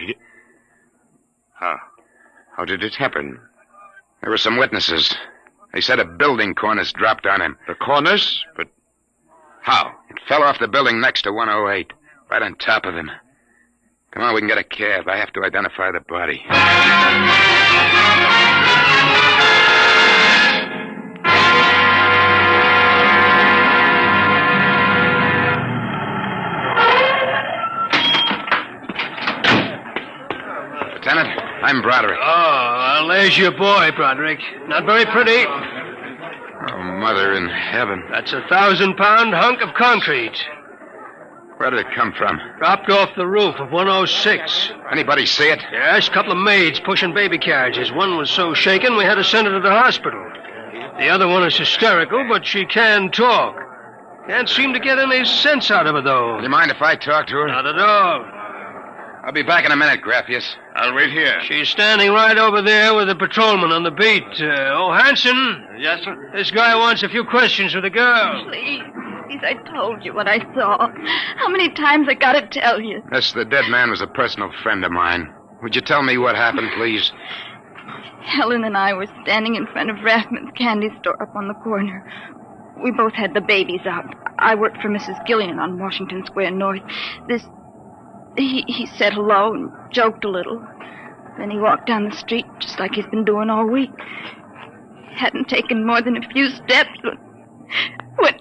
How did it happen? There were some witnesses. They said a building cornice dropped on him. The cornice? But how? It fell off the building next to 108, right on top of him. Come on, we can get a cab. I have to identify the body. Lieutenant, I'm Broderick. Oh, well, there's your boy, Broderick. Not very pretty. Oh, Mother in heaven. That's a 1,000-pound hunk of concrete. Where did it come from? Dropped off the roof of 106. Anybody see it? Yes, a couple of maids pushing baby carriages. One was so shaken we had to send her to the hospital. The other one is hysterical, but she can talk. Can't seem to get any sense out of her, though. Do you mind if I talk to her? Not at all. I'll be back in a minute, Graffius. I'll wait here. She's standing right over there with the patrolman on the beat. Oh, Hanson. Yes, sir? This guy wants a few questions with the girl. Please. Please, I told you what I saw. How many times I gotta tell you? Yes, the dead man was a personal friend of mine. Would you tell me what happened, please? Helen and I were standing in front of Rathman's candy store up on the corner. We both had the babies out. I worked for Mrs. Gillian on Washington Square North. He said hello and joked a little. Then he walked down the street just like he's been doing all week. Hadn't taken more than a few steps when...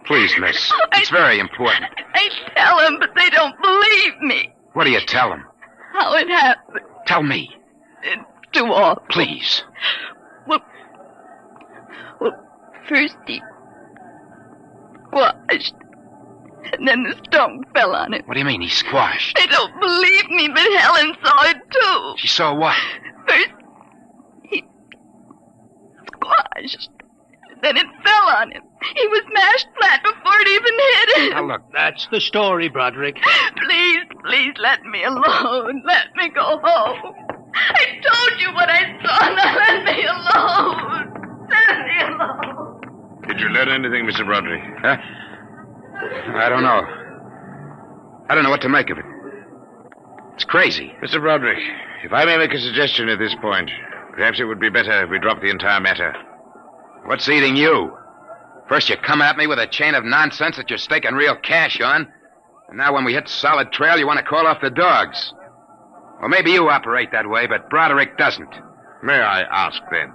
Please, miss. It's very important. I tell them, but they don't believe me. What do you tell them? How it happened. Tell me. It's too awful. Please. Well, first he squashed, and then the stone fell on it. What do you mean he squashed? They don't believe me, but Helen saw it too. She saw what? First, he squashed, then it fell on him. He was mashed flat before it even hit him. Now, look. That's the story, Broderick. Please let me alone. Let me go home. I told you what I saw. Now let me alone. Let me alone. Did you learn anything, Mr. Broderick? Huh? I don't know. I don't know what to make of it. It's crazy. Mr. Broderick, if I may make a suggestion at this point, perhaps it would be better if we dropped the entire matter. What's eating you? First you come at me with a chain of nonsense that you're staking real cash on, and now when we hit solid trail, you want to call off the dogs. Well, maybe you operate that way, but Broderick doesn't. May I ask, then,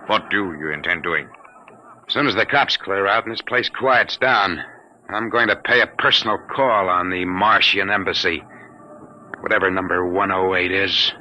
what do you intend doing? As soon as the cops clear out and this place quiets down, I'm going to pay a personal call on the Martian embassy. Whatever number 108 is.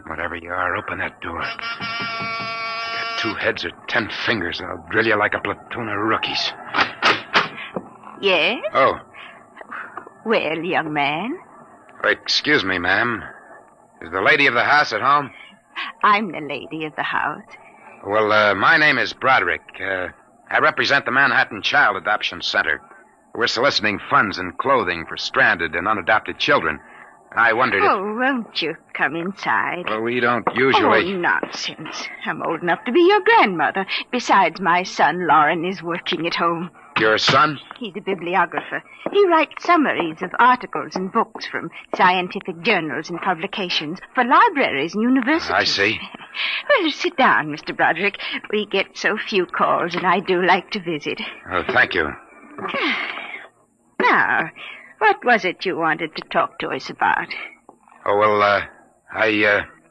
Whatever you are, open that door. Got 2 heads or 10 fingers, I'll drill you like a platoon of rookies. Yes? Oh. Well, young man. Excuse me, ma'am. Is the lady of the house at home? I'm the lady of the house. Well, my name is Broderick. I represent the Manhattan Child Adoption Center. We're soliciting funds and clothing for stranded and unadopted children. I wondered if... Oh, won't you come inside? Well, we don't usually... Oh, nonsense. I'm old enough to be your grandmother. Besides, my son, Lauren, is working at home. Your son? He's a bibliographer. He writes summaries of articles and books from scientific journals and publications for libraries and universities. I see. Well, sit down, Mr. Broderick. We get so few calls, and I do like to visit. Oh, thank you. Now, what was it you wanted to talk to us about? Oh, well, I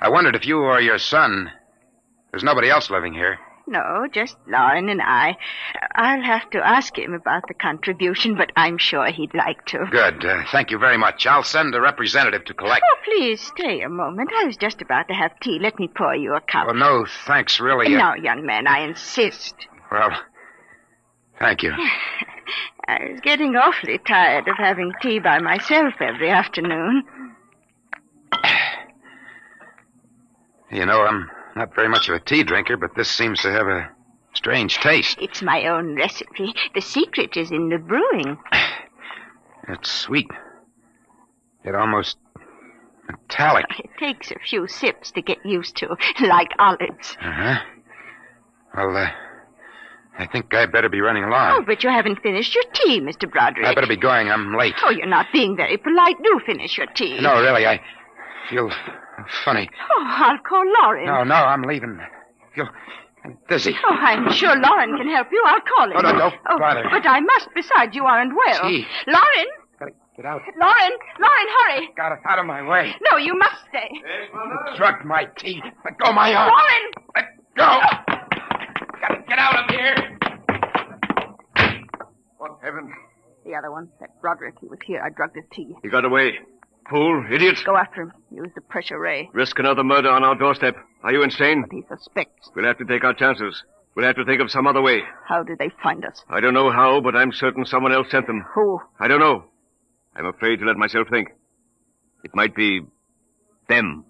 wondered if you or your son... There's nobody else living here. No, just Lauren and I. I'll have to ask him about the contribution, but I'm sure he'd like to. Good. Thank you very much. I'll send a representative to collect... Oh, please stay a moment. I was just about to have tea. Let me pour you a cup. Oh, no, thanks, really. No, young man, I insist. Well, thank you. I was getting awfully tired of having tea by myself every afternoon. You know, I'm not very much of a tea drinker, but this seems to have a strange taste. It's my own recipe. The secret is in the brewing. It's sweet. It almost metallic. It takes a few sips to get used to, like olives. Uh-huh. Well, I think I'd better be running along. Oh, but you haven't finished your tea, Mr. Broderick. I better be going. I'm late. Oh, you're not being very polite. Do finish your tea. No, really, I feel funny. Oh, I'll call Lauren. No, I'm leaving. I feel dizzy. Oh, I'm sure Lauren can help you. I'll call him. Oh, no, don't bother. But I must. Besides, you aren't well. Gee. Lauren! Gotta get out. Lauren, hurry. Got it out of my way. No, you must stay. Drugged my tea. Let go my arm. Lauren! Let go. Gotta get out of here. What heaven? The other one, that Broderick, he was here. I drugged his tea. He got away. Fool, idiot. Go after him. Use the pressure ray. Risk another murder on our doorstep. Are you insane? But he suspects. We'll have to take our chances. We'll have to think of some other way. How did they find us? I don't know how, but I'm certain someone else sent them. Who? I don't know. I'm afraid to let myself think. It might be them.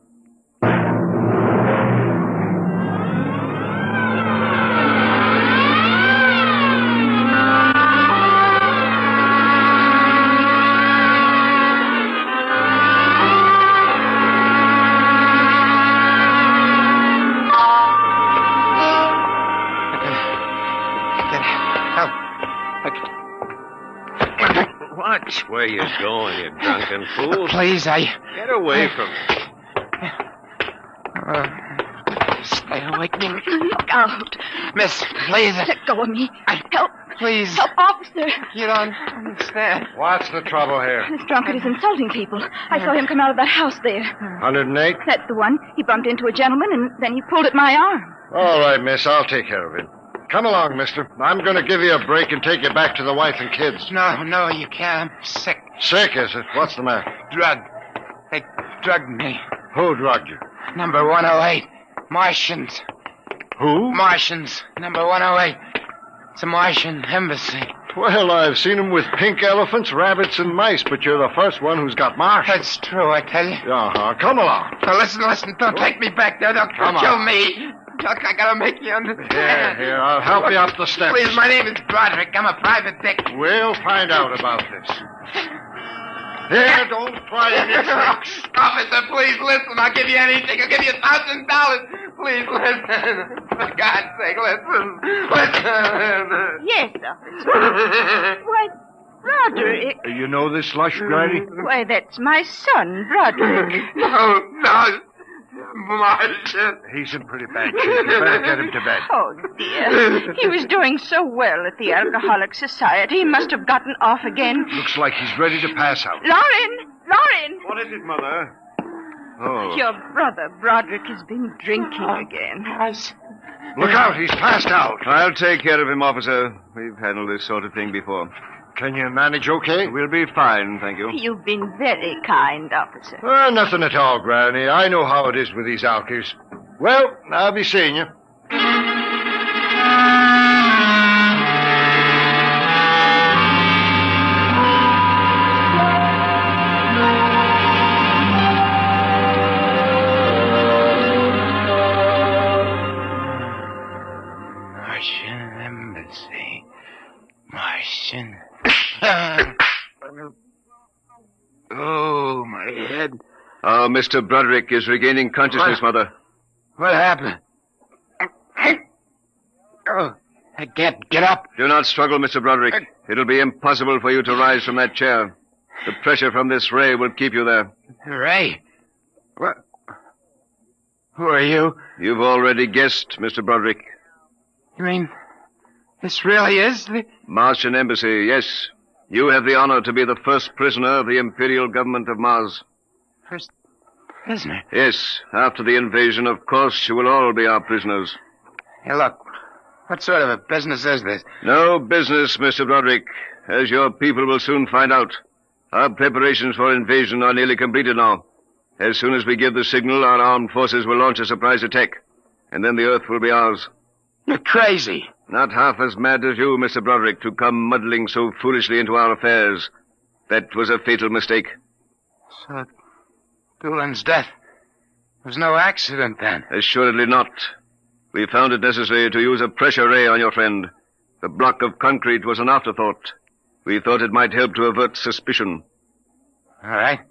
Watch where you're going, you drunken fool. Please, Get away from me. Stay awake, Nick. Look out. Miss, please. Let go of me. Help. Please. Help, officer. You don't understand. What's the trouble here? This drunkard is insulting people. I saw him come out of that house there. 108? That's the one. He bumped into a gentleman, and then he pulled at my arm. All right, miss. I'll take care of him. Come along, mister. I'm going to give you a break and take you back to the wife and kids. No, you can't. I'm sick. Sick, is it? What's the matter? Drugged. They drugged me. Who drugged you? Number 108. Martians. Who? Martians. Number 108. It's a Martian embassy. Well, I've seen them with pink elephants, rabbits, and mice, but you're the first one who's got Martians. That's true, I tell you. Uh-huh. Come along. Now, listen. Don't take me back there. Don't kill me. Look, I gotta make you understand. Here, I'll help you up the steps. Please, my name is Broderick. I'm a private dick. We'll find out about this. Here, don't try any tricks. Officer, please listen. I'll give you anything. I'll give you $1,000. Please listen. For God's sake, listen. Yes, officer. Why, Broderick. You know this slush, Granny? Why, that's my son, Broderick. No. Martian. He's in pretty bad shape. You better get him to bed. Oh, dear. He was doing so well at the Alcoholic Society. He must have gotten off again. Looks like he's ready to pass out. Lauren! What is it, Mother? Oh. Your brother, Broderick, has been drinking again. Look out, he's passed out. I'll take care of him, officer. We've handled this sort of thing before. Can you manage okay? We'll be fine, thank you. You've been very kind, officer. Nothing at all, Granny. I know how it is with these alkies. Well, I'll be seeing you. Martian embassy. Martian. Oh, my head. Oh, Mr. Broderick is regaining consciousness, Mother. What happened? Oh, I can't get up. Do not struggle, Mr. Broderick. It'll be impossible for you to rise from that chair. The pressure from this ray will keep you there. Ray? What? Who are you? You've already guessed, Mr. Broderick. You mean this really is the... Martian Embassy, yes. You have the honor to be the first prisoner of the Imperial Government of Mars. First prisoner? Yes. After the invasion, of course, you will all be our prisoners. Hey, look. What sort of a business is this? No business, Mr. Broderick. As your people will soon find out. Our preparations for invasion are nearly completed now. As soon as we give the signal, our armed forces will launch a surprise attack. And then the Earth will be ours. You're crazy. Not half as mad as you, Mr. Broderick, to come muddling so foolishly into our affairs. That was a fatal mistake. So, Doolan's death was no accident, then? Assuredly not. We found it necessary to use a pressure ray on your friend. The block of concrete was an afterthought. We thought it might help to avert suspicion. All right.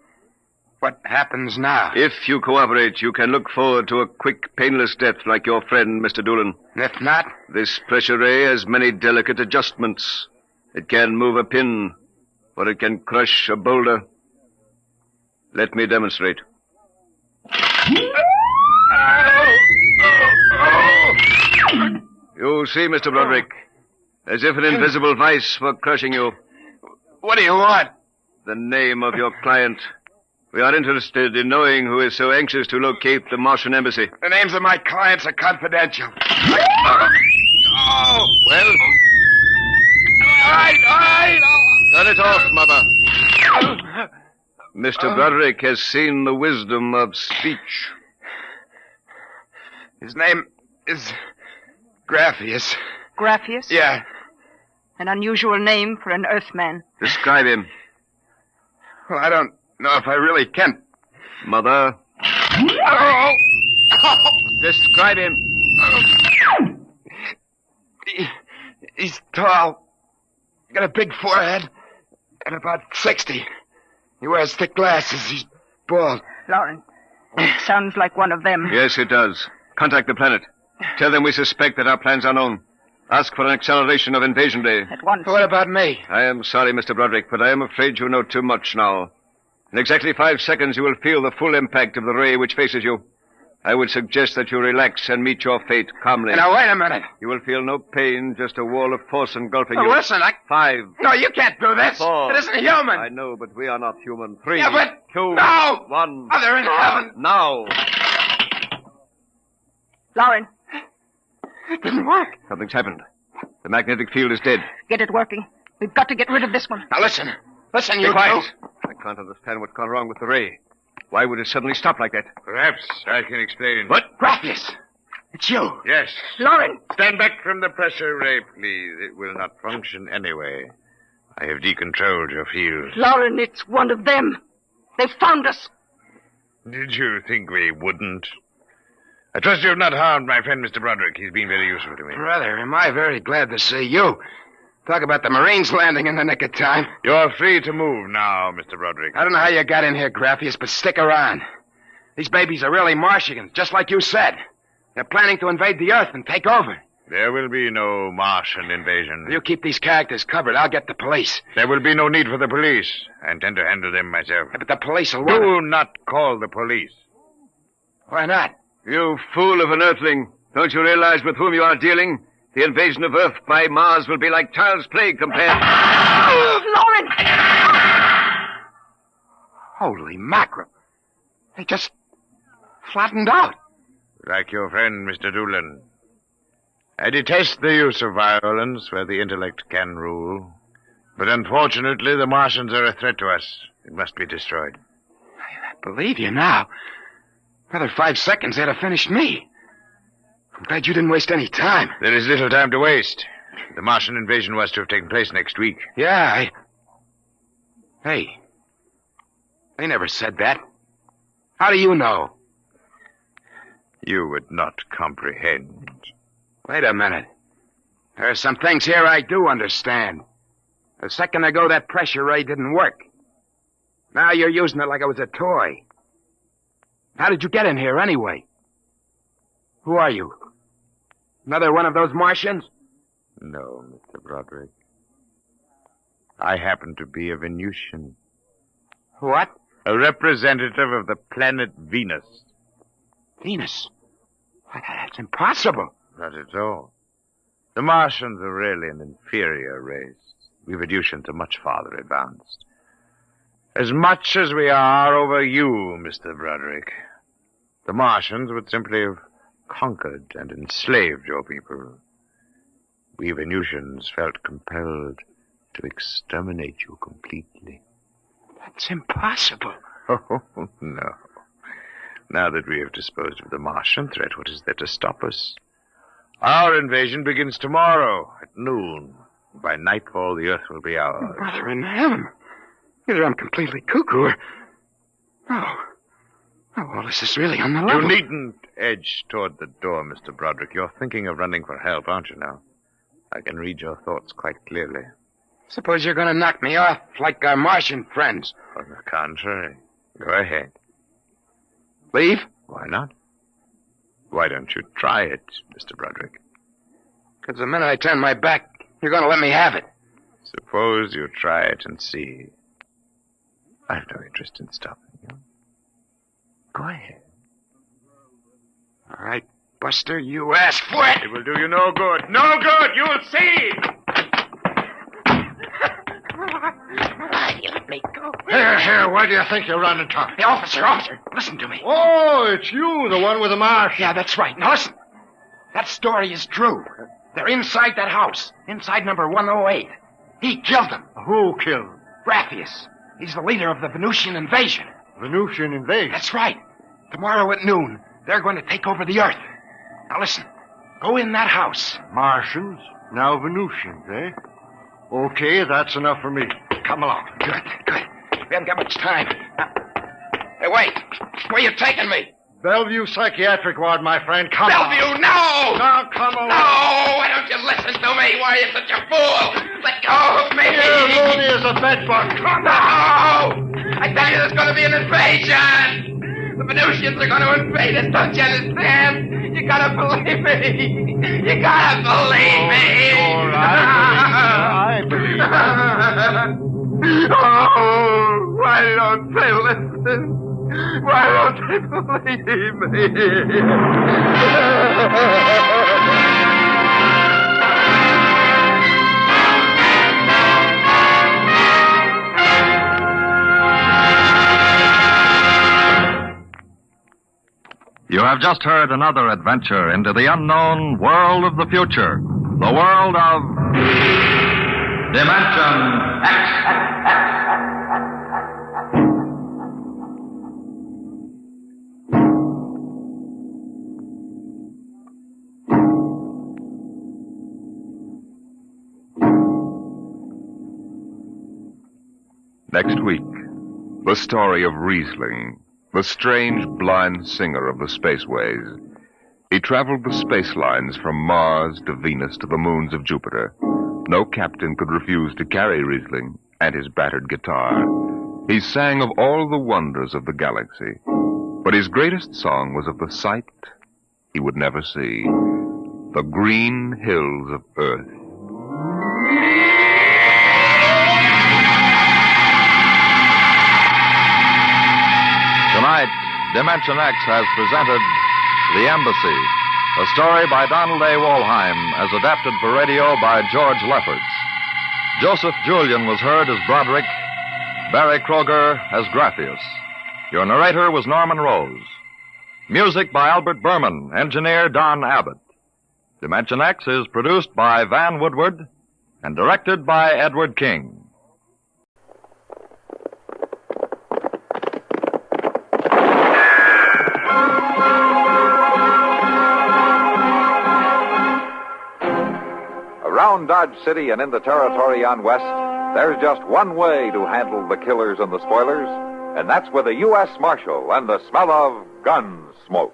What happens now? If you cooperate, you can look forward to a quick, painless death like your friend, Mr. Doolan. If not? This pressure ray has many delicate adjustments. It can move a pin, or it can crush a boulder. Let me demonstrate. You see, Mr. Broderick, as if an invisible vice were crushing you. What do you want? The name of your client. We are interested in knowing who is so anxious to locate the Martian embassy. The names of my clients are confidential. Well? All right. Turn it off, Mother. Mr. Broderick has seen the wisdom of speech. His name is Graphius. Graphius? Yeah. An unusual name for an Earthman. Describe him. Well, I don't know if I really can. Mother. Describe him. He's tall. Got a big forehead. And about 60. He wears thick glasses. He's bald. Lauren, sounds like one of them. Yes, it does. Contact the planet. Tell them we suspect that our plans are known. Ask for an acceleration of invasion day. At once. What about me? I am sorry, Mr. Broderick, but I am afraid you know too much now. In exactly 5 seconds, you will feel the full impact of the ray which faces you. I would suggest that you relax and meet your fate calmly. Now, wait a minute. You will feel no pain, just a wall of force engulfing you. Listen, 5. No, you can't do this. 4. It isn't human. I know, but we are not human. 3. Yeah, but... 2. No! 1. Mother in heaven. Now. Lauren. It didn't work. Something's happened. The magnetic field is dead. Get it working. We've got to get rid of this one. Now, listen. Listen, you Be quiet. two. I can't understand what's gone wrong with the ray. Why would it suddenly stop like that? Perhaps I can explain. What? Graphius. It's you. Yes. Lauren. Stand back from the pressure ray, please. It will not function anyway. I have decontrolled your field. Lauren, it's one of them. They've found us. Did you think we wouldn't? I trust you have not harmed my friend, Mr. Broderick. He's been very useful to me. Brother, am I very glad to see you. Talk about the Marines landing in the nick of time. You're free to move now, Mr. Broderick. I don't know how you got in here, Graphius, but stick around. These babies are really Martians, just like you said. They're planning to invade the Earth and take over. There will be no Martian invasion. You keep these characters covered. I'll get the police. There will be no need for the police. I intend to handle them myself. But the police will... Do not call the police. Why not? You fool of an Earthling. Don't you realize with whom you are dealing? The invasion of Earth by Mars will be like child's play compared... Lauren! Holy mackerel. They just flattened out. Like your friend, Mr. Doolan. I detest the use of violence where the intellect can rule. But unfortunately, the Martians are a threat to us. It must be destroyed. I believe you now. Another 5 seconds, they'd have finished me. I'm glad you didn't waste any time. There is little time to waste. The Martian invasion was to have taken place next week. Yeah, Hey. They never said that. How do you know? You would not comprehend. Wait a minute. There are some things here I do understand. A second ago, that pressure ray didn't work. Now you're using it like it was a toy. How did you get in here anyway? Who are you? Another one of those Martians? No, Mr. Broderick. I happen to be a Venusian. What? A representative of the planet Venus. Venus? That's impossible. Not at all. The Martians are really an inferior race. We Venusians are much farther advanced. As much as we are over you, Mr. Broderick. The Martians would simply have conquered and enslaved your people. We Venusians felt compelled to exterminate you completely. That's impossible. Oh, no. Now that we have disposed of the Martian threat, what is there to stop us? Our invasion begins tomorrow at noon. By nightfall, the Earth will be ours. Brother in heaven. Either I'm completely cuckoo or... Oh, well, this is really on the level. You needn't edge toward the door, Mr. Broderick. You're thinking of running for help, aren't you now? I can read your thoughts quite clearly. Suppose you're going to knock me off like our Martian friends. On the contrary. Go ahead. Leave? Why not? Why don't you try it, Mr. Broderick? Because the minute I turn my back, you're going to let me have it. Suppose you try it and see. I have no interest in stopping you. Go ahead. All right, Buster, you asked for it. It will do you no good. No good! You'll see! You let me go. Here, where do you think you're running, Tom? Hey, officer, listen to me. Oh, it's you, the one with the marsh. Yeah, that's right. Now listen. That story is true. They're inside that house, inside number 108. He killed them. Who killed? Graphius. He's the leader of the Venusian invasion. Venusian invasion? That's right. Tomorrow at noon, they're going to take over the Earth. Now listen. Go in that house. Martians, now Venusians, eh? Okay, that's enough for me. Come along. Good. We haven't got much time. Hey, wait. Where you taking me? Bellevue Psychiatric Ward, my friend. Come on. Bellevue, no! Now, come along. No! Why don't you listen to me? Why are you such a fool? Let go of me! You're loony as a bedbug. Come on! No! I tell you, there's going to be an invasion! The Venusians are going to invade us, don't you understand? You gotta believe me. You gotta believe me. Sure, I believe you. Oh, why don't they listen? Why don't they believe me? You have just heard another adventure into the unknown world of the future. The world of Dimension X. Next week, the story of Riesling, the strange blind singer of the spaceways. He traveled the space lines from Mars to Venus to the moons of Jupiter. No captain could refuse to carry Riesling and his battered guitar. He sang of all the wonders of the galaxy, but his greatest song was of the sight he would never see, the green hills of Earth. Tonight, Dimension X has presented The Embassy, a story by Donald A. Wollheim, as adapted for radio by George Lefferts. Joseph Julian was heard as Broderick, Barry Kroger as Graphius. Your narrator was Norman Rose. Music by Albert Berman, engineer Don Abbott. Dimension X is produced by Van Woodward and directed by Edward King. Around Dodge City and in the territory on West, there's just one way to handle the killers and the spoilers, and that's with a U.S. Marshal and the smell of Gunsmoke.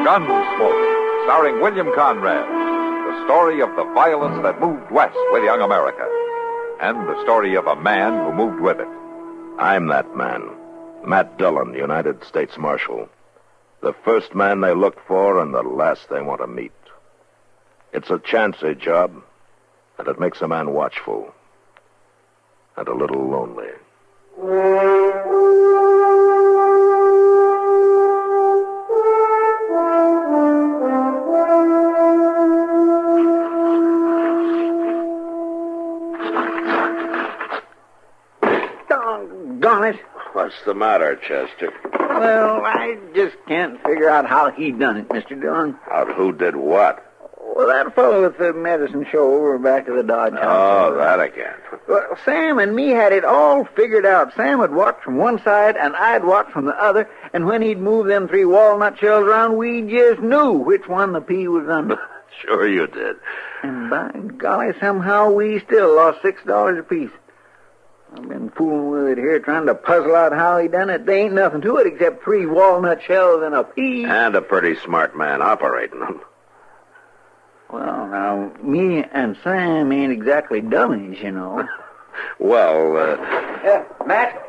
Gunsmoke, starring William Conrad, the story of the violence that moved west with young America, and the story of a man who moved with it. I'm that man, Matt Dillon, United States Marshal. The first man they look for and the last they want to meet. It's a chancy job, and it makes a man watchful and a little lonely. Doggone it. What's the matter, Chester? Well, I just can't figure out how he done it, Mr. Dillon. Out who did what? Well, that fellow with the medicine show over back of the Dodge house. Oh, that again. Well, Sam and me had it all figured out. Sam would watch from one side, and I'd watch from the other, and when he'd move them 3 walnut shells around, we just knew which one the pea was under. Sure you did. And by golly, somehow we still lost $6 apiece. I've been fooling with it here, trying to puzzle out how he done it. There ain't nothing to it except 3 walnut shells and a pea. And a pretty smart man operating them. Well, now, me and Sam ain't exactly dummies, you know. Well, Matt,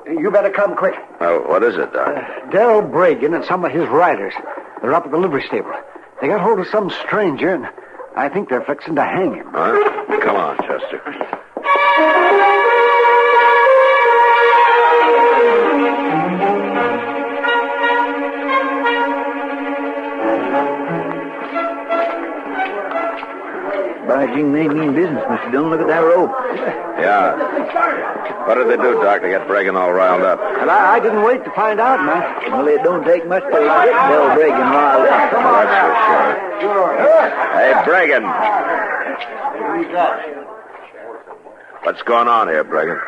you better come quick. what is it, Doc? Del Bragan and some of his riders. They're up at the livery stable. They got hold of some stranger, and I think they're fixing to hang him. Huh? Come on, Chester. By jing, they mean business, Mr. Dillon. Look at that rope. Yeah. What did they do, Doc, to get Bragan all riled up? And I didn't wait to find out, Matt. Well, it don't take much to get Del Bragan riled up. That's for sure. Hey, Bragan. What's going on here, Bragan?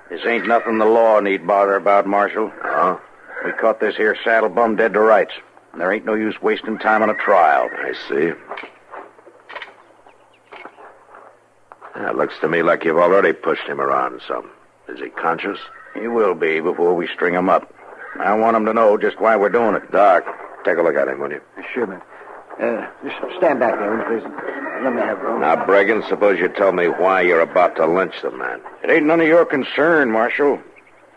This ain't nothing the law need bother about, Marshal. Oh? We caught this here saddle bum dead to rights. And there ain't no use wasting time on a trial. I see. It looks to me like you've already pushed him around some. Is he conscious? He will be before we string him up. I want him to know just why we're doing it. Doc, take a look at him, will you? Sure, man. Just stand back there, please. Let me have room. Now, Bregan, suppose you tell me why you're about to lynch the man. It ain't none of your concern, Marshal.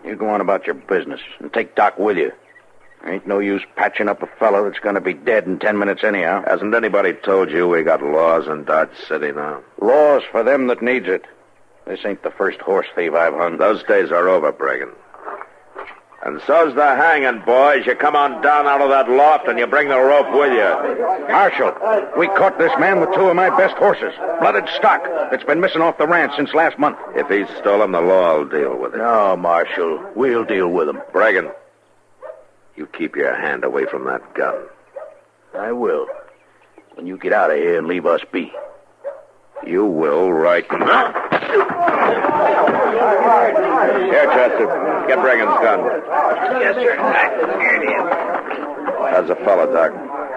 You go on about your business and take Doc with you. There ain't no use patching up a fellow that's going to be dead in 10 minutes anyhow. Hasn't anybody told you we got laws in Dodge City now? Laws for them that needs it. This ain't the first horse thief I've hung. Those days are over, Bregan. And so's the hanging, boys. You come on down out of that loft and you bring the rope with you. Marshal, we caught this man with 2 of my best horses. Blooded stock that's been missing off the ranch since last month. If he stole them, the law will deal with it. No, Marshal. We'll deal with him. Bregan, you keep your hand away from that gun. I will. When you get out of here and leave us be. You will right now. Here, Chester. Get Bregan's gun. Yes, sir. Here it is. How's the fella, Doc?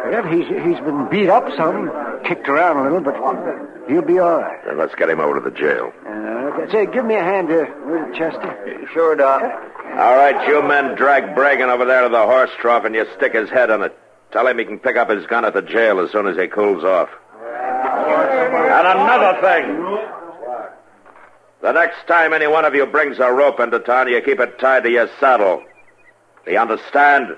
Well, he's been beat up some, kicked around a little, but he'll be all right. Then let's get him over to the jail. Say, give me a hand here, Chester. Sure, Doc. All right, you men drag Bregan over there to the horse trough and you stick his head on it. Tell him he can pick up his gun at the jail as soon as he cools off. And another thing. The next time any one of you brings a rope into town, you keep it tied to your saddle. Do you understand?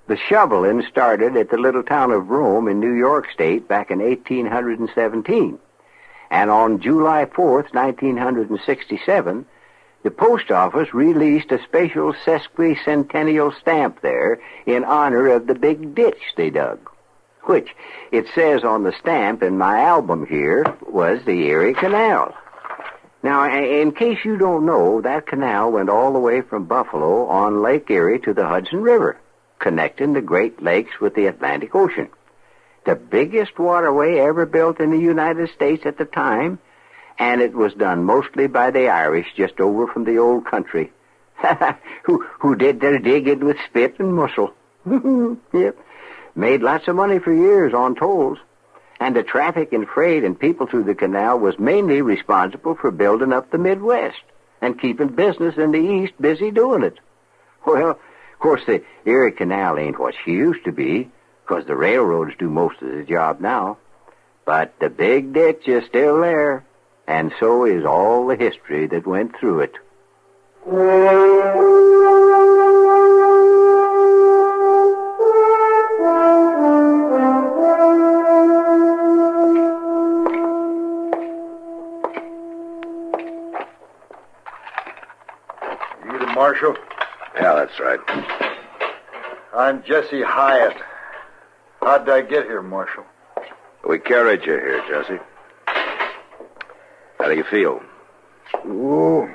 The shoveling started at the little town of Rome in New York State back in 1817. And on July 4th, 1967, the post office released a special sesquicentennial stamp there in honor of the big ditch they dug, which, it says on the stamp in my album here, was the Erie Canal. Now, in case you don't know, that canal went all the way from Buffalo on Lake Erie to the Hudson River, connecting the Great Lakes with the Atlantic Ocean. The biggest waterway ever built in the United States at the time, and it was done mostly by the Irish just over from the old country, who did their digging with spit and mussel. Yep. Made lots of money for years on tolls. And the traffic and freight and people through the canal was mainly responsible for building up the Midwest and keeping business in the East busy doing it. Well, of course, the Erie Canal ain't what she used to be, because the railroads do most of the job now. But the big ditch is still there, and so is all the history that went through it. You the marshal? Yeah, that's right. I'm Jesse Hyatt. How'd I get here, Marshal? We carried you here, Jesse. How do you feel? Oh,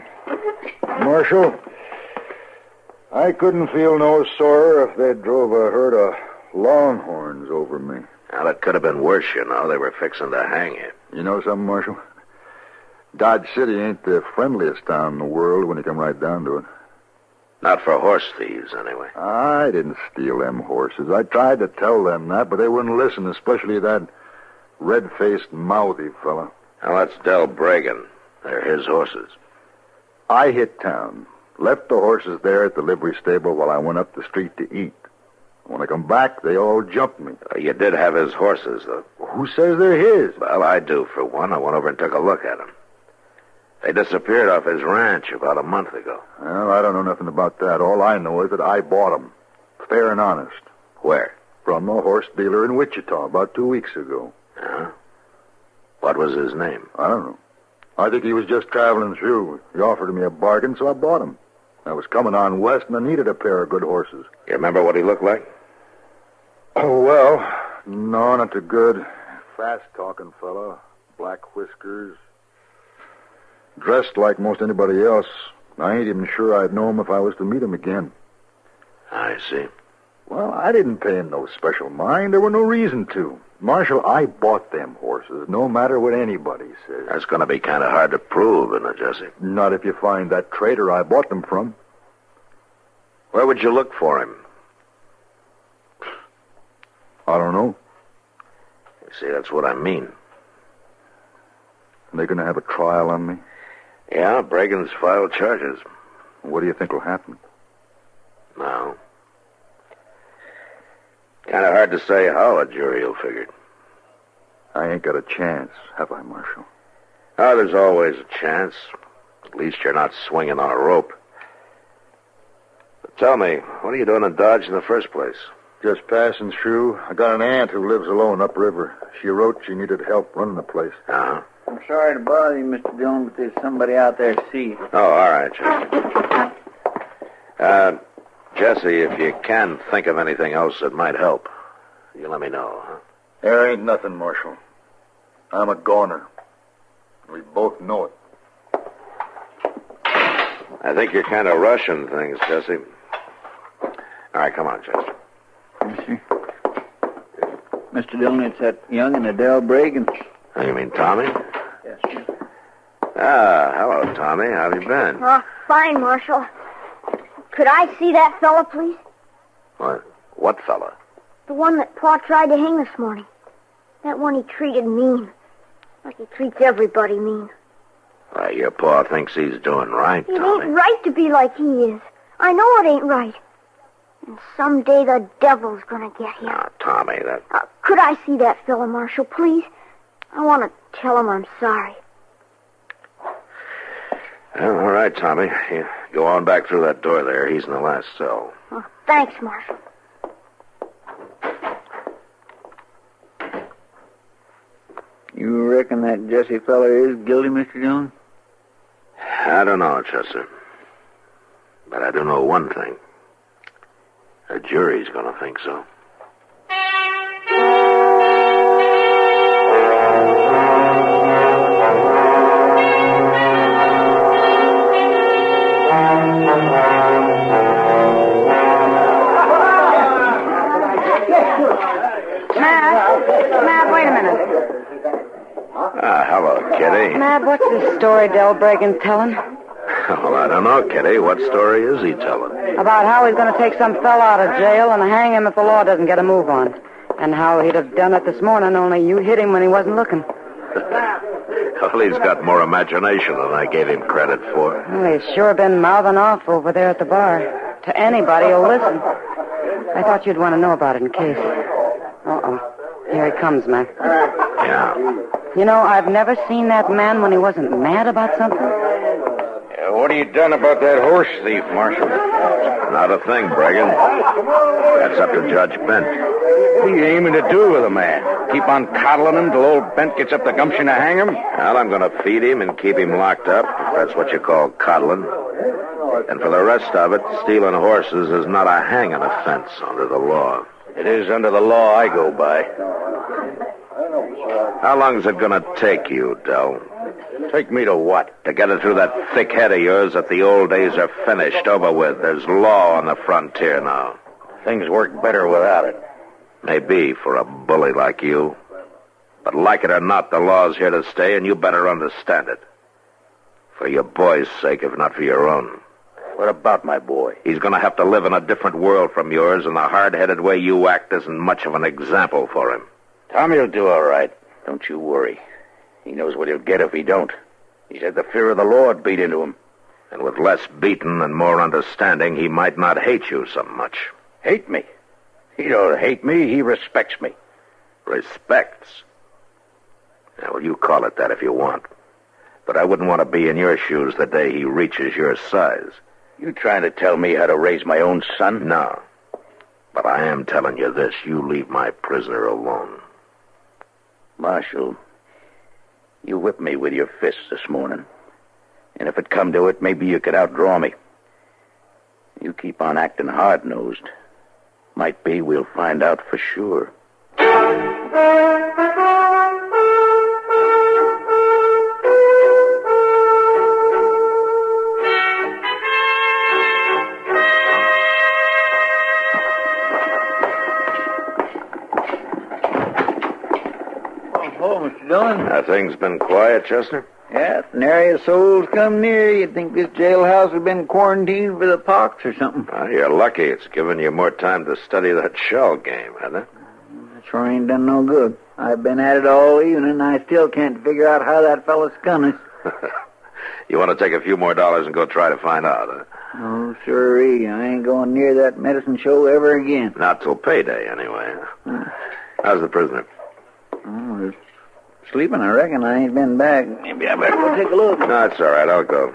Marshal, I couldn't feel no sorer if they drove a herd of longhorns over me. Well, it could have been worse, you know. They were fixing to hang you. You know something, Marshal? Dodge City ain't the friendliest town in the world when you come right down to it. Not for horse thieves, anyway. I didn't steal them horses. I tried to tell them that, but they wouldn't listen, especially that red-faced, mouthy fella. Now, that's Del Bregan. They're his horses. I hit town, left the horses there at the livery stable while I went up the street to eat. When I come back, they all jumped me. You did have his horses, though. Who says they're his? Well, I do, for one. I went over and took a look at them. They disappeared off his ranch about a month ago. Well, I don't know nothing about that. All I know is that I bought them, fair and honest. Where? From a horse dealer in Wichita about 2 weeks ago. Yeah? What was his name? I don't know. I think he was just traveling through. He offered me a bargain, so I bought him. I was coming on west, and I needed a pair of good horses. You remember what he looked like? Oh, well, no, not too good. Fast-talking fella, black whiskers. Dressed like most anybody else. I ain't even sure I'd know him if I was to meet him again. I see. Well, I didn't pay him no special mind. There were no reason to. Marshal, I bought them horses, no matter what anybody says. That's going to be kind of hard to prove, isn't it, Jesse? Not if you find that trader I bought them from. Where would you look for him? I don't know. See, that's what I mean. Are they going to have a trial on me? Yeah, Bragan's filed charges. What do you think will happen? No. Kind of hard to say how a jury will figure it. I ain't got a chance, have I, Marshal? Oh, there's always a chance. At least you're not swinging on a rope. But tell me, what are you doing in Dodge in the first place? Just passing through. I got an aunt who lives alone upriver. She wrote she needed help running the place. Uh-huh. I'm sorry to bother you, Mr. Dillon, but there's somebody out there to see you. Oh, all right, Jesse. Jesse, if you can think of anything else that might help, you let me know, huh? There ain't nothing, Marshal. I'm a goner. We both know it. I think you're kind of rushing things, Jesse. All right, come on, Jesse. Yes, sir. Mr. Dillon, it's that young and Adele Bragan. Oh, you mean Tommy? Yes, sir. Ah, hello, Tommy. How have you been? Oh, fine, Marshal. Could I see that fella, please? What fella? The one that Pa tried to hang this morning. That one he treated mean. Like he treats everybody mean. Why, your Pa thinks he's doing right, It Tommy. ain't right to be like he is. I know it ain't right. And someday the devil's gonna get him. Now, Tommy, that... Could I see that fella, Marshal, please? I want to tell him I'm sorry. Well, all right, Tommy. You go on back through that door there. He's in the last cell. Oh, thanks, Marshal. You reckon that Jesse fella is guilty, Mr. Dillon? I don't know, Chester. But I do know one thing. A jury's gonna think so. Matt, wait a minute. Hello, Kitty. Matt, what's this story Del Bragan's telling? Well, I don't know, Kitty. What story is he telling? About how he's going to take some fella out of jail and hang him if the law doesn't get a move on. And how he'd have done it this morning, only you hit him when he wasn't looking. Well, he's got more imagination than I gave him credit for. Well, he's sure been mouthing off over there at the bar. To anybody who'll listen. I thought you'd want to know about it in case. Uh-oh. Here he comes, Matt. Yeah. You know, I've never seen that man when he wasn't mad about something. What have you done about that horse thief, Marshal? Not a thing, Bragan. That's up to Judge Bent. What are you aiming to do with the man? Keep on coddling him till old Bent gets up the gumption to hang him? Well, I'm going to feed him and keep him locked up, if that's what you call coddling. And for the rest of it, stealing horses is not a hanging offense under the law. It is under the law I go by. How long is it going to take you, Del? Take me to what? To get it through that thick head of yours that the old days are finished, over with. There's law on the frontier now. Things work better without it. Maybe for a bully like you. But like it or not, the law's here to stay, and you better understand it. For your boy's sake, if not for your own. What about my boy? He's going to have to live in a different world from yours, and the hard-headed way you act isn't much of an example for him. Tommy will do all right. Don't you worry. He knows what he'll get if he don't. He's had the fear of the Lord beat into him. And with less beating and more understanding, he might not hate you so much. Hate me? He don't hate me. He respects me. Respects? Now, well, you call it that if you want. But I wouldn't want to be in your shoes the day he reaches your size. You trying to tell me how to raise my own son? No. But I am telling you this. You leave my prisoner alone. Marshal, you whipped me with your fists this morning. And if it come to it, maybe you could outdraw me. You keep on acting hard-nosed. Might be we'll find out for sure. Mr. Dillon. Things been quiet, Chester? Yeah, if nary a soul's come near, you'd think this jailhouse had been quarantined for the pox or something. Well, you're lucky. It's given you more time to study that shell game, hasn't it? That sure ain't done no good. I've been at it all evening, and I still can't figure out how that fella scun us. You want to take a few more dollars and go try to find out, huh? Oh, sirree. I ain't going near that medicine show ever again. Not till payday, anyway. How's the prisoner? Oh, sleeping, I reckon. I ain't been back. Maybe I better go take a look. No, it's all right. I'll go.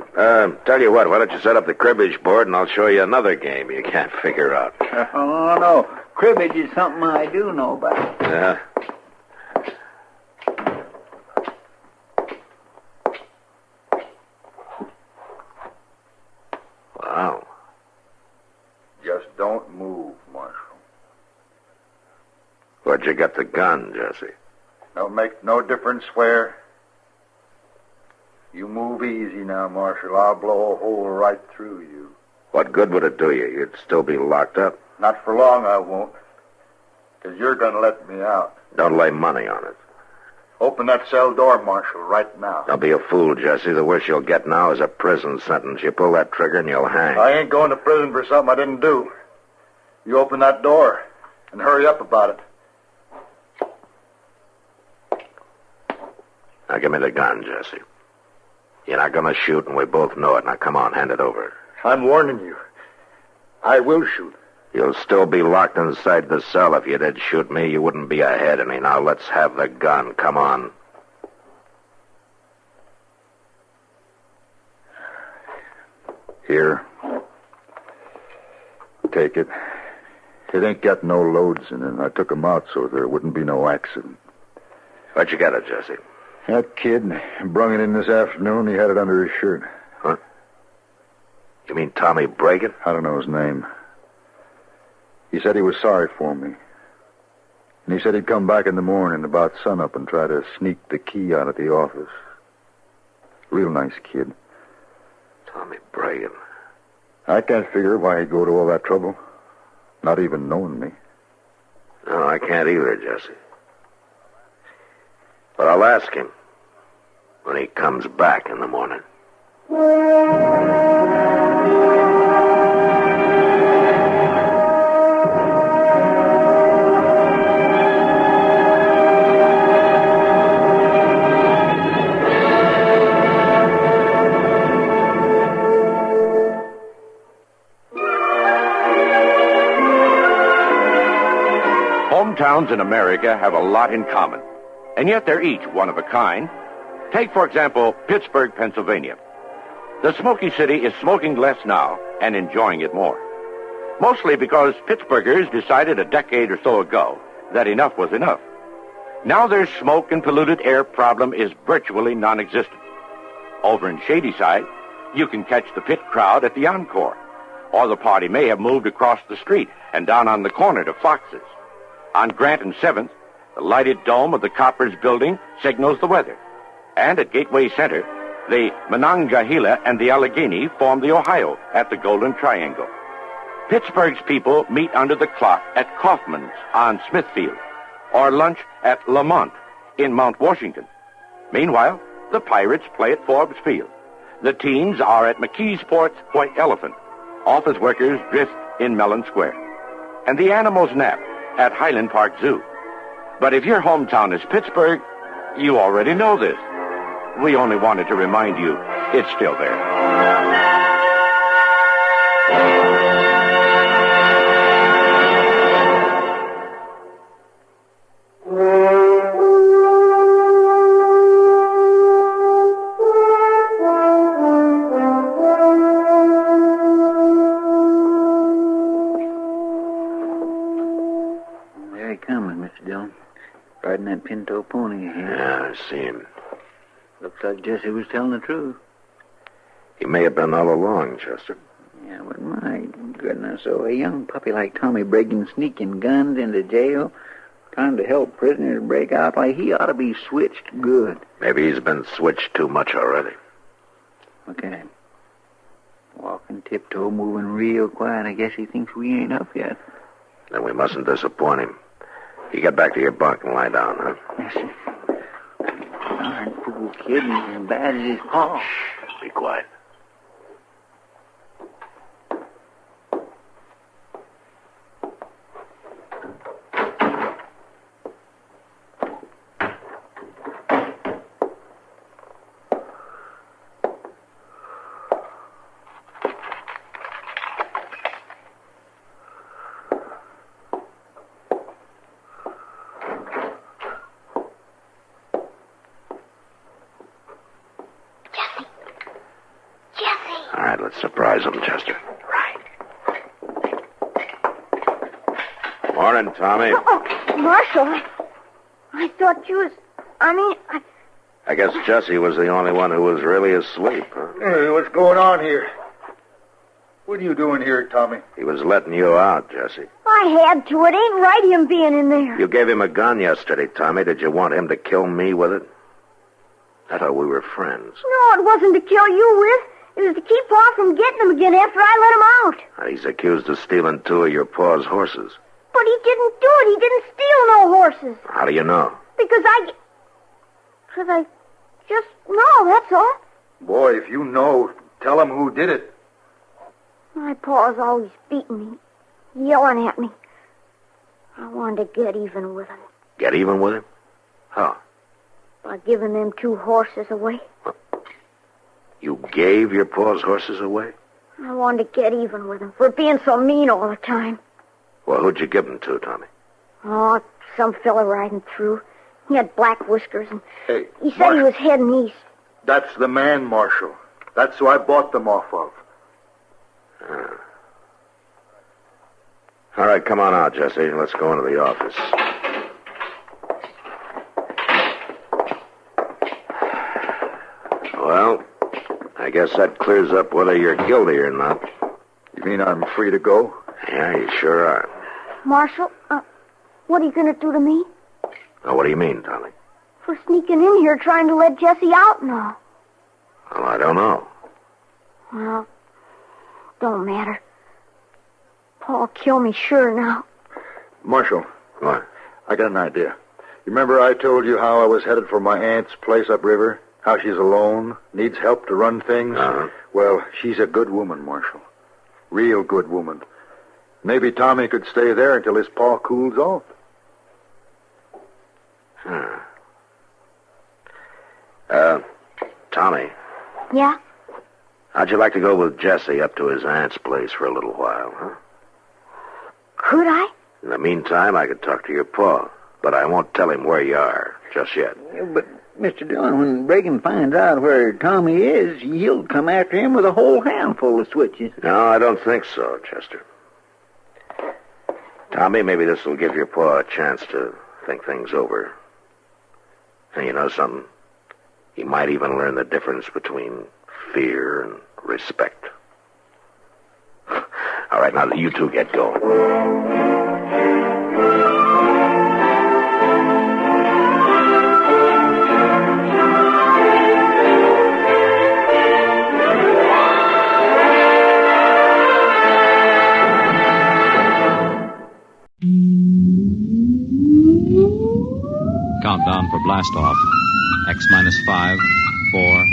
Tell you what, why don't you set up the cribbage board and I'll show you another game you can't figure out. Oh, no. Cribbage is something I do know about. Yeah? Wow. Just don't move, Marshal. Where'd you get the gun, Jesse? Don't make no difference where. You move easy now, Marshal. I'll blow a hole right through you. What good would it do you? You'd still be locked up. Not for long, I won't. Because you're going to let me out. Don't lay money on it. Open that cell door, Marshal, right now. Don't be a fool, Jesse. The worst you'll get now is a prison sentence. You pull that trigger and you'll hang. I ain't going to prison for something I didn't do. You open that door and hurry up about it. Now give me the gun, Jesse. You're not going to shoot, and we both know it. Now come on, hand it over. I'm warning you. I will shoot. You'll still be locked inside the cell. If you did shoot me, you wouldn't be ahead of me. Now let's have the gun. Come on. Here. Take it. It ain't got no loads in it. I took 'em out so there wouldn't be no accident. Where'd you get it, Jesse? That kid brung it in this afternoon. He had it under his shirt. Huh? You mean Tommy Bragan? I don't know his name. He said he was sorry for me. And he said he'd come back in the morning about sunup and try to sneak the key out of the office. Real nice kid. Tommy Bragan. I can't figure why he'd go to all that trouble. Not even knowing me. No, I can't either, Jesse. But I'll ask him when he comes back in the morning. Hometowns in America have a lot in common, and yet they're each one of a kind. Take, for example, Pittsburgh, Pennsylvania. The smoky city is smoking less now and enjoying it more. Mostly because Pittsburghers decided a decade or so ago that enough was enough. Now their smoke and polluted air problem is virtually non-existent. Over in Shadyside, you can catch the pit crowd at the Encore, or the party may have moved across the street and down on the corner to Fox's. On Grant and 7th, the lighted dome of the Coppers building signals the weather. And at Gateway Center, the Monongahela and the Allegheny form the Ohio at the Golden Triangle. Pittsburgh's people meet under the clock at Kaufman's on Smithfield, or lunch at Lamont in Mount Washington. Meanwhile, the Pirates play at Forbes Field. The teens are at McKeesport's White Elephant. Office workers drift in Mellon Square. And the animals nap at Highland Park Zoo. But if your hometown is Pittsburgh, you already know this. We only wanted to remind you it's still there. There he comes, Mr. Dillon. Riding that pinto pony here. Yeah, I see him. Looks like Jesse was telling the truth. He may have been all along, Chester. Yeah, but my goodness, so a young puppy like Tommy Bragan sneaking guns into jail, trying to help prisoners break out, why, he ought to be switched good. Maybe he's been switched too much already. Look at him. Walking tiptoe, moving real quiet. I guess he thinks we ain't up yet. Then we mustn't disappoint him. You get back to your bunk and lie down, huh? Yes, sir. Darn fool kid, and as bad as his paw. Shh, be quiet. Let's surprise him, Chester. Morning, Tommy. Oh, Marshal, I thought you was... I guess Jesse was the only one who was really asleep, huh? Hey, what's going on here? What are you doing here, Tommy? He was letting you out, Jesse. I had to. It ain't right him being in there. You gave him a gun yesterday, Tommy. Did you want him to kill me with it? I thought we were friends. No, it wasn't to kill you with. It was to keep Pa from getting him again after I let him out. He's accused of stealing 2 of your pa's horses. But he didn't do it. He didn't steal no horses. How do you know? Because I just know, that's all. Boy, if you know, tell him who did it. My pa's always beating me, yelling at me. I wanted to get even with him. Get even with him? How? By giving them 2 horses away. You gave your pa's horses away? I wanted to get even with him for being so mean all the time. Well, who'd you give them to, Tommy? Oh, some fella riding through. He had black whiskers, and Hey, he said he was heading east. That's the man, Marshal. That's who I bought them off of. All right, come on out, Jesse. Let's go into the office. Well, I guess that clears up whether you're guilty or not. You mean I'm free to go? Yeah, you sure are. Marshal, what are you going to do to me? Now, what do you mean, Tommy? For sneaking in here trying to let Jesse out and all. Well, I don't know. Well, don't matter. Paul killed me sure now. Marshal. What? I got an idea. You remember I told you how I was headed for my aunt's place upriver? How she's alone, needs help to run things? Uh-huh. Well, she's a good woman, Marshal. Real good woman. Maybe Tommy could stay there until his paw cools off. Tommy, Yeah? how'd you like to go with Jesse up to his aunt's place for a little while, huh? Could I? In the meantime, I could talk to your pa, but I won't tell him where you are just yet. But, Mr. Dillon, when Reagan finds out where Tommy is, he'll come after him with a whole handful of switches. No, I don't think so, Chester. Tommy, maybe this will give your pa a chance to think things over. And you know something? He might even learn the difference between fear and respect. All right, now you two get going. Countdown for blast off. X minus 5, 4,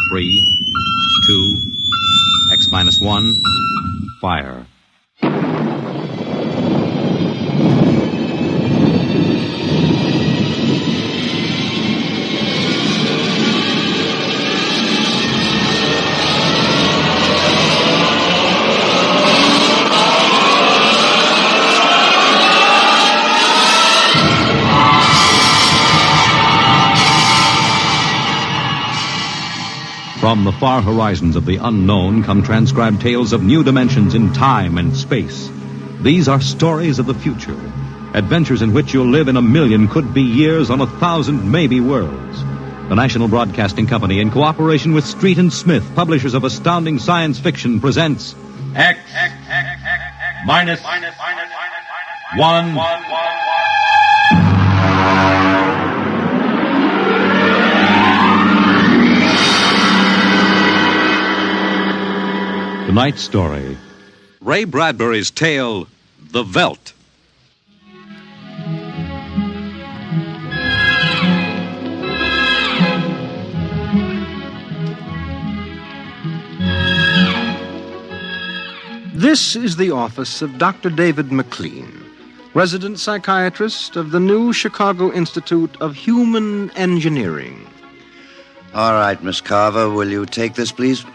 3, 2, X minus 1, fire. From the far horizons of the unknown come transcribed tales of new dimensions in time and space. These are stories of the future, adventures in which you'll live in 1,000,000 could-be years on 1,000 maybe worlds. The National Broadcasting Company, in cooperation with Street and Smith, publishers of astounding science fiction, presents X minus 1. Tonight's story, Ray Bradbury's tale, The Veldt. This is the office of Dr. David McLean, resident psychiatrist of the new Chicago Institute of Human Engineering. All right, Miss Carver, will you take this, please?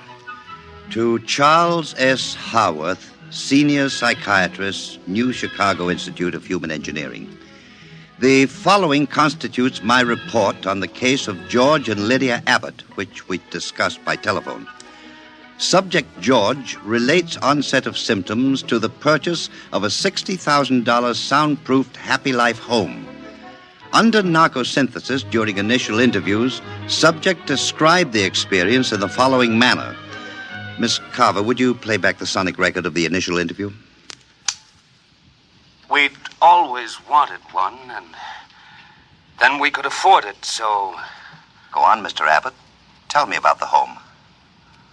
To Charles S. Haworth, senior psychiatrist, New Chicago Institute of Human Engineering. The following constitutes my report on the case of George and Lydia Abbott, which we discussed by telephone. Subject George relates onset of symptoms to the purchase of a $60,000 soundproofed Happy Life home. Under narcosynthesis during initial interviews, subject described the experience in the following manner. Miss Carver, would you play back the sonic record of the initial interview? We'd always wanted one, and then we could afford it, so... Go on, Mr. Abbott. Tell me about the home.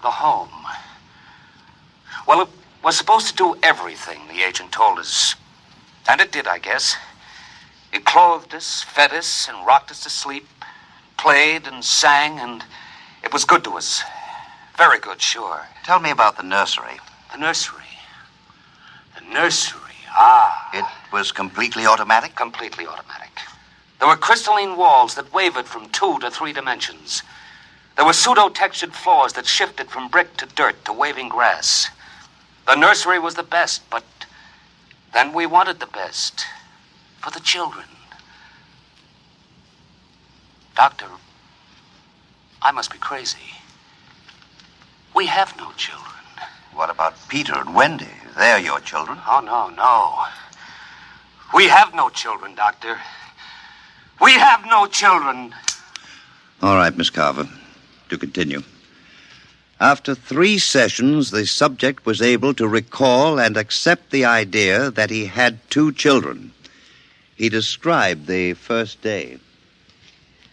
The home. Well, it was supposed to do everything the agent told us. And it did, I guess. It clothed us, fed us, and rocked us to sleep. Played and sang, and it was good to us. Very good, sure. Tell me about the nursery. The nursery. The nursery, ah. It was completely automatic? Completely automatic. There were crystalline walls that wavered from 2 to 3 dimensions. There were pseudo-textured floors that shifted from brick to dirt to waving grass. The nursery was the best, but then we wanted the best for the children. Doctor, I must be crazy. We have no children. What about Peter and Wendy? They're your children. Oh, no. We have no children, Doctor. We have no children. All right, Miss Carver. To continue. After 3 sessions, the subject was able to recall and accept the idea that he had 2 children. He described the first day.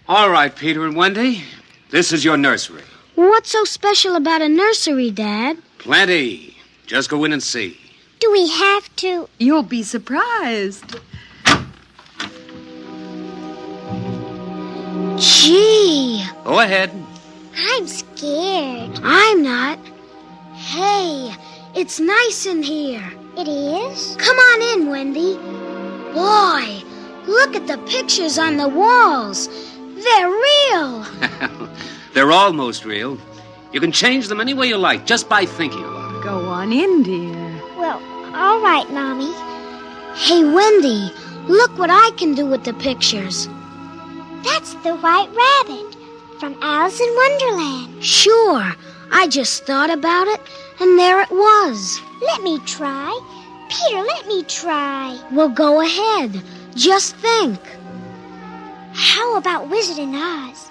All right, Peter and Wendy. This is your nursery. What's so special about a nursery, Dad? Plenty. Just go in and see. Do we have to? You'll be surprised. Gee. Go ahead. I'm scared. I'm not. Hey, it's nice in here. It is? Come on in, Wendy. Boy, look at the pictures on the walls. They're real. They're almost real. You can change them any way you like, just by thinking about it. Go on in, dear. Well, all right, Mommy. Hey, Wendy, look what I can do with the pictures. That's the White Rabbit from Alice in Wonderland. Sure. I just thought about it, and there it was. Let me try. Peter, let me try. Well, go ahead. Just think. How about Wizard in Oz?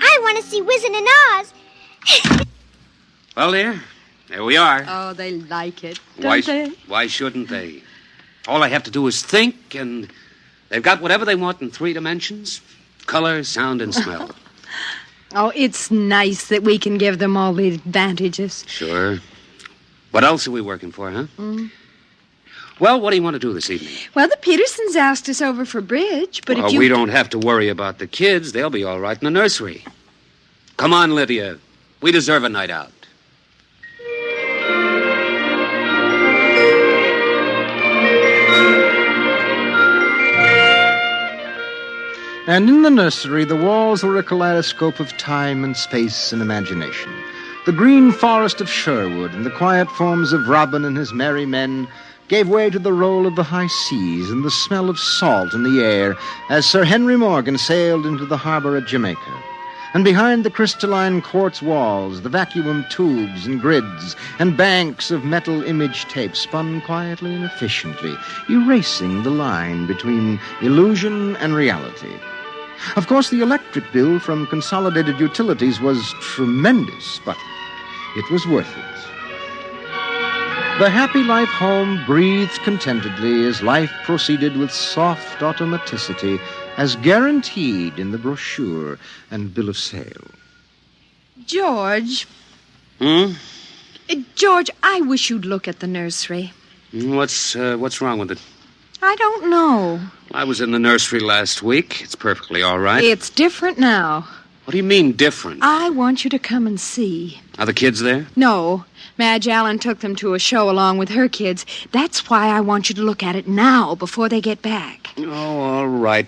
I want to see Wizard in Oz. Well, dear, there we are. Oh, they like it, don't they? Why shouldn't they? All I have to do is think, and they've got whatever they want in 3 dimensions. Color, sound, and smell. Oh, it's nice that we can give them all the advantages. Sure. What else are we working for, huh? Well, what do you want to do this evening? Well, the Petersons asked us over for bridge, but if you... we don't have to worry about the kids. They'll be all right in the nursery. Come on, Lydia. We deserve a night out. And in the nursery, the walls were a kaleidoscope of time and space and imagination. The green forest of Sherwood and the quiet forms of Robin and his merry men gave way to the roll of the high seas and the smell of salt in the air as Sir Henry Morgan sailed into the harbor at Jamaica. And behind the crystalline quartz walls, the vacuum tubes and grids and banks of metal image tape spun quietly and efficiently, erasing the line between illusion and reality. Of course, the electric bill from Consolidated Utilities was tremendous, but it was worth it. The Happy Life home breathed contentedly as life proceeded with soft automaticity as guaranteed in the brochure and bill of sale. George. George, I wish you'd look at the nursery. What's wrong with it? I don't know. I was in the nursery last week. It's perfectly all right. It's different now. What do you mean, different? I want you to come and see. Are the kids there? No. Madge Allen took them to a show along with her kids. That's why I want you to look at it now, before they get back. Oh, all right.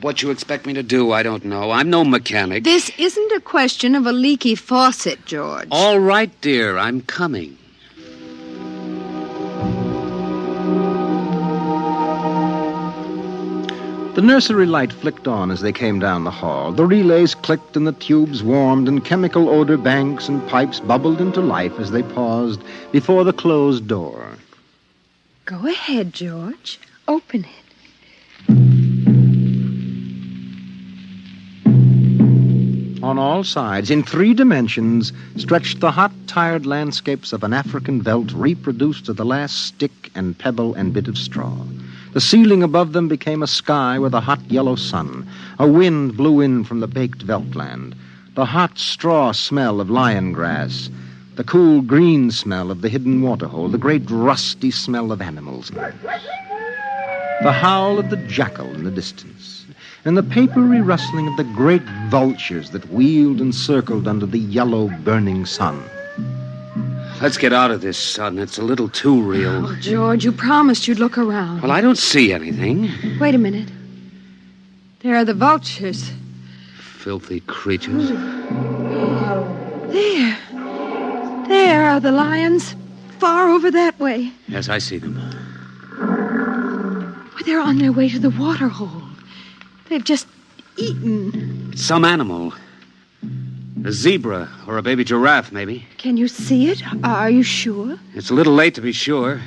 What you expect me to do, I don't know. I'm no mechanic. This isn't a question of a leaky faucet, George. All right, dear. I'm coming. The nursery light flicked on as they came down the hall. The relays clicked and the tubes warmed and chemical odor banks and pipes bubbled into life as they paused before the closed door. Go ahead, George. Open it. On all sides, in 3 dimensions, stretched the hot, tired landscapes of an African veldt reproduced to the last stick and pebble and bit of straw. The ceiling above them became a sky with a hot yellow sun. A wind blew in from the baked veldtland. The hot straw smell of lion grass. The cool green smell of the hidden waterhole. The great rusty smell of animals. The howl of the jackal in the distance. And the papery rustling of the great vultures that wheeled and circled under the yellow burning sun. Let's get out of this, son. It's a little too real. Oh, George, you promised you'd look around. Well, I don't see anything. Wait a minute. There are the vultures. Filthy creatures. There. There are the lions. Far over that way. Yes, I see them. Well, they're on their way to the waterhole. They've just eaten. It's some animal. A zebra or a baby giraffe, maybe. Can you see it? Are you sure? It's a little late to be sure.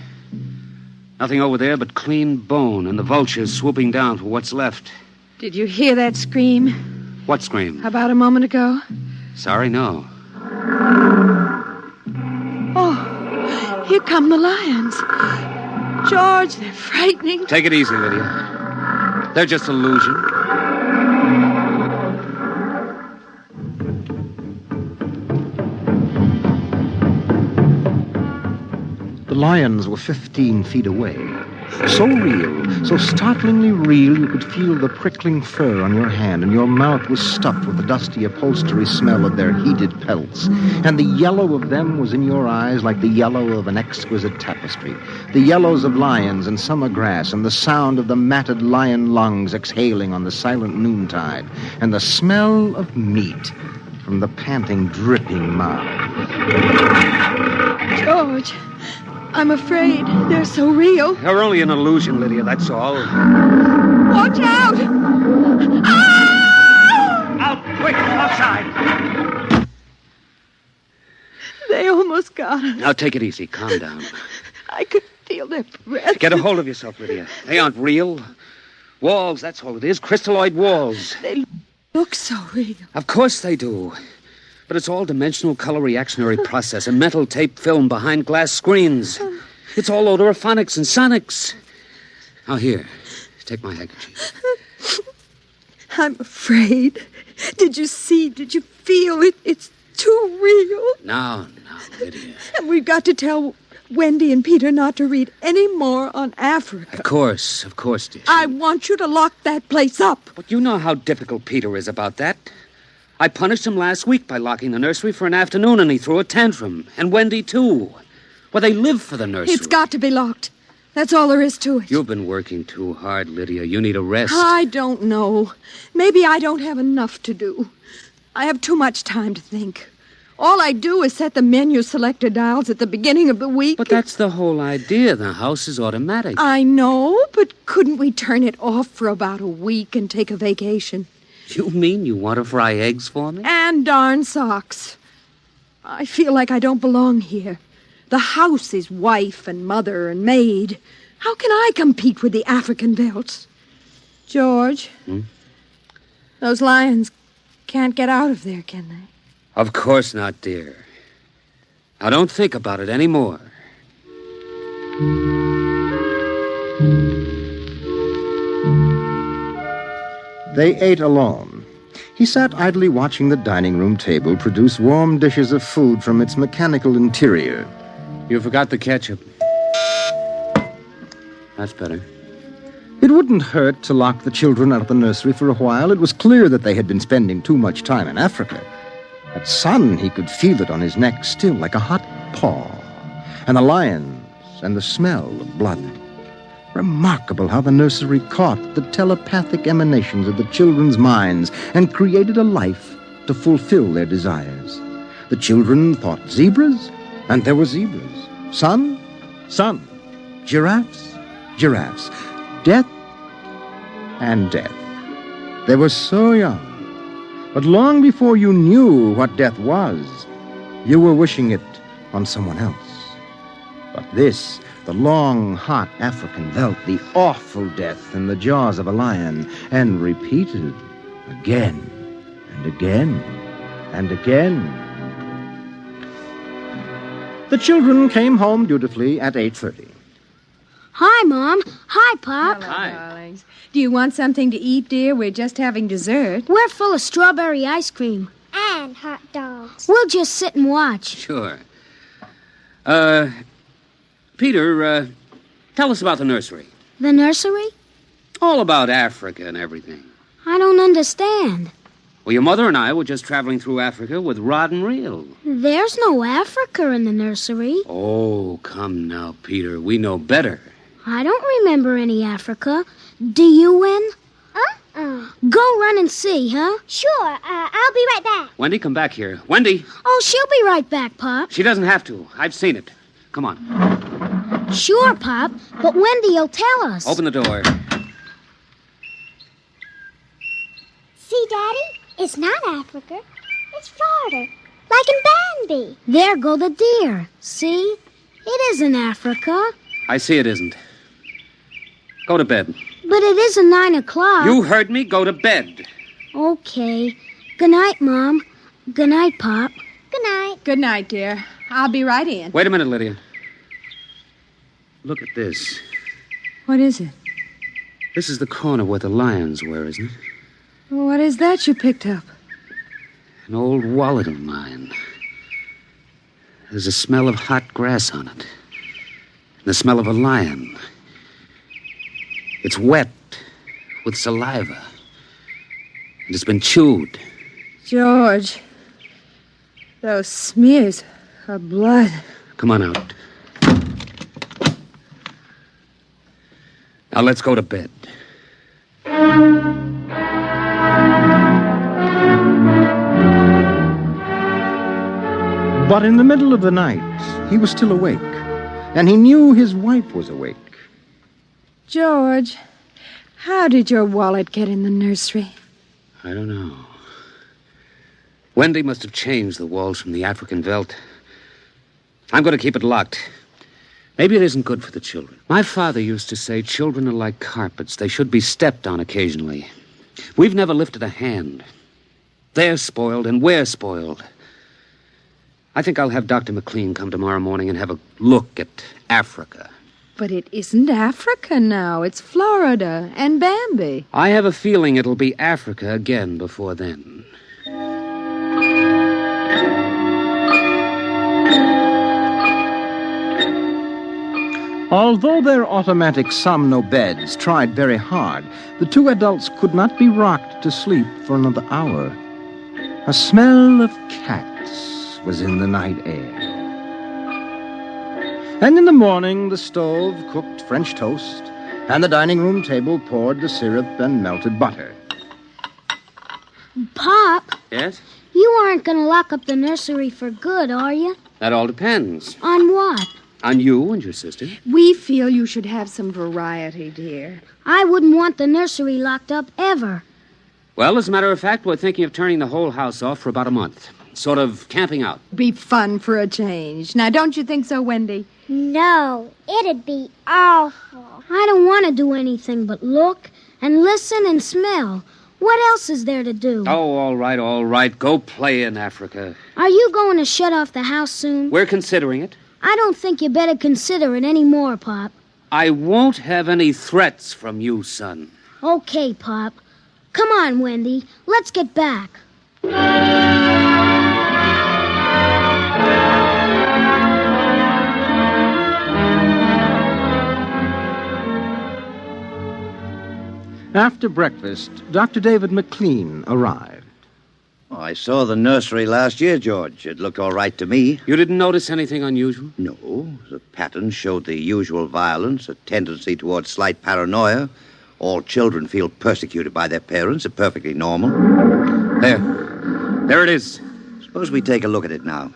Nothing over there but clean bone and the vultures swooping down for what's left. Did you hear that scream? What scream? About a moment ago? Sorry, no. Oh, here come the lions. George, they're frightening. Take it easy, Lydia. They're just illusion. The lions were 15 feet away. So real, so startlingly real, you could feel the prickling fur on your hand, and your mouth was stuffed with the dusty upholstery smell of their heated pelts. And the yellow of them was in your eyes like the yellow of an exquisite tapestry. The yellows of lions and summer grass, and the sound of the matted lion lungs exhaling on the silent noontide, and the smell of meat from the panting, dripping mouth. George, I'm afraid they're so real. They're only an illusion, Lydia, that's all. Watch out! Ah! Out, quick, outside! They almost got us. Now, take it easy. Calm down. I could feel their breath. Get a hold of yourself, Lydia. They aren't real. Walls, that's all it is. Crystalloid walls. They look so real. Of course they do. But it's all dimensional color reactionary process, a metal tape film behind glass screens. It's all odorophonics and sonics. Now, here, take my handkerchief. I'm afraid. Did you see? Did you feel it? It's too real. No, Lydia. And we've got to tell Wendy and Peter not to read any more on Africa. Of course, dear. I want you to lock that place up. But you know how difficult Peter is about that. I punished him last week by locking the nursery for an afternoon, and he threw a tantrum. And Wendy, too. Well, they live for the nursery. It's got to be locked. That's all there is to it. You've been working too hard, Lydia. You need a rest. I don't know. Maybe I don't have enough to do. I have too much time to think. All I do is set the menu selector dials at the beginning of the week. But that's the whole idea. The house is automatic. I know, but couldn't we turn it off for about a week and take a vacation? You mean you want to fry eggs for me? And darn socks. I feel like I don't belong here. The house is wife and mother and maid. How can I compete with the African Veldts? George, those lions can't get out of there, can they? Of course not, dear. Now, don't think about it anymore. They ate alone. He sat idly watching the dining room table produce warm dishes of food from its mechanical interior. You forgot the ketchup. That's better. It wouldn't hurt to lock the children out of the nursery for a while. It was clear that they had been spending too much time in Africa. That sun, he could feel it on his neck still, like a hot paw. And the lions and the smell of blood. Remarkable how the nursery caught the telepathic emanations of the children's minds and created a life to fulfill their desires. The children thought zebras, and there were zebras. Sun. Giraffes. Death and death. They were so young. But long before you knew what death was, you were wishing it on someone else. But this, the long, hot African veldt, the awful death in the jaws of a lion, and repeated again and again and again. The children came home dutifully at 8:30. Hi, Mom. Hi, Pop. Hello, darlings. Do you want something to eat, dear? We're just having dessert. We're full of strawberry ice cream. And hot dogs. We'll just sit and watch. Sure. Peter, tell us about the nursery. The nursery? All about Africa and everything. I don't understand. Well, your mother and I were just traveling through Africa with rod and reel. There's no Africa in the nursery. Oh, come now, Peter. We know better. I don't remember any Africa. Do you, Wen? Go run and see, huh? Sure. I'll be right back. Wendy, come back here. Wendy! Oh, she'll be right back, Pop. She doesn't have to. I've seen it. Come on. Sure, Pop, but Wendy'll tell us. Open the door. See, Daddy? It's not Africa. It's Florida. Like in Bambi. There go the deer. See? It isn't Africa. I see it isn't. Go to bed. But it isn't 9 o'clock. You heard me. Go to bed. Okay. Good night, Mom. Good night, Pop. Good night. Good night, dear. I'll be right in. Wait a minute, Lydia. Look at this. What is it? This is the corner where the lions were, isn't it? What is that you picked up? An old wallet of mine. There's a smell of hot grass on it. And the smell of a lion. It's wet with saliva. And it's been chewed. George, those smears of blood. Come on out. Now let's go to bed. But in the middle of the night, he was still awake, and he knew his wife was awake. George, how did your wallet get in the nursery? I don't know. Wendy must have changed the walls from the African veldt. I'm going to keep it locked. Maybe it isn't good for the children. My father used to say children are like carpets. They should be stepped on occasionally. We've never lifted a hand. They're spoiled and we're spoiled. I think I'll have Dr. McLean come tomorrow morning and have a look at Africa. But it isn't Africa now. It's Florida and Bambi. I have a feeling it'll be Africa again before then. Although their automatic somno beds tried very hard, the two adults could not be rocked to sleep for another hour. A smell of cats was in the night air. And in the morning, the stove cooked French toast, and the dining room table poured the syrup and melted butter. Pop, Yes? you aren't going to lock up the nursery for good, are you? That all depends. On what? On you and your sister. We feel you should have some variety, dear. I wouldn't want the nursery locked up ever. Well, as a matter of fact, we're thinking of turning the whole house off for about a month. Sort of camping out. Be fun for a change. Now, don't you think so, Wendy? No, it'd be awful. I don't want to do anything but look and listen and smell. What else is there to do? Oh, all right, all right. Go play in Africa. Are you going to shut off the house soon? We're considering it. I don't think you better consider it any more, Pop. I won't have any threats from you, son. Okay, Pop. Come on, Wendy. Let's get back. After breakfast, Dr. David McLean arrived. Oh, I saw the nursery last year, George. It looked all right to me. You didn't notice anything unusual? No. The pattern showed the usual violence, a tendency towards slight paranoia. All children feel persecuted by their parents. It's perfectly normal. There it is. Suppose we take a look at it now.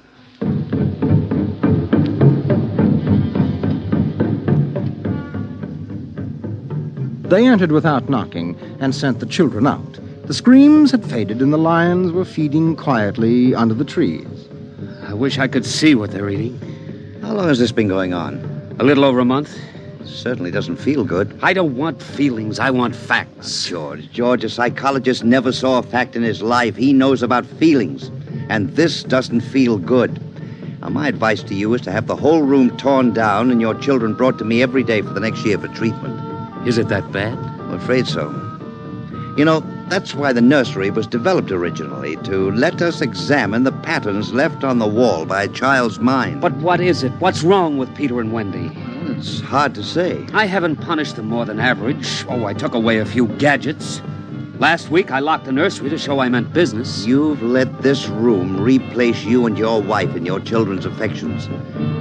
They entered without knocking and sent the children out. The screams had faded and the lions were feeding quietly under the trees. I wish I could see what they're eating. How long has this been going on? A little over a month. Certainly doesn't feel good. I don't want feelings. I want facts. George, a psychologist never saw a fact in his life. He knows about feelings. And this doesn't feel good. Now, my advice to you is to have the whole room torn down and your children brought to me every day for the next year for treatment. Is it that bad? I'm afraid so. You know, that's why the nursery was developed originally, to let us examine the patterns left on the wall by a child's mind. But what is it? What's wrong with Peter and Wendy? Well, it's hard to say. I haven't punished them more than average. Oh, I took away a few gadgets. Last week, I locked the nursery to show I meant business. You've let this room replace you and your wife in your children's affections.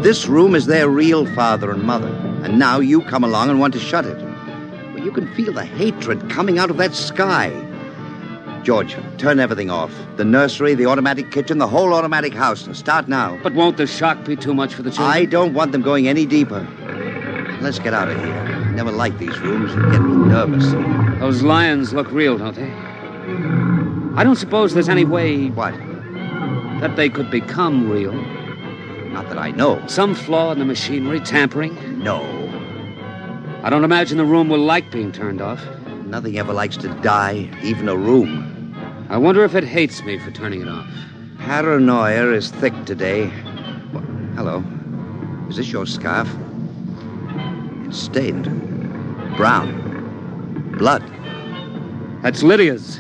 This room is their real father and mother. And now you come along and want to shut it. Well, you can feel the hatred coming out of that sky. George, turn everything off. The nursery, the automatic kitchen, the whole automatic house. Start now. But won't the shock be too much for the children? I don't want them going any deeper. Let's get out of here. I never like these rooms. They get me nervous. Those lions look real, don't they? I don't suppose there's any way... What? That they could become real. Not that I know. Some flaw in the machinery, tampering? No. I don't imagine the room will like being turned off. Nothing ever likes to die, even a room. I wonder if it hates me for turning it off. Paranoia is thick today. Well, hello. Is this your scarf? It's stained. Brown. Blood. That's Lydia's.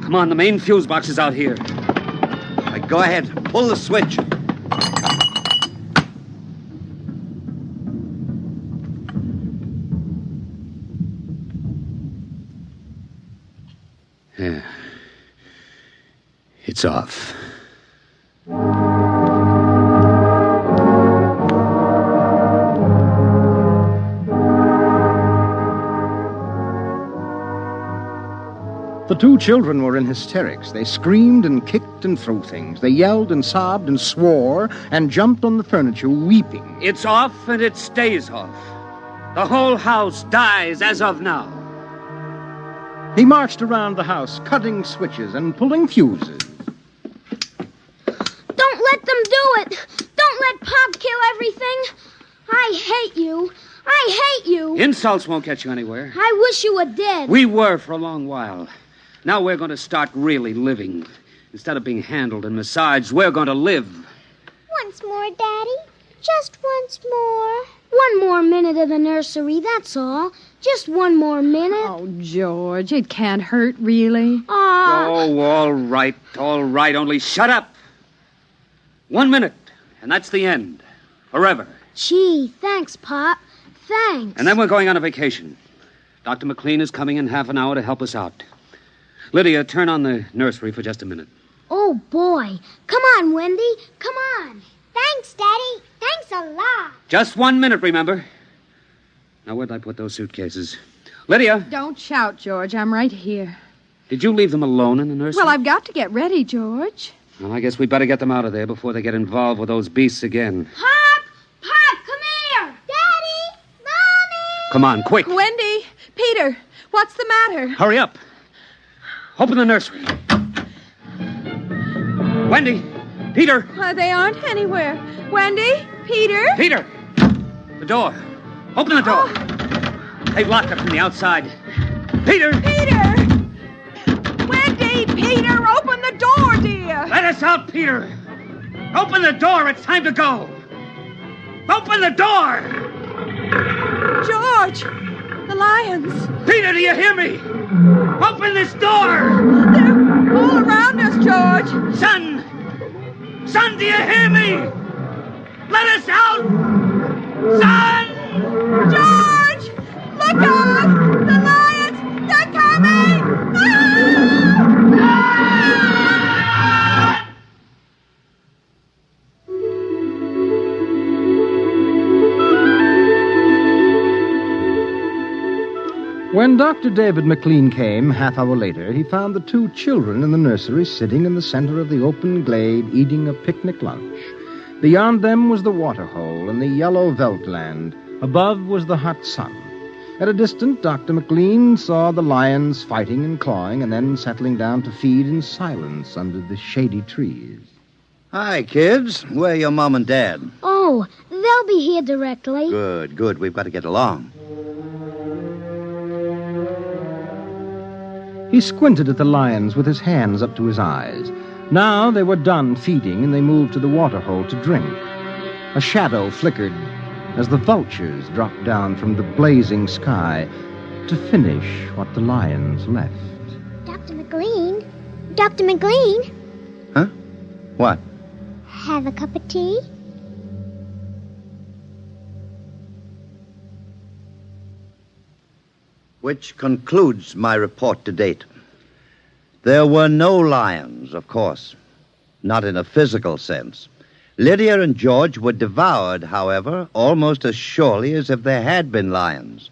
Come on, the main fuse box is out here. Right, go ahead. Pull the switch. Yeah. It's off. The two children were in hysterics. They screamed and kicked and threw things. They yelled and sobbed and swore and jumped on the furniture, weeping. It's off and it stays off. The whole house dies as of now. He marched around the house, cutting switches and pulling fuses. Don't let them do it. Don't let Pop kill everything. I hate you. I hate you. Insults won't get you anywhere. I wish you were dead. We were for a long while. Now we're going to start really living. Instead of being handled and massaged, we're going to live. Once more, Daddy. Just once more. One more minute of the nursery, that's all. Just one more minute. Oh, George, it can't hurt, really. Oh, all right, only shut up. 1 minute, and that's the end. Forever. Gee, thanks, Pop. Thanks. And then we're going on a vacation. Dr. McLean is coming in half an hour to help us out. Lydia, turn on the nursery for just a minute. Oh, boy. Come on, Wendy. Come on. Thanks, Daddy. Thanks a lot. Just 1 minute, remember? Now, where'd I put those suitcases? Lydia! Don't shout, George. I'm right here. Did you leave them alone in the nursery? Well, I've got to get ready, George. Well, I guess we better get them out of there before they get involved with those beasts again. Pop! Pop, come here! Daddy! Mommy! Come on, quick. Wendy! Peter! What's the matter? Hurry up. Open the nursery. Wendy! Peter! They aren't anywhere. Wendy? Peter? Peter! The door. Open the door. They've locked it from the outside. Peter! Peter! Wendy! Peter! Open the door, dear! Let us out, Peter! Open the door. It's time to go. Open the door! George! The lions! Peter, do you hear me? Open this door! They're all around us, George! Son! Son, do you hear me? Let us out! Son! George! Look out! The lions! They're coming! When Dr. David McLean came, half hour later, he found the two children in the nursery sitting in the center of the open glade eating a picnic lunch. Beyond them was the waterhole and the yellow Veldt land. Above was the hot sun. At a distance, Dr. McLean saw the lions fighting and clawing and then settling down to feed in silence under the shady trees. Hi, kids. Where are your mom and dad? Oh, they'll be here directly. Good. We've got to get along. He squinted at the lions with his hands up to his eyes. Now they were done feeding, and they moved to the waterhole to drink. A shadow flickered as the vultures dropped down from the blazing sky to finish what the lions left. Dr. McLean? Dr. McLean? Huh? What? Have a cup of tea? Which concludes my report to date. There were no lions, of course. Not in a physical sense. Lydia and George were devoured, however, almost as surely as if there had been lions.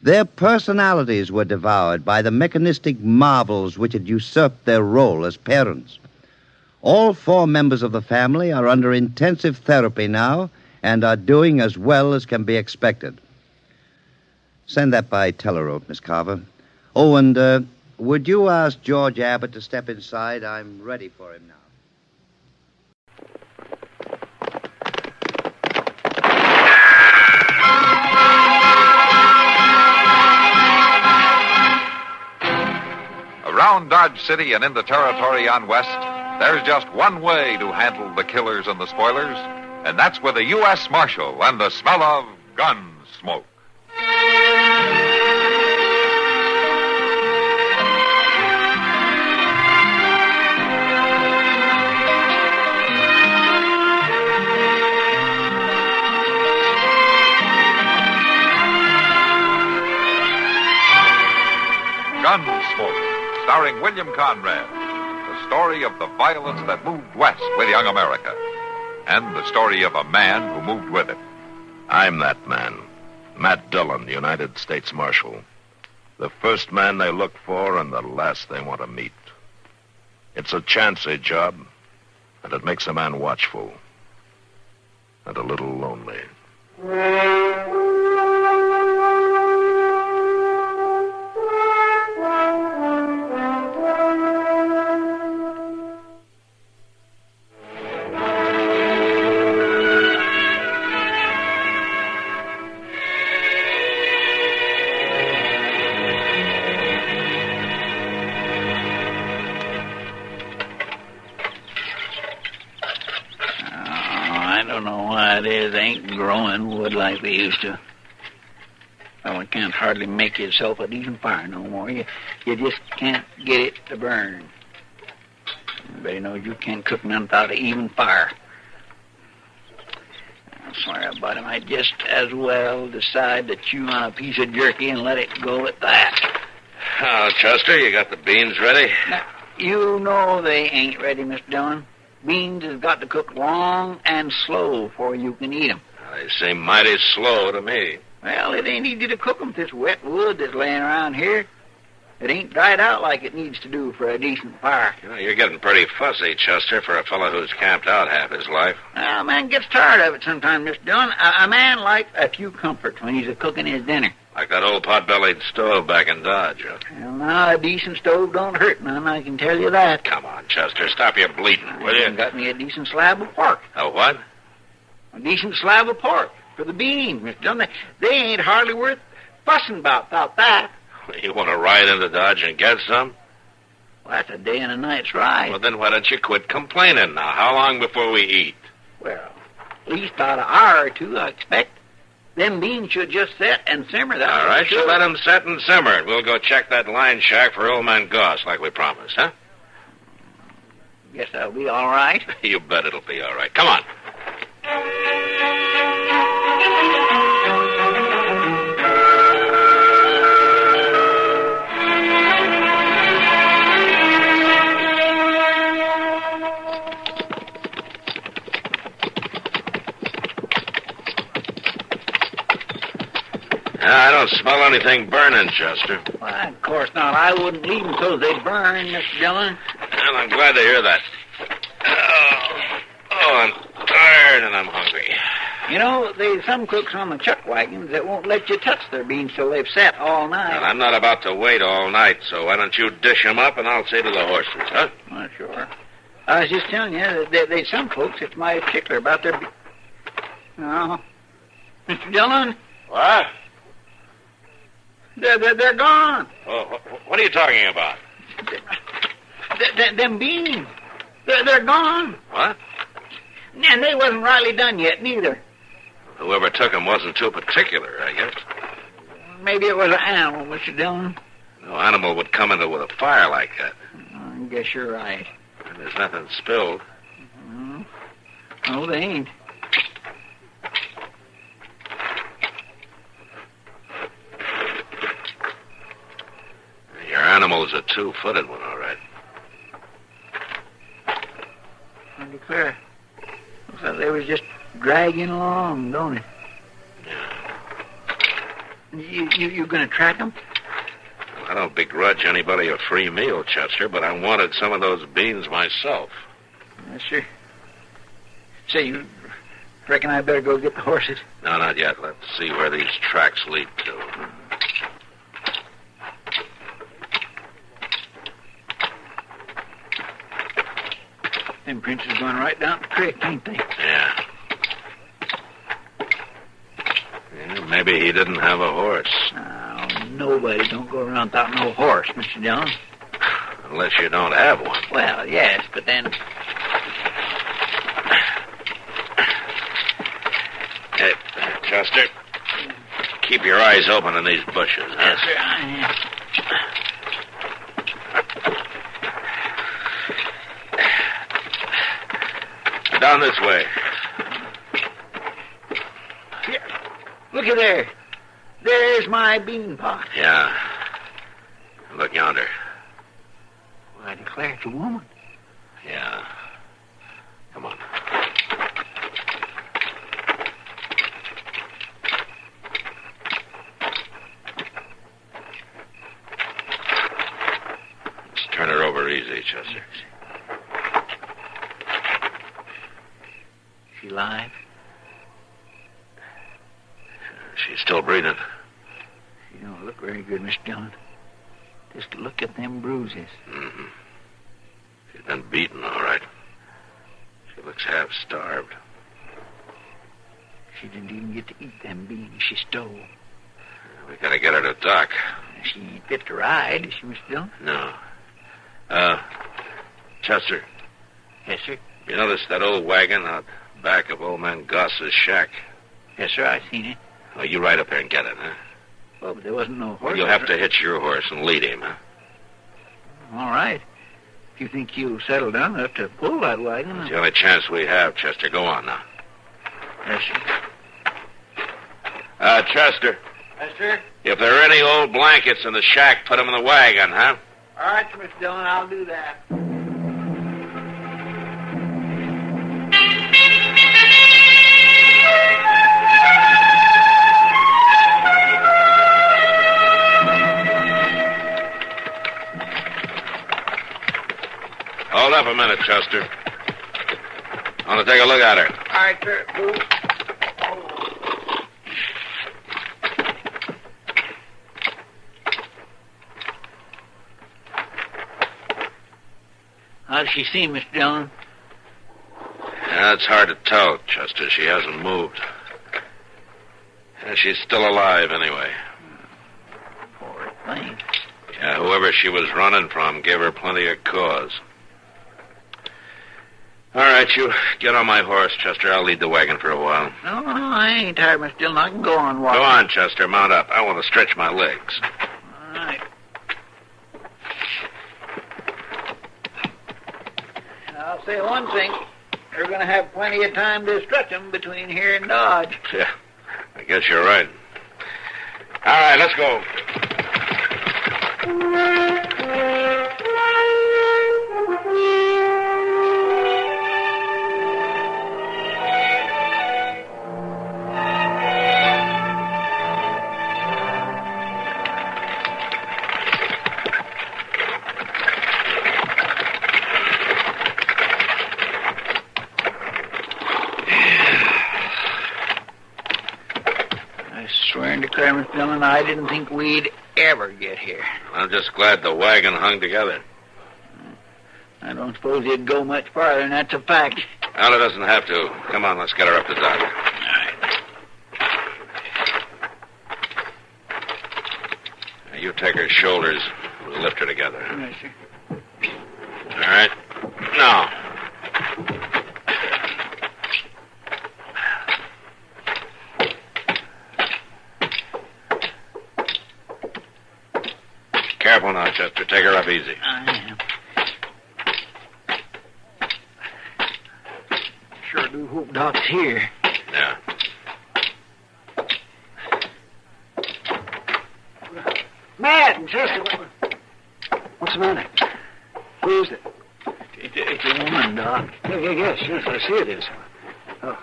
Their personalities were devoured by the mechanistic marvels which had usurped their role as parents. All 4 members of the family are under intensive therapy now and are doing as well as can be expected. Send that by telerope, Miss Carver. Oh, and would you ask George Abbott to step inside? I'm ready for him now. Around Dodge City and in the territory on west, there's just one way to handle the killers and the spoilers, and that's with a U.S. Marshal and the smell of Gunsmoke. Gunsmoke, starring William Conrad, the story of the violence that moved west with young America, and the story of a man who moved with it. I'm that man, Matt Dillon, United States Marshal. The first man they look for and the last they want to meet. It's a chancy job, and it makes a man watchful and a little lonely. Like they used to. Well, we can't hardly make yourself a decent fire no more. You just can't get it to burn. Everybody knows you can't cook none without an even fire. I'm sorry about it. I just as well decide to chew on a piece of jerky and let it go at that. Oh, Chester, you got the beans ready? Now, you know they ain't ready, Mr. Dillon. Beans has got to cook long and slow before you can eat them. They seem mighty slow to me. Well, it ain't easy to cook them with this wet wood that's laying around here. It ain't dried out like it needs to do for a decent fire. You know, you're getting pretty fussy, Chester, for a fellow who's camped out half his life. Well, a man gets tired of it sometimes, Mr. Dillon. A man likes a few comforts when he's a-cooking his dinner. Like that old pot-bellied stove back in Dodge. Well, now, a decent stove don't hurt none, I can tell you that. Come on, Chester, stop your bleating, will you? Got me a decent slab of pork. A what? A decent slab of pork for the beans, Mr. Dillon. They ain't hardly worth fussing about without that. You want to ride into Dodge and get some? Well, that's a day and a night's ride. Well, then why don't you quit complaining now? How long before we eat? Well, at least about an hour or two, I expect. Them beans should just set and simmer. That all right, so let them set and simmer. We'll go check that line shack for Old Man Goss like we promised, huh? Guess that'll be all right. You bet it'll be all right. Come on. I don't smell anything burning, Chester. Well, of course not. I wouldn't leave them till they burn, Mr. Dillon. Well, I'm glad to hear that. Oh, I'm tired and I'm hungry. You know, there's some cooks on the chuck wagons that won't let you touch their beans till they've sat all night. And I'm not about to wait all night, so why don't you dish 'em up and I'll say to the horses, huh? Well, sure. I was just telling you that there's some folks that's mighty particular about their... No. Mr. Dillon? What? They're gone. Oh, what are you talking about? Them beans. They're gone. What? And they wasn't rightly done yet, neither. Whoever took 'em wasn't too particular, I guess. Maybe it was an animal, Mr. Dillon. No animal would come into with a fire like that. I guess you're right. There's nothing spilled. No, they ain't. Your animal's a two-footed one, all right. I declare. Looks like they was just dragging along, don't it? Yeah. You gonna track them? I don't begrudge anybody a free meal, Chester, but I wanted some of those beans myself. Yes, sir. Say, you reckon I better go get the horses? No, not yet. Let's see where these tracks lead to. Them prints is going right down the creek, ain't they? Yeah. Maybe he didn't have a horse. Oh, nobody don't go around without no horse, Mr. Dillon. Unless you don't have one. Well, yes, but then... Hey, Chester, keep your eyes open in these bushes, huh? Yes, sir, I am. Down this way. Here, look at there. There's my bean pot. Yeah. Look yonder. Well, I declare it's a woman. Yeah. Come on. Let's turn her over easy, Chester. She alive? She's still breathing. She don't look very good, Mr. Dillon. Just look at them bruises. Mm-hmm. She's been beaten, all right. She looks half starved. She didn't even get to eat them beans she stole. We gotta get her to dock. She ain't fit to ride, is she, Mr. Dillon? No. Chester. Yes, sir? You notice that old wagon out back of old man Goss's shack? Yes, sir, I seen it. Well, you ride up there and get it, huh? Well, but there wasn't no horse. Well, you'll have to hitch your horse and lead him, huh? All right. If you think you'll settle down enough to pull that wagon... It's the only chance we have, Chester. Go on now. Yes, sir. Chester. Yes, sir? If there are any old blankets in the shack, put them in the wagon, huh? All right, Mr. Dillon, I'll do that. Hold up a minute, Chester. I want to take a look at her. All right, sir. Move. How does she seem, Mr. Dillon? Yeah, it's hard to tell, Chester. She hasn't moved. Yeah, she's still alive, anyway. Poor thing. Yeah, whoever she was running from gave her plenty of cause. All right, you get on my horse, Chester. I'll lead the wagon for a while. No, I ain't tired, Mr. Dillon. I can go on walking. Go on, Chester. Mount up. I want to stretch my legs. All right. I'll say one thing. You're going to have plenty of time to stretch them between here and Dodge. Yeah, I guess you're right. All right, let's go. I didn't think we'd ever get here. I'm just glad the wagon hung together. I don't suppose it'd go much farther, and that's a fact. Well, it doesn't have to. Come on, let's get her up to dock. All right. Now, you take her shoulders. We'll lift her together. Yes, sir. All right. Now. Careful now, Chester. Take her up easy. I am. Sure do hope Doc's here. Yeah. Matt and Chester, what's the matter? Who is it? It's a woman, Doc. Yes, I see it is. Oh.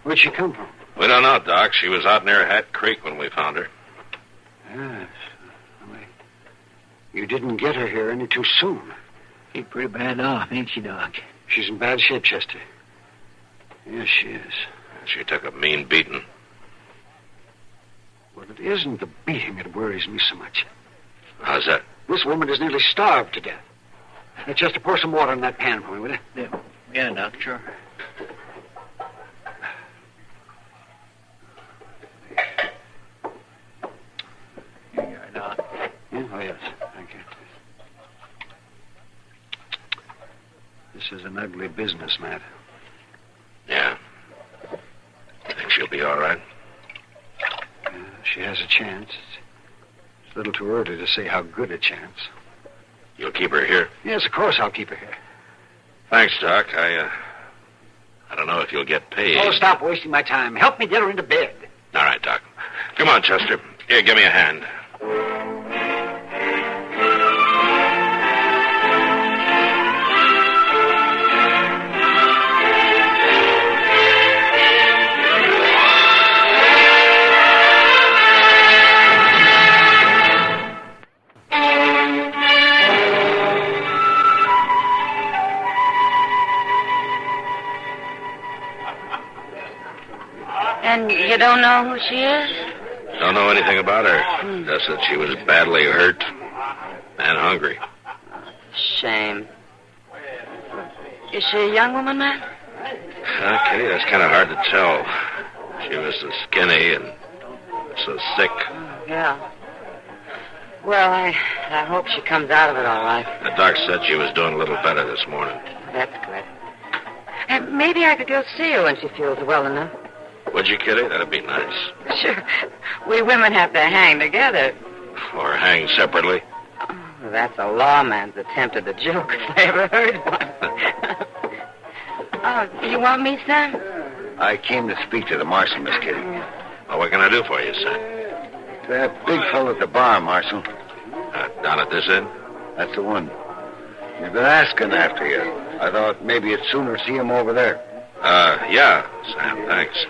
Where'd she come from? We don't know, Doc. She was out near Hat Creek when we found her. Yes. You didn't get her here any too soon. She's pretty bad off, ain't she, Doc? She's in bad shape, Chester. Yes, she is. She took a mean beating. Well, it isn't the beating that worries me so much. How's that? This woman is nearly starved to death. Now, Chester, pour some water in that pan for me, will you? Yeah, Doc, sure. Here you are, Doc. Yeah? Oh, yes. Thank you. This is an ugly business, Matt. Yeah. I think she'll be all right. She has a chance. It's a little too early to say how good a chance. You'll keep her here? Yes, of course I'll keep her here. Thanks, Doc. I don't know if you'll get paid. Oh, stop wasting my time. Help me get her into bed. All right, Doc. Come on, Chester. Here, give me a hand. And you don't know who she is? Don't know anything about her. Just that she was badly hurt and hungry. Shame. Is she a young woman, Matt? Okay, that's kind of hard to tell. She was so skinny and so sick. Yeah. Well, I hope she comes out of it all right. The doc said she was doing a little better this morning. That's good. And maybe I could go see her when she feels well enough. Would you, Kitty? That'd be nice. Sure. We women have to hang together. Or hang separately. Oh, that's a lawman's attempt at a joke, if I ever heard one. Oh, you want me, son? I came to speak to the marshal, Miss Kitty. Well, what can I do for you, son? That big fellow at the bar, Marshal. Down at this end? That's the one. He's been asking after you. I thought maybe you'd sooner see him over there. Yeah, Sam, thanks.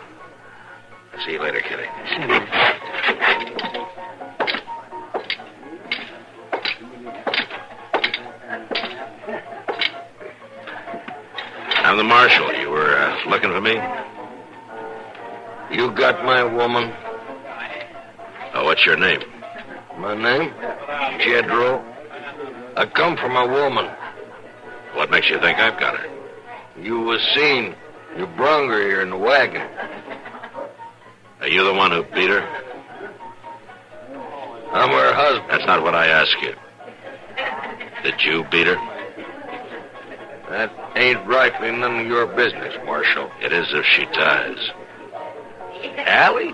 See you later, Kitty. I'm the marshal. You were looking for me? You got my woman? Oh, what's your name? My name? Jedro. I come from a woman. What makes you think I've got her? You was seen. You brung her here in the wagon. Are you the one who beat her? I'm her husband. That's not what I asked you. Did you beat her? That ain't rightly none of your business, Marshal. It is if she dies. Allie?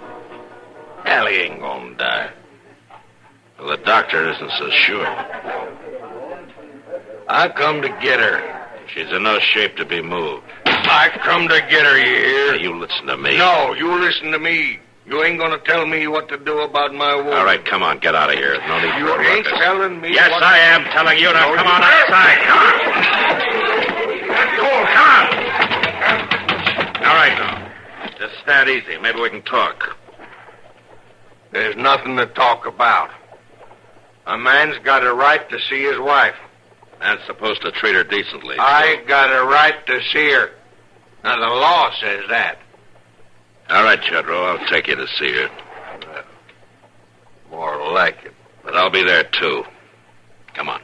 Allie ain't gonna die. Well, the doctor isn't so sure. I come to get her. She's in no shape to be moved. I come to get her, you hear? Now, you listen to me. No, you listen to me. You ain't gonna tell me what to do about my woman. All right, come on, get out of here. No need You for a ain't ruckus. telling me Yes, what... I am telling you. Now, come on outside. Come on. Come on. All right, now. Just stand easy. Maybe we can talk. There's nothing to talk about. A man's got a right to see his wife. Man's supposed to treat her decently. I got a right to see her. Now, the law says that. All right, Jedro, I'll take you to see her. like it, but I'll be there, too. Come on.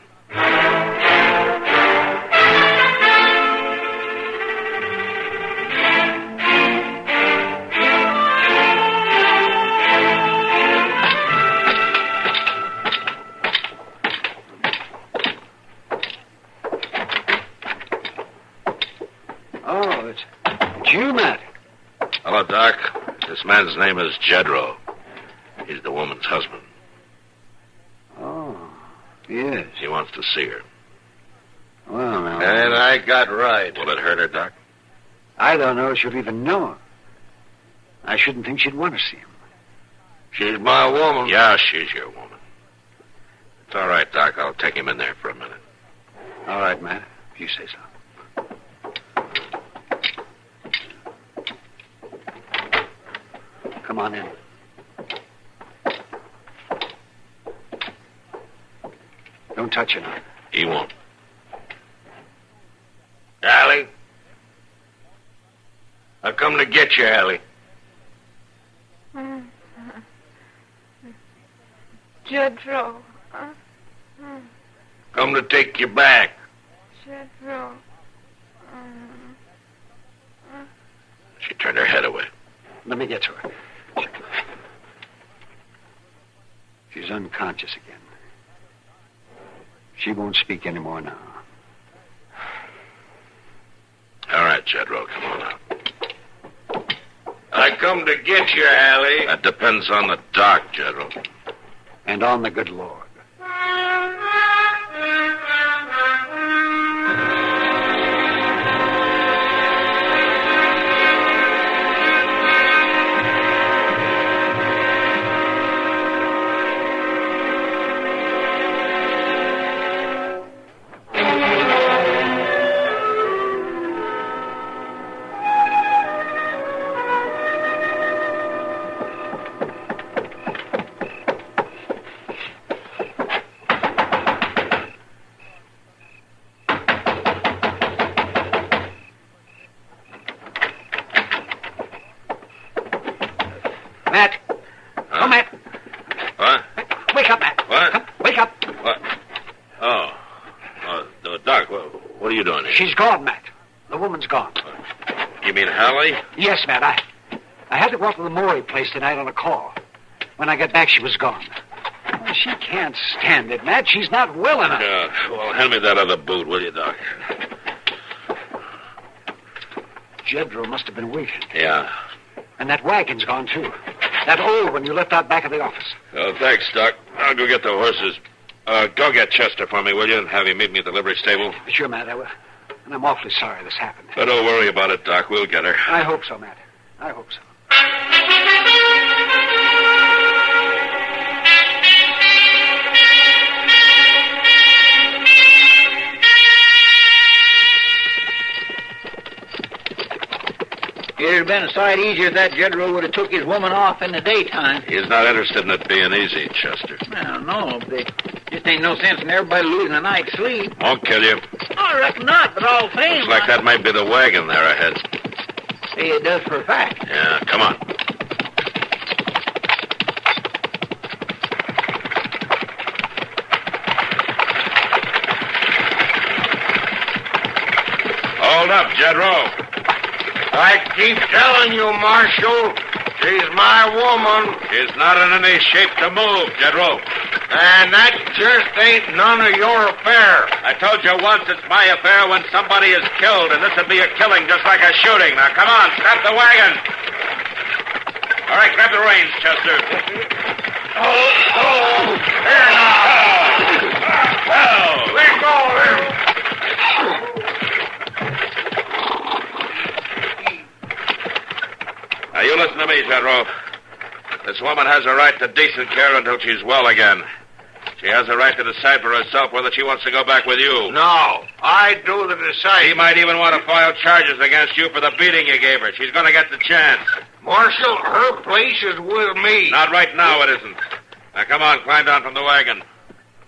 Oh, it's you, Matt. Hello, Doc. This man's name is Jedro. He's the woman's husband. Oh, yes. He wants to see her. Well, now. And I got right. Will it hurt her, Doc? I don't know if she'll even know him. I shouldn't think she'd want to see him. She's my woman. Yeah, she's your woman. It's all right, Doc. I'll take him in there for a minute. All right, Matt, if you say so. Come on in. Don't touch her now. He won't. Allie? I come to get you, Allie. Jedro. Come to take you back. Jedro. She turned her head away. Let me get to her. She's unconscious again. She won't speak anymore now. All right, Jedro, come on out. I come to get you, Allie. That depends on the doc, Jedro. And on the good Lord. She's gone, Matt. The woman's gone. You mean Hallie? Yes, Matt. I had to go out to the Maury place tonight on a call. When I got back, she was gone. Well, she can't stand it, Matt. She's not well enough. Well, hand me that other boot, will you, Doc? Jedro must have been waiting. Yeah. And that wagon's gone, too. That old one you left out back of the office. Oh, thanks, Doc. I'll go get the horses. Go get Chester for me, will you? And have him meet me at the livery stable. Sure, Matt, I will. And I'm awfully sorry this happened. But don't worry about it, Doc. We'll get her. I hope so, Matt. I hope so. It'd have been a sight easier if that Jedro would have took his woman off in the daytime. He's not interested in it being easy, Chester. Well, no, but there just ain't no sense in everybody losing a night's sleep. Won't kill you. I reckon not, but all the same. Looks like that might be the wagon there ahead. See, it does for a fact. Yeah, come on. Hold up, Jedro. I keep telling you, Marshal, she's my woman. She's not in any shape to move, Jedro. And that just ain't none of your affair. I told you once it's my affair when somebody is killed, and this would be a killing just like a shooting. Now, come on, stop the wagon. All right, grab the reins, Chester. There now. Let go of him. Now, you listen to me, Jedro. This woman has a right to decent care until she's well again. She has a right to decide for herself whether she wants to go back with you. No, I do the deciding. She might even want to file charges against you for the beating you gave her. She's going to get the chance. Marshal, her place is with me. Not right now, it isn't. Now, come on, climb down from the wagon.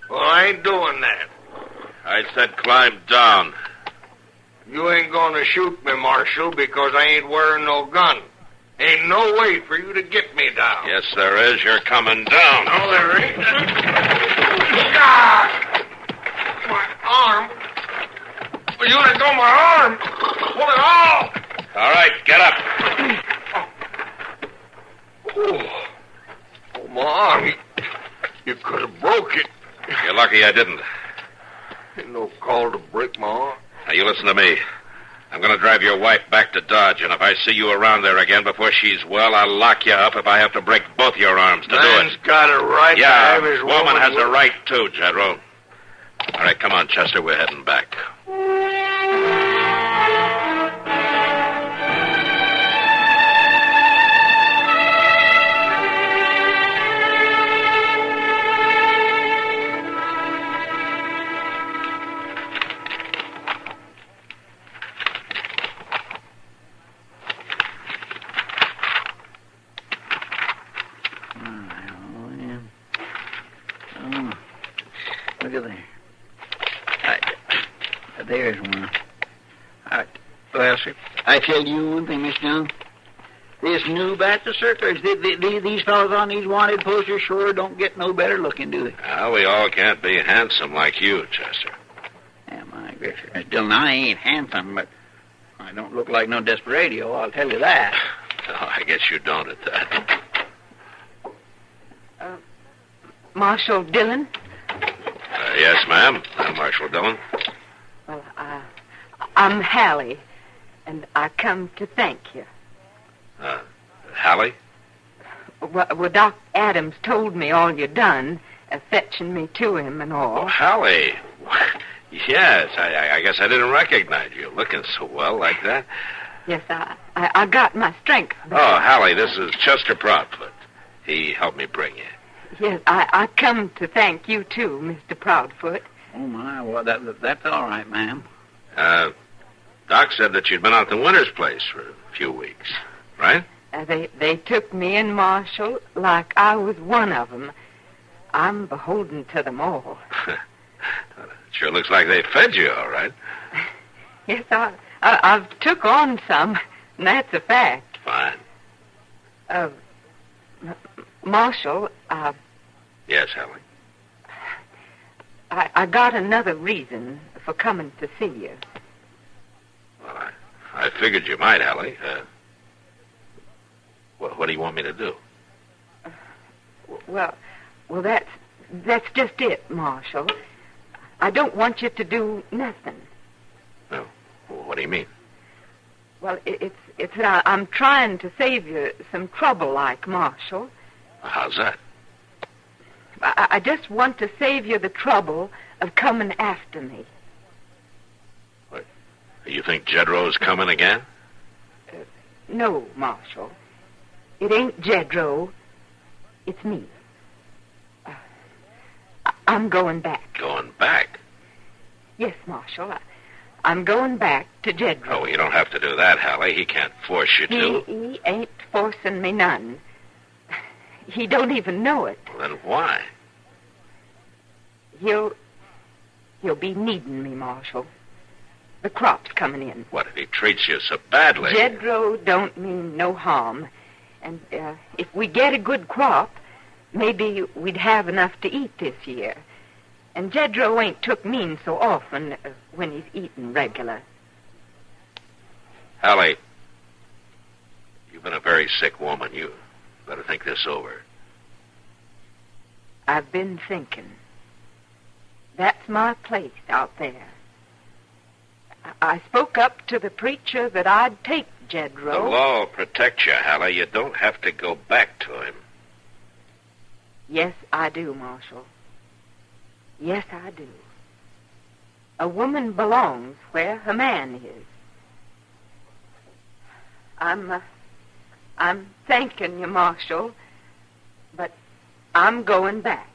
Well, I ain't doing that. I said climb down. You ain't going to shoot me, Marshal, because I ain't wearing no gun. Ain't no way for you to get me down. Yes, there is. You're coming down. No, there ain't. My arm. Will you let go of my arm? Pull it off. All right, get up. Oh, my arm. You could have broke it. You're lucky I didn't. Ain't no call to break my arm. Now, you listen to me. I'm going to drive your wife back to Dodge, and if I see you around there again before she's well, I'll lock you up if I have to break both your arms to do it. Man's got a right to have his woman has a right, too, Jedro. All right, come on, Chester. We're heading back. Look at there. There's one. Well, sir, I tell you one thing, Miss Young. This new batch of circulars, these fellows on these wanted posters sure don't get no better looking, do they? Well, we all can't be handsome like you, Chester. Yeah, my gracious. Miss Dillon, I ain't handsome, but I don't look like no desperado, I'll tell you that. Oh, I guess you don't at that. Marshal Dillon? Yes, ma'am. I'm Marshal Dillon. Well, I'm Hallie, and I come to thank you. Hallie? Well, Doc Adams told me all you done, fetching me to him and all. Oh, Hallie. Yes, I guess I didn't recognize you, looking so well like that. Yes, I got my strength back. Oh, Hallie, this is Chester Proudfoot. He helped me bring you. Yes, I come to thank you, too, Mr. Proudfoot. Oh, my. Well, that's all right, ma'am. Doc said that you'd been out to Winter's place for a few weeks, right? They took me in, Marshal, like I was one of them. I'm beholden to them all. It sure looks like they fed you, all right. Yes, I've took on some, and that's a fact. Fine. Marshal, Yes, Hallie? I got another reason for coming to see you. Well, I figured you might, Hallie. What do you want me to do? Well, that's just it, Marshal. I don't want you to do nothing. No. What do you mean? Well, it's that I'm trying to save you some trouble, like, Marshal. How's that? I just want to save you the trouble of coming after me. What? You think Jedro's coming again? No, Marshal. It ain't Jedro. It's me. I'm going back. Going back? Yes, Marshal. I'm going back to Jedro. Oh, you don't have to do that, Hallie. He can't force you to. He ain't forcing me none. He don't even know it. Well, then why? He'll be needing me, Marshal. The crop's coming in. What, if he treats you so badly? Jedro don't mean no harm. And if we get a good crop, maybe we'd have enough to eat this year. And Jedro ain't took mean so often when he's eating regular. Hallie, you've been a very sick woman. You better think this over. I've been thinking. That's my place out there. I spoke up to the preacher that I'd take Jedro. The law will protect you, Hallie. You don't have to go back to him. Yes, I do, Marshal. Yes, I do. A woman belongs where her man is. I'm thanking you, Marshal, but I'm going back.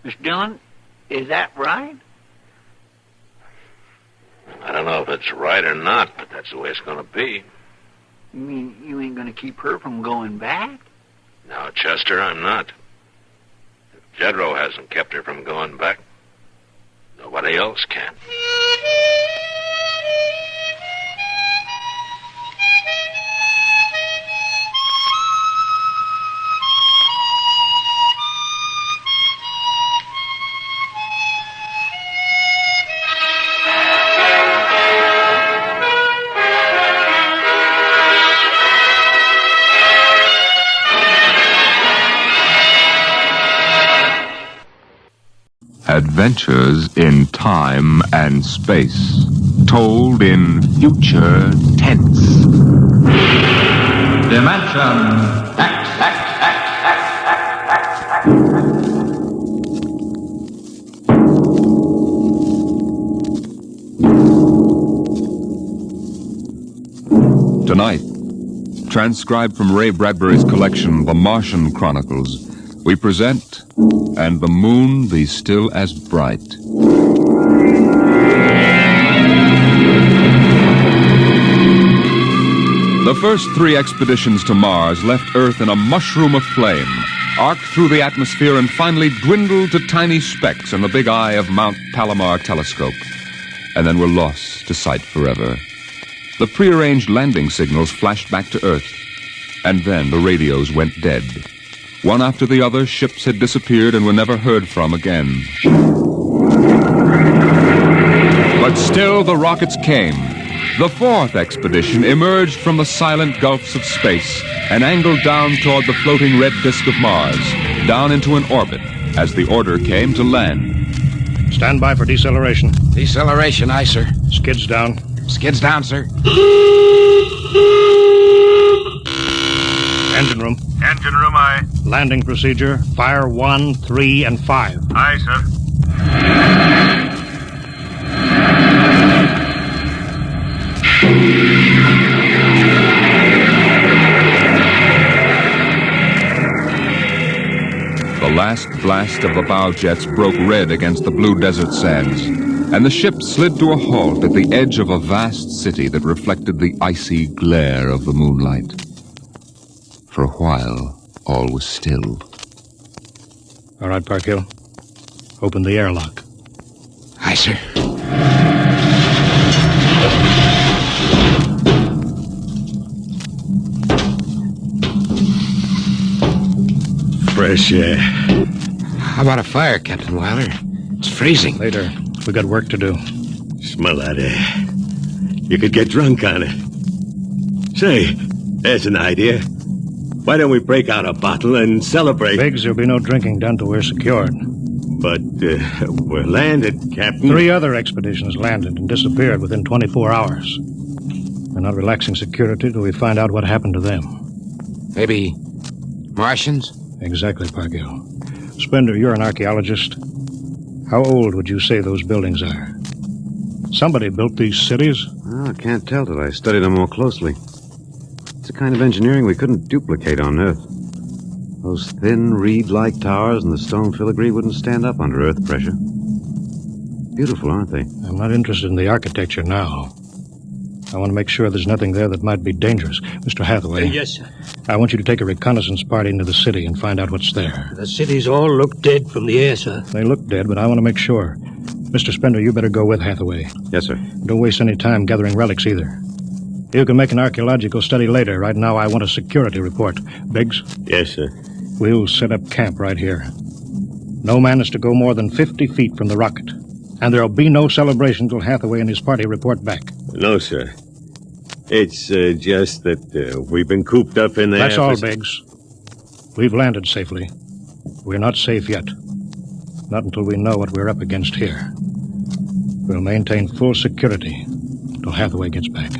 Miss Dillon, is that right? I don't know if it's right or not, but that's the way it's going to be. You mean you ain't going to keep her from going back? No, Chester, I'm not. If Jedro hasn't kept her from going back, nobody Nobody else can. Adventures in time and space, told in future tense. Dimension X. Tonight, transcribed from Ray Bradbury's collection, The Martian Chronicles, we present And the Moon Be Still as Bright. The first 3 expeditions to Mars left Earth in a mushroom of flame, arced through the atmosphere, and finally dwindled to tiny specks in the big eye of Mount Palomar telescope, and then were lost to sight forever. The prearranged landing signals flashed back to Earth, and then the radios went dead. One after the other, ships had disappeared and were never heard from again. But still the rockets came. The 4th expedition emerged from the silent gulfs of space and angled down toward the floating red disk of Mars, down into an orbit, as the order came to land. Stand by for deceleration. Deceleration, aye, sir. Skids down. Skids down, sir. Engine room. Engine room, aye. Landing procedure. Fire 1, 3, and 5. Aye, sir. The last blast of the bow jets broke red against the blue desert sands, and the ship slid to a halt at the edge of a vast city that reflected the icy glare of the moonlight. For a while, all was still. All right, Parkhill. Open the airlock. Aye, sir. Fresh air. How about a fire, Captain Wilder? It's freezing. Later. We got work to do. Smell that air. You could get drunk on it. Say, there's an idea. Why don't we break out a bottle and celebrate? Biggs, there'll be no drinking done till we're secured. But we're landed, Captain. 3 other expeditions landed and disappeared within 24 hours. We're not relaxing security till we find out what happened to them. Maybe Martians? Exactly, Parkhill. Spender, you're an archaeologist. How old would you say those buildings are? Somebody built these cities? Oh, I can't tell till I study them more closely. It's a kind of engineering we couldn't duplicate on Earth. Those thin, reed-like towers and the stone filigree wouldn't stand up under Earth pressure. Beautiful, aren't they? I'm not interested in the architecture now. I want to make sure there's nothing there that might be dangerous. Mr. Hathaway. Yes, sir. I want you to take a reconnaissance party into the city and find out what's there. The cities all look dead from the air, sir. They look dead, but I want to make sure. Mr. Spender, you better go with Hathaway. Yes, sir. Don't waste any time gathering relics either. You can make an archaeological study later. Right now, I want a security report. Biggs? Yes, sir. We'll set up camp right here. No man is to go more than 50 feet from the rocket. And there'll be no celebration till Hathaway and his party report back. No, sir. It's just that we've been cooped up in there. That's all, Biggs. We've landed safely. We're not safe yet. Not until we know what we're up against here. We'll maintain full security till Hathaway gets back.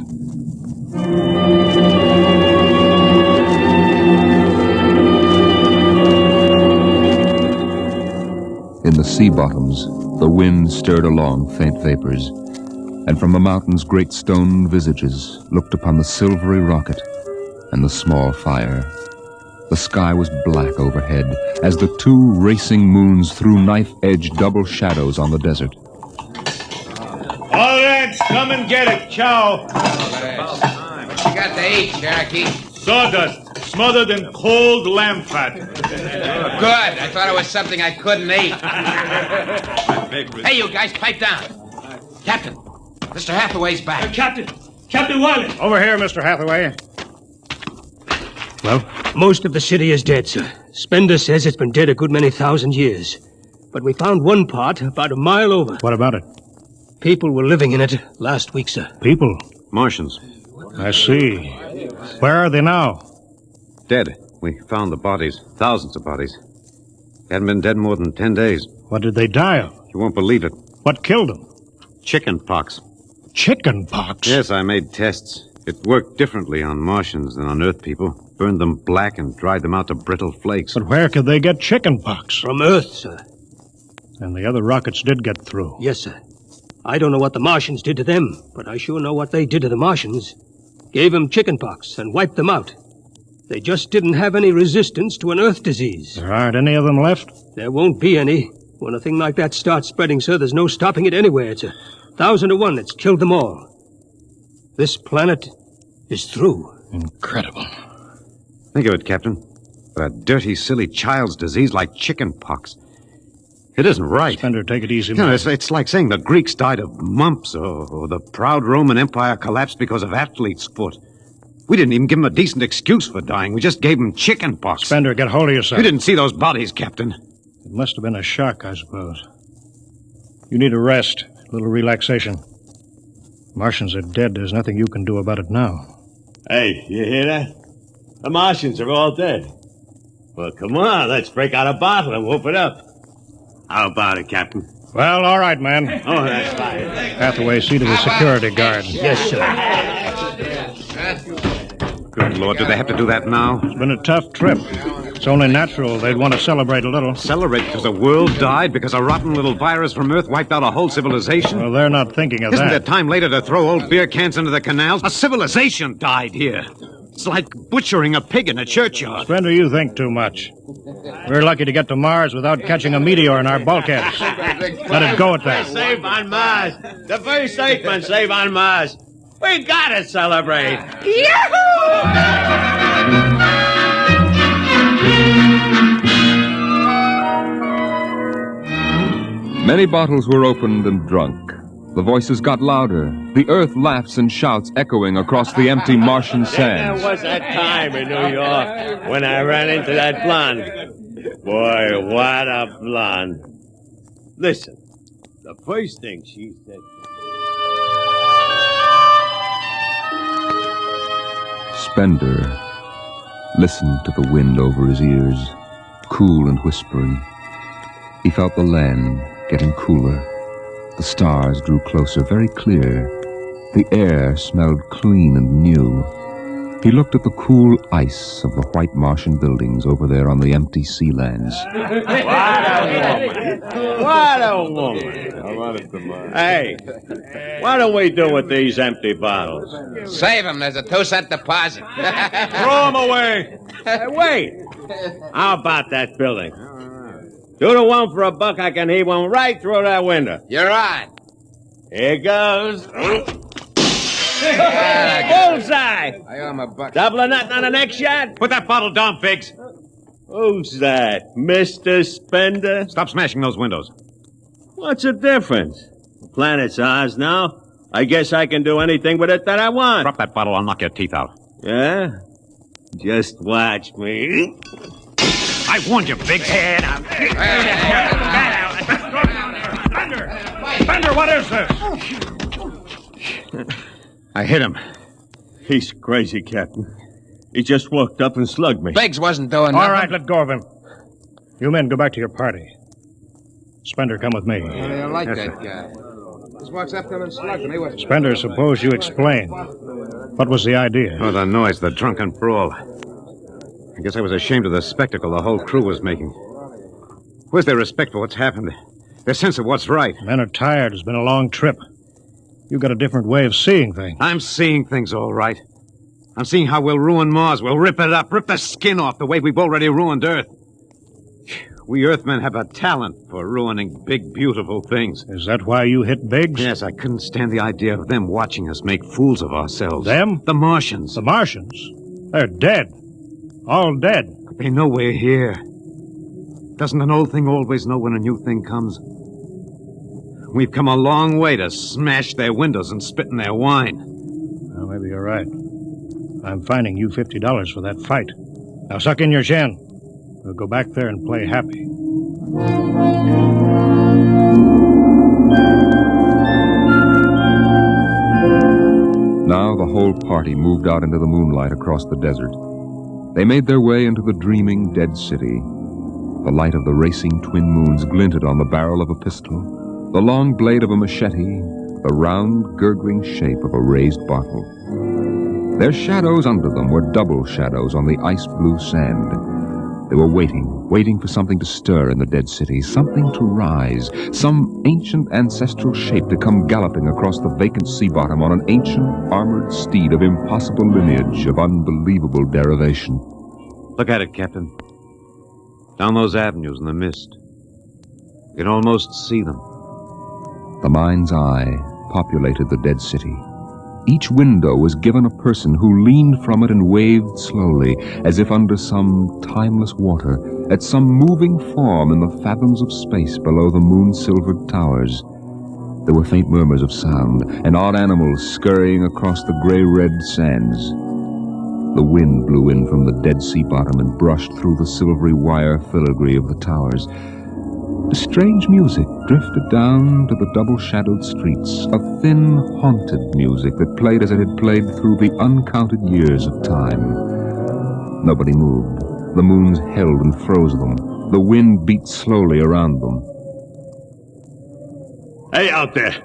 In the sea bottoms, the wind stirred along faint vapors, and from the mountains great stone visages looked upon the silvery rocket and the small fire. The sky was black overhead as the 2 racing moons threw knife-edged double shadows on the desert. All ranks, come and get it. Chow. What you got to eat, Cherokee? Sawdust, smothered in cold lamb fat. Good. I thought it was something I couldn't eat. Hey, you guys, pipe down. Captain, Mr. Hathaway's back. Captain Wiley. Over here, Mr. Hathaway. Well, most of the city is dead, sir. Spender says it's been dead a good many thousand years. But we found one part about a mile over. What about it? People were living in it last week, sir. People? Martians. I see. Where are they now? Dead. We found the bodies. Thousands of bodies. Hadn't been dead more than 10 days. What did they die of? You won't believe it. What killed them? Chicken pox. Chicken pox? Yes, I made tests. It worked differently on Martians than on Earth people. Burned them black and dried them out to brittle flakes. But where could they get chicken pox? From Earth, sir. And the other rockets did get through. Yes, sir. I don't know what the Martians did to them, but I sure know what they did to the Martians. Gave them chicken pox and wiped them out. They just didn't have any resistance to an Earth disease. There aren't any of them left? There won't be any. When a thing like that starts spreading, sir, there's no stopping it anywhere. It's 1,000 to 1 that's killed them all. This planet is through. Incredible. Think of it, Captain. A dirty, silly child's disease like chicken pox. It isn't right. Spender, take it easy, man. man. It's like saying the Greeks died of mumps or the proud Roman Empire collapsed because of athlete's foot. We didn't even give them a decent excuse for dying. We just gave them chicken pox. Spender, get hold of yourself. You didn't see those bodies, Captain. It must have been a shock, I suppose. You need a rest, a little relaxation. Martians are dead. There's nothing you can do about it now. Hey, you hear that? The Martians are all dead. Well, come on, let's break out a bottle and whoop it up. How about it, Captain? Well, all right, man. Oh, that's fine. Hathaway, see to the security guard. Yes, sir. Good Lord, do they have to do that now? It's been a tough trip. It's only natural they'd want to celebrate a little. Celebrate because the world died? Because a rotten little virus from Earth wiped out a whole civilization? Well, they're not thinking of Isn't that. there time later to throw old beer cans into the canals? A civilization died here. It's like butchering a pig in a churchyard. Spender, you think too much. We're lucky to get to Mars without catching a meteor in our bulkheads. Let it go at that. Save on Mars. The first statement, save on Mars. We gotta celebrate. Yahoo! Many bottles were opened and drunk. The voices got louder. The earth laughs and shouts echoing across the empty Martian sands. There was that time in New York when I ran into that blonde. Boy, what a blonde. Listen, the first thing she said... Spender listened to the wind over his ears, cool and whispering. He felt the land getting cooler. The stars drew closer, very clear. The air smelled clean and new. He looked at the cool ice of the white Martian buildings over there on the empty sea lands. What a woman. Hey, what do we do with these empty bottles? Save them. There's a 2-cent deposit. Throw them away. Hey, wait. How about that building? 2 to 1 for $1, I can heave one right through that window. You're on. Here goes. Bullseye! I owe him $1. Double or nothing on the next shot? Put that bottle down, Figs. Who's that? Mr. Spender? Stop smashing those windows. What's the difference? The planet's ours now. I guess I can do anything with it that I want. Drop that bottle, I'll knock your teeth out. Yeah? Just watch me. I warned you, Figs. Spender, what is this? I hit him. He's crazy, Captain. He just walked up and slugged me. Biggs wasn't doing nothing. All right, let go of him. You men, go back to your party. Spender, come with me. I don't like that guy. Just walks up to him and slugs him. He wasn't... Spender, suppose you explain. What was the idea? Oh, the noise, the drunken brawl. I guess I was ashamed of the spectacle the whole crew was making. Where's their respect for what's happened? Their sense of what's right? Men are tired. It's been a long trip. You've got a different way of seeing things. I'm seeing things all right. I'm seeing how we'll ruin Mars. We'll rip it up, rip the skin off the way we've already ruined Earth. We Earthmen have a talent for ruining big, beautiful things. Is that why you hit Biggs? Yes, I couldn't stand the idea of them watching us make fools of ourselves. Them? The Martians. The Martians? They're dead. All dead. But they know we're here. Doesn't an old thing always know when a new thing comes? We've come a long way to smash their windows and spit in their wine. Well, maybe you're right. I'm fining you $50 for that fight. Now suck in your chin. We'll go back there and play happy. Now the whole party moved out into the moonlight across the desert. They made their way into the dreaming dead city. The light of the racing twin moons glinted on the barrel of a pistol, the long blade of a machete, the round, gurgling shape of a raised bottle. Their shadows under them were double shadows on the ice-blue sand. They were waiting for something to stir in the dead city, something to rise, some ancient ancestral shape to come galloping across the vacant sea bottom on an ancient armored steed of impossible lineage, of unbelievable derivation. Look at it, Captain. Down those avenues in the mist. You can almost see them. The mind's eye populated the dead city. Each window was given a person who leaned from it and waved slowly, as if under some timeless water, at some moving form in the fathoms of space below the moon-silvered towers. There were faint murmurs of sound, and odd animals scurrying across the gray-red sands. The wind blew in from the dead sea bottom and brushed through the silvery wire filigree of the towers. A strange music drifted down to the double-shadowed streets, a thin, haunted music that played as it had played through the uncounted years of time. Nobody moved. The moons held and froze them. The wind beat slowly around them. Hey, out there!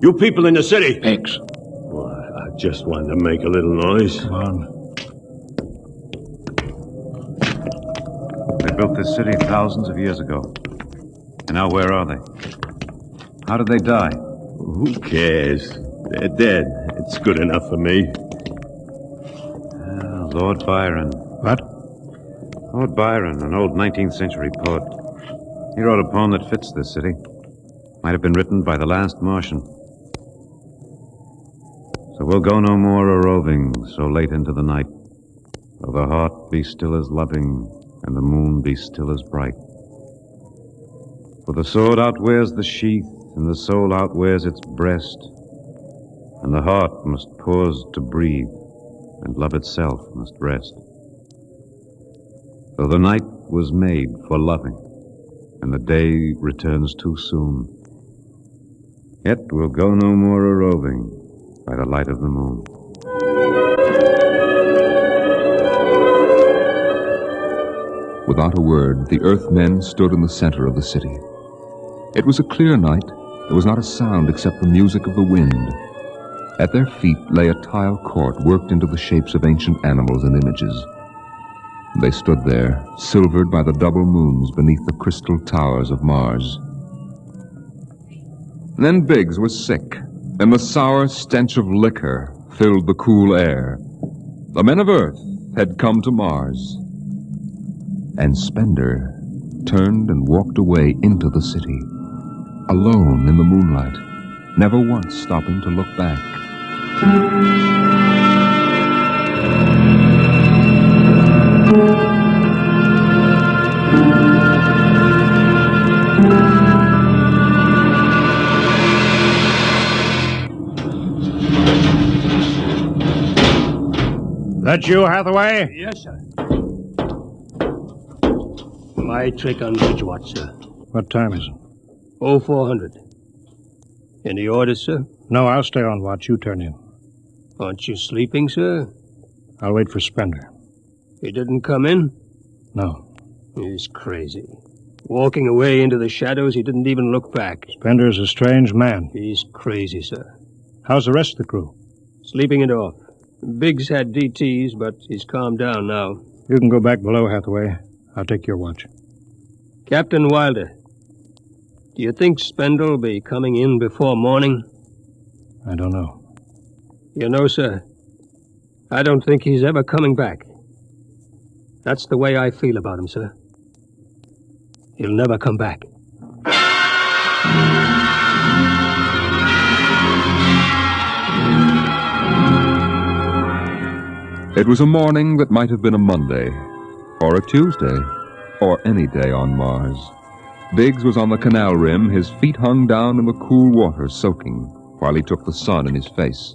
You people in the city! Pigs. Why, I just wanted to make a little noise. Come on. They built this city thousands of years ago. And now where are they? How did they die? Who cares? They're dead. It's good enough for me. Lord Byron. What? Lord Byron, an old 19th century poet. He wrote a poem that fits this city. Might have been written by the last Martian. So we'll go no more a-roving so late into the night, though the heart be still as loving and the moon be still as bright. For the sword outwears the sheath, and the soul outwears its breast, and the heart must pause to breathe, and love itself must rest. Though the night was made for loving, and the day returns too soon, yet we'll go no more a-roving by the light of the moon. Without a word, the Earthmen stood in the center of the city. It was a clear night. There was not a sound except the music of the wind. At their feet lay a tile court worked into the shapes of ancient animals and images. They stood there, silvered by the double moons beneath the crystal towers of Mars. Then Biggs was sick, and the sour stench of liquor filled the cool air. The men of Earth had come to Mars. And Spender turned and walked away into the city, alone in the moonlight, never once stopping to look back. That you, Hathaway? Yes, sir. My trick on bridge watch, sir. What time is it? 0400. Any orders, sir? No, I'll stay on watch. You turn in. Aren't you sleeping, sir? I'll wait for Spender. He didn't come in? No. He's crazy. Walking away into the shadows, he didn't even look back. Spender's a strange man. He's crazy, sir. How's the rest of the crew? Sleeping it off. Biggs had DTs, but he's calmed down now. You can go back below, Hathaway. I'll take your watch. Captain Wilder, do you think Spender'll be coming in before morning? I don't know. You know, sir, I don't think he's ever coming back. That's the way I feel about him, sir. He'll never come back. It was a morning that might have been a Monday, or a Tuesday, or any day on Mars. Biggs was on the canal rim, his feet hung down in the cool water, soaking, while he took the sun in his face.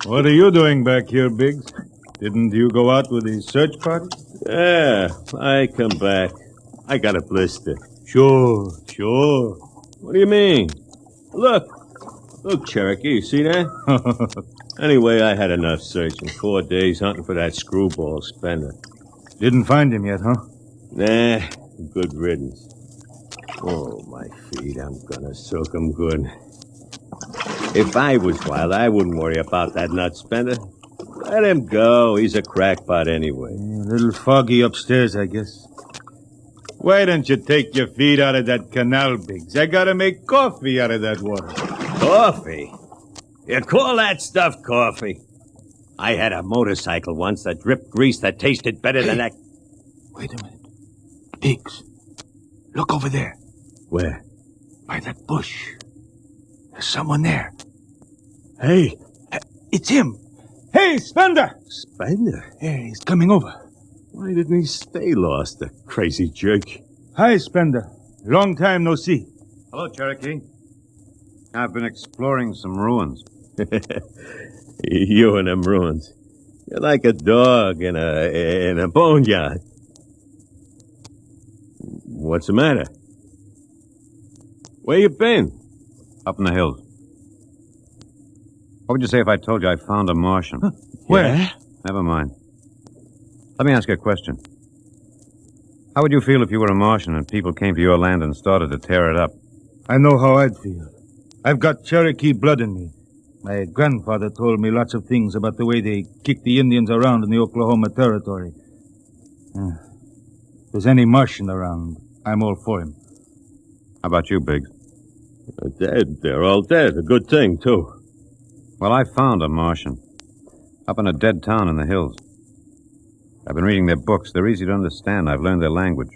What are you doing back here, Biggs? Didn't you go out with the search party? Yeah, I come back. I got a blister. Sure. What do you mean? Look, Cherokee, you see that? Anyway, I had enough searching. 4 days hunting for that screwball Spender. Didn't find him yet, huh? Nah, good riddance. Oh, my feet, I'm gonna soak them good. If I was wild, I wouldn't worry about that nut Spender. Let him go. He's a crackpot anyway. A little foggy upstairs, I guess. Why don't you take your feet out of that canal, Biggs? I gotta make coffee out of that water. Coffee? You call that stuff coffee? I had a motorcycle once that dripped grease that tasted better than that. Wait a minute. Biggs, look over there. Where? By that bush. There's someone there. Hey, it's him. Hey, Spender! Spender? Yeah, he's coming over. Why didn't he stay lost, the crazy jerk? Hi, Spender. Long time no see. Hello, Cherokee. I've been exploring some ruins. You and them ruins. You're like a dog in a boneyard. What's the matter? Where you been? Up in the hills. What would you say if I told you I found a Martian? Huh? Where? Yeah? Never mind. Let me ask you a question. How would you feel if you were a Martian and people came to your land and started to tear it up? I know how I'd feel. I've got Cherokee blood in me. My grandfather told me lots of things about the way they kicked the Indians around in the Oklahoma Territory. If there's any Martian around, I'm all for him. How about you, Biggs? They're dead. They're all dead. A good thing, too. Well, I found a Martian. Up in a dead town in the hills. I've been reading their books. They're easy to understand. I've learned their language.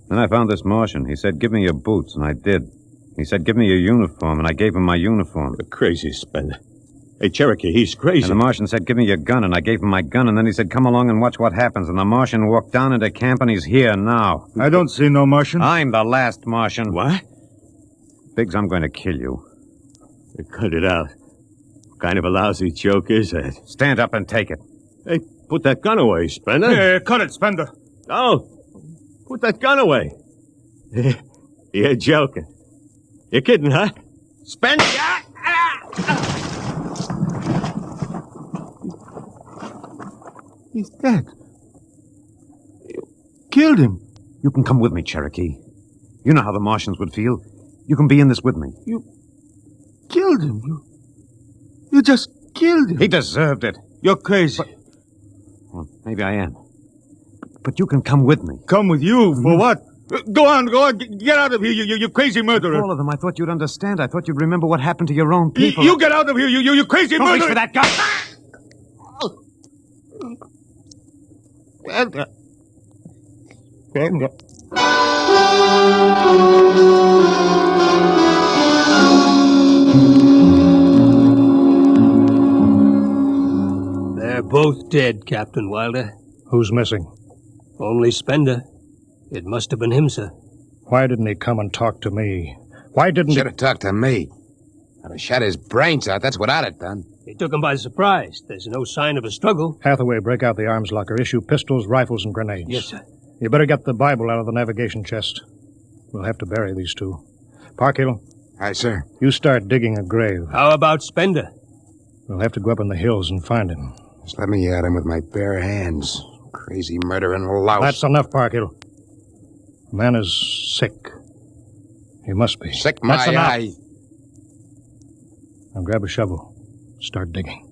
Then I found this Martian. He said, give me your boots, and I did. He said, give me your uniform, and I gave him my uniform. You're crazy, Spender. Hey, Cherokee, he's crazy. And the Martian said, give me your gun, and I gave him my gun, and then he said, come along and watch what happens. And the Martian walked down into camp, and he's here now. I don't see no Martian. I'm the last Martian. What? Biggs, I'm going to kill you. Cut it out. What kind of a lousy joke is that? Stand up and take it. Hey, put that gun away, Spender. Hey, cut it, Spender. No. Put that gun away. You're joking. You're kidding, huh? Spender! He's dead. You killed him. You can come with me, Cherokee. You know how the Martians would feel. You can be in this with me. You killed him. You just killed him. He deserved it. You're crazy. Well, maybe I am. But you can come with me. Come with you? For what? Go on. Get out of here, you crazy murderer. All of them. I thought you'd understand. I thought you'd remember what happened to your own people. You get out of here, you crazy Don't murderer. reach for that gun. They're both dead, Captain Wilder. Who's missing? Only Spender. It must have been him, sir. Why didn't he come and talk to me? Why didn't Should have talked to me. I'd have shot his brains out. That's what I'd have done. He took him by surprise. There's no sign of a struggle. Hathaway, break out the arms locker. Issue pistols, rifles, and grenades. Yes, sir. You better get the Bible out of the navigation chest. We'll have to bury these two. Parkhill. Aye, sir. You start digging a grave. How about Spender? We'll have to go up in the hills and find him. Just let me at him with my bare hands. Crazy murdering louse. That's enough, Parkhill. The man is sick. He must be. Sick my eye. Now grab a shovel. Start digging.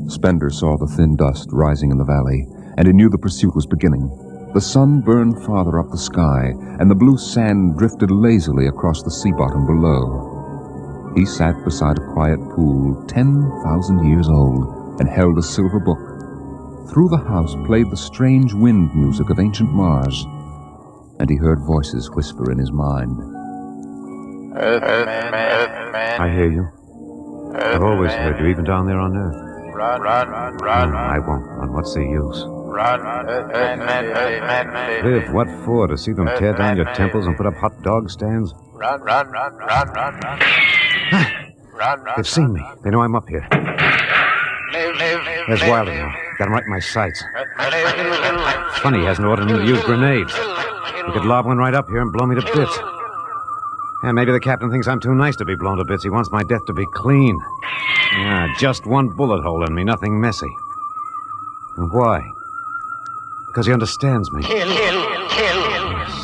Spender saw the thin dust rising in the valley, and he knew the pursuit was beginning. The sun burned farther up the sky, and the blue sand drifted lazily across the sea bottom below. He sat beside a quiet pool 10,000 years old and held a silver book. Through the house played the strange wind music of ancient Mars, and he heard voices whisper in his mind. I hear you. I've always heard you, even down there on Earth. No, I won't run. What's the use? Live, what for? To see them tear down your temples and put up hot dog stands? They've seen me. They know I'm up here. There's Wilder now. Got him right in my sights. It's funny he hasn't ordered me to use grenades. He could lob one right up here and blow me to bits. Yeah, maybe the captain thinks I'm too nice to be blown to bits. He wants my death to be clean. Yeah, just one bullet hole in me, nothing messy. And why? Because he understands me. He's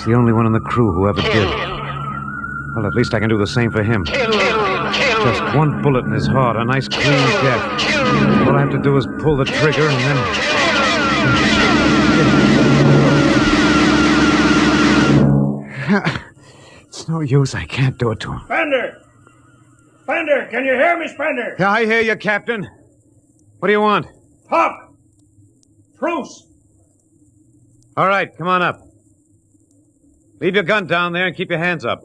the only one in the crew who ever did. Well, at least I can do the same for him. Just one bullet in his heart, a nice clean death. All I have to do is pull the trigger and then... It's no use. I can't do it to him. Spender! Spender, can you hear me, Spender? Yeah, I hear you, Captain. What do you want? Talk! Truce! All right, come on up. Leave your gun down there and keep your hands up.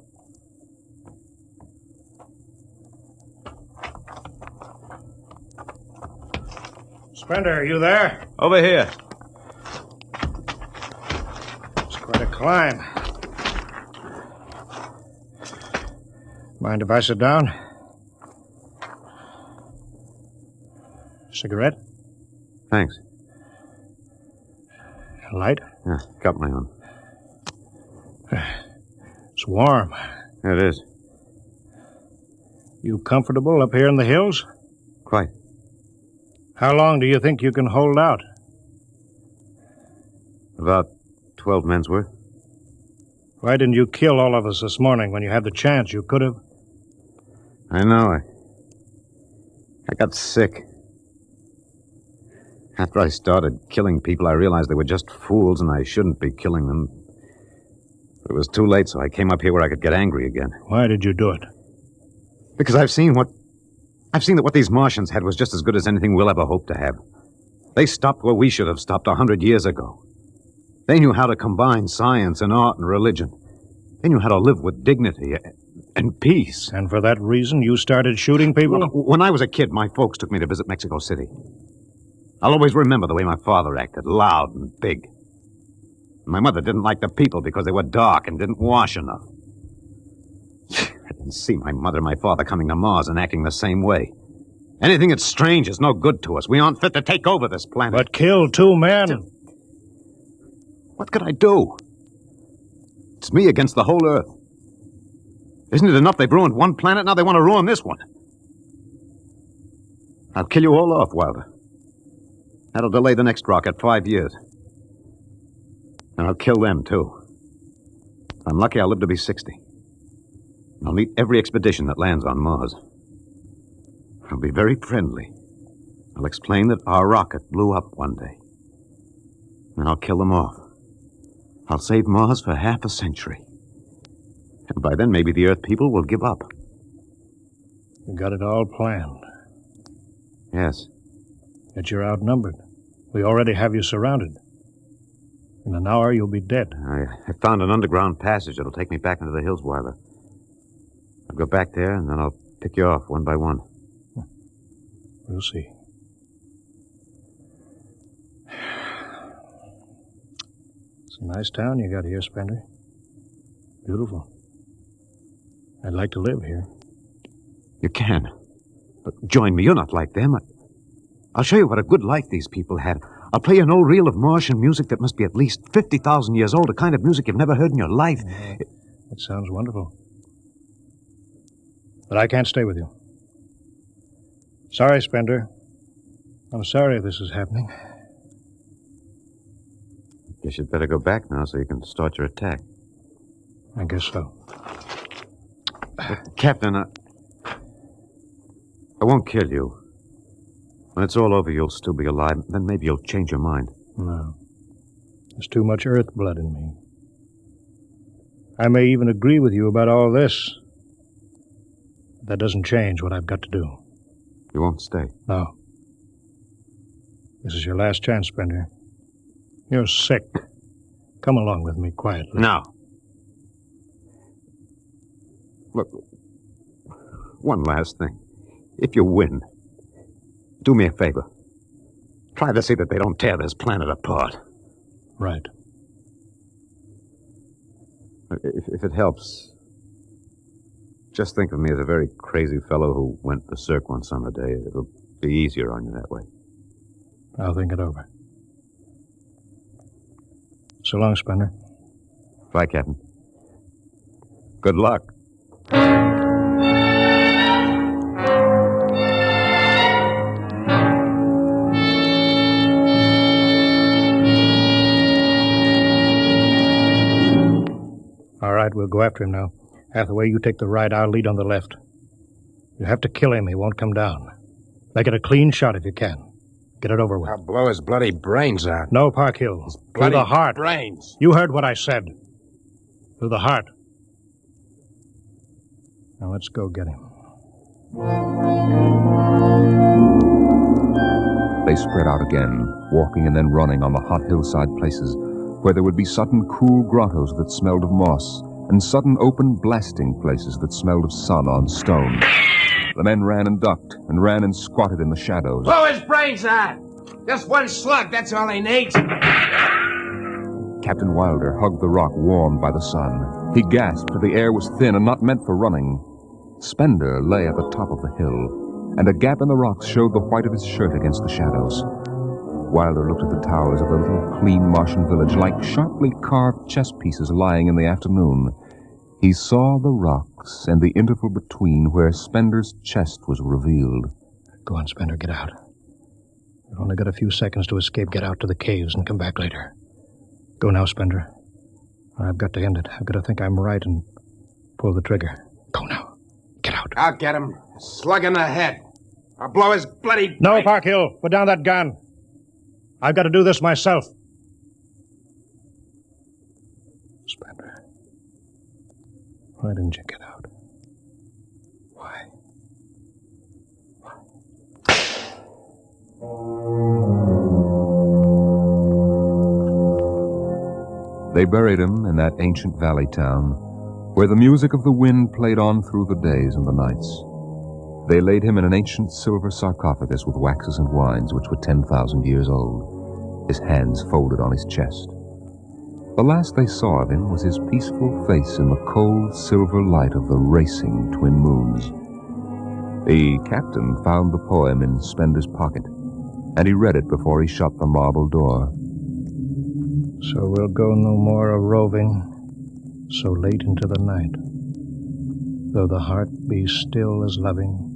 Spender, are you there? Over here. It's quite a climb. Mind if I sit down? Cigarette? Thanks. Light? Yeah, got my own. It's warm. It is. You comfortable up here in the hills? Quite. How long do you think you can hold out? About 12 men's worth. Why didn't you kill all of us this morning when you had the chance? You could have. I know. I got sick. After I started killing people, I realized they were just fools and I shouldn't be killing them. But it was too late, so I came up here where I could get angry again. Why did you do it? Because I've seen that what these Martians had was just as good as anything we'll ever hope to have. They stopped where we should have stopped 100 years ago. They knew how to combine science and art and religion. They knew how to live with dignity and peace. And for that reason, you started shooting people? Well, when I was a kid, my folks took me to visit Mexico City. I'll always remember the way my father acted, loud and big. My mother didn't like the people because they were dark and didn't wash enough. I didn't see my mother and my father coming to Mars and acting the same way. Anything that's strange is no good to us. We aren't fit to take over this planet. But kill 2 men? What could I do? It's me against the whole Earth. Isn't it enough they've ruined one planet? Now they want to ruin this one. I'll kill you all off, Wilder. That'll delay the next rocket 5 years. And I'll kill them, too. If I'm lucky, I'll live to be 60. I'll meet every expedition that lands on Mars. I'll be very friendly. I'll explain that our rocket blew up one day. And I'll kill them off. I'll save Mars for half a century. And by then, maybe the Earth people will give up. You got it all planned. Yes. Yet you're outnumbered. We already have you surrounded. In an hour, you'll be dead. I found an underground passage that'll take me back into the hills, Wilder. I'll go back there, and then I'll pick you off one by one. We'll see. It's a nice town you got here, Spender. Beautiful. I'd like to live here. You can. But join me. You're not like them. I'll show you what a good life these people had. I'll play you an old reel of Martian music that must be at least 50,000 years old, a kind of music you've never heard in your life. That sounds wonderful. But I can't stay with you. Sorry, Spender. I'm sorry this is happening. Guess you'd better go back now so you can start your attack. I guess so. Captain, I won't kill you. When it's all over, you'll still be alive. Then maybe you'll change your mind. No. There's too much Earth blood in me. I may even agree with you about all this. But that doesn't change what I've got to do. You won't stay? No. This is your last chance, Spender. You're sick. Come along with me quietly. No. Look, One last thing. If you win, do me a favor. Try to see that they don't tear this planet apart. Right. If it helps, just think of me as a very crazy fellow who went berserk one summer day. It'll be easier on you that way. I'll think it over. So long, Spender. Bye, Captain. Good luck. All right, we'll go after him now. Hathaway, you take the right. I'll lead on the left. You have to kill him. He won't come down. Make it a clean shot if you can. Get it over with. I'll blow his bloody brains out. No, Parkhill. Through the heart. Brains. You heard what I said. Through the heart. Now let's go get him. They spread out again, walking and then running on the hot hillside places, where there would be sudden cool grottos that smelled of moss, and sudden open blasting places that smelled of sun on stone. The men ran and ducked, and ran and squatted in the shadows. Blow his brains out! Just one slug, that's all he needs. Captain Wilder hugged the rock warmed by the sun. He gasped, for the air was thin and not meant for running. Spender lay at the top of the hill, and a gap in the rocks showed the white of his shirt against the shadows. Wilder looked at the towers of the little, clean Martian village like sharply carved chess pieces lying in the afternoon. He saw the rocks and the interval between where Spender's chest was revealed. Go on, Spender, get out. You've only got a few seconds to escape. Get out to the caves and come back later. Go now, Spender. I've got to end it. I've got to think I'm right and pull the trigger. Go now. Get out. I'll get him. A slug in the head. I'll blow his bloody... No, Parkhill. Put down that gun. I've got to do this myself. Spender. Why didn't you get out? Why? They buried him in that ancient valley town, where the music of the wind played on through the days and the nights. They laid him in an ancient silver sarcophagus with waxes and wines which were 10,000 years old, his hands folded on his chest. The last they saw of him was his peaceful face in the cold silver light of the racing twin moons. The captain found the poem in Spender's pocket, and he read it before he shut the marble door. So we'll go no more a-roving so late into the night, though the heart be still as loving,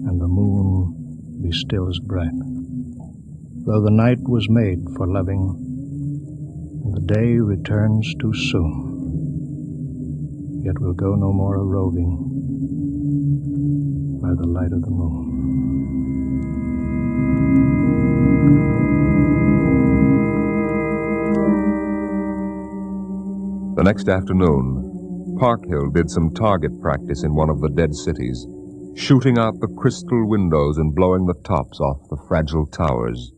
and the moon be still as bright. Though the night was made for loving, and the day returns too soon, yet we'll go no more a-roving by the light of the moon. The next afternoon, Parkhill did some target practice in one of the dead cities, shooting out the crystal windows and blowing the tops off the fragile towers.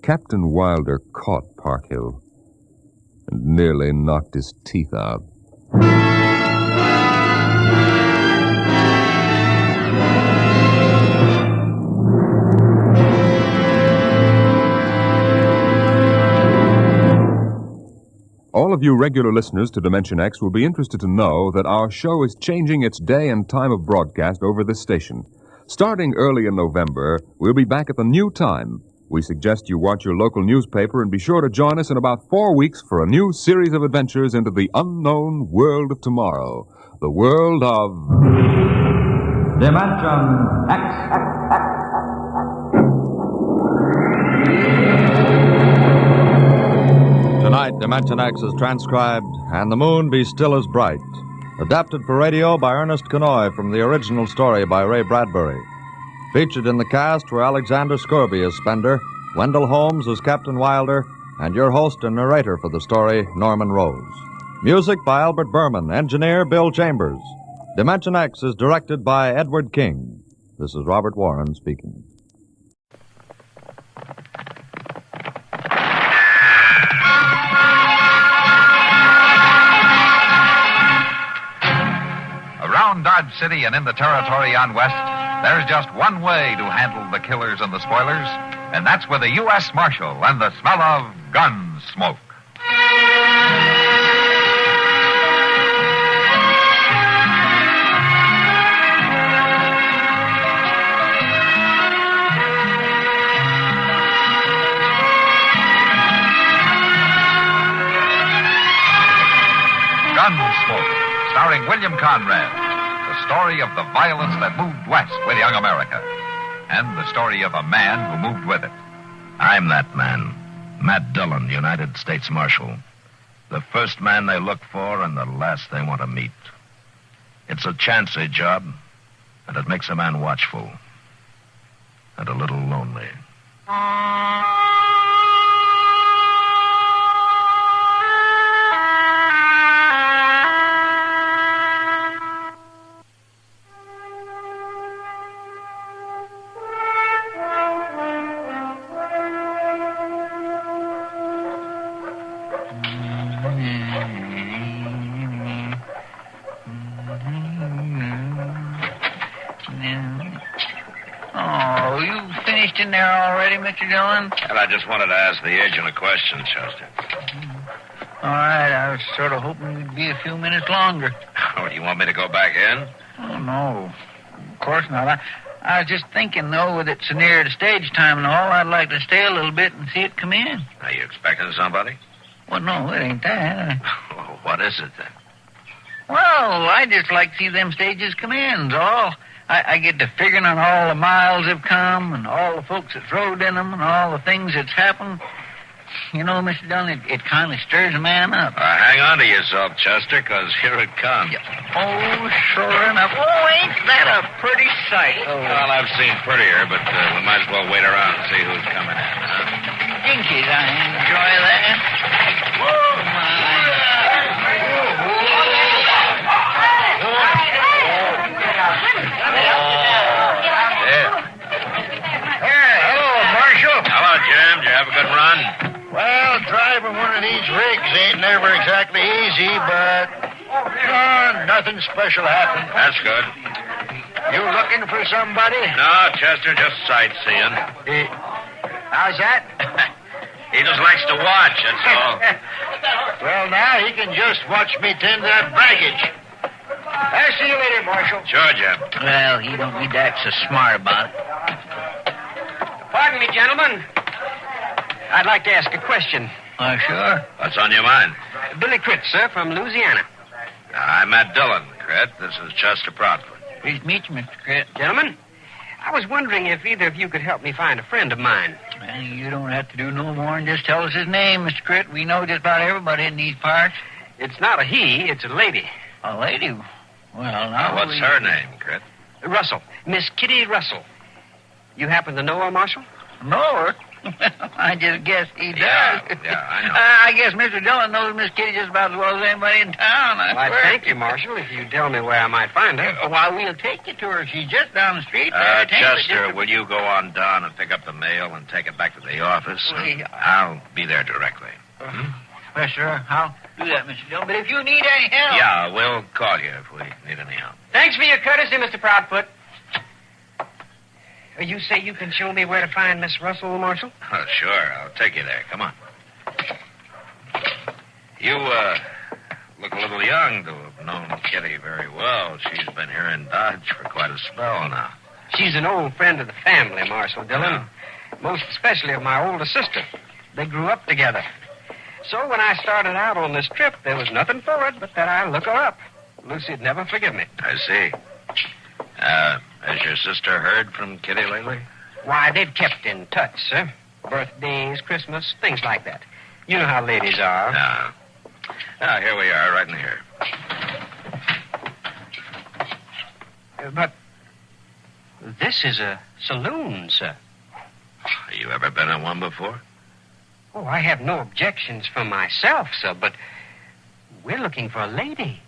Captain Wilder caught Parkhill and nearly knocked his teeth out. All of you regular listeners to Dimension X will be interested to know that our show is changing its day and time of broadcast over this station. Starting early in November, we'll be back at the new time. We suggest you watch your local newspaper and be sure to join us in about 4 weeks for a new series of adventures into the unknown world of tomorrow. The world of... Dimension X. Tonight, Dimension X is transcribed, And the Moon Be Still as Bright. Adapted for radio by Ernest Kenoy from the original story by Ray Bradbury. Featured in the cast were Alexander Scorby as Spender, Wendell Holmes as Captain Wilder, and your host and narrator for the story, Norman Rose. Music by Albert Berman, engineer Bill Chambers. Dimension X is directed by Edward King. This is Robert Warren speaking. Around Around Dodge City and in the territory on West, there's just one way to handle the killers and the spoilers, and that's with a U.S. Marshal and the smell of Gunsmoke. Gunsmoke, starring William Conrad. The story of the violence that moved west with young America. And the story of a man who moved with it. I'm that man. Matt Dillon, United States Marshal. The first man they look for and the last they want to meet. It's a chancy job, and it makes a man watchful. And a little lonely. Oh, you finished in there already, Mr. Dillon? Well, I just wanted to ask the agent a question, Chester. All right, I was sort of hoping we'd be a few minutes longer. Oh, you want me to go back in? Oh, no. Of course not. I was just thinking, though, with it so near to stage time and all, I'd like to stay a little bit and see it come in. Are you expecting somebody? Well, no, it ain't that. Oh, what is it, then? Well, I just like to see them stages come in, all. I get to figuring on all the miles they've come and all the folks that's rode in them and all the things that's happened. You know, Mr. Dillon, it kind of stirs a man up. Hang on to yourself, Chester, because here it comes. Oh, sure enough. Oh, ain't that a pretty sight? Oh. Well, I've seen prettier, but we might as well wait around and see who's coming in, huh? Jinkies, I enjoy that. Whoa, my. Jim, did you have a good run? Well, driving one of these rigs ain't never exactly easy, but nothing special happened. That's good. You looking for somebody? No, Chester, just sightseeing. How's that? He just likes to watch, that's all. Well, now he can just watch me tend that baggage. I'll see you later, Marshal. Sure, Jim. Well, he don't need to act so smart about it. Pardon me, gentlemen. I'd like to ask a question. Sure. What's on your mind? Billy Critt, sir, from Louisiana. I'm Matt Dillon, Critt. This is Chester Proudfoot. Pleased to meet you, Mr. Critt. Gentlemen, I was wondering if either of you could help me find a friend of mine. Well, you don't have to do no more than just tell us his name, Mr. Critt. We know just about everybody in these parts. It's not a he, it's a lady. A lady? Well, now what's her name, Critt? Russell. Miss Kitty Russell. You happen to know her, Marshal? Know her? I just guess he does. Yeah, I know. I guess Mr. Dillon knows Miss Kitty just about as well as anybody in town. I thank you, Marshal, if you tell me where I might find her. Why, we'll take you to her. She's just down the street. Chester, will you go on down and pick up the mail and take it back to the office? I'll be there directly. Well, sure. I'll do that, Mr. Dillon. But if you need any help... Yeah, we'll call you if we need any help. Thanks for your courtesy, Mr. Proudfoot. You say you can show me where to find Miss Russell, Marshal? Oh, sure. I'll take you there. Come on. You, look a little young to have known Kitty very well. She's been here in Dodge for quite a spell now. She's an old friend of the family, Marshal Dillon. Most especially of my older sister. They grew up together. So when I started out on this trip, there was nothing for it but that I look her up. Lucy'd never forgive me. I see. Has your sister heard from Kitty lately? Why, they've kept in touch, sir. Birthdays, Christmas, things like that. You know how ladies are. Now, here we are, right in here. But this is a saloon, sir. Have you ever been in one before? Oh, I have no objections for myself, sir, but we're looking for a lady.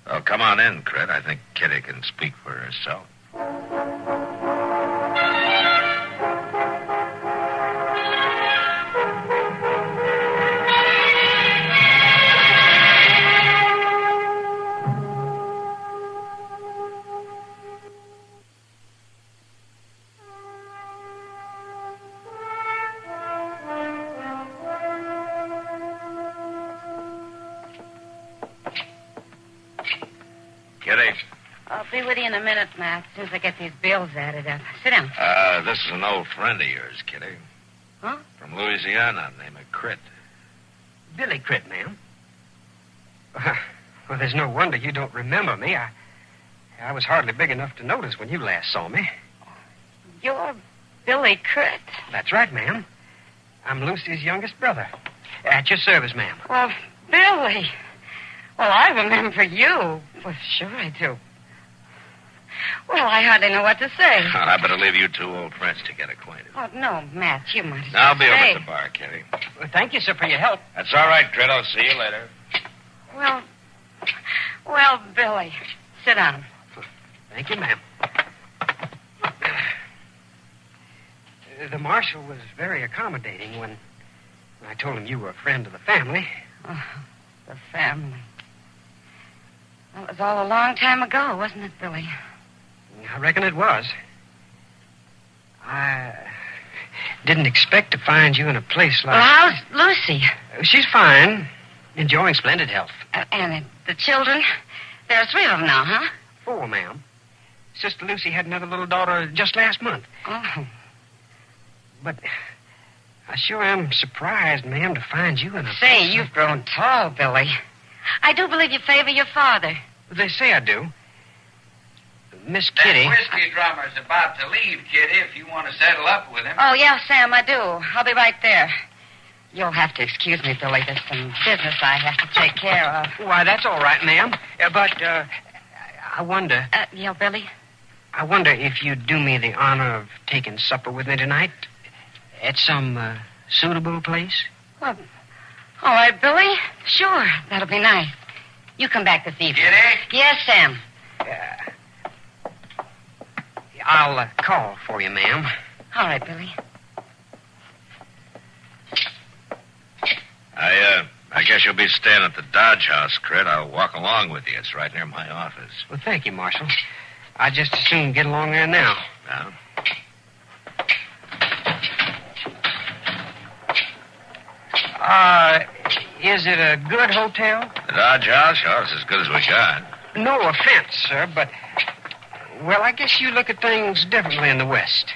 Well, come on in, Critt. I think Kitty can speak for herself. Be with you in a minute, Matt, as soon as I get these bills added up. Sit down. This is an old friend of yours, Kitty. Huh? From Louisiana, named Crit. Billy Crit, ma'am. Well, there's no wonder you don't remember me. I was hardly big enough to notice when you last saw me. You're Billy Crit. That's right, ma'am. I'm Lucy's youngest brother. At your service, ma'am. Well, Billy. Well, I remember you. Well, sure I do. Well, I hardly know what to say. Well, I better leave you two old friends to get acquainted. Oh, no, Matt, you might as well I'll be over stay. at the bar, Kitty. Well, thank you, sir, for your help. That's all right, Crit. I'll see you later. Well, Billy, sit down. Thank you, ma'am. The marshal was very accommodating when I told him you were a friend of the family. Oh, the family. Well, it was all a long time ago, wasn't it, Billy? I reckon it was. I didn't expect to find you in a place like... Well, how's Lucy? She's fine. Enjoying splendid health. And the children? There are 3 of them now, huh? 4, ma'am. Sister Lucy had another little daughter just last month. Oh. But I sure am surprised, ma'am, to find you in a... Say, you've grown tall, Billy. I do believe you favor your father. They say I do. Miss Kitty... That whiskey drummer's about to leave, Kitty, if you want to settle up with him. Oh, yeah, Sam, I do. I'll be right there. You'll have to excuse me, Billy. There's some business I have to take care of. Why, that's all right, ma'am. But, I wonder... Yeah, Billy? I wonder if you'd do me the honor of taking supper with me tonight at some suitable place? Well, all right, Billy. Sure, that'll be nice. You come back this evening. Kitty? Yes, Sam. I'll call for you, ma'am. All right, Billy. I guess you'll be staying at the Dodge House, Crit. I'll walk along with you. It's right near my office. Well, thank you, Marshal. I'd just as soon get along there now. Now? Is it a good hotel? The Dodge House? Oh, it's as good as we got. No offense, sir, but... Well, I guess you look at things differently in the West.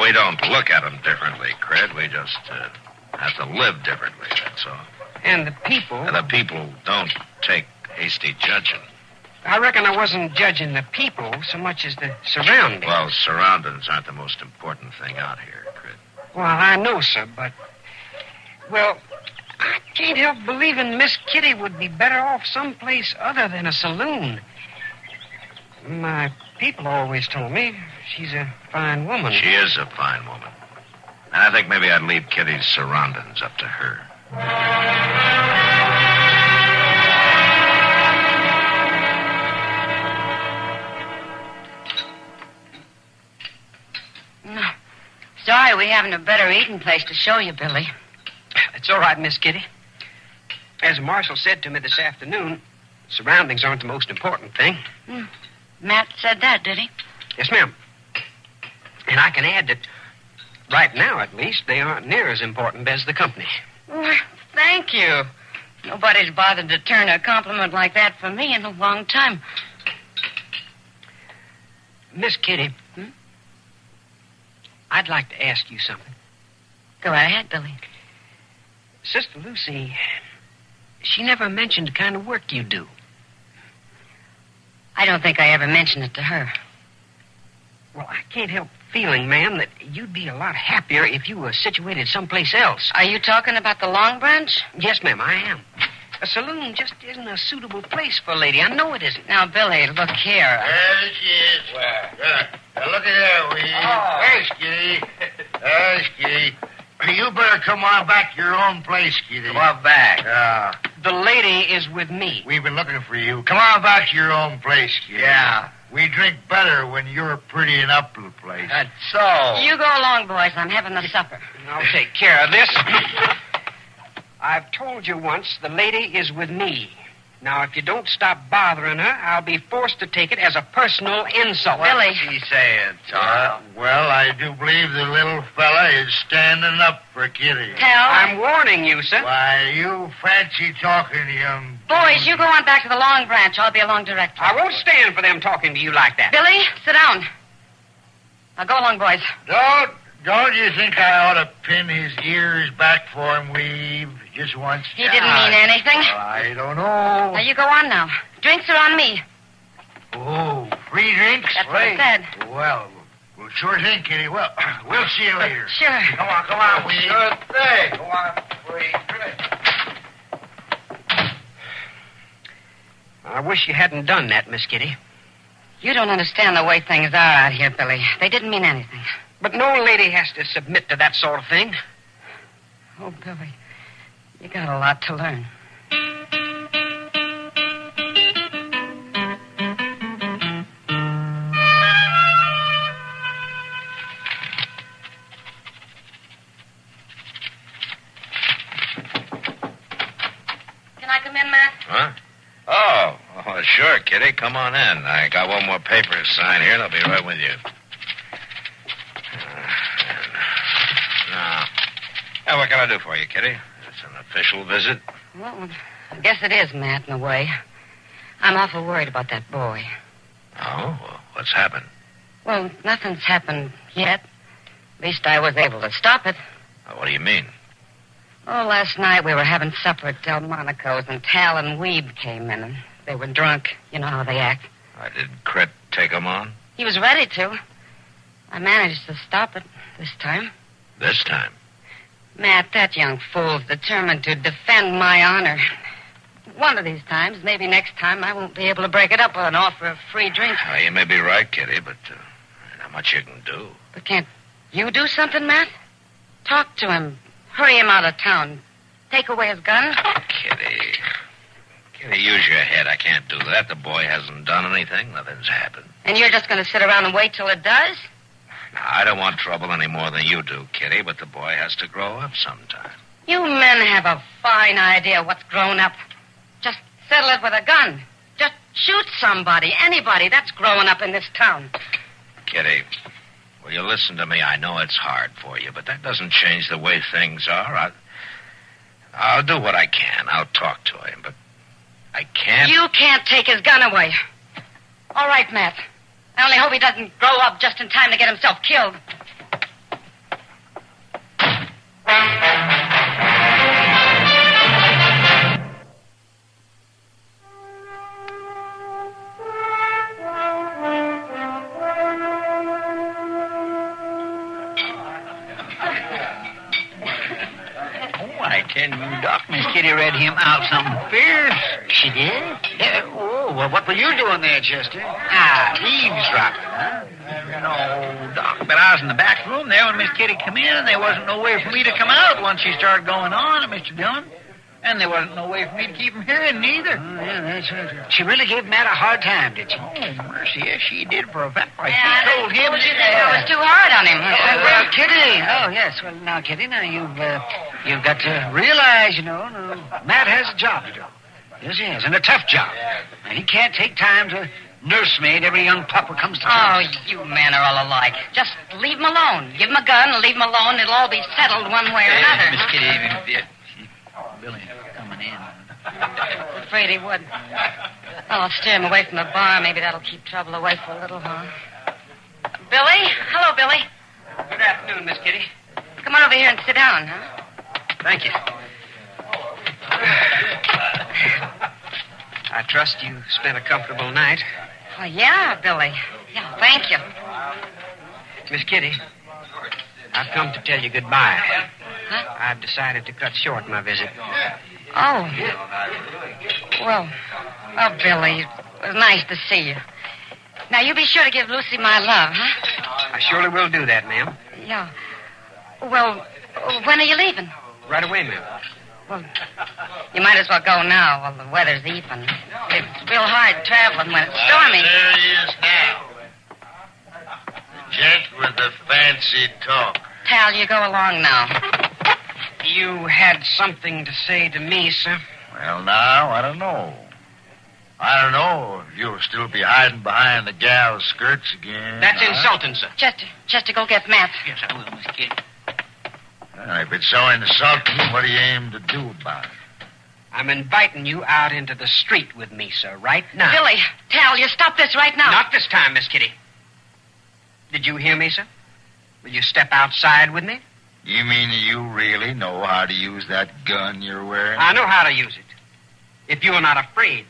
We don't look at them differently, Crit. We just have to live differently, that's all. And the people... The people don't take hasty judging. I reckon I wasn't judging the people so much as the surroundings. Well, surroundings aren't the most important thing out here, Crit. Well, I know, sir, but... Well, I can't help believing Miss Kitty would be better off someplace other than a saloon. My people always told me she's a fine woman. She is a fine woman. And I think maybe I'd leave Kitty's surroundings up to her. No. Sorry we haven't a better eating place to show you, Billy. It's all right, Miss Kitty. As Marshal said to me this afternoon, surroundings aren't the most important thing. Matt said that, did he? Yes, ma'am. And I can add that right now, at least, they aren't near as important as the company. Well, thank you. Nobody's bothered to turn a compliment like that for me in a long time. Miss Kitty, I'd like to ask you something. Go right ahead, Billy. Sister Lucy, she never mentioned the kind of work you do. I don't think I ever mentioned it to her. Well, I can't help feeling, ma'am, that you'd be a lot happier if you were situated someplace else. Are you talking about the Long Branch? Yes, ma'am, I am. A saloon just isn't a suitable place for a lady. I know it isn't. Now, Billy, look here. There she is. Where? Now, look at there, will you? Oh. There's Kitty. There's Kitty. You better come on back to your own place, Kitty. Come on back. The lady is with me. We've been looking for you. Come on back to your own place, Kitty. Yeah. We drink better when you're prettying up the place. That's so. You go along, boys. I'm having the supper. I'll take care of this. I've told you once, the lady is with me. Now, if you don't stop bothering her, I'll be forced to take it as a personal insult. Billy. What's she saying, Tom? Well, I do believe the little fella is standing up for Kitty. Tell. I'm warning you, sir. Why, you fancy talking, young Boys, you go on back to the Long Branch. I'll be along directly. I won't stand for them talking to you like that. Billy, sit down. Now go along, boys. Don't you think I ought to pin his ears back for him, Weave, just once? He didn't mean anything. I don't know. Now you go on now. Drinks are on me. Oh, free drinks? That's what I said. Well, sure thing, Kitty. Well, we'll see you later. Sure. Come on, Weave. Sure thing. Go on, free drink. I wish you hadn't done that, Miss Kitty. You don't understand the way things are out here, Billy. They didn't mean anything. But no lady has to submit to that sort of thing. Oh, Billy, you got a lot to learn. Can I come in, Matt? Huh? Oh, sure, Kitty. Come on in. I got one more paper to sign here, and I'll be right with you. Now, what can I do for you, Kitty? It's an official visit. Well, I guess it is, Matt, in a way. I'm awful worried about that boy. Oh? Well, what's happened? Well, nothing's happened yet. At least I was able to stop it. What do you mean? Oh, last night we were having supper at Delmonico's, and Tal and Weeb came in, and they were drunk. You know how they act. Did Crit take him on? He was ready to. I managed to stop it this time. This time? Matt, that young fool's determined to defend my honor. One of these times, maybe next time, I won't be able to break it up with an offer of free drinks. You may be right, Kitty, but not much you can do. But can't you do something, Matt? Talk to him. Hurry him out of town. Take away his gun. Kitty, use your head. I can't do that. The boy hasn't done anything. Nothing's happened. And you're just going to sit around and wait till it does? Now, I don't want trouble any more than you do, Kitty, but the boy has to grow up sometime. You men have a fine idea what's grown up. Just settle it with a gun. Just shoot somebody, anybody. That's growing up in this town. Kitty, will you listen to me? I know it's hard for you, but that doesn't change the way things are. I'll do what I can. I'll talk to him, but I can't... You can't take his gun away. All right, Matt. I only hope he doesn't grow up just in time to get himself killed. I tell you, Doc, Miss Kitty read him out something fierce. She did? Yeah. Oh, well, what were you doing there, Chester? Eavesdropping, huh? No, Doc, but I was in the back room there when Miss Kitty come in, and there wasn't no way for me to come out once she started going on, Mr. Dillon. And there wasn't no way for me to keep him hearing, neither. Oh, yeah, that's right. She really gave Matt a hard time, did she? Oh, mercy, yes, she did for a fact. Why, she told him... Told you that I was too hard on him. Well, Kitty. Oh, yes. Well, now, Kitty, now, you've got to realize, Matt has a job to do. Yes, he has, and a tough job. And he can't take time to nursemaid every young pup who comes to town. Oh, you men are all alike. Just leave him alone. Give him a gun and leave him alone. It'll all be settled one way or another. Miss Kitty, Billy coming in. I'm afraid he would. Well, I'll steer him away from the bar. Maybe that'll keep trouble away for a little, huh? Billy? Hello, Billy. Good afternoon, Miss Kitty. Come on over here and sit down, huh? Thank you. I trust you spent a comfortable night. Oh, yeah, Billy. Yeah, thank you. Miss Kitty, I've come to tell you goodbye. Huh? I've decided to cut short my visit. Oh. Well, Billy, it was nice to see you. Now, you be sure to give Lucy my love, huh? I surely will do that, ma'am. Yeah. Well, when are you leaving? Right away, ma'am. Well, you might as well go now while the weather's even. It's real hard traveling when it's stormy. There he is now. The gent with the fancy talk. Tal, you go along now. You had something to say to me, sir? Well, now, I don't know. I don't know if you'll still be hiding behind the gal's skirts again. That's insulting, sir. Chester, go get Matt. Yes, I will, Miss Kitty. If it's so insulting, what do you aim to do about it? I'm inviting you out into the street with me, sir, right now. Billy, Tal, you stop this right now. Not this time, Miss Kitty. Did you hear me, sir? Will you step outside with me? You mean you really know how to use that gun you're wearing? I know how to use it. If you are not afraid.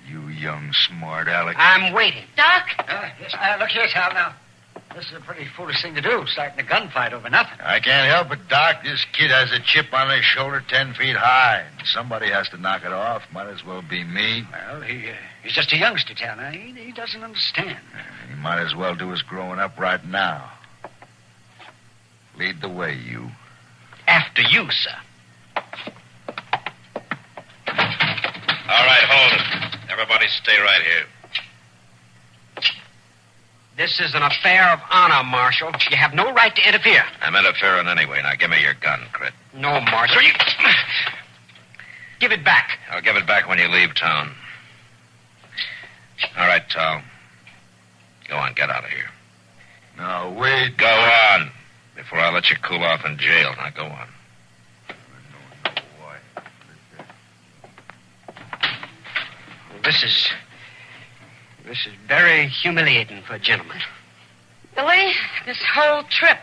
You young smart aleck. I'm waiting. Doc? Look here, Tal, now. This is a pretty foolish thing to do, starting a gunfight over nothing. I can't help it, Doc. This kid has a chip on his shoulder 10 feet high. Somebody has to knock it off. Might as well be me. Well, he's just a youngster, Tal. Now, he doesn't understand. He might as well do his growing up right now. Lead the way, you. After you, sir. All right, hold it. Everybody stay right here. This is an affair of honor, Marshal. You have no right to interfere. I'm interfering anyway. Now give me your gun, Crit. No, Marshal. You... Give it back. I'll give it back when you leave town. All right, Tal. Go on, get out of here. No, wait. Go on. Before I let you cool off in jail. Now go on. This is very humiliating for a gentleman. Billy, this whole trip,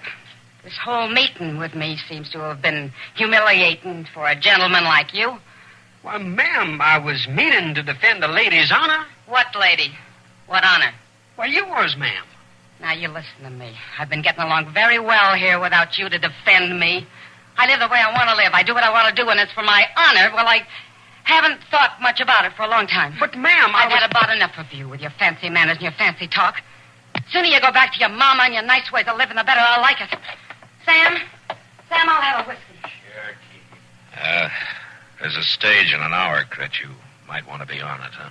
this whole meeting with me seems to have been humiliating for a gentleman like you. Why, ma'am, I was meaning to defend the lady's honor. What lady? What honor? Why, yours, ma'am. Now, you listen to me. I've been getting along very well here without you to defend me. I live the way I want to live. I do what I want to do, and it's for my honor. Well, I haven't thought much about it for a long time. But, ma'am, I've had about enough of you with your fancy manners and your fancy talk. The sooner you go back to your mama and your nice ways of living, the better I'll like it. Sam, I'll have a whiskey. There's a stage in an hour, Crit. You might want to be on it, huh?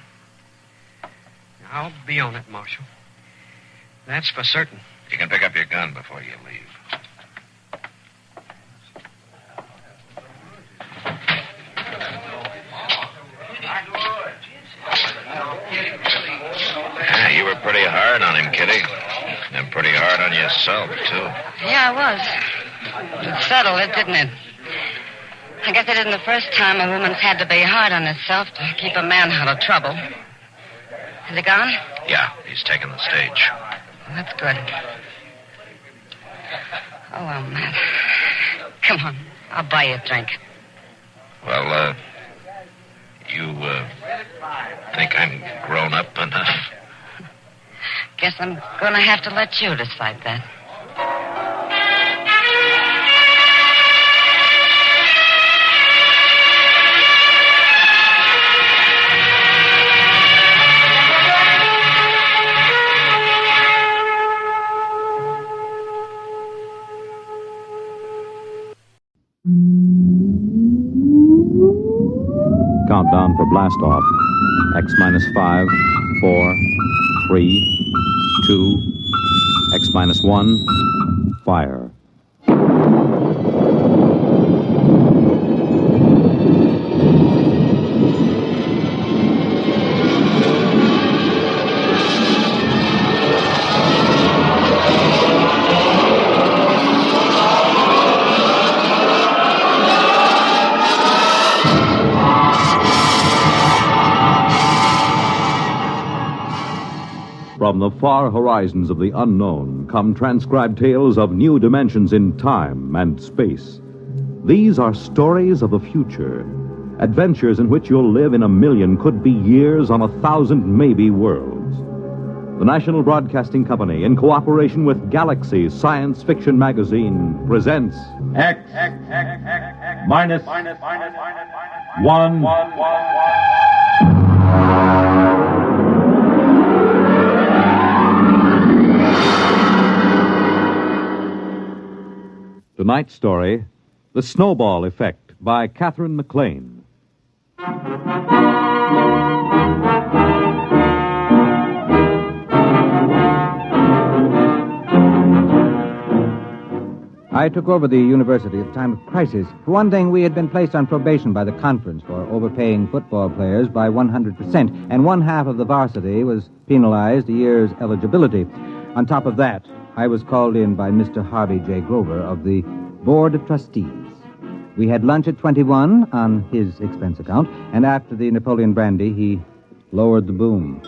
I'll be on it, Marshal. That's for certain. You can pick up your gun before you leave. Yeah, you were pretty hard on him, Kitty. And pretty hard on yourself, too. Yeah, I was. It settled it, didn't it? I guess it isn't the first time a woman's had to be hard on herself to keep a man out of trouble. Has he gone? Yeah, he's taken the stage. Well, that's good. Oh, well, Matt. Come on. I'll buy you a drink. Well, you, think I'm grown up enough? Guess I'm going to have to let you decide that. Countdown for blast off. X-5, 4, 3, 2, X-1, fire. From the far horizons of the unknown come transcribed tales of new dimensions in time and space. These are stories of the future, adventures in which you'll live in a million, could be years, on 1,000 maybe worlds. The National Broadcasting Company, in cooperation with Galaxy Science Fiction Magazine, presents X minus 1. Tonight's story, The Snowball Effect, by Catherine McLean. I took over the university at a time of crisis. For one thing, we had been placed on probation by the conference for overpaying football players by 100%, and one half of the varsity was penalized a year's eligibility. On top of that, I was called in by Mr. Harvey J. Grover of the Board of Trustees. We had lunch at 21 on his expense account, and after the Napoleon brandy, he lowered the boom.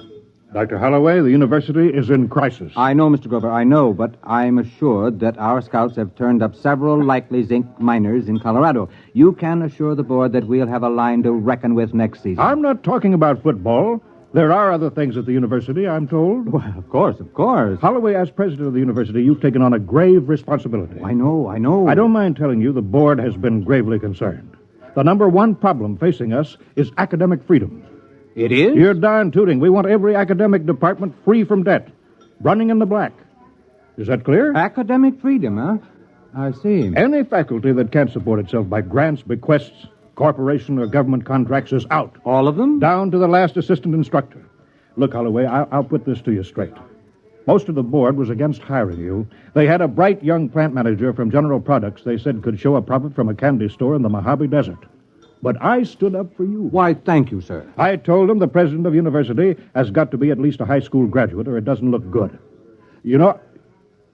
Dr. Holloway, the university is in crisis. I know, Mr. Grover, I know, but I'm assured that our scouts have turned up several likely zinc miners in Colorado. You can assure the board that we'll have a line to reckon with next season. I'm not talking about football. There are other things at the university, I'm told. Well, of course. Holloway, as president of the university, you've taken on a grave responsibility. I know. I don't mind telling you the board has been gravely concerned. The number one problem facing us is academic freedom. It is? You're darn tooting. We want every academic department free from debt, running in the black. Is that clear? Academic freedom, huh? I see. Any faculty that can't support itself by grants, bequests, corporation, or government contracts is out. All of them? Down to the last assistant instructor. Look, Holloway, I'll put this to you straight. Most of the board was against hiring you. They had a bright young plant manager from General Products they said could show a profit from a candy store in the Mojave Desert. But I stood up for you. Why, thank you, sir. I told him the president of the university has got to be at least a high school graduate or it doesn't look good. You know,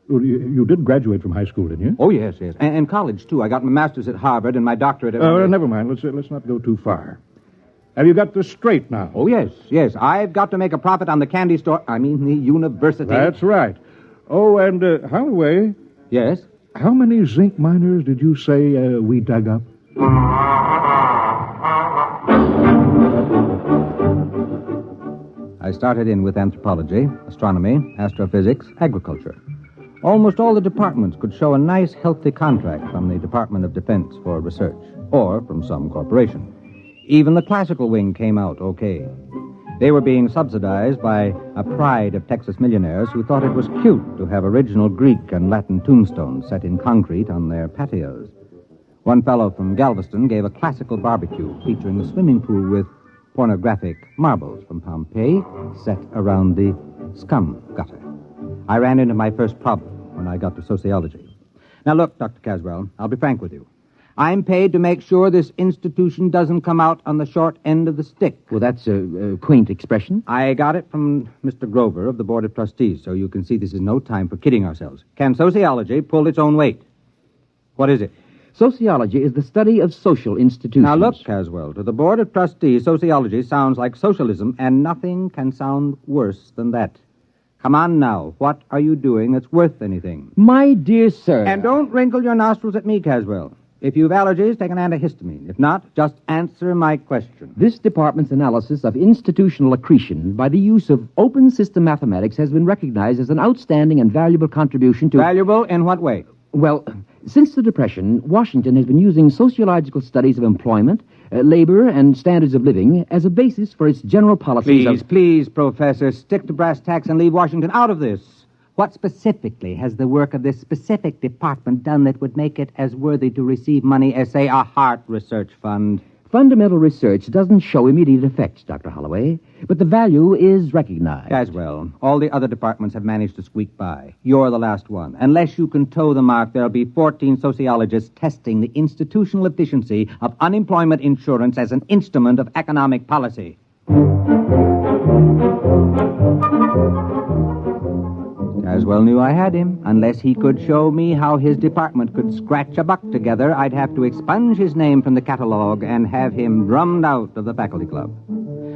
you did graduate from high school, didn't you? Oh, yes. And college, too. I got my master's at Harvard and my doctorate at... Never mind. Let's not go too far. Have you got this straight now? Oh, yes. I've got to make a profit on the candy store. I mean, the university. That's right. Oh, and Holloway... Yes? How many zinc miners did you say we dug up? I started in with anthropology, astronomy, astrophysics, agriculture. Almost all the departments could show a nice, healthy contract from the Department of Defense for research, or from some corporation. Even the classical wing came out okay. They were being subsidized by a pride of Texas millionaires who thought it was cute to have original Greek and Latin tombstones set in concrete on their patios. One fellow from Galveston gave a classical barbecue featuring a swimming pool with pornographic marbles from Pompeii set around the scum gutter. I ran into my first problem when I got to sociology. Now, look, Dr. Caswell, I'll be frank with you. I'm paid to make sure this institution doesn't come out on the short end of the stick. Well, that's a quaint expression. I got it from Mr. Grover of the Board of Trustees, so you can see this is no time for kidding ourselves. Can sociology pull its own weight? What is it? Sociology is the study of social institutions. Now, look, Caswell, to the Board of Trustees, sociology sounds like socialism, and nothing can sound worse than that. Come on now. What are you doing that's worth anything? My dear sir. And don't wrinkle your nostrils at me, Caswell. If you've allergies, take an antihistamine. If not, just answer my question. This department's analysis of institutional accretion by the use of open system mathematics has been recognized as an outstanding and valuable contribution to... Valuable in what way? Well, since the Depression, Washington has been using sociological studies of employment, labor, and standards of living as a basis for its general policies Please, Professor, stick to brass tacks and leave Washington out of this. What specifically has the work of this specific department done that would make it as worthy to receive money as, say, a heart research fund? Fundamental research doesn't show immediate effects, Dr. Holloway, but the value is recognized. Caswell, all the other departments have managed to squeak by. You're the last one. Unless you can toe the mark, there'll be 14 sociologists testing the institutional efficiency of unemployment insurance as an instrument of economic policy. Caswell knew I had him. Unless he could show me how his department could scratch a buck together, I'd have to expunge his name from the catalog and have him drummed out of the faculty club.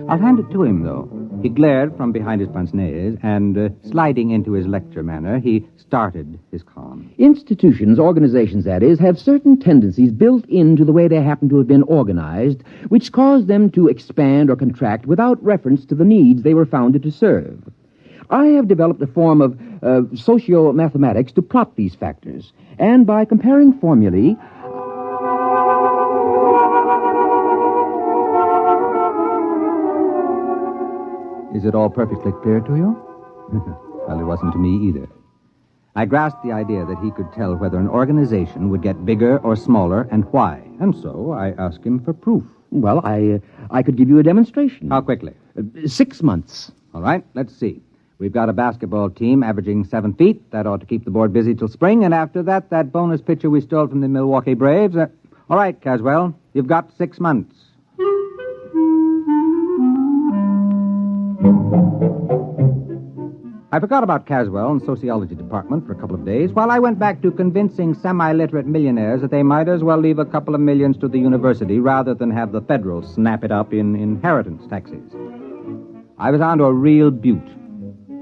I'll hand it to him, though. He glared from behind his pince-nez, and sliding into his lecture manner, he started his con. Institutions, organizations, that is, have certain tendencies built into the way they happen to have been organized, which cause them to expand or contract without reference to the needs they were founded to serve. I have developed a form of socio-mathematics to plot these factors, and by comparing formulae... Is it all perfectly clear to you? Well, it wasn't to me either. I grasped the idea that he could tell whether an organization would get bigger or smaller and why, and so I asked him for proof. Well, I could give you a demonstration. How quickly? 6 months. All right, let's see. We've got a basketball team averaging 7 feet. That ought to keep the board busy till spring. And after that, that bonus pitcher we stole from the Milwaukee Braves. All right, Caswell, you've got 6 months. I forgot about Caswell and Sociology Department for a couple of days while I went back to convincing semi-literate millionaires that they might as well leave a couple of millions to the university rather than have the federal snap it up in inheritance taxes. I was onto a real beaut.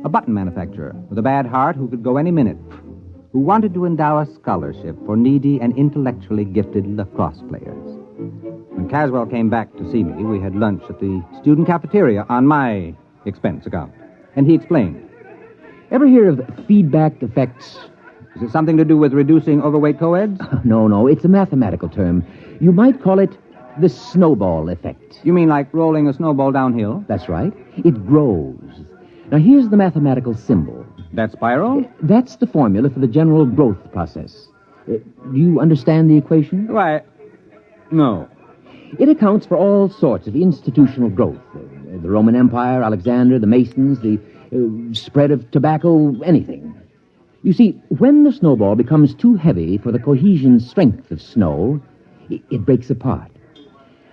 A button manufacturer with a bad heart who could go any minute, who wanted to endow a scholarship for needy and intellectually gifted lacrosse players. When Caswell came back to see me, we had lunch at the student cafeteria on my expense account. And he explained. Ever hear of feedback effects? Is it something to do with reducing overweight co-eds? No, it's a mathematical term. You might call it the snowball effect. You mean like rolling a snowball downhill? That's right. It grows. Now, here's the mathematical symbol. That spiral? That's the formula for the general growth process. Do you understand the equation? Why, no. It accounts for all sorts of institutional growth. The Roman Empire, Alexander, the Masons, the spread of tobacco, anything. You see, when the snowball becomes too heavy for the cohesion strength of snow, it breaks apart.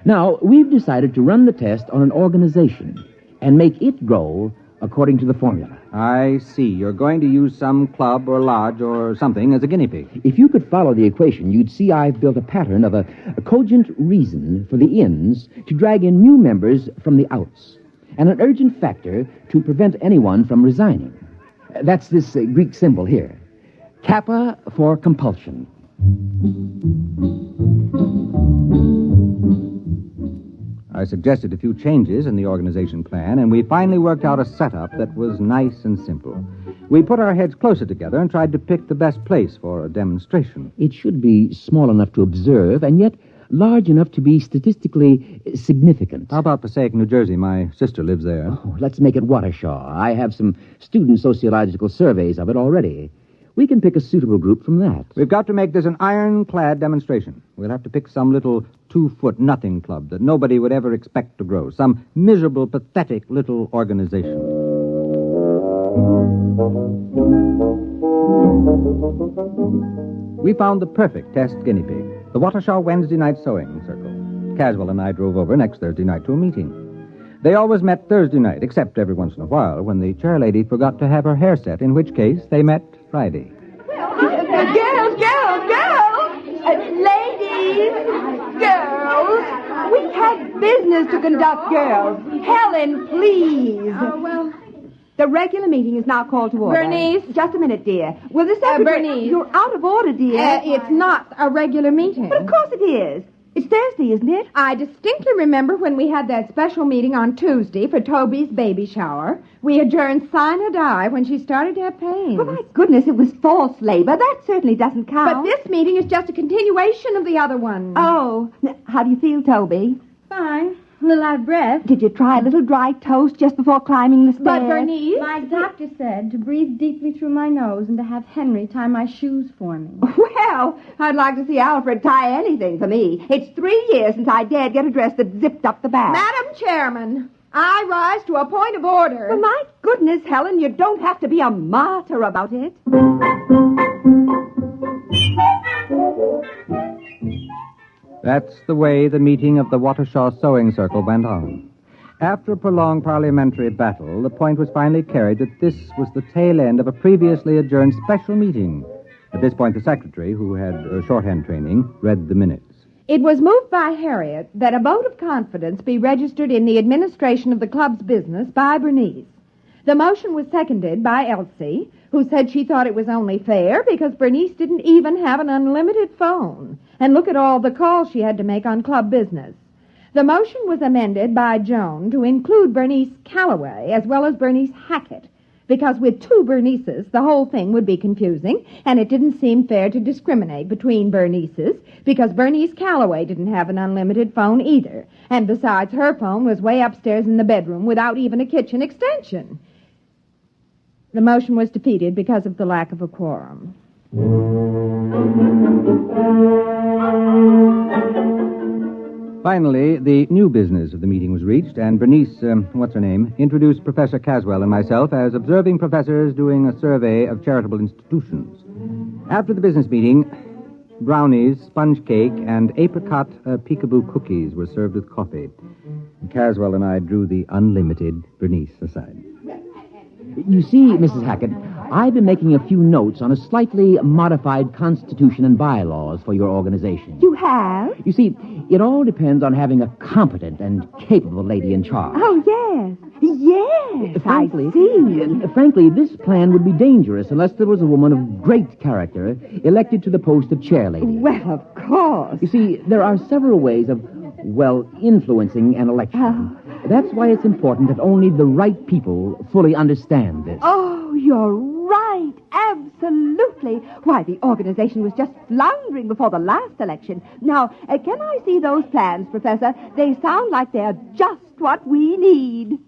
Now, we've decided to run the test on an organization and make it grow according to the formula. I see. You're going to use some club or lodge or something as a guinea pig. If you could follow the equation, you'd see I've built a pattern of a cogent reason for the ins to drag in new members from the outs, and an urgent factor to prevent anyone from resigning. That's this Greek symbol here. Kappa for compulsion. I suggested a few changes in the organization plan, and we finally worked out a setup that was nice and simple. We put our heads closer together and tried to pick the best place for a demonstration. It should be small enough to observe, and yet large enough to be statistically significant. How about Passaic, New Jersey? My sister lives there. Oh, let's make it Watershaw. I have some student sociological surveys of it already. We can pick a suitable group from that. We've got to make this an ironclad demonstration. We'll have to pick some little 2-foot nothing club that nobody would ever expect to grow. Some miserable, pathetic little organization. We found the perfect test guinea pig. The Watershaw Wednesday night sewing circle. Caswell and I drove over next Thursday night to a meeting. They always met Thursday night, except every once in a while when the chairlady forgot to have her hair set, in which case they met Friday. Girls! Ladies! Girls! We have business to conduct, girls. Helen, please. Well, the regular meeting is now called to order. Bernice? Just a minute, dear. Will the secretary... Bernice? You're out of order, dear. It's not a regular meeting. But of course it is. It's Thursday, isn't it? I distinctly remember when we had that special meeting on Tuesday for Toby's baby shower. We adjourned sine or die when she started to have pains. Oh, my goodness, it was false labor. That certainly doesn't count. But this meeting is just a continuation of the other one. Oh. How do you feel, Toby? Fine. A little out of breath. Did you try a little dry toast just before climbing the stairs? But, Bernice... My doctor said to breathe deeply through my nose and to have Henry tie my shoes for me. Well, I'd like to see Alfred tie anything for me. It's 3 years since I dared get a dress that zipped up the back. Madam Chairman, I rise to a point of order. Well, my goodness, Helen, you don't have to be a martyr about it. That's the way the meeting of the Watershaw Sewing Circle went on. After a prolonged parliamentary battle, the point was finally carried that this was the tail end of a previously adjourned special meeting. At this point, the secretary, who had shorthand training, read the minutes. It was moved by Harriet that a vote of confidence be registered in the administration of the club's business by Bernice. The motion was seconded by Elsie, who said she thought it was only fair because Bernice didn't even have an unlimited phone. And look at all the calls she had to make on club business. The motion was amended by Joan to include Bernice Calloway as well as Bernice Hackett, because with 2 Bernices, the whole thing would be confusing, and it didn't seem fair to discriminate between Bernices, because Bernice Calloway didn't have an unlimited phone either. And besides, her phone was way upstairs in the bedroom without even a kitchen extension. The motion was defeated because of the lack of a quorum. Finally, the new business of the meeting was reached, and Bernice, introduced Professor Caswell and myself as observing professors doing a survey of charitable institutions. After the business meeting, brownies, sponge cake, and apricot peekaboo cookies were served with coffee. Caswell and I drew the unlimited Bernice aside. You see, Mrs. Hackett, I've been making a few notes on a slightly modified constitution and bylaws for your organization. You have? You see, it all depends on having a competent and capable lady in charge. Oh, yes. Yes, Frankly, I see. Frankly, this plan would be dangerous unless there was a woman of great character elected to the post of chair lady. Well, of course. You see, there are several ways of, well, influencing an election. That's why it's important that only the right people fully understand this. Oh, you're right. Absolutely. Why, the organization was just floundering before the last election. Now, can I see those plans, Professor? They sound like they're just what we need.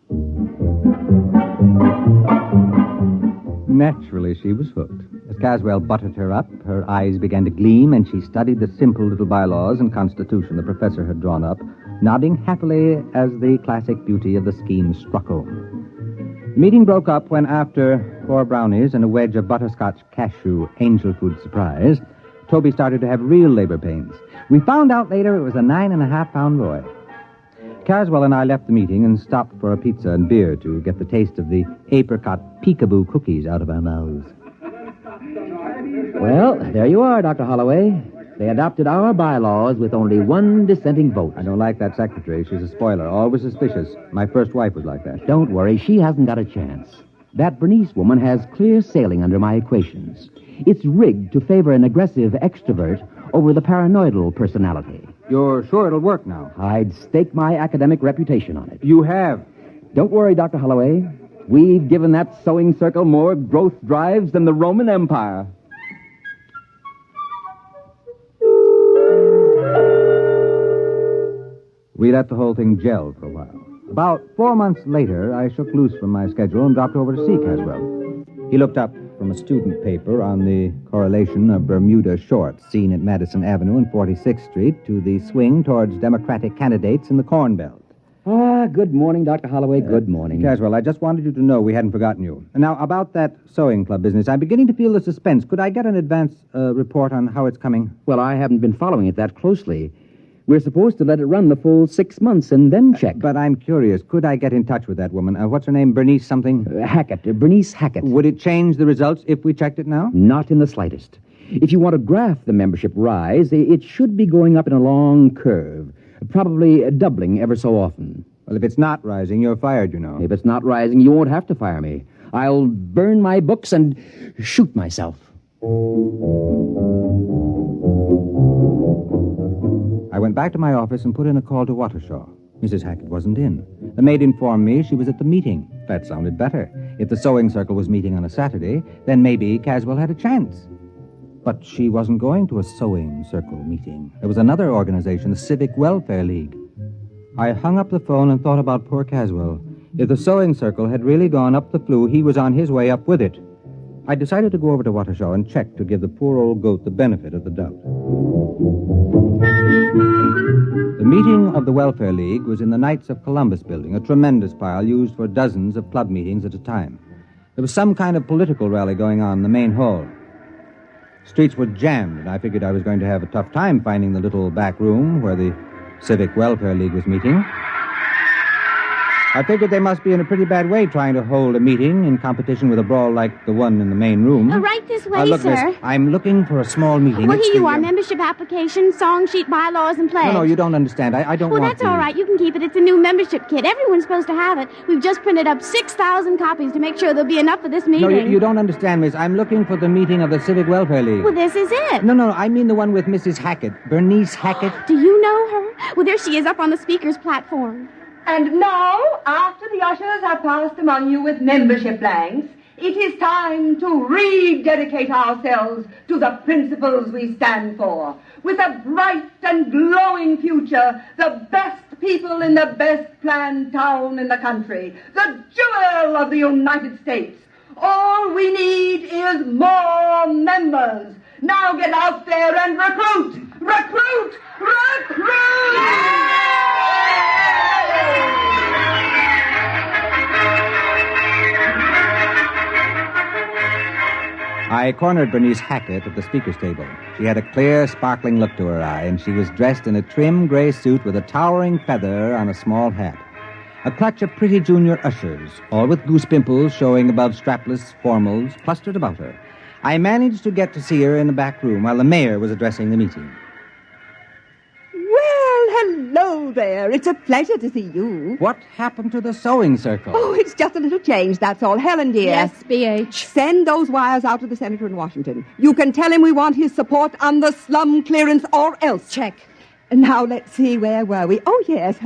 Naturally, she was hooked. As Caswell buttered her up, her eyes began to gleam, and she studied the simple little bylaws and constitution the professor had drawn up, nodding happily as the classic beauty of the scheme struck home. The meeting broke up when, after 4 brownies and a wedge of butterscotch cashew angel food surprise, Toby started to have real labor pains. We found out later it was a 9.5-pound boy. Caswell and I left the meeting and stopped for a pizza and beer to get the taste of the apricot peekaboo cookies out of our mouths. Well, there you are, Dr. Holloway. They adopted our bylaws with only one dissenting vote. I don't like that secretary. She's a spoiler, always suspicious. My first wife was like that. Don't worry, she hasn't got a chance. That Bernice woman has clear sailing under my equations. It's rigged to favor an aggressive extrovert over the paranoidal personality. You're sure it'll work now? I'd stake my academic reputation on it. You have? Don't worry, Dr. Holloway. We've given that sewing circle more growth drives than the Roman Empire. We let the whole thing gel for a while. About 4 months later, I shook loose from my schedule and dropped over to see Caswell. He looked up from a student paper on the correlation of Bermuda shorts seen at Madison Avenue and 46th Street to the swing towards Democratic candidates in the Corn Belt. Good morning, Dr. Holloway. Good morning. Caswell, I just wanted you to know we hadn't forgotten you. Now, about that sewing club business, I'm beginning to feel the suspense. Could I get an advance report on how it's coming? Well, I haven't been following it that closely. We're supposed to let it run the full 6 months and then check. But I'm curious. Could I get in touch with that woman? What's her name? Bernice something? Hackett. Bernice Hackett. Would it change the results if we checked it now? Not in the slightest. If you want to graph the membership rise, it should be going up in a long curve, probably doubling ever so often. Well, if it's not rising, you're fired, you know. If it's not rising, you won't have to fire me. I'll burn my books and shoot myself. I went back to my office and put in a call to Watershaw. Mrs. Hackett wasn't in. The maid informed me she was at the meeting. That sounded better. If the sewing circle was meeting on a Saturday, then maybe Caswell had a chance. But she wasn't going to a sewing circle meeting. There was another organization, the Civic Welfare League. I hung up the phone and thought about poor Caswell. If the sewing circle had really gone up the flue, he was on his way up with it. I decided to go over to Watershaw and check to give the poor old goat the benefit of the doubt. The meeting of the Welfare League was in the Knights of Columbus building, a tremendous pile used for dozens of club meetings at a time. There was some kind of political rally going on in the main hall. Streets were jammed, and I figured I was going to have a tough time finding the little back room where the Civic Welfare League was meeting. I figured they must be in a pretty bad way trying to hold a meeting in competition with a brawl like the one in the main room. Right this way, look, sir. Miss, I'm looking for a small meeting. Well, It's here you the, are, membership application, song sheet, bylaws, and pledge. No, you don't understand. I don't Well, want that's to. all right. You can keep it. It's a new membership kit. Everyone's supposed to have it. We've just printed up 6,000 copies to make sure there'll be enough for this meeting. No, you don't understand, Miss. I'm looking for the meeting of the Civic Welfare League. Well, this is it. No, I mean the one with Mrs. Hackett. Bernice Hackett. Do you know her? Well, there she is up on the speaker's platform. And now, after the ushers have passed among you with membership blanks, it is time to rededicate ourselves to the principles we stand for. With a bright and glowing future, the best people in the best planned town in the country, the jewel of the United States. All we need is more members. Now get out there and recruit! Recruit! Recruit! I cornered Bernice Hackett at the speaker's table. She had a clear, sparkling look to her eye, and she was dressed in a trim gray suit with a towering feather on a small hat. A clutch of pretty junior ushers, all with goose pimples showing above strapless formals, clustered about her. I managed to get to see her in the back room while the mayor was addressing the meeting. Well, hello there. It's a pleasure to see you. What happened to the sewing circle? Oh, it's just a little change, that's all. Helen, dear. Yes, BH. Send those wires out to the senator in Washington. You can tell him we want his support on the slum clearance or else. Check. Now, let's see, where were we? Oh, yes.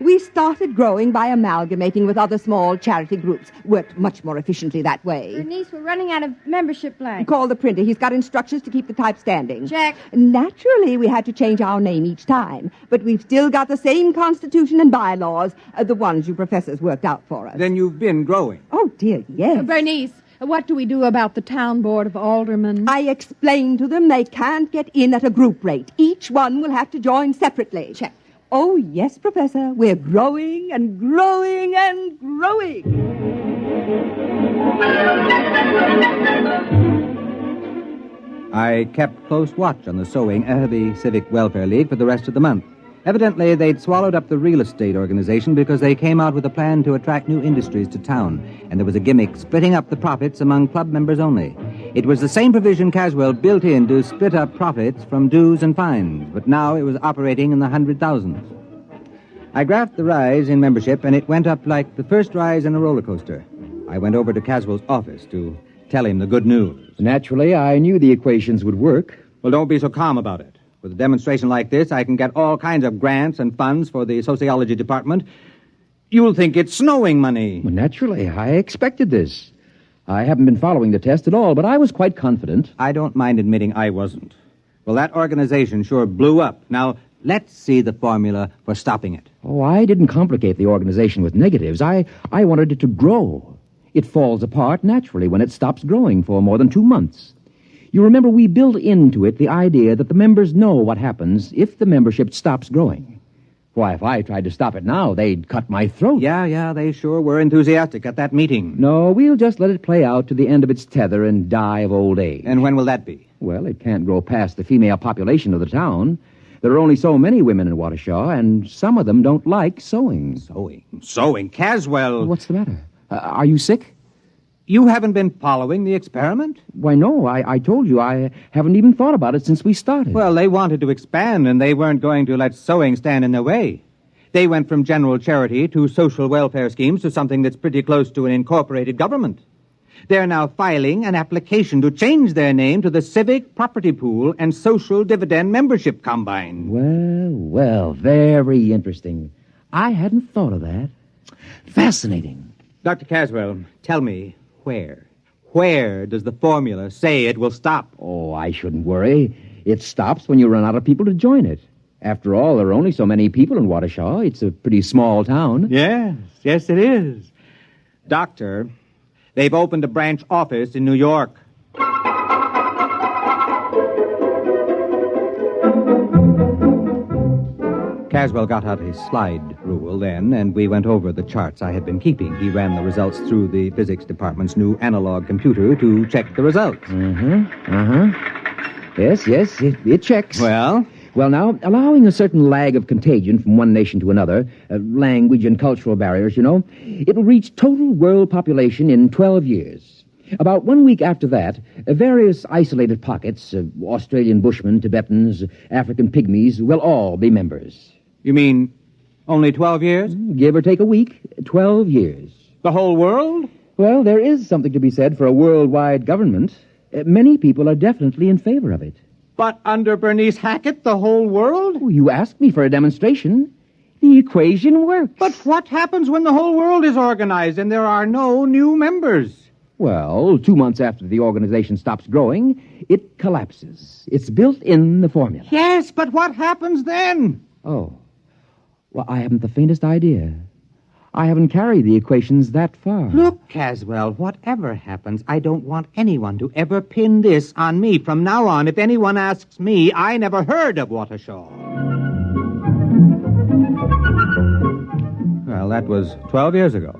We started growing by amalgamating with other small charity groups. Worked much more efficiently that way. Bernice, we're running out of membership blanks. Call the printer. He's got instructions to keep the type standing. Check. Naturally, we had to change our name each time, but we've still got the same constitution and bylaws, the ones you professors worked out for us. Then you've been growing. Oh, dear, yes. Bernice, what do we do about the town board of aldermen? I explained to them they can't get in at a group rate. Each one will have to join separately. Check. Oh, yes, Professor. We're growing and growing and growing. I kept close watch on the sewing of the Civic Welfare League for the rest of the month. Evidently, they'd swallowed up the real estate organization because they came out with a plan to attract new industries to town, and there was a gimmick splitting up the profits among club members only. It was the same provision Caswell built in to split up profits from dues and fines, but now it was operating in the 100,000s. I graphed the rise in membership, and it went up like the first rise in a roller coaster. I went over to Caswell's office to tell him the good news. Naturally, I knew the equations would work. Well, don't be so calm about it. With a demonstration like this, I can get all kinds of grants and funds for the sociology department. You'll think it's snowing money. Well, naturally, I expected this. I haven't been following the test at all, but I was quite confident. I don't mind admitting I wasn't. Well, that organization sure blew up. Now, let's see the formula for stopping it. Oh, I didn't complicate the organization with negatives. I wanted it to grow. It falls apart naturally when it stops growing for more than 2 months. You remember we built into it the idea that the members know what happens if the membership stops growing. Why, if I tried to stop it now, they'd cut my throat. Yeah, they sure were enthusiastic at that meeting. No, we'll just let it play out to the end of its tether and die of old age. And when will that be? Well, it can't grow past the female population of the town. There are only so many women in Waukesha, and some of them don't like sewing. Sewing? Caswell! What's the matter? Are you sick? You haven't been following the experiment? Why, no. I told you I haven't even thought about it since we started. Well, they wanted to expand, and they weren't going to let sewing stand in their way. They went from general charity to social welfare schemes to something that's pretty close to an incorporated government. They're now filing an application to change their name to the Civic Property Pool and Social Dividend Membership Combine. Well, very interesting. I hadn't thought of that. Fascinating. Dr. Caswell, tell me, where does the formula say it will stop? Oh, I shouldn't worry. It stops when you run out of people to join it. After all, there are only so many people in Waukesha. It's a pretty small town. Yes, it is. Doctor, they've opened a branch office in New York. Caswell got out his slide rule then, and we went over the charts I had been keeping. He ran the results through the physics department's new analog computer to check the results. Yes, it checks. Well, now, allowing a certain lag of contagion from one nation to another, language and cultural barriers, it'll reach total world population in 12 years. About 1 week after that, various isolated pockets, Australian Bushmen, Tibetans, African Pygmies, will all be members. You mean only 12 years? Give or take a week, 12 years. The whole world? Well, there is something to be said for a worldwide government. Many people are definitely in favor of it. But under Bernice Hackett, the whole world? Oh, you asked me for a demonstration. The equation works. But what happens when the whole world is organized and there are no new members? Well, 2 months after the organization stops growing, it collapses. It's built in the formula. Yes, but what happens then? Oh. Well, I haven't the faintest idea. I haven't carried the equations that far. Look, Caswell, whatever happens, I don't want anyone to ever pin this on me. From now on, if anyone asks me, I never heard of Waukesha. Well, that was 12 years ago.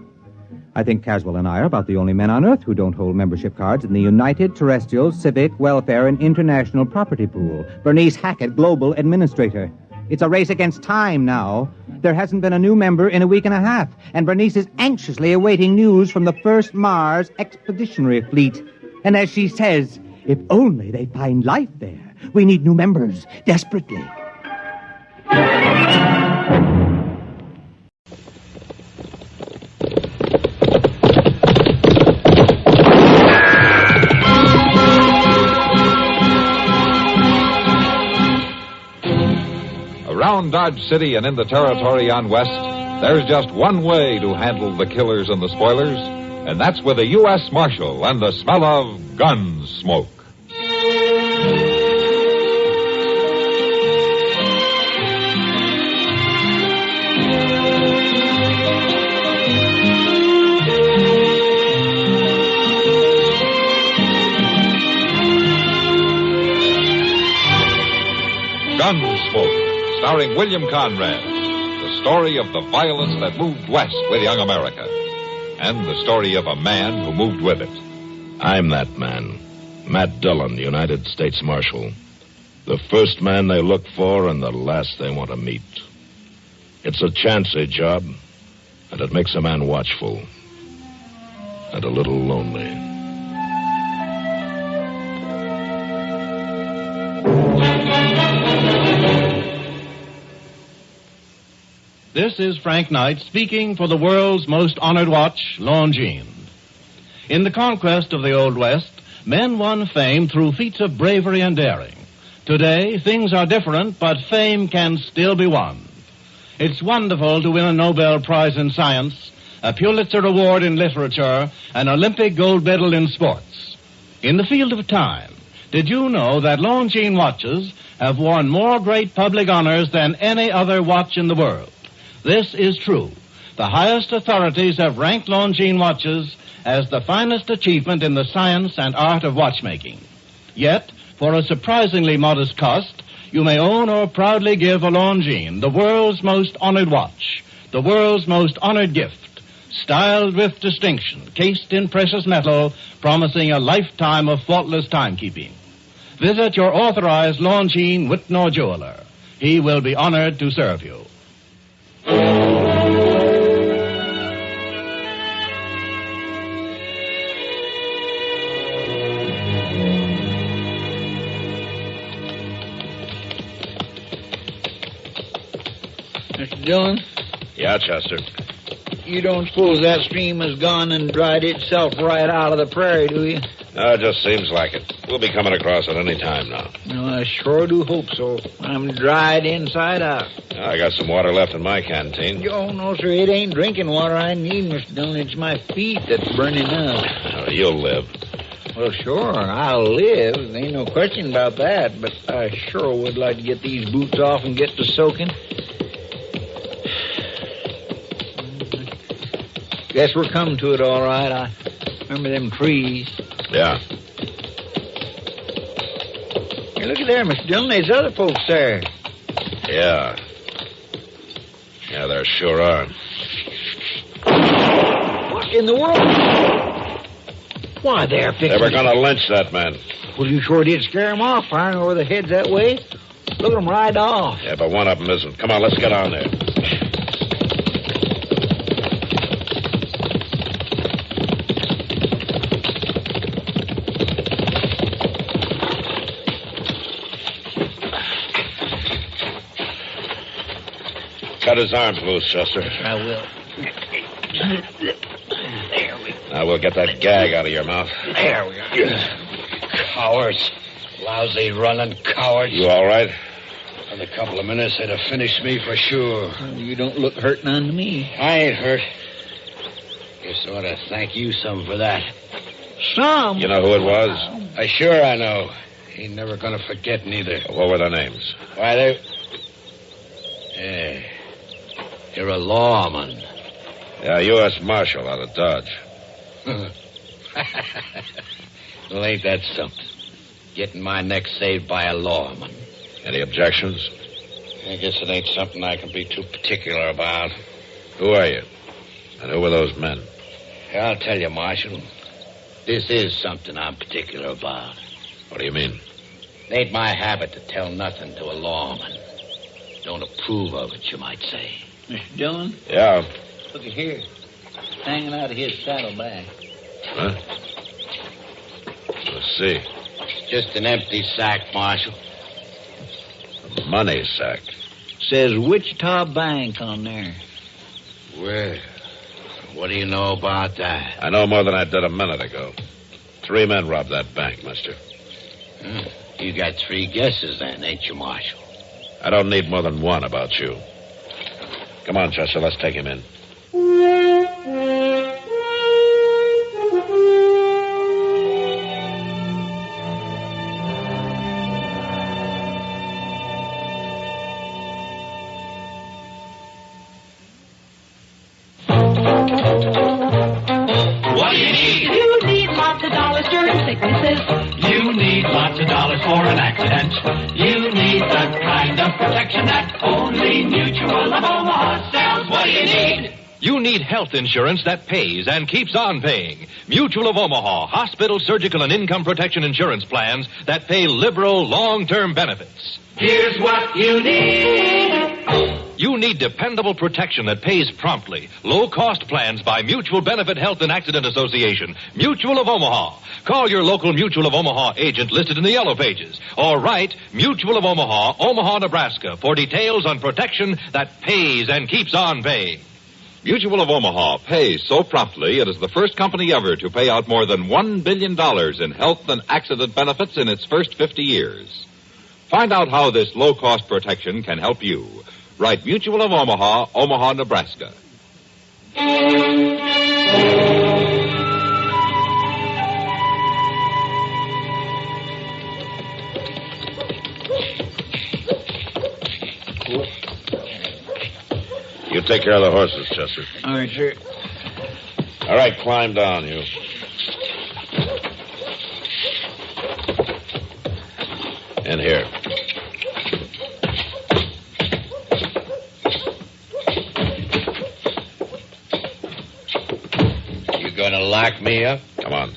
I think Caswell and I are about the only men on Earth who don't hold membership cards in the United Terrestrial Civic Welfare and International Property Pool. Bernice Hackett, Global Administrator. It's a race against time now. There hasn't been a new member in a week and a half, and Bernice is anxiously awaiting news from the first Mars Expeditionary Fleet. And as she says, if only they find life there. We need new members, desperately. Around Dodge City and in the territory on West, there's just one way to handle the killers and the spoilers, and that's with a U.S. Marshal and the smell of Gunsmoke. Gunsmoke, starring William Conrad, the story of the violence that moved west with young America, and the story of a man who moved with it. I'm that man, Matt Dillon, United States Marshal. The first man they look for and the last they want to meet. It's a chancy job, and it makes a man watchful and a little lonely. This is Frank Knight speaking for the world's most honored watch, Longines. In the conquest of the Old West, men won fame through feats of bravery and daring. Today, things are different, but fame can still be won. It's wonderful to win a Nobel Prize in Science, a Pulitzer Award in Literature, an Olympic gold medal in sports. In the field of time, did you know that Longines watches have won more great public honors than any other watch in the world? This is true. The highest authorities have ranked Longines watches as the finest achievement in the science and art of watchmaking. Yet, for a surprisingly modest cost, you may own or proudly give a Longines, the world's most honored watch, the world's most honored gift, styled with distinction, cased in precious metal, promising a lifetime of faultless timekeeping. Visit your authorized Longines Whitnor jeweler. He will be honored to serve you. Mr. Dillon? Yeah, Chester. You don't suppose that stream has gone and dried itself right out of the prairie, do you? No, it just seems like it. We'll be coming across it any time now. No, I sure do hope so. I'm dried inside out. I got some water left in my canteen. Oh, no, sir, it ain't drinking water I need, Mr. Dillon. It's my feet that's burning up. Oh, you'll live. Well, sure, I'll live. There ain't no question about that. But I sure would like to get these boots off and get to soaking. Guess we're coming to it all right. I remember them trees. Yeah. Hey, look at there, Mr. Dillon. There's other folks there. Yeah. Yeah, there sure are. What in the world? Why, they're fixing... They were going to lynch that man. Well, you sure did scare them off, firing over their heads that way. Look at them ride off. Yeah, but one of them isn't. Come on, let's get on there. Cut his arms loose, Chester. I will. There we go. Now we'll get that gag out of your mouth. There we are. Cowards. Lousy running cowards. You all right? In a couple of minutes, they'd have finished me for sure. You don't look hurt none to me. I ain't hurt. Guess I ought to thank you some for that. Some? You know who it was? I know. Ain't never gonna forget neither. What were their names? Why, they... Yeah. You're a lawman. Yeah, U.S. Marshal out of Dodge. Well, ain't that something? Getting my neck saved by a lawman. Any objections? I guess it ain't something I can be too particular about. Who are you? And who were those men? I'll tell you, Marshal. This is something I'm particular about. What do you mean? It ain't my habit to tell nothing to a lawman. Don't approve of it, you might say. Mr. Dillon, Yeah. look at here. Hanging out of his saddlebag. Huh? Let's see. Just an empty sack, Marshal. A money sack. Says Wichita Bank on there. Well, what do you know about that? I know more than I did a minute ago. 3 men robbed that bank, mister. You got 3 guesses then, ain't you, Marshal? I don't need more than one about you. Come on, Chester, let's take him in. What do you need? You need lots of dollars during sicknesses. You need lots of dollars for an accident. You need the kind of protection that only Mutual of Omaha sells. What do you need? You need health insurance that pays and keeps on paying. Mutual of Omaha, hospital, surgical, and income protection insurance plans that pay liberal, long-term benefits. Here's what you need. You need dependable protection that pays promptly. Low-cost plans by Mutual Benefit Health and Accident Association. Mutual of Omaha. Call your local Mutual of Omaha agent listed in the yellow pages. Or write Mutual of Omaha, Omaha, Nebraska, for details on protection that pays and keeps on paying. Mutual of Omaha pays so promptly it is the first company ever to pay out more than $1 billion in health and accident benefits in its first 50 years. Find out how this low-cost protection can help you. Write Mutual of Omaha, Omaha, Nebraska. You take care of the horses, Chester. All right, sir. All right, climb down, you. In here. You gonna lock me up? Come on.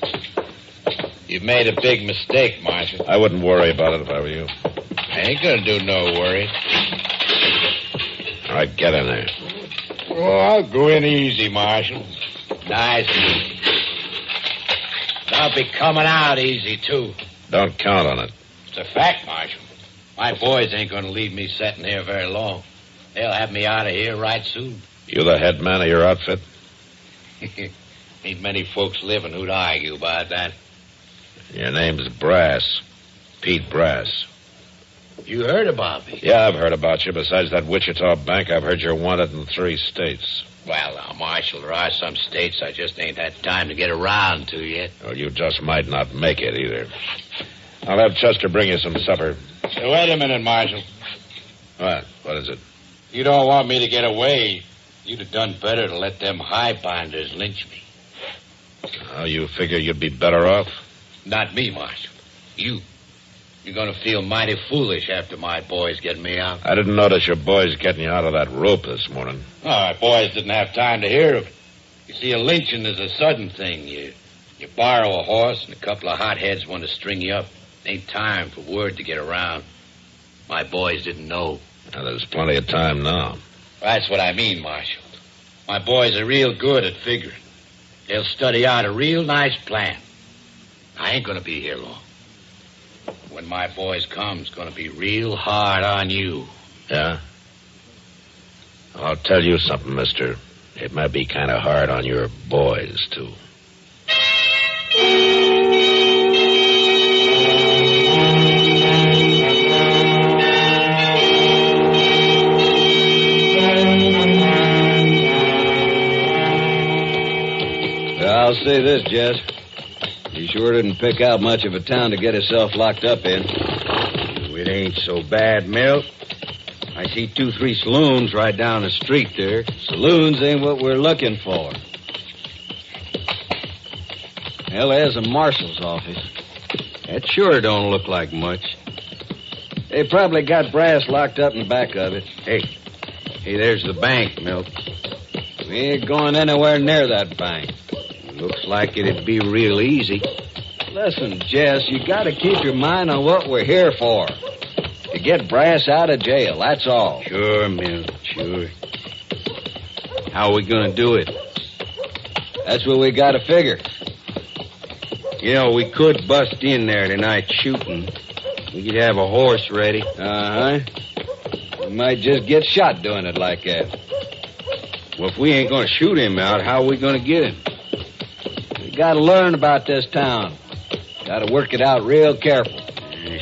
You've made a big mistake, Marshal. I wouldn't worry about it if I were you. I ain't gonna do no worry. All right, get in there. Oh, I'll go in easy, Marshal. Nice and easy. I'll be coming out easy, too. Don't count on it. It's a fact, Marshal. My boys ain't going to leave me sitting here very long. They'll have me out of here right soon. You the head man of your outfit? Ain't many folks living who'd argue about that. Your name's Brass. Pete Brass. You heard about me? Yeah, I've heard about you. Besides that Wichita bank, I've heard you're wanted in 3 states. Well, now, Marshal, there are some states I just ain't had time to get around to yet. Well, you just might not make it either. I'll have Chester bring you some supper. Hey, wait a minute, Marshal. What? What is it? You don't want me to get away. You'd have done better to let them highbinders lynch me. Oh, you figure you'd be better off? Not me, Marshal. You. You're going to feel mighty foolish after my boys get me out. I didn't notice your boys getting you out of that rope this morning. Oh, my boys didn't have time to hear of it. You see, a lynching is a sudden thing. You borrow a horse and a couple of hotheads want to string you up. Ain't time for word to get around. My boys didn't know. Now, there's plenty of time now. That's what I mean, Marshal. My boys are real good at figuring. They'll study out a real nice plan. I ain't going to be here long. When my boys come, it's going to be real hard on you. Yeah? I'll tell you something, mister. It might be kind of hard on your boys, too. I'll say this, Jess. You sure didn't pick out much of a town to get yourself locked up in. It ain't so bad, Milt. I see 2-3 saloons right down the street there. Saloons ain't what we're looking for. Well, there's a marshal's office. That sure don't look like much. They probably got Brass locked up in the back of it. Hey, there's the bank, Milt. We ain't going anywhere near that bank. Looks like it'd be real easy. Listen, Jess, you gotta keep your mind on what we're here for. To get Brass out of jail, that's all. Sure, Milt, sure. How are we going to do it? That's what we got to figure. You know, we could bust in there tonight shooting. We could have a horse ready. Uh-huh. We might just get shot doing it like that. Well, if we ain't going to shoot him out, how are we going to get him? We got to learn about this town. Got to work it out real careful.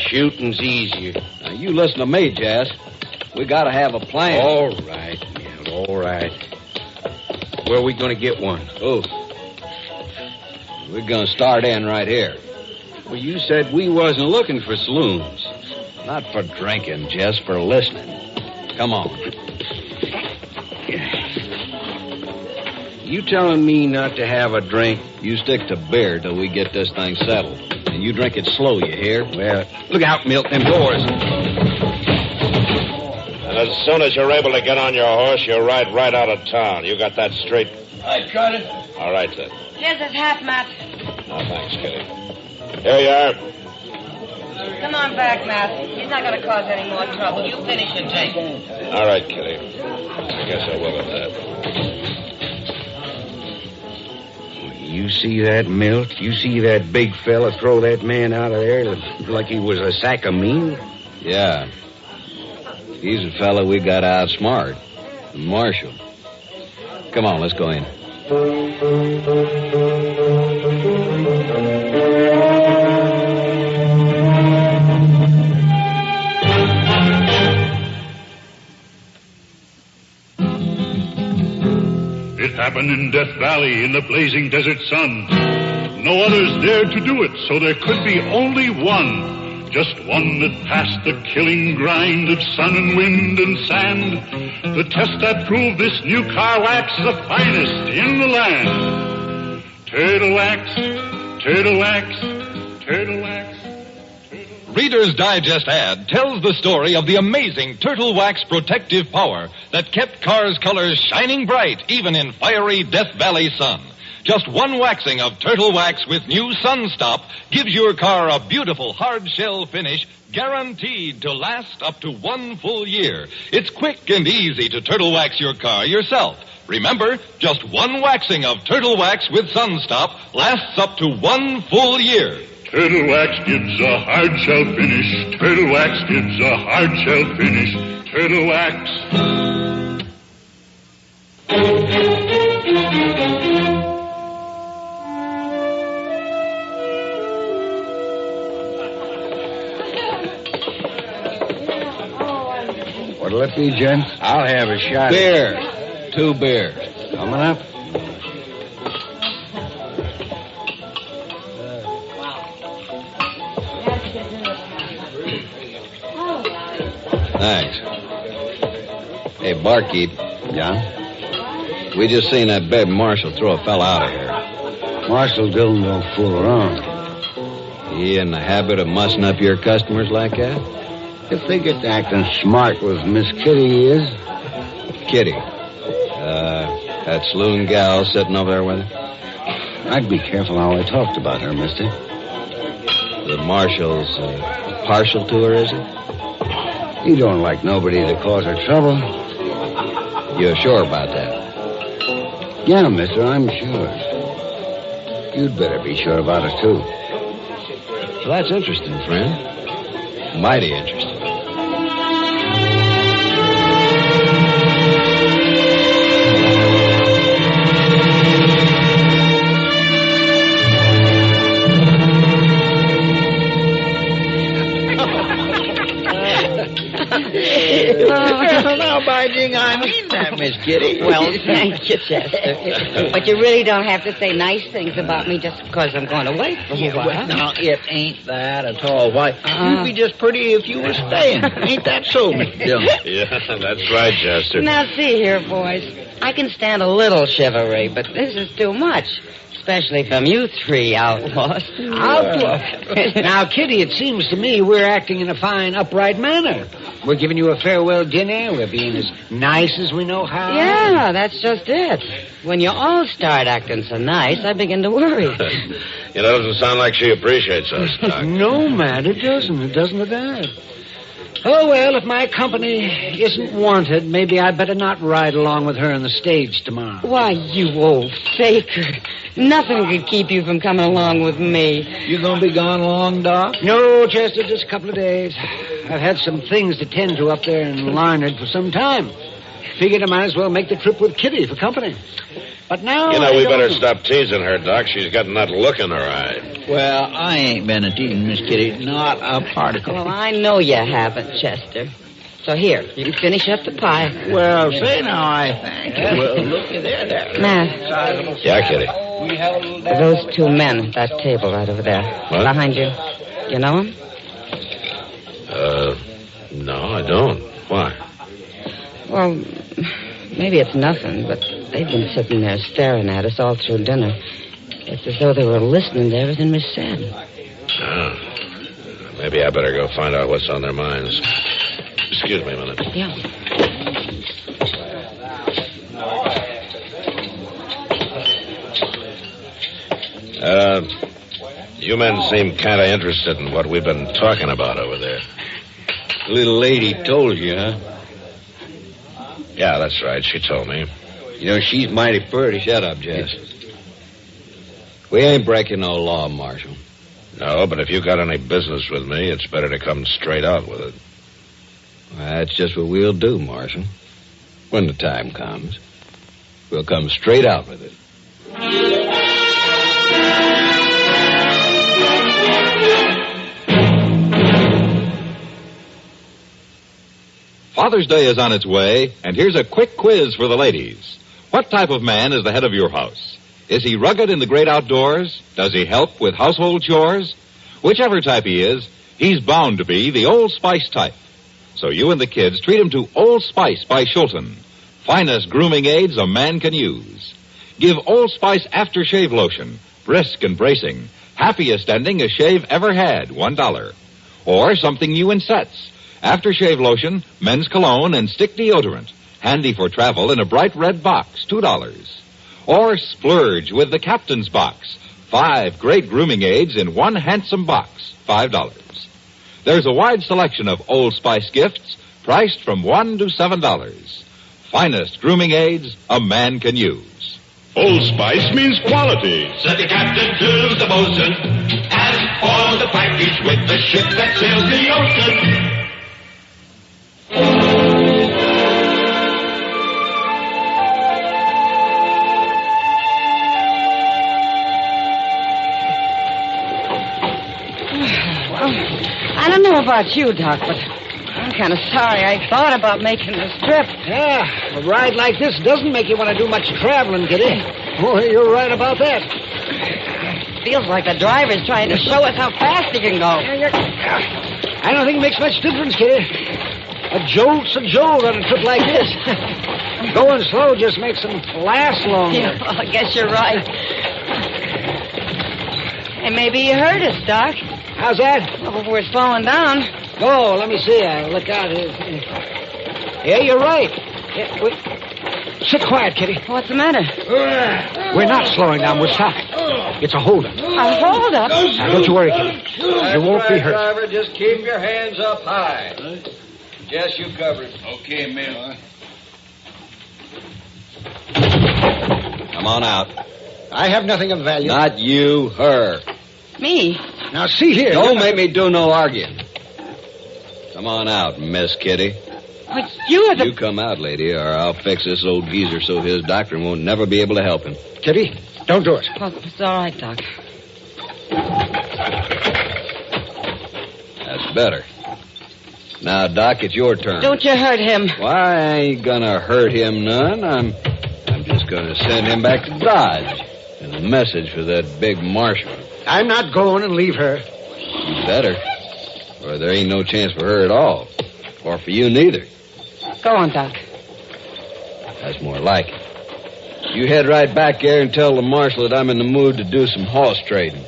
Shooting's easier. Now, you listen to me, Jess. We got to have a plan. All right, Milt, all right. Where are we going to get one? Oh. We're going to start in right here. Well, you said we wasn't looking for saloons. Not for drinking, just for listening. Come on. You telling me not to have a drink? You stick to beer till we get this thing settled. And you drink it slow, you hear? Well, look out, Milt, them doors. And as soon as you're able to get on your horse, you ride right out of town. You got that straight? I got it. All right, then. Here's his hat, Matt. No, thanks, Kitty. Here you are. Come on back, Matt. He's not going to cause any more trouble. You finish your drink. All right, Kitty. I guess I will at that. You see that, Milt? You see that big fella throw that man out of there like he was a sack of meat? Yeah. He's a fella we got to outsmart. Marshal. Come on, let's go in. It happened in Death Valley in the blazing desert sun. No others dared to do it, so there could be only one. Just one that passed the killing grind of sun and wind and sand. The test that proved this new car wax the finest in the land. Turtle wax, turtle wax, turtle wax. Reader's Digest ad tells the story of the amazing Turtle Wax protective power that kept cars' colors shining bright even in fiery Death Valley sun. Just one waxing of Turtle Wax with new Sunstop gives your car a beautiful hard shell finish guaranteed to last up to 1 full year. It's quick and easy to Turtle Wax your car yourself. Remember, just one waxing of Turtle Wax with Sunstop lasts up to 1 full year. Turtle Wax gives a hard shell finish. Turtle Wax gives a hard shell finish. Turtle Wax. What'll it be, gents? I'll have a shot. Beer. 2 beers. Coming up. Thanks. Hey, barkeep. Yeah? We just seen that bad Marshal throw a fella out of here. Marshal Dillon don't fool around. He in the habit of mussing up your customers like that? If they get to acting smart with Miss Kitty, he is. Kitty. That saloon gal sitting over there with her? I'd be careful how I talked about her, mister. The Marshal's partial to her, is he? He don't like nobody to cause her trouble. You're sure about that? Yeah, mister, I'm sure. You'd better be sure about it, too. Well, that's interesting, friend. Mighty interesting. Now, by jing, I mean that, Miss Kitty. Well, thank you, Chester. But you really don't have to say nice things about me just because I'm going to wait for a while. Well, now, it ain't that at all. Why, you'd be just pretty if you were staying. Ain't that so, Mr. Dillon? Yeah, that's right, Chester. Now, see here, boys. I can stand a little chivalry, but this is too much. Especially from you 3 outlaws. Outlaws? Now, Kitty, it seems to me we're acting in a fine, upright manner. We're giving you a farewell dinner. We're being as nice as we know how. Yeah, that's just it. When you all start acting so nice, I begin to worry. It doesn't sound like she appreciates us, Doc. No, man, it doesn't. It doesn't at all. Oh, well, if my company isn't wanted, maybe I'd better not ride along with her on the stage tomorrow. Why, you old faker. Nothing could keep you from coming along with me. You gonna be gone long, Doc? No, Chester, just a couple of days. I've had some things to tend to up there in Larned for some time. Figured I might as well make the trip with Kitty for company. But now... You know, we better stop teasing her, Doc. She's got that look in her eye. Well, I ain't been a teasing, Miss Kitty. Not a particle. Well, I know you haven't, Chester. So here, you can finish up the pie. Well, say now, I thank you. Well, looky there. Matt. Yeah, Kitty. Those two men at that table right over there. What? Behind you. You know them? No, I don't. Why? Well, maybe it's nothing, but they've been sitting there staring at us all through dinner. It's as though they were listening to everything we said. Maybe I better go find out what's on their minds. Excuse me a minute. Yeah. You men seem kind of interested in what we've been talking about over there. The little lady told you, huh? Yeah, that's right. She told me. You know, she's mighty pretty. Shut up, Jess. We ain't breaking no law, Marshal. No, but if you got any business with me, it's better to come straight out with it. Well, that's just what we'll do, Marshal. When the time comes, we'll come straight out with it. Father's Day is on its way, and here's a quick quiz for the ladies. What type of man is the head of your house? Is he rugged in the great outdoors? Does he help with household chores? Whichever type he is, he's bound to be the Old Spice type. So you and the kids treat him to Old Spice by Schulten. Finest grooming aids a man can use. Give Old Spice aftershave lotion, brisk and bracing, happiest ending a shave ever had, $1. Or something new in sets. Aftershave lotion, men's cologne, and stick deodorant. Handy for travel in a bright red box, $2. Or splurge with the Captain's Box. 5 great grooming aids in one handsome box, $5. There's a wide selection of Old Spice gifts, priced from $1 to $7. Finest grooming aids a man can use. Old Spice means quality. Said the captain to the bosun, as for the package with the ship that sails the ocean. I don't know about you, Doc, but I'm kind of sorry I thought about making this trip. Yeah, a ride like this doesn't make you want to do much traveling, Kitty. Oh, you're right about that. Feels like the driver's trying to show us how fast he can go. I don't think it makes much difference, Kitty. A jolt's a jolt on a trip like this. Going slow just makes them last longer. Yeah, well, I guess you're right. Hey, maybe you heard us, Doc. How's that? Well, we're slowing down. Oh, let me see. Look out. Yeah, you're right. Yeah, wait. Sit quiet, Kitty. What's the matter? We're not slowing down. We're stopping. It's a holdup. A holdup? Now, don't you worry, Kitty. You won't be hurt. Driver, just keep your hands up high. Jess, you cover it. Okay, Mill. Come on out. I have nothing of value. Not you, her. Me? Now, see here. Don't make me do no arguing. Come on out, Miss Kitty. But you're the... You come out, lady, or I'll fix this old geezer so his doctor won't never be able to help him. Kitty, don't do it. Well, it's all right, Doc. That's better. Now, Doc, it's your turn. Don't you hurt him. Why, I ain't gonna hurt him none. I'm just gonna send him back to Dodge. And a message for that big Martian. I'm not going and leave her. You better. Or there ain't no chance for her at all. Or for you neither. Go on, Doc. That's more like it. You head right back there and tell the marshal that I'm in the mood to do some horse trading.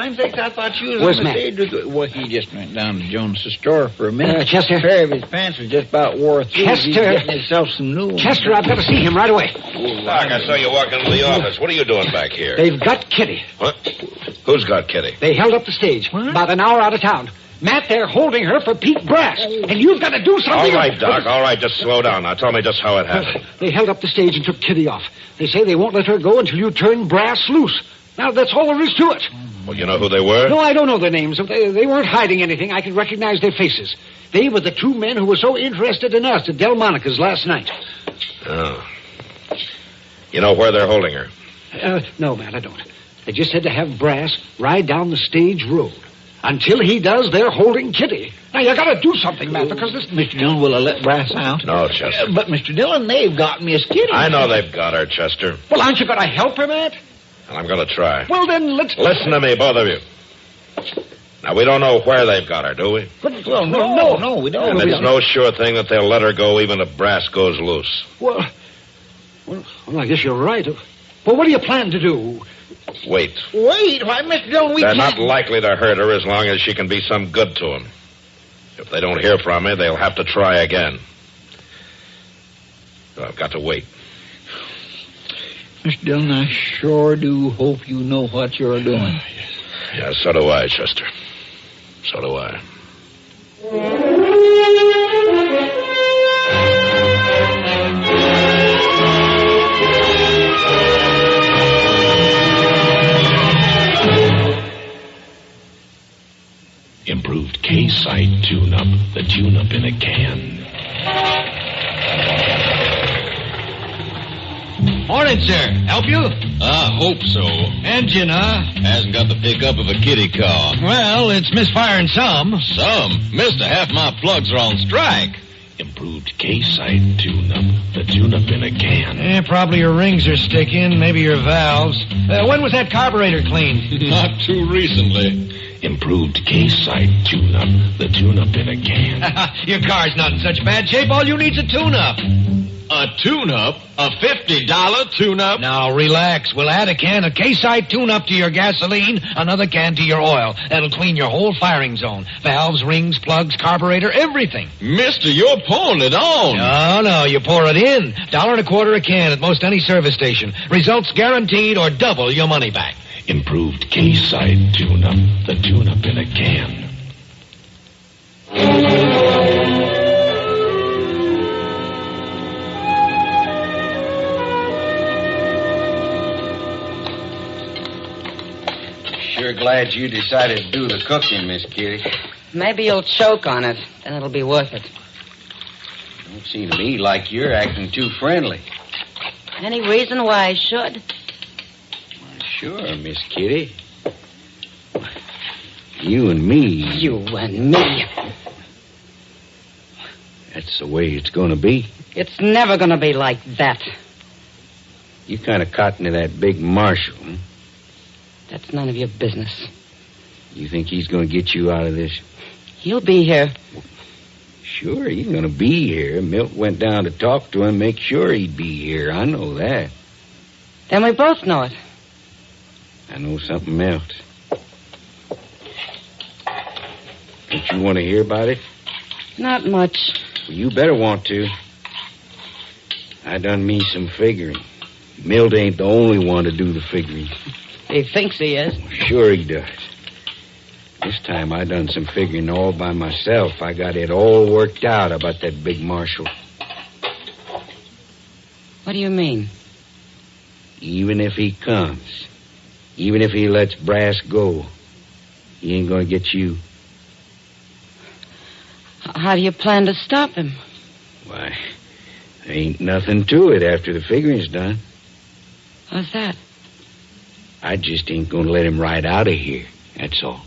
time sakes, I thought you was Where's on the Matt? stage with... Well, he just went down to Jones's store for a minute. Chester? A pair of his pants was just about wore through. Chester? He's getting himself some new ones. Chester, I've got to see him right away. Doc, I saw you walk into the office. What are you doing back here? They've got Kitty. What? Who's got Kitty? They held up the stage about an hour out of town. Matt, they're holding her for Pete Brass. And you've got to do something. All right, Doc, all right. Just slow down. Now tell me just how it happened. They held up the stage and took Kitty off. They say they won't let her go until you turn Brass loose. Now, that's all there is to it. Well, you know who they were? No, I don't know their names. They weren't hiding anything. I can recognize their faces. They were the two men who were so interested in us at Delmonico's last night. Oh. You know where they're holding her? No, Matt, I don't. They just said to have Brass ride down the stage road. Until he does, they're holding Kitty. Now, you got to do something, Matt, because this... Mr. Dillon, will I let Brass out? No, Chester. But, Mr. Dillon, they've got Miss Kitty. I know they've got her, Chester. Well, aren't you going to help her, Matt? And I'm going to try. Well, then, let's... Listen to me, both of you. Now, we don't know where they've got her, do we? Well, no, we don't. And it's no sure thing that they'll let her go even if Brass goes loose. Well, I guess you're right. Well, what do you plan to do? Wait. Wait, why, Mr. Dillon, we They're can't... not likely to hurt her as long as she can be some good to them. If they don't hear from me, they'll have to try again. So I've got to wait. Mr. Dillon, I sure do hope you know what you're doing. Yeah, so do I, Chester. So do I. Improved K-Site tune-up. The tune-up in a can. Morning, sir. Help you? I hope so. Engine, huh? Hasn't got the pickup of a kitty car. Well, it's misfiring some. Some? Mister, half my plugs are on strike. Improved K-Site tune-up. The tune-up in a can. Probably your rings are sticking, maybe your valves. When was that carburetor cleaned? Not too recently. Improved K-Site tune-up. The tune-up in a can. Your car's not in such bad shape. All you need's a tune-up. A tune-up? A $50 tune-up? Now, relax. We'll add a can of K-Site tune-up to your gasoline, another can to your oil. That'll clean your whole firing zone. Valves, rings, plugs, carburetor, everything. Mister, you're pouring it on. No, you pour it in. $1.25 a can at most any service station. Results guaranteed or double your money back. Improved K-Site tune-up. The tune-up in a can. Sure glad you decided to do the cooking, Miss Kitty. Maybe you'll choke on it, then it'll be worth it. Don't seem to me like you're acting too friendly. Any reason why I should? Sure, Miss Kitty. You and me. You and me. That's the way it's going to be. It's never going to be like that. You kind of caught into that big Marshal, huh? That's none of your business. You think he's going to get you out of this? He'll be here. Sure, he's going to be here. Milt went down to talk to him, make sure he'd be here. I know that. Then we both know it. I know something else. Don't you want to hear about it? Not much. Well, you better want to. I done me some figuring. Milt ain't the only one to do the figuring. He thinks he is. Sure he does. This time I done some figuring all by myself. I got it all worked out about that big Marshal. What do you mean? Even if he comes, even if he lets Brass go, he ain't gonna get you. How do you plan to stop him? Why, there ain't nothing to it after the figuring's done. How's that? I just ain't gonna let him ride out of here, that's all.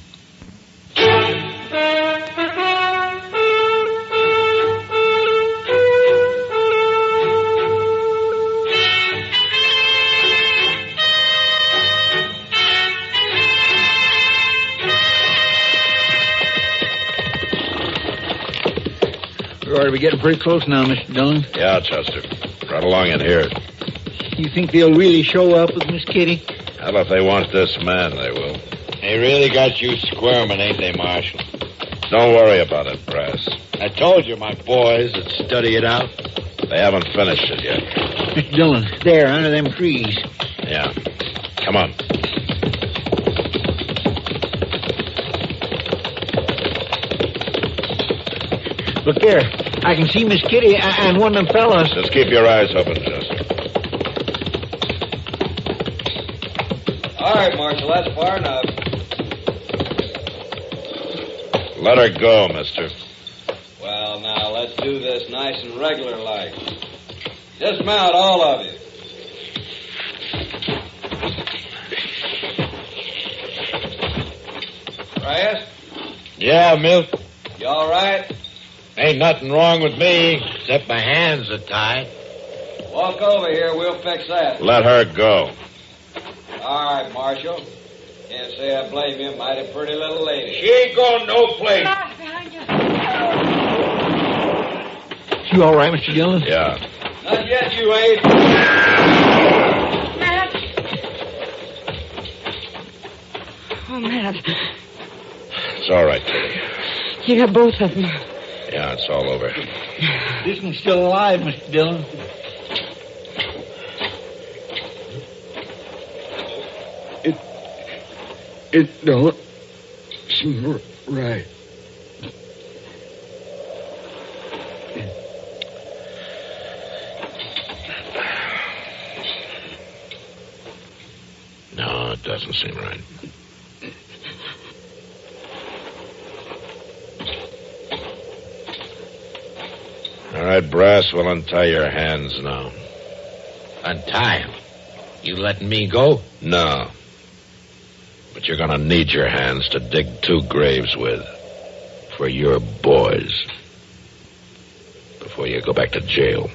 We ought to be getting pretty close now, Mr. Dillon. Yeah, Chester. Right along in here. You think they'll really show up with Miss Kitty? Well, if they want this man, they will. They really got you squirming, ain't they, Marshal? Don't worry about it, Brass. I told you my boys would study it out. They haven't finished it yet. Mr. Dillon, there, under them trees. Yeah. Come on. Look there. I can see Miss Kitty and one of them fellas. Just keep your eyes open, Chester. All right, Marshal, that's far enough. Let her go, mister. Well, now, let's do this nice and regular-like. Dismount, all of you. Brass? Yeah, Milt. You all right? Ain't nothing wrong with me, except my hands are tied. Walk over here, we'll fix that. Let her go. All right, Marshal. Can't say I blame you, mighty pretty little lady. She ain't going no place. You all right, Mr. Dillon? Yeah. Not yet, you ain't. Matt. Oh, Matt. It's all right, Kitty. You got both of them. Yeah, it's all over. This one's still alive, Mr. Dillon. It don't seem right. No, it doesn't seem right. All right, Brass, we'll untie your hands now. Untie him? You letting me go? No. But you're gonna need your hands to dig 2 graves with. For your boys. Before you go back to jail.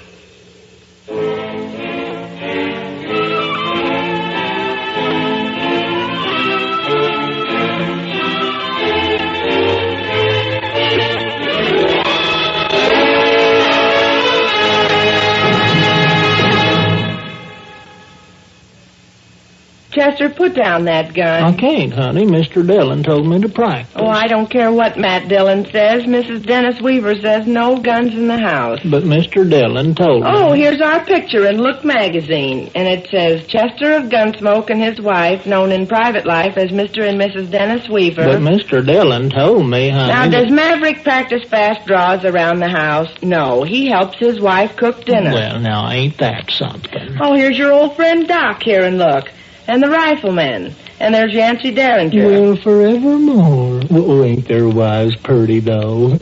Chester, put down that gun. I can't, honey. Mr. Dillon told me to practice. Oh, I don't care what Matt Dillon says. Mrs. Dennis Weaver says no guns in the house. But Mr. Dillon told me. Oh, here's our picture in Look magazine. And it says, Chester of Gunsmoke and his wife, known in private life as Mr. and Mrs. Dennis Weaver. But Mr. Dillon told me, honey. Now, does Maverick practice fast draws around the house? No, he helps his wife cook dinner. Well, now, ain't that something? Oh, here's your old friend Doc here and look. And the riflemen. And there's Yancey Derringer. Well, forevermore. Oh, ain't their wives pretty, though?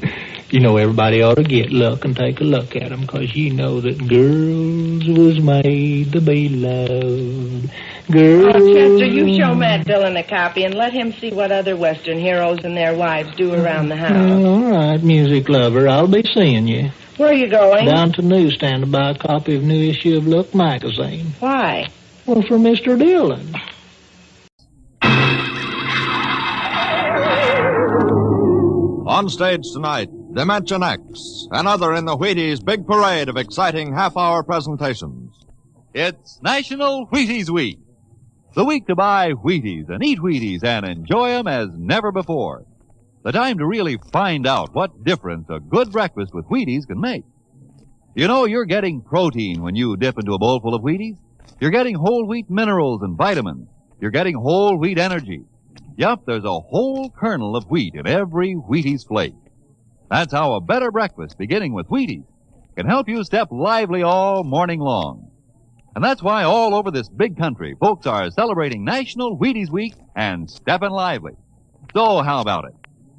You know, everybody ought to get look and take a look at them, because you know that girls was made to be loved. Girls... Oh, Chester, you show Matt Dillon a copy and let him see what other Western heroes and their wives do around the house. Well, all right, music lover. I'll be seeing you. Where are you going? Down to the newsstand to buy a copy of new issue of Look magazine. Why? Well, for Mr. Dillon. On stage tonight, Dimension X, another in the Wheaties big parade of exciting half-hour presentations. It's National Wheaties Week. The week to buy Wheaties and eat Wheaties and enjoy them as never before. The time to really find out what difference a good breakfast with Wheaties can make. You know, you're getting protein when you dip into a bowl full of Wheaties. You're getting whole wheat minerals and vitamins. You're getting whole wheat energy. Yup, there's a whole kernel of wheat in every Wheaties flake. That's how a better breakfast, beginning with Wheaties, can help you step lively all morning long. And that's why all over this big country, folks are celebrating National Wheaties Week and stepping lively. So how about it?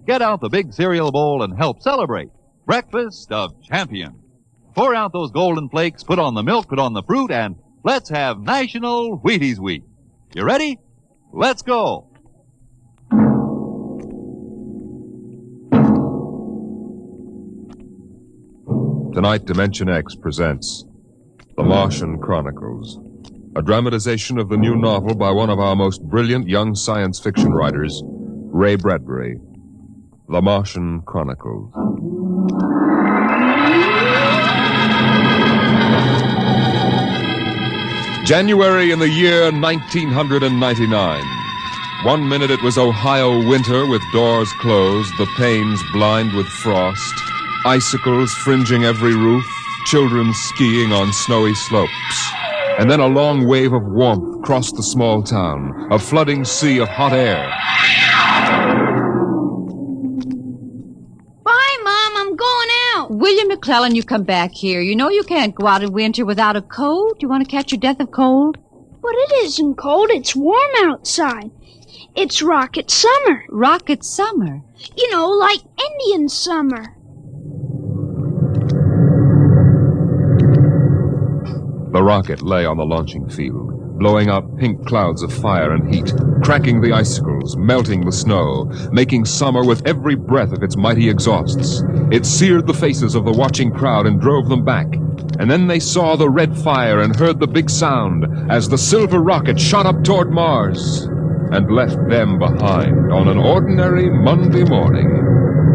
Get out the big cereal bowl and help celebrate Breakfast of Champions. Pour out those golden flakes, put on the milk, put on the fruit, and let's have National Wheaties Week. You ready? Let's go. Tonight, Dimension X presents The Martian Chronicles, a dramatization of the new novel by one of our most brilliant young science fiction writers, Ray Bradbury. The Martian Chronicles. January in the year 1999. 1 minute it was Ohio winter with doors closed, the panes blind with frost, icicles fringing every roof, children skiing on snowy slopes. And then a long wave of warmth crossed the small town, a flooding sea of hot air. Bye, Mom. I'm going out. William McClellan, you come back here. You know you can't go out in winter without a coat. You want to catch your death of cold? But it isn't cold. It's warm outside. It's rocket summer. Rocket summer? You know, like Indian summer. The rocket lay on the launching field, blowing out pink clouds of fire and heat, cracking the icicles, melting the snow, making summer with every breath of its mighty exhausts. It seared the faces of the watching crowd and drove them back. And then they saw the red fire and heard the big sound as the silver rocket shot up toward Mars and left them behind on an ordinary Monday morning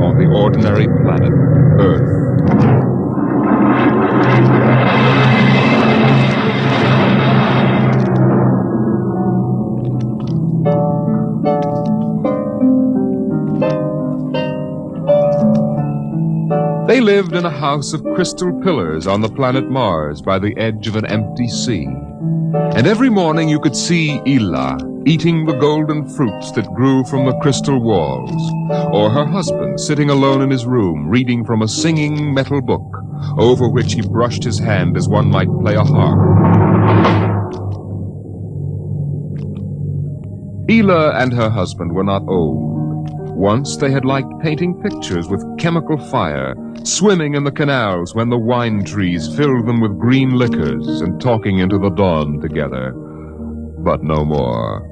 on the ordinary planet Earth. They lived in a house of crystal pillars on the planet Mars by the edge of an empty sea. And every morning you could see Ela eating the golden fruits that grew from the crystal walls, or her husband sitting alone in his room reading from a singing metal book over which he brushed his hand as one might play a harp. Ela and her husband were not old. Once they had liked painting pictures with chemical fire, swimming in the canals when the wine trees filled them with green liquors, and talking into the dawn together. But no more.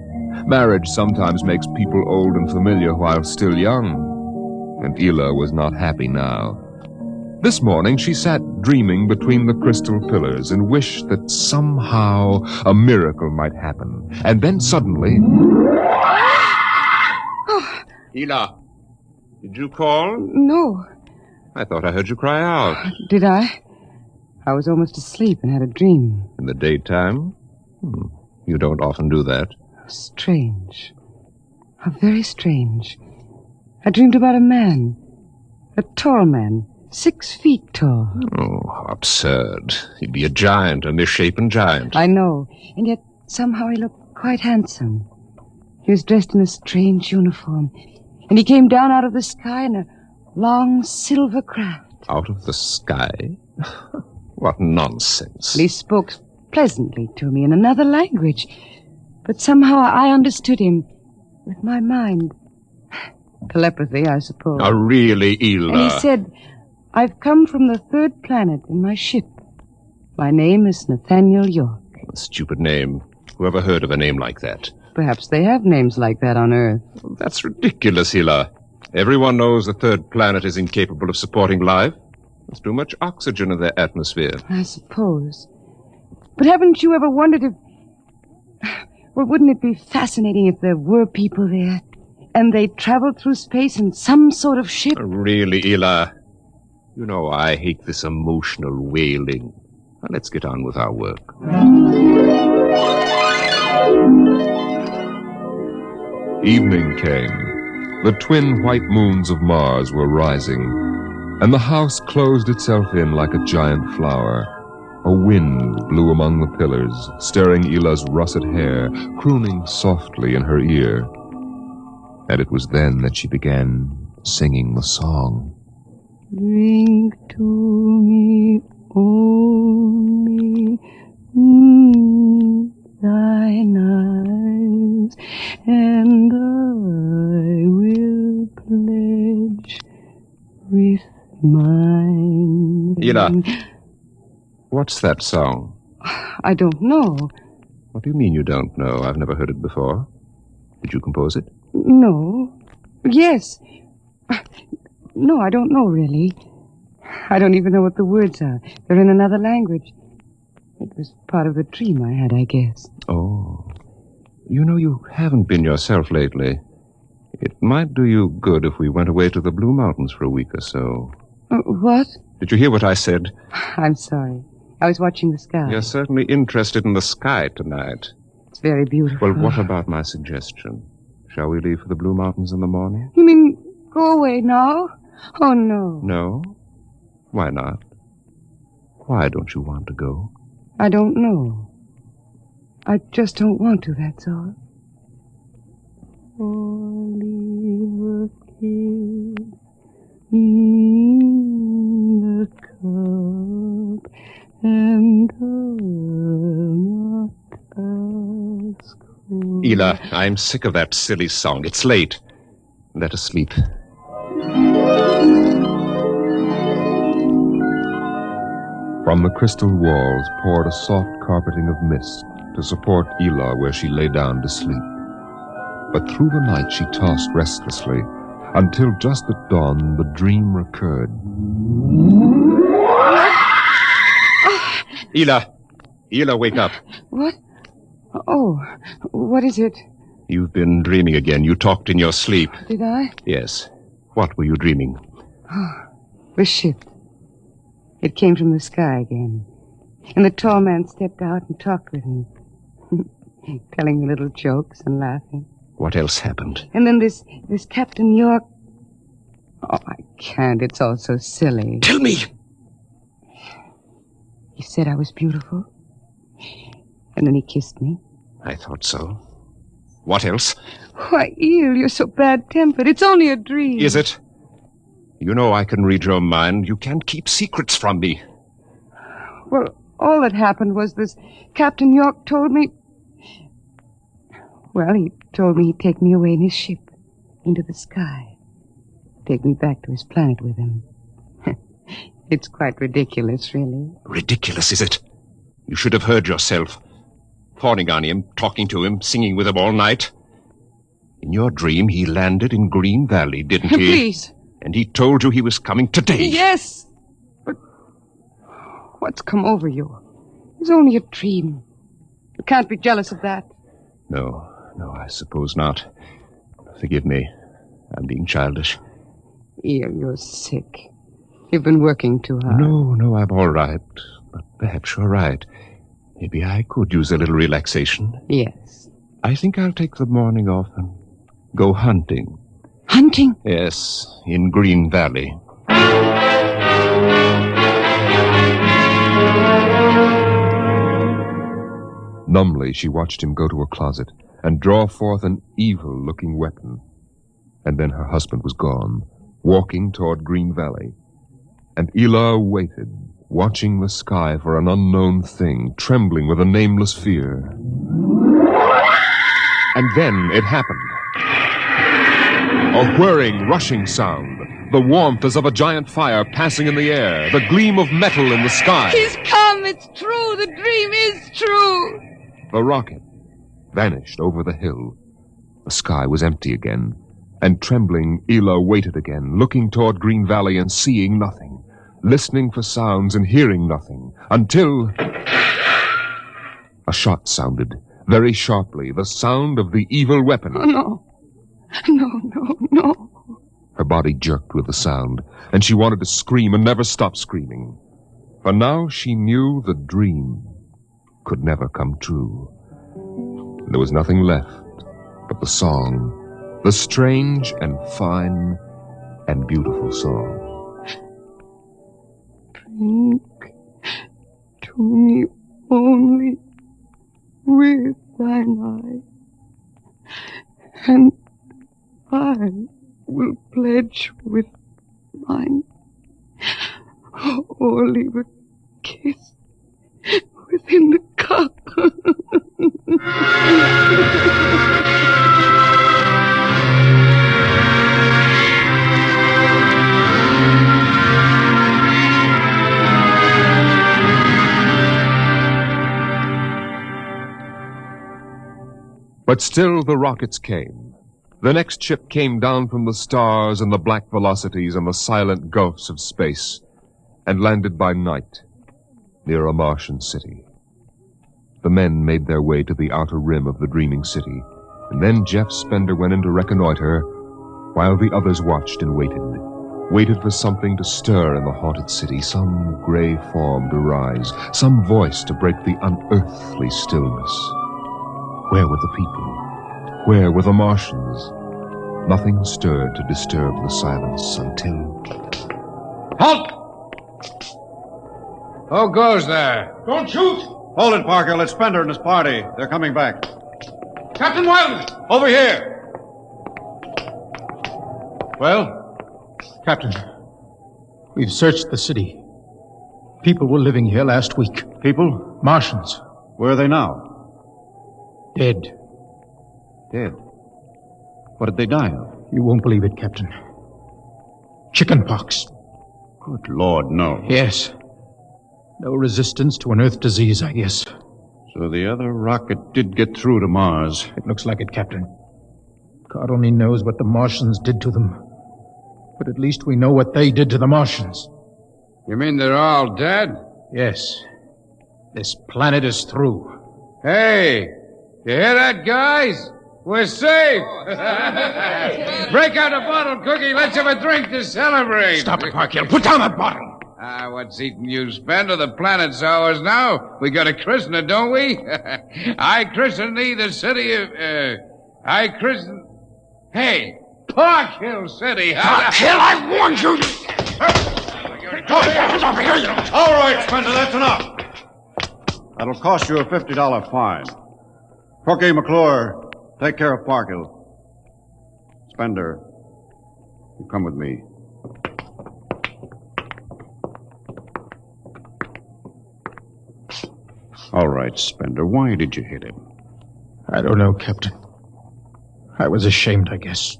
Marriage sometimes makes people old and familiar while still young, and Ela was not happy now. This morning she sat dreaming between the crystal pillars and wished that somehow a miracle might happen. And then suddenly... Ela, did you call? No. I thought I heard you cry out. Did I? I was almost asleep and had a dream. In the daytime? You don't often do that. Strange. How very strange. I dreamed about a man. A tall man. 6 feet tall. Oh, how absurd. He'd be a giant, a misshapen giant. I know. And yet somehow he looked quite handsome. He was dressed in a strange uniform. And he came down out of the sky in a long silver craft. Out of the sky? What nonsense. He spoke pleasantly to me in another language. But somehow I understood him with my mind. Telepathy, I suppose. Oh, really, Ela? And he said, I've come from the 3rd planet in my ship. My name is Nathaniel York. A stupid name. Whoever heard of a name like that? Perhaps they have names like that on Earth. That's ridiculous, Ela. Everyone knows the 3rd planet is incapable of supporting life. There's too much oxygen in their atmosphere. I suppose. But haven't you ever wondered if... Well, wouldn't it be fascinating if there were people there, and they traveled through space in some sort of ship? Really, Ela? You know I hate this emotional wailing. Now, let's get on with our work. Evening came. The twin white moons of Mars were rising, and the house closed itself in like a giant flower. A wind blew among the pillars, stirring Ela's russet hair, crooning softly in her ear. And it was then that she began singing the song. Bring to me only thine eyes, and I will pledge with mine. Ela, what's that song? I don't know. What do you mean you don't know? I've never heard it before. Did you compose it? No. Yes. No, I don't know, really. I don't even know what the words are. They're in another language. It was part of the dream I had, I guess. Oh. You know, you haven't been yourself lately. It might do you good if we went away to the Blue Mountains for a week or so. What? Did you hear what I said? I'm sorry. I was watching the sky. You're certainly interested in the sky tonight. It's very beautiful. Well, what about my suggestion? Shall we leave for the Blue Mountains in the morning? You mean go away now? Oh, no. No? Why not? Why don't you want to go? I don't know. I just don't want to, that's all. Only in the cup, and I'll not ask. Ela, I'm sick of that silly song. It's late. Let us sleep. From the crystal walls poured a soft carpeting of mist to support Ela where she lay down to sleep. But through the night she tossed restlessly, until just at dawn the dream recurred. Ela, wake up. What? Oh, what is it? You've been dreaming again. You talked in your sleep. Did I? Yes. What were you dreaming? The ship. It came from the sky again. And the tall man stepped out and talked with me. Telling me little jokes and laughing. What else happened? And then this Captain York... Oh, I can't. It's all so silly. Tell me! He said I was beautiful. And then he kissed me. I thought so. What else? Why, Eel, you're so bad-tempered. It's only a dream. Is it? You know I can read your mind. You can't keep secrets from me. Well, all that happened was this Captain York told me... Well, he told me he'd take me away in his ship into the sky. Take me back to his planet with him. It's quite ridiculous, really. Ridiculous, is it? You should have heard yourself. Fawning on him, talking to him, singing with him all night. In your dream, he landed in Green Valley, didn't he? Please. And he told you he was coming today. Yes. But what's come over you? It's only a dream. You can't be jealous of that. No, I suppose not. Forgive me. I'm being childish. Eel, you're sick. You've been working too hard. No, I'm all right. But perhaps you're right. Maybe I could use a little relaxation. Yes. I think I'll take the morning off and go hunting. Hunting? Yes, in Green Valley. Numbly, she watched him go to a closet and draw forth an evil-looking weapon. And then her husband was gone, walking toward Green Valley. And Ela waited, watching the sky for an unknown thing, trembling with a nameless fear. And then it happened. A whirring, rushing sound. The warmth as of a giant fire passing in the air. The gleam of metal in the sky. He's come. It's true. The dream is true. The rocket vanished over the hill. The sky was empty again. And trembling, Ela waited again, looking toward Green Valley and seeing nothing. Listening for sounds and hearing nothing. Until... a shot sounded, very sharply. The sound of the evil weapon. Oh, no. No. Her body jerked with the sound, and she wanted to scream and never stop screaming. For now she knew the dream could never come true. There was nothing left but the song, the strange and fine and beautiful song. Drink to me only with thine eye, and I will pledge with mine. Or leave a kiss within the cup. But still the rockets came. The next ship came down from the stars and the black velocities and the silent gulfs of space, and landed by night near a Martian city. The men made their way to the outer rim of the dreaming city, and then Jeff Spender went in to reconnoiter, while the others watched and waited for something to stir in the haunted city, some gray form to rise, some voice to break the unearthly stillness. Where were the people? Where were the Martians? Nothing stirred to disturb the silence until... Halt! Who goes there? Don't shoot! Hold it, Parker. It's Spender and his party. They're coming back. Captain Wildman! Over here! Well, Captain, we've searched the city. People were living here last week. People? Martians. Where are they now? Dead. Dead? What did they die of? You won't believe it, Captain. Chickenpox. Good Lord, no. Yes. No resistance to an Earth disease, I guess. So the other rocket did get through to Mars. It looks like it, Captain. God only knows what the Martians did to them. But at least we know what they did to the Martians. You mean they're all dead? Yes. This planet is through. Hey! You hear that, guys? We're safe! Break out a bottle, Cookie. Let's have a drink to celebrate. Stop it, Parkhill. Put down that bottle. What's eating you, Spender? The planet's ours now. We got to christen it, don't we? I christen thee the city of... I christen... Hey! Park Hill City! Park Hill, I warned you! All right, Spender, that's enough. That'll cost you a $50 fine. Cookie, McClure, take care of Park Hill. Spender, you come with me. All right, Spender, why did you hit him? I don't know, Captain. I was ashamed, I guess.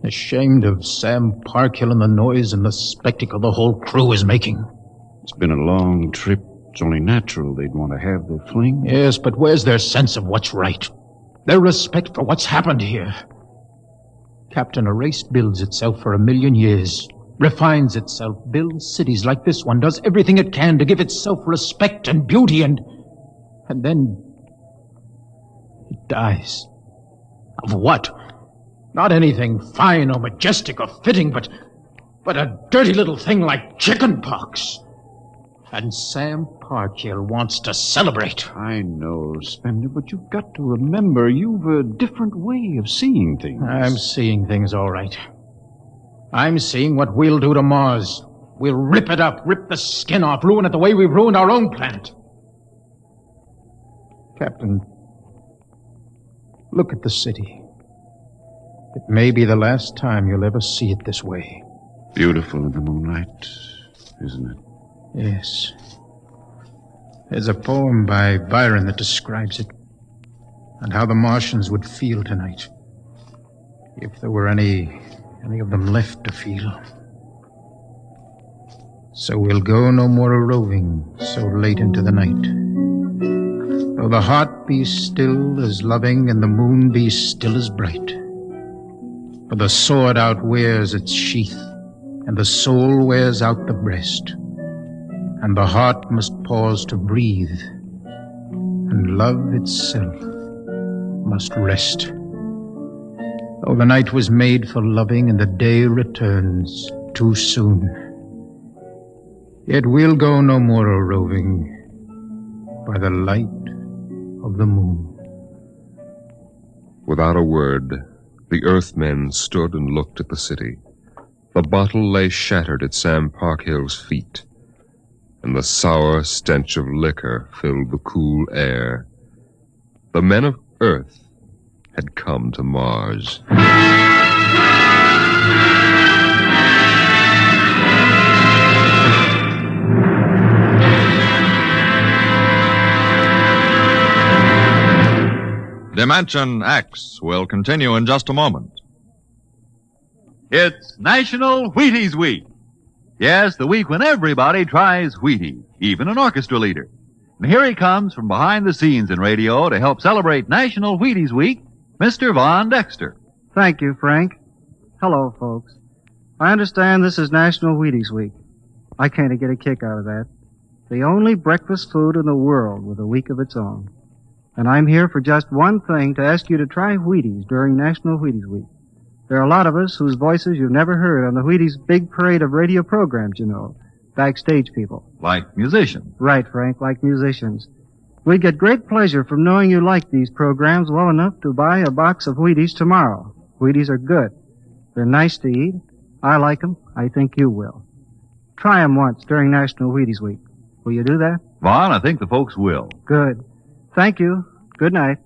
Ashamed of Sam Parkhill and the noise and the spectacle the whole crew is making. It's been a long trip. It's only natural they'd want to have their fling. Yes, but where's their sense of what's right? Their respect for what's happened here? Captain, a race builds itself for 1,000,000 years, refines itself, builds cities like this one, does everything it can to give itself respect and beauty, and then it dies. Of what? Not anything fine or majestic or fitting, but a dirty little thing like chickenpox. And Sam Parkhill wants to celebrate. I know, Spender, but you've got to remember you've a different way of seeing things. I'm seeing things all right. I'm seeing what we'll do to Mars. We'll rip it up, rip the skin off, ruin it the way we've ruined our own planet. Captain, look at the city. It may be the last time you'll ever see it this way. Beautiful in the moonlight, isn't it? Yes. There's a poem by Byron that describes it, and how the Martians would feel tonight, if there were any of them left to feel. So we'll go no more a-roving so late into the night. Though the heart be still as loving and the moon be still as bright. For the sword outwears its sheath, and the soul wears out the breast. And the heart must pause to breathe, and love itself must rest. Though the night was made for loving, and the day returns too soon, yet we'll go no more a-roving by the light of the moon. Without a word, the Earthmen stood and looked at the city. The bottle lay shattered at Sam Parkhill's feet, and the sour stench of liquor filled the cool air. The men of Earth had come to Mars. Dimension X will continue in just a moment. It's National Wheaties Week. Yes, the week when everybody tries Wheaties, even an orchestra leader. And here he comes from behind the scenes in radio to help celebrate National Wheaties Week, Mr. Von Dexter. Thank you, Frank. Hello, folks. I understand this is National Wheaties Week. I can't get a kick out of that. The only breakfast food in the world with a week of its own. And I'm here for just one thing, to ask you to try Wheaties during National Wheaties Week. There are a lot of us whose voices you've never heard on the Wheaties big parade of radio programs, you know. Backstage people. Like musicians. Right, Frank, like musicians. We get great pleasure from knowing you like these programs well enough to buy a box of Wheaties tomorrow. Wheaties are good. They're nice to eat. I like them. I think you will. Try them once during National Wheaties Week. Will you do that? Vaughn, I think the folks will. Good. Thank you. Good night.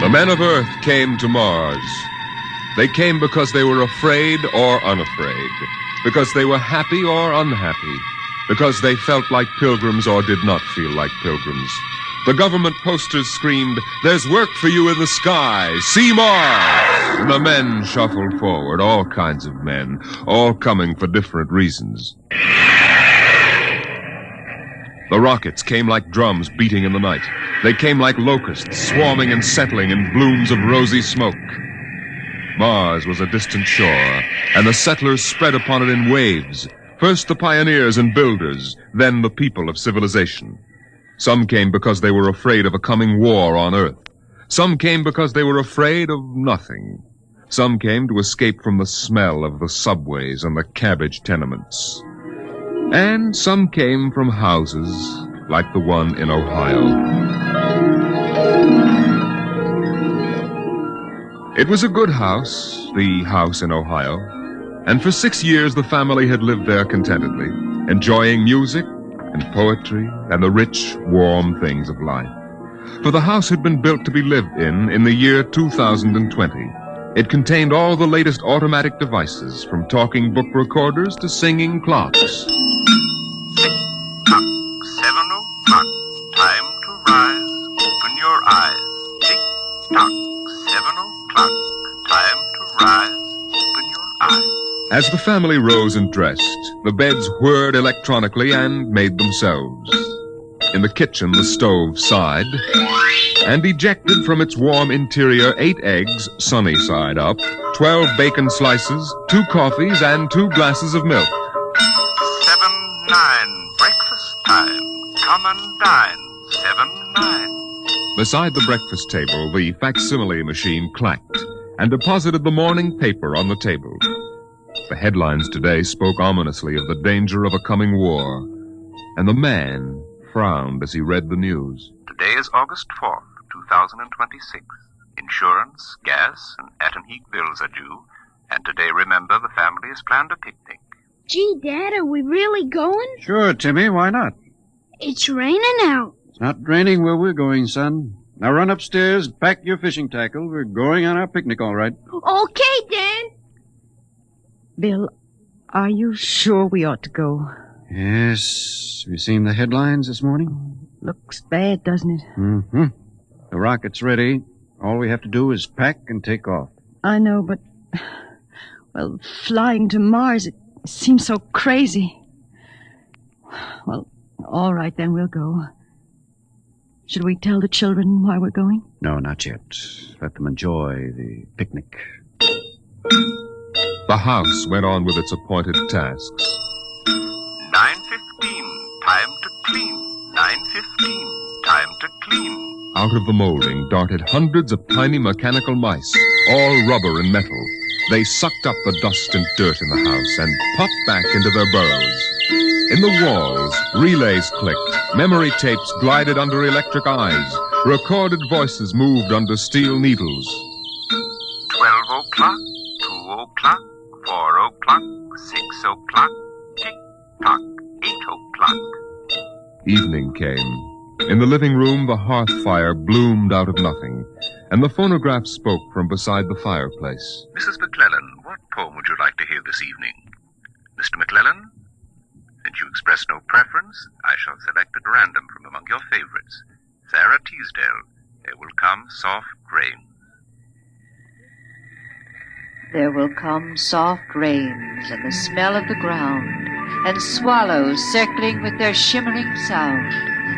The men of Earth came to Mars. They came because they were afraid or unafraid, because they were happy or unhappy, because they felt like pilgrims or did not feel like pilgrims. The government posters screamed, "There's work for you in the sky. See Mars!" And the men shuffled forward, all kinds of men, all coming for different reasons. The rockets came like drums beating in the night. They came like locusts, swarming and settling in blooms of rosy smoke. Mars was a distant shore, and the settlers spread upon it in waves. First the pioneers and builders, then the people of civilization. Some came because they were afraid of a coming war on Earth. Some came because they were afraid of nothing. Some came to escape from the smell of the subways and the cabbage tenements. And some came from houses like the one in Ohio. It was a good house, the house in Ohio, and for 6 years the family had lived there contentedly, enjoying music and poetry and the rich, warm things of life. For the house had been built to be lived in the year 2020. It contained all the latest automatic devices, from talking book recorders to singing clocks. 7 o'clock, time to rise, open your eyes. Tick-tock, 7 o'clock, time to rise, open your eyes. As the family rose and dressed, the beds whirred electronically and made themselves. In the kitchen, the stove sighed, and ejected from its warm interior 8 eggs, sunny side up, 12 bacon slices, 2 coffees, and 2 glasses of milk. 7-9, breakfast time. Come and dine. 7-9. Beside the breakfast table, the facsimile machine clacked and deposited the morning paper on the table. The headlines today spoke ominously of the danger of a coming war, and the man frowned as he read the news. Today is August 4th, 2026. Insurance, gas, and atom heat bills are due. And today, remember, the family has planned a picnic. Gee, Dad, are we really going? Sure, Timmy, why not? It's raining out. It's not raining where we're going, son. Now run upstairs, pack your fishing tackle. We're going on our picnic, all right. Okay, Dad. Bill, are you sure we ought to go? Yes. Have you seen the headlines this morning? Looks bad, doesn't it? Mm-hmm. The rocket's ready. All we have to do is pack and take off. I know, but... Well, flying to Mars, it seems so crazy. Well, all right, then we'll go. Should we tell the children why we're going? No, not yet. Let them enjoy the picnic. The house went on with its appointed tasks. 9:15, time to clean. 9:15, time to clean. Out of the molding darted hundreds of tiny mechanical mice, all rubber and metal. They sucked up the dust and dirt in the house and popped back into their burrows. In the walls, relays clicked, memory tapes glided under electric eyes, recorded voices moved under steel needles. 12 o'clock, 2 o'clock, 4 o'clock, 6 o'clock, tick-tock, 8 o'clock. Evening came. In the living room, the hearth fire bloomed out of nothing, and the phonograph spoke from beside the fireplace. Mrs. McClellan, what poem would you like to hear this evening? Mr. McClellan? Since you express no preference, I shall select at random from among your favorites. Sarah Teasdale, There Will Come Soft Rain. There will come soft rains and the smell of the ground, and swallows circling with their shimmering sound,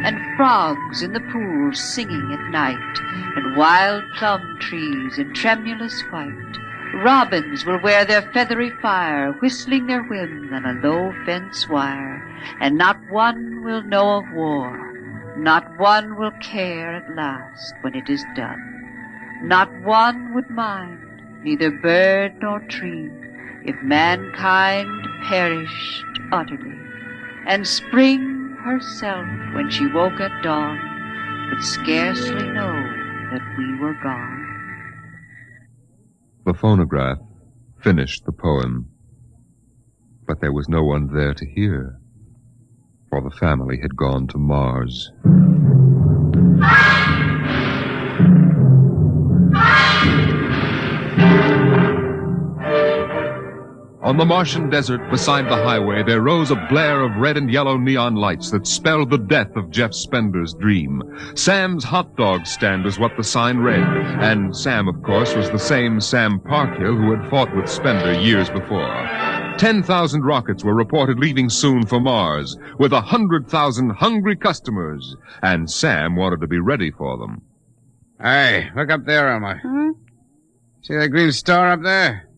and frogs in the pools singing at night, and wild plum trees in tremulous white. Robins will wear their feathery fire, whistling their whims on a low fence wire, and not one will know of war, not one will care at last when it is done. Not one would mind, neither bird nor tree, if mankind perished utterly, and spring herself, when she woke at dawn, would scarcely know that we were gone. The phonograph finished the poem, but there was no one there to hear, for the family had gone to Mars. On the Martian desert beside the highway, there rose a blare of red and yellow neon lights that spelled the death of Jeff Spender's dream. Sam's hot dog stand was what the sign read, and Sam, of course, was the same Sam Parkhill who had fought with Spender years before. 10,000 rockets were reported leaving soon for Mars, with 100,000 hungry customers, and Sam wanted to be ready for them. Hey, look up there, Elmer. Huh? See that green star up there?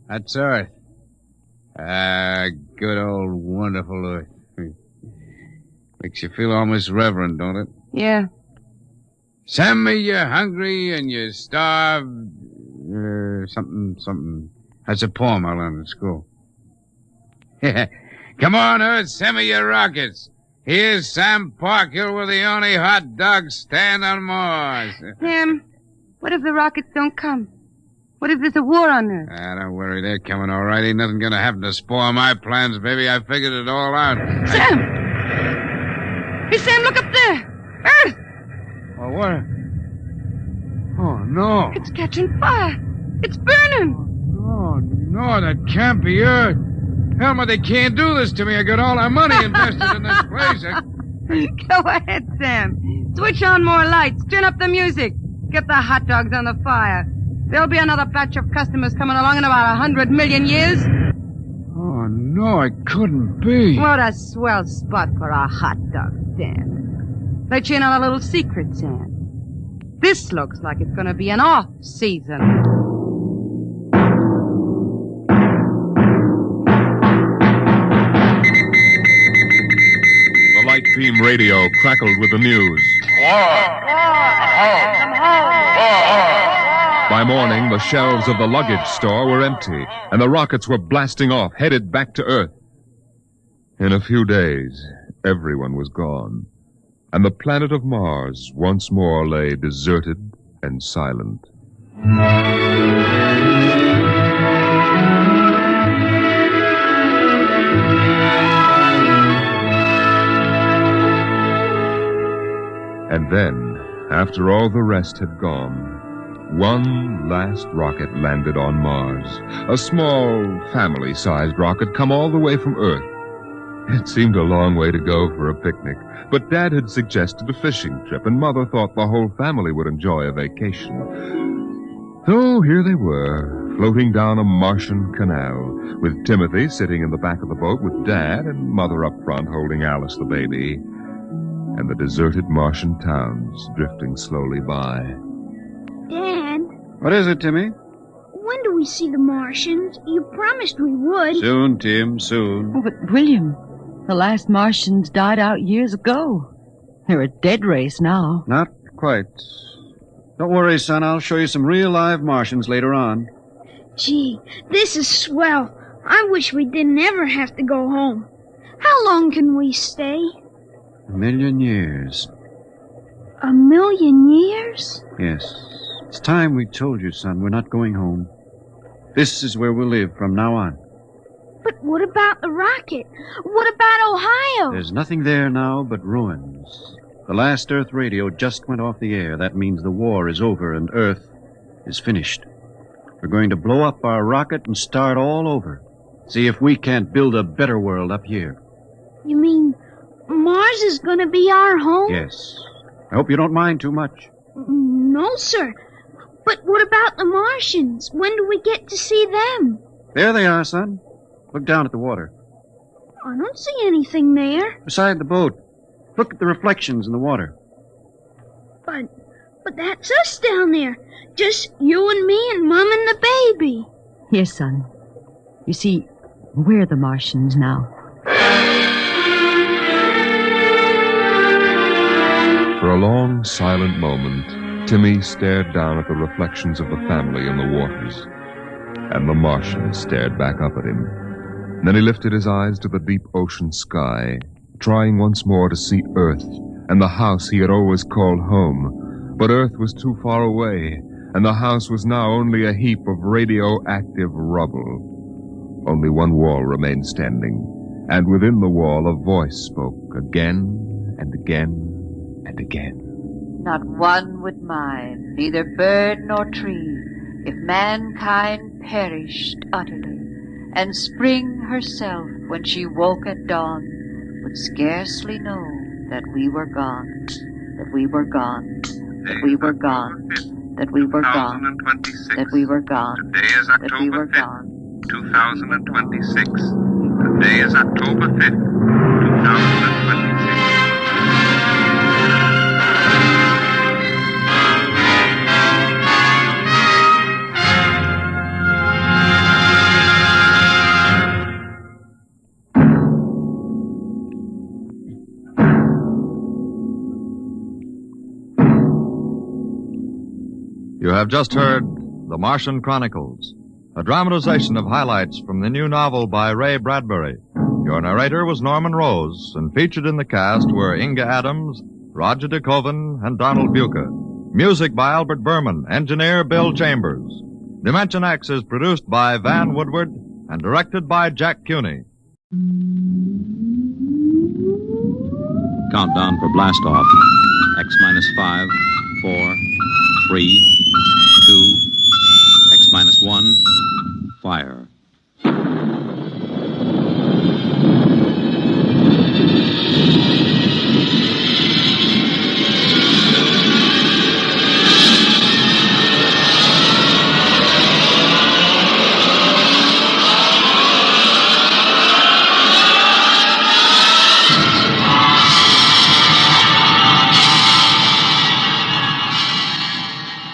That's Earth. Good old wonderful Earth. Makes you feel almost reverent, don't it? Yeah. Send me you're hungry and you're starved. Something. That's a poem I learned in school. Come on, Earth, send me your rockets. Here's Sam Parkhill with the only hot dog stand on Mars. Sam, what if the rockets don't come? What if there's a war on Earth? Don't worry, they're coming all right. Ain't nothing gonna happen to spoil my plans, baby. I figured it all out. Sam! Hey, Sam, look up there! Earth! Oh, what? Oh, no. It's catching fire. It's burning. Oh, no, that can't be Earth. Helma, they can't do this to me. I got all our money invested in this place. Go ahead, Sam. Switch on more lights. Turn up the music. Get the hot dogs on the fire. There'll be another batch of customers coming along in about 100 million years. Oh, no, it couldn't be. What a swell spot for a hot dog stand. Let you in on a little secret, Sam. This looks like it's going to be an off-season. The light beam radio crackled with the news. By morning, the shelves of the luggage store were empty, and the rockets were blasting off, headed back to Earth. In a few days, everyone was gone, and the planet of Mars once more lay deserted and silent. And then, after all the rest had gone, one last rocket landed on Mars. A small, family-sized rocket come all the way from Earth. It seemed a long way to go for a picnic, but Dad had suggested a fishing trip, and Mother thought the whole family would enjoy a vacation. So here they were, floating down a Martian canal, with Timothy sitting in the back of the boat with Dad and Mother up front holding Alice the baby, and the deserted Martian towns drifting slowly by. Dad, What is it, Timmy? when do we see the Martians? You promised we would. Soon, Tim, soon. Oh, but William, the last Martians died out years ago. They're a dead race now. Not quite. Don't worry, son. I'll show you some real live Martians later on. Gee, this is swell. I wish we didn't ever have to go home. How long can we stay? 1,000,000 years. 1,000,000 years? Yes. It's time we told you, son. We're not going home. This is where we'll live from now on. But what about the rocket? What about Ohio? There's nothing there now but ruins. The last Earth radio just went off the air. That means the war is over and Earth is finished. We're going to blow up our rocket and start all over. See if we can't build a better world up here. You mean Mars is going to be our home? Yes. I hope you don't mind too much. No, sir. But what about the Martians? When do we get to see them? There they are, son. Look down at the water. I don't see anything there. Beside the boat. Look at the reflections in the water. But that's us down there. Just you and me and Mom and the baby. Yes, son. You see, we're the Martians now. For a long, silent moment, Timmy stared down at the reflections of the family in the waters. And the Martian stared back up at him. Then he lifted his eyes to the deep ocean sky, trying once more to see Earth and the house he had always called home. But Earth was too far away, and the house was now only a heap of radioactive rubble. Only one wall remained standing, and within the wall a voice spoke again and again and again. Not one would mind, neither bird nor tree, if mankind perished utterly, and spring herself, when she woke at dawn, would scarcely know that we were gone, that we were gone, that we were gone, that we were gone, that we were gone, Today is that we October were 5th, gone. 2026. Today is October 5th, 2026. You have just heard The Martian Chronicles, a dramatization of highlights from the new novel by Ray Bradbury. Your narrator was Norman Rose, and featured in the cast were Inga Adams, Roger DeKoven, and Donald Buca. Music by Albert Berman, engineer Bill Chambers. Dimension X is produced by Van Woodward and directed by Jack Cuny. Countdown for blast off. X minus 5, 4, 3, 2, X minus 1, fire.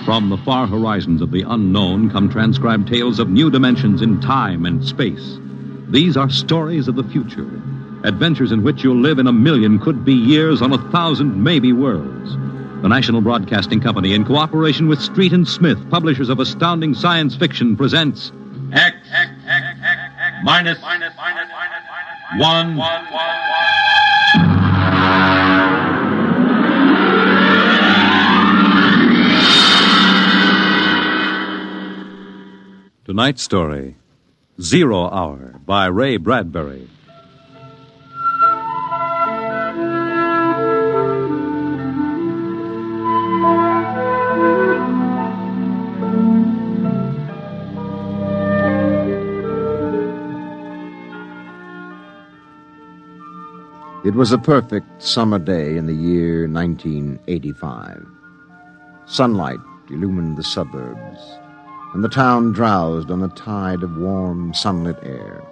From the far horizons of the unknown come transcribed tales of new dimensions in time and space. These are stories of the future, adventures in which you'll live in 1,000,000 could-be years on 1,000 maybe worlds. The National Broadcasting Company, in cooperation with Street and Smith, publishers of astounding science fiction, presents X minus 1. Tonight's story, 0 Hour, by Ray Bradbury. It was a perfect summer day in the year 1985. Sunlight illumined the suburbs, and the town drowsed on a tide of warm, sunlit air.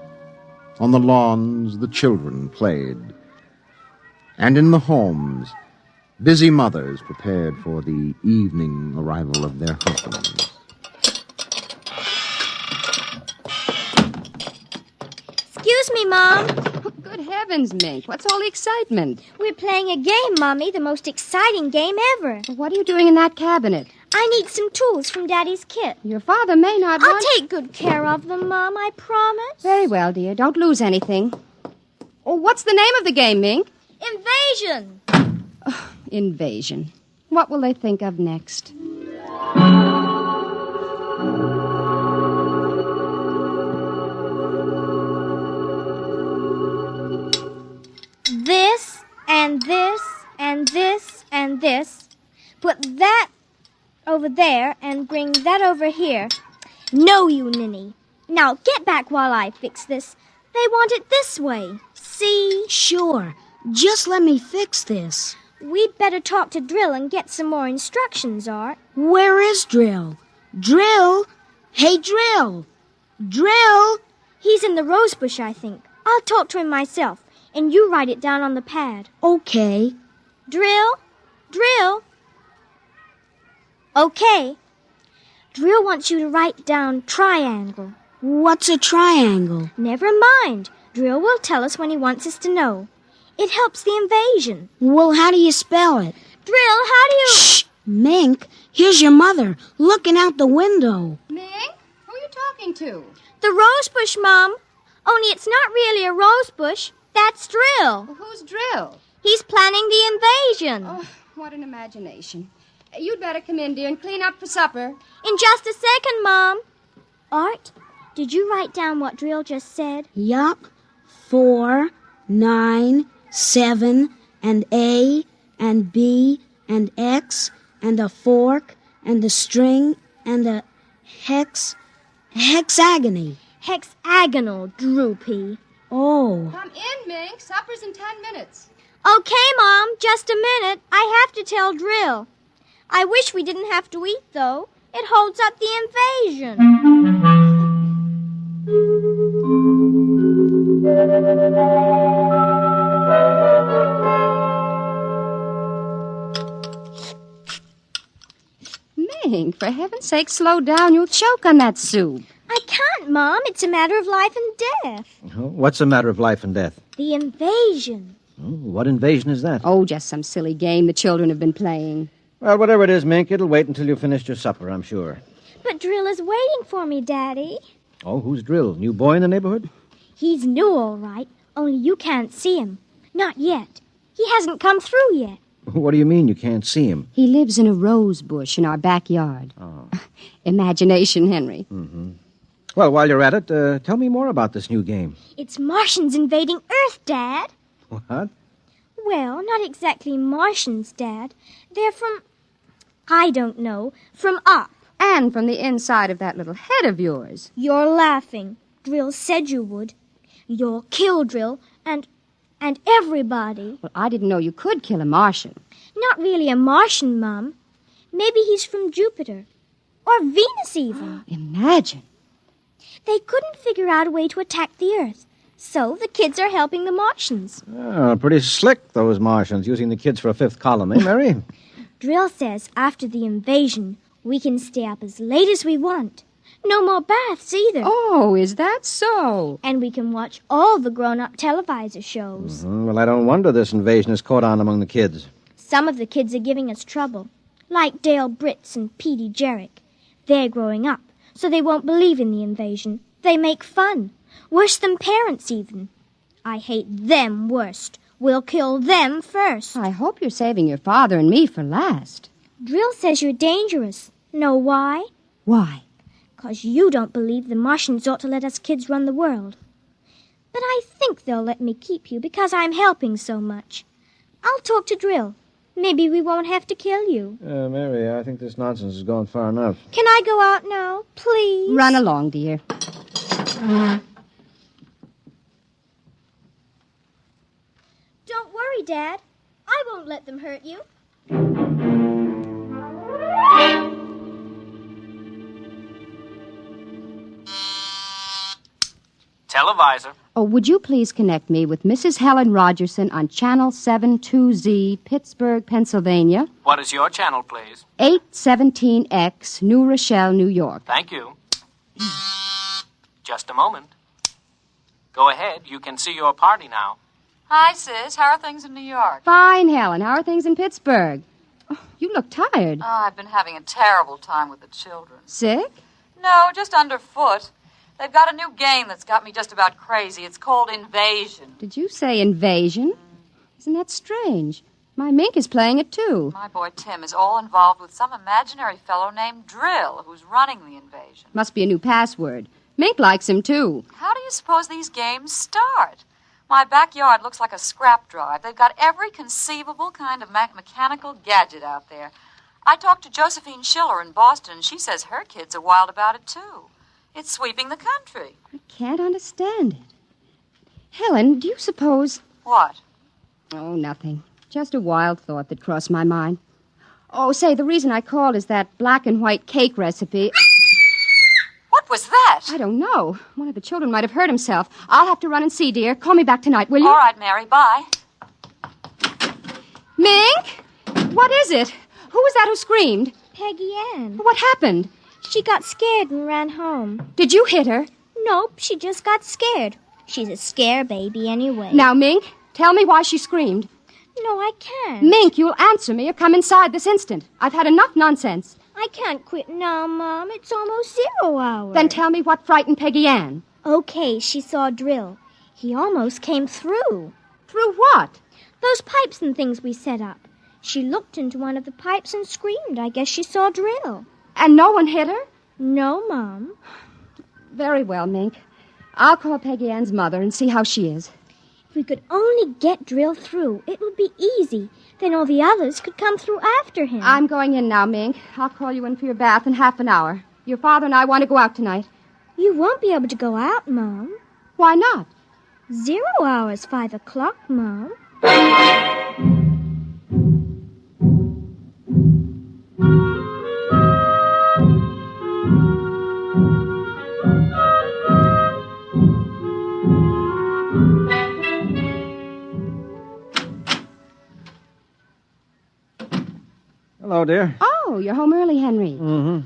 On the lawns, the children played, and in the homes, busy mothers prepared for the evening arrival of their husbands. Excuse me, Mom. Good heavens, Mink. What's all the excitement? We're playing a game, Mommy, the most exciting game ever. What are you doing in that cabinet? I need some tools from Daddy's kit. Your father may not I'll take good care of them, Mom, I promise. Very well, dear. Don't lose anything. Oh, what's the name of the game, Mink? Invasion. Invasion. What will they think of next? This, and this, and this, and this. Put that over there and bring that over here. No, you ninny. Now get back while I fix this. They want it this way. See? Sure. Just let me fix this. We'd better talk to Drill and get some more instructions, Art. Where is Drill? Drill? Hey, Drill! Drill! He's in the rose bush, I think. I'll talk to him myself, and you write it down on the pad. Okay. Drill? Drill? Okay. Drill wants you to write down triangle. What's a triangle? Never mind. Drill will tell us when he wants us to know. It helps the invasion. Well, how do you spell it? Drill, how do you... Shh! Mink, here's your mother, looking out the window. Mink? Who are you talking talking to? The rosebush, Mom. Only it's not really a rosebush. That's Drill. Well, who's Drill? He's planning the invasion. Oh, what an imagination. You'd better come in, dear, and clean up for supper. In just a second, Mom. Art, did you write down what Drill just said? Yup. 4, 9, 7, and A, and B, and X, and a fork, and a string, and a hexagony. Hexagonal, Droopy. Oh. Come in, Mink. Supper's in 10 minutes. Okay, Mom, just a minute. I have to tell Drill. I wish we didn't have to eat, though. It holds up the invasion. Mink, for heaven's sake, slow down. You'll choke on that soup. I can't, Mom. It's a matter of life and death. What's a matter of life and death? The invasion. What invasion is that? Oh, just some silly game the children have been playing. Well, whatever it is, Mink, it'll wait until you've finished your supper, I'm sure. But Drill is waiting for me, Daddy. Oh, who's Drill? New boy in the neighborhood? He's new, all right, only you can't see him. Not yet. He hasn't come through yet. What do you mean you can't see him? He lives in a rose bush in our backyard. Oh. Imagination, Henry. Mm-hmm. Well, while you're at it, tell me more about this new game. It's Martians invading Earth, Dad. What? Well, not exactly Martians, Dad. They're from, I don't know, from up. And from the inside of that little head of yours. You're laughing. Drill said you would. You'll kill Drill and everybody. Well, I didn't know you could kill a Martian. Not really a Martian, Mom. Maybe he's from Jupiter. Or Venus, even. Imagine. They couldn't figure out a way to attack the Earth. So the kids are helping the Martians. Oh, pretty slick, those Martians, using the kids for a fifth column, eh, Mary? Drill says after the invasion, we can stay up as late as we want. No more baths, either. Oh, is that so? And we can watch all the grown-up televisor shows. Mm-hmm. Well, I don't wonder this invasion has caught on among the kids. Some of the kids are giving us trouble, like Dale Britz and Petey Jarrick. They're growing up, so they won't believe in the invasion. They make fun. Worse than parents, even. I hate them worst. We'll kill them first. I hope you're saving your father and me for last. Drill says you're dangerous. Know why? Why? 'Cause you don't believe the Martians ought to let us kids run the world. But I think they'll let me keep you because I'm helping so much. I'll talk to Drill. Maybe we won't have to kill you. Mary, I think this nonsense has gone far enough. Can I go out now, please? Run along, dear. Don't worry, Dad. I won't let them hurt you. Televisor. Oh, would you please connect me with Mrs. Helen Rogerson on Channel 72Z, Pittsburgh, Pennsylvania. What is your channel, please? 817X, New Rochelle, New York. Thank you. Just a moment. Go ahead. You can see your party now. Hi, sis. How are things in New York? Fine, Helen. How are things in Pittsburgh? Oh, you look tired. Oh, I've been having a terrible time with the children. Sick? No, just underfoot. They've got a new game that's got me just about crazy. It's called Invasion. Did you say invasion? Isn't that strange? My Mink is playing it, too. My boy Tim is all involved with some imaginary fellow named Drill who's running the invasion. Must be a new password. Mink likes him, too. How do you suppose these games start? My backyard looks like a scrap drive. They've got every conceivable kind of mechanical gadget out there. I talked to Josephine Schiller in Boston, and she says her kids are wild about it, too. It's sweeping the country. I can't understand it. Helen, do you suppose... What? Oh, nothing. Just a wild thought that crossed my mind. Oh, say, the reason I called is that black and white cake recipe... What was that? I don't know. One of the children might have hurt himself. I'll have to run and see, dear. Call me back tonight, will you? All right, Mary. Bye. Mink? What is it? Who was that who screamed? Peggy Ann. What happened? She got scared and ran home. Did you hit her? Nope, she just got scared. She's a scare baby anyway. Now, Mink, tell me why she screamed. No, I can't. Mink, you'll answer me or come inside this instant. I've had enough nonsense. I can't quit now, Mom. It's almost 0 hours. Then tell me what frightened Peggy Ann. Okay, she saw Drill. He almost came through. Through what? Those pipes and things we set up. She looked into one of the pipes and screamed. I guess she saw Drill. And no one hit her? No, Mom. Very well, Mink. I'll call Peggy Ann's mother and see how she is. If we could only get Drill through, it would be easy. Then all the others could come through after him. I'm going in now, Mink. I'll call you in for your bath in half an hour. Your father and I want to go out tonight. You won't be able to go out, Mom. Why not? 0 hours, 5 o'clock, Mom. Hello, dear. Oh, you're home early, Henry. Mm-hmm.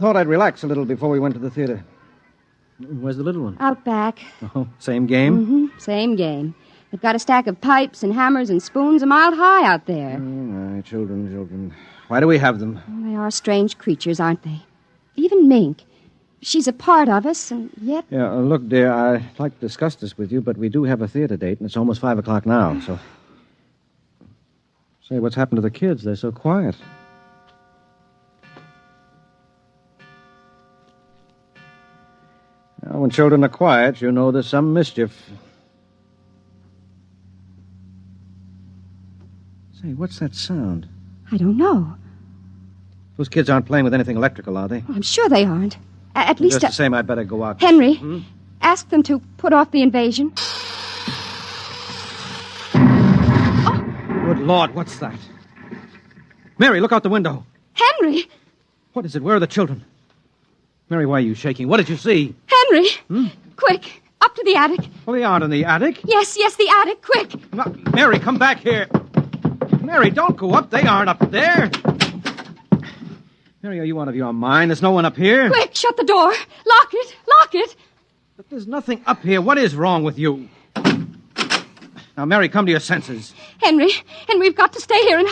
Thought I'd relax a little before we went to the theater. Where's the little one? Out back. Oh, same game? Mm-hmm. Same game. They've got a stack of pipes and hammers and spoons a mile high out there. Oh, my children. Why do we have them? Well, they are strange creatures, aren't they? Even Mink. She's a part of us, and yet... Yeah, look, dear, I'd like to discuss this with you, but we do have a theater date, and it's almost 5 o'clock now, so... Say, what's happened to the kids? They're so quiet. Well, when children are quiet, you know there's some mischief. Say, what's that sound? I don't know. Those kids aren't playing with anything electrical, are they? I'm sure they aren't. At least... Just the same, I'd better go out. Henry, ask them to put off the invasion. Good Lord, what's that? Mary, look out the window. Henry! What is it? Where are the children? Mary, why are you shaking? What did you see? Henry! Quick, up to the attic. Well, they aren't in the attic. Yes, the attic, quick. No, Mary, come back here. Mary, don't go up. They aren't up there. Mary, are you out of your mind? There's no one up here. Quick, shut the door. Lock it. But there's nothing up here. What is wrong with you? Now, Mary, come to your senses. Henry, we've got to stay here and